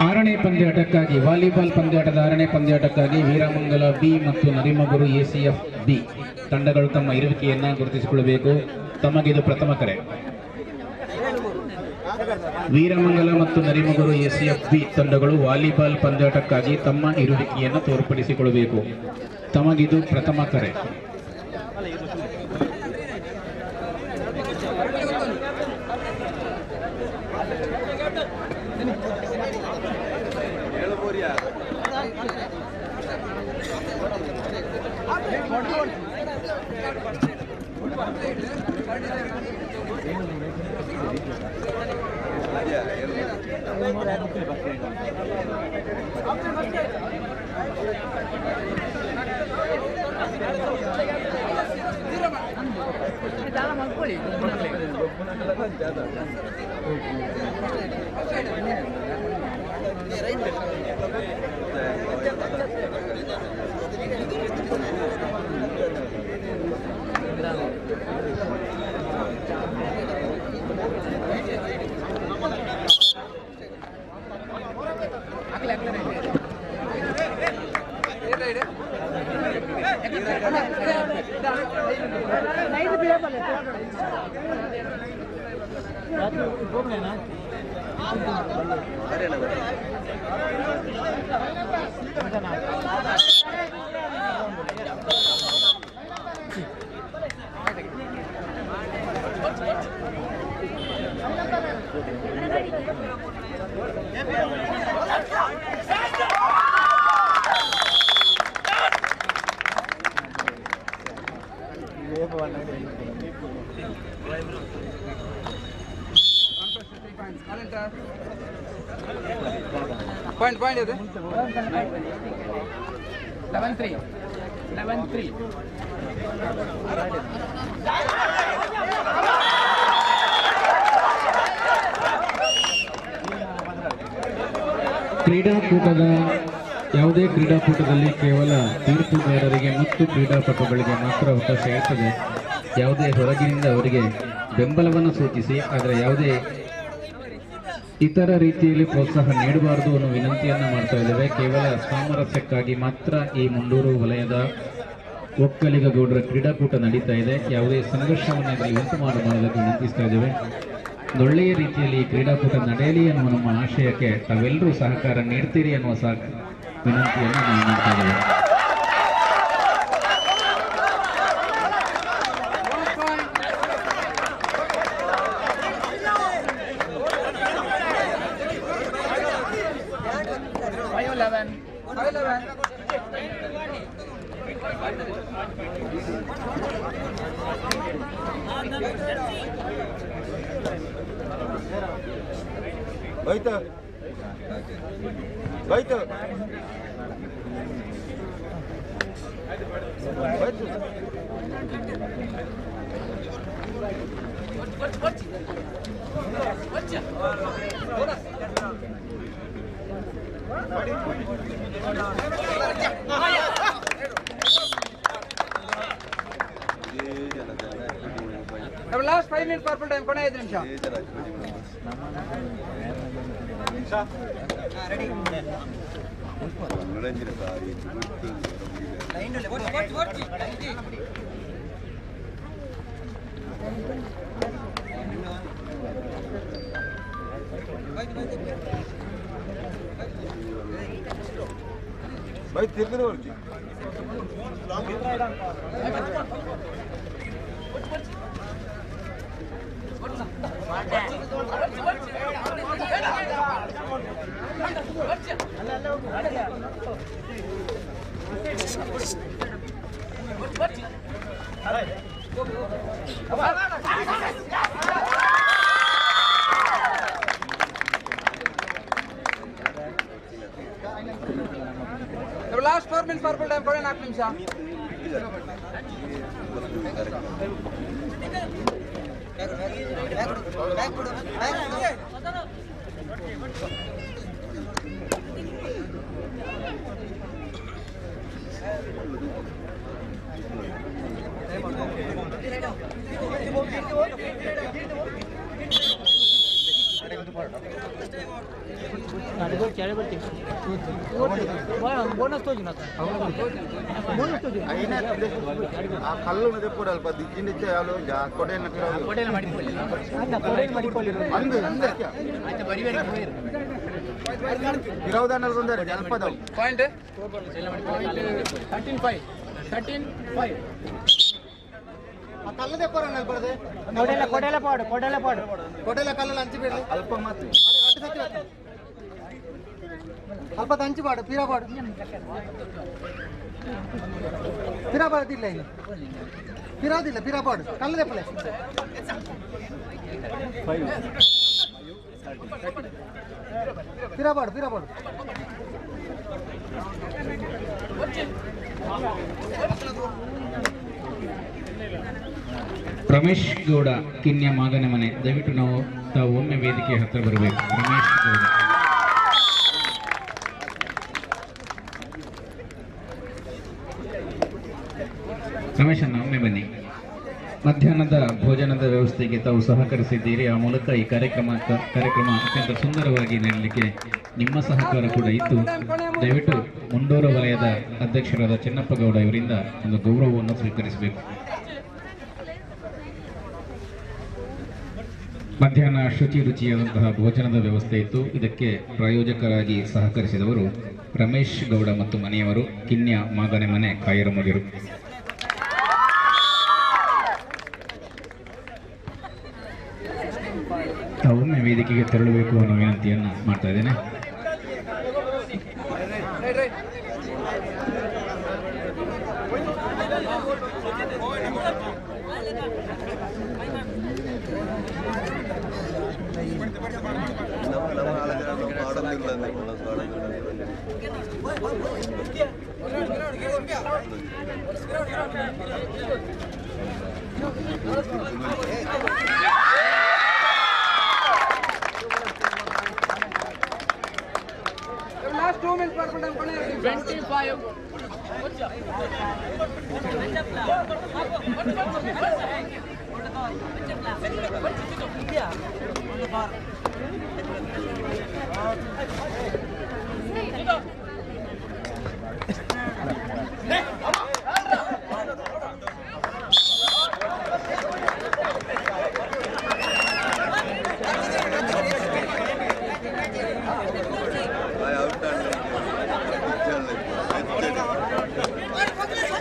ಆರನೇ ಪಂದ್ಯಾಟಕ್ಕಾಗಿ ವಾಲಿಬಾಲ್ ಪಂದ್ಯಾಟದ 6ನೇ ಪಂದ್ಯಾಟಕ್ಕಾಗಿ ವೀರಮಂಗಲ ಬಿ ಮತ್ತು ನರಿಮಗುರು ಎಸಿಎಫ್ ಬಿ ತಂಡಗಳು ತಮ್ಮ ಇರುವಿಕೆಯನ್ನು ಗುರುತಿಸಿಕೊಳ್ಳಬೇಕು. ತಮಗಿದು ಪ್ರಥಮ ಕರೆ. ವೀರಮಂಗಲ ಮತ್ತು ನರಿಮಗುರು ಎಸಿಎಫ್ ಬಿ ತಂಡಗಳು ವಾಲಿಬಾಲ್ ಪಂದ್ಯಾಟಕ್ಕಾಗಿ ತಮ್ಮ ಇರುವಿಕೆಯನ್ನು ತೋರ್ಪಡಿಸಿಕೊಳ್ಳಬೇಕು. ತಮಗಿದು ಪ್ರಥಮ ಕರೆ. ಪಾಯಿಂಟ್ ಇದೆ 11-3 ಕ್ರೀಡಾಕೂಟದ ಯಾವುದೇ ಕ್ರೀಡಾಕೂಟದಲ್ಲಿ ಕೇವಲ ತೀರ್ಪುಗಾರರಿಗೆ ಮತ್ತು ಕ್ರೀಡಾಪಟುಗಳಿಗೆ ಮಾತ್ರ ಅವಕಾಶ ಇರ್ತದೆ. ಯಾವುದೇ ಹೊರಗಿನಿಂದ ಅವರಿಗೆ ಬೆಂಬಲವನ್ನು ಸೂಚಿಸಿ ಆದರೆ ಯಾವುದೇ ಇತರ ರೀತಿಯಲ್ಲಿ ಪ್ರೋತ್ಸಾಹ ನೀಡಬಾರದು ಅನ್ನೋ ವಿನಂತಿಯನ್ನು ಮಾಡ್ತಾ ಇದ್ದೇವೆ. ಕೇವಲ ಸಾಮರಸ್ಯಕ್ಕಾಗಿ ಮಾತ್ರ ಈ ಮುಂಡೂರು ವಲಯದ ಒಕ್ಕಲಿಗ ಗೌಡರ ಕ್ರೀಡಾಕೂಟ ನಡೀತಾ ಇದೆ. ಯಾವುದೇ ಸಂಘರ್ಷವನ್ನು ಇದರಲ್ಲಿ ಉಂಟು ಮಾಡಬಾರದು ವಿನಂತಿಸ್ತಾ ಇದ್ದೇವೆ. ಒಳ್ಳೆಯ ರೀತಿಯಲ್ಲಿ ಈ ಕ್ರೀಡಾಕೂಟ ನಡೆಯಲಿ ಅನ್ನುವ ನಮ್ಮ ಆಶಯಕ್ಕೆ ತಾವೆಲ್ಲರೂ ಸಹಕಾರ ನೀಡ್ತೀರಿ ಅನ್ನುವ ವಿನಂತಿಯನ್ನು ನಾವು ಮಾಡ್ತಾ ಇದ್ದೇವೆ. ಹೋಯ್ತು ಹೋಯ್ತು ಹೋಯ್ತು ಲಾಸ್ಟ್ 5 minutes ಪರ್ಪಲ್ ಟೈಮ್ ಕೊನೆ 5 ನಿಮಿಷ भाई तिरकने और की ಲಾಸ್ಟ್ 4 minutes ಪರ್ಪಲ್ ಟೈಮ್ ಕೊನೆ 4 ನಿಮಿಷ కళ్ళు చెప్పాలి పది ఇచ్చింది ఇచ్చేయాలి కొడైన ఇరవై ఉండారు జనపదం పాయింట్ 13-5 ಕಲ್ಲು ತೆಪ್ಪರ ನೆಲ್ಪಡದೆ ಕೊಡೆಲೆ ಪಾಡು ಕೊಡೆಲೆ ಕಲ್ಲಲ್ಲಿ ಹಂಚಿ ಬಿಡ್ಲಿ ಅಲ್ಪ ಮಾತು ಸ್ವಲ್ಪ ಹಂಚಿ ಪಾಡು ಪೀರಾ ಪಾಡುದಿಲ್ಲ ಇಲ್ಲಿ ಪಿರಾದಿಲ್ಲ ಪೀರಾ ಪಾಡು ಕಲ್ಲು ತೆಪ್ಪಲೆ ಪೀರಾ ಪಾಡು ರಮೇಶ್ ಗೌಡ ಕಿನ್ಯ ಮಾಗನ ಮನೆ, ದಯವಿಟ್ಟು ತಾವು ಒಮ್ಮೆ ವೇದಿಕೆ ಹತ್ತಿರ ಬರಬೇಕು. ರಮೇಶ್ ಗೌಡ ರಮೇಶನ್ನ ಒಮ್ಮೆ ಬನ್ನಿ. ಮಧ್ಯಾಹ್ನದ ಭೋಜನದ ವ್ಯವಸ್ಥೆಗೆ ತಾವು ಸಹಕರಿಸಿದ್ದೀರಿ. ಆ ಮೂಲಕ ಈ ಕಾರ್ಯಕ್ರಮ ಅತ್ಯಂತ ಸುಂದರವಾಗಿ ನಡೆಯಲಿಕ್ಕೆ ನಿಮ್ಮ ಸಹಕಾರ ಕೂಡ ಇತ್ತು. ದಯವಿಟ್ಟು ಮುಂಡೂರು ವಲಯದ ಅಧ್ಯಕ್ಷರಾದ ಚೆನ್ನಪ್ಪ ಗೌಡ ಇವರಿಂದ ಒಂದು ಗೌರವವನ್ನು ಸ್ವೀಕರಿಸಬೇಕು. ಮಧ್ಯಾಹ್ನ ರುಚಿಯಾದಂತಹ ಭೋಜನದ ವ್ಯವಸ್ಥೆ ಇತ್ತು. ಇದಕ್ಕೆ ಪ್ರಾಯೋಜಕರಾಗಿ ಸಹಕರಿಸಿದವರು ರಮೇಶ್ ಗೌಡ ಮತ್ತು ಮನೆಯವರು, ಕಿನ್ಯ ಮಾಗನೆ ಮನೆ, ಕಾಯರಮುಡಿರು. ಒಮ್ಮೆ ವೇದಿಕೆಗೆ ತೆರಳಬೇಕು ಅನ್ನೋ ವಿನಂತಿಯನ್ನು ಮಾಡ್ತಾ ಇದ್ದೇನೆ.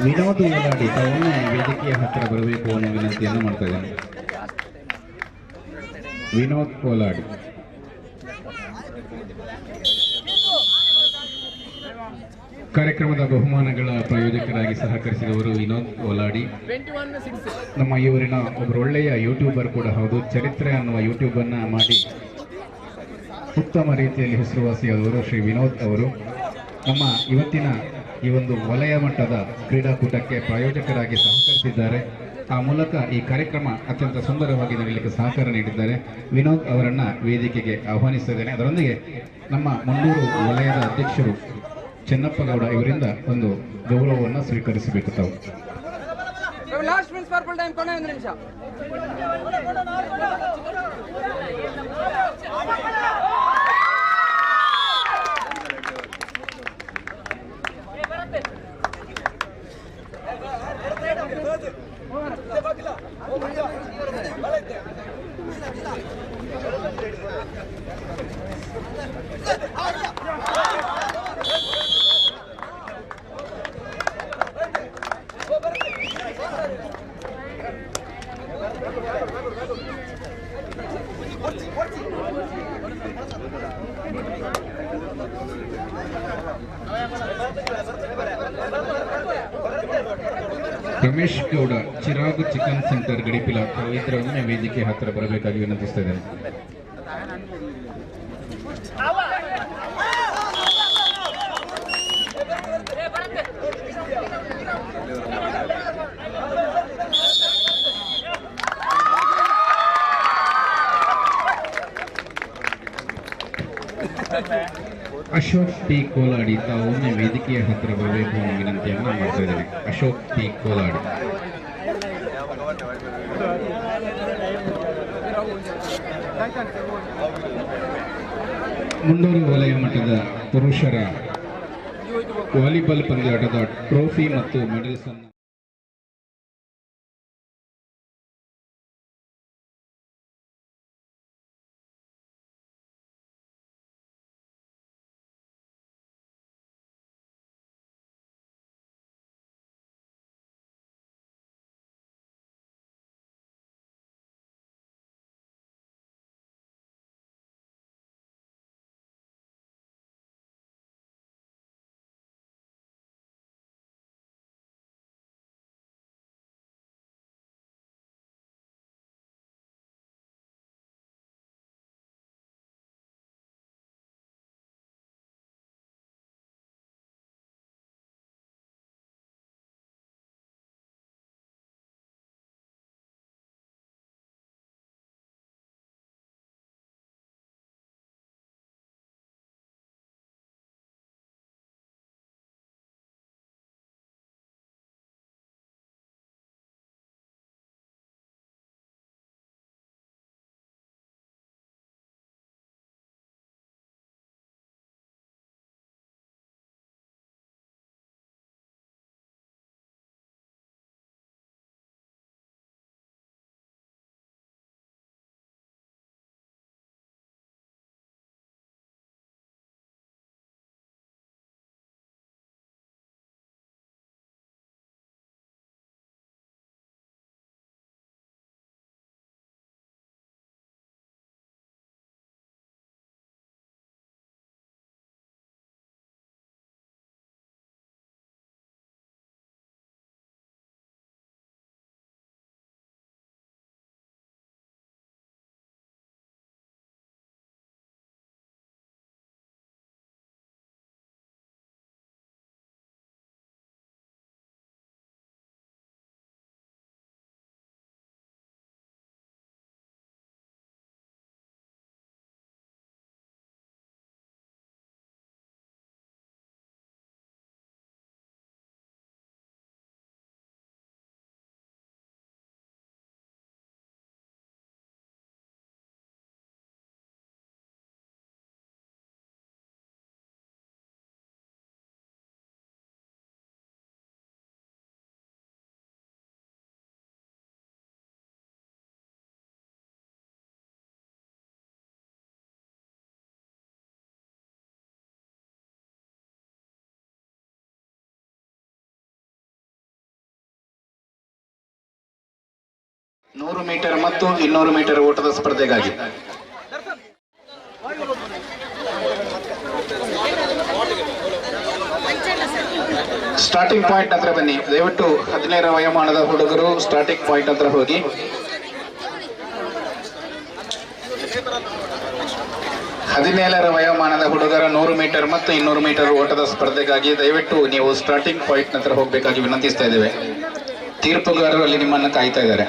ವಿನೋದ್ ಓಲಾಡಿ ತಾವೊಮ್ಮೆ ವೇದಿಕೆಯ ಹತ್ತಿರ ಬರಬೇಕು ಅನ್ನೋ ವಿನಂತಿಯನ್ನು ಮಾಡ್ತಾ ಇದ್ದೇನೆ. ವಿನೋದ್ ಓಲಾಡಿ. ಕಾರ್ಯಕ್ರಮದ ಬಹುಮಾನಗಳ ಪ್ರಾಯೋಜಕರಾಗಿ ಸಹಕರಿಸಿದವರು ವಿನೋದ್ ಓಲಾಡಿ. ನಮ್ಮ ಈ ಊರಿನ ಒಬ್ಬರು ಒಳ್ಳೆಯ ಯೂಟ್ಯೂಬರ್ ಕೂಡ ಹೌದು. ಚರಿತ್ರೆ ಅನ್ನುವ ಯೂಟ್ಯೂಬ್ ಅನ್ನ ಮಾಡಿ ಉತ್ತಮ ರೀತಿಯಲ್ಲಿ ಹೆಸರುವಾಸಿಯಾದವರು ಶ್ರೀ ವಿನೋದ್ ಅವರು. ನಮ್ಮ ಇವತ್ತಿನ ಈ ಒಂದು ವಲಯ ಮಟ್ಟದ ಕ್ರೀಡಾಕೂಟಕ್ಕೆ ಪ್ರಾಯೋಜಕರಾಗಿ ಸಹಕರಿಸಿದ್ದಾರೆ. ಆ ಮೂಲಕ ಈ ಕಾರ್ಯಕ್ರಮ ಅತ್ಯಂತ ಸುಂದರವಾಗಿ ನಡೆಯಲಿಕ್ಕೆ ಸಹಕಾರ ನೀಡಿದ್ದಾರೆ. ವಿನೋದ್ ಅವರನ್ನ ವೇದಿಕೆಗೆ ಆಹ್ವಾನಿಸಿದ್ದೇನೆ. ಅದರೊಂದಿಗೆ ನಮ್ಮ ಮುಂಡೂರು ವಲಯದ ಅಧ್ಯಕ್ಷರು ಚೆನ್ನಪ್ಪಗೌಡ ಇವರಿಂದ ಒಂದು ಗೌರವವನ್ನು ಸ್ವೀಕರಿಸಬೇಕು ತಾವು. ರಮೇಶ್ ಗೌಡ, ಚಿರಾಗ್ ಚಿಕನ್ ಸೆಂಟರ್, ಗಡಿಪಿಲ, ಇದರೊಂದನೇ ವೇದಿಕೆ ಹತ್ತಿರ ಬರಬೇಕಾಗಿ ವಿನಂತಿಸ್ತಾ ಇದ್ದೇನೆ. ಅಶೋಕ್ ಪಿ ಕೋಲಾಡಿ ತಾವೊಮ್ಮೆ ವೇದಿಕೆಯ ಹತ್ತಿರ ಬರಬೇಕು ಅನ್ನೋ ವಿನಂತಿಯನ್ನು ಮಾಡ್ತಾ ಇದ್ದೇನೆ. ಅಶೋಕ್ ಪಿ ಕೋಲಾಡಿ. ಮುಂಡೂರು ವಲಯ ಮಟ್ಟದ ಪುರುಷರ ವಾಲಿಬಾಲ್ ಪಂದ್ಯಾಟದ ಟ್ರೋಫಿ ಮತ್ತು ಮೆಡಲ್ಸ್ ಅನ್ನು 100 ಮೀಟರ್ ಮತ್ತು 200 ಮೀಟರ್ ಓಟದ ಸ್ಪರ್ಧೆಗಾಗಿ. ಸ್ಟಾರ್ಟಿಂಗ್ ಪಾಯಿಂಟ್ ಹತ್ರ ಬನ್ನಿ. ದಯವಿಟ್ಟು 17ರ ವಯೋಮಾನದ ಹುಡುಗರು ಸ್ಟಾರ್ಟಿಂಗ್ ಪಾಯಿಂಟ್ ಹತ್ರ ಹೋಗಿ. ಹದಿನೇಳರ ವಯೋಮಾನದ ಹುಡುಗರ 100 ಮೀಟರ್ ಮತ್ತು 200 ಮೀಟರ್ ಓಟದ ಸ್ಪರ್ಧೆಗಾಗಿ ದಯವಿಟ್ಟು ನೀವು ಸ್ಟಾರ್ಟಿಂಗ್ ಪಾಯಿಂಟ್ ಹತ್ರ ಹೋಗಬೇಕಾಗಿ ವಿನಂತಿಸ್ತಾ ಇದ್ದೇವೆ. ತೀರ್ಪುಗಾರರು ಅಲ್ಲಿ ನಿಮ್ಮನ್ನು ಕಾಯ್ತಾ ಇದ್ದಾರೆ.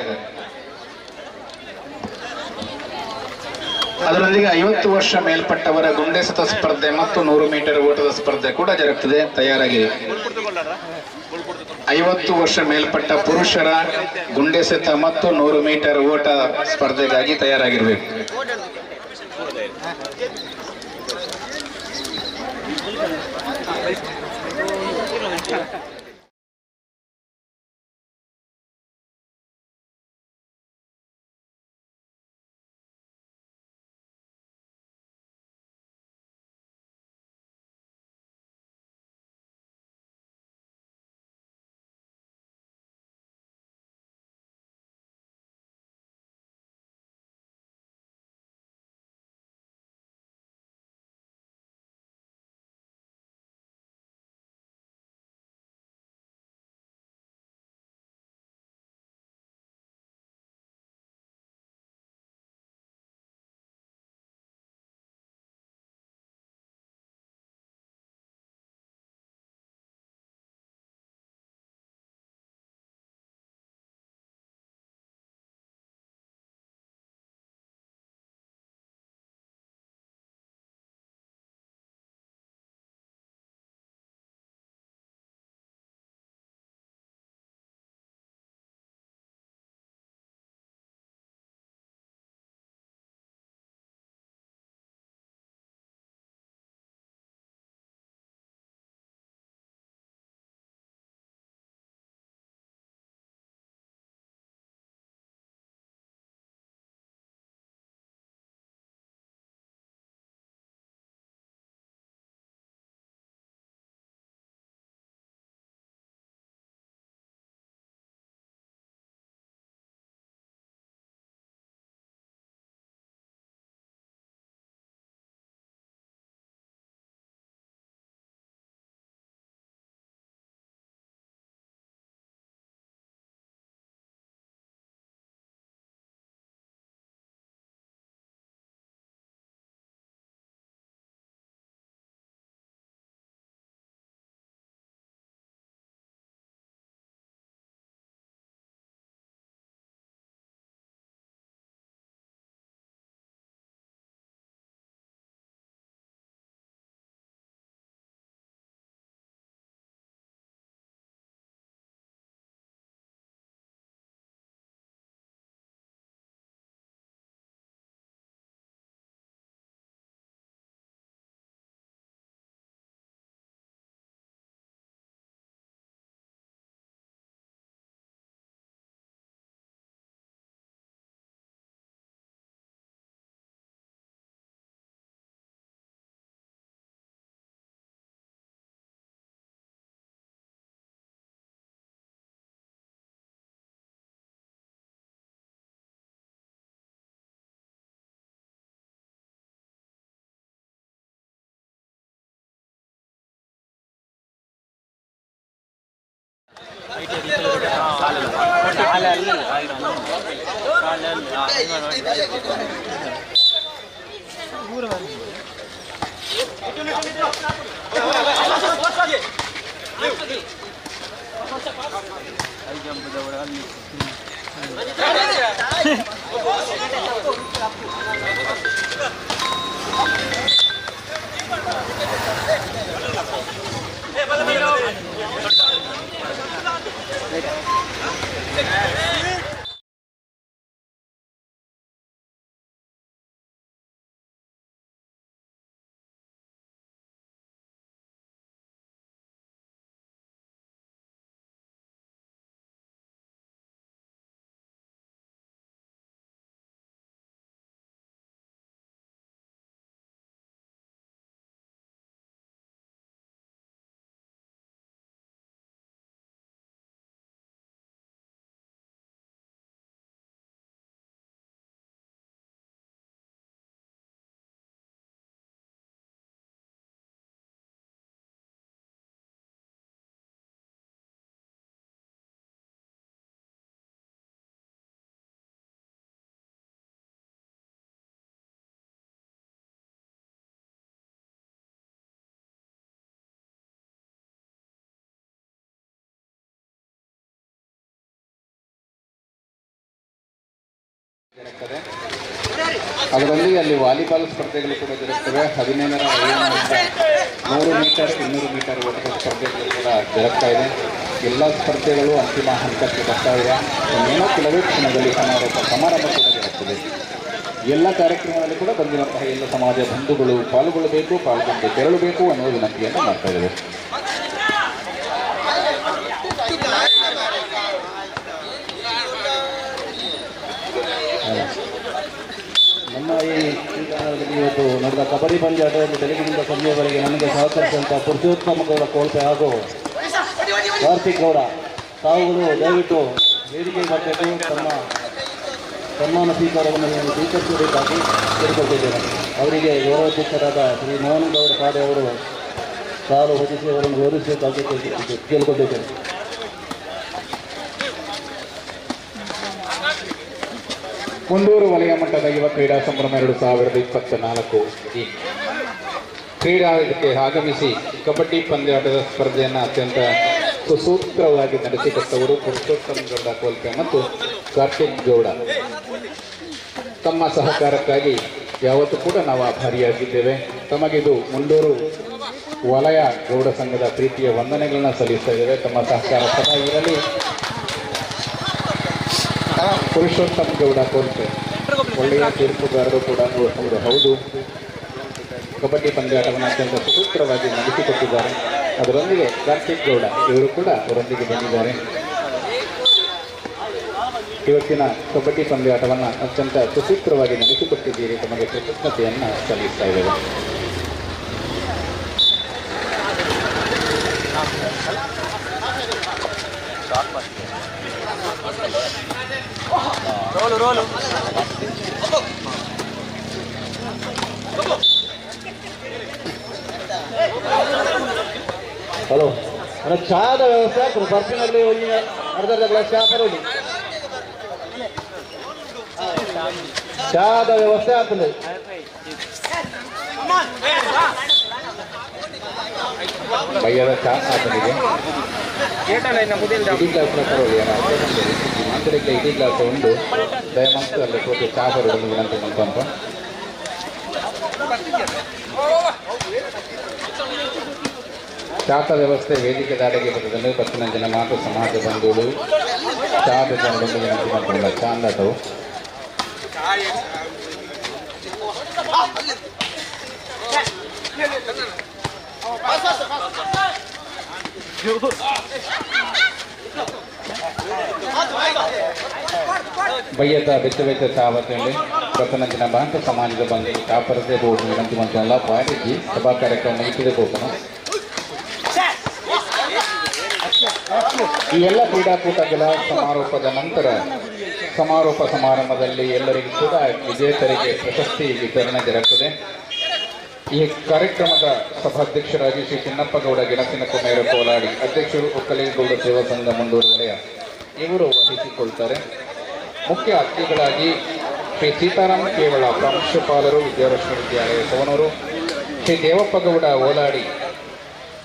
ಅದರೊಂದಿಗೆ 50 ವರ್ಷ ಮೇಲ್ಪಟ್ಟವರ ಗುಂಡೆಸತ ಸ್ಪರ್ಧೆ ಮತ್ತು 100 ಮೀಟರ್ ಓಟದ ಸ್ಪರ್ಧೆ ಕೂಡ ಜರುಗುತ್ತದೆ. ತಯಾರಾಗಿ 50 ವರ್ಷ ಮೇಲ್ಪಟ್ಟ ಪುರುಷರ ಗುಂಡೆಸೆತ ಮತ್ತು 100 ಮೀಟರ್ ಓಟ ಸ್ಪರ್ಧೆಗಾಗಿ ತಯಾರಾಗಿರ್ಬೇಕು. ಅದರಲ್ಲಿ ಅಲ್ಲಿ ವಾಲಿಬಾಲ್ ಸ್ಪರ್ಧೆಗಳು ಕೂಡ ಜರುಗುತ್ತವೆ. 17ರ ವಯೋಮಾನದ 100 ಮೀಟರ್ 200 ಮೀಟರ್ ಓಟದ ಸ್ಪರ್ಧೆಗಳು ಕೂಡ ಜರುಗ್ತಾ ಇದೆ. ಎಲ್ಲ ಸ್ಪರ್ಧೆಗಳು ಅಂತಿಮ ಹಂತಕ್ಕೆ ಬರ್ತಾ ಇದೆ. ಇನ್ನೇನೋ ಕೆಲವೇ ಕ್ಷಣದಲ್ಲಿ ಸಮಾರಂಭ ಕೂಡ ಜರುಗುತ್ತದೆ. ಎಲ್ಲ ಕಾರ್ಯಕ್ರಮದಲ್ಲಿ ಕೂಡ ಬಂದಿರುವಂತಹ ಎಲ್ಲ ಸಮಾಜ ಬಂಧುಗಳು ಪಾಲ್ಗೊಳ್ಳಬೇಕು, ಪಾಲ್ಗೊಂಡು ತೆರಳಬೇಕು ಅನ್ನೋ ವಿನಂತಿಯನ್ನು ಮಾಡ್ತಾ ಇದ್ದೇವೆ. ನಮ್ಮ ಈ ಇವತ್ತು ನಡೆದ ಕಬಡ್ಡಿ ಪಂದ್ಯಾಟದಲ್ಲಿ ಬೆಳಗಿನಿಂದ ಸಂಜೆಯವರೆಗೆ ನನಗೆ ಸಹಕರಿಸಿದಂಥ ಪುರುಷೋತ್ತಮ ಗೌಡ ಕೋಳ್ಪೆ ಹಾಗೂ ಕಾರ್ತಿಕ್ ಗೌಡ ತಾವುಗಳು ದಯವಿಟ್ಟು ವೇದಿಕೆಗೆ ಬರಬೇಕು. ತಮ್ಮ ಸನ್ಮಾನ ಸ್ವೀಕಾರವನ್ನು ಸ್ವೀಕರಿಸಬೇಕಾಗಿ ಕೇಳಿಕೊಳ್ತಿದ್ದೇನೆ. ಅವರಿಗೆ ಗೌರವಾಧ್ಯಕ್ಷರಾದ ಶ್ರೀ ಮೋಹನ್ ಗೌಡ ಪಾಡೆ ಅವರು ಸಾಲು ಹೊದಿಸಿ ಅವರನ್ನು ಗೌರವಿಸಬೇಕಾಗಿ ಕೇಳಿಕೊಳ್ತಿದ್ದೇನೆ. ಮುಂಡೂರು ವಲಯ ಮಟ್ಟದ ಯುವ ಕ್ರೀಡಾ ಸಂಭ್ರಮ 2024 ಈ ಕ್ರೀಡಾಕ್ಕೆ ಆಗಮಿಸಿ ಕಬಡ್ಡಿ ಪಂದ್ಯಾಟದ ಸ್ಪರ್ಧೆಯನ್ನು ಅತ್ಯಂತ ಸುಸೂತ್ರವಾಗಿ ನಡೆಸಿಕೊಟ್ಟವರು ಪುರುಷೋತ್ತಮ ಗೌಡ ಕೋಲ್ಪೆ ಮತ್ತು ಕಾರ್ತಿಕ್ ಗೌಡ. ತಮ್ಮ ಸಹಕಾರಕ್ಕಾಗಿ ಯಾವತ್ತೂ ಕೂಡ ನಾವು ಆಭಾರಿಯಾಗಿದ್ದೇವೆ. ತಮಗಿದು ಮುಂಡೂರು ವಲಯ ಗೌಡ ಸಂಘದ ಪ್ರೀತಿಯ ವಂದನೆಗಳನ್ನ ಸಲ್ಲಿಸ್ತಾ ಇದ್ದೇವೆ. ತಮ್ಮ ಸಹಕಾರ ಸದಾ ಇರಲಿ. ಪುರುಷೋತ್ತಮ ಗೌಡ ಕೋಲ್ಪೆ ಒಳ್ಳೆಯ ತೀರ್ಪುಗಾರರು ಕೂಡ ಹೌದು. ಕಬಡ್ಡಿ ಪಂದ್ಯಾಟವನ್ನು ಅತ್ಯಂತ ಸುಸೂತ್ರವಾಗಿ ನಡೆಸಿಕೊಟ್ಟಿದ್ದಾರೆ. ಅದರೊಂದಿಗೆ ಕಾರ್ತಿಕ್ ಗೌಡ ಇವರು ಕೂಡ ಅವರೊಂದಿಗೆ ಬಂದಿದ್ದಾರೆ. ಇವತ್ತಿನ ಕಬಡ್ಡಿ ಪಂದ್ಯಾಟವನ್ನು ಅತ್ಯಂತ ಸುಸೂತ್ರವಾಗಿ ನಡೆಸಿಕೊಟ್ಟಿದ್ದೀರಿ. ತಮಗೆ ಕೃತಜ್ಞತೆಯನ್ನು ಸಲ್ಲಿಸ್ತಾ ಇದ್ದೇವೆ. ಹಲೋ, ಚಹಾದ ವ್ಯವಸ್ಥೆ ಆಗ್ತದೆ. ಬರ್ಪಿನಲ್ಲಿ ಒಂದು ಅರ್ಧ ಗ್ಲಾಸ್ ಚಹಾ ಪರವಾಗಿ ಚಹಾದ ವ್ಯವಸ್ಥೆ ಆಗ್ತದೆ. ಬಯ್ಯದ ಚಾ ಆತನಿಗೆ ಇಡೀ ಗ್ಲಾಸ್ ಪರವಾಗಿ ಆಂತರಿಕ ಇಡೀ ಗ್ಲಾಸ್ ಒಂದು ದಯಮಾಡಿ ಅಲ್ಲಿ ಕೂತು ಚಾ ಬರೋದು ವಿನಂತಿ ಅಂತ. ಚಾತ ವ್ಯವಸ್ಥೆ ವೇದಿಕೆ ದಾಡಿಗೆ ಬರುತ್ತದೆ. 10 ಜನ ಮಾತ್ರ ಸಮಾಜ ಬಂಧುಗಳು ಚಾದ ಜನರೊಂದು ವಿನಂತಿ ಮಾಡಿಕೊಂಡ ಚಾಂದಾಟವು ಬಯ್ಯದ ಬೆಚ್ಚ ಚಾವತ್ತೇಳಿ 10 ಜನ ಬಾಂತ ಸಮಾಜದ ಬಂದು ಚಾಪರತೆ ರೋಡ್ ವಿನಂತಿ ಮಾಡಿಕೊಂಡ ಪಾಟಿಜಿ ಸಭಾ ಕಾರ್ಯಕ್ರಮ ಮುಗಿಸಿದ ಹೋಗೋಣ. ಈ ಎಲ್ಲ ಕ್ರೀಡಾಕೂಟಗಳ ಸಮಾರೋಪದ ನಂತರ ಸಮಾರೋಪ ಸಮಾರಂಭದಲ್ಲಿ ಎಲ್ಲರಿಗೂ ಕೂಡ ವಿಜೇತರಿಗೆ ಪ್ರಶಸ್ತಿ ವಿತರಣೆ ಜರುಗುತ್ತದೆ. ಈ ಕಾರ್ಯಕ್ರಮದ ಸಭಾಧ್ಯಕ್ಷರಾಗಿ ಶ್ರೀ ಚಿನ್ನಪ್ಪ ಗೌಡ ಗೆಣಸಿನ ಕೊಮೇರ ಕೋಲಾಡಿ, ಅಧ್ಯಕ್ಷರು ಒಕ್ಕಲಿಗೌಡ ಸೇವಾ ಸಂಘ ಮುಂಡೂರು ವಲಯ ಇವರು ವಹಿಸಿಕೊಳ್ತಾರೆ. ಮುಖ್ಯ ಅತಿಥಿಗಳಾಗಿ ಶ್ರೀ ಸೀತಾರಾಮ ಕೇವಳ ಪ್ರಾಂಶುಪಾಲರು ವಿದ್ಯಾರಶ್ಮಿ ವಿದ್ಯಾಲಯ ಸವನೂರು, ಶ್ರೀ ದೇವಪ್ಪ ಗೌಡ ಓಲಾಡಿ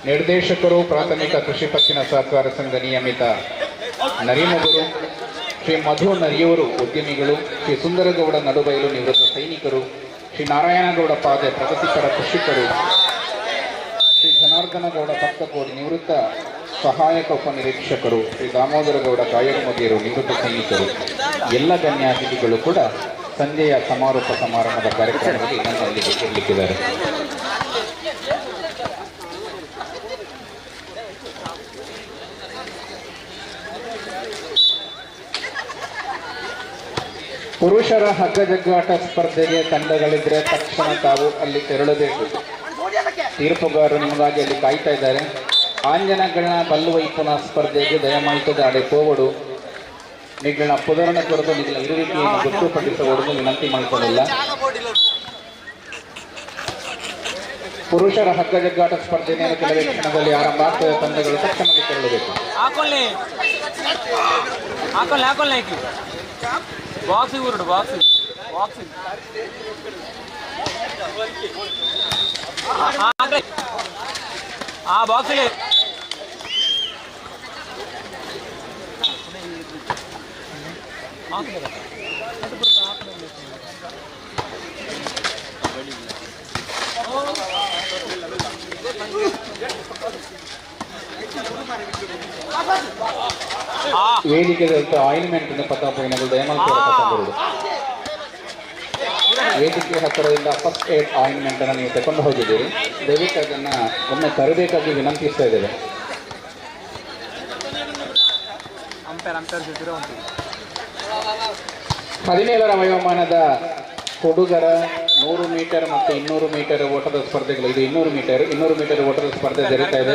ನಿರ್ದೇಶಕರು ಪ್ರಾಥಮಿಕ ಕೃಷಿ ಪತ್ತಿನ ಸಹಕಾರ ಸಂಘ ನಿಯಮಿತ ನರಿಮಗುರು, ಶ್ರೀ ಮಧು ನರಿಯೂರು ಉದ್ಯಮಿಗಳು, ಶ್ರೀ ಸುಂದರಗೌಡ ನಡುಬೈಲು ನಿವೃತ್ತ ಸೈನಿಕರು, ಶ್ರೀ ನಾರಾಯಣಗೌಡ ಪಾದೆ ಪ್ರಗತಿಪರ ಕೃಷಿಕರು, ಶ್ರೀ ಜನಾರ್ದನಗೌಡ ಭಕ್ತಕೋಡಿ ನಿವೃತ್ತ ಸಹಾಯಕ ಉಪನಿರೀಕ್ಷಕರು, ಶ್ರೀ ದಾಮೋದರಗೌಡ ಕಾಯಕಮದಿಯರು ನಿವೃತ್ತ ಸೈನಿಕರು, ಎಲ್ಲ ಗಣ್ಯಾತಿಥಿಗಳು ಕೂಡ ಸಂಜೆಯ ಸಮಾರೋಪ ಸಮಾರಂಭದ ಕಾರ್ಯಕ್ರಮದಲ್ಲಿ ನನ್ನೊಂದಿಗೆ ಇರಲಿಕ್ಕಿದ್ದಾರೆ. ಪುರುಷರ ಹಗ್ಗ ಜಗ್ಗಾಟ ಸ್ಪರ್ಧೆಗೆ ತಂಡಗಳಿದ್ರೆ ತಕ್ಷಣ ತಾವು ಅಲ್ಲಿ ತೆರಳಬೇಕು. ತೀರ್ಪುಗಾರರು ನಿಮಗಾಗಿ ಅಲ್ಲಿ ಕಾಯ್ತಾ ಇದ್ದಾರೆ. ಆಂಜನಗಳನ್ನ ಬಲ್ಲುವೈಪುನ ಸ್ಪರ್ಧೆಗೆ ದಯಮಾಯಿತದ ಅಡೆ ಪೋವಡು ನಿಗಳನ್ನ ಪುದರಣ ಕೊರದು ನಿಗಳ ಇರುವಿಕೆಯನ್ನು ಗೊತ್ತುಪಡಿಸುವುದು ವಿನಂತಿ ಮಾಡಿಕೊಳ್ಳಿಲ್ಲ. ಪುರುಷರ ಹಗ್ಗ ಜಗ್ಗಾಟ ಸ್ಪರ್ಧೆ ಮೇಲೆ ಕೆಲವೇ ಕ್ಷಣದಲ್ಲಿ ಆರಂಭ ಆಗ್ತದೆ. ತಂಡಗಳು ತಕ್ಷಣದಲ್ಲಿ ತೆರಳಬೇಕು. ಬಾಕ್ಸಿಂಗ್ ಊರುಡು ಬಾಕ್ಸಿಂಗ್ ಬಾಕ್ಸಿಂಗ್ ವೇದಿಕೆ ಆಯಿಲ್ಮೆಂಟ್ ಪತ್ತಾಪೈನಗಳು ದಯಮಾಡಿ ಬರುವುದು. ವೇದಿಕೆ ಹತ್ತಿರದಿಂದ ಫಸ್ಟ್ ಏಡ್ ಆಯಿಲ್ಮೆಂಟ್ ಅನ್ನು ನೀವು ತಗೊಂಡು ಹೋಗಿದ್ದೀರಿ. ದಯವಿಟ್ಟು ಅದನ್ನು ಒಮ್ಮೆ ತರಬೇಕಾಗಿ ವಿನಂತಿಸ್ತಾ ಇದ್ದೇವೆ. 17ರ ವಯೋಮಾನದ ಹುಡುಗರ 100 ಮೀಟರ್ ಮತ್ತು 200 ಮೀಟರ್ ಓಟದ ಸ್ಪರ್ಧೆಗಳು, ಇದು 200 ಮೀಟರ್ ಓಟದ ಸ್ಪರ್ಧೆ ಜರುಗ್ತಾ ಇದೆ.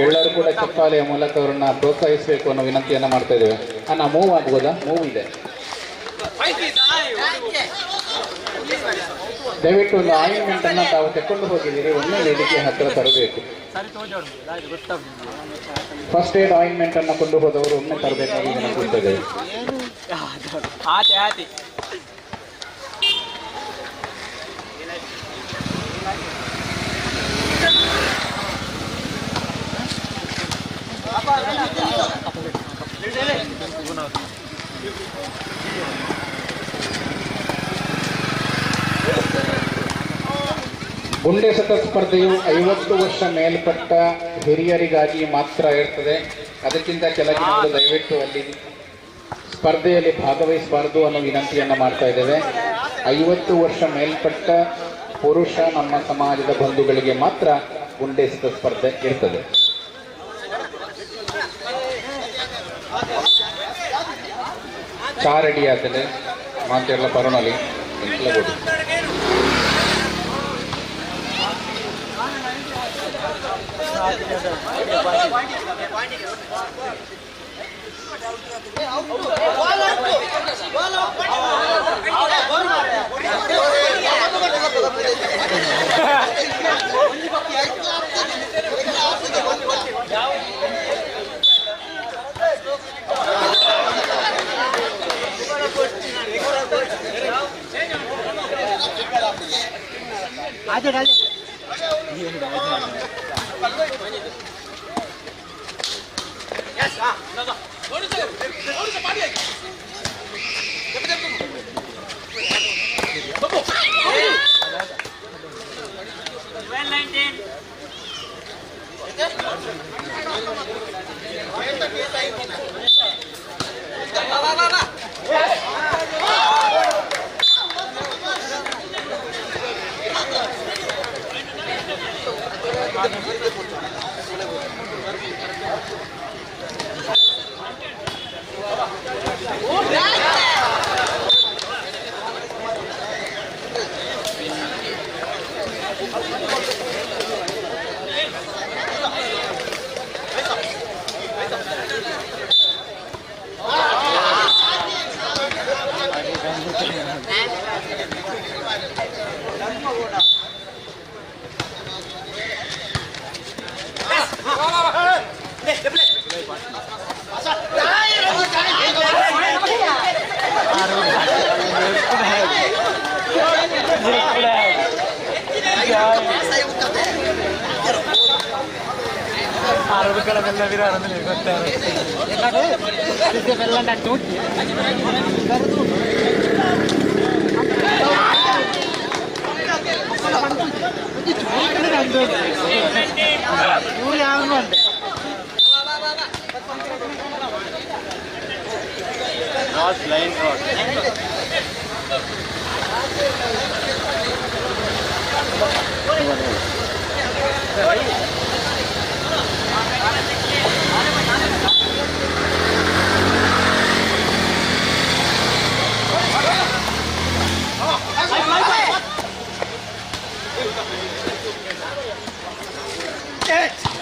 ಎಲ್ಲರೂ ಕೂಡ ಚಪ್ಪಾಳೆಯ ಮೂಲಕ ಅವರನ್ನ ಪ್ರೋತ್ಸಾಹಿಸಬೇಕು ಅನ್ನೋ ವಿನಂತಿಯನ್ನು ಮಾಡ್ತಾ ಇದ್ದೇವೆ. ಅನ್ನ ಮೂವ್ ಆಗ್ಬೋದಾ? ಮೂವ್ ಇದೆ. ದಯವಿಟ್ಟು ಒಂದು ಆಯಿಲ್ಮೆಂಟ್ ಅನ್ನ ತಾವು ತೆಕ್ಕೊಂಡು ಹೋಗಿದ್ದೀರಿ, ಒಮ್ಮೆ ವೇದಿಕೆ ಹತ್ತಿರ ತರಬೇಕು. ಫಸ್ಟ್ ಏಡ್ ಆಯಿಲ್ಮೆಂಟ್ ಅನ್ನ ಕೊಂಡು ಹೋದವರು ಒಮ್ಮೆ ತರಬೇಕಾಗಿ ವಿನಂತಿಸ್ತೇವೆ. ಗುಂಡೆಸತ ಸ್ಪರ್ಧೆಯು 50 ವರ್ಷ ಮೇಲ್ಪಟ್ಟ ಹಿರಿಯರಿಗಾಗಿ ಮಾತ್ರ ಇರ್ತದೆ. ಅದಕ್ಕಿಂತ ಕೆಳಗಿನವರು ದಯವಿಟ್ಟು ಅಲ್ಲಿ ಸ್ಪರ್ಧೆಯಲ್ಲಿ ಭಾಗವಹಿಸಬಾರದು ಅನ್ನೋ ವಿನಂತಿಯನ್ನು ಮಾಡ್ತಾ ಇದ್ದೇವೆ. 50 ವರ್ಷ ಮೇಲ್ಪಟ್ಟ ಪುರುಷ ನಮ್ಮ ಸಮಾಜದ ಬಂಧುಗಳಿಗೆ ಮಾತ್ರ ಗುಂಡೆಸತ ಸ್ಪರ್ಧೆ ಇರ್ತದೆ. ಚಾರಡಿ ಆತಲೆ ಮಾತೆಲ್ಲ ಪರೋಣಲಿ ಎಂಟ್ಲಗೋಡು.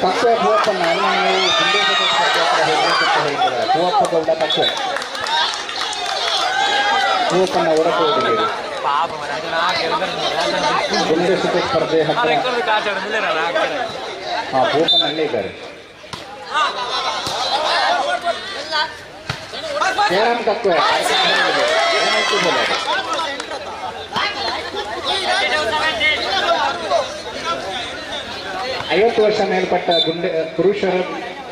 ಕಚ್ಚೆ ಭೂವಪ್ಪನ ಭೂವಪ್ಪಗೌಡ ಕಚ್ಚೆ ಭೂವಪ್ಪನ ಹೊರಟು ಹೋಗಿದ್ದೀರಿ. ಗುಂಡೆಸತ ಸ್ಪರ್ಧೆ ಹತ್ತಿರ ಭೂವಪ್ಪನಲ್ಲೇ ಇದ್ದಾರೆ. ಕೇರಂ ಕಚ್ಚೆ 50 ವರ್ಷ ಮೇಲ್ಪಟ್ಟ ಪುರುಷರ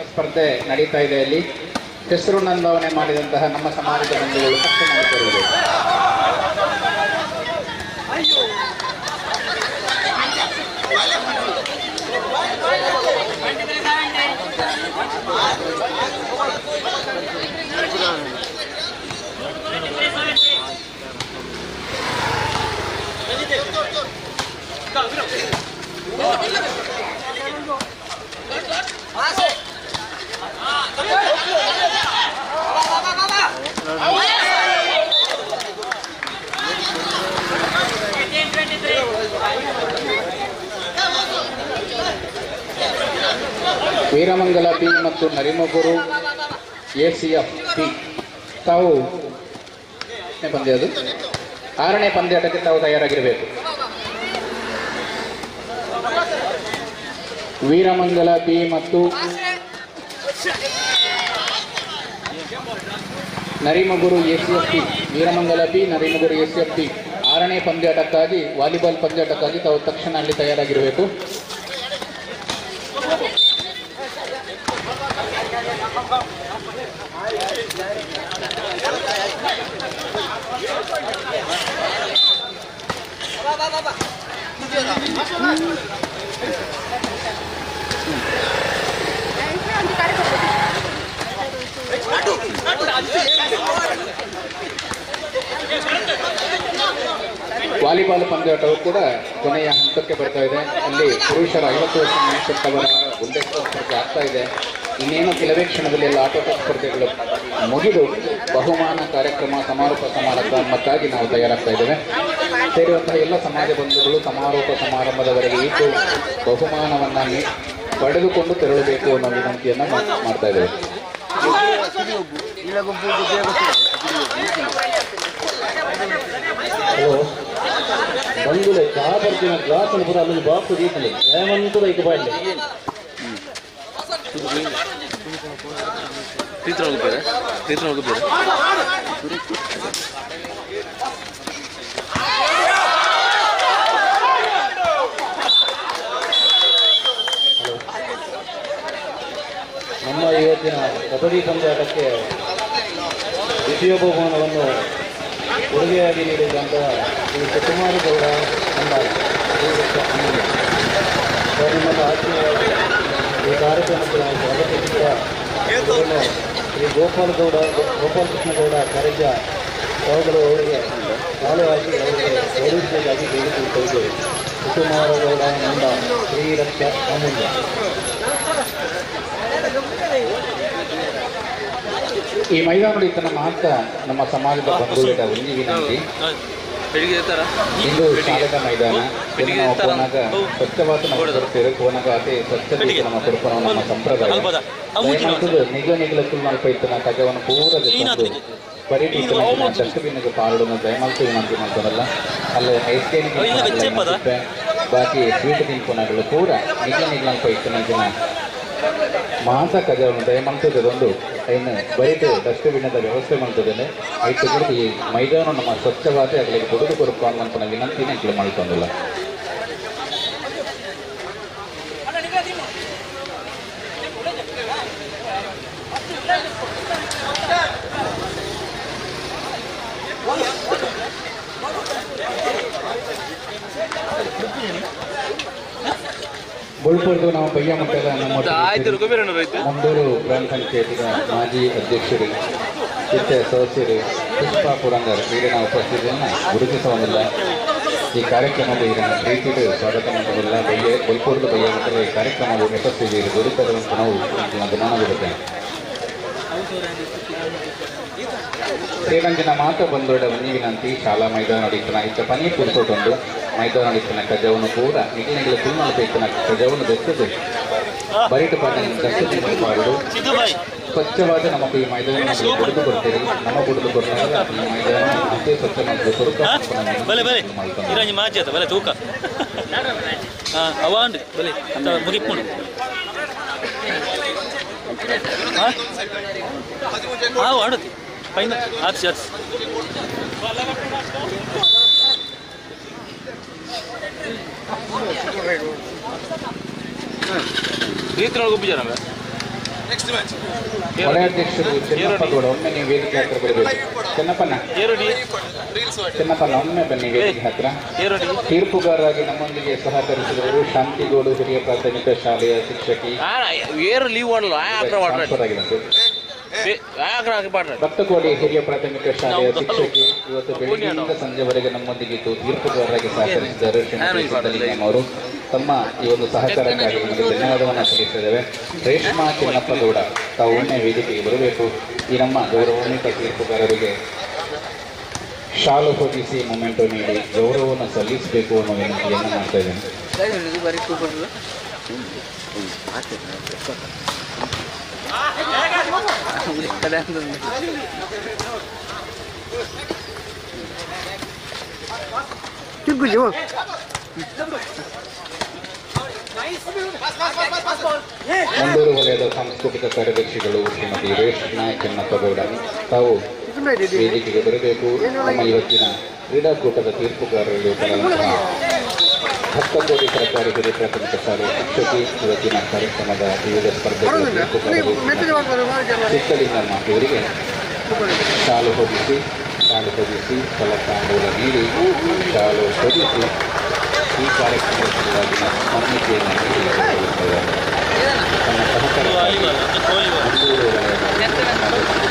ಸ್ಪರ್ಧೆ ನಡೀತಾ ಇದೆ. ಅಲ್ಲಿ ಹೆಸರು ನೋಂದಣಿ ಮಾಡಿದಂತಹ ನಮ್ಮ ಸಮಾಜದ ಬಂಧುಗಳು ಪಕ್ಷ ಮಾಡಿಕೊಳ್ಳಬೇಕು. ವೀರಮಂಗಲ ಬಿ ಮತ್ತು ನರಿಮಗುರು ACF ಬಿ ತಾವು ಪಂದ್ಯ ಅದು 6ನೇ ಪಂದ್ಯಾಟಕ್ಕೆ ತಾವು ತಯಾರಾಗಿರಬೇಕು. ವೀರಮಂಗಲ ಬಿ ಮತ್ತು Narimaguru ACF B, Veeramangala B Narimaguru ACF B 6ನೇ ಪಂದ್ಯಾಟಕ್ಕಾಗಿ ವಾಲಿಬಾಲ್ ಪಂದ್ಯಾಟಕ್ಕಾಗಿ ತಾವು ತಕ್ಷಣ ಅಲ್ಲಿ ತಯಾರಾಗಿರಬೇಕು. ವಾಲಿಬಾಲ್ ಪಂದ್ಯಾಟವು ಕೂಡ ಕೊನೆಯ ಹಂತಕ್ಕೆ ಬರ್ತಾ ಇದೆ. ಅಲ್ಲಿ ಪುರುಷರ 50 ವರ್ಷ ಮೇಲ್ಪಟ್ಟವರ ಒಂದೇ ಸ್ಪರ್ಧೆ ಆಗ್ತಾ ಇದೆ. ಇನ್ನೇನು ಕೆಲವೇ ಕ್ಷಣದಲ್ಲಿ ಎಲ್ಲ ಆಟೋಟ ಸ್ಪರ್ಧೆಗಳು ಮುಗಿದು ಬಹುಮಾನ ಕಾರ್ಯಕ್ರಮ ಸಮಾರೋಪ ಸಮಾರಂಭಕ್ಕಾಗಿ ನಾವು ತಯಾರಾಗ್ತಾ ಇದ್ದೇವೆ. ಸೇರಿರುವಂತಹ ಎಲ್ಲ ಸಮಾಜ ಬಂಧುಗಳು ಸಮಾರೋಪ ಸಮಾರಂಭದವರೆಗೆ ಇದ್ದು ಬಹುಮಾನವನ್ನು ಪಡೆದುಕೊಂಡು ತೆರಳಬೇಕು ಅನ್ನೋ ವಿನಂತಿಯನ್ನು ಮಾಡ್ತಾ ಇದ್ದೇವೆ. ಬಂಗುಲೆ ಚಹಾ ಬರ್ತಿನ ಗ್ಲಾಸ್ ಪೂರ ಅಲ್ಲಿ ಬಾಕ್ಸ್ ದೀಪಲಿ ಏಮಂತದ ಈಗ ಬಾಯ್ಲಿ ನಮ್ಮ ಇವತ್ತಿನ ಕಬಡ್ಡಿ ಪಂದ್ಯಾಟಕ್ಕೆ ದ್ವಿತೀಯ ಬಹುಮಾನವನ್ನು ಕೊಡುಗೆಯಾಗಿ ನೀಡಿದಂತಹ ಶ್ರೀ ಸತ್ಯಮಾರು ಗೌಡ ಅಂದಾಜು ನಿಮ್ಮನ್ನು ಆತ್ಮೀಯವಾಗಿ ಈ ಕಾರ್ಯಕ್ರಮಕ್ಕೆ ನಾವು ಸ್ವಾಗತಿಸಿದ ಶ್ರೀ ಗೋಪಾಲಕೃಷ್ಣ ಗೌಡ ಕರೆಜ ಅವುಗಳು ಅವರಿಗೆ ಸಾಲು ಹಾಕಿ ಅವರಿಗೆ ಗೌರವಿಸಬೇಕಾಗಿ ಬೇಡಿಕೊಳ್ತಾ ಇದ್ದೇವೆ. ಸತ್ಯಮಾರು ಗೌಡ ನಂದ ಶ್ರೀರಕ್ಷ ಅಮೂಲ್ಯ. ಈ ಮೈದಾನದಲ್ಲಿ ತನ್ನ ಮಾತ್ರ ನಮ್ಮ ಸಮಾಜದ ಬಂಧುಗಳ ಒಂದು ವಿನಂತಿ. ಇಂದು ಶಾಲೆದ ಮೈದಾನ ನಾವು ಕೋನಾಗ ಸ್ವಚ್ಛವಾದ ನಾವು ಕೊಡ್ತೇವೆ. ಕೋನಾಗ ಅತಿ ಸ್ವಚ್ಛತೆ ನಮ್ಮ ಕೊಡ್ಕೊಳ್ಳೋ ನಮ್ಮ ಸಂಪ್ರದಾಯ ನಿಜ ನಿಗಲಕ್ಕೂ ನಲ್ಪೈತನ ಕಜವನ್ನು ಪೂರ ಪರಿಟಿ ಡಸ್ಟ್ಬಿನ್ಗೆ ಪಾಲ್ಡನ್ನು ದಯಮಾಲ್ತು ವಿನಂತಿ ಮಾಡ್ತಾರಲ್ಲ ಅಲ್ಲ ಐಸ್ ಕ್ರೀಮ್ ಬಾಕಿ ಸ್ವೀಟ್ ತಿನ್ಕೊನಾಗಲು ಪೂರ ನಿಗ್ಲ ನಿಗ್ಲಂಪೈತನ ಜನ ಮಾಸ ಕಜವನ್ನು ದಯಮಾಡ್ತದೊಂದು ಇನ್ನು ಬರೀಟು ಡಸ್ಟ್ಬಿನ್ನದ ವ್ಯವಸ್ಥೆ ಮಾಡ್ತದೇನೆ ಐದು ಕುರಿತು ಈ ಮೈದಾನ ನಮ್ಮ ಸ್ವಚ್ಛವಾದ ಆಗಲಿ ಕೊಡುಗೆ ಕೊರಕು ಅನ್ನುವಂಥ ವಿನಂತಿನೇ ಇಲ್ಲಿ ಮಾಡ್ಕೊಂಡಿಲ್ಲ. ಬುಳ್ಪುರದು ನಾವು ಪಯ್ಯ ಮಟ್ಟದ ನಮ್ಮ ಮುಂದೂರು ಗ್ರಾಮ ಪಂಚಾಯತಿನ ಮಾಜಿ ಅಧ್ಯಕ್ಷರು ಚಿತ್ತ ಸದಸ್ಯರು ಪುಷ್ಪಾ ಪುರಂದರ್ ಈರಿನ ಉಪಸ್ಥಿತಿಯನ್ನು ಗುರುತಿಸುವುದಿಲ್ಲ. ಈ ಕಾರ್ಯಕ್ರಮದ ಇದನ್ನು ಪ್ರೀತಿಗೆ ಸ್ವಾಗತ ಮಾಡುವುದಿಲ್ಲ. ಬುಳ್ಪುರದ ಪಯ್ಯ ಮಟ್ಟದ ಈ ಕಾರ್ಯಕ್ರಮವು ಯಶಸ್ವಿಗೆ ದೊರೆತರುವಂತ ನಾವು ಗಮನವಿರುತ್ತೆ. ಶ್ರೀರಂಜನ ಮಾತು ಬಂದೋಡ ಒಂದು ವಿನಂತಿ. ಶಾಲಾ ಮೈದಾನ ನಡೀತನ ಇತ್ತ ಪನಿ ಕೂರಿಸೋದೊಂದು ಮೈದಾನ ನಡೀತನ ಕಜವನ್ನು ಕೂಡ ನಿಗಲಿಗಳು ತುಳ್ಳು ಬೇಕನ ಕಜವನ್ನು ದೆಸದು ಬರಿಟ ದರ್ಶನ ಮಾಡುವುದು ಸ್ವಚ್ಛವಾದ ನಮ್ಮ ಈ ಮೈದಾನ ಕೊಡುದು ಕೊಡ್ತೇವೆ. ನಮ್ಮ ಕೊಡುದು ಕೊಟ್ಟಾಗ ಈ ಮೈದಾನ ಅಷ್ಟೇ ಸ್ವಚ್ಛ ಮಾಡಲು ಕೊಡುಕ ಫೈನ್ ಆರ್ಸಿ ಅಧ್ಯಕ್ಷರು ಚೆನ್ನಪ್ಪಗೌಡ ಒಮ್ಮೆ ನೀವು ವೇದಿಕೆ ಹತ್ರ ಬರಬೇಕು. ಚೆನ್ನಪ್ಪನ ಒಮ್ಮೆ ಬನ್ನಿ ವೇದಿಕೆ ಹತ್ರ. ತೀರ್ಪುಗಾರರಾಗಿ ನಮ್ಮೊಂದಿಗೆ ಸಹಕರಿಸಿದವರು ಶಾಂತಿಗೋಡು ಹಿರಿಯ ಪ್ರಾಥಮಿಕ ಶಾಲೆಯ ಶಿಕ್ಷಕಿ ಟ್ರಾನ್ಸ್ಫರ್ ಆಗಿದ್ದು ಭಕ್ತಕೋಡಿ ಹಿರಿಯ ಪ್ರಾಥಮಿಕ ಶಾಲೆಯ ಶಿಕ್ಷಕಿ ಇವತ್ತು ಬೆಳಗ್ಗೆಯಿಂದ ಸಂಜೆವರೆಗೆ ನಮ್ಮೊಂದಿಗೆ ಇದ್ದು ತೀರ್ಪುಗಾರರಾಗಿ ಸಹಕರಿಸಿದ್ದಾರೆ ಶ್ರೀಮತಿ ಅವರು ತಮ್ಮ ಈ ಒಂದು ಸಹಕಾರಕ್ಕಾಗಿ ನಿಮಗೆ ಧನ್ಯವಾದವನ್ನು ಸಲ್ಲಿಸಿದ್ದೇವೆ. ರೇಷ್ಮಾ ಚಿನ್ನಪ್ಪ ಗೌಡ ತಾವು ಒಮ್ಮೆ ವೇದಿಕೆಗೆ ಬರಬೇಕು. ಈ ನಮ್ಮ ಗೌರವಾನ್ವಿತ ತೀರ್ಪುಗಾರರಿಗೆ ಶಾಲು ಹೊದಿಸಿ ಮೊಮೆಂಟೋ ನೀಡಿ ಗೌರವವನ್ನು ಸಲ್ಲಿಸಬೇಕು ಅನ್ನೋ ವಿನಂತಿಯನ್ನು ಮಾಡ್ತಾ ಇದ್ದೇನೆ. ಮಂಡೂರು ವಲಯದ ಸಾಂಸ್ಕೃತಿಕ ಕಾರ್ಯದರ್ಶಿಗಳು ಶ್ರೀಮತಿ ರೇಷ್ಮಾ ಚಿನ್ನಪ್ಪ ಗೌಡ ತಾವು ವೇದಿಕೆಗೆ ಬರಬೇಕು. ನಮ್ಮ ಇವತ್ತಿನ ಕ್ರೀಡಾಕೂಟದ ತೀರ್ಪುಗಾರರು ಭಕ್ತಕೋಡಿ ಸರ್ಕಾರಿ ಹಿರಿಯ ಪ್ರಾಥಮಿಕ ಶಾಲೆಯ ಶಿಕ್ಷಕಿ ಇವತ್ತಿನ ಕಾರ್ಯಕ್ರಮದ ವಿವಿಧ ಸ್ಪರ್ಧೆಗಳ ಸಿಕ್ಕಲಿಂಗಮ್ಮ ಇವರಿಗೆ ಶಾಲು ಹೊದಿಸಿ ಫಲತಾಂಬೂಲ ನೀಡಿ ಶಾಲು ಹೊದಿಸಿ ಈ ಕಾರ್ಯಕ್ರಮದ ಸಲುವಾಗಿ ಸಮಿತಿಯನ್ನು ನೀಡಿಕೊಳ್ಳುತ್ತೇವೆ. ತಮ್ಮ ಸಹಕಾರಕ್ಕಾಗಿ ಮಂಗಳೂರು ವಲಯದ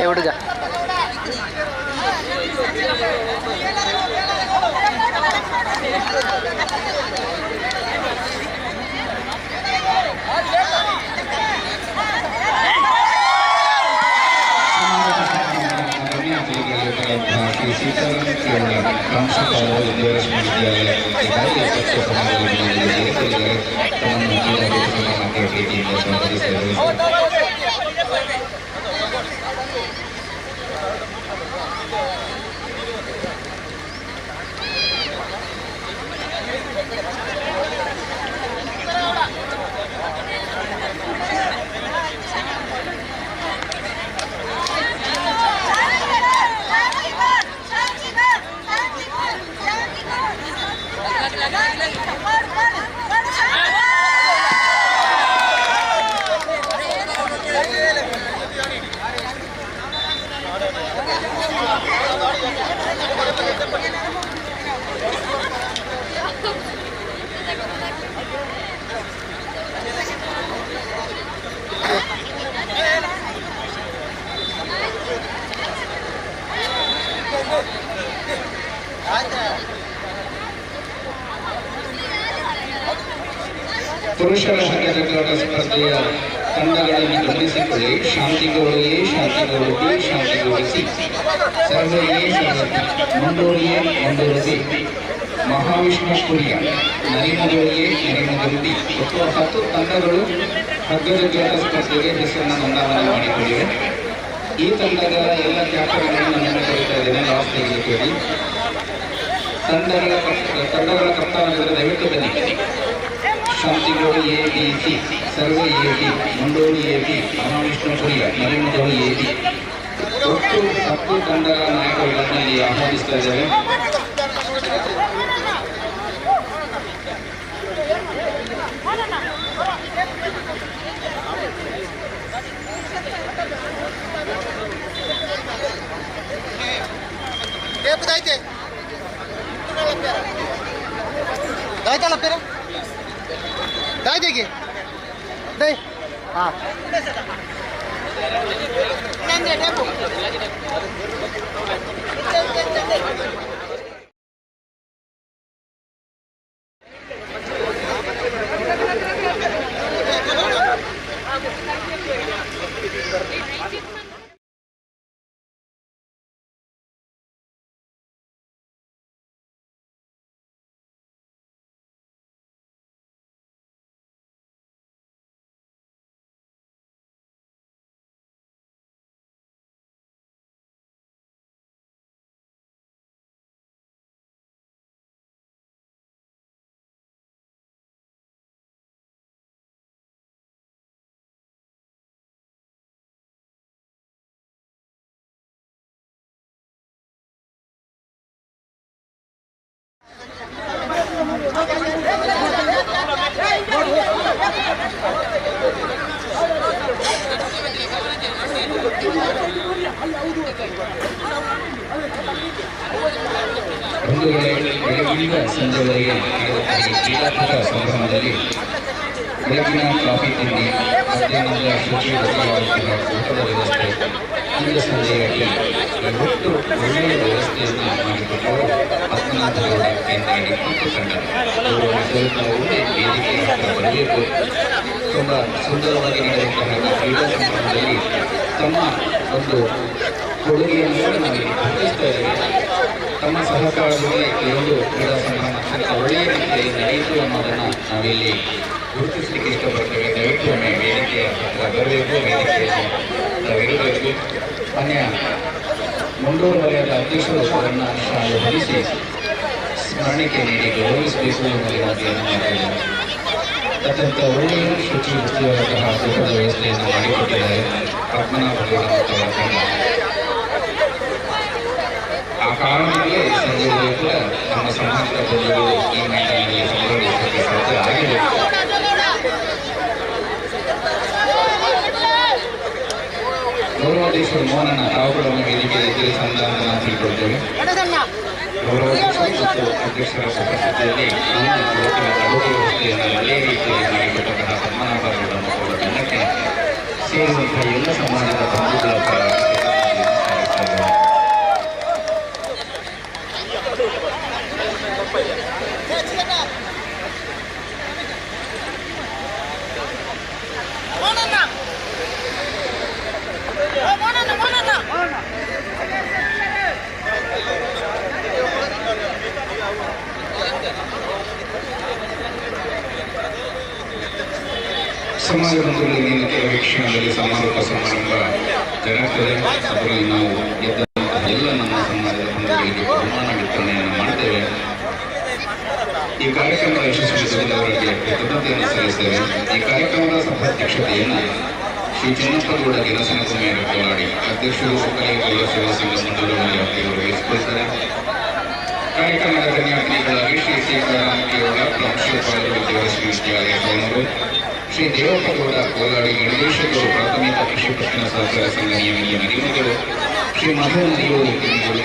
ಹುಡುಗ ತಮ್ಮನ್ನು ಜಿಲ್ಲಾ ಲೋಕಸಭಾ ಮಕ್ಕಳ ಭೇಟಿಯಿಂದ ಸ್ವಾಗತಿಸಿದರು. ಪುರುಷರ ಹಗ್ಗಜಗ್ಗಾಟ ಸ್ಪರ್ಧೆಯ ತಂಡಗಳನ್ನು ಗಮನಿಸಿಕೊಳ್ಳಿ. Shantigowda A, Shantigowda B, Shantigowda C, Sarva A, Mandur A, Mandur B, Mahavishnupuriya, Narimagowda A, Narimagowda B. ಒಟ್ಟು 10 ತಂಡಗಳು ಹಗ್ಗಜಗ್ಗಾಟ ಸ್ಪರ್ಧೆಗೆ ಹೆಸರನ್ನು ನೋಂದಣಿ ಮಾಡಿಕೊಂಡಿವೆ. ಈ ತಂಡದ ಎಲ್ಲ ಕ್ಯಾಪ್ಟನ್ಗಳನ್ನು ನಾನು ಕರೀತಾ ಇದ್ದೇನೆ. ಲಾಸ್ಟ್ ತೆಗೆದುಕೊಳ್ಳಿ. ತಂಡಗಳ ಕಪ್ತಾನಗಳು ದಯವಿಟ್ಟು ಬನ್ನಿ. Shantigowda A, B, C, Sarva A, B, Mandoli A, B, Mahavishnupuriya, Narendragowda A, B. ಒಟ್ಟು 10 ತಂಡಗಳ ನಾಯಕರುಗಳನ್ನು ಇಲ್ಲಿ ಆಹ್ವಾನಿಸ್ತಾ ಇದ್ದೇವೆ. ಬೆಳಗಿನಿಂದ ಸಂಜೆವರೆಗೆ ಕ್ರೀಡಾಕೂಟ ಸಂಭ್ರಮದಲ್ಲಿ ಬೆಳಗಿನ ಕಾಫಿ ತಿಂಡಿ, ಮಧ್ಯಾಹ್ನದ ಶುಚಿಯಾಗುತ್ತಿರುವ ಊಟದ ವ್ಯವಸ್ಥೆ, ಇಂದು ಸಂಜೆಯಲ್ಲಿ ಒಟ್ಟು ಒಳ್ಳೆಯ ವ್ಯವಸ್ಥೆಯನ್ನು ಮಾಡಿಕೊಟ್ಟವರು ಪದ್ಮನಾಭಗೌಡ ಕೇಂದ್ರದಲ್ಲಿ ತಂಡ. ಒಳ್ಳೆ ವೇದಿಕೆ ಬರಬೇಕು. ತುಂಬ ಸುಂದರವಾಗಿ ನಡೆಯುವಂತಹ ಕ್ರೀಡಾ ಸಂಭ್ರಮದಲ್ಲಿ ತಮ್ಮ ಒಂದು ಕೊಡುಗೆಯನ್ನು ನಾವು ಗುರುತಿಸ್ತಾ ಇದ್ದೇವೆ. ತಮ್ಮ ಸಹಕಾರದಲ್ಲಿ ಈ ಒಂದು ಕ್ರೀಡಾ ಸಂಭ್ರಮ ಅತ್ಯಂತ ಒಳ್ಳೆಯ ರೀತಿಯಲ್ಲಿ ನಡೆಯಿತು ಅನ್ನೋದನ್ನು ನಾವಿಲ್ಲಿ ಗುರುತಿಸಲಿಕ್ಕೆ ಇಷ್ಟಪಡ್ತೇವೆ. ದಯವಿಟ್ಟು ಒಮ್ಮೆ ವೇದಿಕೆಯ ಹತ್ರ ಬರಬೇಕು, ವೇದಿಕೆಯಲ್ಲಿ ತಾವಿರಬೇಕು. ಮಾನ್ಯ ಮುಂಡೂರು ವಲಯದ ಅಧ್ಯಕ್ಷರು ಅವರನ್ನು ಶಾಲೆ ಹೊಲಿಸಿ ಸ್ಮರಣಿಕೆ ನೀಡಿ ಗೌರವಿಸಬೇಕು ಎಂಬ ವಿನಂತಿಯನ್ನು ಮಾಡಿದ್ದಾರೆ. ಅತ್ಯಂತ ಒಳ್ಳೆಯ ಶುಚಿ ವೃತ್ತಿಯಾದಂತಹ ಊಟದ ವ್ಯವಸ್ಥೆಯನ್ನು ಮಾಡಿಕೊಟ್ಟಿದ್ದಾರೆ ಪದ್ಮನಾಭಗೌಡ ಮತ್ತು ಅವರ ತಂಡ. ಆ ಕಾರಣಕ್ಕೆ ಸಂಜೆವರೆಗೂ ಕೂಡ ನಮ್ಮ ಸಂಬಂಧಿತ ಬಂಧುಗಳು ಈ ಮೈದಾನದಲ್ಲಿ ಸಂಗ್ರಹಿಸಲಿಕ್ಕೆ ಸಾಧ್ಯ ಆಗಿದೆ. ಗೌರವಾಧ್ಯಕ್ಷರು ಮೋಹನನ ತಾವು ಕೂಡ ಒಂದು ವೇದಿಕೆಯಲ್ಲಿ ತಿಳಿಸಿ ಅಂತ ತಿಳ್ಕೊಳ್ತೇವೆ. ಗೌರವಾಧ್ಯಕ್ಷರು ಮತ್ತು ಅಧ್ಯಕ್ಷರ ಉಪಸ್ಥಿತಿಯಲ್ಲಿ ಆರೋಗ್ಯ ವ್ಯವಸ್ಥೆಯನ್ನು ಒಳ್ಳೆಯ ರೀತಿಯಲ್ಲಿ ಮಾಡಿಕೊಟ್ಟಂತಹ ಪದ್ಮನಾಭಗೌಡ ಮತ್ತು ಅವರ ತಂಡಕ್ಕೆ ಸೇರಿದಂತಹ ಎಲ್ಲ ಸಮಾಜದ ಬಂಧುಗಳ ಪರವಾಗಿ ಸಮಾಜ ಬಂಧುಗಳಿಗೆ ಕೆಲವು ಕ್ಷಣದಲ್ಲಿ ಸಮಾರೋಪ ಸಮಾರಂಭ ಜರುಗುತ್ತದೆ. ಅದರಲ್ಲಿ ನಾವು ಗೆದ್ದಂತಹ ಎಲ್ಲ ನಮ್ಮ ಸಮಾಜದ ಬಂಧುಗಳಿಗೆ ಬಹುಮಾನ ವಿತರಣೆಯನ್ನು ಮಾಡ್ತೇವೆ. ಈ ಕಾರ್ಯಕ್ರಮದ ಯಶಸ್ವಿಗೊಳಿಸಿದವರಿಗೆ ಕೃತಜ್ಞತೆಯನ್ನು ಸಲ್ಲಿಸ್ತೇವೆ. ಈ ಕಾರ್ಯಕ್ರಮದ ಸಭಾಧ್ಯಕ್ಷತೆಯನ್ನು ಶ್ರೀ ಚೆನ್ನಪ್ಪಗೌಡ ಗಿರಸನಕುಮಾರ ಕೋಲಾಡಿ ಅಧ್ಯಕ್ಷರು ಒಕ್ಕಲಿಗ ಸೇವಾ ಸಂಘ ಮಂಡಲದಲ್ಲಿ ಅವರು ವಹಿಸಿಕೊಳ್ತಾರೆ. ಕಾರ್ಯಕ್ರಮದ ಕನ್ಯಾರ್ಥಿಗಳಾಗಿ ಶ್ರೀ ಸೀತಾರಾಮಗೌಡ ಪ್ರಾಂಶುಪಾಲರು ವಿದ್ಯಾಲಯ ಸೌನರು, ಶ್ರೀ ದೇವಪ್ಪಗೌಡ ಕೋಲಾಡಿ ನಿರ್ದೇಶಕರು ಪ್ರಾಥಮಿಕ ಕೃಷಿ ಪತ್ತಿನ ಸಹಕಾರ ಸಂಘ ನಿಯಮಿತ ನಿಗಮಗಳು, ಶ್ರೀ ಮಧುನದಿಯೂರು ಕಿರಿಗಳು,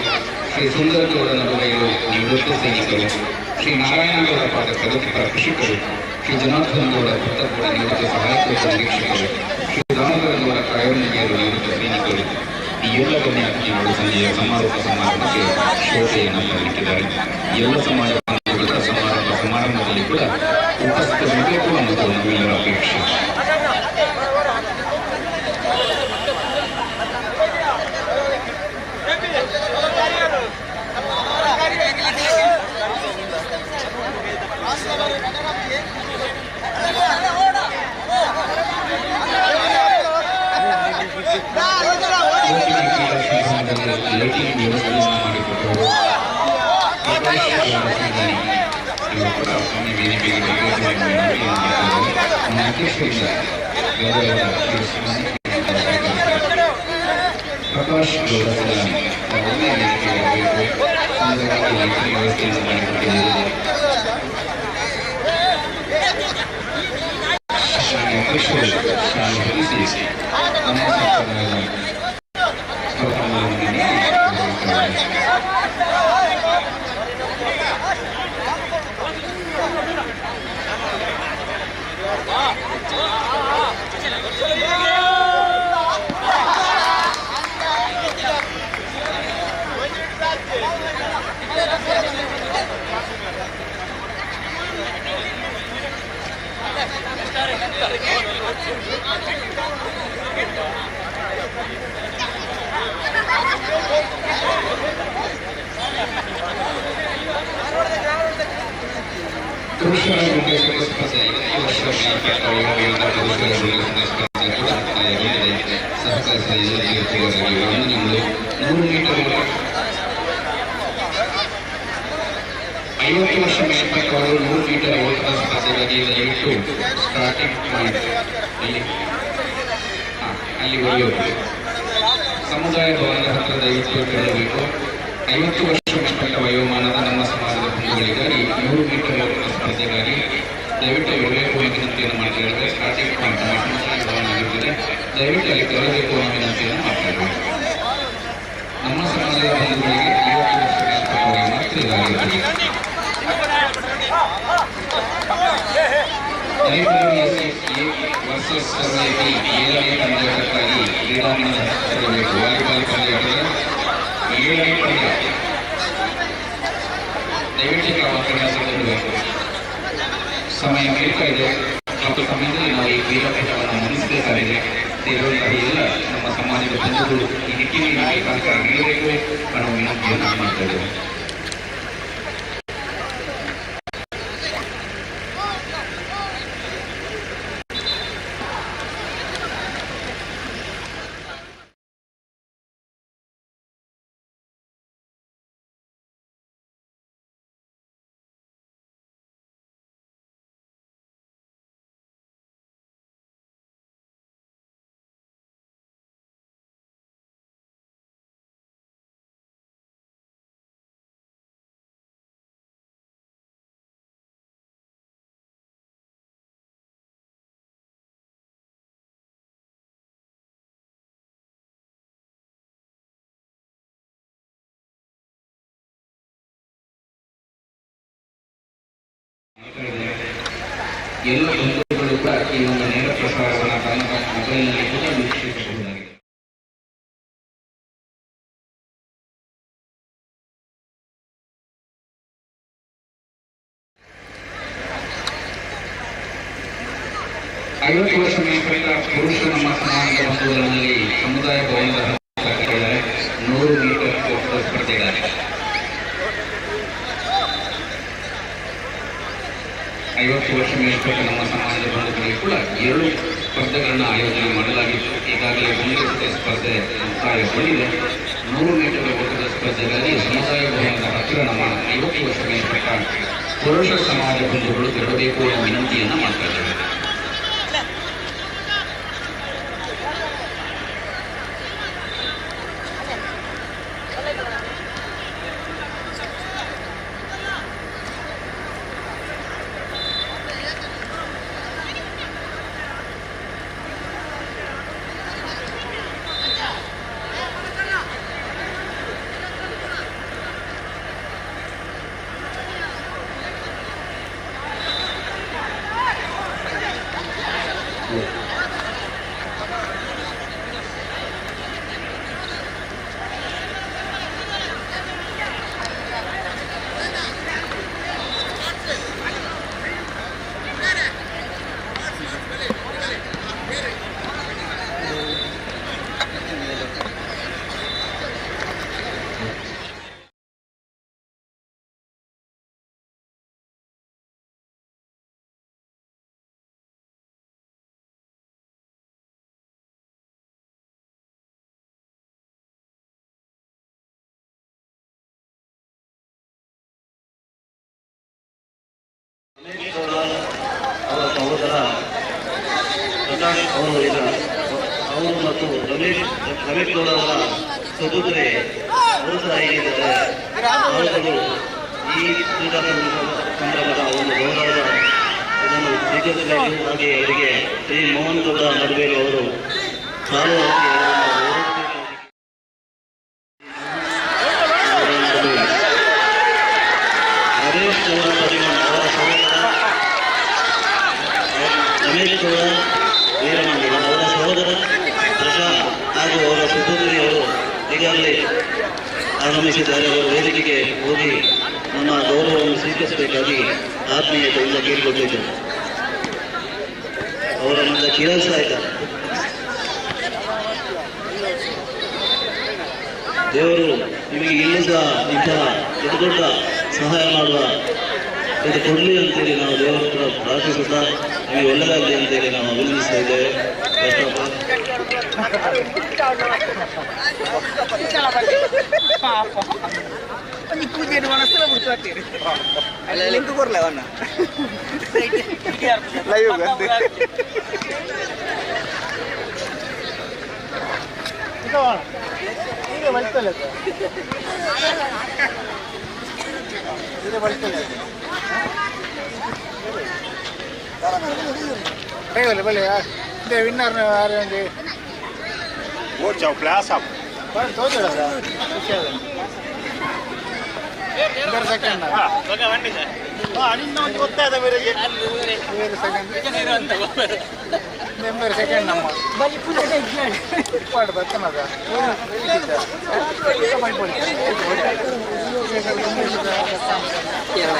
ಶ್ರೀ ಸುಂದರಗೌಡ ನಡುವೆಯರು ನಿವೃತ್ತ ಸೈನಿಕರು, ಶ್ರೀ ನಾರಾಯಣಗೌಡ ಪಾದ ಪ್ರಗತಿಪರ ಕೃಷಿಕರು, ಶ್ರೀ ಜನಾರ್ದನ ಗೌಡ ಪುತ್ತಗೌಡ ನಿವೃತ್ತ ಸಹಾಯಕ ನಿರೀಕ್ಷಕರು, ಶ್ರೀ ರಾಮಗೌಡ ಕಾಯೋನಿಗೆಯರು ನಿವೃತ್ತ ಸೈನಿಕರು, ಈ ಎಲ್ಲ ಗಣ್ಯಾತಿಥಿಗಳು ಸಂಜೆಯ ಸಮಾರೋಪ ಸಮಾರಂಭಕ್ಕೆ ಶೋಭೆಯನ್ನು ನೀಡಿದ್ದಾರೆ. ಎಲ್ಲ ಸಮಾಜಗಳ ಸಮಾರಂಭದಲ್ಲಿ ಕೂಡ ಉಪಸ್ಥಿತರಿರಬೇಕು ಅನ್ನೋದು ನಮ್ಮೆಲ್ಲರ ಅಪೇಕ್ಷೆ. ಲೈಟಿಂಗ್ ವ್ಯವಸ್ಥೆಯನ್ನು ಮಾಡಿಕೊಟ್ಟವರು ಪ್ರಕಾಶ್ ಗೌಡ ವ್ಯವಸ್ಥೆಯನ್ನು ಮಾಡಿಕೊಟ್ಟಿದ್ದಾರೆ. ಐವತ್ತು ವರ್ಷ ಮೇಲ್ಪಟ್ಟವರು 100 ಮೀಟರ್ ಓಟದ ಸ್ಪರ್ಧೆಗಾಗಿ ದಯವಿಟ್ಟು ಸ್ಟಾರ್ಟಿಂಗ್ ಪಾಯಿಂಟ್ ಅಲ್ಲಿ ಒಯ್ಯೋದು ಸಮುದಾಯ ಭವನದ ಹತ್ರ ದಯವಿಟ್ಟು ಕೇಳಬೇಕು. 50 ವರ್ಷ ಮೇಲ್ಪಟ್ಟ ವಯೋಮಾನದ ನಮ್ಮ ಸಮಾಜದ ಬಂಧುಗಳಿಗಾಗಿ 100 ಮೀಟರ್ ಓಟದ ಸ್ಪರ್ಧೆಗಾಗಿ ದಯವಿಟ್ಟು ಇರಬೇಕು ಎಂದು ವಿನಂತಿಯನ್ನು ಮಾಡ್ತಿದ್ದಾರೆ. ಸ್ಟಾರ್ಟಿಂಗ್ ಪಾಯಿಂಟ್ ಸಮುದಾಯ ಭವನ ಆಗಿರ್ತದೆ, ದಯವಿಟ್ಟು ಅಲ್ಲಿ ತೆರಳಬೇಕು ಅನ್ನೋ ವಿನಂತಿಯನ್ನು ಮಾಡ್ತಿದ್ದಾರೆ. ನಮ್ಮ ಸಮಾಜದ ಬಂಧುಗಳಿಗೆ 50 ವರ್ಷ ಮೇಲ್ಪಟ್ಟವರಿಗೆ ಮಾತ್ರ ಇದಾಗಿರುತ್ತದೆ. ವರ್ಸಸ್ ಸರ್ವೈಟಿ 7ನೇ ಪಂದ್ಯಕ್ಕಾಗಿ ಕ್ರೀಡಾಂಗಣ ತರಬೇಕು. ವಾಲಿಬಾಲ್ ಪಂದ್ಯದ 7ನೇ ಪಂದ್ಯ ದಯವಿಟ್ಟು ಅವಕಾಶಬೇಕು. ಸಮಯ ಮೀರ್ತಾ ಇದೆ ಮತ್ತು ಸಮಯದಲ್ಲಿ ನಾವು ಈ ಕ್ರೀಡಾಪಟುಗಳನ್ನು ಮುಗಿಸಬೇಕಾಗಿದೆ. ಇರುವಂತಹ ಎಲ್ಲ ನಮ್ಮ ಸಮಾಜದ ಬಂಧುಗಳು ಈ ನಿಟ್ಟಿನಲ್ಲಿ ಸಹಕಾರ ನೀಡಬೇಕು ಅನ್ನೋ ವಿನಂತಿಯನ್ನು ಮಾಡ್ತಾ ಇದ್ದೇವೆ. ಎಲ್ಲ ಬಂಧುಗಳು ಕೂಡ ಈ ಒಂದು ನೇರ ಪ್ರಸಾರವನ್ನು ತಮ್ಮ ಮೊಬೈಲ್ನಲ್ಲಿ ಕೂಡ ವೀಕ್ಷಿಸಬಹುದಾಗಿದೆ. ಐವತ್ತು ವರ್ಷ ಮೇಲ್ಪಟ್ಟ ಪುರುಷರು ನಮ್ಮ ಸಮಾಜದ ಬಂಧುಗಳಲ್ಲಿ ಸಮುದಾಯ ಭವನದ 100 ಮೀಟರ್ ಓಟದ ಸ್ಪರ್ಧೆಗಳಿವೆ. 50 ವರ್ಷ ಮೇಲ್ಪಟ್ಟ ನಮ್ಮ ಸಮಾಜದ ಬಂಧುಗಳಿಗೆ ಕೂಡ 2 ಸ್ಪರ್ಧೆಗಳನ್ನು ಆಯೋಜನೆ ಮಾಡಲಾಗಿತ್ತು. ಈಗಾಗಲೇ 100 ಮೀಟರ್ ಸ್ಪರ್ಧೆ ಮುಕ್ತಾಯಗೊಂಡಿದೆ. 100 ಮೀಟರ್ ಓಟದ ಸ್ಪರ್ಧೆಗಾಗಿ ಸಮುದಾಯ ಭವನದ ಹತ್ತಿರ ನಮ್ಮ 50 ವರ್ಷ ಮೇಲ್ಪಟ್ಟ ಪುರುಷ ಸಮಾಜ ಬಂಧುಗಳು ತೆರಳಬೇಕು ಎಂಬ ವಿನಂತಿಯನ್ನು ಮಾಡ್ತಾ ಇದ್ದಾರೆ. ಅವರ ಸಹೋದರ ಪ್ರಕಾಶ್ ಅವರು ಅವರು ಮತ್ತು ರಮೇಶ್ ಗೌಡ ಅವರ ಸಹೋದರಿ ಅವರು ಸಹ ಇಲ್ಲಿದ್ದಾರೆ. ಅವರುಗಳು ಈ ಕ್ರೀಡಾ ಸಂಭ್ರಮದ ಒಂದು ಗೌರವದ ಇದನ್ನು ಸ್ವೀಕರಿಸಬೇಕು. ಹಾಗೆ ಅವರಿಗೆ ಶ್ರೀ ಮೋಹನ್ ಗೌಡ ನಡುವೇಲು ಅವರು ಸಾಲು ನರೇಶ್ ಗೌಡ ಪರಿಮಳ್ ಅವರ ಸಹೋದರ ರಮೇಶ್ ಗೌಡ ವೀರಮಂಗಲ ಅವರ ಸಹೋದರ ಪ್ರಶಾಂತ್ ಹಾಗೂ ಅವರ ಸಹೋದರಿಯವರು ಈಗಾಗಲೇ ಆಗಮಿಸಿದ್ದಾರೆ. ಅವರು ವೇದಿಕೆಗೆ ಹೋಗಿ ನಮ್ಮ ಗೌರವವನ್ನು ಸ್ವೀಕರಿಸಬೇಕಾಗಿ ಆತ್ಮೀಯತೆಯಿಂದ ಕೇಳಿಕೊಟ್ಟಿದ್ದಾರೆ. ಅವರ ಮುಂದೆ ಕೇಳಿಸ್ತಾ ಇದ್ದಾರೆ. ದೇವರು ನಿಮಗೆ ಇಲ್ಲೂ ಸಹ ಇಂತಹ ದೊಡ್ಡ ದೊಡ್ಡ ಸಹಾಯ ಮಾಡುವ ಇದು ಕೊಡಲಿ ಅಂತೇಳಿ ನಾವು ದೇವರ ಹತ್ರ ಪ್ರಾರ್ಥಿಸುತ್ತಾ ನಿಮಗೆ ಒಳ್ಳೆಯದಾಗಲಿ ಅಂತೇಳಿ ನಾವು ಅಭಿನಂದಿಸ್ತಾ ಇದ್ದೇವೆ. ಪೂಜೆಯನ್ನು ಮನಸ್ಸೆಲ್ಲ ಬಿಡ್ತಾರೆ ಅಲ್ಲ ಲಿಂಕ್ ಕೊರ್ಲ ಅವನ್ನ ಲೈವ್ ಈಗ ಬರ್ತಲ್ಲ ಇದು ಬರ್ತಲ್ಲ ಬಲೆ ಇದೆ ವಿನ್ನರ್ ಆರಂದಿ ಓ ಜಾವ್ ಕ್ಲಾಸ್ ಆಪ್ ಬರ್ ತೋಜಡ ವಿಷಯ ಇಬ್ಬರು ಸೆಕೆಂಡ್ ಓಕೆ ಬಂಡಿ ಸರ್ ಅನಿನ್ನ ಒಂದು ಗೊತ್ತಾದ ಬೇರೆಗೆ ಬೇರೆ ಸೆಕೆಂಡ್ ಅಂತ ನೆಂಬರ್ ಸೆಕೆಂಡ್ ನಮ್ಮ ಬಲಿ ಪೂಜೆ ಪಾಡ್ ಬರ್ತನದ ಕೇರಳ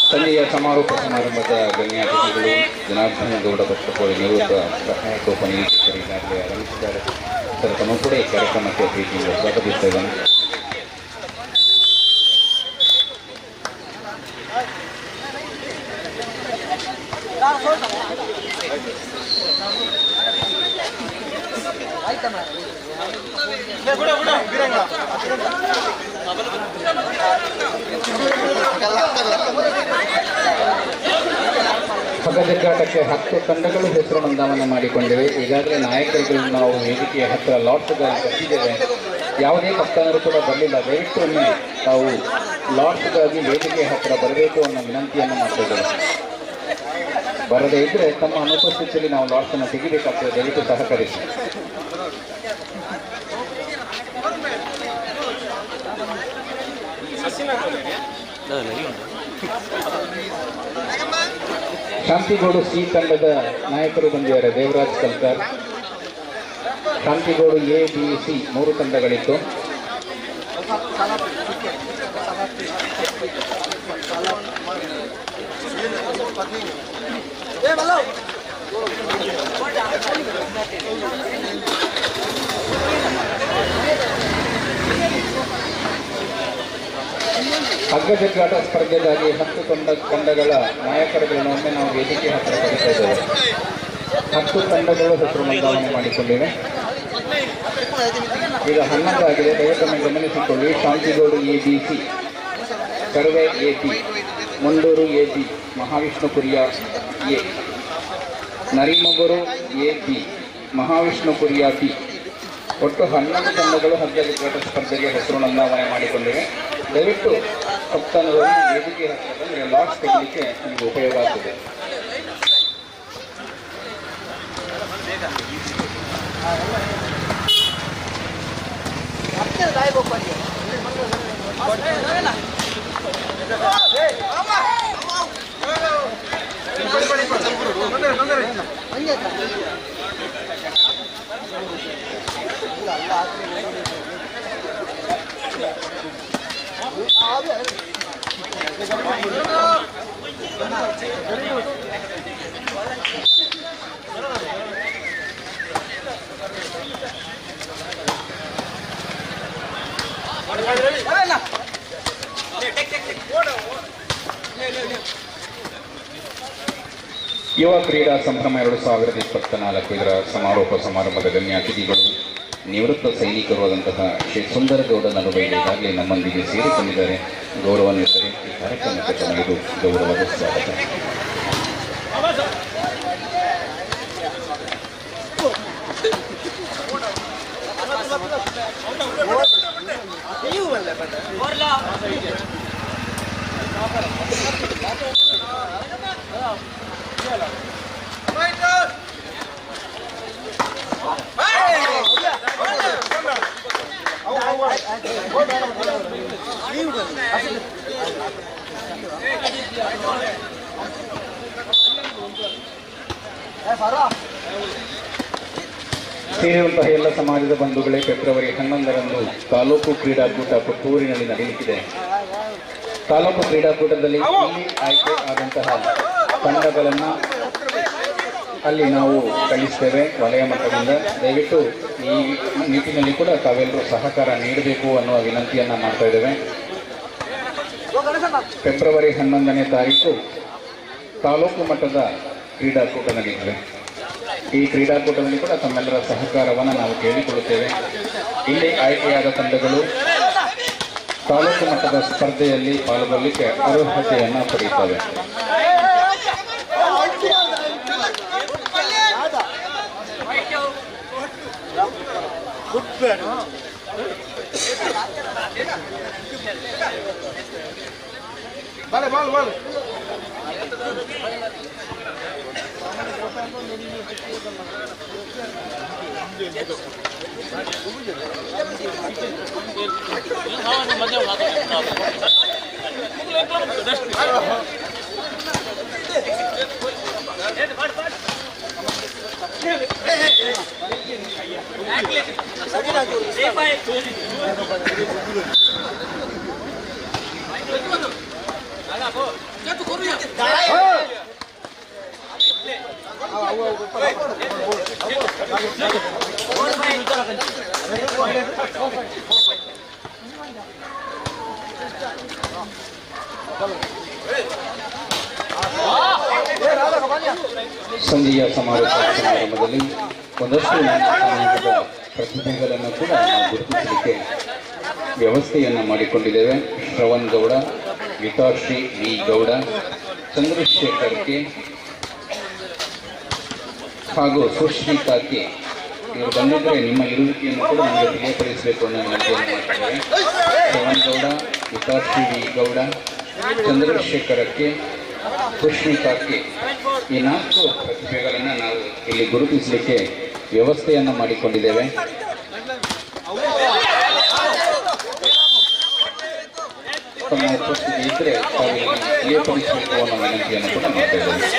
ಸ್ಥಳೀಯ ಸಮಾರೋಪ ಸಮಾರಂಭದ ಗಣ್ಯ ಅತಿಥಿಗಳು ಜನಾರ್ದನ ಗೌಡ ಭಕ್ತಕೋಳಿ ನಿವೃತ್ತ ಸಹಾಯಕ ಉಪನಿರೀಕ್ಷಕರಿಗಾಗಲೇ ಆಗಮಿಸಿದ್ದಾರೆ. ಸರ್ ತಮ್ಮ ಕೂಡ ಈ ಕಾರ್ಯಕ್ರಮಕ್ಕೆ ಪ್ರೀತಿಯಿಂದ ಸ್ವಾಗತಿಸ್ತಾ ಇದ್ದಾನೆ. ಹಗ್ಗಜಗ್ಗಾಟಕ್ಕೆ 10 ತಂಡಗಳು ಹೆಸರು ನೋಂದಾವಣೆ ಮಾಡಿಕೊಂಡಿವೆ. ಈಗಾಗಲೇ ನಾಯಕರುಗಳು ನಾವು ವೇದಿಕೆಯ ಹತ್ತಿರ ಲಾಟ್ಸ್ಗಾಗಿ ಬಂದಿದ್ದೇವೆ. ಯಾವುದೇ ಭಕ್ತರು ಕೂಡ ಬರಲಿಲ್ಲ. ದಯವಿಟ್ಟು ಒಮ್ಮೆ ತಾವು ಲಾಟ್ಸ್ಗಾಗಿ ವೇದಿಕೆಯ ಹತ್ತಿರ ಬರಬೇಕು ಅನ್ನೋ ವಿನಂತಿಯನ್ನು ಮಾಡ್ತಿದ್ದೇವೆ. ಬರದೇ ಇದ್ದರೆ ತಮ್ಮ ಅನುಪಸ್ಥಿತಿಯಲ್ಲಿ ನಾವು ಲಾಟ್ಸನ್ನು ತೆಗಿಬೇಕಾಗ್ತದೆ. ದಯವಿಟ್ಟು ಸಹಕರಿಸಿ. ಶಾಂತಿಗೋಡು ಸಿ ತಂಡದ ನಾಯಕರು ಬಂದಿದ್ದಾರೆ. Devaraj Kalkar. Shantigodu A B C 3 ತಂಡಗಳಿತ್ತು. ಹಗ್ಗಜಗ್ಗಾಟ ಸ್ಪರ್ಧೆಗಾಗಿ 10 ತಂಡಗಳ ನಾಯಕರುಗಳನ್ನು ಒಮ್ಮೆ ನಾವು ವೇದಿಕೆ ಹತ್ತಿರ ಕರೀತಾ ಇದ್ದೇವೆ. 10 ತಂಡಗಳು ಹೆಸರು ನೋಂದಾವಣೆ ಮಾಡಿಕೊಂಡಿವೆ. ಈಗ 11 ಆಗಿದೆ. ದಯವಿಟ್ಟು ಗಮನಿಸಿಕೊಳ್ಳಿ. Shantigodu A B C, Karave A B, Mundur A B, Mahavishnupuriya A, Narimogaru A B, Mahavishnupuriya B. ಒಟ್ಟು 11 ತಂಡಗಳು ಹಗ್ಗಜಗ್ಗಾಟ ಸ್ಪರ್ಧೆಗೆ ಹೆಸರು ನೋಂದಾವಣೆ ಮಾಡಿಕೊಂಡಿವೆ. ದಯವಿಟ್ಟು ಭಕ್ತಾನುಗಳನ್ನು ವೇದಿಕೆ ಹತ್ತಿರ ಲಾಟ್ಸ್ ತೆಗೆಯಲಿಕ್ಕೆ ನಿಮಗೆ ಉಪಯೋಗ ಆಗ್ತದೆ. ಯುವ ಕ್ರೀಡಾ ಸಂಭ್ರಮ 2024 ಇದರ ಸಮಾರೋಪ ಸಮಾರಂಭದ ಗಣ್ಯ ಅತಿಥಿಗಳು ನಿವೃತ್ತ ಸೈನಿಕರು ಆದಂತಹ ಶ್ರೀ ಸುಂದರಗೌಡ ನಡುವೆ ಈಗಾಗಲೇ ನಮ್ಮೊಂದಿಗೆ ಸೇರಿಕೊಂಡಿದ್ದಾರೆ. ಗೌರವಾನ್ವಿತರೆ, ಈ ಕಾರ್ಯಕ್ರಮಕ್ಕೆ ತಮಗಿದು ಗೌರವದ ಸ್ವಾಗತ. ಸೇರಿರುವಂತಹ ಎಲ್ಲ ಸಮಾಜದ ಬಂಧುಗಳೇ, ಫೆಬ್ರವರಿ 11ರಂದು ತಾಲೂಕು ಕ್ರೀಡಾಕೂಟ ಪುತ್ತೂರಿನಲ್ಲಿ ನಡೆಯಲಿದೆ. ತಾಲೂಕು ಕ್ರೀಡಾಕೂಟದಲ್ಲಿ ಇಲ್ಲಿ ಆಯ್ಕೆ ಆದಂತಹ ತಂಡಗಳನ್ನು ಅಲ್ಲಿ ನಾವು ಕಳಿಸ್ತೇವೆ ವಲಯ ಮಟ್ಟದಿಂದ. ದಯವಿಟ್ಟು ಈ ನಿಟ್ಟಿನಲ್ಲಿ ಕೂಡ ತಾವೆಲ್ಲರೂ ಸಹಕಾರ ನೀಡಬೇಕು ಅನ್ನುವ ವಿನಂತಿಯನ್ನು ಮಾಡ್ತಾ ಇದ್ದೇವೆ. ಫೆಬ್ರವರಿ 11ನೇ ತಾರೀಕು ತಾಲೂಕು ಮಟ್ಟದ ಕ್ರೀಡಾಕೂಟ ನಡೆಯುತ್ತದೆ. ಈ ಕ್ರೀಡಾಕೂಟದಲ್ಲಿ ಕೂಡ ತಮ್ಮೆಲ್ಲರ ಸಹಕಾರವನ್ನು ನಾವು ಕೇಳಿಕೊಳ್ಳುತ್ತೇವೆ. ಇಲ್ಲಿ ಆಯ್ಕೆಯಾದ ತಂಡಗಳು ತಾಲೂಕು ಮಟ್ಟದ ಸ್ಪರ್ಧೆಯಲ್ಲಿ ಪಾಲ್ಗೊಳ್ಳಲಿಕ್ಕೆ ಅರ್ಹತೆಯನ್ನು ಪಡೆಯುತ್ತವೆ. ಸಂಜೆಯ ಸಮಾರಂಭದಲ್ಲಿ ಒಂದಷ್ಟು ಸಮಾಜದ ಪ್ರತಿಭೆಗಳನ್ನು ಕೂಡ ನಾವು ಗುರುತಿಸಲಿಕ್ಕೆ ವ್ಯವಸ್ಥೆಯನ್ನು ಮಾಡಿಕೊಂಡಿದ್ದೇವೆ. ಶ್ರವಣ್ ಗೌಡ, ಗೀತಾಶ್ರೀ ವಿ ಗೌಡ, ಚಂದ್ರಶೇಖರ್ ಕೆ ಹಾಗೂ ಸುಶ್ಮಿತಾ ಕೆ ಇವರು ಬಂದಿದ್ದರೆ ನಿಮ್ಮ ಇರುವಿಕೆಯನ್ನು ಕೂಡ ನಮಗೆ ತಿಳಿಯಪಡಿಸಬೇಕು ಅನ್ನೋ ವಿನಂತಿಯನ್ನು ಮಾಡ್ತಿದ್ದೇವೆ. Shravan Gowda, Geethashri V Gowda, Chandrashekara K, Sushmita K ಈ 4 ಪ್ರತಿಭೆಗಳನ್ನು ನಾವು ಇಲ್ಲಿ ಗುರುತಿಸಲಿಕ್ಕೆ ವ್ಯವಸ್ಥೆಯನ್ನು ಮಾಡಿಕೊಂಡಿದ್ದೇವೆ. ತಮ್ಮ ಉಪಸ್ಥಿತಿ ಇದ್ದರೆ ತಾವು ತಿಳಿಯಪಡಿಸಬೇಕು ಅನ್ನೋ ವಿನಂತಿಯನ್ನು ಕೂಡ ಮಾಡ್ತಾ ಇದ್ದೇವೆ.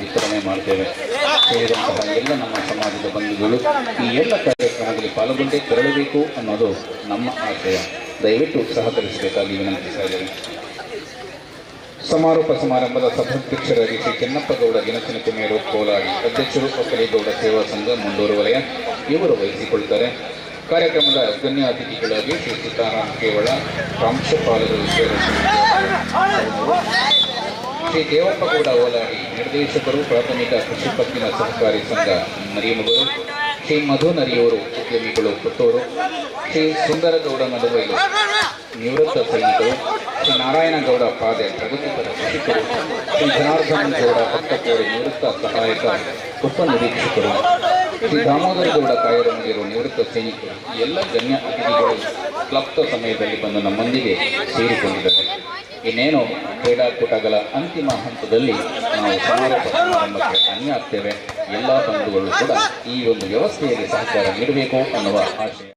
ವಿತರಣೆ ಮಾಡ್ತೇವೆ. ಸೇರಿದಂತಹ ಎಲ್ಲ ನಮ್ಮ ಸಮಾಜದ ಬಂಧುಗಳು ಈ ಎಲ್ಲ ಕಾರ್ಯಕ್ರಮದಲ್ಲಿ ಪಾಲ್ಗೊಂಡೇ ತೆರಳಬೇಕು ಅನ್ನೋದು ನಮ್ಮ ಆಶಯ. ದಯವಿಟ್ಟು ಸಹಕರಿಸಬೇಕಾಗಿ ವಿನಂತಿಸ್ತಾ ಇದ್ದೇವೆ. ಸಮಾರೋಪ ಸಮಾರಂಭದ ಸಭಾಧ್ಯಕ್ಷರಾಗಿ ಶ್ರೀ ಚೆನ್ನಪ್ಪಗೌಡ ಗಿನಚಿನ ಕುಮೇರು ಕೋಲಾಡಿ, ಅಧ್ಯಕ್ಷರು ಒಕ್ಕಲಿಗೌಡ ಸೇವಾ ಸಂಘ ಮುಂಡೂರು ವಲಯ ಇವರು ವಹಿಸಿಕೊಳ್ತಾರೆ. ಕಾರ್ಯಕ್ರಮದ ಗಣ್ಯ ಅತಿಥಿಗಳಾಗಿ ಶ್ರೀ ಸೀತಾರಾಮ್ ಕೇವಳ, ಪ್ರಾಂಶುಪಾಲರು ಶ್ರೀ ದೇವಪ್ಪಗೌಡ ಓಲಾಡಿ, ನಿರ್ದೇಶಕರು ಪ್ರಾಥಮಿಕ ಕೃಷಿ ಪತ್ತಿನ ಸಹಕಾರಿ ಸಂಘ ನರಿಮುಗರು, ಶ್ರೀ ಮಧು ನರಿಯೂರು ಉದ್ಯಮಿಗಳು ಪುತ್ತೂರು, ಶ್ರೀ ಸುಂದರಗೌಡ ನಡುವೈಲು ನಿವೃತ್ತ ಸೈನಿಕರು, ಶ್ರೀ ನಾರಾಯಣಗೌಡ ಪಾದೆ ಪ್ರಗತಿಪರ ಕೃಷಿಕರು, ಶ್ರೀ ಜನಾರ್ದನ ಗೌಡ ಹತ್ತಕೋಡಿ ನಿವೃತ್ತ ಸಹಾಯಕ ಉಪನಿರೀಕ್ಷಕರು, ಶ್ರೀ ದಾಮೋದರಗೌಡ ಕಾಯರಮಗಿರು ನಿವೃತ್ತ ಸೈನಿಕರು ಎಲ್ಲ ಗಣ್ಯ ಅತಿಥಿಗಳು ಕ್ಲಪ್ತ ಸಮಯದಲ್ಲಿ ಬಂದು ನಮ್ಮೊಂದಿಗೆ ಸೇರಿಕೊಂಡಿದ್ದಾರೆ. ಇನ್ನೇನು ಕ್ರೀಡಾಕೂಟಗಳ ಅಂತಿಮ ಹಂತದಲ್ಲಿ ನಾವು ಸಮಾರೋಪ ಸಮಾರಂಭಕ್ಕೆ ಅನ್ಯ ಆಗ್ತೇವೆ. ಎಲ್ಲ ಬಂಧುಗಳು ಕೂಡ ಈ ಒಂದು ವ್ಯವಸ್ಥೆಯಲ್ಲಿ ಸಹಕಾರ ನೀಡಬೇಕು ಅನ್ನುವ ಆಶಯ.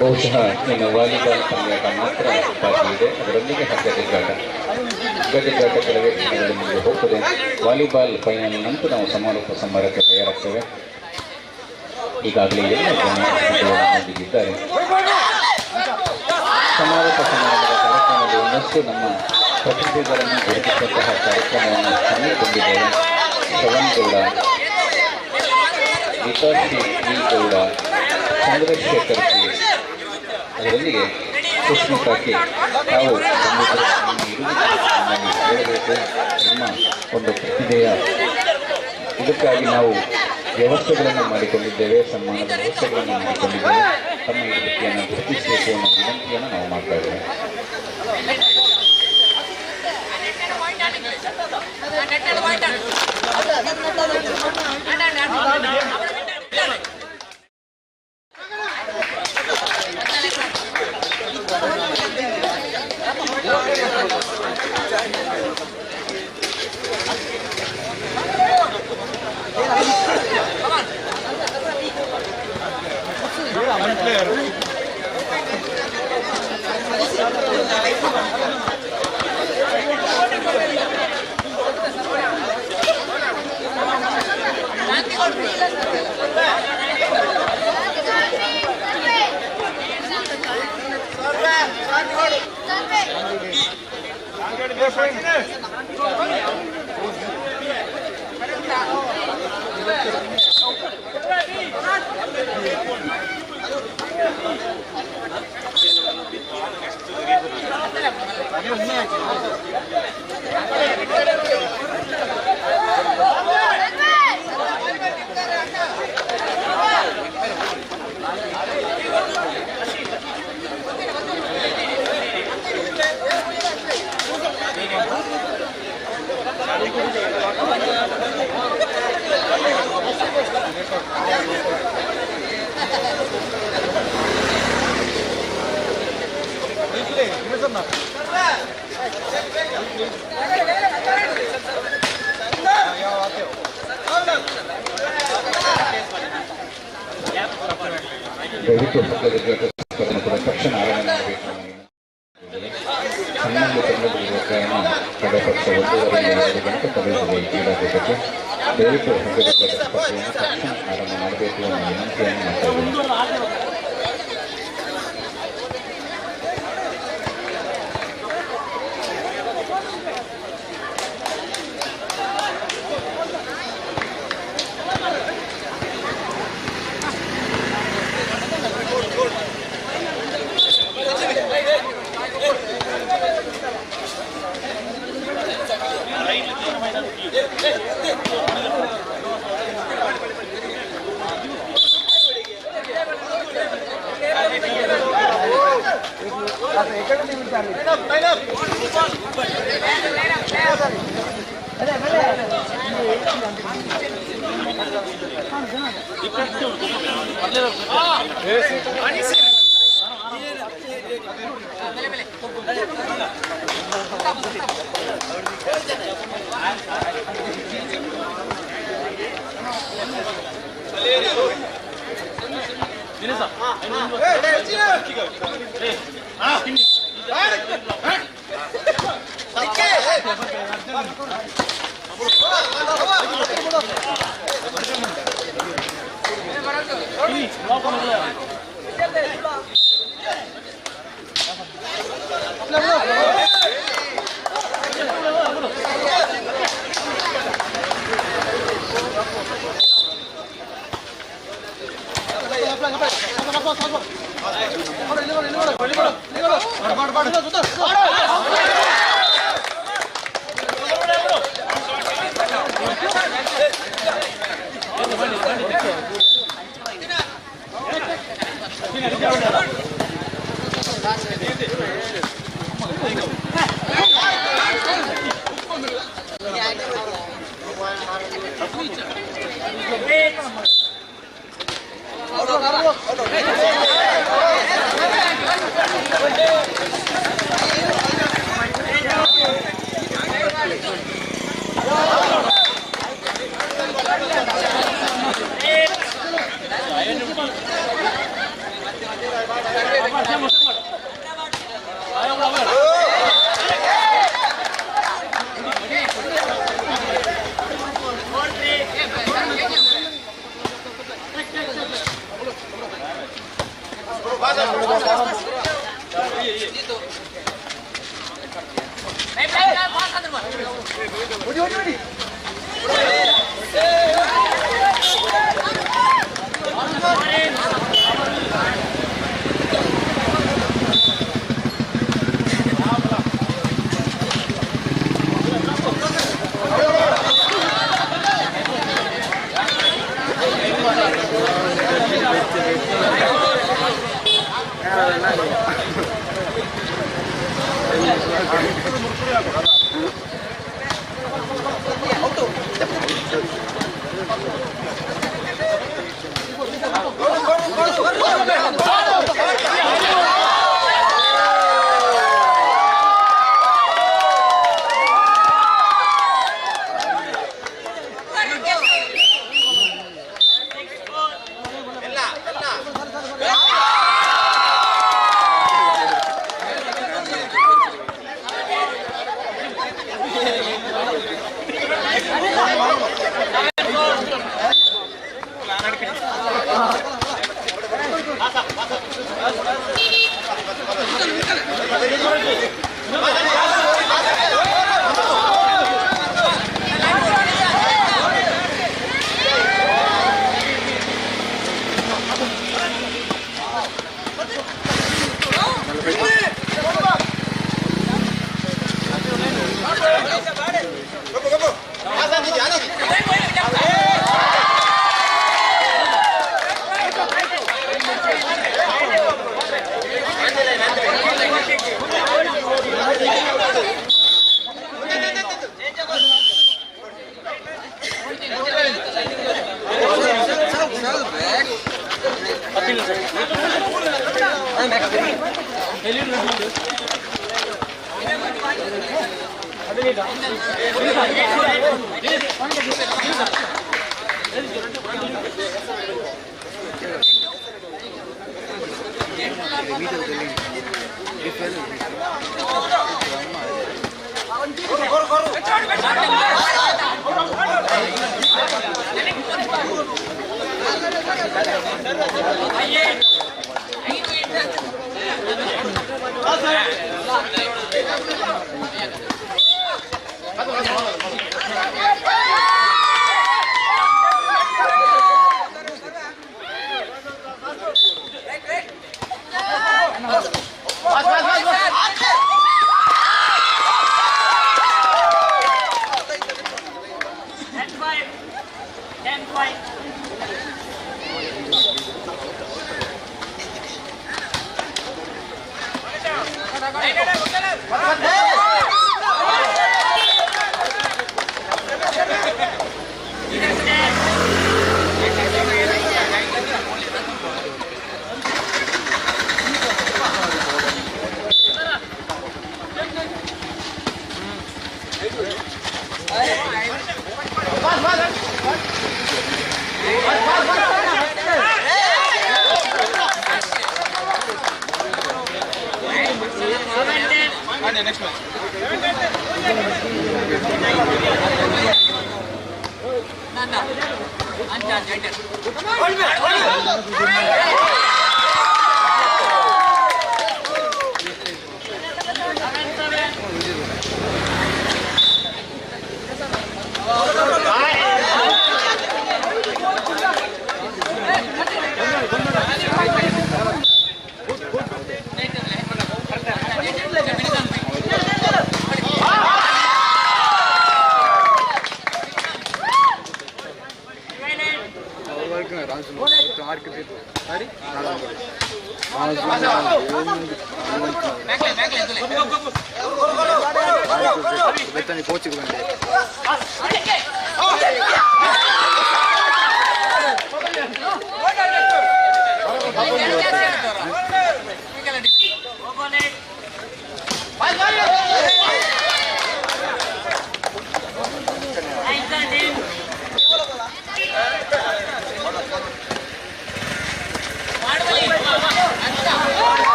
ಬಹುಶಃ ಇನ್ನು ವಾಲಿಬಾಲ್ ಪಂದ್ಯಾಟ ಮಾತ್ರ ಬಾಕಿ ಇದೆ, ಅದರೊಂದಿಗೆ ಗಡ್ಡೆಗಾಟ ಕೆಲವೇ ದಿನಗಳಲ್ಲಿ ಮುಂದೆ ಹೋಗ್ತದೆ. ವಾಲಿಬಾಲ್ ಫೈನಲ್ ನಂತರ ನಾವು ಸಮಾರೋಪ ಸಮಾರಂಭಕ್ಕೆ ತಯಾರಾಗ್ತೇವೆ. ಈಗಾಗಲೇ ಎಲ್ಲ ಜನ ಸಮಾರೋಪ ಸಮಾರಂಭದ ಕಾರ್ಯಕ್ರಮದಲ್ಲಿ ಒಂದಷ್ಟು ನಮ್ಮ ಪ್ರತಿಭೆಗಳನ್ನು ಗುರುತಿಸುವಂತಹ ಕಾರ್ಯಕ್ರಮವನ್ನು ಹಮ್ಮಿಕೊಂಡಿದ್ದೇವೆ. ಶ್ರವಣ್ ಗೌಡ, ವಿಕಾಸಿ ವಿ ಗೌಡ, ಚಂದ್ರಶೇಖರ್ ಸಿ, ಅದರೊಂದಿಗೆ ಸುಷ್ಮಿತಾಕ್ಕೆ ತಾವು ಹೇಳಬೇಕು. ನಿಮ್ಮ ಒಂದು ಪ್ರತಿಭೆಯ ಇದಕ್ಕಾಗಿ ನಾವು ವ್ಯವಸ್ಥೆಗಳನ್ನು ಮಾಡಿಕೊಂಡಿದ್ದೇವೆ, ಸನ್ಮಾನದ ವ್ಯವಸ್ಥೆಗಳನ್ನು ಮಾಡಿಕೊಂಡಿದ್ದೇವೆ. ತಮ್ಮ ಈ ವೃತ್ತಿಯನ್ನು ಗುರುತಿಸಬೇಕು ಅನ್ನೋ ವಿನಂತಿಯನ್ನು ನಾವು ಮಾಡ್ತಾ ಇದ್ದೇವೆ. ದಯವಿಟ್ಟು ತಕ್ಷಣ ಆರಂಭ ಮಾಡಬೇಕು. ಹನ್ನೊಂದು ತಂಡಗಳಿರುವ ಕಡೆಪಕ್ಷ 1:30 ಗಂಟೆ ತಡೆಯುತ್ತದೆ ಈ ಕ್ರೀಡಾಕೂಟಕ್ಕೆ. ದಯವಿಟ್ಟು ಹಗ್ಗದ ಸ್ಪರ್ಧೆಯನ್ನು ತಕ್ಷಣ ಆರಂಭ ಮಾಡಬೇಕು ಅನ್ನೋ ವಿನಂತಿಯನ್ನು ಮಾಡ್ತಾ ಇದ್ದೇನೆ.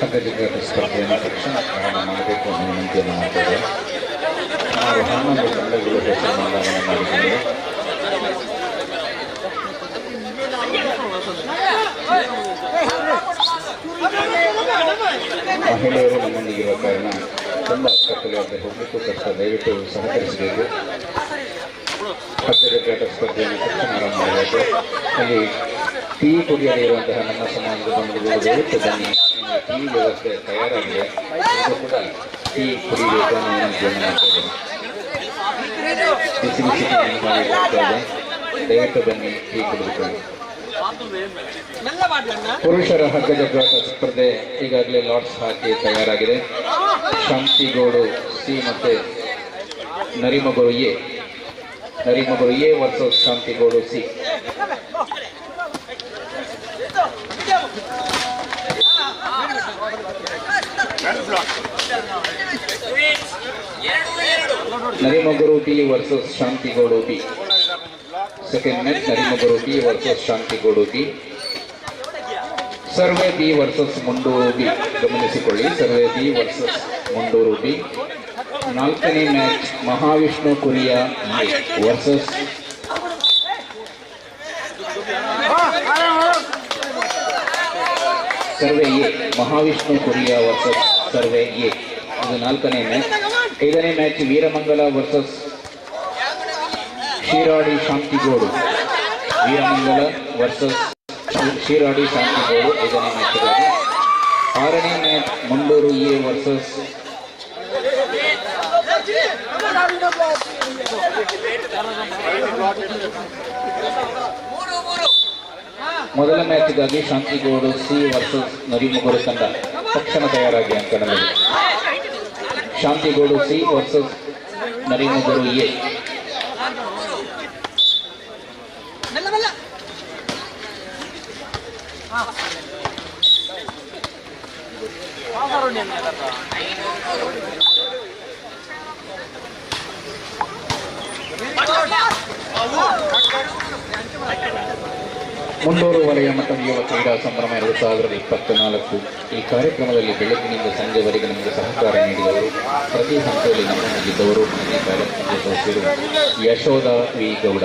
ಹಗ್ಗಜಗ್ಗಾಟ ಸ್ಪರ್ಧೆಯನ್ನು ತಕ್ಷಣ ಪ್ರಾರಂಭ ಮಾಡಬೇಕು ಅನ್ನೋ ವಿನಂತಿಯನ್ನು ಮಾಡ್ತಾರೆ. ನಾವು 11 ತಂಡಗಳು ಸನ್ಮಾನವನ್ನು ಮಾಡಿದ್ದೇವೆ. ಮಹಿಳೆಯರು ನಮ್ಮೊಂದಿಗಿರುವ ಕಾರಣ ತುಂಬ ಕತ್ತಲೆಯಾದರೆ ಹೋಗಲಿಕ್ಕೂ ಕಷ್ಟ. ದಯವಿಟ್ಟು ಸಹಕರಿಸಬೇಕು. ಹಗ್ಗಜಗ್ಗಾಟ ಸ್ಪರ್ಧೆಯನ್ನು ತಕ್ಷಣ ಆರಂಭ ಮಾಡಬೇಕು. ಅಲ್ಲಿ ಟೀ ಕುಡಿಯಲಿರುವಂತಹ ನಮ್ಮ ಸಮಾಜದ ಬಂಧುಗಳು ದಯವಿಟ್ಟು ಬನ್ನಿ. ಟೀ ವ್ಯವಸ್ಥೆ ತಯಾರಾಗಿದೆ, ಇದು ಕೂಡ ಟೀ ಕುಡಿಬೇಕು ಅನ್ನೋ ವಿನಂತಿಯನ್ನು ಮಾಡ್ತಾ ಬಿಸಿ ಬಿಸಿ ಟೀ ಮಾಡ್ತಾ ಇದೆ. ದಯವಿಟ್ಟು ಬನ್ನಿ, ಟೀ ಕುಡಿದುಕೊಳ್ಳಿ. ಪುರುಷರ ಹಗ್ಗಜಗ್ಗಾಟ ಸ್ಪರ್ಧೆ ಈಗಾಗಲೇ ಲಾಟ್ಸ್ ಹಾಕಿ ತಯಾರಾಗಿದೆ. ಶಾಂತಿಗೌಡು ಸಿ ಮತ್ತೆ Narimogaru A versus Shantigodu C. Narimogaru B versus Shantigodu B. Second match Narimogaru B versus Shantigodu B. Sarve B versus Mundur B. ಗಮನಿಸಿಕೊಳ್ಳಿ, Sarve B versus Mundur B. ನಾಲ್ಕನೇ match Mahavishnu Kuriya versus survey A. Mahavishnu Kuriya versus survey A, ಇದು ನಾಲ್ಕನೇ ಮ್ಯಾಚ್. ಐದನೇ match Veeramangala versus Shiradi Shantigodu. Veeramangala versus Shiradi Shantigodu ಐದನೇ ಮ್ಯಾಚ್. ಆರನೇ match Mundur A versus ಮೊದಲ ಮ್ಯಾಚ್ಗಾಗಿ ಶಾಂತಿಗೌಡು C versus ನರಿಮಗರು ತಂಡ ತಕ್ಷಣ ತಯಾರಾಗಿ ಅಂಕಣದಲ್ಲಿ. ಶಾಂತಿಗೌಡು ಸಿ ವರ್ಸಸ್ ನರಿಮಗರು ಎ. ಮುಂಡೂರು ವಲಯ ಮಟ್ಟದ ಯುವ ಕ್ರೀಡಾ ಸಂಭ್ರಮ 2024 ಈ ಕಾರ್ಯಕ್ರಮದಲ್ಲಿ ಬೆಳಗ್ಗಿನಿಂದ ಸಂಜೆವರೆಗೆ ನಮಗೆ ಸಹಕಾರ ನೀಡಿದವರು, ಪ್ರತಿ ಹಂತದಲ್ಲಿ ನಮ್ಮೊಂದಿಗಿದ್ದವರು, ಮನೆ ಕಾರ್ಯಕ್ರಮದ ಸದಸ್ಯರು ಯಶೋಧ ವಿ ಗೌಡ.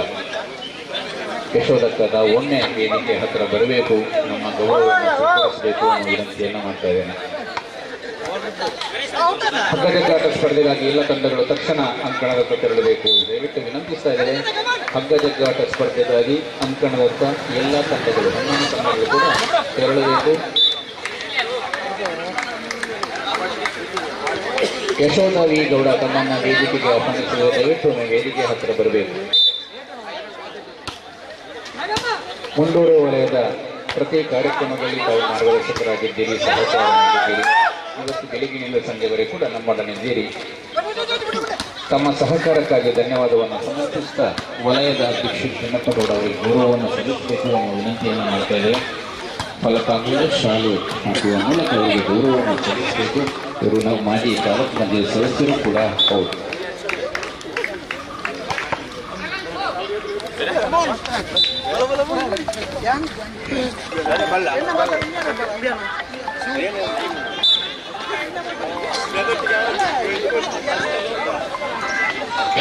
ಯಶೋಧಕ್ಕದ ಒಮ್ಮೆ ವೇದಿಕೆ ಹತ್ತಿರ ಬರಬೇಕು, ನಮ್ಮ ಗೌರವವನ್ನು ಸ್ವೀಕರಿಸಬೇಕು ಅನ್ನೋ ವಿನಂತಿಯನ್ನು ಮಾಡ್ತಾ ಇದ್ದೇನೆ. ಹಗ್ಗಜಗ್ಗಾಟ ಸ್ಪರ್ಧೆಗಾಗಿ ಎಲ್ಲ ತಂಡಗಳು ತಕ್ಷಣ ಅಂಕಣದತ್ತ ತೆರಳಬೇಕು, ದಯವಿಟ್ಟು ವಿನಂತಿಸ್ತಾ ಇದ್ದೇವೆ. ಹಗ್ಗಜಗ್ಗಾಟ ಸ್ಪರ್ಧೆಗಾಗಿ ಅಂಕಣದತ್ತ ಎಲ್ಲ ತಂಡಗಳು 11 ತಂಡಗಳು ಕೂಡ ತೆರಳಬೇಕು. ಯಶೋಧ ವಿ ಗೌಡ ತಮ್ಮನ್ನ ವೇದಿಕೆಗೆ ಆಹ್ವಾನಿಸಿದರೆ ದಯವಿಟ್ಟು ವೇದಿಕೆ ಹತ್ತಿರ ಬರಬೇಕು. ಮುಂಡೂರು ವಲಯದ ಪ್ರತಿ ಕಾರ್ಯಕ್ರಮದಲ್ಲಿ ತಾವು ಮಾರ್ಗದರ್ಶಕರಾಗಿದ್ದೀರಿ, ಸಹಕಾರ ನೀಡಿದ್ದೀರಿ. ಇವತ್ತು ಬೆಳಗಿನಿಂದ ಸಂಜೆವರೆಗೆ ಕೂಡ ನಮ್ಮೊಡನಿದ್ದೀರಿ. ತಮ್ಮ ಸಹಕಾರಕ್ಕಾಗಿ ಧನ್ಯವಾದವನ್ನು ಸಮರ್ಪಿಸುತ್ತಾ ವಲಯದ ಅಧ್ಯಕ್ಷ ಚಿನ್ನಪ್ಪಗೌಡ ಅವರಿಗೆ ಗೌರವವನ್ನು ಸಲ್ಲಿಸಬೇಕು ಅನ್ನೋ ವಿನಂತಿಯನ್ನು ಮಾಡ್ತಾ ಇದ್ದೇವೆ. ಫಲಕಾಂಗದ ಶಾಲು ಹಾಕುವ ಮೂಲಕ ಅವರಿಗೆ ಗೌರವವನ್ನು ಸಲ್ಲಿಸಬೇಕು. ಇವರು ನಾವು ಮಾಜಿ ತಾಲೂಕು ಪಂಚಾಯತ್ ಸದಸ್ಯರು ಕೂಡ ಹೌದು.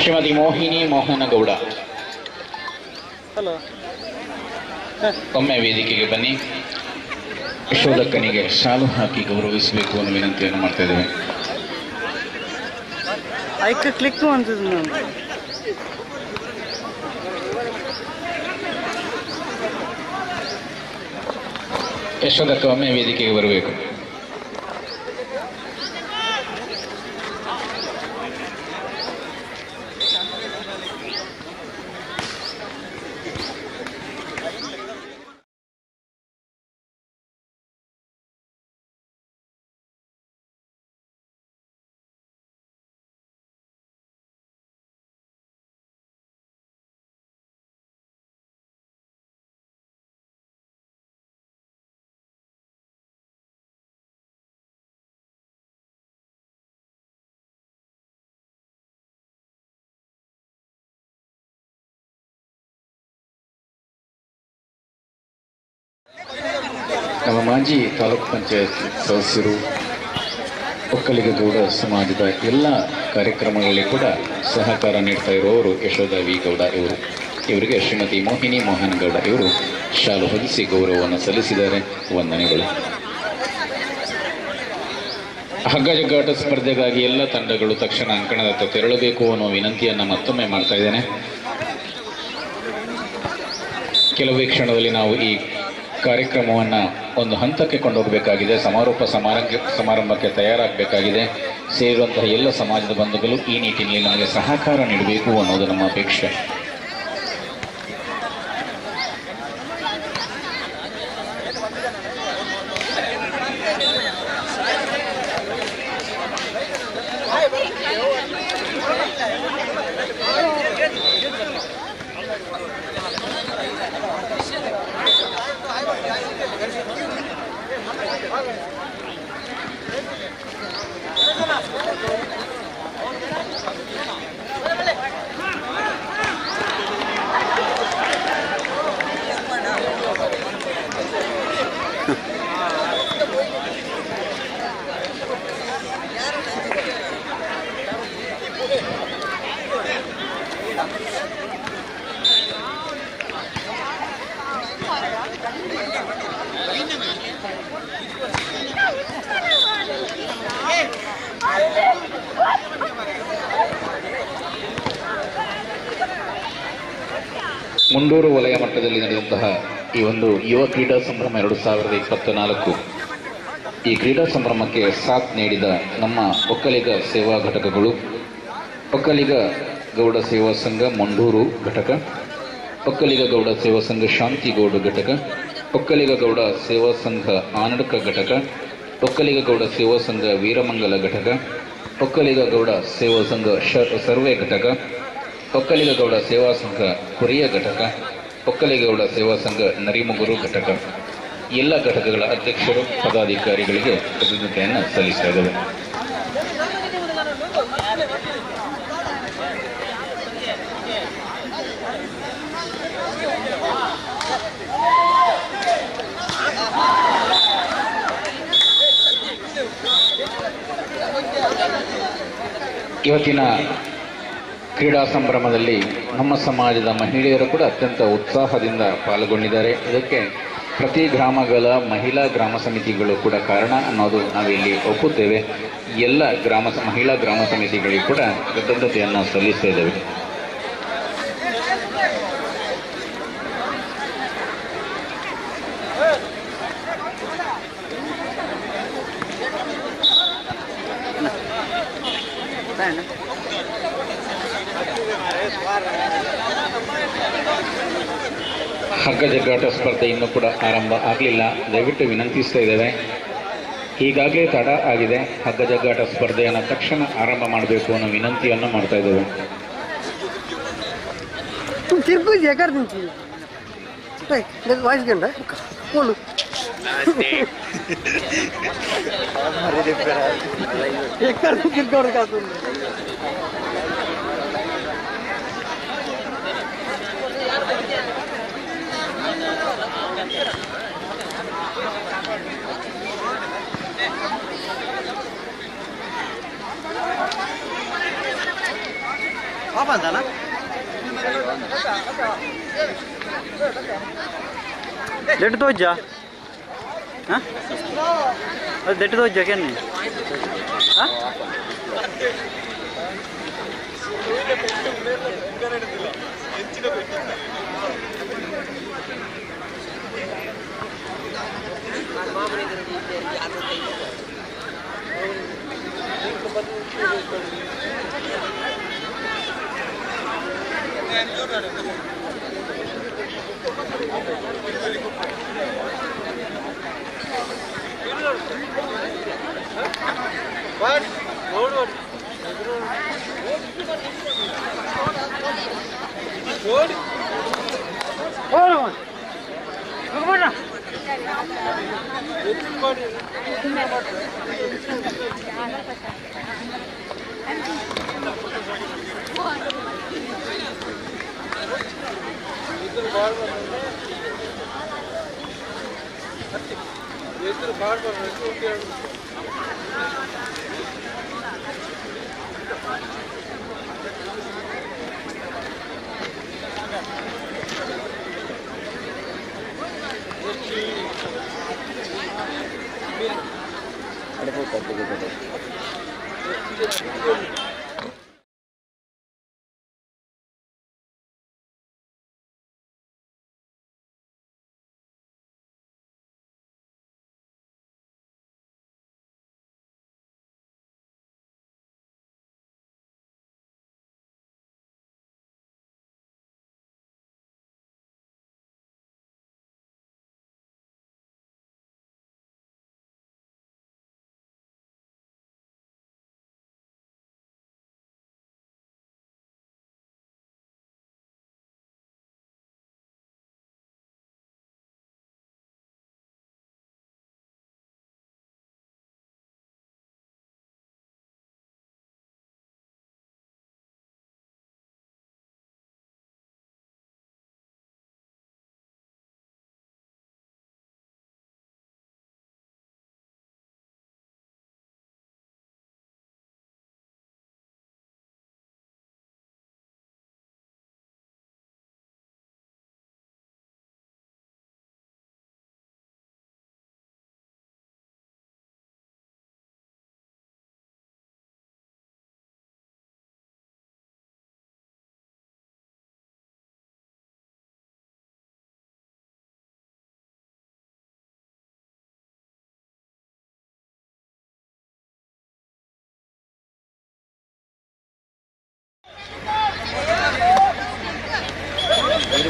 ಶ್ರೀಮತಿ ಮೋಹಿನಿ ಮೋಹನ ಗೌಡ ಒಮ್ಮೆ ವೇದಿಕೆಗೆ ಬನ್ನಿ. ಯಶೋಧಕ್ಕನಿಗೆ ಶಾಲು ಹಾಕಿ ಗೌರವಿಸಬೇಕು ಅನ್ನೋ ವಿನಂತಿಯನ್ನು ಮಾಡ್ತಾ ಇದ್ದೇವೆ. ಯಶೋಧಕ್ಕ ಒಮ್ಮೆ ವೇದಿಕೆಗೆ ಬರಬೇಕು. ನಮ್ಮ ಮಾಜಿ ತಾಲೂಕು ಪಂಚಾಯತ್ ಸದಸ್ಯರು, ಒಕ್ಕಲಿಗ ಗೌಡ ಸಮಾಜದ ಎಲ್ಲ ಕಾರ್ಯಕ್ರಮಗಳಲ್ಲಿ ಕೂಡ ಸಹಕಾರ ನೀಡ್ತಾ ಇರುವವರು ಯಶೋಧ ವಿ ಗೌಡ ಇವರು. ಇವರಿಗೆ ಶ್ರೀಮತಿ ಮೋಹಿನಿ ಮೋಹನ್ ಗೌಡ ಇವರು ಶಾಲು ಹೊದಿಸಿ ಗೌರವವನ್ನು ಸಲ್ಲಿಸಿದ್ದಾರೆ. ವಂದನೆಗಳು. ಹಗ್ಗಜಗ್ಗಾಟ ಸ್ಪರ್ಧೆಗಾಗಿ ಎಲ್ಲ ತಂಡಗಳು ತಕ್ಷಣ ಅಂಕಣದತ್ತ ತೆರಳಬೇಕು ಅನ್ನೋ ವಿನಂತಿಯನ್ನು ಮತ್ತೊಮ್ಮೆ ಮಾಡ್ತಾ ಇದ್ದೇನೆ. ಕೆಲವೇ ಕ್ಷಣದಲ್ಲಿ ನಾವು ಈ ಕಾರ್ಯಕ್ರಮವನ್ನು ಒಂದು ಹಂತಕ್ಕೆ ಕೊಂಡೋಗಬೇಕಾಗಿದೆ. ಸಮಾರೋಪ ಸಮಾರಂಭಕ್ಕೆ ತಯಾರಾಗಬೇಕಾಗಿದೆ. ಸೇರಿರುವಂತಹ ಎಲ್ಲ ಸಮಾಜದ ಬಂಧುಗಳು ಈ ನಿಟ್ಟಿನಲ್ಲಿ ನಮಗೆ ಸಹಕಾರ ನೀಡಬೇಕು ಅನ್ನೋದು ನಮ್ಮ ಅಪೇಕ್ಷೆ. ಮುಂಡೂರು ವಲಯ ಮಟ್ಟದಲ್ಲಿ ನಡೆದಂತಹ ಈ ಒಂದು ಯುವ ಕ್ರೀಡಾ ಸಂಭ್ರಮ 2024 ಈ ಕ್ರೀಡಾ ಸಂಭ್ರಮಕ್ಕೆ ಸಾಥ್ ನೀಡಿದ ನಮ್ಮ ಒಕ್ಕಲಿಗ ಸೇವಾ ಘಟಕಗಳು, ಒಕ್ಕಲಿಗ ಗೌಡ ಸೇವಾ ಸಂಘ ಮುಂಡೂರು ಘಟಕ, ಒಕ್ಕಲಿಗ ಗೌಡ ಸೇವಾ ಸಂಘ ಶಾಂತಿಗೌಡ ಘಟಕ, ಒಕ್ಕಲಿಗ ಗೌಡ ಸೇವಾ ಸಂಘ ಆನಡ್ಕ ಘಟಕ, ಒಕ್ಕಲಿಗ ಗೌಡ ಸೇವಾ ಸಂಘ ವೀರಮಂಗಲ ಘಟಕ, ಒಕ್ಕಲಿಗ ಗೌಡ ಸೇವಾ ಸಂಘ ಸರ್ವೆ ಘಟಕ, ಒಕ್ಕಲಿಗ ಗೌಡ ಸೇವಾ ಸಂಘ ಕುರಿಯ ಘಟಕ, ಒಕ್ಕಲಿಗ ಗೌಡ ಸೇವಾ ಸಂಘ ನರಿಮುಗುರು ಘಟಕ ಎಲ್ಲ ಘಟಕಗಳ ಅಧ್ಯಕ್ಷರು ಪದಾಧಿಕಾರಿಗಳಿಗೆ ಕೃತಜ್ಞತೆಯನ್ನು ಸಲ್ಲಿಸ್ತಾ ಇದ್ದೇವೆ. ಇವತ್ತಿನ ಕ್ರೀಡಾ ಸಂಭ್ರಮದಲ್ಲಿ ನಮ್ಮ ಸಮಾಜದ ಮಹಿಳೆಯರು ಕೂಡ ಅತ್ಯಂತ ಉತ್ಸಾಹದಿಂದ ಪಾಲ್ಗೊಂಡಿದ್ದಾರೆ. ಇದಕ್ಕೆ ಪ್ರತಿ ಗ್ರಾಮಗಳ ಮಹಿಳಾ ಗ್ರಾಮ ಸಮಿತಿಗಳು ಕೂಡ ಕಾರಣ ಅನ್ನೋದು ನಾವಿಲ್ಲಿ ಒಪ್ಪುತ್ತೇವೆ. ಎಲ್ಲ ಮಹಿಳಾ ಗ್ರಾಮ ಸಮಿತಿಗಳಿಗೆ ಕೂಡ ಕೃತಜ್ಞತೆಯನ್ನು ಸಲ್ಲಿಸ್ತಾ ಇದ್ದೇವೆ. ಹಗ್ಗ ಜಗ್ಗಾಟ ಸ್ಪರ್ಧೆ ಇನ್ನೂ ಕೂಡ ಆರಂಭ ಆಗಲಿಲ್ಲ. ದಯವಿಟ್ಟು ವಿನಂತಿಸ್ತಾ ಇದ್ದೇವೆ, ಈಗಾಗಲೇ ತಡ ಆಗಿದೆ. ಹಗ್ಗ ಜಗ್ಗಾಟ ಸ್ಪರ್ಧೆಯನ್ನು ತಕ್ಷಣ ಆರಂಭ ಮಾಡಬೇಕು ಅನ್ನೋ ವಿನಂತಿಯನ್ನು ಮಾಡ್ತಾ ಇದ್ದೇವೆ. Apantana? Let it go, huh? Let it go again. Huh? What? What? What? Hold on. Come on.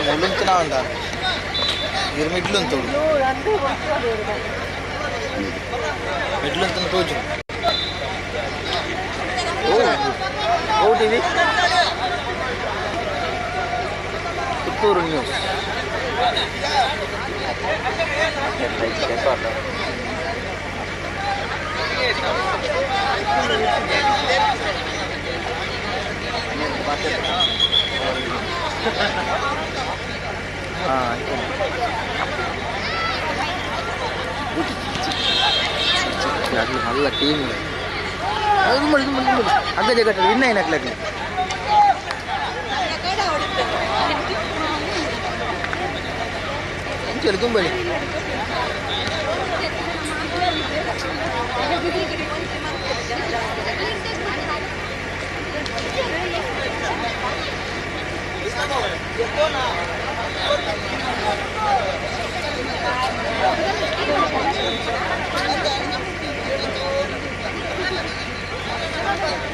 ಮುಳ್ಳುಂತನ ಅಂದ ಇವ್ರ ಮಿಡ್ಲುಂತು ಮಿಡ್ಲುಂತನ ತೋಜು ಓ ಟಿವಿ ಪುತ್ತೂರು ನ್ಯೂಸ್ நல்ல டீம் ಅಗ್ಗಜ ಕಟ್ಟ ಇನ್ನ ಏನಾಗ್ಲಾಗ್ಲಿ ಚಲು ತುಂಬಲಿ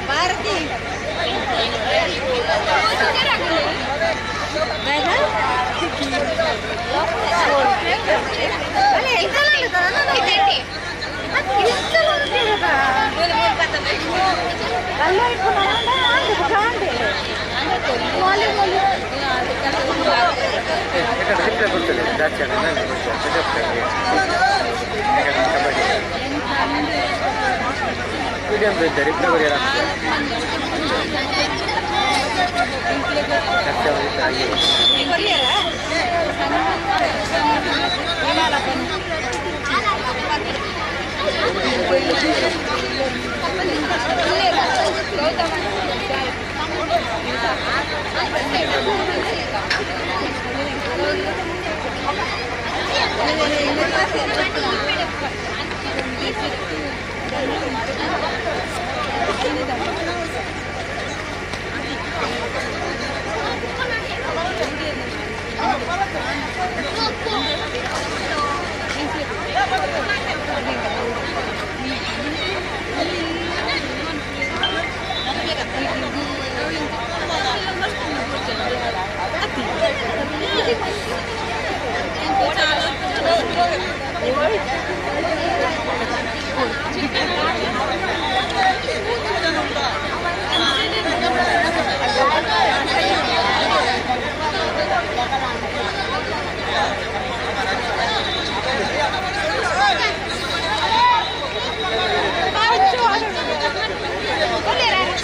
ಭಾರತಿ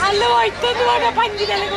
ಅಲ್ಲೋ ಇತ್ತೊಂದು ಆಗ ಪಂಜಿದಲ್ಲಿ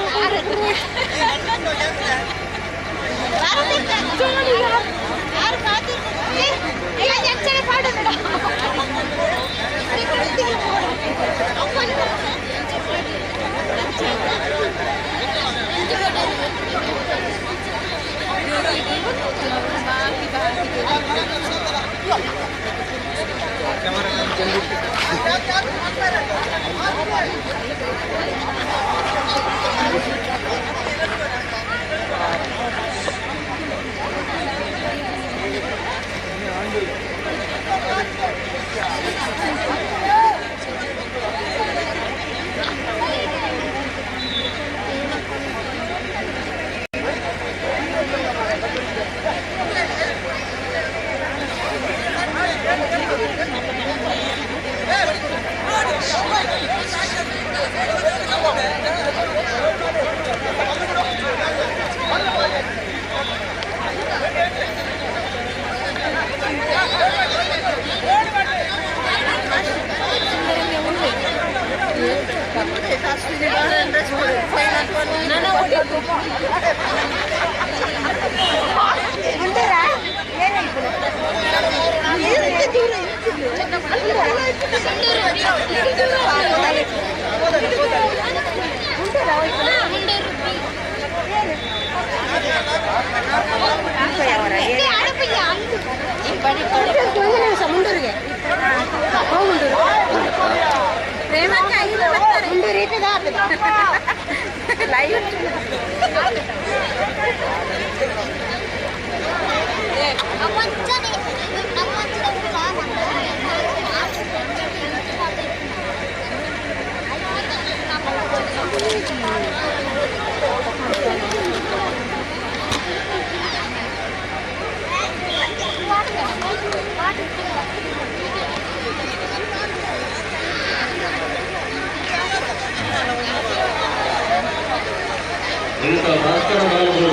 ಇಂಥ ಭಾಸ್ಕರ ಬಾಲಕರು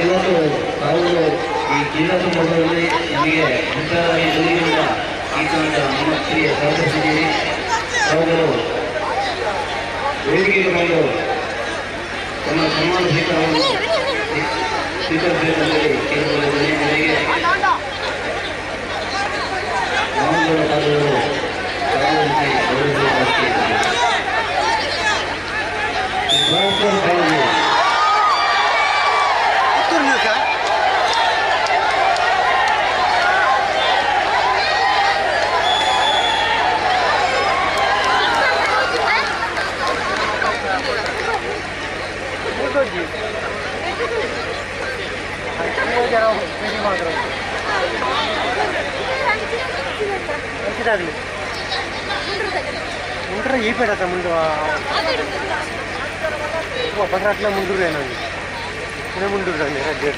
ಇವತ್ತು ಅವರು ಈ ಜಿಲ್ಲಾ ಸಂದರ್ಭದಲ್ಲಿ ನಮಗೆ ಮುಂತಾಗಿ ದುಡಿಯಿಂದ ಈತಂತ ಮನಸ್ಸಿಗೆ ಸಹಕರಿಸಿದ್ದೀರಿ. ಅವರು ವೇದಿಕೆಗೆ ಬಂದು ತಮ್ಮ ಸನ್ಮಾನ ಸ್ವೀಕಾರವನ್ನು ಸ್ವೀಕರಿಸಿದಲ್ಲಿ ಕೆಲವು ನನಗೆ ರಾಮಗೌಡ ಪಾತ್ರರು ಗೌರವಿಸಿ ముందర ఈ పెడత ముందు పదరాట్ల ముందురేనండి ముందురండి రెడ్డి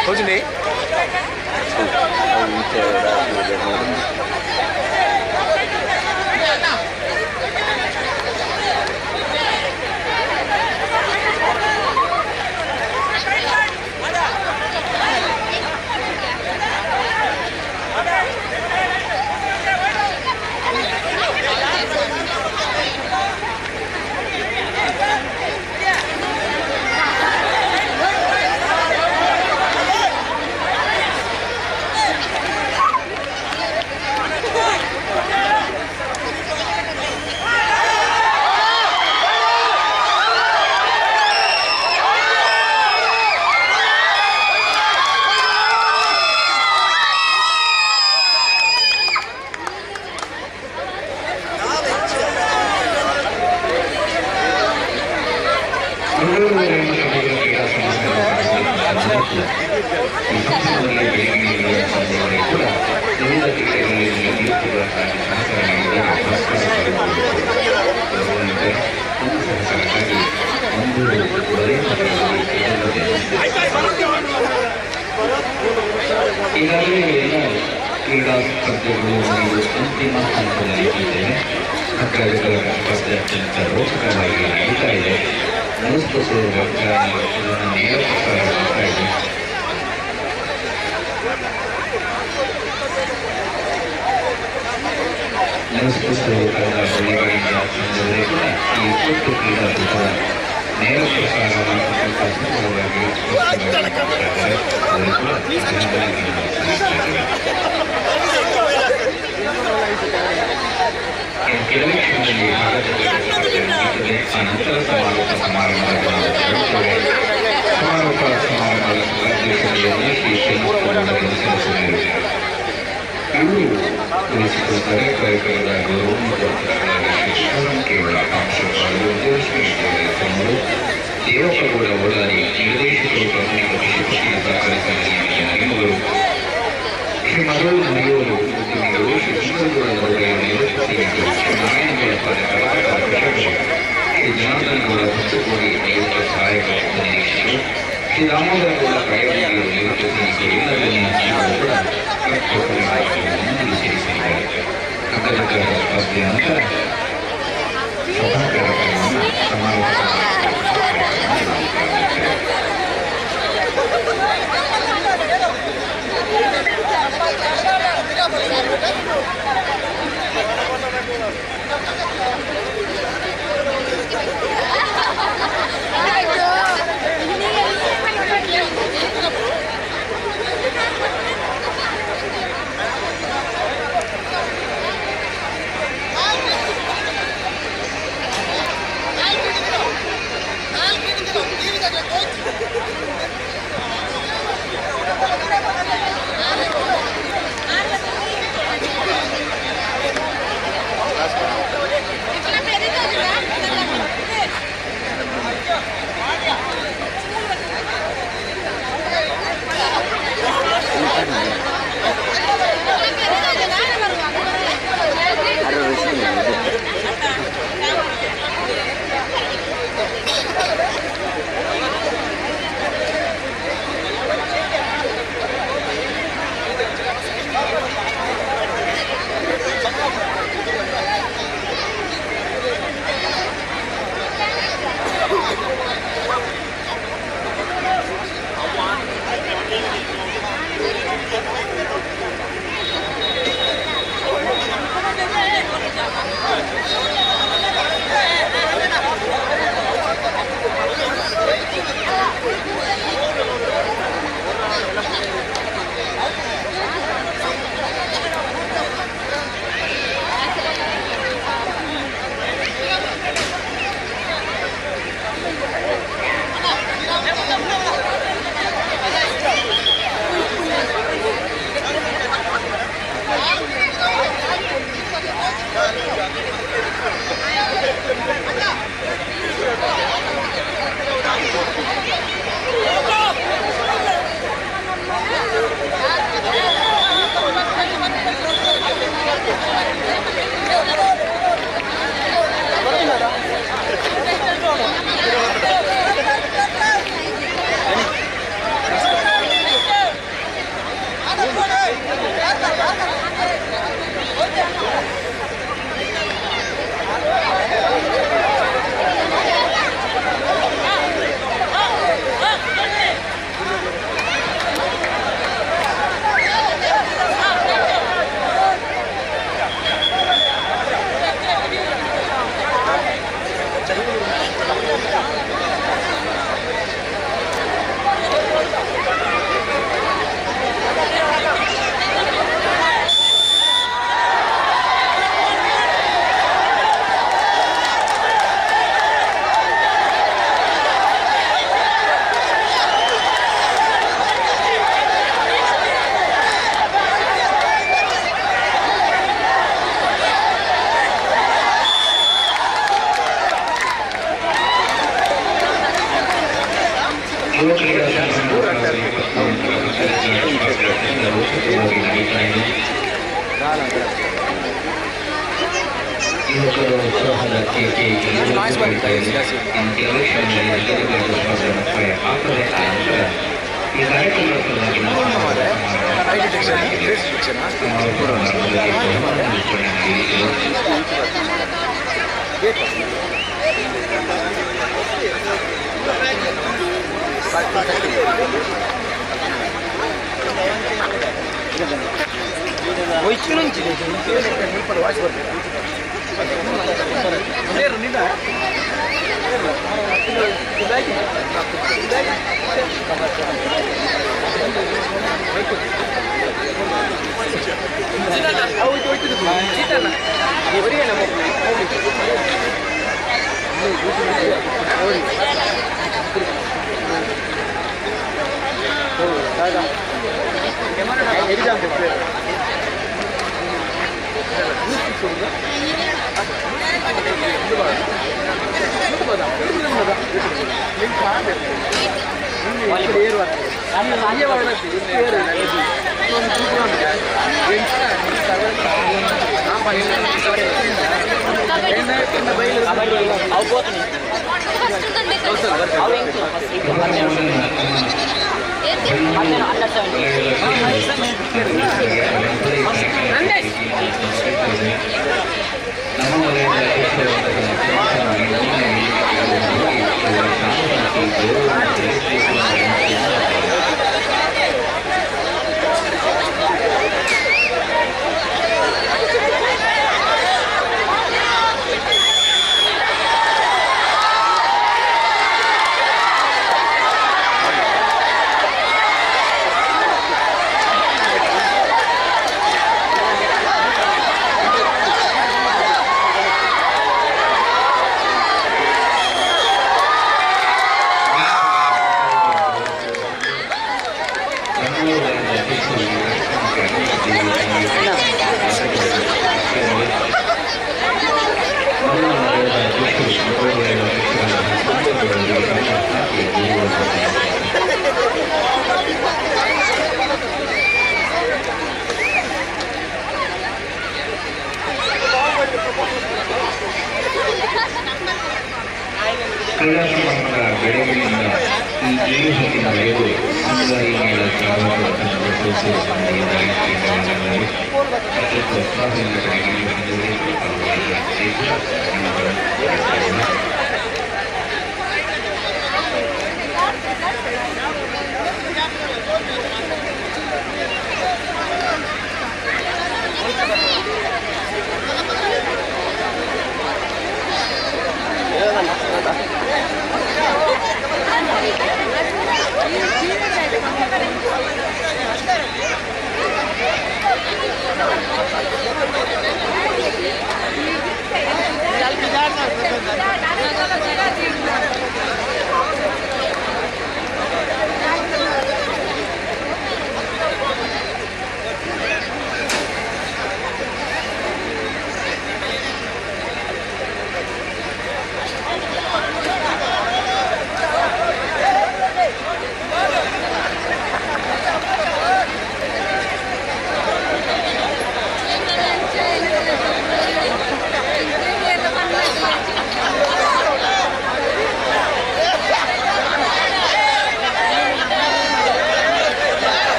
వచ్చింది ಈಗಾಗಲೇ ಎಲ್ಲ ಕ್ರೀಡಾ ಸ್ಪರ್ಧೆಗಳು ಅಂತಿಮ ಹಂತದಲ್ಲಿದ್ದೇವೆ. ಸ್ಪರ್ಧೆಗಳ ಸ್ಪರ್ಧೆ ಅತ್ಯಂತ ರೋಚಕವಾಗಿ ನಡೀತಾ ಇದೆ. ಮನಸ್ಪರ್ಧೆ ನೇರ ಪ್ರಸಾರವಾಗ್ತಾ ಇದೆ. ಮನಸ್ಪರ್ಧೆಗಳ ಬೆಳವಣಿಗೆಯ ಸಂದರ್ಭದಲ್ಲಿ ಕೂಡ ಈ ಒಟ್ಟು ಕ್ರೀಡಾಕೂಟದ ನೇರ ಪ್ರಸಾರವಾಗುವಂಥ ಸುಲಭವಾಗಿ ಕೆಲವೇ ಕ್ಷಣದಲ್ಲಿ ಅನಂತರ ಸಮಾರೋಪ ಸಮಾರಂಭದ ಅಧ್ಯಕ್ಷತೆಯಲ್ಲಿ ಇವರು ವಹಿಸಿಕೊಳ್ಳುತ್ತಾರೆ. ಕಾರ್ಯಕ್ರಮದ ಗೌರವ ಕೇವಲ ಅಂಶಗಳು ದೇವಪ್ಪಗೌಡ ಒಳಾರಿ ನಿರ್ದೇಶಕರು ಪ್ರಾಥಮಿಕ ಶಿಕ್ಷಕರ ಸಹಕಾರಿ ಸಮಿತಿಯ ಶ್ರೀ ಮರಳು ಮನೆಯವರು ಉದ್ಯಮಿಗಳು ಶ್ರೀ ಸುಂದರಗೌಡ ನಿವೃತ್ತಿಗಳು ಶ್ರೀ ನಾರಾಯಣಗೌಡ ಶ್ರೀ ಜನಾರ್ದನಗೌಡ ಹೊಸಕೋಡಿ ನಿವೃತ್ತ ಸಹಾಯಕ ನಿರೀಕ್ಷಕರು ಶ್ರೀ ರಾಮೋದರಗೌಡ ಪ್ರಯೋಗಿಗಳು ನಿವೃತ್ತ ಸಮಿತಿಗಳು ಕೂಡ ಸೇರಿಸಿದ್ದಾರೆ. ಅಂಗದಕ್ಕರ ಸ್ಪರ್ಧೆಯ ನಂತರ ಸಭಾ ಕಾರ್ಯಕ್ರಮವನ್ನು ಸಮಾರೋಪ ನಮ್ಮ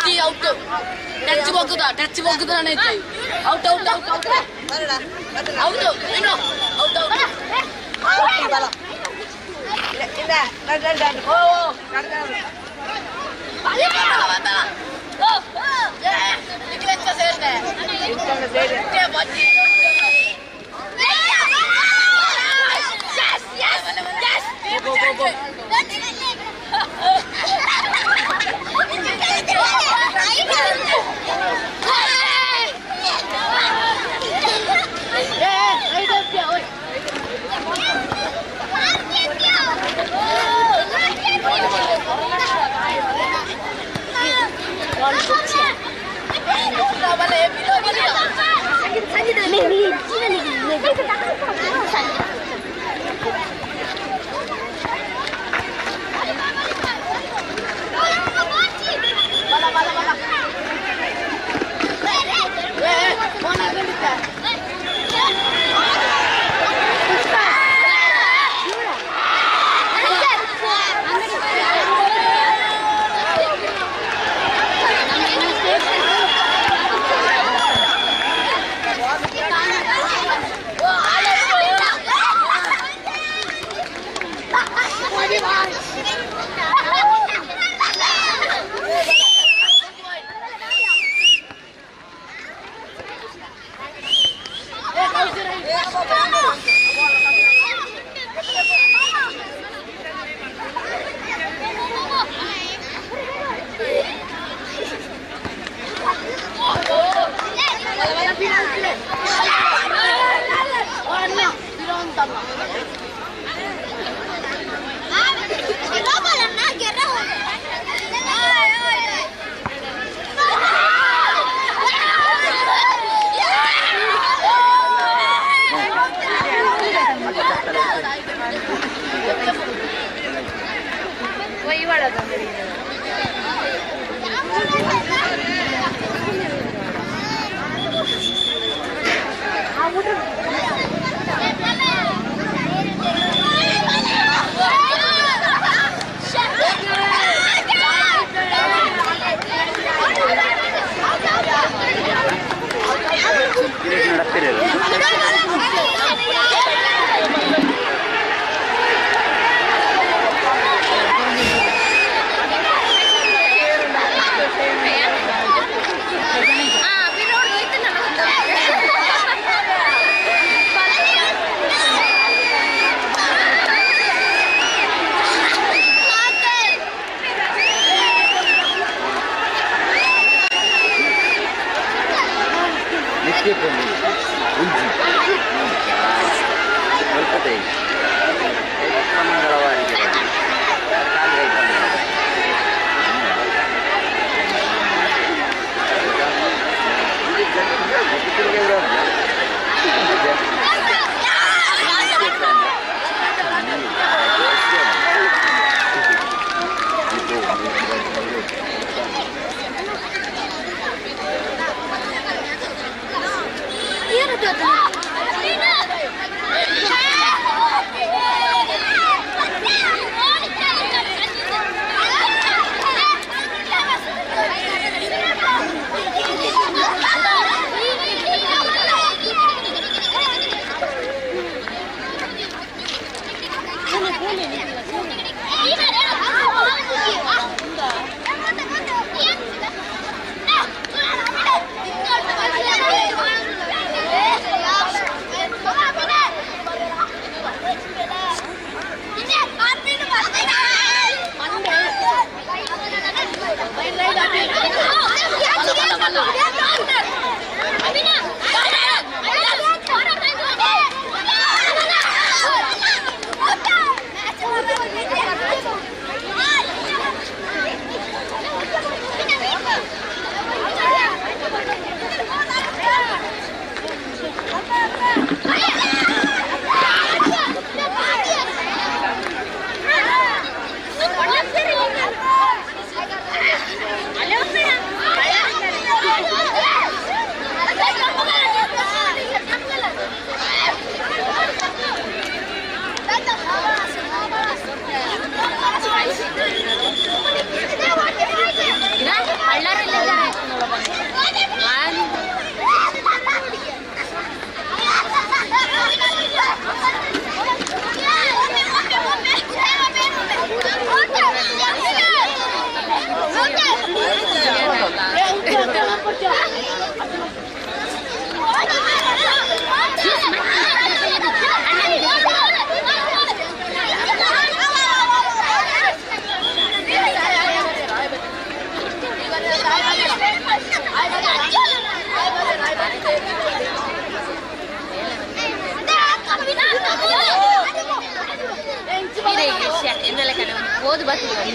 ಬಜ್ಜಿ ಔಟ್ ಟಚ್ ಹೋಗುದ out out out out out ಏನು ಔಟ್ ಔಟ್ ಇಲ್ಲ ಓ Yeah. ಓದು ಬರ್ತೀವಿ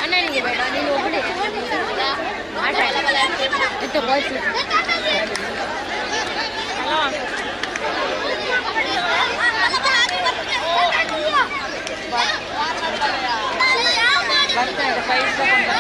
ಅಣ್ಣನಿಗೆ ಬೇಡ ನೀನು ಒಬ್ಬನೇ ಆಟ ಇತ್ತು ಬಾಯ್ಸ್ ಬರ್ತಾರೆ ಫೈಟ್ ತಗೊಂಡು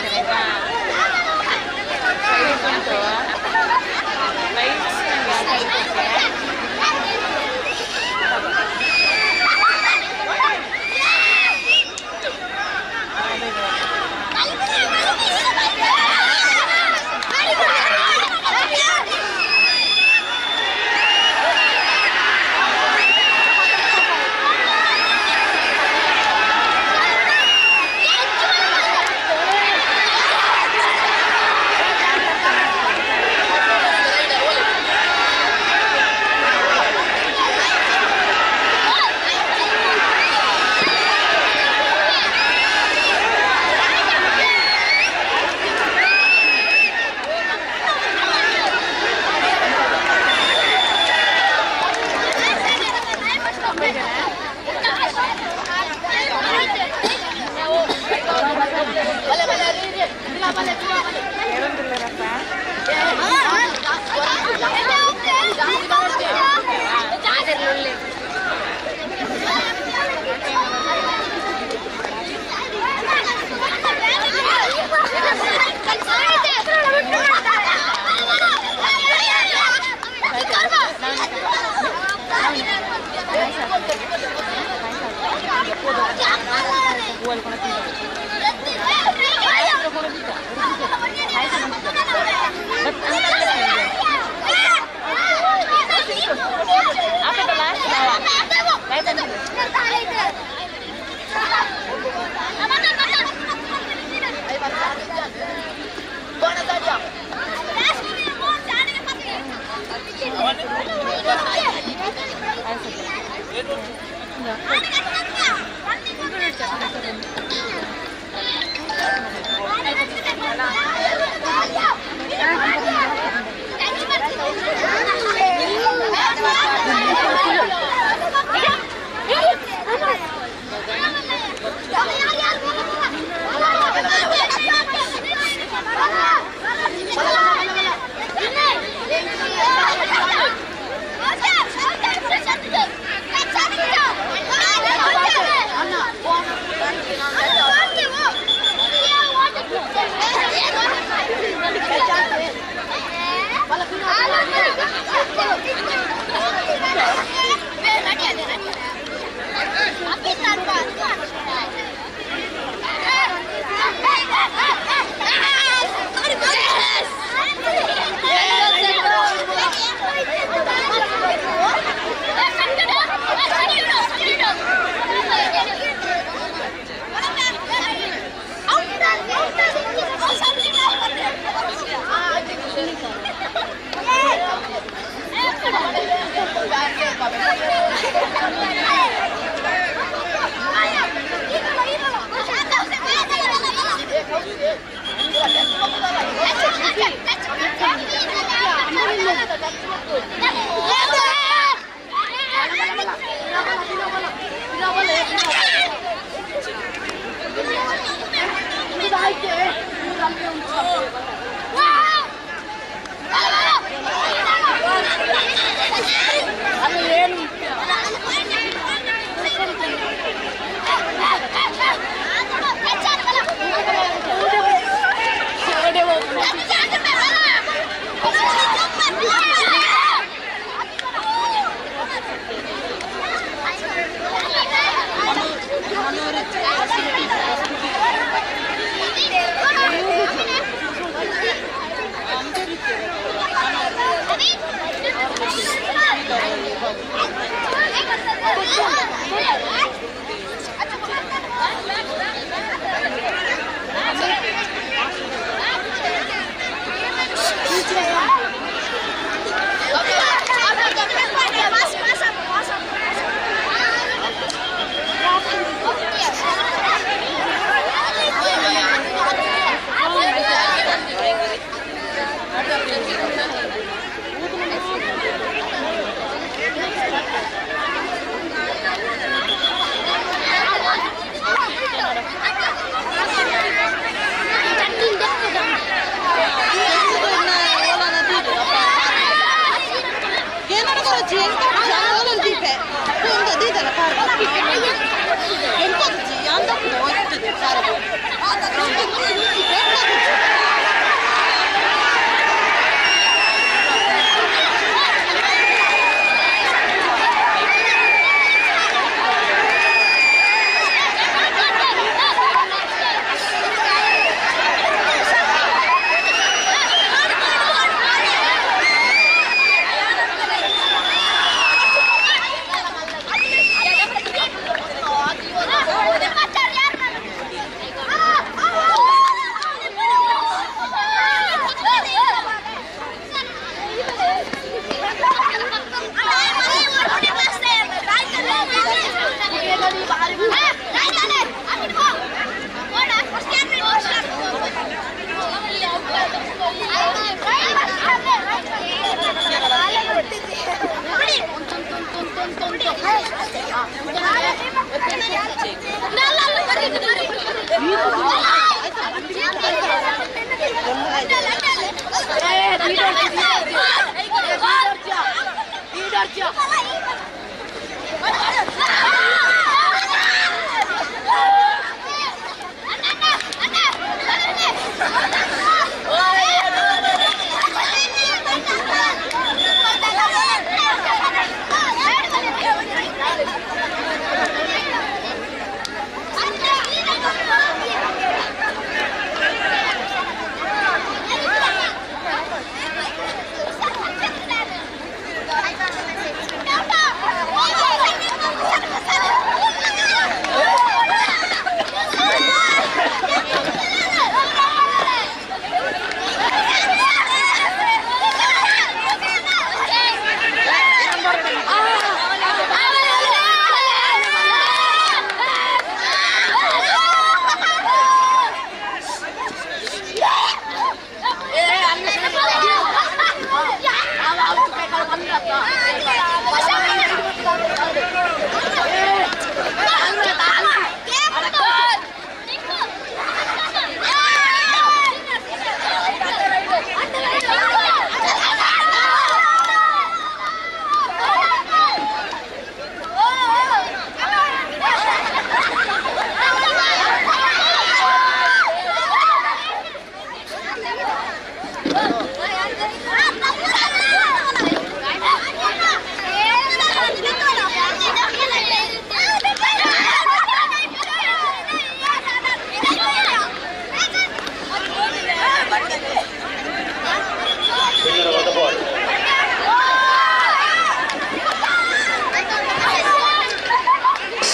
Okay.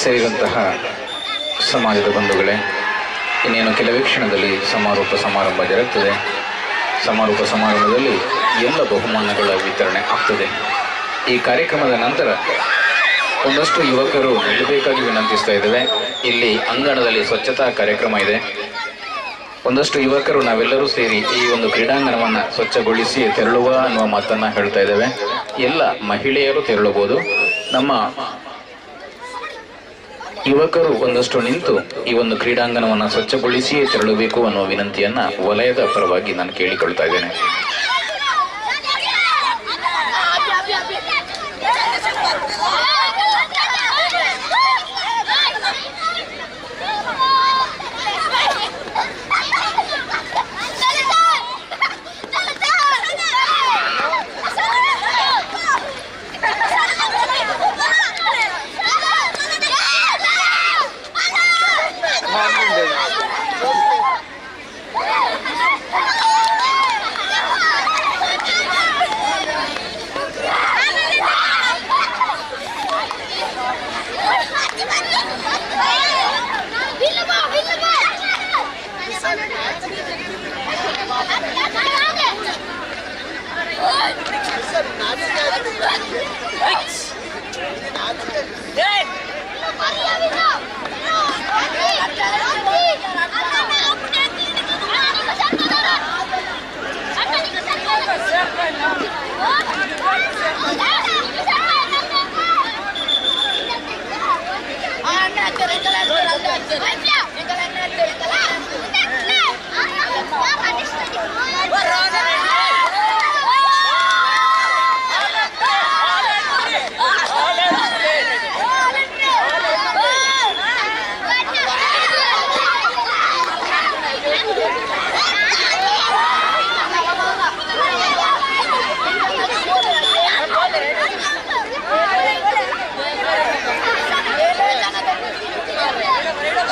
ಸೇರಿದಂತಹ ಸಮಾಜದ ಬಂಧುಗಳೇ, ಇನ್ನೇನು ಕೆಲವೇ ಕ್ಷಣದಲ್ಲಿ ಸಮಾರೋಪ ಸಮಾರಂಭ ಜರುಗುತ್ತದೆ. ಸಮಾರೋಪ ಸಮಾರಂಭದಲ್ಲಿ ಎಲ್ಲ ಬಹುಮಾನಗಳ ವಿತರಣೆ ಆಗ್ತದೆ. ಈ ಕಾರ್ಯಕ್ರಮದ ನಂತರ ಒಂದಷ್ಟು ಯುವಕರು ನಿಲ್ಲಬೇಕಾಗಿ ವಿನಂತಿಸ್ತಾ ಇದ್ದೇವೆ. ಇಲ್ಲಿ ಅಂಗಣದಲ್ಲಿ ಸ್ವಚ್ಛತಾ ಕಾರ್ಯಕ್ರಮ ಇದೆ. ಒಂದಷ್ಟು ಯುವಕರು ನಾವೆಲ್ಲರೂ ಸೇರಿ ಈ ಒಂದು ಕ್ರೀಡಾಂಗಣವನ್ನು ಸ್ವಚ್ಛಗೊಳಿಸಿ ತೆರಳುವ ಅನ್ನುವ ಮಾತನ್ನು ಹೇಳ್ತಾ ಇದ್ದೇವೆ. ಎಲ್ಲ ಮಹಿಳೆಯರು ತೆರಳಬಹುದು. ನಮ್ಮ ಯುವಕರು ಒಂದಷ್ಟು ನಿಂತು ಈ ಒಂದು ಕ್ರೀಡಾಂಗಣವನ್ನು ಸ್ವಚ್ಛಗೊಳಿಸಿಯೇ ತೆರಳಬೇಕು ಅನ್ನುವ ವಿನಂತಿಯನ್ನ ವಲಯದ ಪರವಾಗಿ ನಾನು ಕೇಳಿಕೊಳ್ತಾ ಇದ್ದೇನೆ.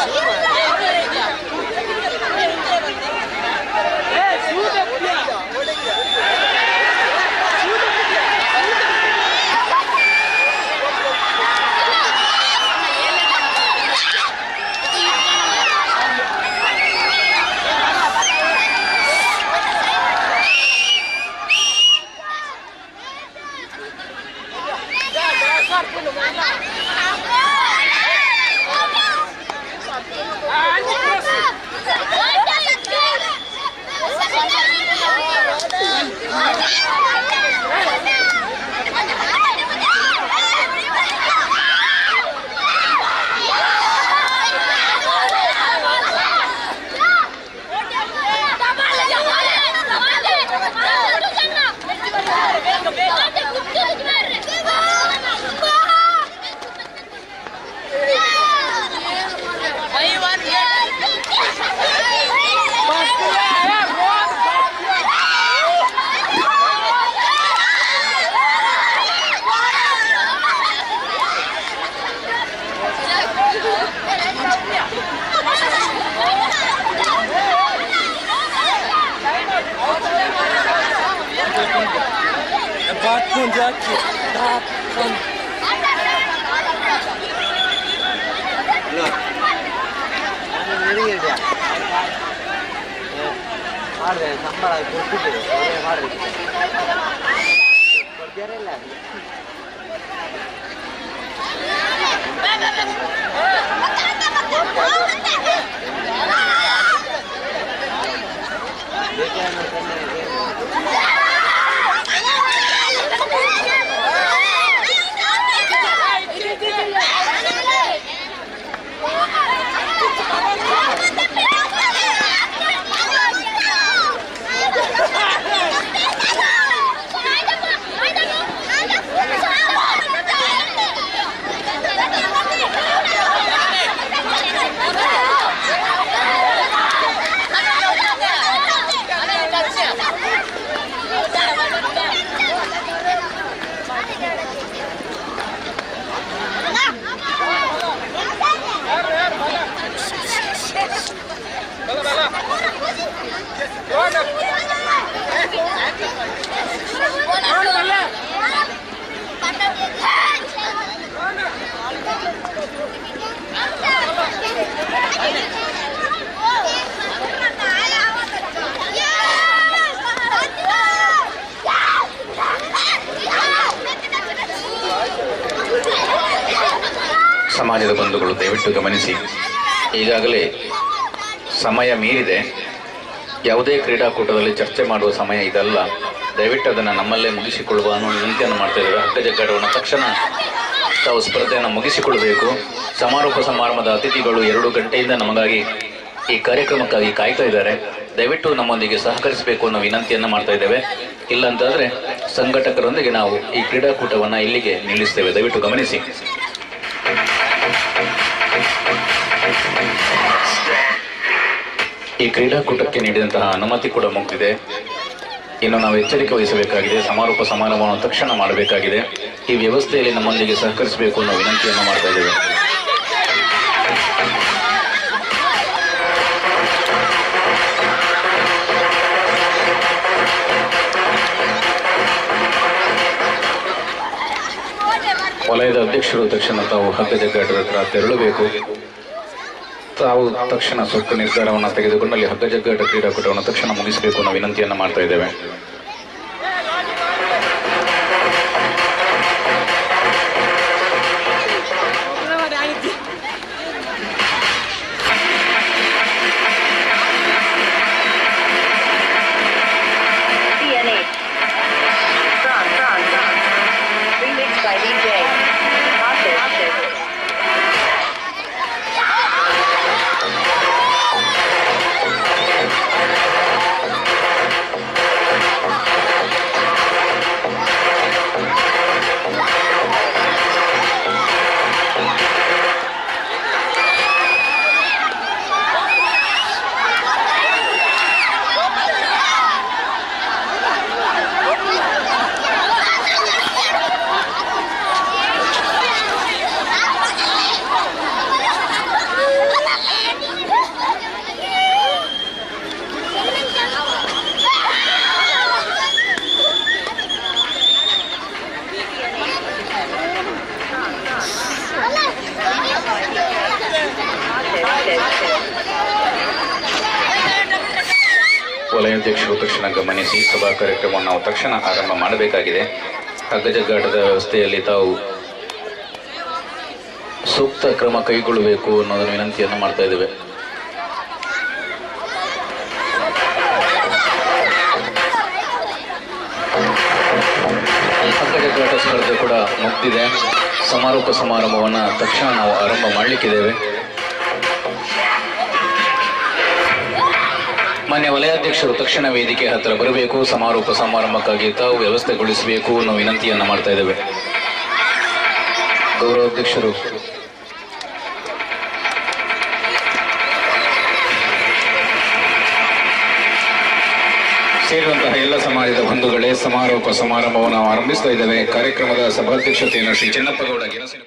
Yeah. ಮಾಡಿದೆ ಸಂಬಳ ಕೊಟ್ಟಿದ್ದೇವೆ ಮಾಡಿದೆ ಕೊಡ್ತೀರಲ್ಲ ಸಮಾಜದ ಬಂಧುಗಳು ದಯವಿಟ್ಟು ಗಮನಿಸಿ, ಈಗಾಗಲೇ ಸಮಯ ಮೀರಿದೆ. ಯಾವುದೇ ಕ್ರೀಡಾಕೂಟದಲ್ಲಿ ಚರ್ಚೆ ಮಾಡುವ ಸಮಯ ಇದಲ್ಲ. ದಯವಿಟ್ಟು ಅದನ್ನು ನಮ್ಮಲ್ಲೇ ಮುಗಿಸಿಕೊಳ್ಳುವ ಅನ್ನೋ ವಿನಂತಿಯನ್ನು ಮಾಡ್ತಾ ಇದ್ದೇವೆ. ಹಗ್ಗ ಜಗ್ಗಾಟವನ್ನು ತಕ್ಷಣ ತಾವು ಸ್ಪರ್ಧೆಯನ್ನು ಮುಗಿಸಿಕೊಳ್ಳಬೇಕು. ಸಮಾರೋಪ ಸಮಾರಂಭದ ಅತಿಥಿಗಳು 2 ಗಂಟೆಯಿಂದ ನಮಗಾಗಿ ಈ ಕಾರ್ಯಕ್ರಮಕ್ಕಾಗಿ ಕಾಯ್ತಾ ಇದ್ದಾರೆ. ದಯವಿಟ್ಟು ನಮ್ಮೊಂದಿಗೆ ಸಹಕರಿಸಬೇಕು ಅನ್ನೋ ವಿನಂತಿಯನ್ನು ಮಾಡ್ತಾ ಇದ್ದೇವೆ. ಇಲ್ಲಂತಾದರೆ ಸಂಘಟಕರೊಂದಿಗೆ ನಾವು ಈ ಕ್ರೀಡಾಕೂಟವನ್ನು ಇಲ್ಲಿಗೆ ನಿಲ್ಲಿಸ್ತೇವೆ. ದಯವಿಟ್ಟು ಗಮನಿಸಿ. ಈ ಕ್ರೀಡಾಕೂಟಕ್ಕೆ ನೀಡಿದಂತಹ ಅನುಮತಿ ಕೂಡ ಮುಗಿದಿದೆ. ಇನ್ನು ನಾವು ಎಚ್ಚರಿಕೆ ವಹಿಸಬೇಕಾಗಿದೆ. ಸಮಾರೋಪ ಸಮಾರಂಭವನ್ನು ತಕ್ಷಣ ಮಾಡಬೇಕಾಗಿದೆ. ಈ ವ್ಯವಸ್ಥೆಯಲ್ಲಿ ನಮ್ಮೊಂದಿಗೆ ಸಹಕರಿಸಬೇಕು ಅನ್ನೋ ವಿನಂತಿಯನ್ನು ಮಾಡ್ತಾ ಇದ್ದೇವೆ. ವಲಯದ ಅಧ್ಯಕ್ಷರು ತಕ್ಷಣ ತಾವು ಹಗ್ಗ ಜಗ್ಗಾಟದ ಹತ್ರ ತೆರಳಬೇಕು. ತಾವು ತಕ್ಷಣ ಸೂಕ್ತ ನಿರ್ಧಾರವನ್ನು ತೆಗೆದುಕೊಂಡು ಅಲ್ಲಿ ಹಗ್ಗ ಜಗ್ಗಾಟ ಕ್ರೀಡಾಕೂಟವನ್ನು ತಕ್ಷಣ ಮುಗಿಸಬೇಕು ಅನ್ನೋ ವಿನಂತಿಯನ್ನು ಮಾಡ್ತಾ ಇದ್ದೇವೆ. ವಲಯಾಧ್ಯಕ್ಷರು ತಕ್ಷಣ ಗಮನಿಸಿ ಸಭಾ ಕಾರ್ಯಕ್ರಮವನ್ನು ನಾವು ತಕ್ಷಣ ಆರಂಭ ಮಾಡಬೇಕಾಗಿದೆ. ಹಗ್ಗ ಜಗ್ಗಾಟದ ವ್ಯವಸ್ಥೆಯಲ್ಲಿ ತಾವು ಸೂಕ್ತ ಕ್ರಮ ಕೈಗೊಳ್ಳಬೇಕು ಅನ್ನೋದನ್ನು ವಿನಂತಿಯನ್ನು ಮಾಡ್ತಾ ಇದ್ದೇವೆ. ಹಗ್ಗ ಜಗ್ಗಾಟ ಸ್ಪರ್ಧೆ ಕೂಡ ಮುಗ್ದಿದೆ. ಸಮಾರೋಪ ಸಮಾರಂಭವನ್ನು ತಕ್ಷಣ ನಾವು ಆರಂಭ ಮಾಡಲಿಕ್ಕಿದ್ದೇವೆ. ಮಾನ್ಯ ವಲಯಾಧ್ಯಕ್ಷರು ತಕ್ಷಣ ವೇದಿಕೆ ಹತ್ತಿರ ಬರಬೇಕು. ಸಮಾರೋಪ ಸಮಾರಂಭಕ್ಕಾಗಿ ತಾವು ವ್ಯವಸ್ಥೆಗೊಳಿಸಬೇಕು ಅನ್ನೋ ವಿನಂತಿಯನ್ನು ಮಾಡ್ತಾ ಇದ್ದೇವೆ. ಗೌರವಾಧ್ಯಕ್ಷರು ಸೇರಿರುವಂತಹ ಎಲ್ಲ ಸಮಾಜದ ಬಂಧುಗಳೇ, ಸಮಾರೋಪ ಸಮಾರಂಭವನ್ನು ನಾವು ಆರಂಭಿಸ್ತಾ ಇದ್ದೇವೆ. ಕಾರ್ಯಕ್ರಮದ ಸಭಾಧ್ಯಕ್ಷತೆಯನ್ನು ಶ್ರೀ ಚೆನ್ನಪ್ಪಗೌಡ ಗೆನಸಿನ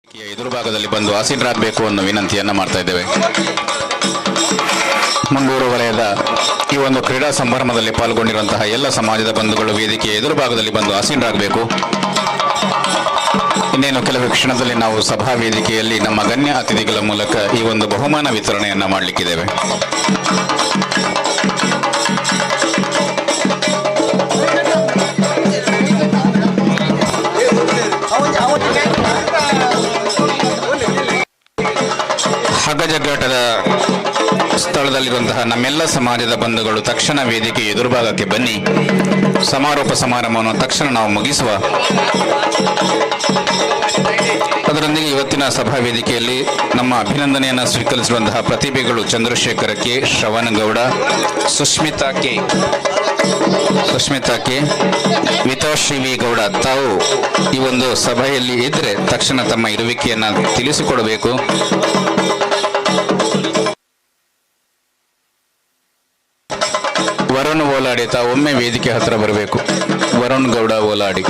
ಎದುರು ಭಾಗದಲ್ಲಿ ಬಂದು ಆಸೀನರಾಗಬೇಕು ಅನ್ನೋ ವಿನಂತಿಯನ್ನು ಮಾಡ್ತಾ ಇದ್ದೇವೆ. ಮಂಗಳೂರು ವಲಯದ ಈ ಒಂದು ಕ್ರೀಡಾ ಸಂಭ್ರಮದಲ್ಲಿ ಪಾಲ್ಗೊಂಡಿರುವಂತಹ ಎಲ್ಲ ಸಮಾಜದ ಬಂಧುಗಳು ವೇದಿಕೆಯ ಎದುರು ಭಾಗದಲ್ಲಿ ಬಂದು ಆಸೀನರಾಗಬೇಕು. ಇನ್ನೇನು ಕೆಲವು ಕ್ಷಣದಲ್ಲಿ ನಾವು ಸಭಾ ವೇದಿಕೆಯಲ್ಲಿ ನಮ್ಮ ಗಣ್ಯ ಅತಿಥಿಗಳ ಮೂಲಕ ಈ ಒಂದು ಬಹುಮಾನ ವಿತರಣೆಯನ್ನ ಮಾಡಲಿಕ್ಕಿದ್ದೇವೆ. ಹಗ್ಗಜಗ್ಗಾಟದ ಸ್ಥಳದಲ್ಲಿರುವಂತಹ ನಮ್ಮೆಲ್ಲ ಸಮಾಜದ ಬಂಧುಗಳು ತಕ್ಷಣ ವೇದಿಕೆ ಎದುರುಭಾಗಕ್ಕೆ ಬನ್ನಿ. ಸಮಾರೋಪ ಸಮಾರಂಭವನ್ನು ತಕ್ಷಣ ನಾವು ಮುಗಿಸುವ. ಅದರೊಂದಿಗೆ ಇವತ್ತಿನ ಸಭಾ ವೇದಿಕೆಯಲ್ಲಿ ನಮ್ಮ ಅಭಿನಂದನೆಯನ್ನು ಸ್ವೀಕರಿಸಿರುವಂತಹ ಪ್ರತಿಭೆಗಳು ಚಂದ್ರಶೇಖರ ಕೆ, ಶ್ರವಣ ಗೌಡ, ಸುಸ್ಮಿತಾ ಕೆ, ವಿತಾಶ್ರೀವಿ ಗೌಡ ತಾವು ಈ ಒಂದು ಸಭೆಯಲ್ಲಿ ಇದ್ರೆ ತಕ್ಷಣ ತಮ್ಮ ಇರುವಿಕೆಯನ್ನು ತಿಳಿಸಿಕೊಡಬೇಕು. ವರುಣ್ ಓಲಾಡಿ ತಾವು ಒಮ್ಮೆ ವೇದಿಕೆ ಹತ್ರ ಬರಬೇಕು. ವರುಣ್ ಗೌಡ ಓಲಾಡಿ.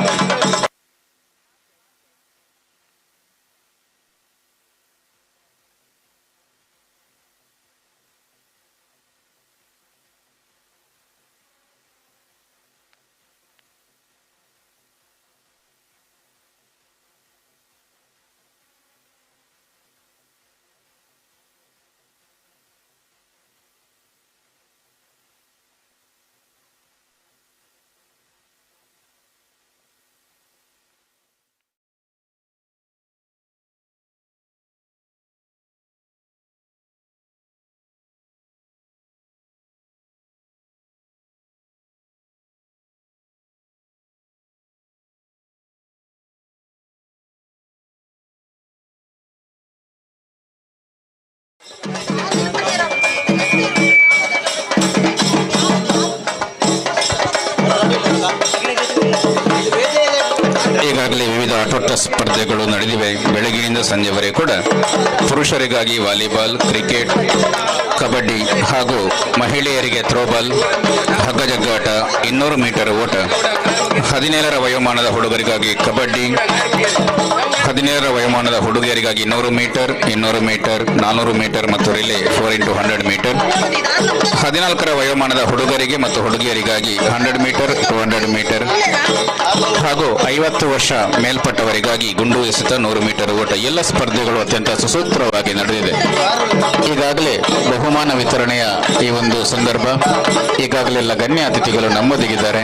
ಈಗಾಗಲೇ ವಿವಿಧ ಆಟೋಟ ಸ್ಪರ್ಧೆಗಳು ನಡೆದಿವೆ. ಬೆಳಗಿನಿಂದ ಸಂಜೆವರೆಗೆ ಕೂಡ ಪುರುಷರಿಗಾಗಿ ವಾಲಿಬಾಲ್, ಕ್ರಿಕೆಟ್, ಕಬಡ್ಡಿ ಹಾಗೂ ಮಹಿಳೆಯರಿಗೆ ಥ್ರೋಬಾಲ್, ಹಗ್ಗಜಗ್ಗಾಟ, 200 ಮೀಟರ್ ಓಟ, 17ರ ವಯೋಮಾನದ ಹುಡುಗರಿಗಾಗಿ ಕಬಡ್ಡಿ, 17ರ ವಯೋಮಾನದ ಹುಡುಗಿಯರಿಗಾಗಿ 100 ಮೀಟರ್, 200 ಮೀಟರ್, 400 ಮೀಟರ್ ಮತ್ತು ರಿಲೇ 4x100 ಮೀಟರ್, 14ರ ವಯೋಮಾನದ ಹುಡುಗರಿಗೆ ಮತ್ತು ಹುಡುಗಿಯರಿಗಾಗಿ 100 ಮೀಟರ್, 200 ಮೀಟರ್ ಹಾಗೂ 50 ವರ್ಷ ಮೇಲ್ಪಟ್ಟವರಿಗಾಗಿ ಗುಂಡು ಎಸೆತ 100 ಮೀಟರ್ ಓಟ. ಎಲ್ಲ ಸ್ಪರ್ಧೆಗಳು ಅತ್ಯಂತ ಸುಸೂತ್ರವಾಗಿ ನಡೆದಿದೆ. ಈಗಾಗಲೇ ಬಹುಮಾನ ವಿತರಣೆಯ ಈ ಒಂದು ಸಂದರ್ಭ. ಈಗಾಗಲೇ ಎಲ್ಲ ಗಣ್ಯ ಅತಿಥಿಗಳು ನಮ್ಮೊಂದಿಗಿದ್ದಾರೆ.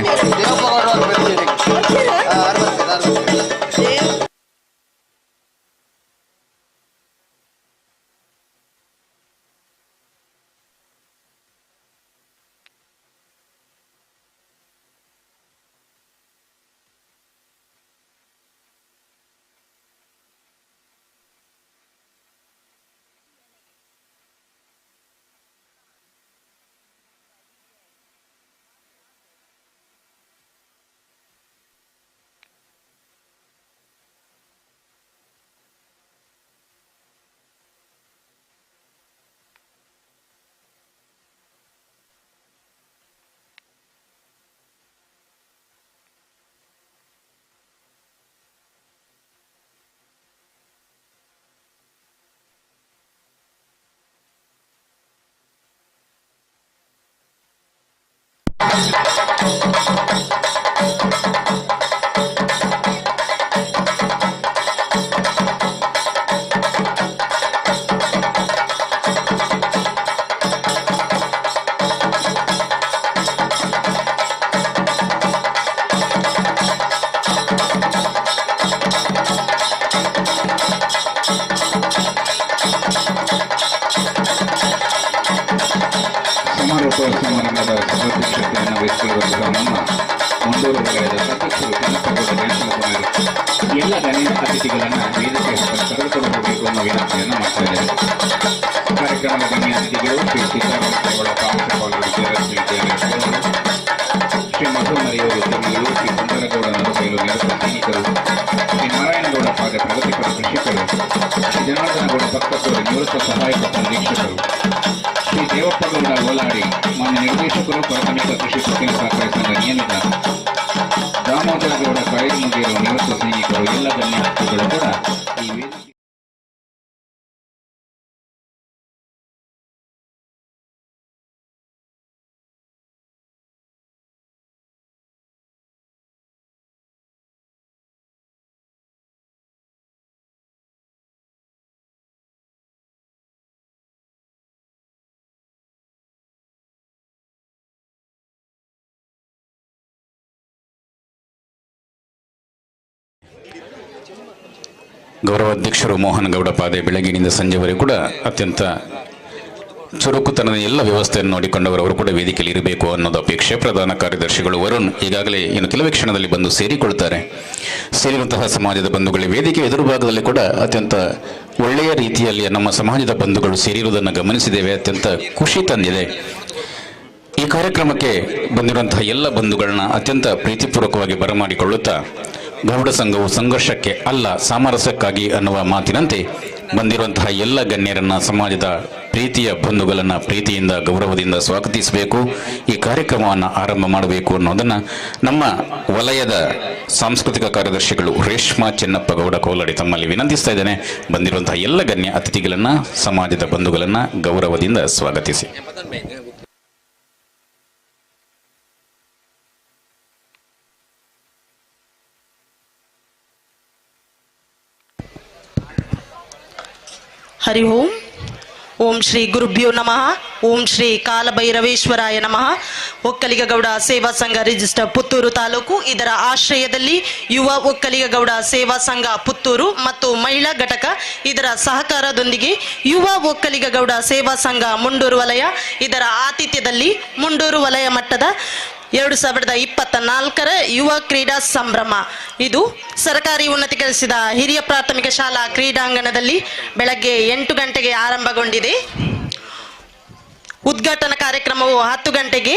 ಸಮಾರಂಭದ ಸಭಾಧ್ಯಕ್ಷತೆಯನ್ನು ವಹಿಸಿಕೊಳ್ಳುವಂತಹ ನಮ್ಮ ಮಂಗಳೂರು ವಲಯದ ಅಧ್ಯಕ್ಷರು ಕನಕಗೌಡ ಗಣೇಶನವರು ಎಲ್ಲ ಗಣ್ಯ ಅತಿಥಿಗಳನ್ನು ವೇದಿಕೆ ಕರೆದುಕೊಂಡು ಹೋಗಬೇಕು ಅನ್ನೋ ವಿನಂತಿಯನ್ನು ಮಾಡ್ತಾ ಇದ್ದಾರೆ. ಕಾರ್ಯಕ್ರಮದ ಗಣ್ಯ ಅತಿಥಿಗಳು ಶ್ರೀ ಸಿದ್ದರಾಮಯ್ಯ ಪ್ರಾಂಶುಪಾಲರು ವಿದ್ಯಾರ್ಥಿ ಶ್ರೀ ಮಧು ಮರಿಯವರು ಉದ್ಯಮಿಗಳು, ಶ್ರೀ ಸುಂದರಗೌಡ ನಡುಬೈಲು ನಿರತ ಸೈನಿಕರು, ಶ್ರೀ ನಾರಾಯಣಗೌಡ ಪಾದ ಪ್ರಗತಿಪರ ಕೃಷಿಕರು, ಶ್ರೀ ಜನಾರ್ದನಗೌಡ ಭಕ್ತಕೋರಿ ನಿವೃತ್ತ ಸಹಾಯಕ ನಿರೀಕ್ಷಕರು, ಶ್ರೀ ದೇವಪ್ಪಗೌಡ ಓಲಾಡಿ ಮಾನ್ಯ ನಿರ್ದೇಶಕರು ಪ್ರಾಥಮಿಕ ಕೃಷಿ ಪತ್ತಿನ ಸಹಕಾರಿ ಸಂಘ ನಿಯಮಿತ, ದಾಮೋದರಗೌಡ ಕಾಯಿದೆ ಮುಗಿಯರು ನಿವೃತ್ತ ಸೈನಿಕರು, ಎಲ್ಲ ಗಣ್ಯ ಅತಿಥಿಗಳು ಕೂಡ ಈ ಗೌರವಾಧ್ಯಕ್ಷರು ಮೋಹನ್ ಗೌಡ ಪಾದೆ ಬೆಳಗಿನಿಂದ ಸಂಜೆವರೆಗೂ ಕೂಡ ಅತ್ಯಂತ ಚುರುಕುತನದ ಎಲ್ಲ ವ್ಯವಸ್ಥೆಯನ್ನು ನೋಡಿಕೊಂಡವರು ಕೂಡ ವೇದಿಕೆಯಲ್ಲಿ ಇರಬೇಕು ಅನ್ನೋದು ಅಪೇಕ್ಷೆ. ಪ್ರಧಾನ ಕಾರ್ಯದರ್ಶಿಗಳು ವರುಣ್ ಈಗಾಗಲೇ ಇನ್ನು ಕೆಲವೇ ಕ್ಷಣದಲ್ಲಿ ಬಂದು ಸೇರಿಕೊಳ್ತಾರೆ. ಸೇರಿರುವಂತಹ ಸಮಾಜದ ಬಂಧುಗಳ ವೇದಿಕೆ ಎದುರು ಭಾಗದಲ್ಲಿ ಕೂಡ ಅತ್ಯಂತ ಒಳ್ಳೆಯ ರೀತಿಯಲ್ಲಿ ನಮ್ಮ ಸಮಾಜದ ಬಂಧುಗಳು ಸೇರಿರುವುದನ್ನು ಗಮನಿಸಿದ್ದೇವೆ. ಅತ್ಯಂತ ಖುಷಿ ತಂದಿದೆ. ಈ ಕಾರ್ಯಕ್ರಮಕ್ಕೆ ಬಂದಿರುವಂತಹ ಎಲ್ಲ ಬಂಧುಗಳನ್ನ ಅತ್ಯಂತ ಪ್ರೀತಿಪೂರ್ವಕವಾಗಿ ಬರಮಾಡಿಕೊಳ್ಳುತ್ತಾ ಗೌಡ ಸಂಘವು ಸಂಘರ್ಷಕ್ಕೆ ಅಲ್ಲ ಸಾಮರಸ್ಯಕ್ಕಾಗಿ ಅನ್ನುವ ಮಾತಿನಂತೆ ಬಂದಿರುವಂತಹ ಎಲ್ಲ ಗಣ್ಯರನ್ನ ಸಮಾಜದ ಪ್ರೀತಿಯ ಬಂಧುಗಳನ್ನು ಪ್ರೀತಿಯಿಂದ ಗೌರವದಿಂದ ಸ್ವಾಗತಿಸಬೇಕು, ಈ ಕಾರ್ಯಕ್ರಮವನ್ನು ಆರಂಭ ಮಾಡಬೇಕು ಅನ್ನೋದನ್ನು ನಮ್ಮ ವಲಯದ ಸಾಂಸ್ಕೃತಿಕ ಕಾರ್ಯದರ್ಶಿಗಳು ರೇಷ್ಮಾ ಚೆನ್ನಪ್ಪ ಗೌಡ ಕೋಲಾಡಿ ತಮ್ಮಲ್ಲಿ ವಿನಂತಿಸ್ತಾ ಇದ್ದೇನೆ. ಬಂದಿರುವಂತಹ ಎಲ್ಲ ಗಣ್ಯ ಅತಿಥಿಗಳನ್ನು ಸಮಾಜದ ಬಂಧುಗಳನ್ನು ಗೌರವದಿಂದ ಸ್ವಾಗತಿಸಿ. ಹರಿ ಓಂ. ಓಂ ಶ್ರೀ ಗುರುಭ್ಯೋ ನಮಃ. ಓಂ ಶ್ರೀ ಕಾಲಭೈರವೇಶ್ವರಾಯ ನಮಃ. ಒಕ್ಕಲಿಗ ಗೌಡ ಸೇವಾ ಸಂಘ ರಿಜಿಸ್ಟರ್ ಪುತ್ತೂರು ತಾಲೂಕು ಇದರ ಆಶ್ರಯದಲ್ಲಿ ಯುವ ಒಕ್ಕಲಿಗ ಗೌಡ ಸೇವಾ ಸಂಘ ಪುತ್ತೂರು ಮತ್ತು ಮಹಿಳಾ ಘಟಕ ಇದರ ಸಹಕಾರದೊಂದಿಗೆ ಯುವ ಒಕ್ಕಲಿಗ ಗೌಡ ಸೇವಾ ಸಂಘ ಮುಂಡೂರು ವಲಯ ಇದರ ಆತಿಥ್ಯದಲ್ಲಿ ಮುಂಡೂರು ವಲಯ ಮಟ್ಟದ 2024 ಯುವ ಕ್ರೀಡಾ ಸಂಭ್ರಮ ಇದು ಸರ್ಕಾರಿ ಉನ್ನತೀಕರಿಸಿದ ಹಿರಿಯ ಪ್ರಾಥಮಿಕ ಶಾಲಾ ಕ್ರೀಡಾಂಗಣದಲ್ಲಿ ಬೆಳಗ್ಗೆ 8 ಗಂಟೆಗೆ ಆರಂಭಗೊಂಡಿದೆ. ಉದ್ಘಾಟನಾ ಕಾರ್ಯಕ್ರಮವು 10 ಗಂಟೆಗೆ.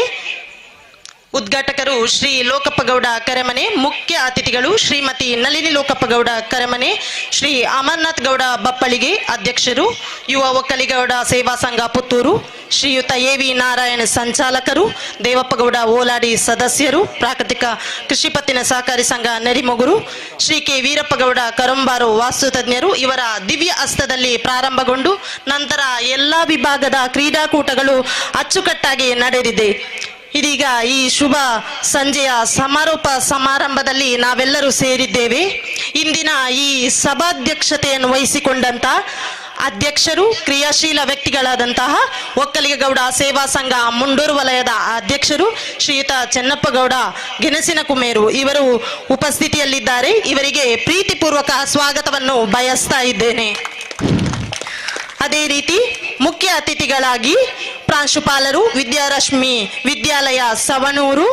ಉದ್ಘಾಟಕರು ಶ್ರೀ ಲೋಕಪ್ಪಗೌಡ ಕರೆಮನೆ, ಮುಖ್ಯ ಅತಿಥಿಗಳು ಶ್ರೀಮತಿ ನಳಿನಿ ಲೋಕಪ್ಪಗೌಡ ಕರೆಮನೆ, ಶ್ರೀ ಅಮರನಾಥ್ ಗೌಡ ಬಪ್ಪಳಿಗೆ ಅಧ್ಯಕ್ಷರು, ಯುವ ಒಕ್ಕಲಿಗೌಡ ಸೇವಾ ಸಂಘ ಪುತ್ತೂರು, ಶ್ರೀಯುತ ಎ.ವಿ. ನಾರಾಯಣ ಸಂಚಾಲಕರು, ದೇವಪ್ಪಗೌಡ ಓಲಾಡಿ ಸದಸ್ಯರು, ಪ್ರಾಕೃತಿಕ ಕೃಷಿ ಪತ್ತಿನ ಸಹಕಾರಿ ಸಂಘ ನೆರಿಮೊಗರು, ಶ್ರೀ ಕೆ ವೀರಪ್ಪಗೌಡ ಕರಂಬಾರು ವಾಸ್ತುತಜ್ಞರು ಇವರ ದಿವ್ಯ ಹಸ್ತದಲ್ಲಿ ಪ್ರಾರಂಭಗೊಂಡು ನಂತರ ಎಲ್ಲ ವಿಭಾಗದ ಕ್ರೀಡಾಕೂಟಗಳು ಅಚ್ಚುಕಟ್ಟಾಗಿ ನಡೆದಿದೆ. ಇದೀಗ ಈ ಶುಭ ಸಂಜೆಯ ಸಮಾರೋಪ ಸಮಾರಂಭದಲ್ಲಿ ನಾವೆಲ್ಲರೂ ಸೇರಿದ್ದೇವೆ. ಇಂದಿನ ಈ ಸಭಾಧ್ಯಕ್ಷತೆಯನ್ನು ವಹಿಸಿಕೊಂಡಂತ ಅಧ್ಯಕ್ಷರು ಕ್ರಿಯಾಶೀಲ ವ್ಯಕ್ತಿಗಳಾದಂತಹ ಒಕ್ಕಲಿಗ ಗೌಡ ಸೇವಾ ಸಂಘ ಮುಂಡೂರು ವಲಯದ ಅಧ್ಯಕ್ಷರು ಶ್ರೀಯುತ ಚೆನ್ನಪ್ಪಗೌಡ ಗೆಣಸಿನ ಕುಮೇರು ಇವರು ಉಪಸ್ಥಿತಿಯಲ್ಲಿದ್ದಾರೆ. ಇವರಿಗೆ ಪ್ರೀತಿಪೂರ್ವಕ ಸ್ವಾಗತವನ್ನು ಬಯಸ್ತಾ ಇದ್ದೇನೆ. ಅದೇ ರೀತಿ ಮುಖ್ಯ ಅತಿಥಿಗಳಾಗಿ ಪ್ರಾಂಶುಪಾಲರು ವಿದ್ಯಾರಶ್ಮಿ ವಿದ್ಯಾಲಯ ಸವಣೂರು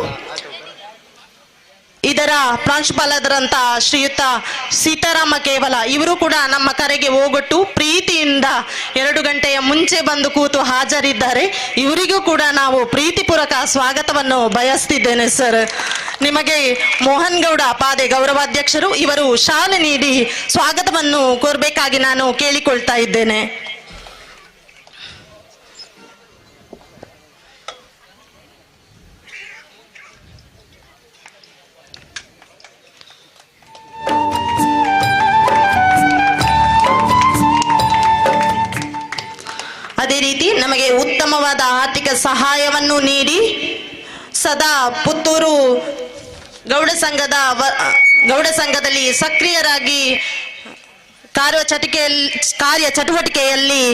ಇದರ ಪ್ರಾಂಶುಪಾಲರಂತ ಶ್ರೀಯುತ ಸೀತಾರಾಮ ಕೇವಲ ಇವರು ಕೂಡ ನಮ್ಮ ಕರೆಗೆ ಹೋಗೊಟ್ಟು ಪ್ರೀತಿಯಿಂದ 2 ಗಂಟೆಯ ಮುಂಚೆ ಬಂದು ಕೂತು ಹಾಜರಿದ್ದಾರೆ. ಇವರಿಗೂ ಕೂಡ ನಾವು ಪ್ರೀತಿಪೂರ್ವಕ ಸ್ವಾಗತವನ್ನು ಬಯಸ್ತಿದ್ದೇನೆ ಸರ್. ನಿಮಗೆ ಮೋಹನ್ ಗೌಡ ಪಾದೆ ಗೌರವಾಧ್ಯಕ್ಷರು ಇವರು ಶಾಲೆ ನೀಡಿ ಸ್ವಾಗತವನ್ನು ಕೋರಬೇಕಾಗಿ ನಾನು ಕೇಳಿಕೊಳ್ತಾ ಇದ್ದೇನೆ. ಅದೇ ರೀತಿ ನಮಗೆ ಉತ್ತಮವಾದ ಆರ್ಥಿಕ ಸಹಾಯವನ್ನು ನೀಡಿ ಸದಾ ಪುತ್ತೂರು ಗೌಡ ಸಂಘದಲ್ಲಿ ಸಕ್ರಿಯರಾಗಿ ಕಾರ್ಯಚಟುವಟಿಕೆಯಲ್ಲಿ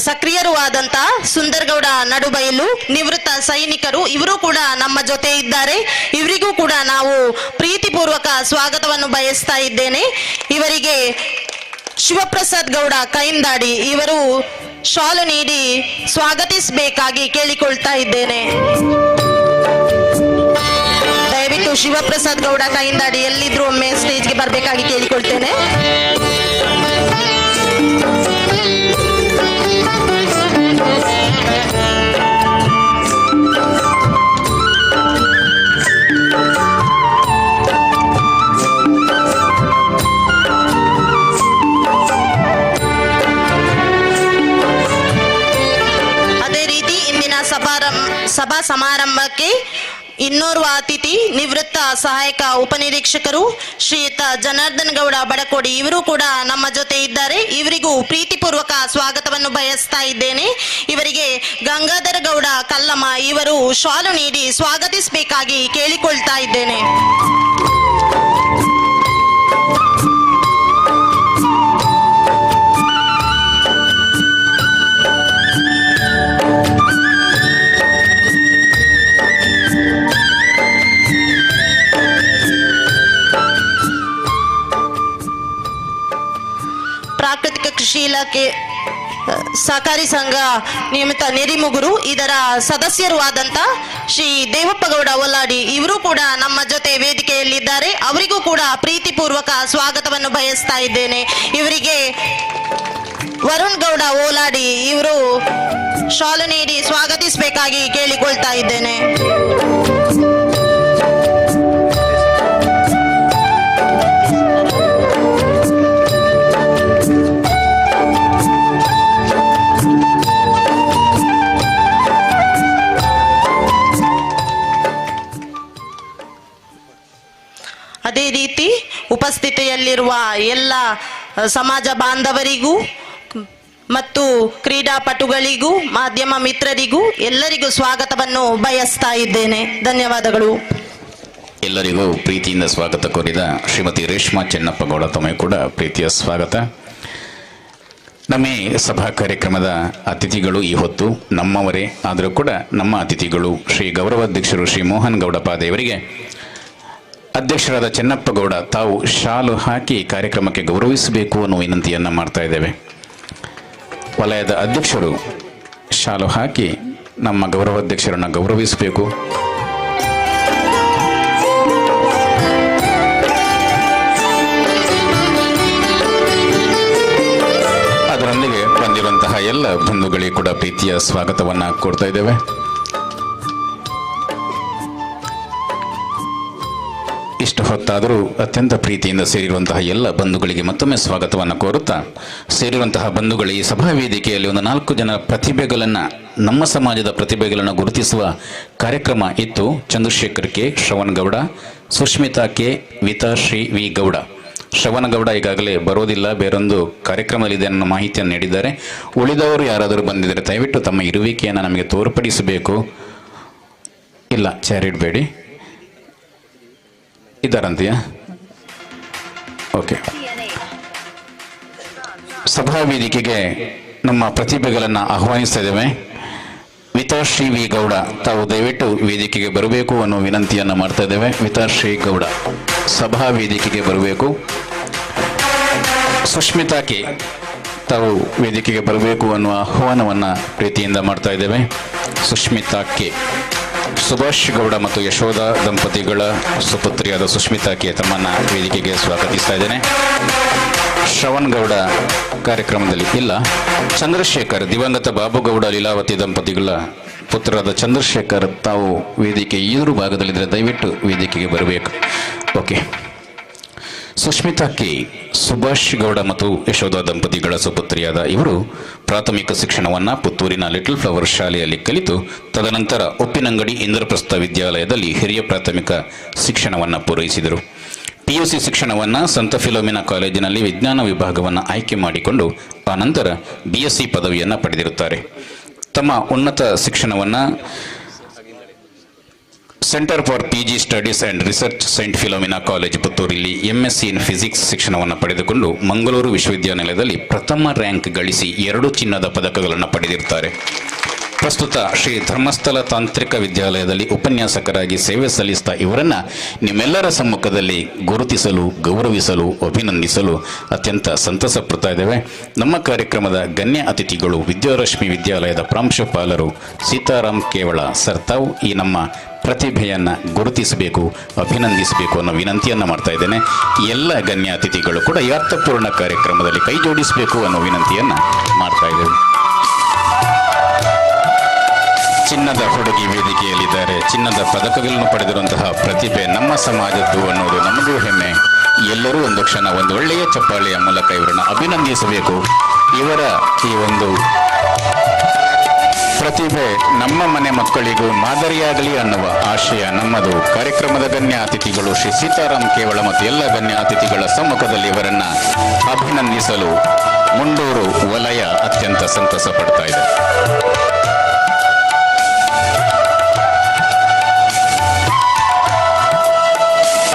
ಸಕ್ರಿಯರು ಆದಂತಹ ಸುಂದರಗೌಡ ನಡುಬೈಲು ನಿವೃತ್ತ ಸೈನಿಕರು ಇವರು ಕೂಡ ನಮ್ಮ ಜೊತೆ ಇದ್ದಾರೆ. ಇವರಿಗೂ ಕೂಡ ನಾವು ಪ್ರೀತಿಪೂರ್ವಕ ಸ್ವಾಗತವನ್ನು ಬಯಸ್ತಾ ಇದ್ದೇನೆ. ಇವರಿಗೆ ಶಿವಪ್ರಸಾದ್ ಗೌಡ ಕೈಂದಾಡಿ ಇವರು ಶಾಲು ನೀಡಿ ಸ್ವಾಗತಿಸಬೇಕಾಗಿ ಕೇಳಿಕೊಳ್ತಾ ಇದ್ದೇನೆ. ದಯವಿಟ್ಟು ಶಿವಪ್ರಸಾದ್ ಗೌಡ ಕೈಂದಾಡಿ ಎಲ್ಲಿದ್ರು ಒಮ್ಮೆ ಸ್ಟೇಜ್ಗೆ ಬರಬೇಕಾಗಿ ಕೇಳಿಕೊಳ್ತೇನೆ. ಸಭಾ ಸಮಾರಂಭಕ್ಕೆ ಇನ್ನೋರ್ವ ಅತಿಥಿ ನಿವೃತ್ತ ಸಹಾಯಕ ಉಪನಿರೀಕ್ಷಕರು ಶ್ರೀಯುತ ಜನಾರ್ದನ್ ಗೌಡ ಬಡಕೋಡಿ ಇವರು ಕೂಡ ನಮ್ಮ ಜೊತೆ ಇದ್ದಾರೆ. ಇವರಿಗೂ ಪ್ರೀತಿಪೂರ್ವಕ ಸ್ವಾಗತವನ್ನು ಬಯಸ್ತಾ ಇದ್ದೇನೆ. ಇವರಿಗೆ ಗಂಗಾಧರ ಗೌಡ ಕಲ್ಲಮ್ಮ ಇವರು ಶಾಲು ನೀಡಿ ಸ್ವಾಗತಿಸಬೇಕಾಗಿ ಕೇಳಿಕೊಳ್ತಾ ಇದ್ದೇನೆ. ಇಲಾಖೆ ಸಹಕಾರಿ ಸಂಘ ನಿಯಮಿತ ನೆರಿಮುಗುರು ಇದರ ಸದಸ್ಯರು ಆದಂತ ಶ್ರೀ ದೇವಪ್ಪಗೌಡ ಒಲ್ಲಾಡಿ ಇವರು ಕೂಡ ನಮ್ಮ ಜೊತೆ ವೇದಿಕೆಯಲ್ಲಿದ್ದಾರೆ. ಅವರಿಗೂ ಕೂಡ ಪ್ರೀತಿಪೂರ್ವಕ ಸ್ವಾಗತವನ್ನು ಬಯಸ್ತಾ ಇದ್ದೇನೆ. ಇವರಿಗೆ ವರುಣ್ ಗೌಡ ಓಲಾಡಿ ಇವರು ಶಾಲು ನೀಡಿ ಸ್ವಾಗತಿಸಬೇಕಾಗಿ ಕೇಳಿಕೊಳ್ತಾ ಇದ್ದೇನೆ. ಅದೇ ರೀತಿ ಉಪಸ್ಥಿತಿಯಲ್ಲಿರುವ ಎಲ್ಲ ಸಮಾಜ ಬಾಂಧವರಿಗೂ ಮತ್ತು ಕ್ರೀಡಾಪಟುಗಳಿಗೂ ಮಾಧ್ಯಮ ಮಿತ್ರರಿಗೂ ಎಲ್ಲರಿಗೂ ಸ್ವಾಗತವನ್ನು ಬಯಸ್ತಾ ಇದ್ದೇನೆ. ಧನ್ಯವಾದಗಳು. ಎಲ್ಲರಿಗೂ ಪ್ರೀತಿಯಿಂದ ಸ್ವಾಗತ ಕೋರಿದ ಶ್ರೀಮತಿ ರೇಷ್ಮಾ ಚೆನ್ನಪ್ಪಗೌಡ ತಮಗೆ ಕೂಡ ಪ್ರೀತಿಯ ಸ್ವಾಗತ. ನಮ್ಮ ಸಭಾ ಕಾರ್ಯಕ್ರಮದ ಅತಿಥಿಗಳು ಈ ಹೊತ್ತು ನಮ್ಮವರೇ ಆದರೂ ಕೂಡ ನಮ್ಮ ಅತಿಥಿಗಳು ಶ್ರೀ ಗೌರವಾಧ್ಯಕ್ಷರು ಶ್ರೀ ಮೋಹನ್ ಗೌಡ ಪಾದೇವರಿಗೆ ಅಧ್ಯಕ್ಷರಾದ ಚೆನ್ನಪ್ಪಗೌಡ ತಾವು ಶಾಲು ಹಾಕಿ ಕಾರ್ಯಕ್ರಮಕ್ಕೆ ಗೌರವಿಸಬೇಕು ಅನ್ನೋ ವಿನಂತಿಯನ್ನು ಮಾಡ್ತಾ ಇದ್ದೇವೆ. ವಲಯದ ಅಧ್ಯಕ್ಷರು ಶಾಲು ಹಾಕಿ ನಮ್ಮ ಗೌರವಾಧ್ಯಕ್ಷರನ್ನು ಗೌರವಿಸಬೇಕು. ಅದರೊಂದಿಗೆ ಬಂದಿರುವಂತಹ ಎಲ್ಲ ಬಂಧುಗಳಿಗೆ ಕೂಡ ಪ್ರೀತಿಯ ಸ್ವಾಗತವನ್ನು ಕೊಡ್ತಾ ಇದ್ದೇವೆ. ಇಷ್ಟು ಹೊತ್ತಾದರೂ ಅತ್ಯಂತ ಪ್ರೀತಿಯಿಂದ ಸೇರಿರುವಂತಹ ಎಲ್ಲ ಬಂಧುಗಳಿಗೆ ಮತ್ತೊಮ್ಮೆ ಸ್ವಾಗತವನ್ನು ಕೋರುತ್ತಾ, ಸೇರಿರುವಂತಹ ಬಂಧುಗಳು ಈ ಸಭಾ ವೇದಿಕೆಯಲ್ಲಿ ಒಂದು 4 ಜನ ಪ್ರತಿಭೆಗಳನ್ನು, ನಮ್ಮ ಸಮಾಜದ ಪ್ರತಿಭೆಗಳನ್ನು ಗುರುತಿಸುವ ಕಾರ್ಯಕ್ರಮ ಇತ್ತು. Chandrashekhar K, Shravan Gowda, Sushmita K, Vitashree V Gowda. Shravana Gowda ಈಗಾಗಲೇ ಬರೋದಿಲ್ಲ, ಬೇರೊಂದು ಕಾರ್ಯಕ್ರಮದಲ್ಲಿದೆ ಅನ್ನೋ ಮಾಹಿತಿಯನ್ನು ನೀಡಿದ್ದಾರೆ. ಉಳಿದವರು ಯಾರಾದರೂ ಬಂದಿದ್ದರೆ ದಯವಿಟ್ಟು ತಮ್ಮ ಇರುವಿಕೆಯನ್ನು ನಮಗೆ ತೋರ್ಪಡಿಸಬೇಕು. ಇಲ್ಲ, ಚಾರಿಡಬೇಡಿ. ಇದ್ದಾರಂತೀಯ? ಓಕೆ. ಸಭಾ ವೇದಿಕೆಗೆ ನಮ್ಮ ಪ್ರತಿಭೆಗಳನ್ನು ಆಹ್ವಾನಿಸ್ತಾ ಇದ್ದೇವೆ. ವಿತಾಶ್ರೀ ವಿ ಗೌಡ ತಾವು ದಯವಿಟ್ಟು ವೇದಿಕೆಗೆ ಬರಬೇಕು ಅನ್ನೋ ವಿನಂತಿಯನ್ನು ಮಾಡ್ತಾ ಇದ್ದೇವೆ. ವಿತಾಶ್ರೀ ಗೌಡ ಸಭಾ ವೇದಿಕೆಗೆ ಬರಬೇಕು. ಸುಷ್ಮಿತಾ ಕೆ ತಾವು ವೇದಿಕೆಗೆ ಬರಬೇಕು ಅನ್ನುವ ಆಹ್ವಾನವನ್ನು ಪ್ರೀತಿಯಿಂದ ಮಾಡ್ತಾ ಇದ್ದೇವೆ. ಸುಷ್ಮಿತಾ ಕೆ. ಸುಭಾಷ್ ಗೌಡ ಮತ್ತು ಯಶೋಧ ದಂಪತಿಗಳ ಸುಪುತ್ರಿಯಾದ ಸುಷ್ಮಿತಾ ಕೆ ತಮ್ಮನ್ನು ವೇದಿಕೆಗೆ ಸ್ವಾಗತಿಸ್ತಾ ಇದ್ದೇನೆ. ಶ್ರವಣ್ ಗೌಡ ಕಾರ್ಯಕ್ರಮದಲ್ಲಿ ಇಲ್ಲ. ಚಂದ್ರಶೇಖರ್, ದಿವಂಗತ ಬಾಬುಗೌಡ ಲೀಲಾವತಿ ದಂಪತಿಗಳ ಪುತ್ರರಾದ ಚಂದ್ರಶೇಖರ್ ತಾವು ವೇದಿಕೆ ಎದುರು ಭಾಗದಲ್ಲಿದ್ದರೆ ದಯವಿಟ್ಟು ವೇದಿಕೆಗೆ ಬರಬೇಕು. ಓಕೆ. ಸುಷ್ಮಿತಾ ಕೆ, ಸುಭಾಷ್ ಗೌಡ ಮತ್ತು ಯಶೋಧ ದಂಪತಿಗಳ ಸುಪುತ್ರಿಯಾದ ಇವರು ಪ್ರಾಥಮಿಕ ಶಿಕ್ಷಣವನ್ನು ಪುತ್ತೂರಿನ ಲಿಟಲ್ ಫ್ಲವರ್ ಶಾಲೆಯಲ್ಲಿ ಕಲಿತು ತದನಂತರ ಉಪ್ಪಿನಂಗಡಿ ಇಂದ್ರಪ್ರಸ್ಥ ವಿದ್ಯಾಲಯದಲ್ಲಿ ಹಿರಿಯ ಪ್ರಾಥಮಿಕ ಶಿಕ್ಷಣವನ್ನು ಪೂರೈಸಿದರು. PUC ಶಿಕ್ಷಣವನ್ನು ಸಂತ ಫಿಲೋಮಿನಾ ಕಾಲೇಜಿನಲ್ಲಿ ವಿಜ್ಞಾನ ವಿಭಾಗವನ್ನು ಆಯ್ಕೆ ಮಾಡಿಕೊಂಡು ಆನಂತರ BSc ಪದವಿಯನ್ನು ಪಡೆದಿರುತ್ತಾರೆ. ತಮ್ಮ ಉನ್ನತ ಶಿಕ್ಷಣವನ್ನು centre for PG studies and research Saint Philomena college ಪುತ್ತೂರಲ್ಲಿ MSc ಇನ್ ಫಿಸಿಕ್ಸ್ ಶಿಕ್ಷಣವನ್ನು ಪಡೆದುಕೊಂಡು ಮಂಗಳೂರು ವಿಶ್ವವಿದ್ಯಾನಿಲಯದಲ್ಲಿ ಪ್ರಥಮ ರ್ಯಾಂಕ್ ಗಳಿಸಿ 2 ಚಿನ್ನದ ಪದಕಗಳನ್ನು ಪಡೆದಿರುತ್ತಾರೆ. ಪ್ರಸ್ತುತ ಶ್ರೀ ಧರ್ಮಸ್ಥಳ ತಾಂತ್ರಿಕ ವಿದ್ಯಾಲಯದಲ್ಲಿ ಉಪನ್ಯಾಸಕರಾಗಿ ಸೇವೆ ಸಲ್ಲಿಸ್ತಾ ಇವರನ್ನು ನಿಮ್ಮೆಲ್ಲರ ಸಮ್ಮುಖದಲ್ಲಿ ಗುರುತಿಸಲು, ಗೌರವಿಸಲು, ಅಭಿನಂದಿಸಲು ಅತ್ಯಂತ ಸಂತಸ ಪಡ್ತಾ ಇದ್ದೇವೆ. ನಮ್ಮ ಕಾರ್ಯಕ್ರಮದ ಗಣ್ಯ ಅತಿಥಿಗಳು ವಿದ್ಯಾರಶ್ಮಿ ವಿದ್ಯಾಲಯದ ಪ್ರಾಂಶುಪಾಲರು ಸೀತಾರಾಮ್ ಕೇವಳ ಸರ್. ತಾವು ಈ ನಮ್ಮ ಪ್ರತಿಭೆಯನ್ನು ಗುರುತಿಸಬೇಕು, ಅಭಿನಂದಿಸಬೇಕು ಅನ್ನೋ ವಿನಂತಿಯನ್ನು ಮಾಡ್ತಾ ಇದ್ದೇನೆ. ಎಲ್ಲ ಗಣ್ಯ ಅತಿಥಿಗಳು ಕೂಡ ಈ ಅರ್ಥಪೂರ್ಣ ಕಾರ್ಯಕ್ರಮದಲ್ಲಿ ಕೈ ಜೋಡಿಸಬೇಕು ಅನ್ನೋ ವಿನಂತಿಯನ್ನು ಮಾಡ್ತಾ ಇದ್ದೇವೆ. ಚಿನ್ನದ ಹುಡುಗಿ ವೇದಿಕೆಯಲ್ಲಿದ್ದಾರೆ. ಚಿನ್ನದ ಪದಕಗಳನ್ನು ಪಡೆದಿರುವಂತಹ ಪ್ರತಿಭೆ ನಮ್ಮ ಸಮಾಜದ್ದು ಅನ್ನೋದು ನಮಗೂ ಹೆಮ್ಮೆ. ಎಲ್ಲರೂ ಒಂದು ಕ್ಷಣ ಒಂದು ಒಳ್ಳೆಯ ಚಪ್ಪಾಳೆಯ ಮೂಲಕ ಇವರನ್ನು ಅಭಿನಂದಿಸಬೇಕು. ಇವರ ಈ ಒಂದು ಪ್ರತಿಭೆ ನಮ್ಮ ಮನೆ ಮಕ್ಕಳಿಗೂ ಮಾದರಿಯಾಗಲಿ ಅನ್ನುವ ಆಶಯ ನಮ್ಮದು. ಕಾರ್ಯಕ್ರಮದ ಗಣ್ಯ ಅತಿಥಿಗಳು ಶ್ರೀ ಸೀತಾರಾಮ್ ಕೇವಳ ಮತ್ತು ಎಲ್ಲ ಗಣ್ಯ ಅತಿಥಿಗಳ ಸಮ್ಮುಖದಲ್ಲಿ ಇವರನ್ನು ಅಭಿನಂದಿಸಲು ಮುಂಡೂರು ವಲಯ ಅತ್ಯಂತ ಸಂತಸ ಪಡ್ತಾ ಇದೆ.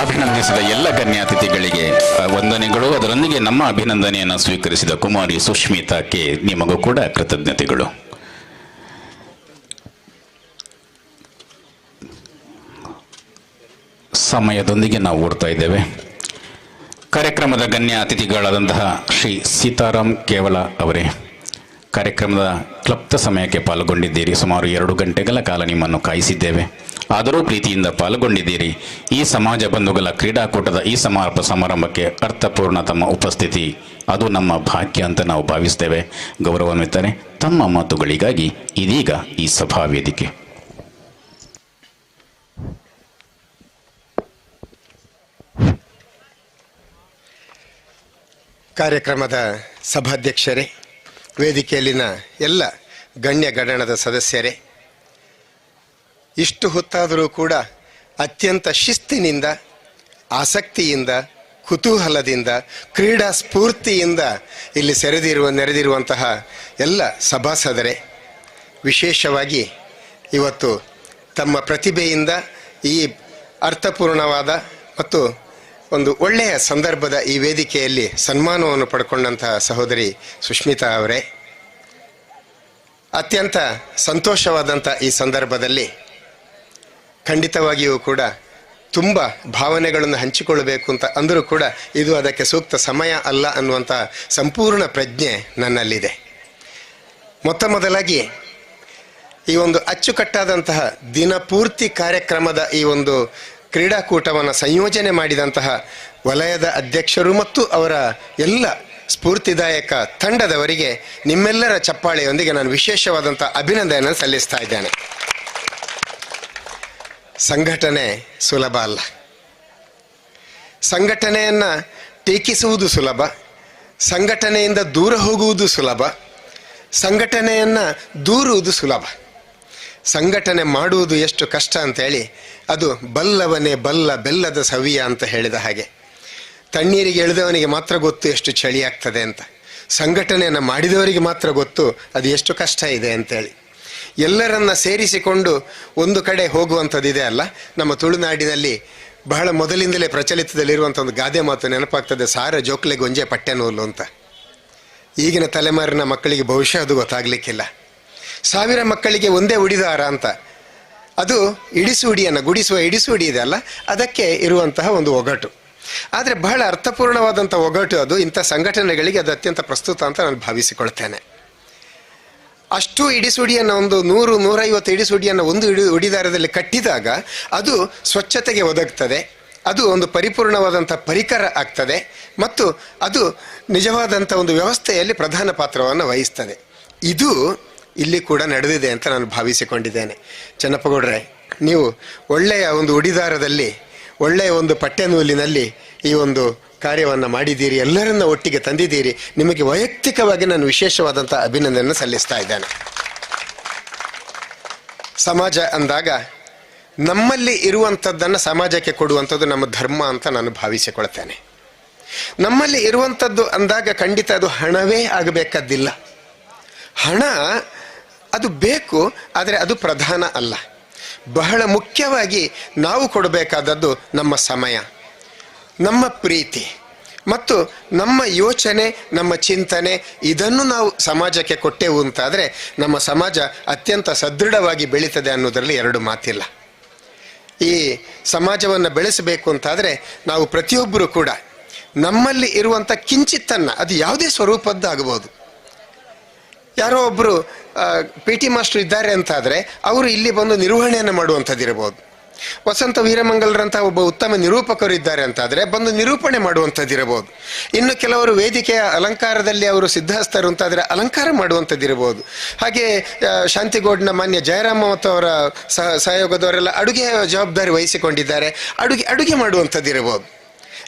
ಅಭಿನಂದಿಸಿದ ಎಲ್ಲ ಗಣ್ಯ ಅತಿಥಿಗಳಿಗೆ ವಂದನೆಗಳು. ಅದರೊಂದಿಗೆ ನಮ್ಮ ಅಭಿನಂದನೆಯನ್ನು ಸ್ವೀಕರಿಸಿದ ಕುಮಾರಿ ಸುಷ್ಮಿತಾ ಕೆ, ನಿಮಗೂ ಕೂಡ ಕೃತಜ್ಞತೆಗಳು. ಸಮಯದೊಂದಿಗೆ ನಾವು ಓಡ್ತಾ ಇದ್ದೇವೆ. ಕಾರ್ಯಕ್ರಮದ ಗಣ್ಯ ಅತಿಥಿಗಳಾದಂತಹ ಶ್ರೀ ಸೀತಾರಾಮ್ ಕೇವಲ ಅವರೇ, ಕಾರ್ಯಕ್ರಮದ ಕ್ಲಪ್ತ ಸಮಯಕ್ಕೆ ಪಾಲ್ಗೊಂಡಿದ್ದೀರಿ. ಸುಮಾರು 2 ಗಂಟೆಗಳ ಕಾಲ ನಿಮ್ಮನ್ನು ಕಾಯಿಸಿದ್ದೇವೆ, ಆದರೂ ಪ್ರೀತಿಯಿಂದ ಪಾಲ್ಗೊಂಡಿದ್ದೀರಿ. ಈ ಸಮಾಜ ಬಂಧುಗಳ ಕ್ರೀಡಾಕೂಟದ ಈ ಸಮಾರಂಭಕ್ಕೆ ಅರ್ಥಪೂರ್ಣ ತಮ್ಮ ಉಪಸ್ಥಿತಿ, ಅದು ನಮ್ಮ ಭಾಗ್ಯ ಅಂತ ನಾವು ಭಾವಿಸ್ತೇವೆ. ಗೌರವಾನ್ವಿತರೆ, ತಮ್ಮ ಮಾತುಗಳಿಗಾಗಿ ಇದೀಗ ಈ ಸಭಾ ವೇದಿಕೆ. ಕಾರ್ಯಕ್ರಮದ ಸಭಾಧ್ಯಕ್ಷರೇ, ವೇದಿಕೆಯಲ್ಲಿನ ಎಲ್ಲ ಗಣ್ಯ ಗಣನದ ಸದಸ್ಯರೇ, ಇಷ್ಟು ಹೊತ್ತಾದರೂ ಕೂಡ ಅತ್ಯಂತ ಶಿಸ್ತಿನಿಂದ, ಆಸಕ್ತಿಯಿಂದ, ಕುತೂಹಲದಿಂದ, ಕ್ರೀಡಾ ಸ್ಫೂರ್ತಿಯಿಂದ ಇಲ್ಲಿ ನೆರೆದಿರುವಂತಹ ಎಲ್ಲ ಸಭಾಸದರೇ, ವಿಶೇಷವಾಗಿ ಇವತ್ತು ತಮ್ಮ ಪ್ರತಿಭೆಯಿಂದ ಈ ಅರ್ಥಪೂರ್ಣವಾದ ಮತ್ತು ಒಂದು ಒಳ್ಳೆಯ ಸಂದರ್ಭದ ಈ ವೇದಿಕೆಯಲ್ಲಿ ಸನ್ಮಾನವನ್ನು ಪಡ್ಕೊಂಡಂತಹ ಸಹೋದರಿ ಸುಷ್ಮಿತಾ ಅವರೇ, ಅತ್ಯಂತ ಸಂತೋಷವಾದಂಥ ಈ ಸಂದರ್ಭದಲ್ಲಿ ಖಂಡಿತವಾಗಿಯೂ ಕೂಡ ತುಂಬ ಭಾವನೆಗಳನ್ನು ಹಂಚಿಕೊಳ್ಳಬೇಕು ಅಂತ ಅಂದರೂ ಕೂಡ ಇದು ಅದಕ್ಕೆ ಸೂಕ್ತ ಸಮಯ ಅಲ್ಲ ಅನ್ನುವಂಥ ಸಂಪೂರ್ಣ ಪ್ರಜ್ಞೆ ನನ್ನಲ್ಲಿದೆ. ಮೊದಲಾಗಿ ಈ ಒಂದು ಅಚ್ಚುಕಟ್ಟಾದಂತಹ ದಿನಪೂರ್ತಿ ಕಾರ್ಯಕ್ರಮದ ಈ ಒಂದು ಕ್ರೀಡಾಕೂಟವನ್ನು ಸಂಯೋಜನೆ ಮಾಡಿದಂತಹ ವಲಯದ ಅಧ್ಯಕ್ಷರು ಮತ್ತು ಅವರ ಎಲ್ಲ ಸ್ಫೂರ್ತಿದಾಯಕ ತಂಡದವರಿಗೆ ನಿಮ್ಮೆಲ್ಲರ ಚಪ್ಪಾಳೆಯೊಂದಿಗೆ ನಾನು ವಿಶೇಷವಾದಂಥ ಅಭಿನಂದನೆಯನ್ನು ಸಲ್ಲಿಸ್ತಾ ಇದ್ದೇನೆ. ಸಂಘಟನೆ ಸುಲಭ ಅಲ್ಲ. ಸಂಘಟನೆಯನ್ನು ಟೀಕಿಸುವುದು ಸುಲಭ, ಸಂಘಟನೆಯಿಂದ ದೂರ ಹೋಗುವುದು ಸುಲಭ, ಸಂಘಟನೆಯನ್ನು ದೂರುವುದು ಸುಲಭ. ಸಂಘಟನೆ ಮಾಡುವುದು ಎಷ್ಟು ಕಷ್ಟ ಅಂತೇಳಿ ಅದು ಬಲ್ಲವನೇ ಬಲ್ಲ ಬೆಲ್ಲದ ಸವಿಯ ಅಂತ ಹೇಳಿದ ಹಾಗೆ, ತಣ್ಣೀರಿಗೆ ಇಳಿದವನಿಗೆ ಮಾತ್ರ ಗೊತ್ತು ಎಷ್ಟು ಚಳಿ ಆಗ್ತದೆ ಅಂತ, ಸಂಘಟನೆಯನ್ನು ಮಾಡಿದವರಿಗೆ ಮಾತ್ರ ಗೊತ್ತು ಅದು ಎಷ್ಟು ಕಷ್ಟ ಇದೆ ಅಂತೇಳಿ. ಎಲ್ಲರನ್ನ ಸೇರಿಸಿಕೊಂಡು ಒಂದು ಕಡೆ ಹೋಗುವಂಥದ್ದಿದೆ ಅಲ್ಲ, ನಮ್ಮ ತುಳುನಾಡಿನಲ್ಲಿ ಬಹಳ ಮೊದಲಿಂದಲೇ ಪ್ರಚಲಿತದಲ್ಲಿರುವಂಥ ಒಂದು ಗಾದೆ ಮಾತು ನೆನಪಾಗ್ತದೆ, ಸಾರ ಜೋಕ್ಲೆ ಗೊಂಜೆ ಪಟ್ಟೆ ನೂಲು ಅಂತ. ಈಗಿನ ತಲೆಮಾರಿನ ಮಕ್ಕಳಿಗೆ ಬಹುಶಃ ಅದು ಗೊತ್ತಾಗಲಿಕ್ಕಿಲ್ಲ. 1000 ಮಕ್ಕಳಿಗೆ ಒಂದೇ ಉಡಿದಾರ ಅಂತ, ಅದು ಇಡಿಸುಡಿಯನ್ನು ಗುಡಿಸುವ ಇಡಿಸುಡಿ ಇದೆ ಅಲ್ಲ, ಅದಕ್ಕೆ ಇರುವಂತಹ ಒಂದು ಒಗಟು. ಆದರೆ ಬಹಳ ಅರ್ಥಪೂರ್ಣವಾದಂಥ ಒಗಟು ಅದು. ಇಂಥ ಸಂಘಟನೆಗಳಿಗೆ ಅದು ಅತ್ಯಂತ ಪ್ರಸ್ತುತ ಅಂತ ನಾನು ಭಾವಿಸಿಕೊಳ್ತೇನೆ. ಅಷ್ಟು ಇಡಿಸುಡಿಯನ್ನು, ಒಂದು 100-150 ಇಡಿಸುಡಿಯನ್ನು ಒಂದು ಉಡಿದಾರದಲ್ಲಿ ಕಟ್ಟಿದಾಗ ಅದು ಸ್ವಚ್ಛತೆಗೆ ಒದಗ್ತದೆ, ಅದು ಒಂದು ಪರಿಪೂರ್ಣವಾದಂಥ ಪರಿಕರ ಆಗ್ತದೆ ಮತ್ತು ಅದು ನಿಜವಾದಂಥ ಒಂದು ವ್ಯವಸ್ಥೆಯಲ್ಲಿ ಪ್ರಧಾನ ಪಾತ್ರವನ್ನು ವಹಿಸ್ತದೆ. ಇದು ಇಲ್ಲಿ ಕೂಡ ನಡೆದಿದೆ ಅಂತ ನಾನು ಭಾವಿಸಿಕೊಂಡಿದ್ದೇನೆ. ಚೆನ್ನಪ್ಪಗೌಡ್ರೆ, ನೀವು ಒಳ್ಳೆಯ ಒಂದು ಉಡಿದಾರದಲ್ಲಿ, ಒಳ್ಳೆಯ ಒಂದು ಪಟ್ಟೆ ನೂಲಿನಲ್ಲಿ ಈ ಒಂದು ಕಾರ್ಯವನ್ನು ಮಾಡಿದ್ದೀರಿ, ಎಲ್ಲರನ್ನ ಒಟ್ಟಿಗೆ ತಂದಿದ್ದೀರಿ. ನಿಮಗೆ ವೈಯಕ್ತಿಕವಾಗಿ ನಾನು ವಿಶೇಷವಾದಂಥ ಅಭಿನಂದನೆಯನ್ನು ಸಲ್ಲಿಸ್ತಾ ಇದ್ದೇನೆ. ಸಮಾಜ ಅಂದಾಗ ನಮ್ಮಲ್ಲಿ ಇರುವಂಥದ್ದನ್ನು ಸಮಾಜಕ್ಕೆ ಕೊಡುವಂಥದ್ದು ನಮ್ಮ ಧರ್ಮ ಅಂತ ನಾನು ಭಾವಿಸಿಕೊಳ್ತೇನೆ. ನಮ್ಮಲ್ಲಿ ಇರುವಂಥದ್ದು ಅಂದಾಗ ಖಂಡಿತ ಅದು ಹಣವೇ ಆಗಬೇಕಾದ್ದಿಲ್ಲ. ಹಣ ಅದು ಬೇಕು, ಆದರೆ ಅದು ಪ್ರಧಾನ ಅಲ್ಲ. ಬಹಳ ಮುಖ್ಯವಾಗಿ ನಾವು ಕೊಡಬೇಕಾದದ್ದು ನಮ್ಮ ಸಮಯ, ನಮ್ಮ ಪ್ರೀತಿ ಮತ್ತು ನಮ್ಮ ಯೋಚನೆ, ನಮ್ಮ ಚಿಂತನೆ. ಇದನ್ನು ನಾವು ಸಮಾಜಕ್ಕೆ ಕೊಟ್ಟೆವು ಅಂತಾದರೆ ನಮ್ಮ ಸಮಾಜ ಅತ್ಯಂತ ಸದೃಢವಾಗಿ ಬೆಳೀತದೆ ಅನ್ನೋದರಲ್ಲಿ 2 ಮಾತಿಲ್ಲ. ಈ ಸಮಾಜವನ್ನು ಬೆಳೆಸಬೇಕು ಅಂತಾದರೆ ನಾವು ಪ್ರತಿಯೊಬ್ಬರೂ ಕೂಡ ನಮ್ಮಲ್ಲಿ ಇರುವಂಥ ಕಿಂಚಿತ್ತನ್ನು, ಅದು ಯಾವುದೇ ಸ್ವರೂಪದ್ದಾಗಬಹುದು. ಯಾರೋ ಒಬ್ಬರು PT ಮಾಸ್ಟರ್ ಇದ್ದಾರೆ ಅಂತಾದರೆ ಅವರು ಇಲ್ಲಿ ಬಂದು ನಿರ್ವಹಣೆಯನ್ನು ಮಾಡುವಂಥದ್ದಿರಬಹುದು. ವಸಂತ ವೀರಮಂಗಲರಂಥ ಒಬ್ಬ ಉತ್ತಮ ನಿರೂಪಕರು ಇದ್ದಾರೆ ಅಂತಾದರೆ ಬಂದು ನಿರೂಪಣೆ ಮಾಡುವಂಥದ್ದಿರಬಹುದು. ಇನ್ನು ಕೆಲವರು ವೇದಿಕೆಯ ಅಲಂಕಾರದಲ್ಲಿ ಅವರು ಸಿದ್ಧಹಸ್ತರು ಅಂತಾದರೆ ಅಲಂಕಾರ ಮಾಡುವಂಥದ್ದಿರಬಹುದು. ಹಾಗೆ ಶಾಂತಿಗೌಡನ ಮಾನ್ಯ ಜಯರಾಮ ಮತ್ತು ಅವರ ಸಹಯೋಗದವರೆಲ್ಲ ಅಡುಗೆ ಜವಾಬ್ದಾರಿ ವಹಿಸಿಕೊಂಡಿದ್ದಾರೆ, ಅಡುಗೆ ಮಾಡುವಂಥದ್ದಿರಬಹುದು.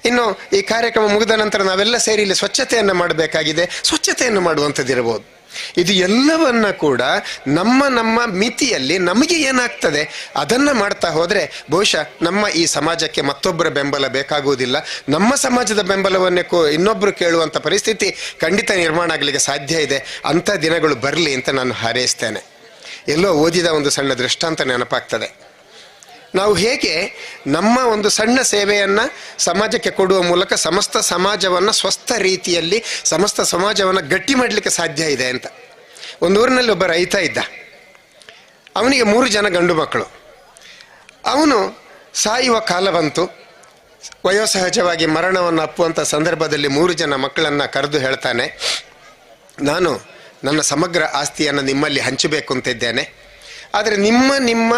ಇನ್ನು ಈ ಕಾರ್ಯಕ್ರಮ ಮುಗಿದ ನಂತರ ನಾವೆಲ್ಲ ಸೇರಿ ಇಲ್ಲಿ ಸ್ವಚ್ಛತೆಯನ್ನು ಮಾಡಬೇಕಾಗಿದೆ, ಸ್ವಚ್ಛತೆಯನ್ನು ಮಾಡುವಂಥದ್ದಿರಬಹುದು. ಇದು ಎಲ್ಲವನ್ನ ಕೂಡ ನಮ್ಮ ಮಿತಿಯಲ್ಲಿ ನಮಗೆ ಏನಾಗ್ತದೆ ಅದನ್ನು ಮಾಡ್ತಾ ಹೋದರೆ ಬಹುಶಃ ನಮ್ಮ ಈ ಸಮಾಜಕ್ಕೆ ಮತ್ತೊಬ್ಬರ ಬೆಂಬಲ ಬೇಕಾಗುವುದಿಲ್ಲ. ನಮ್ಮ ಸಮಾಜದ ಬೆಂಬಲವನ್ನೇ ಇನ್ನೊಬ್ಬರು ಕೇಳುವಂಥ ಪರಿಸ್ಥಿತಿ ಖಂಡಿತ ನಿರ್ಮಾಣ ಆಗಲಿಕ್ಕೆ ಸಾಧ್ಯ ಇದೆ. ಅಂಥ ದಿನಗಳು ಬರಲಿ ಅಂತ ನಾನು ಹಾರೈಸ್ತೇನೆ. ಎಲ್ಲೋ ಓದಿದ ಒಂದು ಸಣ್ಣ ದೃಷ್ಟಾಂತ ನೆನಪಾಗ್ತದೆ. ನಾವು ಹೇಗೆ ನಮ್ಮ ಒಂದು ಸಣ್ಣ ಸೇವೆಯನ್ನು ಸಮಾಜಕ್ಕೆ ಕೊಡುವ ಮೂಲಕ ಸಮಸ್ತ ಸಮಾಜವನ್ನು ಸ್ವಸ್ಥ ರೀತಿಯಲ್ಲಿ, ಸಮಸ್ತ ಸಮಾಜವನ್ನು ಗಟ್ಟಿ ಮಾಡಲಿಕ್ಕೆ ಸಾಧ್ಯ ಇದೆ ಅಂತ. ಒಂದು ಊರಿನಲ್ಲಿ ಒಬ್ಬ ರೈತ ಇದ್ದ. ಅವನಿಗೆ 3 ಜನ ಗಂಡು ಮಕ್ಕಳು. ಅವನು ಸಾಯುವ ಕಾಲ ಬಂತು. ವಯೋಸಹಜವಾಗಿ ಮರಣವನ್ನು ಅಪ್ಪುವಂಥ ಸಂದರ್ಭದಲ್ಲಿ 3 ಜನ ಮಕ್ಕಳನ್ನು ಕರೆದು ಹೇಳ್ತಾನೆ, ನಾನು ನನ್ನ ಸಮಗ್ರ ಆಸ್ತಿಯನ್ನು ನಿಮ್ಮಲ್ಲಿ ಹಂಚಬೇಕು ಅಂತಿದ್ದೇನೆ. ಆದರೆ ನಿಮ್ಮ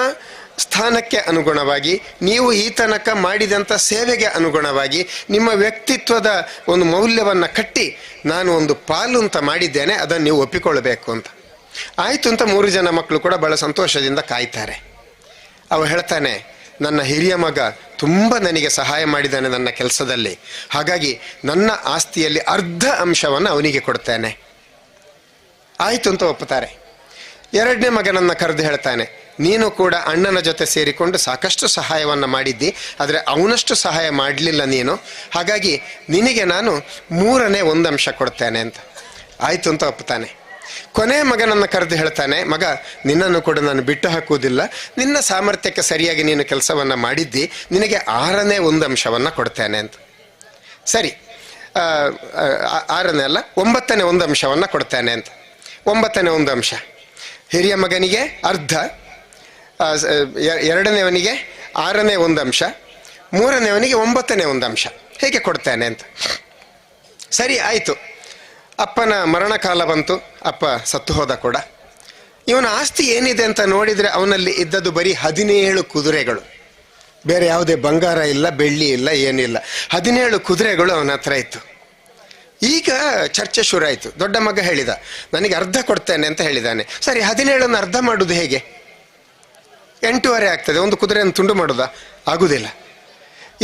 ಸ್ಥಾನಕ್ಕೆ ಅನುಗುಣವಾಗಿ, ನೀವು ಈ ತನಕ ಮಾಡಿದಂಥ ಸೇವೆಗೆ ಅನುಗುಣವಾಗಿ, ನಿಮ್ಮ ವ್ಯಕ್ತಿತ್ವದ ಒಂದು ಮೌಲ್ಯವನ್ನು ಕಟ್ಟಿ ನಾನು ಒಂದು ಪಾಲು ಅಂತ ಮಾಡಿದ್ದೇನೆ, ಅದನ್ನು ನೀವು ಒಪ್ಪಿಕೊಳ್ಬೇಕು ಅಂತ. ಆಯಿತು ಅಂತ 3 ಜನ ಮಕ್ಕಳು ಕೂಡ ಬಹಳ ಸಂತೋಷದಿಂದ ಕಾಯ್ತಾರೆ. ಅವ ಹೇಳ್ತಾನೆ, ನನ್ನ ಹಿರಿಯ ಮಗ ತುಂಬ ನನಗೆ ಸಹಾಯ ಮಾಡಿದ್ದಾನೆ ನನ್ನ ಕೆಲಸದಲ್ಲಿ, ಹಾಗಾಗಿ ನನ್ನ ಆಸ್ತಿಯಲ್ಲಿ ಅರ್ಧ ಅಂಶವನ್ನು ಅವನಿಗೆ ಕೊಡ್ತೇನೆ. ಆಯಿತು ಅಂತ ಒಪ್ಪುತ್ತಾರೆ. 2ನೇ ಮಗನನ್ನು ಕರೆದು ಹೇಳ್ತಾನೆ, ನೀನು ಕೂಡ ಅಣ್ಣನ ಜೊತೆ ಸೇರಿಕೊಂಡು ಸಾಕಷ್ಟು ಸಹಾಯವನ್ನು ಮಾಡಿದ್ದಿ, ಆದರೆ ಅವನಷ್ಟು ಸಹಾಯ ಮಾಡಲಿಲ್ಲ ನೀನು, ಹಾಗಾಗಿ ನಿನಗೆ ನಾನು 3ನೇ 1 ಅಂಶ ಕೊಡ್ತೇನೆ ಅಂತ. ಆಯಿತು ಅಂತ ಒಪ್ಪುತ್ತಾನೆ. ಕೊನೆಯ ಮಗನನ್ನು ಕರೆದು ಹೇಳ್ತಾನೆ, ಮಗ ನಿನ್ನನ್ನು ಕೂಡ ನಾನು ಬಿಟ್ಟು ಹಾಕುವುದಿಲ್ಲ, ನಿನ್ನ ಸಾಮರ್ಥ್ಯಕ್ಕೆ ಸರಿಯಾಗಿ ನೀನು ಕೆಲಸವನ್ನು ಮಾಡಿದ್ದಿ, ನಿನಗೆ 6ನೇ 1 ಅಂಶವನ್ನು ಕೊಡ್ತೇನೆ ಅಂತ. ಸರಿ, 6ನೇ ಅಲ್ಲ 9ನೇ 1 ಅಂಶವನ್ನು ಕೊಡ್ತೇನೆ ಅಂತ. 9ನೇ 1 ಅಂಶ ಹಿರಿಯ ಮಗನಿಗೆ ಅರ್ಧ, 2ನೇವನಿಗೆ 6ನೇ 1 ಅಂಶ, 3ನೇವನಿಗೆ 9ನೇ 1 ಅಂಶ, ಹೇಗೆ ಕೊಡ್ತೇನೆ ಅಂತ. ಸರಿ ಆಯಿತು. ಅಪ್ಪನ ಮರಣಕಾಲ ಬಂತು, ಅಪ್ಪ ಸತ್ತು ಹೋದ ಕೂಡ. ಇವನ ಆಸ್ತಿ ಏನಿದೆ ಅಂತ ನೋಡಿದರೆ ಅವನಲ್ಲಿ ಇದ್ದದ್ದು ಬರೀ 17 ಕುದುರೆಗಳು, ಬೇರೆ ಯಾವುದೇ ಬಂಗಾರ ಇಲ್ಲ, ಬೆಳ್ಳಿ ಇಲ್ಲ, ಏನಿಲ್ಲ. 17 ಕುದುರೆಗಳು ಅವನ ಹತ್ರ ಇತ್ತು. ಈಗ ಚರ್ಚೆ ಶುರು ಆಯಿತು. ದೊಡ್ಡ ಮಗ ಹೇಳಿದ, ನನಗೆ ಅರ್ಧ ಕೊಡ್ತೇನೆ ಅಂತ ಹೇಳಿದ್ದಾನೆ. ಸರಿ, 17 ಅರ್ಧ ಮಾಡೋದು ಹೇಗೆ? 8.5 ಆಗ್ತದೆ, ಒಂದು ಕುದುರೆಯನ್ನು ತುಂಡು ಮಾಡೋದಾ? ಆಗುವುದಿಲ್ಲ.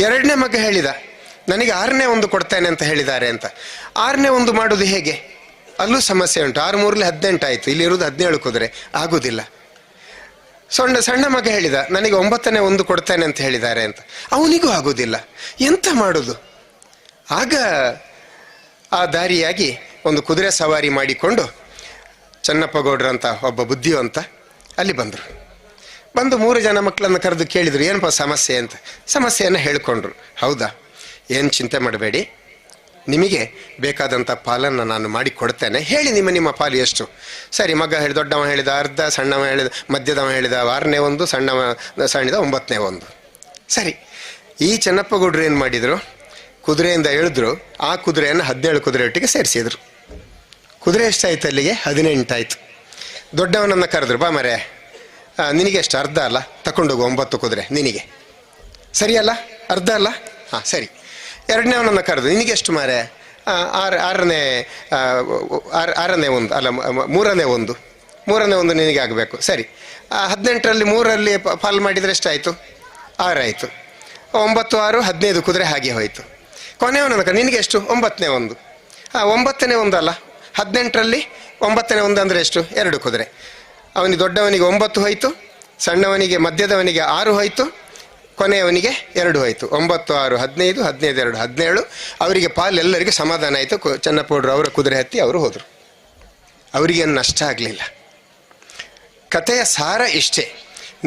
2ನೇ ಮಗ ಹೇಳಿದ, ನನಗೆ 6ನೇ 1 ಕೊಡ್ತೇನೆ ಅಂತ ಹೇಳಿದ್ದಾರೆ ಅಂತ. 6ನೇ 1 ಮಾಡೋದು ಹೇಗೆ? ಅಲ್ಲೂ ಸಮಸ್ಯೆ ಉಂಟು. 6 3 18 ಆಯಿತು, ಇಲ್ಲಿರುವುದು 17 ಕುದುರೆ, ಆಗುವುದಿಲ್ಲ. ಸಣ್ಣ ಮಗ ಹೇಳಿದ, ನನಗೆ 9ನೇ 1 ಕೊಡ್ತೇನೆ ಅಂತ ಹೇಳಿದ್ದಾರೆ ಅಂತ. ಅವನಿಗೂ ಆಗುವುದಿಲ್ಲ. ಎಂತ ಮಾಡೋದು? ಆಗ ಆ ದಾರಿಯಾಗಿ ಒಂದು ಕುದುರೆ ಸವಾರಿ ಮಾಡಿಕೊಂಡು ಚನ್ನಪ್ಪ ಗೌಡ್ರಂತ ಒಬ್ಬ ಬುದ್ಧಿವಂತ ಅಲ್ಲಿ ಬಂದರು. ಬಂದು 3 ಜನ ಮಕ್ಕಳನ್ನು ಕರೆದು ಕೇಳಿದರು, ಏನಪ್ಪ ಸಮಸ್ಯೆ ಅಂತ. ಸಮಸ್ಯೆಯನ್ನು ಹೇಳಿಕೊಂಡ್ರು. ಹೌದಾ, ಏನು ಚಿಂತೆ ಮಾಡಬೇಡಿ, ನಿಮಗೆ ಬೇಕಾದಂಥ ಪಾಲನ್ನು ನಾನು ಮಾಡಿ ಕೊಡ್ತೇನೆ, ಹೇಳಿ ನಿಮ್ಮ ಪಾಲು ಎಷ್ಟು? ಸರಿ, ಮಗ ಹೇಳಿ, ದೊಡ್ಡವ ಹೇಳಿದ ಅರ್ಧ, ಸಣ್ಣವ ಹೇಳಿದ, ಮಧ್ಯದವ ಹೇಳಿದ 6ನೇ 1, ಸಣ್ಣದ 9ನೇ 1. ಸರಿ, ಈ ಚನ್ನಪ್ಪ ಗೌಡ್ರು ಏನು ಮಾಡಿದರು, ಕುದುರೆಯಿಂದ ಇಳಿದ್ರು, ಆ ಕುದುರೆಯನ್ನು 17 ಕುದುರೆ ಒಟ್ಟಿಗೆ ಸೇರಿಸಿದ್ರು. ಕುದುರೆ ಎಷ್ಟಾಯ್ತು ಅಲ್ಲಿಗೆ? 18 ಆಯಿತು. ದೊಡ್ಡವನನ್ನು ಕರೆದ್ರು, ಬಾ ಮರೆ, ನಿನಗೆ ಎಷ್ಟು? ಅರ್ಧ ಅಲ್ಲ, ತಗೊಂಡೋಗು 9 ಕುದುರೆ ನಿನಗೆ, ಸರಿಯಲ್ಲ? ಅರ್ಧ ಅಲ್ಲ? ಹಾಂ ಸರಿ. 2ನೇವನನ್ನು ಕರೆದು, ನಿನಗೆಷ್ಟು ಮಾರೆ? 6ನೇ 1 ಅಲ್ಲ, 3ನೇ 1. 3ನೇ 1 ನಿನಗೆ ಆಗಬೇಕು. ಸರಿ, 18ರಲ್ಲಿ 3ರಲ್ಲಿ ಪಾಲು ಮಾಡಿದರೆ ಎಷ್ಟಾಯಿತು? 6 ಆಯಿತು. 9 6 15 ಕುದುರೆ ಹಾಗೆ ಹೋಯಿತು. ಕೊನೆಯವನನ್ನು ನಿನಗೆ ಎಷ್ಟು? 9ನೇ 1. 9ನೇ 1 ಅಲ್ಲ, 18ರಲ್ಲಿ 9ನೇ 1 ಅಂದರೆ ಎಷ್ಟು? 2 ಕುದುರೆ. ಅವನಿಗೆ ದೊಡ್ಡವನಿಗೆ 9 ಹೋಯಿತು, ಸಣ್ಣವನಿಗೆ ಮಧ್ಯದವನಿಗೆ 6 ಹೋಯಿತು, ಕೊನೆಯವನಿಗೆ 2 ಹೋಯಿತು. 9 6 15 15 2 17. ಅವರಿಗೆ ಪಾಲೆಲ್ಲರಿಗೂ ಸಮಾಧಾನ ಆಯಿತು. ಚನ್ನಪ್ಪಗೌಡರು ಅವರ ಕುದುರೆ ಹತ್ತಿ ಅವರು ಹೋದರು. ಅವರಿಗೇನು ನಷ್ಟ ಆಗಲಿಲ್ಲ. ಕಥೆಯ ಸಾರ ಇಷ್ಟೇ,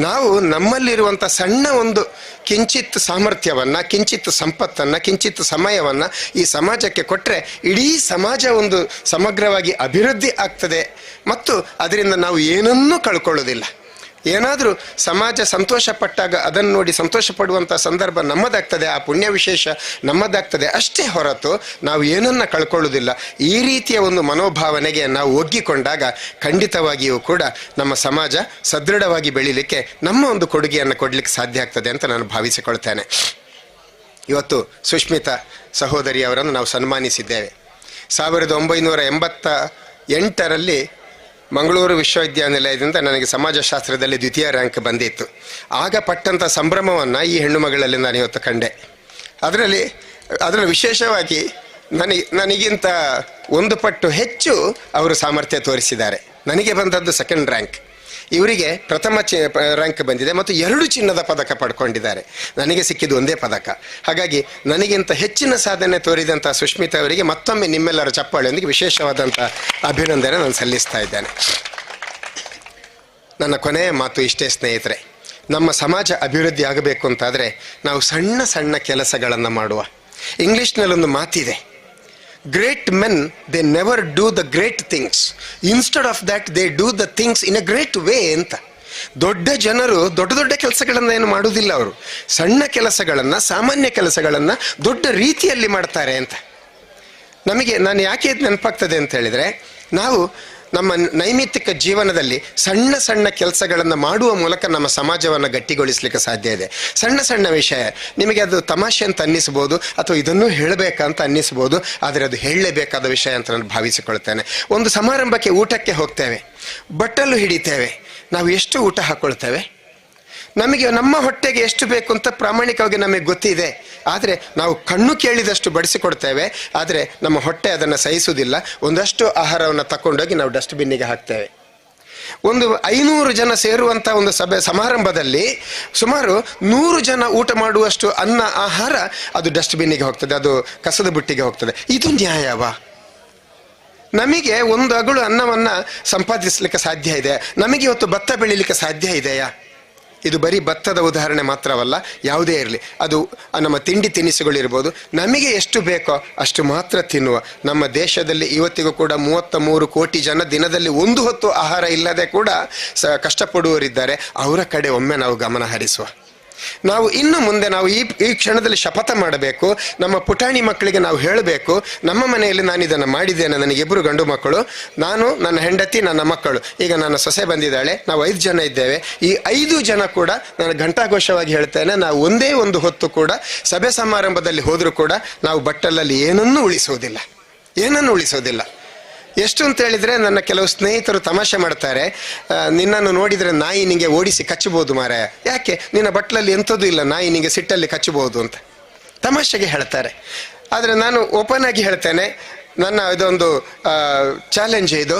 ನಾವು ನಮ್ಮಲ್ಲಿರುವಂಥ ಸಣ್ಣ ಒಂದು ಕಿಂಚಿತ್ ಸಾಮರ್ಥ್ಯವನ್ನು, ಕಿಂಚಿತ್ ಸಂಪತ್ತನ್ನು, ಕಿಂಚಿತ್ ಸಮಯವನ್ನು ಈ ಸಮಾಜಕ್ಕೆ ಕೊಟ್ಟರೆ ಇಡೀ ಸಮಾಜ ಒಂದು ಸಮಗ್ರವಾಗಿ ಅಭಿವೃದ್ಧಿ ಆಗ್ತದೆ ಮತ್ತು ಅದರಿಂದ ನಾವು ಏನನ್ನೂ ಕಳ್ಕೊಳ್ಳೋದಿಲ್ಲ. ಏನಾದರೂ ಸಮಾಜ ಸಂತೋಷ ಪಟ್ಟಾಗ ಅದನ್ನು ನೋಡಿ ಸಂತೋಷ ಪಡುವಂಥ ಸಂದರ್ಭ ನಮ್ಮದಾಗ್ತದೆ, ಆ ಪುಣ್ಯ ವಿಶೇಷ ನಮ್ಮದಾಗ್ತದೆ ಅಷ್ಟೇ ಹೊರತು ನಾವು ಏನನ್ನ ಕಳ್ಕೊಳ್ಳೋದಿಲ್ಲ. ಈ ರೀತಿಯ ಒಂದು ಮನೋಭಾವನೆಗೆ ನಾವು ಒಗ್ಗಿಕೊಂಡಾಗ ಖಂಡಿತವಾಗಿಯೂ ಕೂಡ ನಮ್ಮ ಸಮಾಜ ಸದೃಢವಾಗಿ ಬೆಳೀಲಿಕ್ಕೆ ನಮ್ಮ ಒಂದು ಕೊಡುಗೆಯನ್ನು ಕೊಡಲಿಕ್ಕೆ ಸಾಧ್ಯ ಆಗ್ತದೆ ಅಂತ ನಾನು ಭಾವಿಸಿಕೊಳ್ತೇನೆ. ಇವತ್ತು ಸುಷ್ಮಿತಾ ಸಹೋದರಿಯವರನ್ನು ನಾವು ಸನ್ಮಾನಿಸಿದ್ದೇವೆ. 1988ರಲ್ಲಿ ಮಂಗಳೂರು ವಿಶ್ವವಿದ್ಯಾನಿಲಯದಿಂದ ನನಗೆ ಸಮಾಜಶಾಸ್ತ್ರದಲ್ಲಿ 2ಯ ರ್ಯಾಂಕ್ ಬಂದಿತ್ತು. ಆಗ ಪಟ್ಟಂಥ ಸಂಭ್ರಮವನ್ನು ಈ ಹೆಣ್ಣು ಮಗಳಲ್ಲಿ ನಾನು ಇವತ್ತು ಕಂಡೆ. ಅದರಲ್ಲಿ ವಿಶೇಷವಾಗಿ ನನಗಿಂತ 1 ಪಟ್ಟು ಹೆಚ್ಚು ಅವರು ಸಾಮರ್ಥ್ಯ ತೋರಿಸಿದ್ದಾರೆ. ನನಗೆ ಬಂದದ್ದು 2nd ರ್ಯಾಂಕ್, ಇವರಿಗೆ ಪ್ರಥಮ ರ್ಯಾಂಕ್ ಬಂದಿದೆ ಮತ್ತು 2 ಚಿನ್ನದ ಪದಕ ಪಡ್ಕೊಂಡಿದ್ದಾರೆ. ನನಗೆ ಸಿಕ್ಕಿದ್ದು 1 ಪದಕ. ಹಾಗಾಗಿ ನನಗಿಂತ ಹೆಚ್ಚಿನ ಸಾಧನೆ ತೋರಿದಂಥ ಸುಷ್ಮಿತಾ ಅವರಿಗೆ ಮತ್ತೊಮ್ಮೆ ನಿಮ್ಮೆಲ್ಲರ ಚಪ್ಪಾಳೆಯೊಂದಿಗೆ ವಿಶೇಷವಾದಂಥ ಅಭಿನಂದನೆ ನಾನು ಸಲ್ಲಿಸ್ತಾ ಇದ್ದೇನೆ. ನನ್ನ ಕೊನೆಯ ಮಾತು ಇಷ್ಟೇ ಸ್ನೇಹಿತರೆ, ನಮ್ಮ ಸಮಾಜ ಅಭಿವೃದ್ಧಿ ಆಗಬೇಕು ಅಂತಾದರೆ ನಾವು ಸಣ್ಣ ಸಣ್ಣ ಕೆಲಸಗಳನ್ನು ಮಾಡುವ. ಇಂಗ್ಲೀಷ್ನಲ್ಲೊಂದು ಮಾತಿದೆ, great men they never do the great things, instead of that they do the things in a great way ಅಂತ. ದೊಡ್ಡ ಜನರು ದೊಡ್ಡ ದೊಡ್ಡ ಕೆಲಸಗಳನ್ನು ಏನು ಮಾಡುವುದಿಲ್ಲ, ಅವರು ಸಣ್ಣ ಕೆಲಸಗಳನ್ನು, ಸಾಮಾನ್ಯ ಕೆಲಸಗಳನ್ನು ದೊಡ್ಡ ರೀತಿಯಲ್ಲಿ ಮಾಡ್ತಾರೆ ಅಂತ. ನಾನು ಯಾಕೆ ಇದು ನೆನಪಾಗ್ತದೆ ಅಂತ ಹೇಳಿದರೆ, ನಾವು ನಮ್ಮ ನೈಮಿತ್ತಿಕ ಜೀವನದಲ್ಲಿ ಸಣ್ಣ ಸಣ್ಣ ಕೆಲಸಗಳನ್ನು ಮಾಡುವ ಮೂಲಕ ನಮ್ಮ ಸಮಾಜವನ್ನು ಗಟ್ಟಿಗೊಳಿಸಲಿಕ್ಕೆ ಸಾಧ್ಯ ಇದೆ. ಸಣ್ಣ ಸಣ್ಣ ವಿಷಯ ನಿಮಗೆ ಅದು ತಮಾಷೆ ಅಂತ ಅನ್ನಿಸ್ಬೋದು, ಅಥವಾ ಇದನ್ನು ಹೇಳಬೇಕಂತ ಅನ್ನಿಸ್ಬೋದು, ಆದರೆ ಅದು ಹೇಳಲೇಬೇಕಾದ ವಿಷಯ ಅಂತ ನಾನು ಭಾವಿಸಿಕೊಳ್ತೇನೆ. ಒಂದು ಸಮಾರಂಭಕ್ಕೆ ಊಟಕ್ಕೆ ಹೋಗ್ತೇವೆ, ಬಟ್ಟಲು ಹಿಡಿತೇವೆ, ನಾವು ಎಷ್ಟು ಊಟ ಹಾಕ್ಕೊಳ್ತೇವೆ? ನಮಗೆ ನಮ್ಮ ಹೊಟ್ಟೆಗೆ ಎಷ್ಟು ಬೇಕು ಅಂತ ಪ್ರಾಮಾಣಿಕವಾಗಿ ನಮಗೆ ಗೊತ್ತಿದೆ, ಆದರೆ ನಾವು ಕಣ್ಣು ಕೇಳಿದಷ್ಟು ಬಡಿಸಿಕೊಡ್ತೇವೆ, ಆದರೆ ನಮ್ಮ ಹೊಟ್ಟೆ ಅದನ್ನು ಸಹಿಸುವುದಿಲ್ಲ. ಒಂದಷ್ಟು ಆಹಾರವನ್ನು ತಗೊಂಡೋಗಿ ನಾವು ಡಸ್ಟ್ಬಿನ್ನಿಗೆ ಹಾಕ್ತೇವೆ. ಒಂದು 500 ಜನ ಸೇರುವಂಥ ಒಂದು ಸಮಾರಂಭದಲ್ಲಿ ಸುಮಾರು 100 ಜನ ಊಟ ಮಾಡುವಷ್ಟು ಅನ್ನ, ಆಹಾರ ಅದು ಡಸ್ಟ್ಬಿನ್ನಿಗೆ ಹೋಗ್ತದೆ, ಅದು ಕಸದ ಬುಟ್ಟಿಗೆ ಹೋಗ್ತದೆ. ಇದು ನ್ಯಾಯವಾ? ನಮಗೆ ಒಂದು ಅಗಳು ಅನ್ನವನ್ನು ಸಂಪಾದಿಸಲಿಕ್ಕೆ ಸಾಧ್ಯ ಇದೆ, ನಮಗೆ ಇವತ್ತು ಭತ್ತ ಬೆಳೀಲಿಕ್ಕೆ ಸಾಧ್ಯ ಇದೆಯಾ? ಇದು ಬರೀ ಭತ್ತದ ಉದಾಹರಣೆ ಮಾತ್ರವಲ್ಲ, ಯಾವುದೇ ಇರಲಿ, ಅದು ನಮ್ಮ ತಿಂಡಿ ತಿನಿಸುಗಳಿರ್ಬೋದು, ನಮಗೆ ಎಷ್ಟು ಬೇಕೋ ಅಷ್ಟು ಮಾತ್ರ ತಿನ್ನುವ. ನಮ್ಮ ದೇಶದಲ್ಲಿ ಇವತ್ತಿಗೂ ಕೂಡ 33 ಕೋಟಿ ಜನ ದಿನದಲ್ಲಿ ಒಂದು ಹೊತ್ತು ಆಹಾರ ಇಲ್ಲದೆ ಕೂಡ ಕಷ್ಟಪಡುವವರಿದ್ದಾರೆ. ಅವರ ಕಡೆ ಒಮ್ಮೆ ನಾವು ಗಮನ ಹರಿಸುವ. ನಾವು ಇನ್ನು ಮುಂದೆ ನಾವು ಈ ಕ್ಷಣದಲ್ಲಿ ಶಪಥ ಮಾಡಬೇಕು. ನಮ್ಮ ಪುಟಾಣಿ ಮಕ್ಕಳಿಗೆ ನಾವು ಹೇಳಬೇಕು, ನಮ್ಮ ಮನೆಯಲ್ಲಿ ನಾನು ಇದನ್ನು ಮಾಡಿದ್ದೇನೆ, ನನಗೆ 2 ಗಂಡು ಮಕ್ಕಳು, ನಾನು, ನನ್ನ ಹೆಂಡತಿ, ನನ್ನ ಮಕ್ಕಳು, ಈಗ ನನ್ನ ಸೊಸೆ ಬಂದಿದ್ದಾಳೆ, ನಾವು 5 ಜನ ಇದ್ದೇವೆ. ಈ 5 ಜನ ಕೂಡ ನಾನು ಘಂಟಾಘೋಷವಾಗಿ ಹೇಳ್ತೇನೆ, ನಾವು ಒಂದೇ ಒಂದು ಹೊತ್ತು ಕೂಡ ಸಭೆ ಸಮಾರಂಭದಲ್ಲಿ ಹೋದರೂ ಕೂಡ ನಾವು ಬಟ್ಟಲಲ್ಲಿ ಏನನ್ನೂ ಉಳಿಸೋದಿಲ್ಲ. ಎಷ್ಟು ಅಂತ ಹೇಳಿದರೆ, ನನ್ನ ಕೆಲವು ಸ್ನೇಹಿತರು ತಮಾಷೆ ಮಾಡ್ತಾರೆ, ನಿನ್ನನ್ನು ನೋಡಿದರೆ ನಾಯಿ ನಿಂಗೆ ಓಡಿಸಿ ಕಚ್ಚಬಹುದು ಮಾರಾಯ, ಯಾಕೆ ನಿನ್ನ ಬಟ್ಲಲ್ಲಿ ಎಂಥದ್ದು ಇಲ್ಲ, ನಾಯಿ ನಿಂಗೆ ಸಿಟ್ಟಲ್ಲಿ ಕಚ್ಚಬಹುದು ಅಂತ ತಮಾಷೆಗೆ ಹೇಳ್ತಾರೆ. ಆದರೆ ನಾನು ಓಪನ್ ಆಗಿ ಹೇಳ್ತೇನೆ, ನನ್ನ ಇದೊಂದು ಚಾಲೆಂಜ್ ಇದು.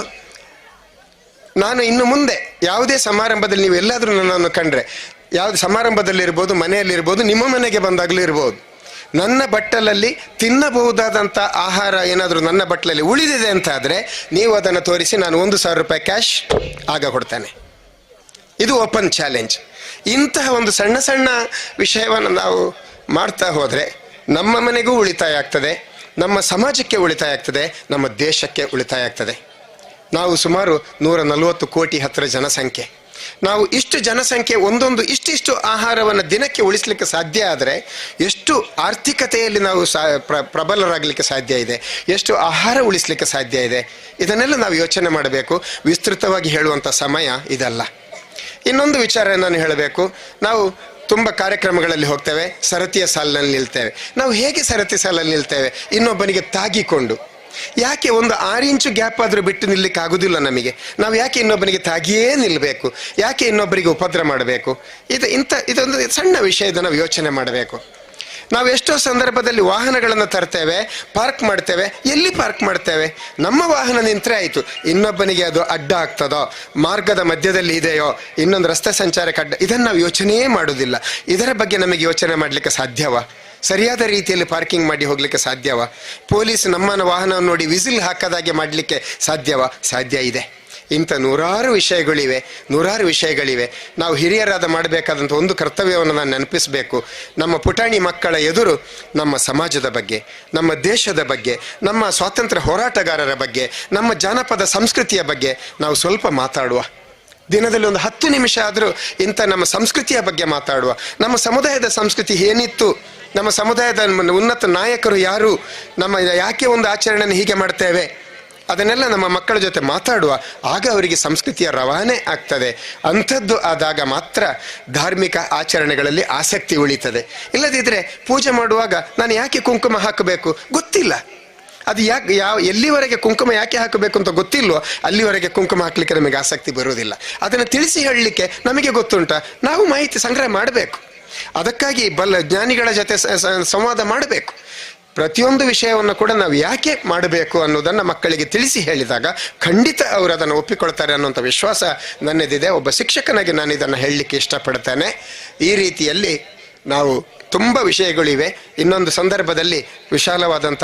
ನಾನು ಇನ್ನು ಮುಂದೆ ಯಾವುದೇ ಸಮಾರಂಭದಲ್ಲಿ ನೀವು ಎಲ್ಲಾದರೂ ನನ್ನನ್ನು ಕಂಡ್ರೆ, ಯಾವುದು ಸಮಾರಂಭದಲ್ಲಿರ್ಬೋದು, ಮನೆಯಲ್ಲಿರ್ಬೋದು, ನಿಮ್ಮ ಮನೆಗೆ ಬಂದಾಗಲೂ ಇರ್ಬೋದು, ನನ್ನ ಬಟ್ಟಲಲ್ಲಿ ತಿನ್ನಬಹುದಾದಂಥ ಆಹಾರ ಏನಾದರೂ ನನ್ನ ಬಟ್ಟಲಲ್ಲಿ ಉಳಿದಿದೆ ಅಂತ ಆದರೆ ನೀವು ಅದನ್ನು ತೋರಿಸಿ, ನಾನು 1,000 ರೂಪಾಯಿ ಕ್ಯಾಶ್ ಆಗ ಕೊಡ್ತೇನೆ. ಇದು ಓಪನ್ ಚಾಲೆಂಜ್. ಇಂತಹ ಒಂದು ಸಣ್ಣ ಸಣ್ಣ ವಿಷಯವನ್ನು ನಾವು ಮಾಡ್ತಾ ಹೋದರೆ ನಮ್ಮ ಮನೆಗೂ ಉಳಿತಾಯ ಆಗ್ತದೆ, ನಮ್ಮ ಸಮಾಜಕ್ಕೆ ಉಳಿತಾಯ ಆಗ್ತದೆ, ನಮ್ಮ ದೇಶಕ್ಕೆ ಉಳಿತಾಯ ಆಗ್ತದೆ. ನಾವು ಸುಮಾರು 140 ಕೋಟಿ ಹತ್ತಿರ ಜನಸಂಖ್ಯೆ. ನಾವು ಇಷ್ಟು ಜನಸಂಖ್ಯೆ ಒಂದೊಂದು ಇಷ್ಟಿಷ್ಟು ಆಹಾರವನ್ನು ದಿನಕ್ಕೆ ಉಳಿಸಲಿಕ್ಕೆ ಸಾಧ್ಯ ಆದರೆ ಎಷ್ಟು ಆರ್ಥಿಕತೆಯಲ್ಲಿ ನಾವು ಪ್ರಬಲರಾಗಲಿಕ್ಕೆ ಸಾಧ್ಯ ಇದೆ, ಎಷ್ಟು ಆಹಾರ ಉಳಿಸಲಿಕ್ಕೆ ಸಾಧ್ಯ ಇದೆ, ಇದನ್ನೆಲ್ಲ ನಾವು ಯೋಚನೆ ಮಾಡಬೇಕು. ವಿಸ್ತೃತವಾಗಿ ಹೇಳುವಂಥ ಸಮಯ ಇದಲ್ಲ. ಇನ್ನೊಂದು ವಿಚಾರ ನಾನು ಹೇಳಬೇಕು. ನಾವು ತುಂಬ ಕಾರ್ಯಕ್ರಮಗಳಲ್ಲಿ ಹೋಗ್ತೇವೆ, ಸರತಿಯ ಸಾಲಿನಲ್ಲಿ ನಿಲ್ತೇವೆ. ನಾವು ಹೇಗೆ ಸರತಿ ಸಾಲಲ್ಲಿ ನಿಲ್ತೇವೆ? ಇನ್ನೊಬ್ಬನಿಗೆ ತಾಗಿಕೊಂಡು. ಯಾಕೆ ಒಂದು 6 ಇಂಚು ಗ್ಯಾಪ್ ಆದರೂ ಬಿಟ್ಟು ನಿಲ್ಲಕ್ಕೆ ಆಗುದಿಲ್ಲ ನಮಗೆ? ನಾವು ಯಾಕೆ ಇನ್ನೊಬ್ಬನಿಗೆ ತಾಗಿಯೇ ನಿಲ್ಲಬೇಕು? ಯಾಕೆ ಇನ್ನೊಬ್ಬರಿಗೆ ಉಪದ್ರ ಮಾಡಬೇಕು? ಇದೊಂದು ಸಣ್ಣ ವಿಷಯ, ಇದನ್ನು ನಾವು ಯೋಚನೆ ಮಾಡಬೇಕು. ನಾವು ಎಷ್ಟೋ ಸಂದರ್ಭದಲ್ಲಿ ವಾಹನಗಳನ್ನು ತರ್ತೇವೆ, ಪಾರ್ಕ್ ಮಾಡ್ತೇವೆ. ಎಲ್ಲಿ ಪಾರ್ಕ್ ಮಾಡ್ತೇವೆ? ನಮ್ಮ ವಾಹನ ನಿಂತರೆ ಆಯಿತು, ಇನ್ನೊಬ್ಬನಿಗೆ ಅದು ಅಡ್ಡ ಆಗ್ತದೋ, ಮಾರ್ಗದ ಮಧ್ಯದಲ್ಲಿ ಇದೆಯೋ, ಇನ್ನೊಂದು ರಸ್ತೆ ಸಂಚಾರಕ್ಕೆ ಅಡ್ಡ, ಇದನ್ನು ನಾವು ಯೋಚನೆಯೇ ಮಾಡುವುದಿಲ್ಲ. ಇದರ ಬಗ್ಗೆ ನಮಗೆ ಯೋಚನೆ ಮಾಡಲಿಕ್ಕೆ ಸಾಧ್ಯವಾ? ಸರಿಯಾದ ರೀತಿಯಲ್ಲಿ ಪಾರ್ಕಿಂಗ್ ಮಾಡಿ ಹೋಗಲಿಕ್ಕೆ ಸಾಧ್ಯವಾ? ಪೊಲೀಸ್ ನಮ್ಮ ವಾಹನವನ್ನು ನೋಡಿ ವಿಸಿಲ್ ಹಾಕದಾಗೆ ಮಾಡಲಿಕ್ಕೆ ಸಾಧ್ಯವಾ? ಸಾಧ್ಯ ಇದೆ. ಇಂಥ ನೂರಾರು ವಿಷಯಗಳಿವೆ. ನಾವು ಹಿರಿಯರಾದ ಮಾಡಬೇಕಾದಂಥ ಒಂದು ಕರ್ತವ್ಯವನ್ನು ನಾನು ನೆನಪಿಸಬೇಕು. ನಮ್ಮ ಪುಟಾಣಿ ಮಕ್ಕಳ ಎದುರು ನಮ್ಮ ಸಮಾಜದ ಬಗ್ಗೆ, ನಮ್ಮ ದೇಶದ ಬಗ್ಗೆ, ನಮ್ಮ ಸ್ವಾತಂತ್ರ್ಯ ಹೋರಾಟಗಾರರ ಬಗ್ಗೆ, ನಮ್ಮ ಜಾನಪದ ಸಂಸ್ಕೃತಿಯ ಬಗ್ಗೆ ನಾವು ಸ್ವಲ್ಪ ಮಾತಾಡುವ. ದಿನದಲ್ಲಿ ಒಂದು 10 ನಿಮಿಷ ಆದರೂ ಇಂಥ ನಮ್ಮ ಸಂಸ್ಕೃತಿಯ ಬಗ್ಗೆ ಮಾತಾಡುವ. ನಮ್ಮ ಸಮುದಾಯದ ಸಂಸ್ಕೃತಿ ಏನಿತ್ತು, ನಮ್ಮ ಸಮುದಾಯದ ಉನ್ನತ ನಾಯಕರು ಯಾರು, ನಮ್ಮ ಯಾಕೆ ಒಂದು ಆಚರಣೆಯನ್ನು ಹೀಗೆ ಮಾಡ್ತೇವೆ, ಅದನ್ನೆಲ್ಲ ನಮ್ಮ ಮಕ್ಕಳ ಜೊತೆ ಮಾತಾಡುವ. ಆಗ ಅವರಿಗೆ ಸಂಸ್ಕೃತಿಯ ರವಾನೆ ಆಗ್ತದೆ. ಅಂಥದ್ದು ಆದಾಗ ಮಾತ್ರ ಧಾರ್ಮಿಕ ಆಚರಣೆಗಳಲ್ಲಿ ಆಸಕ್ತಿ ಉಳಿತದೆ. ಇಲ್ಲದಿದ್ದರೆ ಪೂಜೆ ಮಾಡುವಾಗ ನಾನು ಯಾಕೆ ಕುಂಕುಮ ಹಾಕಬೇಕು ಗೊತ್ತಿಲ್ಲ, ಅದು ಎಲ್ಲಿವರೆಗೆ ಕುಂಕುಮ ಯಾಕೆ ಹಾಕಬೇಕು ಅಂತ ಗೊತ್ತಿಲ್ವೋ ಅಲ್ಲಿವರೆಗೆ ಕುಂಕುಮ ಹಾಕಲಿಕ್ಕೆ ನಮಗೆ ಆಸಕ್ತಿ ಬರುವುದಿಲ್ಲ. ಅದನ್ನು ತಿಳಿಸಿ ಹೇಳಲಿಕ್ಕೆ ನಮಗೆ ಗೊತ್ತುಂಟ, ನಾವು ಮಾಹಿತಿ ಸಂಗ್ರಹ ಮಾಡಬೇಕು. ಅದಕ್ಕಾಗಿ ಜ್ಞಾನಿಗಳ ಜೊತೆ ಸಂವಾದ ಮಾಡಬೇಕು. ಪ್ರತಿಯೊಂದು ವಿಷಯವನ್ನು ಕೂಡ ನಾವು ಯಾಕೆ ಮಾಡಬೇಕು ಅನ್ನೋದನ್ನು ಮಕ್ಕಳಿಗೆ ತಿಳಿಸಿ ಹೇಳಿದಾಗ ಖಂಡಿತ ಅವರು ಅದನ್ನು ಒಪ್ಪಿಕೊಳ್ತಾರೆ ಅನ್ನುವಂಥ ವಿಶ್ವಾಸ ನನ್ನದಿದೆ. ಒಬ್ಬ ಶಿಕ್ಷಕನಾಗಿ ನಾನು ಇದನ್ನು ಹೇಳಲಿಕ್ಕೆ ಇಷ್ಟಪಡ್ತೇನೆ. ಈ ರೀತಿಯಲ್ಲಿ ನಾವು ತುಂಬ ವಿಷಯಗಳಿವೆ. ಇನ್ನೊಂದು ಸಂದರ್ಭದಲ್ಲಿ ವಿಶಾಲವಾದಂಥ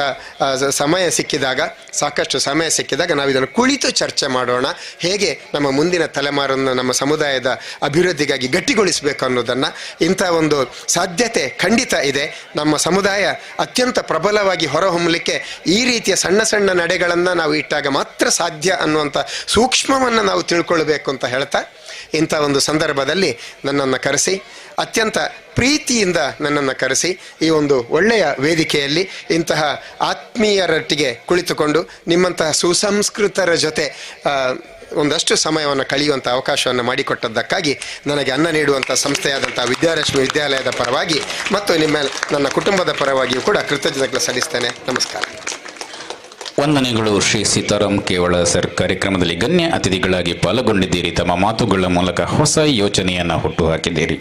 ಸಮಯ ಸಿಕ್ಕಿದಾಗ, ಸಾಕಷ್ಟು ಸಮಯ ಸಿಕ್ಕಿದಾಗ ನಾವು ಇದನ್ನು ಕುಳಿತು ಚರ್ಚೆ ಮಾಡೋಣ. ಹೇಗೆ ನಮ್ಮ ಮುಂದಿನ ತಲೆಮಾರನ್ನು ನಮ್ಮ ಸಮುದಾಯದ ಅಭಿವೃದ್ಧಿಗಾಗಿ ಗಟ್ಟಿಗೊಳಿಸಬೇಕು ಅನ್ನೋದನ್ನು. ಇಂಥ ಒಂದು ಸಾಧ್ಯತೆ ಖಂಡಿತ ಇದೆ. ನಮ್ಮ ಸಮುದಾಯ ಅತ್ಯಂತ ಪ್ರಬಲವಾಗಿ ಹೊರಹೊಮ್ಮಲಿಕ್ಕೆ ಈ ರೀತಿಯ ಸಣ್ಣ ಸಣ್ಣ ನಡೆಗಳನ್ನು ನಾವು ಇಟ್ಟಾಗ ಮಾತ್ರ ಸಾಧ್ಯ ಅನ್ನುವಂಥ ಸೂಕ್ಷ್ಮವನ್ನು ನಾವು ತಿಳ್ಕೊಳ್ಬೇಕು ಅಂತ ಹೇಳ್ತಾ, ಇಂಥ ಒಂದು ಸಂದರ್ಭದಲ್ಲಿ ನನ್ನನ್ನು ಕರೆಸಿ, ಅತ್ಯಂತ ಪ್ರೀತಿಯಿಂದ ನನ್ನನ್ನು ಕರೆಸಿ ಈ ಒಂದು ಒಳ್ಳೆಯ ವೇದಿಕೆಯಲ್ಲಿ ಇಂತಹ ಆತ್ಮೀಯರೊಟ್ಟಿಗೆ ಕುಳಿತುಕೊಂಡು ನಿಮ್ಮಂತಹ ಸುಸಂಸ್ಕೃತರ ಜೊತೆ ಒಂದಷ್ಟು ಸಮಯವನ್ನು ಕಳೆಯುವಂಥ ಅವಕಾಶವನ್ನು ಮಾಡಿಕೊಟ್ಟದ್ದಕ್ಕಾಗಿ ನನಗೆ ಅನ್ನ ನೀಡುವಂಥ ಸಂಸ್ಥೆಯಾದಂಥ ವಿದ್ಯಾರಶ್ಮಿ ವಿದ್ಯಾಲಯದ ಪರವಾಗಿ ಮತ್ತು ನನ್ನ ಕುಟುಂಬದ ಪರವಾಗಿಯೂ ಕೂಡ ಕೃತಜ್ಞತೆಗಳು ಸಲ್ಲಿಸ್ತೇನೆ. ನಮಸ್ಕಾರ. ವಂದನೆಗಳು ಶ್ರೀ ಸೀತಾರಾಮ್ ಕೇವಳ ಸರ್. ಕಾರ್ಯಕ್ರಮದಲ್ಲಿ ಗಣ್ಯ ಅತಿಥಿಗಳಾಗಿ ಪಾಲ್ಗೊಂಡಿದ್ದೀರಿ. ತಮ್ಮ ಮಾತುಗಳ ಮೂಲಕ ಹೊಸ ಯೋಚನೆಯನ್ನು ಹುಟ್ಟುಹಾಕಿದ್ದೀರಿ.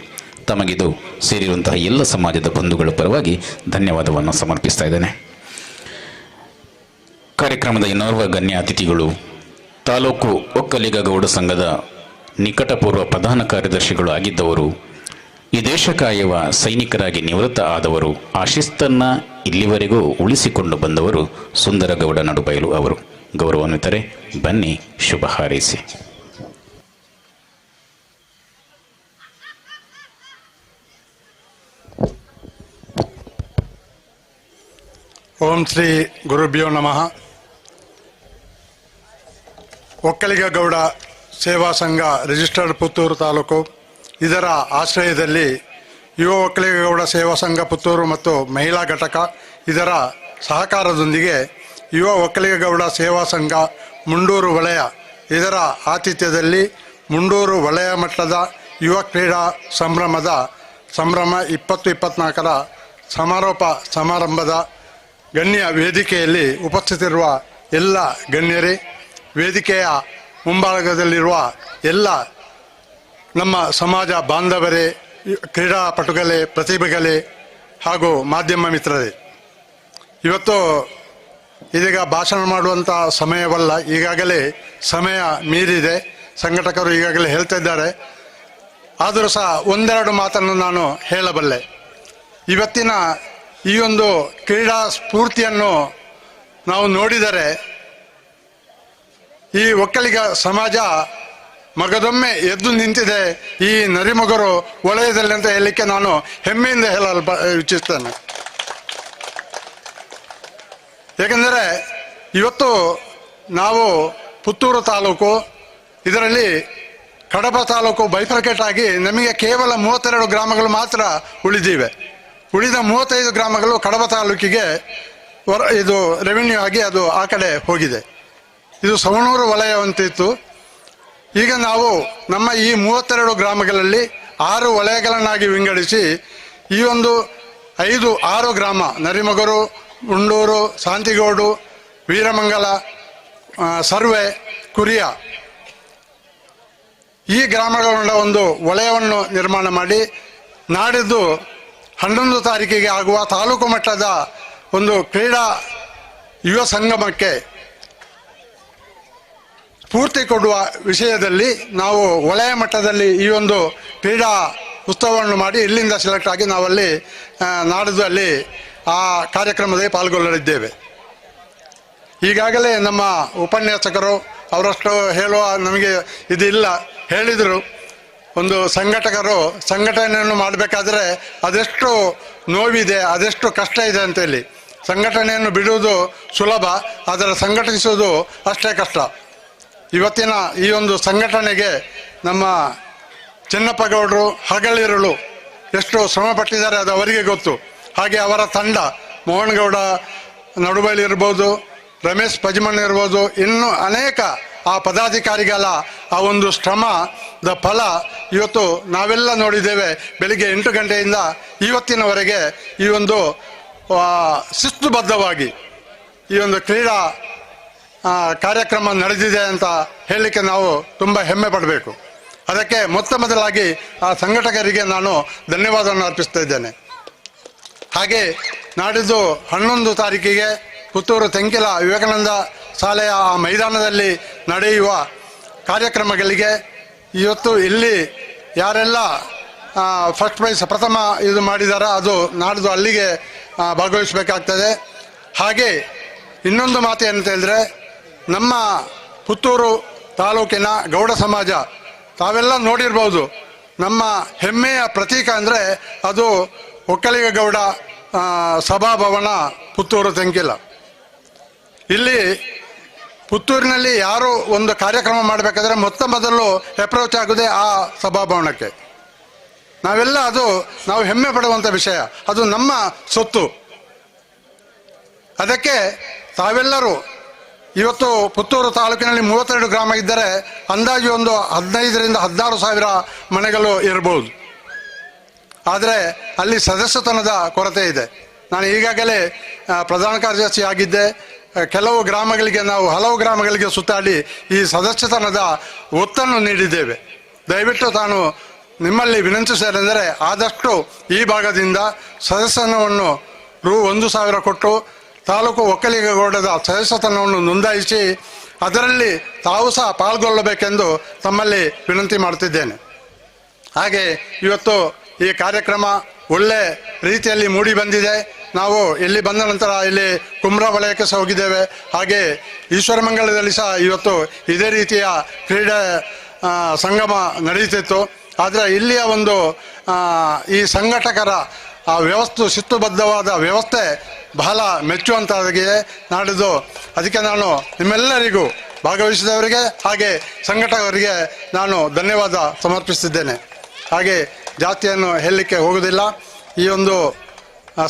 ತಮಗಿದು ಸೇರಿರುವಂತಹ ಎಲ್ಲ ಸಮಾಜದ ಬಂಧುಗಳ ಪರವಾಗಿ ಧನ್ಯವಾದವನ್ನು ಸಮರ್ಪಿಸ್ತಾ ಇದ್ದೇನೆ. ಕಾರ್ಯಕ್ರಮದ ಇನ್ನೋರ್ವ ಗಣ್ಯ ಅತಿಥಿಗಳು ತಾಲೂಕು ಒಕ್ಕಲಿಗ ಗೌಡ ಸಂಘದ ನಿಕಟಪೂರ್ವ ಪ್ರಧಾನ ಕಾರ್ಯದರ್ಶಿಗಳು ಆಗಿದ್ದವರು, ಈ ದೇಶ ಕಾಯುವ ಸೈನಿಕರಾಗಿ ನಿವೃತ್ತ ಆದವರು, ಆ ಶಿಸ್ತನ್ನು ಇಲ್ಲಿವರೆಗೂ ಉಳಿಸಿಕೊಂಡು ಬಂದವರು ಸುಂದರಗೌಡ ನಡುಬೈಲು ಅವರು. ಗೌರವಾನ್ವಿತರೆ, ಬನ್ನಿ ಶುಭ ಹಾರೈಸಿ. ಓಂ ಶ್ರೀ ಗುರುಭ್ಯೋ ನಮಃ. ಒಕ್ಕಲಿಗ ಗೌಡ ಸೇವಾ ಸಂಘ ರಿಜಿಸ್ಟರ್ಡ್ ಪುತ್ತೂರು ತಾಲೂಕು, ಇದರ ಆಶ್ರಯದಲ್ಲಿ ಯುವ ಒಕ್ಕಲಿಗ ಗೌಡ ಸೇವಾ ಸಂಘ ಪುತ್ತೂರು ಮತ್ತು ಮಹಿಳಾ ಘಟಕ ಇದರ ಸಹಕಾರದೊಂದಿಗೆ ಯುವ ಒಕ್ಕಲಿಗ ಗೌಡ ಸೇವಾ ಸಂಘ ಮುಂಡೂರು ವಲಯ ಇದರ ಆತಿಥ್ಯದಲ್ಲಿ ಮುಂಡೂರು ವಲಯ ಮಟ್ಟದ ಯುವ ಕ್ರೀಡಾ ಸಂಭ್ರಮ 2024ರ ಸಮಾರೋಪ ಸಮಾರಂಭದ ಗಣ್ಯ ವೇದಿಕೆಯಲ್ಲಿ ಉಪಸ್ಥಿತಿರುವ ಎಲ್ಲ ಗಣ್ಯರೇ, ವೇದಿಕೆಯ ಮುಂಭಾಗದಲ್ಲಿರುವ ಎಲ್ಲ ನಮ್ಮ ಸಮಾಜ ಬಾಂಧವರೇ, ಕ್ರೀಡಾಪಟುಗಳೇ, ಪ್ರತಿಭೆಗಳೇ ಹಾಗೂ ಮಾಧ್ಯಮ ಮಿತ್ರರೇ, ಇವತ್ತು ಇದೀಗ ಭಾಷಣ ಮಾಡುವಂಥ ಸಮಯವಲ್ಲ. ಈಗಾಗಲೇ ಸಮಯ ಮೀರಿದೆ. ಸಂಘಟಕರು ಈಗಾಗಲೇ ಹೇಳ್ತಾ ಇದ್ದಾರೆ. ಆದರೂ ಸಹ ಒಂದೆರಡು ಮಾತನ್ನು ನಾನು ಹೇಳಬಲ್ಲೆ. ಇವತ್ತಿನ ಈ ಒಂದು ಕ್ರೀಡಾ ಸ್ಫೂರ್ತಿಯನ್ನು ನಾವು ನೋಡಿದರೆ ಈ ಒಕ್ಕಲಿಗ ಸಮಾಜ ಮಗದೊಮ್ಮೆ ಎದ್ದು ನಿಂತಿದೆ ಈ ನರಿಮೊಗರು ವಲಯದಲ್ಲಿ ಅಂತ ಹೇಳಲಿಕ್ಕೆ ನಾನು ಹೆಮ್ಮೆಯಿಂದ ಹೇಳಲು ಇಚ್ಛಿಸ್ತೇನೆ. ಏಕೆಂದರೆ ಇವತ್ತು ನಾವು ಪುತ್ತೂರು ತಾಲೂಕು, ಇದರಲ್ಲಿ ಕಡಬ ತಾಲೂಕು ಬೈಫರ್ಕೇಟ್ ಆಗಿ ನಮಗೆ ಕೇವಲ 32 ಗ್ರಾಮಗಳು ಮಾತ್ರ ಉಳಿದಿವೆ. ಉಳಿದ 35 ಗ್ರಾಮಗಳು ಕಡಬ ತಾಲೂಕಿಗೆ ಇದು ರೆವಿನ್ಯೂ ಆಗಿ ಅದು ಆ ಕಡೆ ಹೋಗಿದೆ. ಇದು ಸವಣೂರು ವಲಯ ಅಂತಿತ್ತು. ಈಗ ನಾವು ನಮ್ಮ ಈ 32 ಗ್ರಾಮಗಳಲ್ಲಿ 6 ವಲಯಗಳನ್ನಾಗಿ ವಿಂಗಡಿಸಿ ಈ ಒಂದು 5-6 ಗ್ರಾಮ ನರಿಮೊಗರು, ಮುಂಡೂರು, ಶಾಂತಿಗೋಡು, ವೀರಮಂಗಲ, ಸರ್ವೆ, ಕುರಿಯ ಈ ಗ್ರಾಮಗಳ ಒಂದು ವಲಯವನ್ನು ನಿರ್ಮಾಣ ಮಾಡಿ ನಾಡಿದ್ದು 11 ತಾರೀಕಿಗೆ ಆಗುವ ತಾಲೂಕು ಮಟ್ಟದ ಒಂದು ಕ್ರೀಡಾ ಯುವ ಸಂಗಮಕ್ಕೆ ಸ್ಫೂರ್ತಿ ಕೊಡುವ ವಿಷಯದಲ್ಲಿ ನಾವು ವಲಯ ಮಟ್ಟದಲ್ಲಿ ಈ ಒಂದು ಕ್ರೀಡಾ ಉತ್ಸವವನ್ನು ಮಾಡಿ ಇಲ್ಲಿಂದ ಸೆಲೆಕ್ಟ್ ಆಗಿ ನಾವಲ್ಲಿ ನಾಡಿದ್ದು ಅಲ್ಲಿ ಆ ಕಾರ್ಯಕ್ರಮದಲ್ಲಿ ಪಾಲ್ಗೊಳ್ಳಲಿದ್ದೇವೆ. ಈಗಾಗಲೇ ನಮ್ಮ ಉಪನ್ಯಾಸಕರು ಅವರಷ್ಟು ಹೇಳುವ ನಮಗೆ ಇದಿಲ್ಲ, ಹೇಳಿದರು. ಒಂದು ಸಂಘಟಕರು ಸಂಘಟನೆಯನ್ನು ಮಾಡಬೇಕಾದ್ರೆ ಅದೆಷ್ಟು ನೋವಿದೆ, ಅದೆಷ್ಟು ಕಷ್ಟ ಇದೆ ಅಂತೇಳಿ. ಸಂಘಟನೆಯನ್ನು ಬಿಡುವುದು ಸುಲಭ, ಆದರೆ ಸಂಘಟಿಸುವುದು ಅಷ್ಟೇ ಕಷ್ಟ. ಇವತ್ತಿನ ಈ ಒಂದು ಸಂಘಟನೆಗೆ ನಮ್ಮ ಚೆನ್ನಪ್ಪಗೌಡರು ಹಗಲಿರುಳು ಎಷ್ಟು ಶ್ರಮ ಪಟ್ಟಿದ್ದಾರೆ ಅದು ಅವರಿಗೆ ಗೊತ್ತು. ಹಾಗೆ ಅವರ ತಂಡ ಮೋಹನ್ಗೌಡ ನಡುಬೈಲು ಇರ್ಬೋದು, ರಮೇಶ್ ಪಜ್ಮನ್ ಇರ್ಬೋದು, ಇನ್ನೂ ಅನೇಕ ಆ ಪದಾಧಿಕಾರಿಗಳ ಆ ಒಂದು ಶ್ರಮದ ಫಲ ಇವತ್ತು ನಾವೆಲ್ಲ ನೋಡಿದ್ದೇವೆ. ಬೆಳಿಗ್ಗೆ 8 ಗಂಟೆಯಿಂದ ಇವತ್ತಿನವರೆಗೆ ಈ ಒಂದು ಶಿಸ್ತುಬದ್ಧವಾಗಿ ಈ ಒಂದು ಕ್ರೀಡಾ ಕಾರ್ಯಕ್ರಮ ನಡೆದಿದೆ ಅಂತ ಹೇಳಲಿಕ್ಕೆ ನಾವು ತುಂಬ ಹೆಮ್ಮೆ ಪಡಬೇಕು. ಅದಕ್ಕೆ ಮೊದಲಾಗಿ ಆ ಸಂಘಟಕರಿಗೆ ನಾನು ಧನ್ಯವಾದವನ್ನು ಅರ್ಪಿಸ್ತಾ ಇದ್ದೇನೆ. ಹಾಗೆ ನಾಡಿದ್ದು 11 ತಾರೀಕಿಗೆ ಪುತ್ತೂರು ತೆಂಕಿಲ ವಿವೇಕಾನಂದ ಶಾಲೆಯ ಆ ಮೈದಾನದಲ್ಲಿ ನಡೆಯುವ ಕಾರ್ಯಕ್ರಮಗಳಿಗೆ ಇವತ್ತು ಇಲ್ಲಿ ಯಾರೆಲ್ಲ ಫಸ್ಟ್ ಪ್ರೈಸ್ ಪ್ರಥಮ ಇದು ಮಾಡಿದ್ದಾರೆ, ಅದು ನಾಡ್ದು ಅಲ್ಲಿಗೆ ಭಾಗವಹಿಸಬೇಕಾಗ್ತದೆ. ಹಾಗೆ ಇನ್ನೊಂದು ಮಾತು ಏನಂತ ಹೇಳಿದ್ರೆ, ನಮ್ಮ ಪುತ್ತೂರು ತಾಲೂಕಿನ ಗೌಡ ಸಮಾಜ ತಾವೆಲ್ಲ ನೋಡಿರ್ಬೋದು, ನಮ್ಮ ಹೆಮ್ಮೆಯ ಪ್ರತೀಕ ಅಂದರೆ ಅದು ಒಕ್ಕಲಿಗ ಗೌಡ ಸಭಾಭವನ ಪುತ್ತೂರು ತೆಂಕಿಲ. ಇಲ್ಲಿ ಪುತ್ತೂರಿನಲ್ಲಿ ಯಾರು ಒಂದು ಕಾರ್ಯಕ್ರಮ ಮಾಡಬೇಕಾದ್ರೆ ಮೊದಲು ಅಪ್ರೋಚ್ ಆಗೋದೇ ಆ ಸಭಾಭವನಕ್ಕೆ. ನಾವೆಲ್ಲ ನಾವು ಹೆಮ್ಮೆ ಪಡುವಂಥ ವಿಷಯ, ಅದು ನಮ್ಮ ಸೊತ್ತು. ಅದಕ್ಕೆ ತಾವೆಲ್ಲರೂ ಇವತ್ತು ಪುತ್ತೂರು ತಾಲೂಕಿನಲ್ಲಿ 32 ಗ್ರಾಮ ಇದ್ದರೆ ಅಂದಾಜು ಒಂದು 15,000 to 16,000 ಮನೆಗಳು ಇರಬಹುದು. ಆದರೆ ಅಲ್ಲಿ ಸದಸ್ಯತನದ ಕೊರತೆ ಇದೆ. ನಾನು ಈಗಾಗಲೇ ಪ್ರಧಾನ ಕಾರ್ಯದರ್ಶಿ ಆಗಿದ್ದೆ. ಹಲವು ಗ್ರಾಮಗಳಿಗೆ ಸುತ್ತಾಡಿ ಈ ಸದಸ್ಯತನದ ಒತ್ತನ್ನು ನೀಡಿದ್ದೇವೆ. ದಯವಿಟ್ಟು ತಾನು ನಿಮ್ಮಲ್ಲಿ ವಿನಂತಿಸುವುದೇನೆಂದರೆ, ಆದಷ್ಟು ಈ ಭಾಗದಿಂದ ಸದಸ್ಯತನವನ್ನು ರೂ 1,000 ಕೊಟ್ಟು ತಾಲೂಕು ಒಕ್ಕಲಿಗ ಗೌಡದ ಸದಸ್ಯತನವನ್ನು ನೋಂದಾಯಿಸಿ ಅದರಲ್ಲಿ ತಾವು ಸಹ ಪಾಲ್ಗೊಳ್ಳಬೇಕೆಂದು ತಮ್ಮಲ್ಲಿ ವಿನಂತಿ ಮಾಡ್ತಿದ್ದೇನೆ. ಹಾಗೆ ಇವತ್ತು ಈ ಕಾರ್ಯಕ್ರಮ ಒಳ್ಳೆ ರೀತಿಯಲ್ಲಿ ಮೂಡಿ ಬಂದಿದೆ. ನಾವು ಇಲ್ಲಿ ಬಂದ ನಂತರ ಇಲ್ಲಿ ಕುಮ್ರ ವಲಯಕ್ಕೆ ಸಹ ಹೋಗಿದ್ದೇವೆ. ಹಾಗೆ ಈಶ್ವರಮಂಗಲದಲ್ಲಿ ಸಹ ಇವತ್ತು ಇದೇ ರೀತಿಯ ಕ್ರೀಡೆ ಸಂಗಮ ನಡೆಯುತ್ತಿತ್ತು. ಆದರೆ ಇಲ್ಲಿಯ ಒಂದು ಈ ಸಂಘಟಕರ ಶಿಸ್ತುಬದ್ಧವಾದ ವ್ಯವಸ್ಥೆ ಬಹಳ ಮೆಚ್ಚುವಂತಾಗಿದೆ ನಾಡಿದ್ದು. ಅದಕ್ಕೆ ನಾನು ನಿಮ್ಮೆಲ್ಲರಿಗೂ ಭಾಗವಹಿಸಿದವರಿಗೆ ಹಾಗೆ ಸಂಘಟಕರಿಗೆ ನಾನು ಧನ್ಯವಾದ ಸಮರ್ಪಿಸುತ್ತಿದ್ದೇನೆ. ಹಾಗೆ ಜಾತಿಯನ್ನು ಹೇಳಲಿಕ್ಕೆ ಹೋಗುವುದಿಲ್ಲ. ಈ ಒಂದು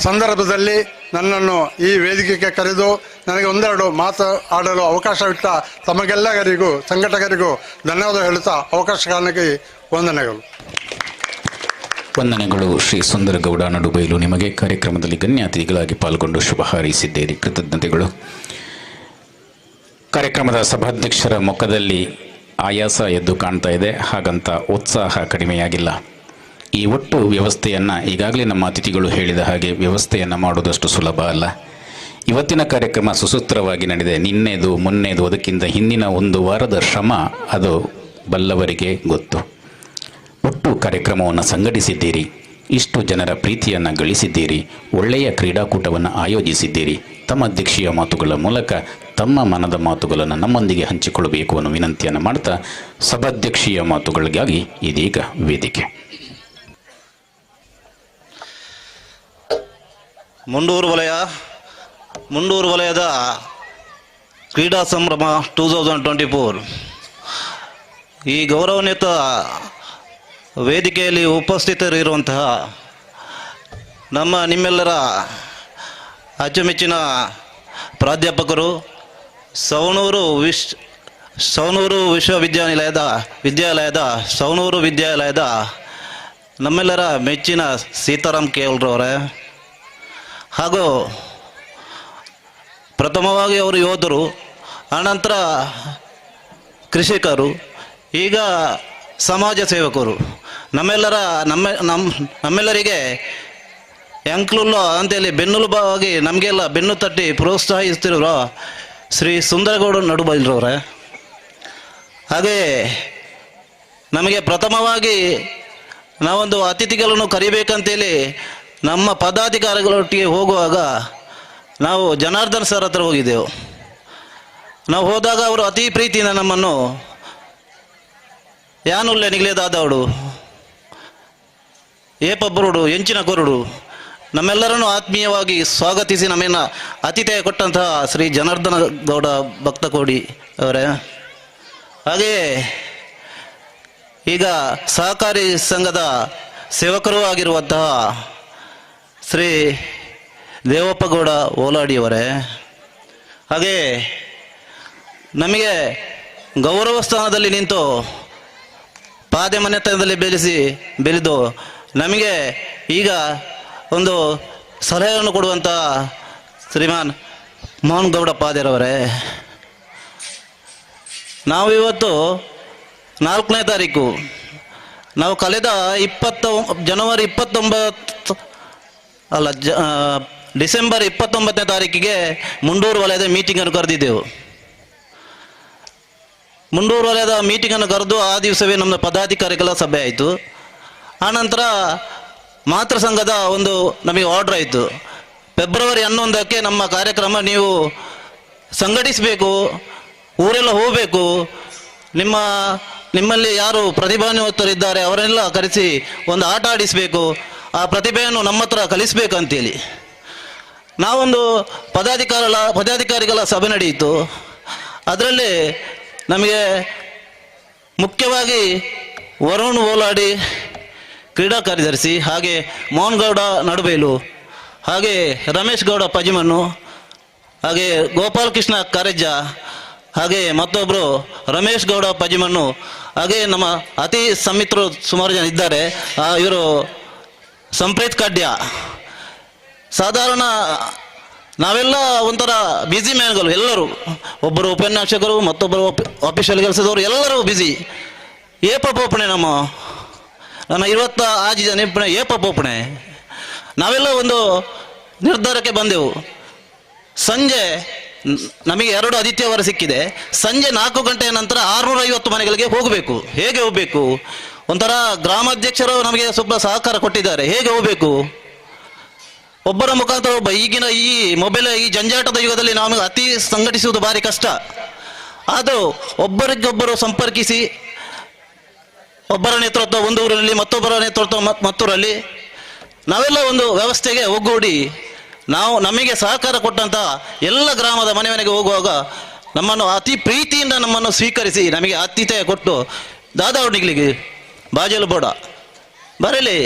ಸಂದರ್ಭದಲ್ಲಿ ನನ್ನನ್ನು ಈ ವೇದಿಕೆಗೆ ಕರೆದು ನನಗೆ ಒಂದೆರಡು ಮಾತು ಆಡಲು ಅವಕಾಶವಿಟ್ಟ ತಮಗೆಲ್ಲರಿಗೂ ಸಂಘಟಕರಿಗೂ ಧನ್ಯವಾದ ಹೇಳುತ್ತಾ ಅವಕಾಶಕ್ಕೆ ವಂದನೆಗಳು. ವಂದನೆಗಳು ಶ್ರೀ ಸುಂದರಗೌಡ ನಡುಬೈಲು. ನಿಮಗೆ ಕಾರ್ಯಕ್ರಮದಲ್ಲಿ ಗಣ್ಯ ಅತಿಥಿಗಳಾಗಿ ಪಾಲ್ಗೊಂಡು ಶುಭ ಹಾರೈಸಿದ್ದೀರಿ. ಕೃತಜ್ಞತೆಗಳು. ಕಾರ್ಯಕ್ರಮದ ಸಭಾಧ್ಯಕ್ಷರ ಮುಖದಲ್ಲಿ ಆಯಾಸ ಎದ್ದು ಕಾಣ್ತಾ ಇದೆ, ಹಾಗಂತ ಉತ್ಸಾಹ ಕಡಿಮೆಯಾಗಿಲ್ಲ. ಈ ಒಟ್ಟು ವ್ಯವಸ್ಥೆಯನ್ನು ಈಗಾಗಲೇ ನಮ್ಮ ಅತಿಥಿಗಳು ಹೇಳಿದ ಹಾಗೆ ವ್ಯವಸ್ಥೆಯನ್ನು ಮಾಡುವುದಷ್ಟು ಸುಲಭ ಅಲ್ಲ. ಇವತ್ತಿನ ಕಾರ್ಯಕ್ರಮ ಸುಸೂತ್ರವಾಗಿ ನಡೆದಿದೆ. ನಿನ್ನೆದು ಮೊನ್ನೆದು ಅದಕ್ಕಿಂತ ಹಿಂದಿನ 1 ವಾರದ ಶ್ರಮ ಅದು ಬಲ್ಲವರಿಗೆ ಗೊತ್ತು. ಒಟ್ಟು ಕಾರ್ಯಕ್ರಮವನ್ನು ಸಂಘಟಿಸಿದ್ದೀರಿ, ಇಷ್ಟು ಜನರ ಪ್ರೀತಿಯನ್ನು ಗಳಿಸಿದ್ದೀರಿ, ಒಳ್ಳೆಯ ಕ್ರೀಡಾಕೂಟವನ್ನು ಆಯೋಜಿಸಿದ್ದೀರಿ. ತಮ್ಮ ಅಧ್ಯಕ್ಷೀಯ ಮಾತುಗಳ ಮೂಲಕ ತಮ್ಮ ಮನದ ಮಾತುಗಳನ್ನು ನಮ್ಮೊಂದಿಗೆ ಹಂಚಿಕೊಳ್ಳಬೇಕು ಅನ್ನೋ ವಿನಂತಿಯನ್ನು ಮಾಡ್ತಾ ಸಭಾಧ್ಯಕ್ಷೀಯ ಮಾತುಗಳಿಗಾಗಿ ಇದೀಗ ವೇದಿಕೆ. ಮುಂಡೂರು ವಲಯದ ಕ್ರೀಡಾ ಸಂಭ್ರಮ 2024 ಈ ಗೌರವಾನ್ವಿತ ವೇದಿಕೆಯಲ್ಲಿ ಉಪಸ್ಥಿತರಿರುವಂತಹ ನಿಮ್ಮೆಲ್ಲರ ಅಚ್ಚುಮೆಚ್ಚಿನ ಪ್ರಾಧ್ಯಾಪಕರು, ಸವಣೂರು ವಿದ್ಯಾಲಯದ ಸವಣೂರು ವಿದ್ಯಾಲಯದ ನಮ್ಮೆಲ್ಲರ ಮೆಚ್ಚಿನ ಸೀತಾರಾಮ್ ಕೇವಲ್ರವರೇ, ಹಾಗೂ ಪ್ರಥಮವಾಗಿ ಅವರು ಯೋಧರು, ಆನಂತರ ಕೃಷಿಕರು, ಈಗ ಸಮಾಜ ಸೇವಕರು, ನಮ್ಮೆಲ್ಲರಿಗೆ ಎಂಕ್ಲುಲ್ಲ ಅಂತೇಳಿ ಬೆನ್ನೆಲುಬಾಗಿ ನಮಗೆಲ್ಲ ಬೆನ್ನು ತಟ್ಟಿ ಪ್ರೋತ್ಸಾಹಿಸ್ತಿರೋ ಶ್ರೀ ಸುಂದರಗೌಡ ನಡುಬೈಲ್ರವರೇ, ಹಾಗೆ ನಮಗೆ ಪ್ರಥಮವಾಗಿ ನಾವೊಂದು ಅತಿಥಿಗಳನ್ನು ಕರಿಬೇಕಂತೇಳಿ ನಮ್ಮ ಪದಾಧಿಕಾರಿಗಳೊಟ್ಟಿಗೆ ಹೋಗುವಾಗ ನಾವು ಜನಾರ್ದನ್ ಸರ್ ಹತ್ರ ಹೋಗಿದ್ದೆವು. ನಾವು ಹೋದಾಗ ಅವರು ಅತಿ ಪ್ರೀತಿಯಿಂದ ನಮ್ಮನ್ನು ಯಾನುಲ್ಲೆ ನಿಗಲೇದಾದವಡು ಏಪಬ್ಬರುಡು ಎಂಚಿನ ಕೊರುಡು ನಮ್ಮೆಲ್ಲರನ್ನು ಆತ್ಮೀಯವಾಗಿ ಸ್ವಾಗತಿಸಿ ನಮ್ಮನ್ನು ಆತಿಥ್ಯ ಕೊಟ್ಟಂತಹ ಶ್ರೀ ಜನಾರ್ದನ ಗೌಡ ಭಕ್ತಕೋಡಿ ಅವರೇ, ಹಾಗೆಯೇ ಈಗ ಸಹಕಾರಿ ಸಂಘದ ಸೇವಕರೂ ಆಗಿರುವಂತಹ ಶ್ರೀ ದೇವಪ್ಪಗೌಡ ಓಲಾಡಿಯವರೇ, ಹಾಗೆ ನಮಗೆ ಗೌರವ ಸ್ಥಾನದಲ್ಲಿ ನಿಂತು ಪಾದೆಮನೆತನದಲ್ಲಿ ಬೆಳೆದು ನಮಗೆ ಈಗ ಒಂದು ಸಲಹೆಯನ್ನು ಕೊಡುವಂಥ ಶ್ರೀಮಾನ್ ಮೋಹನ್ ಗೌಡ ಪಾದೇರವರೇ, ನಾವು ಇವತ್ತು 4ನೇ ತಾರೀಕು ನಾವು ಕಳೆದ ಜನವರಿ 29 ಅಲ್ಲ ಡಿಸೆಂಬರ್ 29ನೇ ತಾರೀಕಿಗೆ ಮುಂಡೂರು ವಲಯದ ಮೀಟಿಂಗನ್ನು ಕರೆದಿದ್ದೆವು. ಮುಂಡೂರು ವಲಯದ ಮೀಟಿಂಗನ್ನು ಕರೆದು ಆ ದಿವಸವೇ ನಮ್ಮ ಪದಾಧಿಕಾರಿಗಳ ಸಭೆ ಆಯಿತು. ಆನಂತರ ಮಾತೃ ಸಂಘದ ಒಂದು ನಮಗೆ ಆರ್ಡರ್ ಆಯಿತು, ಫೆಬ್ರವರಿ 11ಕ್ಕೆ ನಮ್ಮ ಕಾರ್ಯಕ್ರಮ ನೀವು ಸಂಘಟಿಸಬೇಕು, ಊರೆಲ್ಲ ಹೋಗಬೇಕು, ನಿಮ್ಮಲ್ಲಿ ಯಾರು ಪ್ರತಿಭಾನ್ವಿತರಿದ್ದಾರೆ ಅವರೆಲ್ಲ ಕರೆಸಿ ಒಂದು ಆಟ ಆಡಿಸಬೇಕು, ಆ ಪ್ರತಿಭೆಯನ್ನು ನಮ್ಮ ಹತ್ರ ಕಲಿಸಬೇಕಂತೇಳಿ ನಾವೊಂದು ಪದಾಧಿಕಾರಿಗಳ ಸಭೆ ನಡೆಯಿತು. ಅದರಲ್ಲಿ ನಮಗೆ ಮುಖ್ಯವಾಗಿ ವರುಣ್ ಓಲಾಡಿ ಕ್ರೀಡಾ ಕಾರ್ಯದರ್ಶಿ, ಹಾಗೆ ಮೋಹನ್ ಗೌಡ ನಡುಬೇಲು, ಹಾಗೆ ರಮೇಶ್ ಗೌಡ ಪಜಿಮಣ್ಣು, ಹಾಗೆ ಗೋಪಾಲ್ ಕೃಷ್ಣ ಕಾರೆಜ್ಜ, ಹಾಗೆ ಮತ್ತೊಬ್ಬರು ರಮೇಶ್ ಗೌಡ ಪಜಿಮಣ್ಣು, ಹಾಗೆ ನಮ್ಮ ಅತಿ ಸಮಿತ್ರರು ಸುಮಾರು ಜನ ಇದ್ದಾರೆ. ಇವರು ಸಂಪ್ರೀತ್ ಕಡ್ಯ. ಸಾಧಾರಣ ನಾವೆಲ್ಲ ಒಂಥರ ಬ್ಯುಸಿ ಮ್ಯಾನ್ಗಳು ಎಲ್ಲರೂ, ಒಬ್ಬರು ಉಪನ್ಯಾಸಕರು, ಮತ್ತೊಬ್ಬರು ಆಫೀಷಿಯಲ್ ಕೆಲಸದವರು, ಎಲ್ಲರೂ ಬ್ಯುಸಿ. ಏಪ ಪೋಪಣೆ ನಮ್ಮ 26 ಜನ ಏಪ ಪೋಪಣೆ. ನಾವೆಲ್ಲ ಒಂದು ನಿರ್ಧಾರಕ್ಕೆ ಬಂದೆವು. ಸಂಜೆ ನಮಗೆ 2 ಆದಿತ್ಯವಾರ ಸಿಕ್ಕಿದೆ. ಸಂಜೆ 4 ಗಂಟೆಯ ನಂತರ 650 ಮನೆಗಳಿಗೆ ಹೋಗಬೇಕು. ಹೇಗೆ ಹೋಗಬೇಕು? ಒಂಥರ ಗ್ರಾಮಾಧ್ಯಕ್ಷರು ನಮಗೆ ಸ್ವಲ್ಪ ಸಹಕಾರ ಕೊಟ್ಟಿದ್ದಾರೆ. ಹೇಗೆ ಹೋಗಬೇಕು? ಒಬ್ಬರ ಮುಖಾಂತರ ಒಬ್ಬ. ಈಗಿನ ಈ ಮೊಬೈಲ್ ಈ ಜಂಜಾಟದ ಯುಗದಲ್ಲಿ ನಮಗೆ ಅತಿ ಸಂಘಟಿಸುವುದು ಭಾರಿ ಕಷ್ಟ. ಅದು ಒಬ್ಬರಿಗೊಬ್ಬರು ಸಂಪರ್ಕಿಸಿ, ಒಬ್ಬರ ನೇತೃತ್ವ ಒಂದು ಊರಲ್ಲಿ, ಮತ್ತೊಬ್ಬರ ನೇತೃತ್ವ ಮತ್ತೂರಲ್ಲಿ, ನಾವೆಲ್ಲ ಒಂದು ವ್ಯವಸ್ಥೆಗೆ ಒಗ್ಗೂಡಿ ನಮಗೆ ಸಹಕಾರ ಕೊಟ್ಟಂತ ಎಲ್ಲ ಗ್ರಾಮದ ಮನೆಗೆ ಹೋಗುವಾಗ ನಮ್ಮನ್ನು ಅತಿ ಪ್ರೀತಿಯಿಂದ ನಮ್ಮನ್ನು ಸ್ವೀಕರಿಸಿ ನಮಗೆ ಆತಿಥ್ಯ ಕೊಟ್ಟು, ದಾದಾವಣಿಗಳಿಗೆ ಬಾಜಲು ಬೋಡ ಬರಲಿ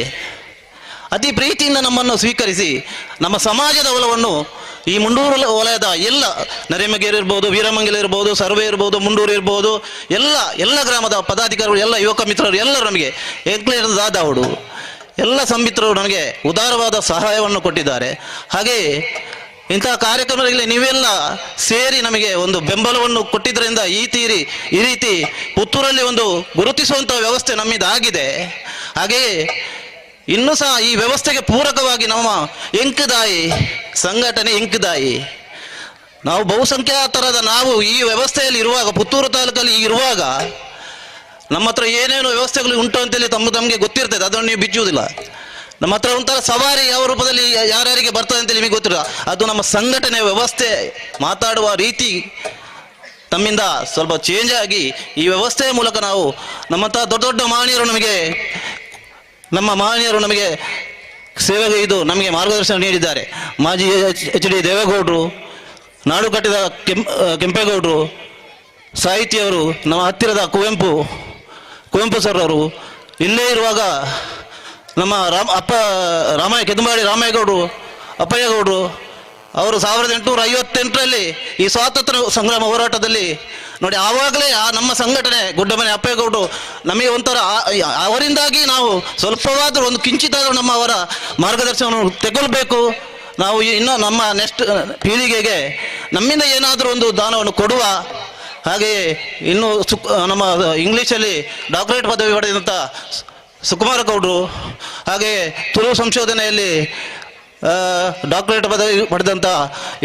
ಅತಿ ಪ್ರೀತಿಯಿಂದ ನಮ್ಮನ್ನು ಸ್ವೀಕರಿಸಿ ನಮ್ಮ ಸಮಾಜದ ಒಲವನ್ನು ಈ ಮುಂಡೂರು ವಲಯದ ಎಲ್ಲ ನರೇಮಗೇರಿ ಇರ್ಬೋದು, ವೀರಮಂಗಲ ಇರ್ಬೋದು, ಸರ್ವೆ ಇರ್ಬೋದು, ಮುಂಡೂರು ಇರ್ಬೋದು, ಎಲ್ಲ ಗ್ರಾಮದ ಪದಾಧಿಕಾರಿಗಳು, ಎಲ್ಲ ಯುವಕ ಮಿತ್ರರು ಎಲ್ಲರೂ ನಮಗೆ ಎಂಕ್ಲೇರ್ ದಾದಾವಡು ಎಲ್ಲ ಸಂಮಿತ್ರರು ನನಗೆ ಉದಾರವಾದ ಸಹಾಯವನ್ನು ಕೊಟ್ಟಿದ್ದಾರೆ. ಹಾಗೆ ಇಂತಹ ಕಾರ್ಯಕ್ರಮಗಳಲ್ಲಿ ನೀವೆಲ್ಲ ಸೇರಿ ನಮಗೆ ಒಂದು ಬೆಂಬಲವನ್ನು ಕೊಟ್ಟಿದ್ದರಿಂದ ಈ ರೀತಿ ಪುತ್ತೂರಲ್ಲಿ ಒಂದು ಗುರುತಿಸುವಂಥ ವ್ಯವಸ್ಥೆ ನಮ್ಮಿಂದ ಆಗಿದೆ. ಹಾಗೆಯೇ ಇನ್ನೂ ಸಹ ಈ ವ್ಯವಸ್ಥೆಗೆ ಪೂರಕವಾಗಿ ನಮ್ಮ ಎಂಕದಾಯಿ ಸಂಘಟನೆ ನಾವು ಬಹುಸಂಖ್ಯಾತರಾದ ನಾವು ಈ ವ್ಯವಸ್ಥೆಯಲ್ಲಿ ಇರುವಾಗ, ಪುತ್ತೂರು ತಾಲೂಕಲ್ಲಿ ಇರುವಾಗ ನಮ್ಮ ಹತ್ರ ಏನೇನು ವ್ಯವಸ್ಥೆಗಳು ಉಂಟು ಅಂತೇಳಿ ತಮಗೆ ಗೊತ್ತಿರ್ತದೆ, ಅದನ್ನು ನೀವು ಬಿಚ್ಚುವುದಿಲ್ಲ. ನಮ್ಮ ಹತ್ರ ಒಂಥರ ಸವಾರಿ ಯಾವ ರೂಪದಲ್ಲಿ ಯಾರ್ಯಾರಿಗೆ ಬರ್ತದೆ ಅಂತೇಳಿ ನಿಮಗೆ ಗೊತ್ತಿಲ್ಲ. ಅದು ನಮ್ಮ ಸಂಘಟನೆ ವ್ಯವಸ್ಥೆ ಮಾತಾಡುವ ರೀತಿ ನಮ್ಮಿಂದ ಸ್ವಲ್ಪ ಚೇಂಜ್ ಆಗಿ ಈ ವ್ಯವಸ್ಥೆಯ ಮೂಲಕ ನಾವು ನಮ್ಮಂತಹ ದೊಡ್ಡ ಮಹನೀಯರು ನಮಗೆ ಸೇವೆಗೆ ನಮಗೆ ಮಾರ್ಗದರ್ಶನ ನೀಡಿದ್ದಾರೆ. ಮಾಜಿ HD ದೇವೇಗೌಡರು, ನಾಡು ಕಟ್ಟಿದ ಕೆಂಪೇಗೌಡರು, ಸಾಹಿತಿಯವರು, ನಮ್ಮ ಹತ್ತಿರದ ಕುವೆಂಪು ಸರ್ ಅವರು, ಇಲ್ಲೇ ಇರುವಾಗ ನಮ್ಮ ಕೆಂದುಂಬಾಡಿ ರಾಮೇಗೌಡರು, ಅಪ್ಪಯ್ಯಗೌಡರು ಅವರು 1858ರಲ್ಲಿ ಈ ಸ್ವಾತಂತ್ರ್ಯ ಸಂಗ್ರಾಮ ಹೋರಾಟದಲ್ಲಿ ನೋಡಿ, ಆವಾಗಲೇ ನಮ್ಮ ಸಂಘಟನೆ ಗುಡ್ಡಮನೆ ಅಪ್ಪಯ್ಯಗೌಡರು ನಮಗೆ ಒಂಥರ ಅವರಿಂದಾಗಿ ನಾವು ಸ್ವಲ್ಪವಾದರೂ ಒಂದು ಕಿಂಚಿತಾದರೂ ಅವರ ಮಾರ್ಗದರ್ಶನವನ್ನು ತೆಗೊಳ್ಬೇಕು. ನಾವು ಇನ್ನು ನಮ್ಮ ನೆಕ್ಸ್ಟ್ ಪೀಳಿಗೆಗೆ ನಮ್ಮಿಂದ ಏನಾದರೂ ಒಂದು ದಾನವನ್ನು ಕೊಡುವ. ಹಾಗೆಯೇ ಇನ್ನು ನಮ್ಮ ಇಂಗ್ಲೀಷಲ್ಲಿ ಡಾಕ್ಟರೇಟ್ ಪದವಿ ಪಡೆದಂಥ ಸುಕುಮಾರ ಗೌಡರು, ಹಾಗೆಯೇ ತುಳು ಸಂಶೋಧನೆಯಲ್ಲಿ ಡಾಕ್ಟರೇಟ್ ಪದವಿ ಪಡೆದಂಥ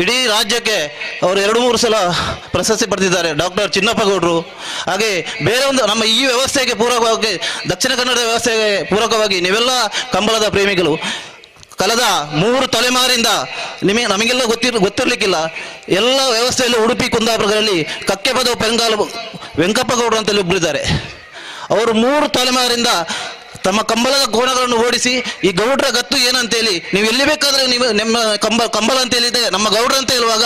ಇಡೀ ರಾಜ್ಯಕ್ಕೆ ಅವರು 2-3 ಸಲ ಪ್ರಶಸ್ತಿ ಪಡೆದಿದ್ದಾರೆ ಡಾಕ್ಟರ್ ಚಿನ್ನಪ್ಪ ಗೌಡರು. ಹಾಗೆ ಬೇರೆ ಒಂದು ನಮ್ಮ ಈ ವ್ಯವಸ್ಥೆಗೆ ಪೂರಕವಾಗಿ, ದಕ್ಷಿಣ ಕನ್ನಡ ವ್ಯವಸ್ಥೆಗೆ ಪೂರಕವಾಗಿ ನೀವೆಲ್ಲ ಕಂಬಳದ ಪ್ರೇಮಿಗಳು ಕಳೆದ 3 ತಲೆಮಾರಿಂದ ನಮಗೆಲ್ಲ ಗೊತ್ತಿರಲಿಕ್ಕಿಲ್ಲ. ಎಲ್ಲ ವ್ಯವಸ್ಥೆಯಲ್ಲಿ ಉಡುಪಿ ಕುಂದಾಪುರಗಳಲ್ಲಿ ಕಕ್ಕೆಪದ ವೆಂಕಪ್ಪ ಗೌಡರು ಅಂತೇಳಿ ಒಬ್ಬರಿದ್ದಾರೆ. ಅವರು 3 ತಲೆಮಾರಿಂದ ತಮ್ಮ ಕಂಬಳದ ಕೋಣಗಳನ್ನು ಓಡಿಸಿ ಈ ಗೌಡ್ರ ಗತ್ತು ಏನಂತೇಳಿ ನೀವು ಎಲ್ಲಿ ಬೇಕಾದ್ರೆ ನೀವು ನಿಮ್ಮ ಕಂಬಳ ಅಂತ ಹೇಳಿದೆ ನಮ್ಮ ಗೌಡ್ರ ಅಂತ ಹೇಳುವಾಗ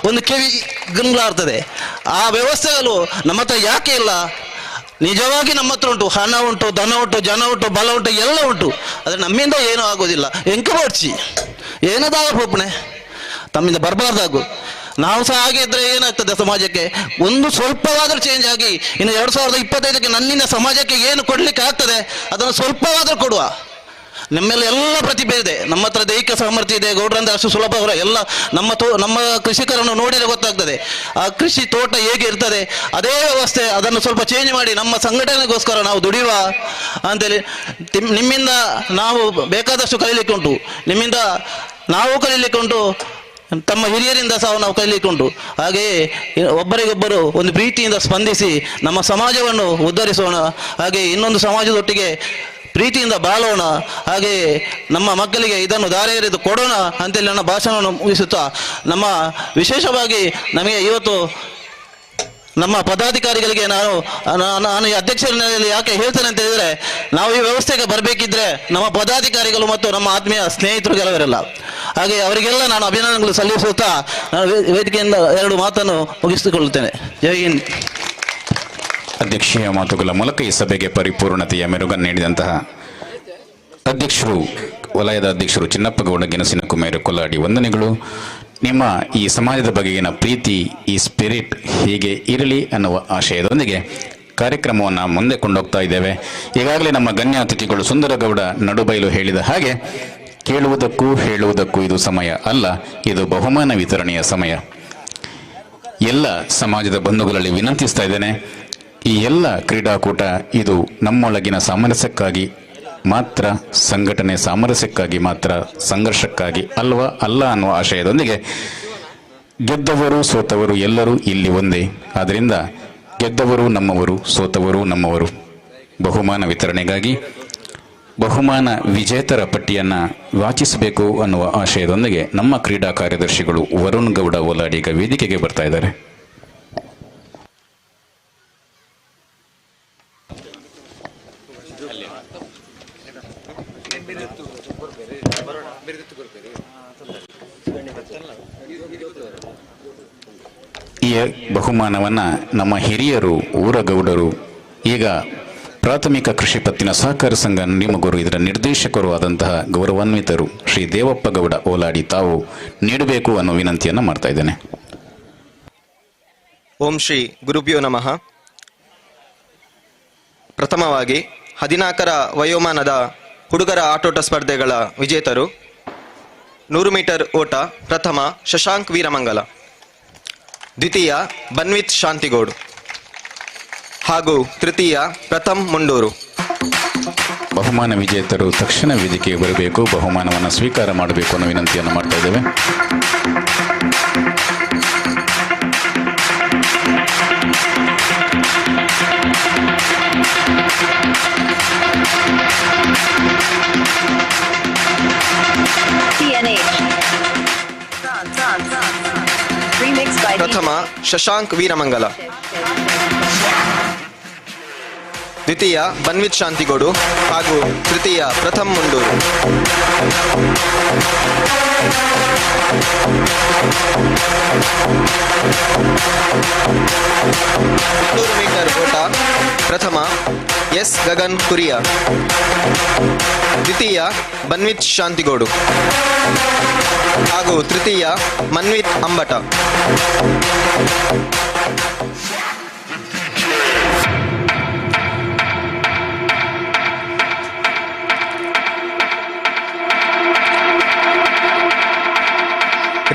ಒಂದು ಕಿವಿ ಗಂಗ್ಲಾರ್ತದೆ. ಆ ವ್ಯವಸ್ಥೆಗಳು ನಮ್ಮ ಹತ್ರ ಯಾಕೆ ಇಲ್ಲ? ನಿಜವಾಗಿ ನಮ್ಮ ಹತ್ರ ಉಂಟು, ಹಣ ಉಂಟು, ಧನ ಉಂಟು, ಜನ ಉಂಟು, ಬಲ ಉಂಟು, ಎಲ್ಲ ಉಂಟು. ಆದರೆ ನಮ್ಮಿಂದ ಏನೂ ಆಗೋದಿಲ್ಲ. ಎಂಕ ಬರ್ಚಿ ಏನದಾಗ ಹೋಪಣೆ ತಮ್ಮಿಂದ ಬರಬಾರ್ದಾಗು. ನಾವು ಸಹ ಹಾಗೆ ಇದ್ರೆ ಏನಾಗ್ತದೆ ಸಮಾಜಕ್ಕೆ? ಒಂದು ಸ್ವಲ್ಪವಾದರೂ ಚೇಂಜ್ ಆಗಿ ಇನ್ನು 2025ಕ್ಕೆ ನನ್ನಿಂದ ಸಮಾಜಕ್ಕೆ ಏನು ಕೊಡ್ಲಿಕ್ಕೆ ಆಗ್ತದೆ ಅದನ್ನು ಸ್ವಲ್ಪವಾದರೂ ಕೊಡುವ. ನಮ್ಮೆಲ್ಲ ಎಲ್ಲ ಪ್ರತಿಭೆ ಇದೆ, ನಮ್ಮ ಹತ್ರ ದೈಹಿಕ ಸಾಮರ್ಥ್ಯ ಇದೆ. ಗೌಡ್ರಂದ್ರೆ ಅಷ್ಟು ಸುಲಭ ಅವರ ಎಲ್ಲ ನಮ್ಮ ಕೃಷಿಕರನ್ನು ನೋಡಿದರೆ ಗೊತ್ತಾಗ್ತದೆ ಆ ಕೃಷಿ ತೋಟ ಹೇಗೆ ಇರ್ತದೆ. ಅದೇ ವ್ಯವಸ್ಥೆ ಅದನ್ನು ಸ್ವಲ್ಪ ಚೇಂಜ್ ಮಾಡಿ ನಮ್ಮ ಸಂಘಟನೆಗೋಸ್ಕರ ನಾವು ದುಡಿಯುವ ಅಂತೇಳಿ ನಿಮ್ಮಿಂದ ನಾವು ಬೇಕಾದಷ್ಟು ಕಲೀಲಿಕ್ಕೆ ಉಂಟು, ನಿಮ್ಮಿಂದ ನಾವು ಕಲೀಲಿಕ್ಕೆ ಉಂಟು. ತಮ್ಮ ಹಿರಿಯರಿಂದ ಸಹ ನಾವು ಕಲಿಯಲಿಕ್ಕುಂಟು. ಹಾಗೆಯೇ ಒಬ್ಬರಿಗೊಬ್ಬರು ಒಂದು ಪ್ರೀತಿಯಿಂದ ಸ್ಪಂದಿಸಿ ನಮ್ಮ ಸಮಾಜವನ್ನು ಉದ್ಧರಿಸೋಣ. ಹಾಗೆ ಇನ್ನೊಂದು ಸಮಾಜದೊಟ್ಟಿಗೆ ಪ್ರೀತಿಯಿಂದ ಬಾಳೋಣ. ಹಾಗೆಯೇ ನಮ್ಮ ಮಕ್ಕಳಿಗೆ ಇದನ್ನು ದಾರಿ ಎರೆದು ಕೊಡೋಣ ಅಂತೇಳಿ ನನ್ನ ಭಾಷಣವನ್ನು ಮುಗಿಸುತ್ತಾ, ನಮ್ಮ ವಿಶೇಷವಾಗಿ ನಮಗೆ ಇವತ್ತು ನಮ್ಮ ಪದಾಧಿಕಾರಿಗಳಿಗೆ ನಾನು ಈ ಅಧ್ಯಕ್ಷರಲ್ಲಿ ಯಾಕೆ ಹೇಳ್ತೇನೆ ಅಂತ ಹೇಳಿದ್ರೆ, ನಾವು ಈ ವ್ಯವಸ್ಥೆಗೆ ಬರಬೇಕಿದ್ರೆ ನಮ್ಮ ಪದಾಧಿಕಾರಿಗಳು ಮತ್ತು ನಮ್ಮ ಆತ್ಮೀಯ ಸ್ನೇಹಿತರು ಕೆಲವರೆಲ್ಲ, ಹಾಗೆ ಅವರಿಗೆಲ್ಲ ನಾನು ಅಭಿನಂದನೆಗಳು ಸಲ್ಲಿಸುತ್ತಾ ನಾನು ವೇದಿಕೆಯಿಂದ 2 ಮಾತನ್ನು ಮುಗಿಸಿಕೊಳ್ಳುತ್ತೇನೆ. ಜೈ ಹಿಂದ್. ಅಧ್ಯಕ್ಷೀಯ ಮಾತುಗಳ ಮೂಲಕ ಈ ಸಭೆಗೆ ಪರಿಪೂರ್ಣತೆಯ ಮೆರುಗನ್ನು ನೀಡಿದಂತಹ ಅಧ್ಯಕ್ಷರು, ವಲಯದ ಅಧ್ಯಕ್ಷರು ಚಿನ್ನಪ್ಪಗೌಡ ಗೆಣಸಿನ ಕುಮೇರ ಕೊಲ್ಲಾಡಿ ವಂದನೆಗಳು. ನಿಮ್ಮ ಈ ಸಮಾಜದ ಬಗೆಗಿನ ಪ್ರೀತಿ, ಈ ಸ್ಪಿರಿಟ್ ಹೀಗೆ ಇರಲಿ ಅನ್ನುವ ಆಶಯದೊಂದಿಗೆ ಕಾರ್ಯಕ್ರಮವನ್ನು ಮುಂದೆ ಕೊಂಡೋಗ್ತಾ ಇದ್ದೇವೆ. ಈಗಾಗಲೇ ನಮ್ಮ ಗಣ್ಯ ಅತಿಥಿಗಳು ಸುಂದರಗೌಡ ನಡುಬೈಲು ಹೇಳಿದ ಹಾಗೆ, ಕೇಳುವುದಕ್ಕೂ ಹೇಳುವುದಕ್ಕೂ ಇದು ಸಮಯ ಅಲ್ಲ, ಇದು ಬಹುಮಾನ ವಿತರಣೆಯ ಸಮಯ. ಎಲ್ಲ ಸಮಾಜದ ಬಂಧುಗಳಲ್ಲಿ ವಿನಂತಿಸ್ತಾ ಇದ್ದೇನೆ, ಈ ಎಲ್ಲ ಕ್ರೀಡಾಕೂಟ ಇದು ನಮ್ಮೊಳಗಿನ ಸಾಮರಸ್ಯಕ್ಕಾಗಿ ಮಾತ್ರ, ಸಂಘಟನೆ ಸಾಮರಸ್ಯಕ್ಕಾಗಿ ಮಾತ್ರ, ಸಂಘರ್ಷಕ್ಕಾಗಿ ಅಲ್ಲ ಅನ್ನುವ ಆಶಯದೊಂದಿಗೆ ಗೆದ್ದವರು ಸೋತವರು ಎಲ್ಲರೂ ಇಲ್ಲಿ ಒಂದೇ. ಆದ್ದರಿಂದ ಗೆದ್ದವರು ನಮ್ಮವರು, ಸೋತವರು ನಮ್ಮವರು. ಬಹುಮಾನ ವಿತರಣೆಗಾಗಿ ಬಹುಮಾನ ವಿಜೇತರ ಪಟ್ಟಿಯನ್ನು ವಾಚಿಸಬೇಕು ಅನ್ನುವ ಆಶಯದೊಂದಿಗೆ ನಮ್ಮ ಕ್ರೀಡಾ ಕಾರ್ಯದರ್ಶಿಗಳು ವರುಣ್ ಗೌಡ ಓಲಾಡಿ ಈಗ ವೇದಿಕೆಗೆ ಬರ್ತಾ ಇದ್ದಾರೆ. ಈ ಬಹುಮಾನವನ್ನು ನಮ್ಮ ಹಿರಿಯರು, ಊರಗೌಡರು, ಈಗ ಪ್ರಾಥಮಿಕ ಕೃಷಿ ಪತ್ತಿನ ಸಹಕಾರ ಸಂಘ ನಿಮಗರು ಇದರ ನಿರ್ದೇಶಕರು ಆದಂತಹ ಗೌರವಾನ್ವಿತರು ಶ್ರೀ ದೇವಪ್ಪ ಗೌಡ ಓಲಾಡಿ ತಾವು ನೀಡಬೇಕು ಅನ್ನೋ ವಿನಂತಿಯನ್ನು ಮಾಡ್ತಾ ಇದ್ದೇನೆ. ಓಂ ಶ್ರೀ ಗುರುಭ್ಯೋ ನಮಃ. ಪ್ರಥಮವಾಗಿ 14ರ ವಯೋಮಾನದ ಹುಡುಗರ ಆಟೋಟ ಸ್ಪರ್ಧೆಗಳ ವಿಜೇತರು 100 ಮೀಟರ್ ಓಟ ಪ್ರಥಮ ಶಶಾಂಕ್ ವೀರಮಂಗಲ, ದ್ವಿತೀಯ ಬನ್ವಿತ್ ಶಾಂತಿಗೌಡ್ ಹಾಗೂ ತೃತೀಯ ಪ್ರಥಮ್ ಮುಂಡೂರು. ಬಹುಮಾನ ವಿಜೇತರು ತಕ್ಷಣ ವೇದಿಕೆಗೆ ಬರಬೇಕು, ಬಹುಮಾನವನ್ನು ಸ್ವೀಕಾರ ಮಾಡಬೇಕು ಅನ್ನೋ ವಿನಂತಿಯನ್ನು ಮಾಡ್ತಾ ಇದ್ದೇವೆ. ಪ್ರಥಮ ಶಶಾಂಕ್ ವೀರಮಂಗಲ, ದ್ವಿತೀಯ ಬನ್ವಿತ್ ಶಾಂತಿಗೌಡು ಹಾಗೂ ತೃತೀಯ ಪ್ರಥಮ್ ಮುಂಡೂರು. ಮೀಟರ್ ಓಟ ಪ್ರಥಮ ಎಸ್ ಗಗನ್ ಕುರಿಯಾ, ದ್ವಿತೀಯ ಬನ್ವಿತ್ ಶಾಂತಿಗೌಡು ಹಾಗೂ ತೃತೀಯ ಮನ್ವಿತ್ ಅಂಬಟ.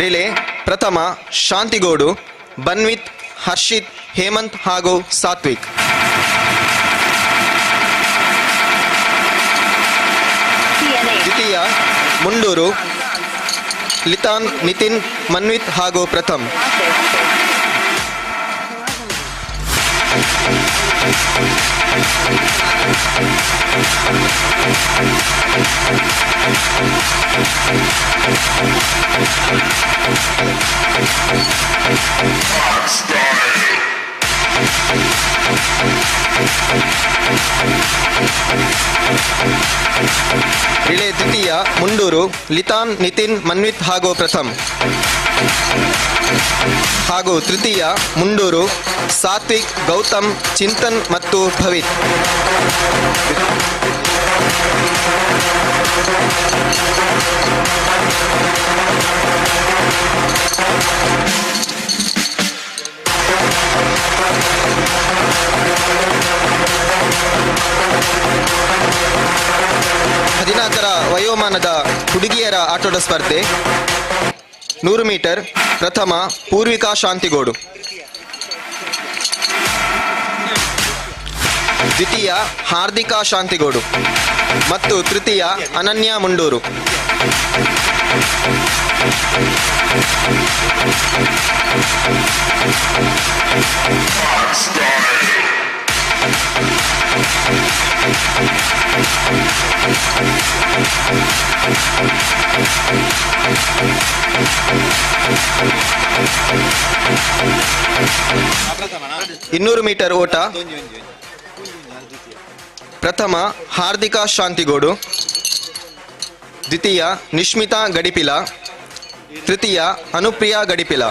ರಿಲೇ ಪ್ರಥಮ ಶಾಂತಿಗೌಡು, ಬನ್ವಿತ್, ಹರ್ಷಿತ್, ಹೇಮಂತ್ ಹಾಗೂ ಸಾತ್ವಿಕ್. ದ್ವಿತೀಯ ಮುಂಡೂರು, ಲಿತಾನ್, ನಿತಿನ್, ಮನ್ವಿತ್ ಹಾಗೂ ಪ್ರಥಮ್. ರಿಲೇ ದ್ವಿತೀಯ ಮುಂಡೂರು, ಲಿತಾನ್, ನಿತಿನ್, ಮನ್ವಿತ್ ಹಾಗೂ ಪ್ರಥಮ್ ಹಾಗೂ ತೃತೀಯ ಮುಂಡೂರು, ಸಾತ್ವಿಕ್, ಗೌತಮ್, ಚಿಂತನ್ ಮತ್ತು ಭವಿತ್. ಹದಿನಾಲ್ಕರ ವಯೋಮಾನದ ಹುಡುಗಿಯರ ಆಟೋಟ ಸ್ಪರ್ಧೆ 100 ಮೀಟರ್ ಪ್ರಥಮ ಪೂರ್ವಿಕಾ ಶಾಂತಿಗೌಡು, ದ್ವಿತೀಯ ಹಾರ್ದಿಕಾ ಶಾಂತಿಗೌಡು ಮತ್ತು ತೃತೀಯ ಅನನ್ಯ ಮುಂಡೂರು. ಇನ್ನೂರು ಮೀಟರ್ ಓಟ. ಪ್ರಥಮ ಹಾರ್ದಿಕಾ ಶಾಂತಿಗೋಡು, ದ್ವಿತೀಯ ನಿಶ್ಮಿತಾ ಗಡಿಪಿಲ, ತೃತೀಯ ಅನುಪ್ರಿಯಾ ಗಡಿಪಿಲ.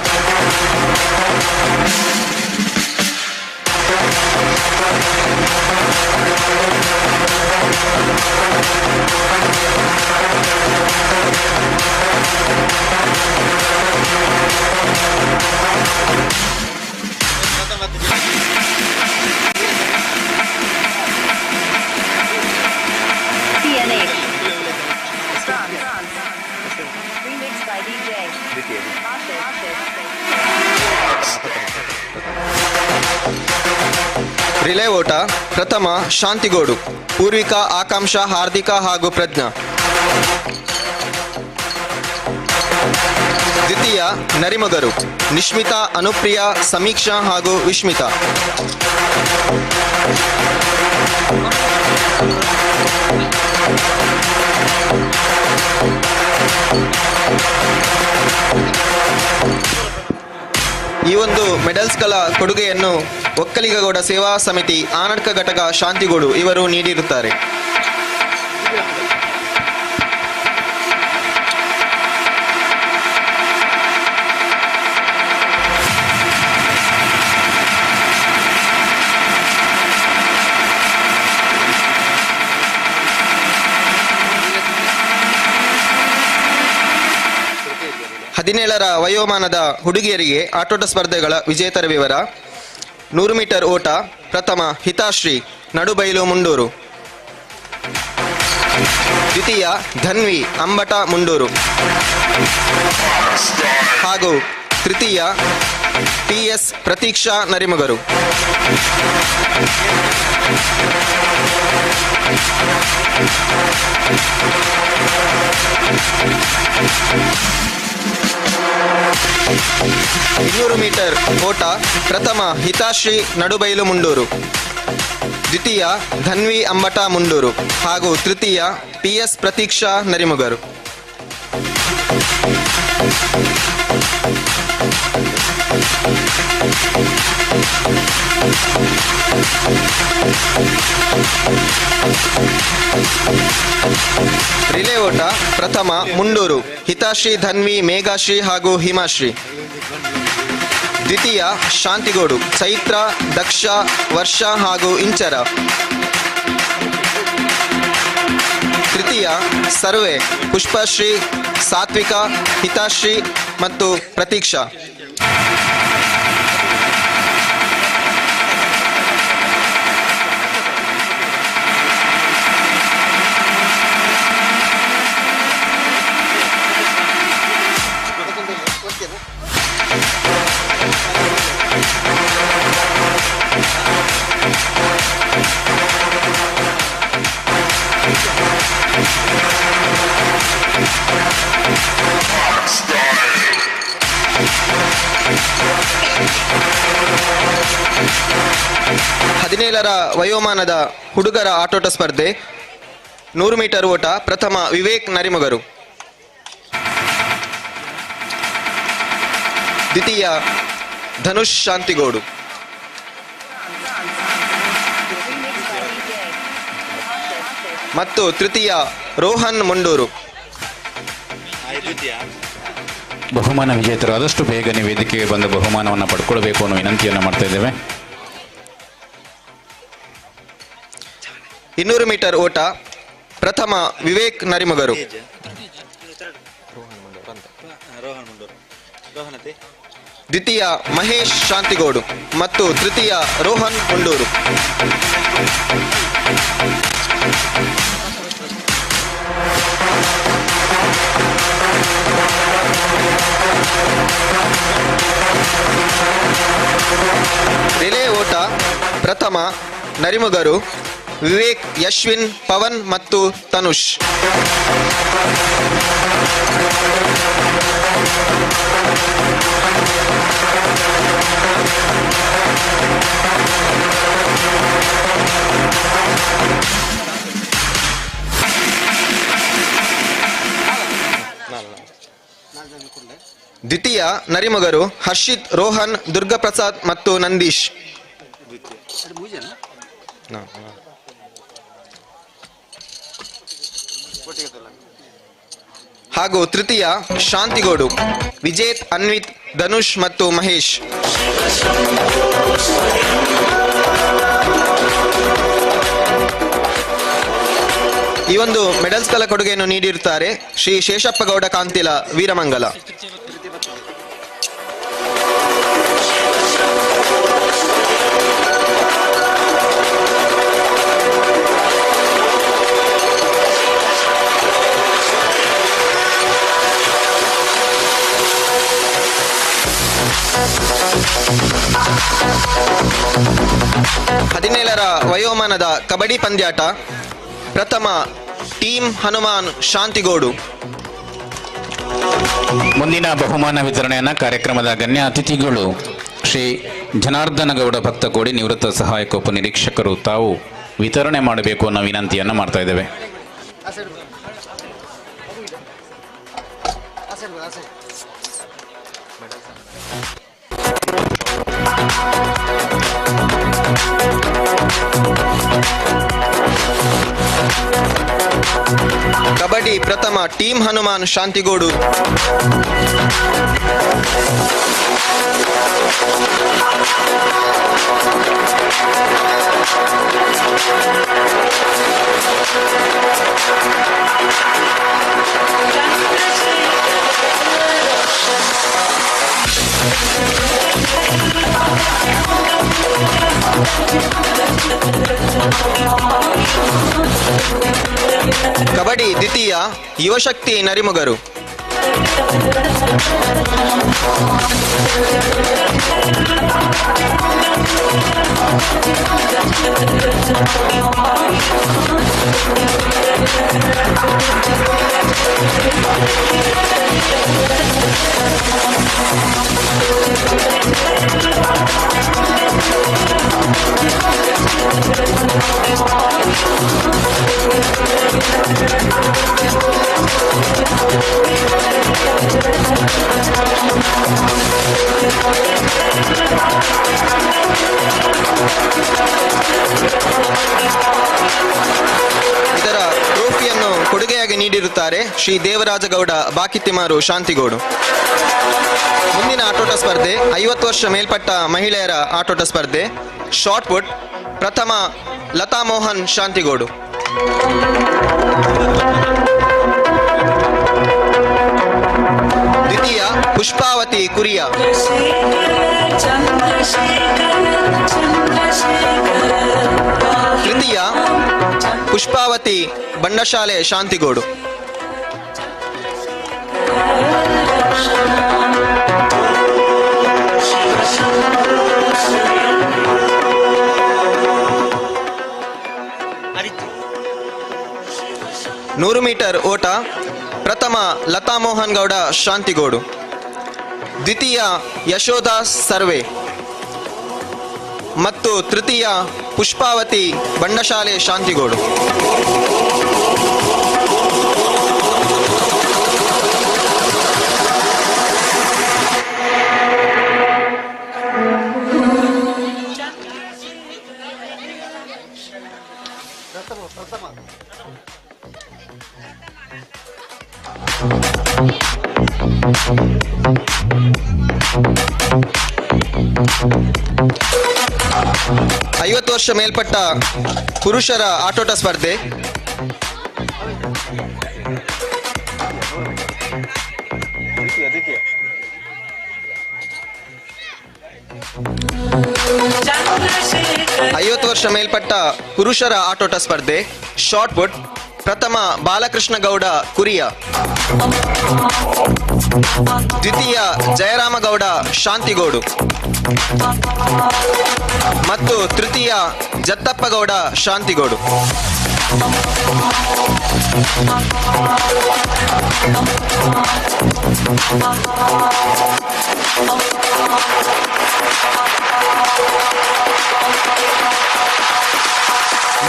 ರಿಲೇ ಓಟ. ಪ್ರಥಮ ಶಾಂತಿಗೋಡು, ಪೂರ್ವಿಕಾ, ಆಕಾಂಕ್ಷಾ, ಹಾರ್ದಿಕಾ ಹಾಗೂ ಪ್ರಜ್ಞಾ. ದ್ವಿತೀಯ ನರಿಮಗರು, ನಿಶ್ಮಿತಾ, ಅನುಪ್ರಿಯಾ, ಸಮೀಕ್ಷಾ ಹಾಗೂ ವಿಶ್ಮಿತಾ. ಈ ಒಂದು ಮೆಡಲ್ಸ್ಗಳ ಕೊಡುಗೆಯನ್ನು ಒಕ್ಕಲಿಗಗೌಡ ಸೇವಾ ಸಮಿತಿ ಆನಡ್ಕ ಘಟಕ ಶಾಂತಿಗೋಡು ಇವರು ನೀಡಿರುತ್ತಾರೆ. ಹದಿನೇಳರ ವಯೋಮಾನದ ಹುಡುಗಿಯರಿಗೆ ಆಟೋಟ ಸ್ಪರ್ಧೆಗಳ ವಿಜೇತರ ವಿವರ. 100 ಮೀಟರ್ ಓಟ. ಪ್ರಥಮ ಹಿತಾಶ್ರೀ, ನಡುಬೈಲು, ಮುಂಡೂರು. ದ್ವಿತೀಯ ಧನ್ವಿ, ಅಂಬಟ, ಮುಂಡೂರು. ಹಾಗೂ ತೃತೀಯ PS ಪ್ರತೀಕ್ಷಾ, ನರಿಮಗರು. ಇನ್ನೂರು ಮೀಟರ್ ಓಟ. ಪ್ರಥಮ ಹಿತಾಶ್ರೀ, ನಡುಬೈಲು, ಮುಂಡೂರು. ದ್ವಿತೀಯ ಧನ್ವಿ, ಅಂಬಟ, ಮುಂಡೂರು. ಹಾಗೂ ತೃತೀಯ PS ಪ್ರತೀಕ್ಷಾ, ನರಿಮಗರು. ರಿಲೇ ಓಟ. ಪ್ರಥಮ ಮುಂಡೂರು, ಹಿತಾಶ್ರೀ, ಧನ್ವಿ, ಮೇಘಾಶ್ರೀ ಹಾಗೂ ಹಿಮಾಶ್ರೀ. ದ್ವಿತೀಯ ಶಾಂತಿಗೋಡು, ಚೈತ್ರ, ದಕ್ಷ, ವರ್ಷ ಹಾಗೂ ಇಂಚರ. ತೃತೀಯ ಸರ್ವೆ, ಪುಷ್ಪಶ್ರೀ, ಸಾತ್ವಿಕ, ಹಿತಾಶ್ರೀ ಮತ್ತು ಪ್ರತೀಕ್ಷಾ. ಹದಿನೇಳರ ವಯೋಮಾನದ ಹುಡುಗರ ಆಟೋಟ ಸ್ಪರ್ಧೆ. 100 ಮೀಟರ್ ಓಟ. ಪ್ರಥಮ ವಿವೇಕ್, ನರಿಮಗರು. ದ್ವಿತೀಯ ಧನುಷ್, ಶಾಂತಿಗೋಡು. ಮತ್ತು ತೃತೀಯ ರೋಹನ್, ಮುಂಡೂರು. ಬಹುಮಾನ ವಿಜೇತರು ಆದಷ್ಟು ಬೇಗನೆ ವೇದಿಕೆಗೆ ಬಂದು ಬಹುಮಾನವನ್ನು ಪಡ್ಕೊಳ್ಬೇಕು ಅನ್ನೋ ವಿನಂತಿಯನ್ನು ಮಾಡ್ತಾ ಇದ್ದೇವೆ. 200 ಮೀಟರ್ ಓಟ. ಪ್ರಥಮ ವಿವೇಕ್, ನರಿಮಗರು. ದ್ವಿತೀಯ ಮಹೇಶ್, ಶಾಂತಿಗೋಡು. ಮತ್ತು ತೃತೀಯ ರೋಹನ್, ಮುಂಡೂರು. ರಿಲೇ ಓಟ. ಪ್ರಥಮ ನರಿಮಗರು, ವಿವೇಕ್, ಯಶ್ವಿನ್, ಪವನ್ ಮತ್ತು ತನುಷ್. ದ್ವಿತೀಯ ನರಿಮೊಗರು ಹರ್ಷಿತ್, ರೋಹನ್, ದುರ್ಗಾಪ್ರಸಾದ್ ಮತ್ತು ನಂದೀಶ್. ಹಾಗೂ ತೃತೀಯ ಶಾಂತಿಗೌಡು, ವಿಜೇತ್, ಅನ್ವಿತ್, ಧನುಷ್ ಮತ್ತು ಮಹೇಶ್. ಈ ಒಂದು ಮೆಡಲ್ಸ್ಗಳ ಕೊಡುಗೆಯನ್ನು ನೀಡಿರುತ್ತಾರೆ ಶ್ರೀ ಶೇಷಪ್ಪ ಗೌಡ ಕಾಂತಿಲ ವೀರಮಂಗಲ. ಹದಿನೇಳರ ವಯೋಮಾನದ ಕಬಡ್ಡಿ ಪಂದ್ಯಾಟ. ಪ್ರಥಮ ಟೀಮ್ ಹನುಮಾನ್ ಶಾಂತಿಗೌಡು. ಮುಂದಿನ ಬಹುಮಾನ ವಿತರಣೆಯನ್ನ ಕಾರ್ಯಕ್ರಮದ ಗಣ್ಯ ಅತಿಥಿಗಳು ಶ್ರೀ ಜನಾರ್ದನ ಗೌಡ ಭಕ್ತಕೋಡಿ, ನಿವೃತ್ತ ಸಹಾಯಕ ಉಪನಿರೀಕ್ಷಕರು, ತಾವು ವಿತರಣೆ ಮಾಡಬೇಕು ಅನ್ನೋ ವಿನಂತಿಯನ್ನು ಮಾಡ್ತಾ ಇದ್ದೇವೆ. ಕಬಡ್ಡಿ ಪ್ರಥಮ ಟೀಮ್ ಹನುಮಾನ್ ಶಾಂತಿಗೌಡು. ಕಬಡ್ಡಿ ದ್ವಿತೀಯ ಯುವಶಕ್ತಿ ನರಿಮೊಗರು. ಇದರ ಟ್ರೋಫಿಯನ್ನು ಕೊಡುಗೆಯಾಗಿ ನೀಡಿರುತ್ತಾರೆ ಶ್ರೀ ದೇವರಾಜಗೌಡ ಬಾಕಿತಿಮಾರು ಶಾಂತಿಗೌಡು. ಮುಂದಿನ ಆಟೋಟ ಸ್ಪರ್ಧೆ 50 ವರ್ಷ ಮೇಲ್ಪಟ್ಟ ಮಹಿಳೆಯರ ಆಟೋಟ ಸ್ಪರ್ಧೆ. ಶಾರ್ಟ್ ಪುಟ್ ಪ್ರಥಮ ಲತಾ ಮೋಹನ್ ಶಾಂತಿಗೌಡು. ದ್ವಿತೀಯ ಪುಷ್ಪಾವತಿ ಕುರಿಯ. ತೃತೀಯ ಪುಷ್ಪಾವತಿ ಬಂಡಶಾಲೆ ಶಾಂತಿಗೌಡು. ನೂರು ಮೀಟರ್ ಓಟ ಪ್ರಥಮ ಲತಾ ಮೋಹನ್ ಗೌಡ ಶಾಂತಿಗೌಡು. ದ್ವಿತೀಯ ಯಶೋಧ ಸರ್ವೆ ಮತ್ತು ತೃತೀಯ ಪುಷ್ಪಾವತಿ ಬಂಡಶಾಲೆ ಶಾಂತಿಗೌಡು. ಐವತ್ತು ವರ್ಷ ಮೇಲ್ಪಟ್ಟ ಪುರುಷರ ಆಟೋಟ ಸ್ಪರ್ಧೆ. ಐವತ್ತು ವರ್ಷ ಮೇಲ್ಪಟ್ಟ ಪುರುಷರ ಆಟೋಟ ಸ್ಪರ್ಧೆ. ಶಾರ್ಟ್ ಪುಟ್ ಪ್ರಥಮ ಬಾಲಕೃಷ್ಣ ಗೌಡ ಕುರಿಯ, ದ್ವಿತೀಯ ಜಯರಾಮಗೌಡ ಶಾಂತಿಗೋಡು ಮತ್ತು ತೃತೀಯ ಜತ್ತಪ್ಪಗೌಡ ಶಾಂತಿಗೋಡು.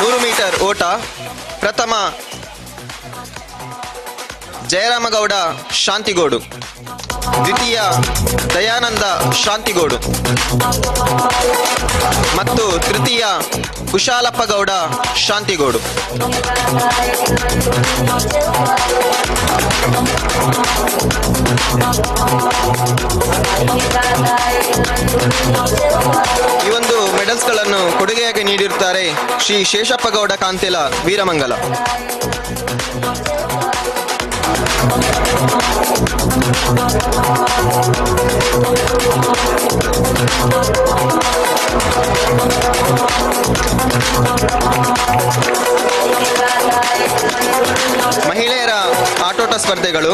ನೂರು ಮೀಟರ್ ಓಟ ಪ್ರಥಮ ಜಯರಾಮಗೌಡ ಶಾಂತಿಗೋಡು, ದ್ವಿತೀಯ ದಯಾನಂದ ಶಾಂತಿಗೋಡು ಮತ್ತು ತೃತೀಯ ಕುಶಾಲಪ್ಪಗೌಡ ಶಾಂತಿಗೋಡು. ಈ ಒಂದು ಮೆಡಲ್ಸ್ಗಳನ್ನು ಕೊಡುಗೆಯಾಗಿ ನೀಡಿರುತ್ತಾರೆ ಶ್ರೀ ಶೇಷಪ್ಪಗೌಡ ಕಾಂತೆಲ ವೀರಮಂಗಲ. ಮಹಿಳೆಯರ ಆಟೋಟ ಸ್ಪರ್ಧೆಗಳು.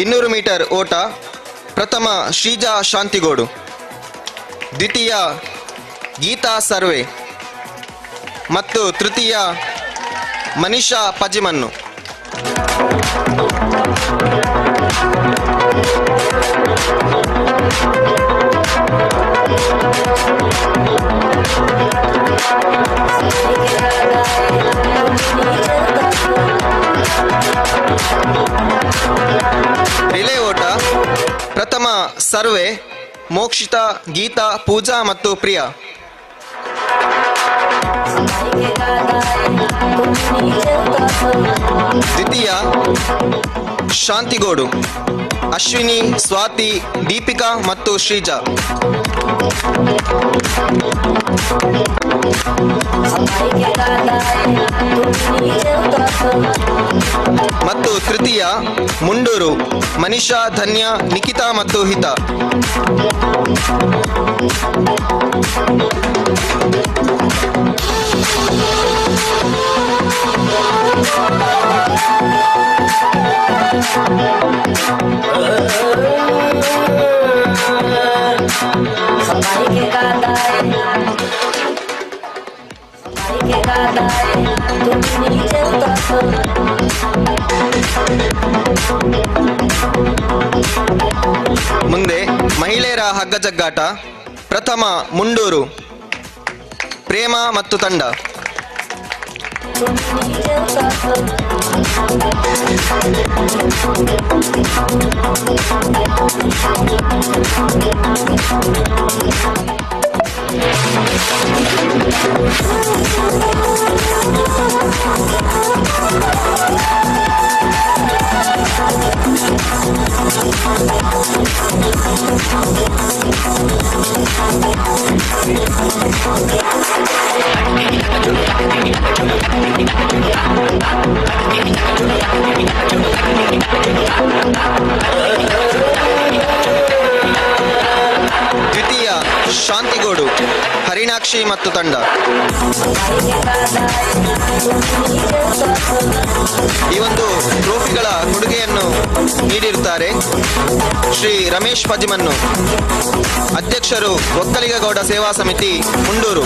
200 ಮೀಟರ್ ಓಟ ಪ್ರಥಮ ಶ್ರೀಜಾ ಶಾಂತಿಗೋಡು, ದ್ವಿತೀಯ ಗೀತಾ ಸರ್ವೆ ಮತ್ತು ತೃತೀಯ ಮನೀಷಾ ಪಜಿಮನ್ನು. ರಿಲೇ ಓಟ ಪ್ರಥಮ ಸರ್ವೆ ಮೋಕ್ಷಿತಾ, ಗೀತಾ, ಪೂಜಾ ಮತ್ತು ಪ್ರಿಯಾ. ದ್ವಿತೀಯ ಶಾಂತಿಗೋಡು, ಅಶ್ವಿನಿ, ಸ್ವಾತಿ, ದೀಪಿಕಾ ಮತ್ತು ಶ್ರೀಜಾ. ಮತ್ತು ತೃತೀಯ ಮುಂಡೂರು, ಮನೀಷಾ, ಧನ್ಯ, ನಿಖಿತಾ ಮತ್ತು ಹಿತಾ. ಮುಂದೆ ಮಹಿಳೆಯರ ಹಗ್ಗ ಜಗ್ಗಾಟ. ಪ್ರಥಮ ಮುಂಡೂರು, ಪ್ರೇಮ ಮತ್ತು ತಂಡ. ದ್ವಿತೀಯ ಶಾಂತಿಗೋಡು, ಹರಿಣಾಕ್ಷಿ ಮತ್ತು ತಂಡ. ಈ ಒಂದು ಟ್ರೋಫಿಗಳ ಕೊಡುಗೆಯನ್ನು ನೀಡಿರುತ್ತಾರೆ ಶ್ರೀ ರಮೇಶ್ ಪಜಿಮನ್ನು, ಅಧ್ಯಕ್ಷರು ಒಕ್ಕಲಿಗಗೌಡ ಸೇವಾ ಸಮಿತಿ ಮುಂಡೂರು.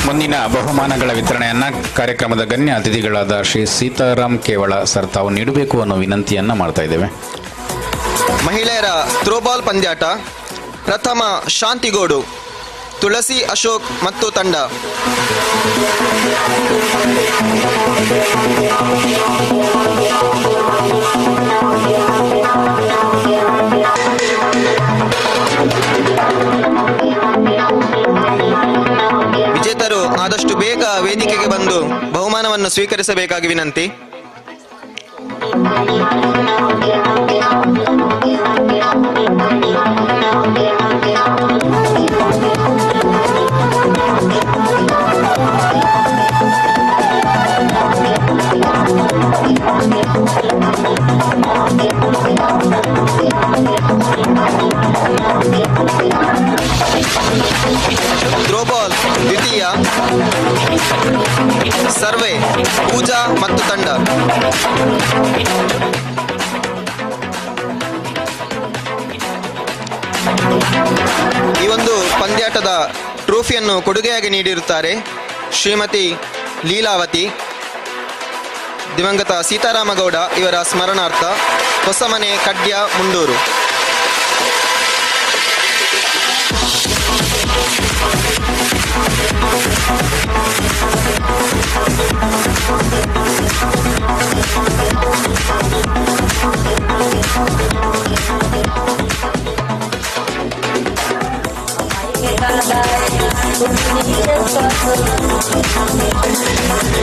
ಮುಂದಿನ ಬಹುಮಾನಗಳ ವಿತರಣೆಯನ್ನ ಕಾರ್ಯಕ್ರಮದ ಗಣ್ಯ ಅತಿಥಿಗಳಾದ ಶ್ರೀ ಸೀತಾರಾಮ್ ಕೇವಳ ಸರ್ ತಾವು ನೀಡಬೇಕು ಅನ್ನೋ ವಿನಂತಿಯನ್ನ ಮಾಡ್ತಾ ಇದ್ದೇವೆ. ಮಹಿಳೆಯರ ಥ್ರೋಬಾಲ್ ಪಂದ್ಯಾಟ. ಪ್ರಥಮ ಶಾಂತಿಗೋಡು, ತುಳಸಿ ಅಶೋಕ್ ಮತ್ತು ತಂಡ. ವಿಜೇತರು ಆದಷ್ಟು ಬೇಗ ವೇದಿಕೆಗೆ ಬಂದು ಬಹುಮಾನವನ್ನು ಸ್ವೀಕರಿಸಬೇಕಾಗಿ ವಿನಂತಿ. ಥ್ರೋಬಾಲ್ ದ್ವಿತೀಯ, ಸರ್ವೆ ಪೂಜಾ ಮತ್ತು ತಂಡ. ಈ ಒಂದು ಪಂದ್ಯಾಟದ ಟ್ರೋಫಿಯನ್ನು ಕೊಡುಗೆಯಾಗಿ ನೀಡಿರುತ್ತಾರೆ ಶ್ರೀಮತಿ ಲೀಲಾವತಿ, ದಿವಂಗತ ಸೀತಾರಾಮಗೌಡ ಇವರ ಸ್ಮರಣಾರ್ಥ, ಹೊಸಮನೆ ಕಡ್ಯ ಮುಂಡೂರು.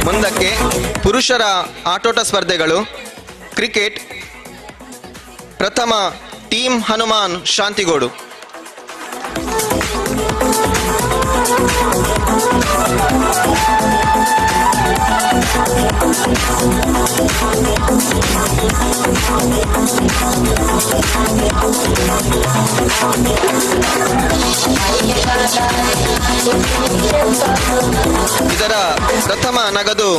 ಮುಂದಕ್ಕೆ ಪುರುಷರ ಆಟೋಟ ಸ್ಪರ್ಧೆಗಳು. ಕ್ರಿಕೆಟ್ ಪ್ರಥಮ ಟೀಮ್ ಹನುಮಾನ್ ಶಾಂತಿಗೋಡು. ಇದರ ಪ್ರಥಮ ನಗದು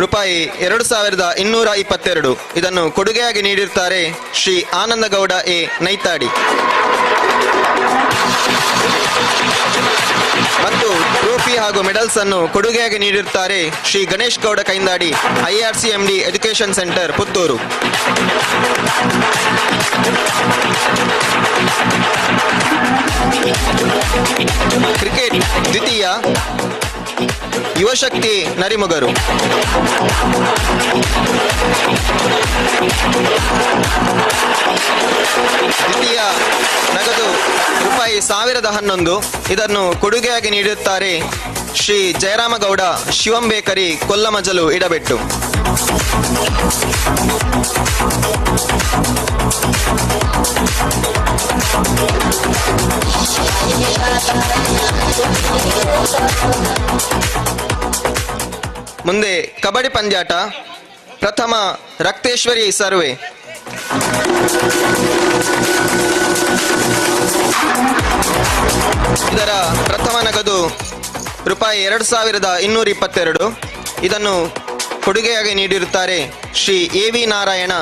ರೂಪಾಯಿ 2222. ಇದನ್ನು ಕೊಡುಗೆಯಾಗಿ ನೀಡಿರುತ್ತಾರೆ ಶ್ರೀ ಆನಂದಗೌಡ ಎ ನೈತಾಡಿ. ಮತ್ತು ಟ್ರೋಫಿ ಹಾಗೂ ಮೆಡಲ್ಸ್ ಅನ್ನು ಕೊಡುಗೆಯಾಗಿ ನೀಡಿರುತ್ತಾರೆ Shri Ganesh Gowda Kaindadi, IRCMD education centre Puttur. Cricket ದ್ವಿತೀಯ, ಯುವಶಕ್ತಿ ನರಿಮುಗರು. ದ್ವಿತೀಯ ನಗದು ರೂಪಾಯಿ 1011. ಇದನ್ನು ಕೊಡುಗೆಯಾಗಿ ನೀಡುತ್ತಾರೆ ಶ್ರೀ ಜಯರಾಮಗೌಡ ಶಿವಂ ಬೇಕರಿ ಕೊಲ್ಲಮಜಲು ಇಡಬೆಟ್ಟು. ಮುಂದೆ ಕಬಡ್ಡಿ ಪಂದ್ಯಾಟ. ಪ್ರಥಮ ರಕ್ತೇಶ್ವರಿ ಸರ್ವೆ. ಇದರ ಪ್ರಥಮ ನಗದು ರೂಪಾಯಿ 2222. ಇದನ್ನು ಕೊಡುಗೆಯಾಗಿ ನೀಡಿರುತ್ತಾರೆ ಶ್ರೀ AV ನಾರಾಯಣ,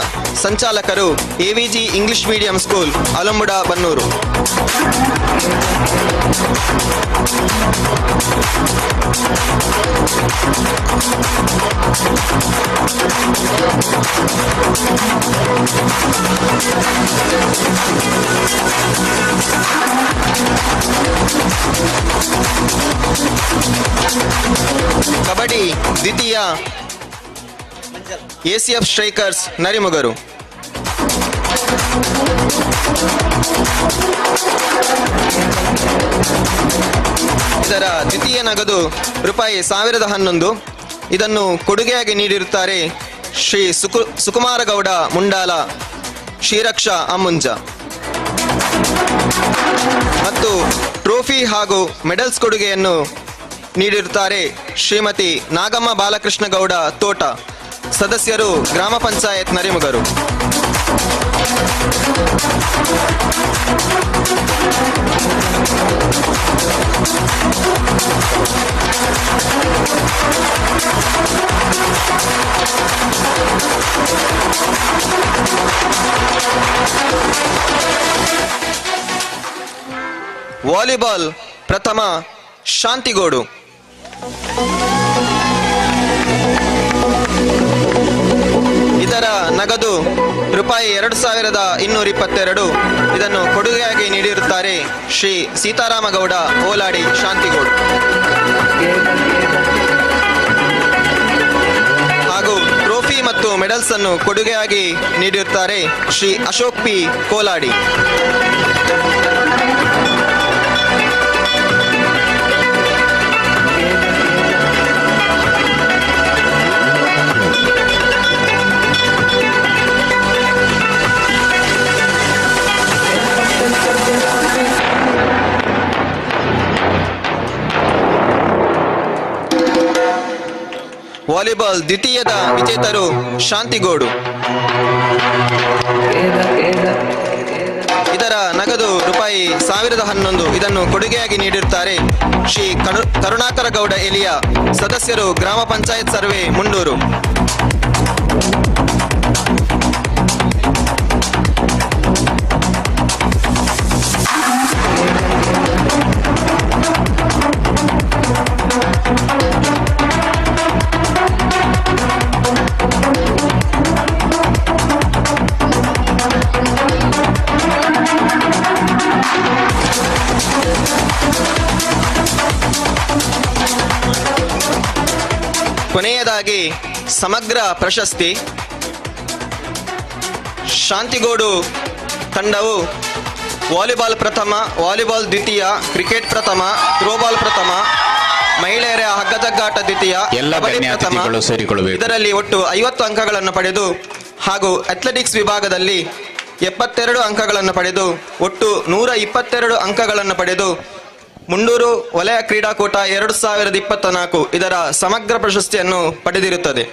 ಸಂಚಾಲಕರು AVG English medium school Alambuda Bannur. Kabaddi ದ್ವಿತೀಯ, ACF ಸ್ಟ್ರೈಕರ್ಸ್ ನರಿಮುಗರು. ಇದರ ದ್ವಿತೀಯ ನಗದು ರೂಪಾಯಿ 1011. ಇದನ್ನು ಕೊಡುಗೆಯಾಗಿ ನೀಡಿರುತ್ತಾರೆ ಶ್ರೀ ಸುಕುಮಾರಗೌಡ ಮುಂಡಾಲ, ಶ್ರೀರಕ್ಷಾ ಅಮ್ಮುಂಜ. ಮತ್ತು ಟ್ರೋಫಿ ಹಾಗೂ ಮೆಡಲ್ಸ್ ಕೊಡುಗೆಯನ್ನು ನೀಡಿರುತ್ತಾರೆ ಶ್ರೀಮತಿ ನಾಗಮ್ಮ ಬಾಲಕೃಷ್ಣ ಗೌಡ ತೋಟ, ಸದಸ್ಯರು ಗ್ರಾಮ ಪಂಚಾಯತ್ ನರಿಮುಗರು. ವಾಲಿಬಾಲ್ ಪ್ರಥಮ ಶಾಂತಿಗೋಡು. ಇದರ ನಗದು ರೂಪಾಯಿ 2222. ಇದನ್ನು ಕೊಡುಗೆಯಾಗಿ ನೀಡಿರುತ್ತಾರೆ ಶ್ರೀ ಸೀತಾರಾಮಗೌಡ ಓಲಾಡಿ, ಶಾಂತಿಗೋಡು. ಹಾಗೂ ಟ್ರೋಫಿ ಮತ್ತು ಮೆಡಲ್ಸ್ ಅನ್ನು ಕೊಡುಗೆಯಾಗಿ ನೀಡಿರುತ್ತಾರೆ ಶ್ರೀ ಅಶೋಕ್ ಪಿ ಕೋಲಾಡಿ. ವಾಲಿಬಾಲ್ ದ್ವಿತೀಯದ ವಿಜೇತರು ಶಾಂತಿಗೋಡು. ಇದರ ನಗದು ರೂಪಾಯಿ ರೂಪಾಯಿ 1011 ಇದನ್ನು ಕೊಡುಗೆಯಾಗಿ ನೀಡಿರುತ್ತಾರೆ ಶ್ರೀ ಕರುಣಾಕರ ಗೌಡ ಎಲಿಯ, ಸದಸ್ಯರು ಗ್ರಾಮ ಪಂಚಾಯತ್ ಸರ್ವೆ ಮುಂಡೂರು. ಕೊನೆಯದಾಗಿ ಸಮಗ್ರ ಪ್ರಶಸ್ತಿ. ಶಾಂತಿಗೋಡು ತಂಡವು ವಾಲಿಬಾಲ್ ಪ್ರಥಮ, ವಾಲಿಬಾಲ್ ದ್ವಿತೀಯ, ಕ್ರಿಕೆಟ್ ಪ್ರಥಮ, ಥ್ರೋಬಾಲ್ ಪ್ರಥಮ, ಮಹಿಳೆಯರ ಹಗ್ಗಜಗ್ಗಾಟ ದ್ವಿತೀಯ, ಕಬಡ್ಡಿ ಪ್ರಥಮ, ಇದರಲ್ಲಿ ಒಟ್ಟು 50 ಅಂಕಗಳನ್ನು ಪಡೆದು ಹಾಗೂ ಅಥ್ಲೆಟಿಕ್ಸ್ ವಿಭಾಗದಲ್ಲಿ 72 ಅಂಕಗಳನ್ನು ಪಡೆದು ಒಟ್ಟು 122 ಅಂಕಗಳನ್ನು ಪಡೆದು ಮುಂಡೂರು ವಲಯ ಕ್ರೀಡಾಕೂಟ 2024 ಇದರ ಸಮಗ್ರ ಪ್ರಶಸ್ತಿಯನ್ನು ಪಡೆದಿರುತ್ತದೆ.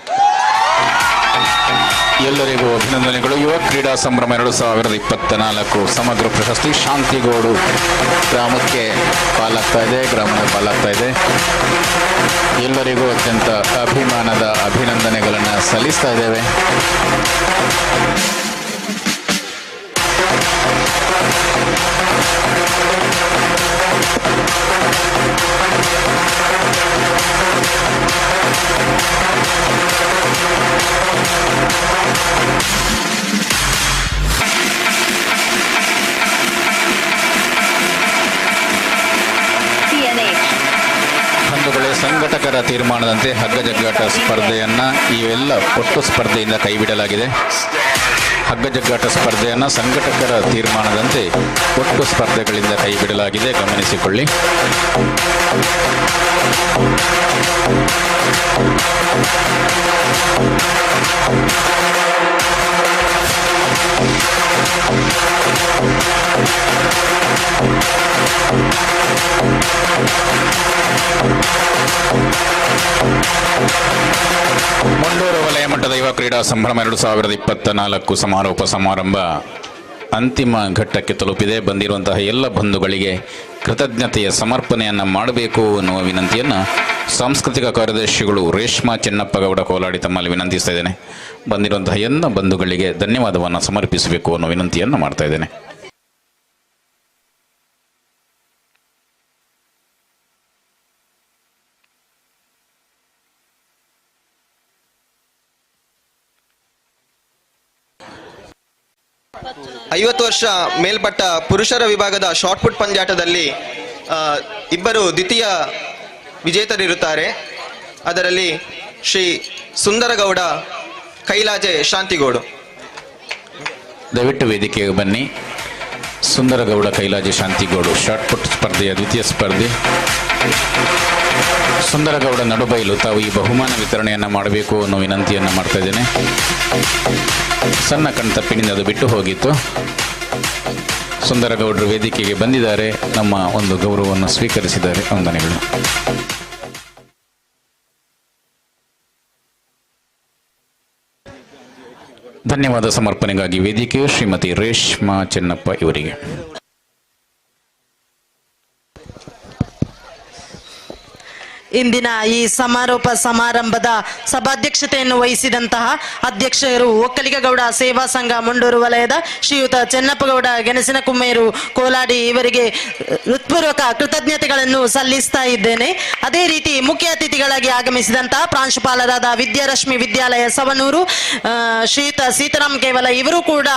ಎಲ್ಲರಿಗೂ ಅಭಿನಂದನೆಗಳು. ಯುವ ಕ್ರೀಡಾ ಸಂಭ್ರಮ 2024 ಸಮಗ್ರ ಪ್ರಶಸ್ತಿ ಶಾಂತಿಗೋಡು ಗ್ರಾಮಕ್ಕೆ ಗ್ರಾಮದ ಪಾಲಾಗ್ತಾ ಇದೆ. ಎಲ್ಲರಿಗೂ ಅತ್ಯಂತ ಅಭಿಮಾನದ ಅಭಿನಂದನೆಗಳನ್ನು ಸಲ್ಲಿಸ್ತಾ ಇದ್ದೇವೆ. ಸಂಘಟಕರ ತೀರ್ಮಾನದಂತೆ ಹಗ್ಗ ಜಗ್ಗಾಟ ಸ್ಪರ್ಧೆಯನ್ನು ಇವೆಲ್ಲ ಒಟ್ಟು ಸ್ಪರ್ಧೆಯಿಂದ ಕೈಬಿಡಲಾಗಿದೆ. ಹಗ್ಗ ಜಗ್ಗಾಟ ಸ್ಪರ್ಧೆಯನ್ನು ಸಂಘಟಕರ ತೀರ್ಮಾನದಂತೆ ಒಟ್ಟು ಸ್ಪರ್ಧೆಗಳಿಂದ ಕೈಬಿಡಲಾಗಿದೆ, ಗಮನಿಸಿಕೊಳ್ಳಿ. ಮುಂಡೂರು ವಲಯ ಮಟ್ಟದ ಯುವ ಕ್ರೀಡಾ ಸಂಭ್ರಮ 2024 ಸಮಾರೋಪ ಸಮಾರಂಭ ಅಂತಿಮ ಘಟ್ಟಕ್ಕೆ ತಲುಪಿದೆ. ಬಂದಿರುವಂತಹ ಎಲ್ಲ ಬಂಧುಗಳಿಗೆ ಕೃತಜ್ಞತೆಯ ಸಮರ್ಪಣೆಯನ್ನು ಮಾಡಬೇಕು ಅನ್ನುವ ವಿನಂತಿಯನ್ನು ಸಾಂಸ್ಕೃತಿಕ ಕಾರ್ಯದರ್ಶಿಗಳು ರೇಷ್ಮಾ ಚೆನ್ನಪ್ಪಗೌಡ ಕೋಲಾಡಿ ತಮ್ಮಲ್ಲಿ ವಿನಂತಿಸ್ತಾ ಇದ್ದೇನೆ. ಬಂದಿರುವಂತಹ ಎಲ್ಲ ಬಂಧುಗಳಿಗೆ ಧನ್ಯವಾದವನ್ನು ಸಮರ್ಪಿಸಬೇಕು ಅನ್ನೋ ವಿನಂತಿಯನ್ನು ಮಾಡ್ತಾ ಇದ್ದೇನೆ. ಐವತ್ತು ವರ್ಷ ಮೇಲ್ಪಟ್ಟ ಪುರುಷರ ವಿಭಾಗದ ಶಾರ್ಟ್ ಪುಟ್ ಪಂದ್ಯಾಟದಲ್ಲಿ ಇಬ್ಬರು ದ್ವಿತೀಯ ವಿಜೇತರಿರುತ್ತಾರೆ. ಅದರಲ್ಲಿ ಶ್ರೀ ಸುಂದರಗೌಡ ಕೈಲಾಜೆ ಶಾಂತಿಗೋಡು. ದಯವಿಟ್ಟು ವೇದಿಕೆಗೆ ಬನ್ನಿ. ಸುಂದರಗೌಡ ಕೈಲಾಜೆ ಶಾಂತಿಗೋಡು ಶಾರ್ಟ್ ಪುಟ್ ಸ್ಪರ್ಧೆಯ ದ್ವಿತೀಯ ಸ್ಪರ್ಧೆ. ಸುಂದರಗೌಡ ನಡುಬೈಲು ತಾವು ಈ ಬಹುಮಾನ ವಿತರಣೆಯನ್ನು ಮಾಡಬೇಕು ಅನ್ನೋ ವಿನಂತಿಯನ್ನು ಮಾಡ್ತಾ ಇದ್ದೇನೆ. ಸಣ್ಣ ಕಣ್ತಪ್ಪಿನಿಂದ ಅದು ಬಿಟ್ಟು ಹೋಗಿತ್ತು. ಸುಂದರಗೌಡರು ವೇದಿಕೆಗೆ ಬಂದಿದ್ದಾರೆ, ನಮ್ಮ ಒಂದು ಗೌರವವನ್ನು ಸ್ವೀಕರಿಸಿದ್ದಾರೆ. ವಂದನೆಗಳು. ಧನ್ಯವಾದ ಸಮರ್ಪಣೆಗಾಗಿ ವೇದಿಕೆಯು ಶ್ರೀಮತಿ ರೇಷ್ಮಾ ಚೆನ್ನಪ್ಪ ಇವರಿಗೆ. ಇಂದಿನ ಈ ಸಮಾರೋಪ ಸಮಾರಂಭದ ಸಭಾಧ್ಯಕ್ಷತೆಯನ್ನು ವಹಿಸಿದಂತಹ ಅಧ್ಯಕ್ಷರು ಒಕ್ಕಲಿಗಗೌಡ ಸೇವಾ ಸಂಘ ಮುಂಡೂರು ವಲಯದ ಶ್ರೀಯುತ ಚೆನ್ನಪ್ಪಗೌಡ ಗೆಣಸಿನಕುಮ್ಮೇರು ಕೋಲಾಡಿ ಇವರಿಗೆ ಹೃತ್ಪೂರ್ವಕ ಕೃತಜ್ಞತೆಗಳನ್ನು ಸಲ್ಲಿಸ್ತಾ ಇದ್ದೇನೆ. ಅದೇ ರೀತಿ ಮುಖ್ಯ ಅತಿಥಿಗಳಾಗಿ ಆಗಮಿಸಿದಂತಹ ಪ್ರಾಂಶುಪಾಲರಾದ ವಿದ್ಯಾರಶ್ಮಿ ವಿದ್ಯಾಲಯ ಸವನೂರು ಶ್ರೀಯುತ ಸೀತಾರಾಮ್ ಕೇವಲ ಇವರು ಕೂಡ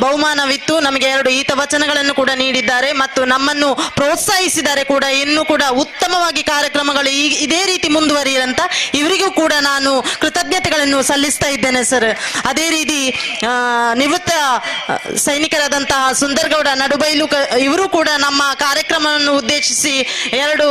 ಬಹುಮಾನವಿತ್ತು ನಮಗೆ 2 ಹಿತವಚನಗಳನ್ನು ಕೂಡ ನೀಡಿದ್ದಾರೆ ಮತ್ತು ನಮ್ಮನ್ನು ಪ್ರೋತ್ಸಾಹಿಸಿದ್ದಾರೆ ಕೂಡ. ಇನ್ನೂ ಕೂಡ ಉತ್ತಮವಾಗಿ ಕಾರ್ಯಕ್ರಮಗಳು ಇದೇ ರೀತಿ ಮುಂದುವರಿಯಂತ ಇವರಿಗೂ ಕೂಡ ನಾನು ಕೃತಜ್ಞತೆಗಳನ್ನು ಸಲ್ಲಿಸ್ತಾ ಇದ್ದೇನೆ ಸರ್. ಅದೇ ರೀತಿ ನಿವೃತ್ತ ಸೈನಿಕರಾದಂತಹ ಸುಂದರಗೌಡ ನಡುಬೈಲು ಇವರು ಕೂಡ ನಮ್ಮ ಕಾರ್ಯಕ್ರಮವನ್ನು ಉದ್ದೇಶಿಸಿ 2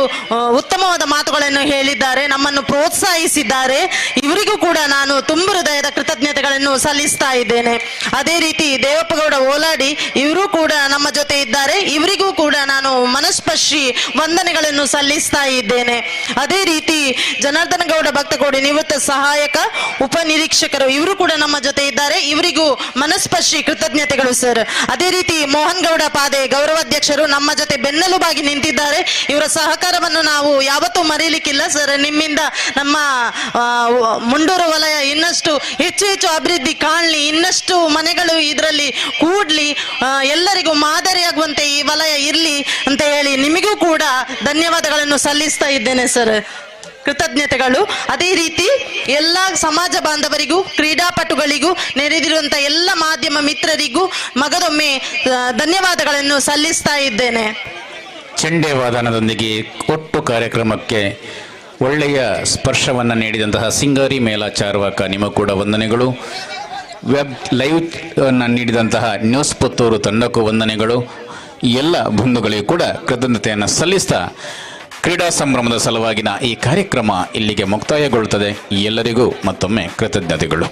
ಉತ್ತಮವಾದ ಮಾತುಗಳನ್ನು ಹೇಳಿದ್ದಾರೆ, ನಮ್ಮನ್ನು ಪ್ರೋತ್ಸಾಹಿಸಿದ್ದಾರೆ. ಇವರಿಗೂ ಕೂಡ ನಾನು ತುಂಬ ಹೃದಯದ ಕೃತಜ್ಞತೆಗಳನ್ನು ಸಲ್ಲಿಸ್ತಾ ಇದ್ದೇನೆ. ಅದೇ ರೀತಿ ದೇವಪ್ಪಗೌಡ ಓಲಾಡಿ ಇವರು ಕೂಡ ನಮ್ಮ ಜೊತೆ ಇದ್ದಾರೆ, ಇವರಿಗೂ ಕೂಡ ನಾನು ಮನಸ್ಪರ್ಶಿ ವಂದನೆಗಳನ್ನು ಸಲ್ಲಿಸ್ತಾ ಇದ್ದೇನೆ. ಅದೇ ರೀತಿ ಜನಾರ್ದನ ಗೌಡ ಭಕ್ತಕೋಡಿ ನಿವೃತ್ತ ಸಹಾಯಕ ಉಪನಿರೀಕ್ಷಕರು ಇವರು ಕೂಡ ನಮ್ಮ ಜೊತೆ ಇದ್ದಾರೆ. ಇವರಿಗೂ ಮನಸ್ಪರ್ಶಿ ಕೃತಜ್ಞತೆಗಳು ಸರ್. ಅದೇ ರೀತಿ ಮೋಹನ್ ಗೌಡ ಪಾದೆ ಗೌರವಾಧ್ಯಕ್ಷರು ನಮ್ಮ ಜೊತೆ ಬೆನ್ನೆಲುಬಾಗಿ ನಿಂತಿದ್ದಾರೆ. ಇವರ ಸಹಕಾರವನ್ನು ನಾವು ಯಾವತ್ತೂ ಮರೀಲಿಕ್ಕಿಲ್ಲ ಸರ್. ನಿಮ್ಮಿಂದ ನಮ್ಮ ಮುಂಡೂರು ವಲಯ ಇನ್ನಷ್ಟು ಹೆಚ್ಚು ಹೆಚ್ಚು ಅಭಿವೃದ್ಧಿ ಕಾಣಲಿ, ಇನ್ನಷ್ಟು ಮನೆಗಳು ಇದರಲ್ಲಿ ಕೂಡ್ಲಿ, ಎಲ್ಲರಿಗೂ ಮಾದರಿಯಾಗುವಂತೆ ಈ ವಲಯ ಇರಲಿ ಅಂತ ಹೇಳಿ ನಿಮಗೂ ಕೂಡ ಧನ್ಯವಾದಗಳನ್ನು ಸಲ್ಲಿಸ್ತಾ ಇದ್ದೇನೆ ಸರ್. ಕೃತಜ್ಞತೆಗಳು. ಅದೇ ರೀತಿ ಎಲ್ಲ ಸಮಾಜ ಬಾಂಧವರಿಗೂ, ಕ್ರೀಡಾಪಟುಗಳಿಗೂ, ನೆರೆದಿರುವಂತ ಎಲ್ಲ ಮಾಧ್ಯಮ ಮಿತ್ರರಿಗೂ ಮಗದೊಮ್ಮೆ ಧನ್ಯವಾದಗಳನ್ನು ಸಲ್ಲಿಸ್ತಾ ಇದ್ದೇನೆ. ಚೆಂಡೆ ವಾದನದೊಂದಿಗೆ ಒಟ್ಟು ಕಾರ್ಯಕ್ರಮಕ್ಕೆ ಒಳ್ಳೆಯ ಸ್ಪರ್ಶವನ್ನು ನೀಡಿದಂತಹ ಸಿಂಗಾರಿ ಮೇಲಾಚಾರ್ವಾಕ ನಿಮಗೂ ಕೂಡ ವಂದನೆಗಳು. ವೆಬ್ ಲೈವ್ ನೀಡಿದಂತಹ ನ್ಯೂಸ್ ಪುತ್ತೂರು ತಂಡಕ್ಕೂ ವಂದನೆಗಳು. ಎಲ್ಲ ಬಂಧುಗಳಿಗೂ ಕೂಡ ಕೃತಜ್ಞತೆಯನ್ನು ಸಲ್ಲಿಸ್ತಾ ಕ್ರೀಡಾ ಸಂಭ್ರಮದ ಸಲುವಾಗಿನ ಈ ಕಾರ್ಯಕ್ರಮ ಇಲ್ಲಿಗೆ ಮುಕ್ತಾಯಗೊಳ್ಳುತ್ತದೆ. ಎಲ್ಲರಿಗೂ ಮತ್ತೊಮ್ಮೆ ಕೃತಜ್ಞತೆಗಳು.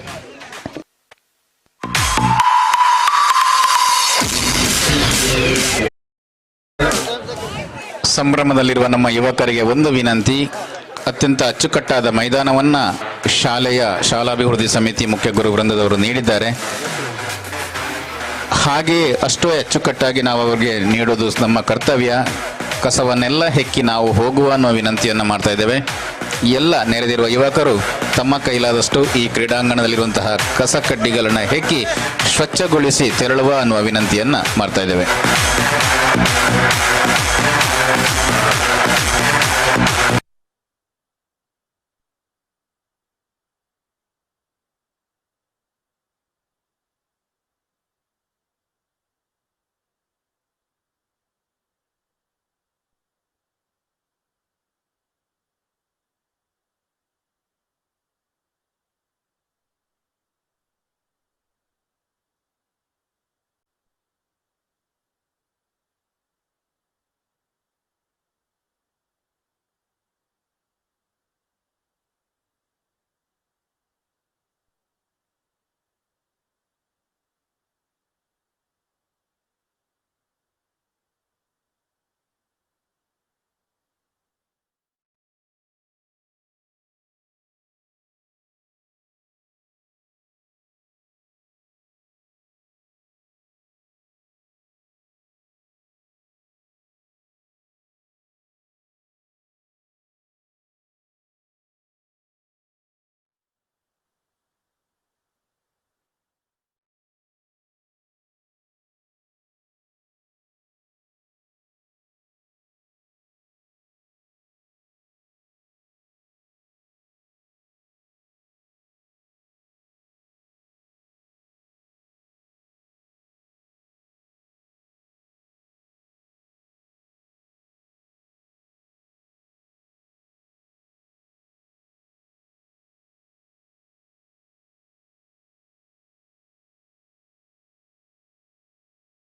ಸಂಭ್ರಮದಲ್ಲಿರುವ ನಮ್ಮ ಯುವಕರಿಗೆ ಒಂದು ವಿನಂತಿ. ಅತ್ಯಂತ ಅಚ್ಚುಕಟ್ಟಾದ ಮೈದಾನವನ್ನು ಶಾಲಾಭಿವೃದ್ಧಿ ಸಮಿತಿ ಮುಖ್ಯ ಗುರು ವೃಂದದವರು ನೀಡಿದ್ದಾರೆ. ಹಾಗೆಯೇ ಅಷ್ಟೇ ಅಚ್ಚುಕಟ್ಟಾಗಿ ನಾವು ಅವರಿಗೆ ನೀಡೋದು ನಮ್ಮ ಕರ್ತವ್ಯ. ಕಸವನ್ನೆಲ್ಲ ಹೆಕ್ಕಿ ನಾವು ಹೋಗುವ ಅನ್ನೋ ವಿನಂತಿಯನ್ನು ಮಾಡ್ತಾ ಇದ್ದೇವೆ. ಎಲ್ಲ ನೆರೆದಿರುವ ಯುವಕರು ತಮ್ಮ ಕೈಲಾದಷ್ಟು ಈ ಕ್ರೀಡಾಂಗಣದಲ್ಲಿರುವಂತಹ ಕಸ ಕಡ್ಡಿಗಳನ್ನು ಹೆಕ್ಕಿ ಸ್ವಚ್ಛಗೊಳಿಸಿ ತೆರಳುವ ಅನ್ನುವ ವಿನಂತಿಯನ್ನು ಮಾಡ್ತಾ ಇದ್ದೇವೆ.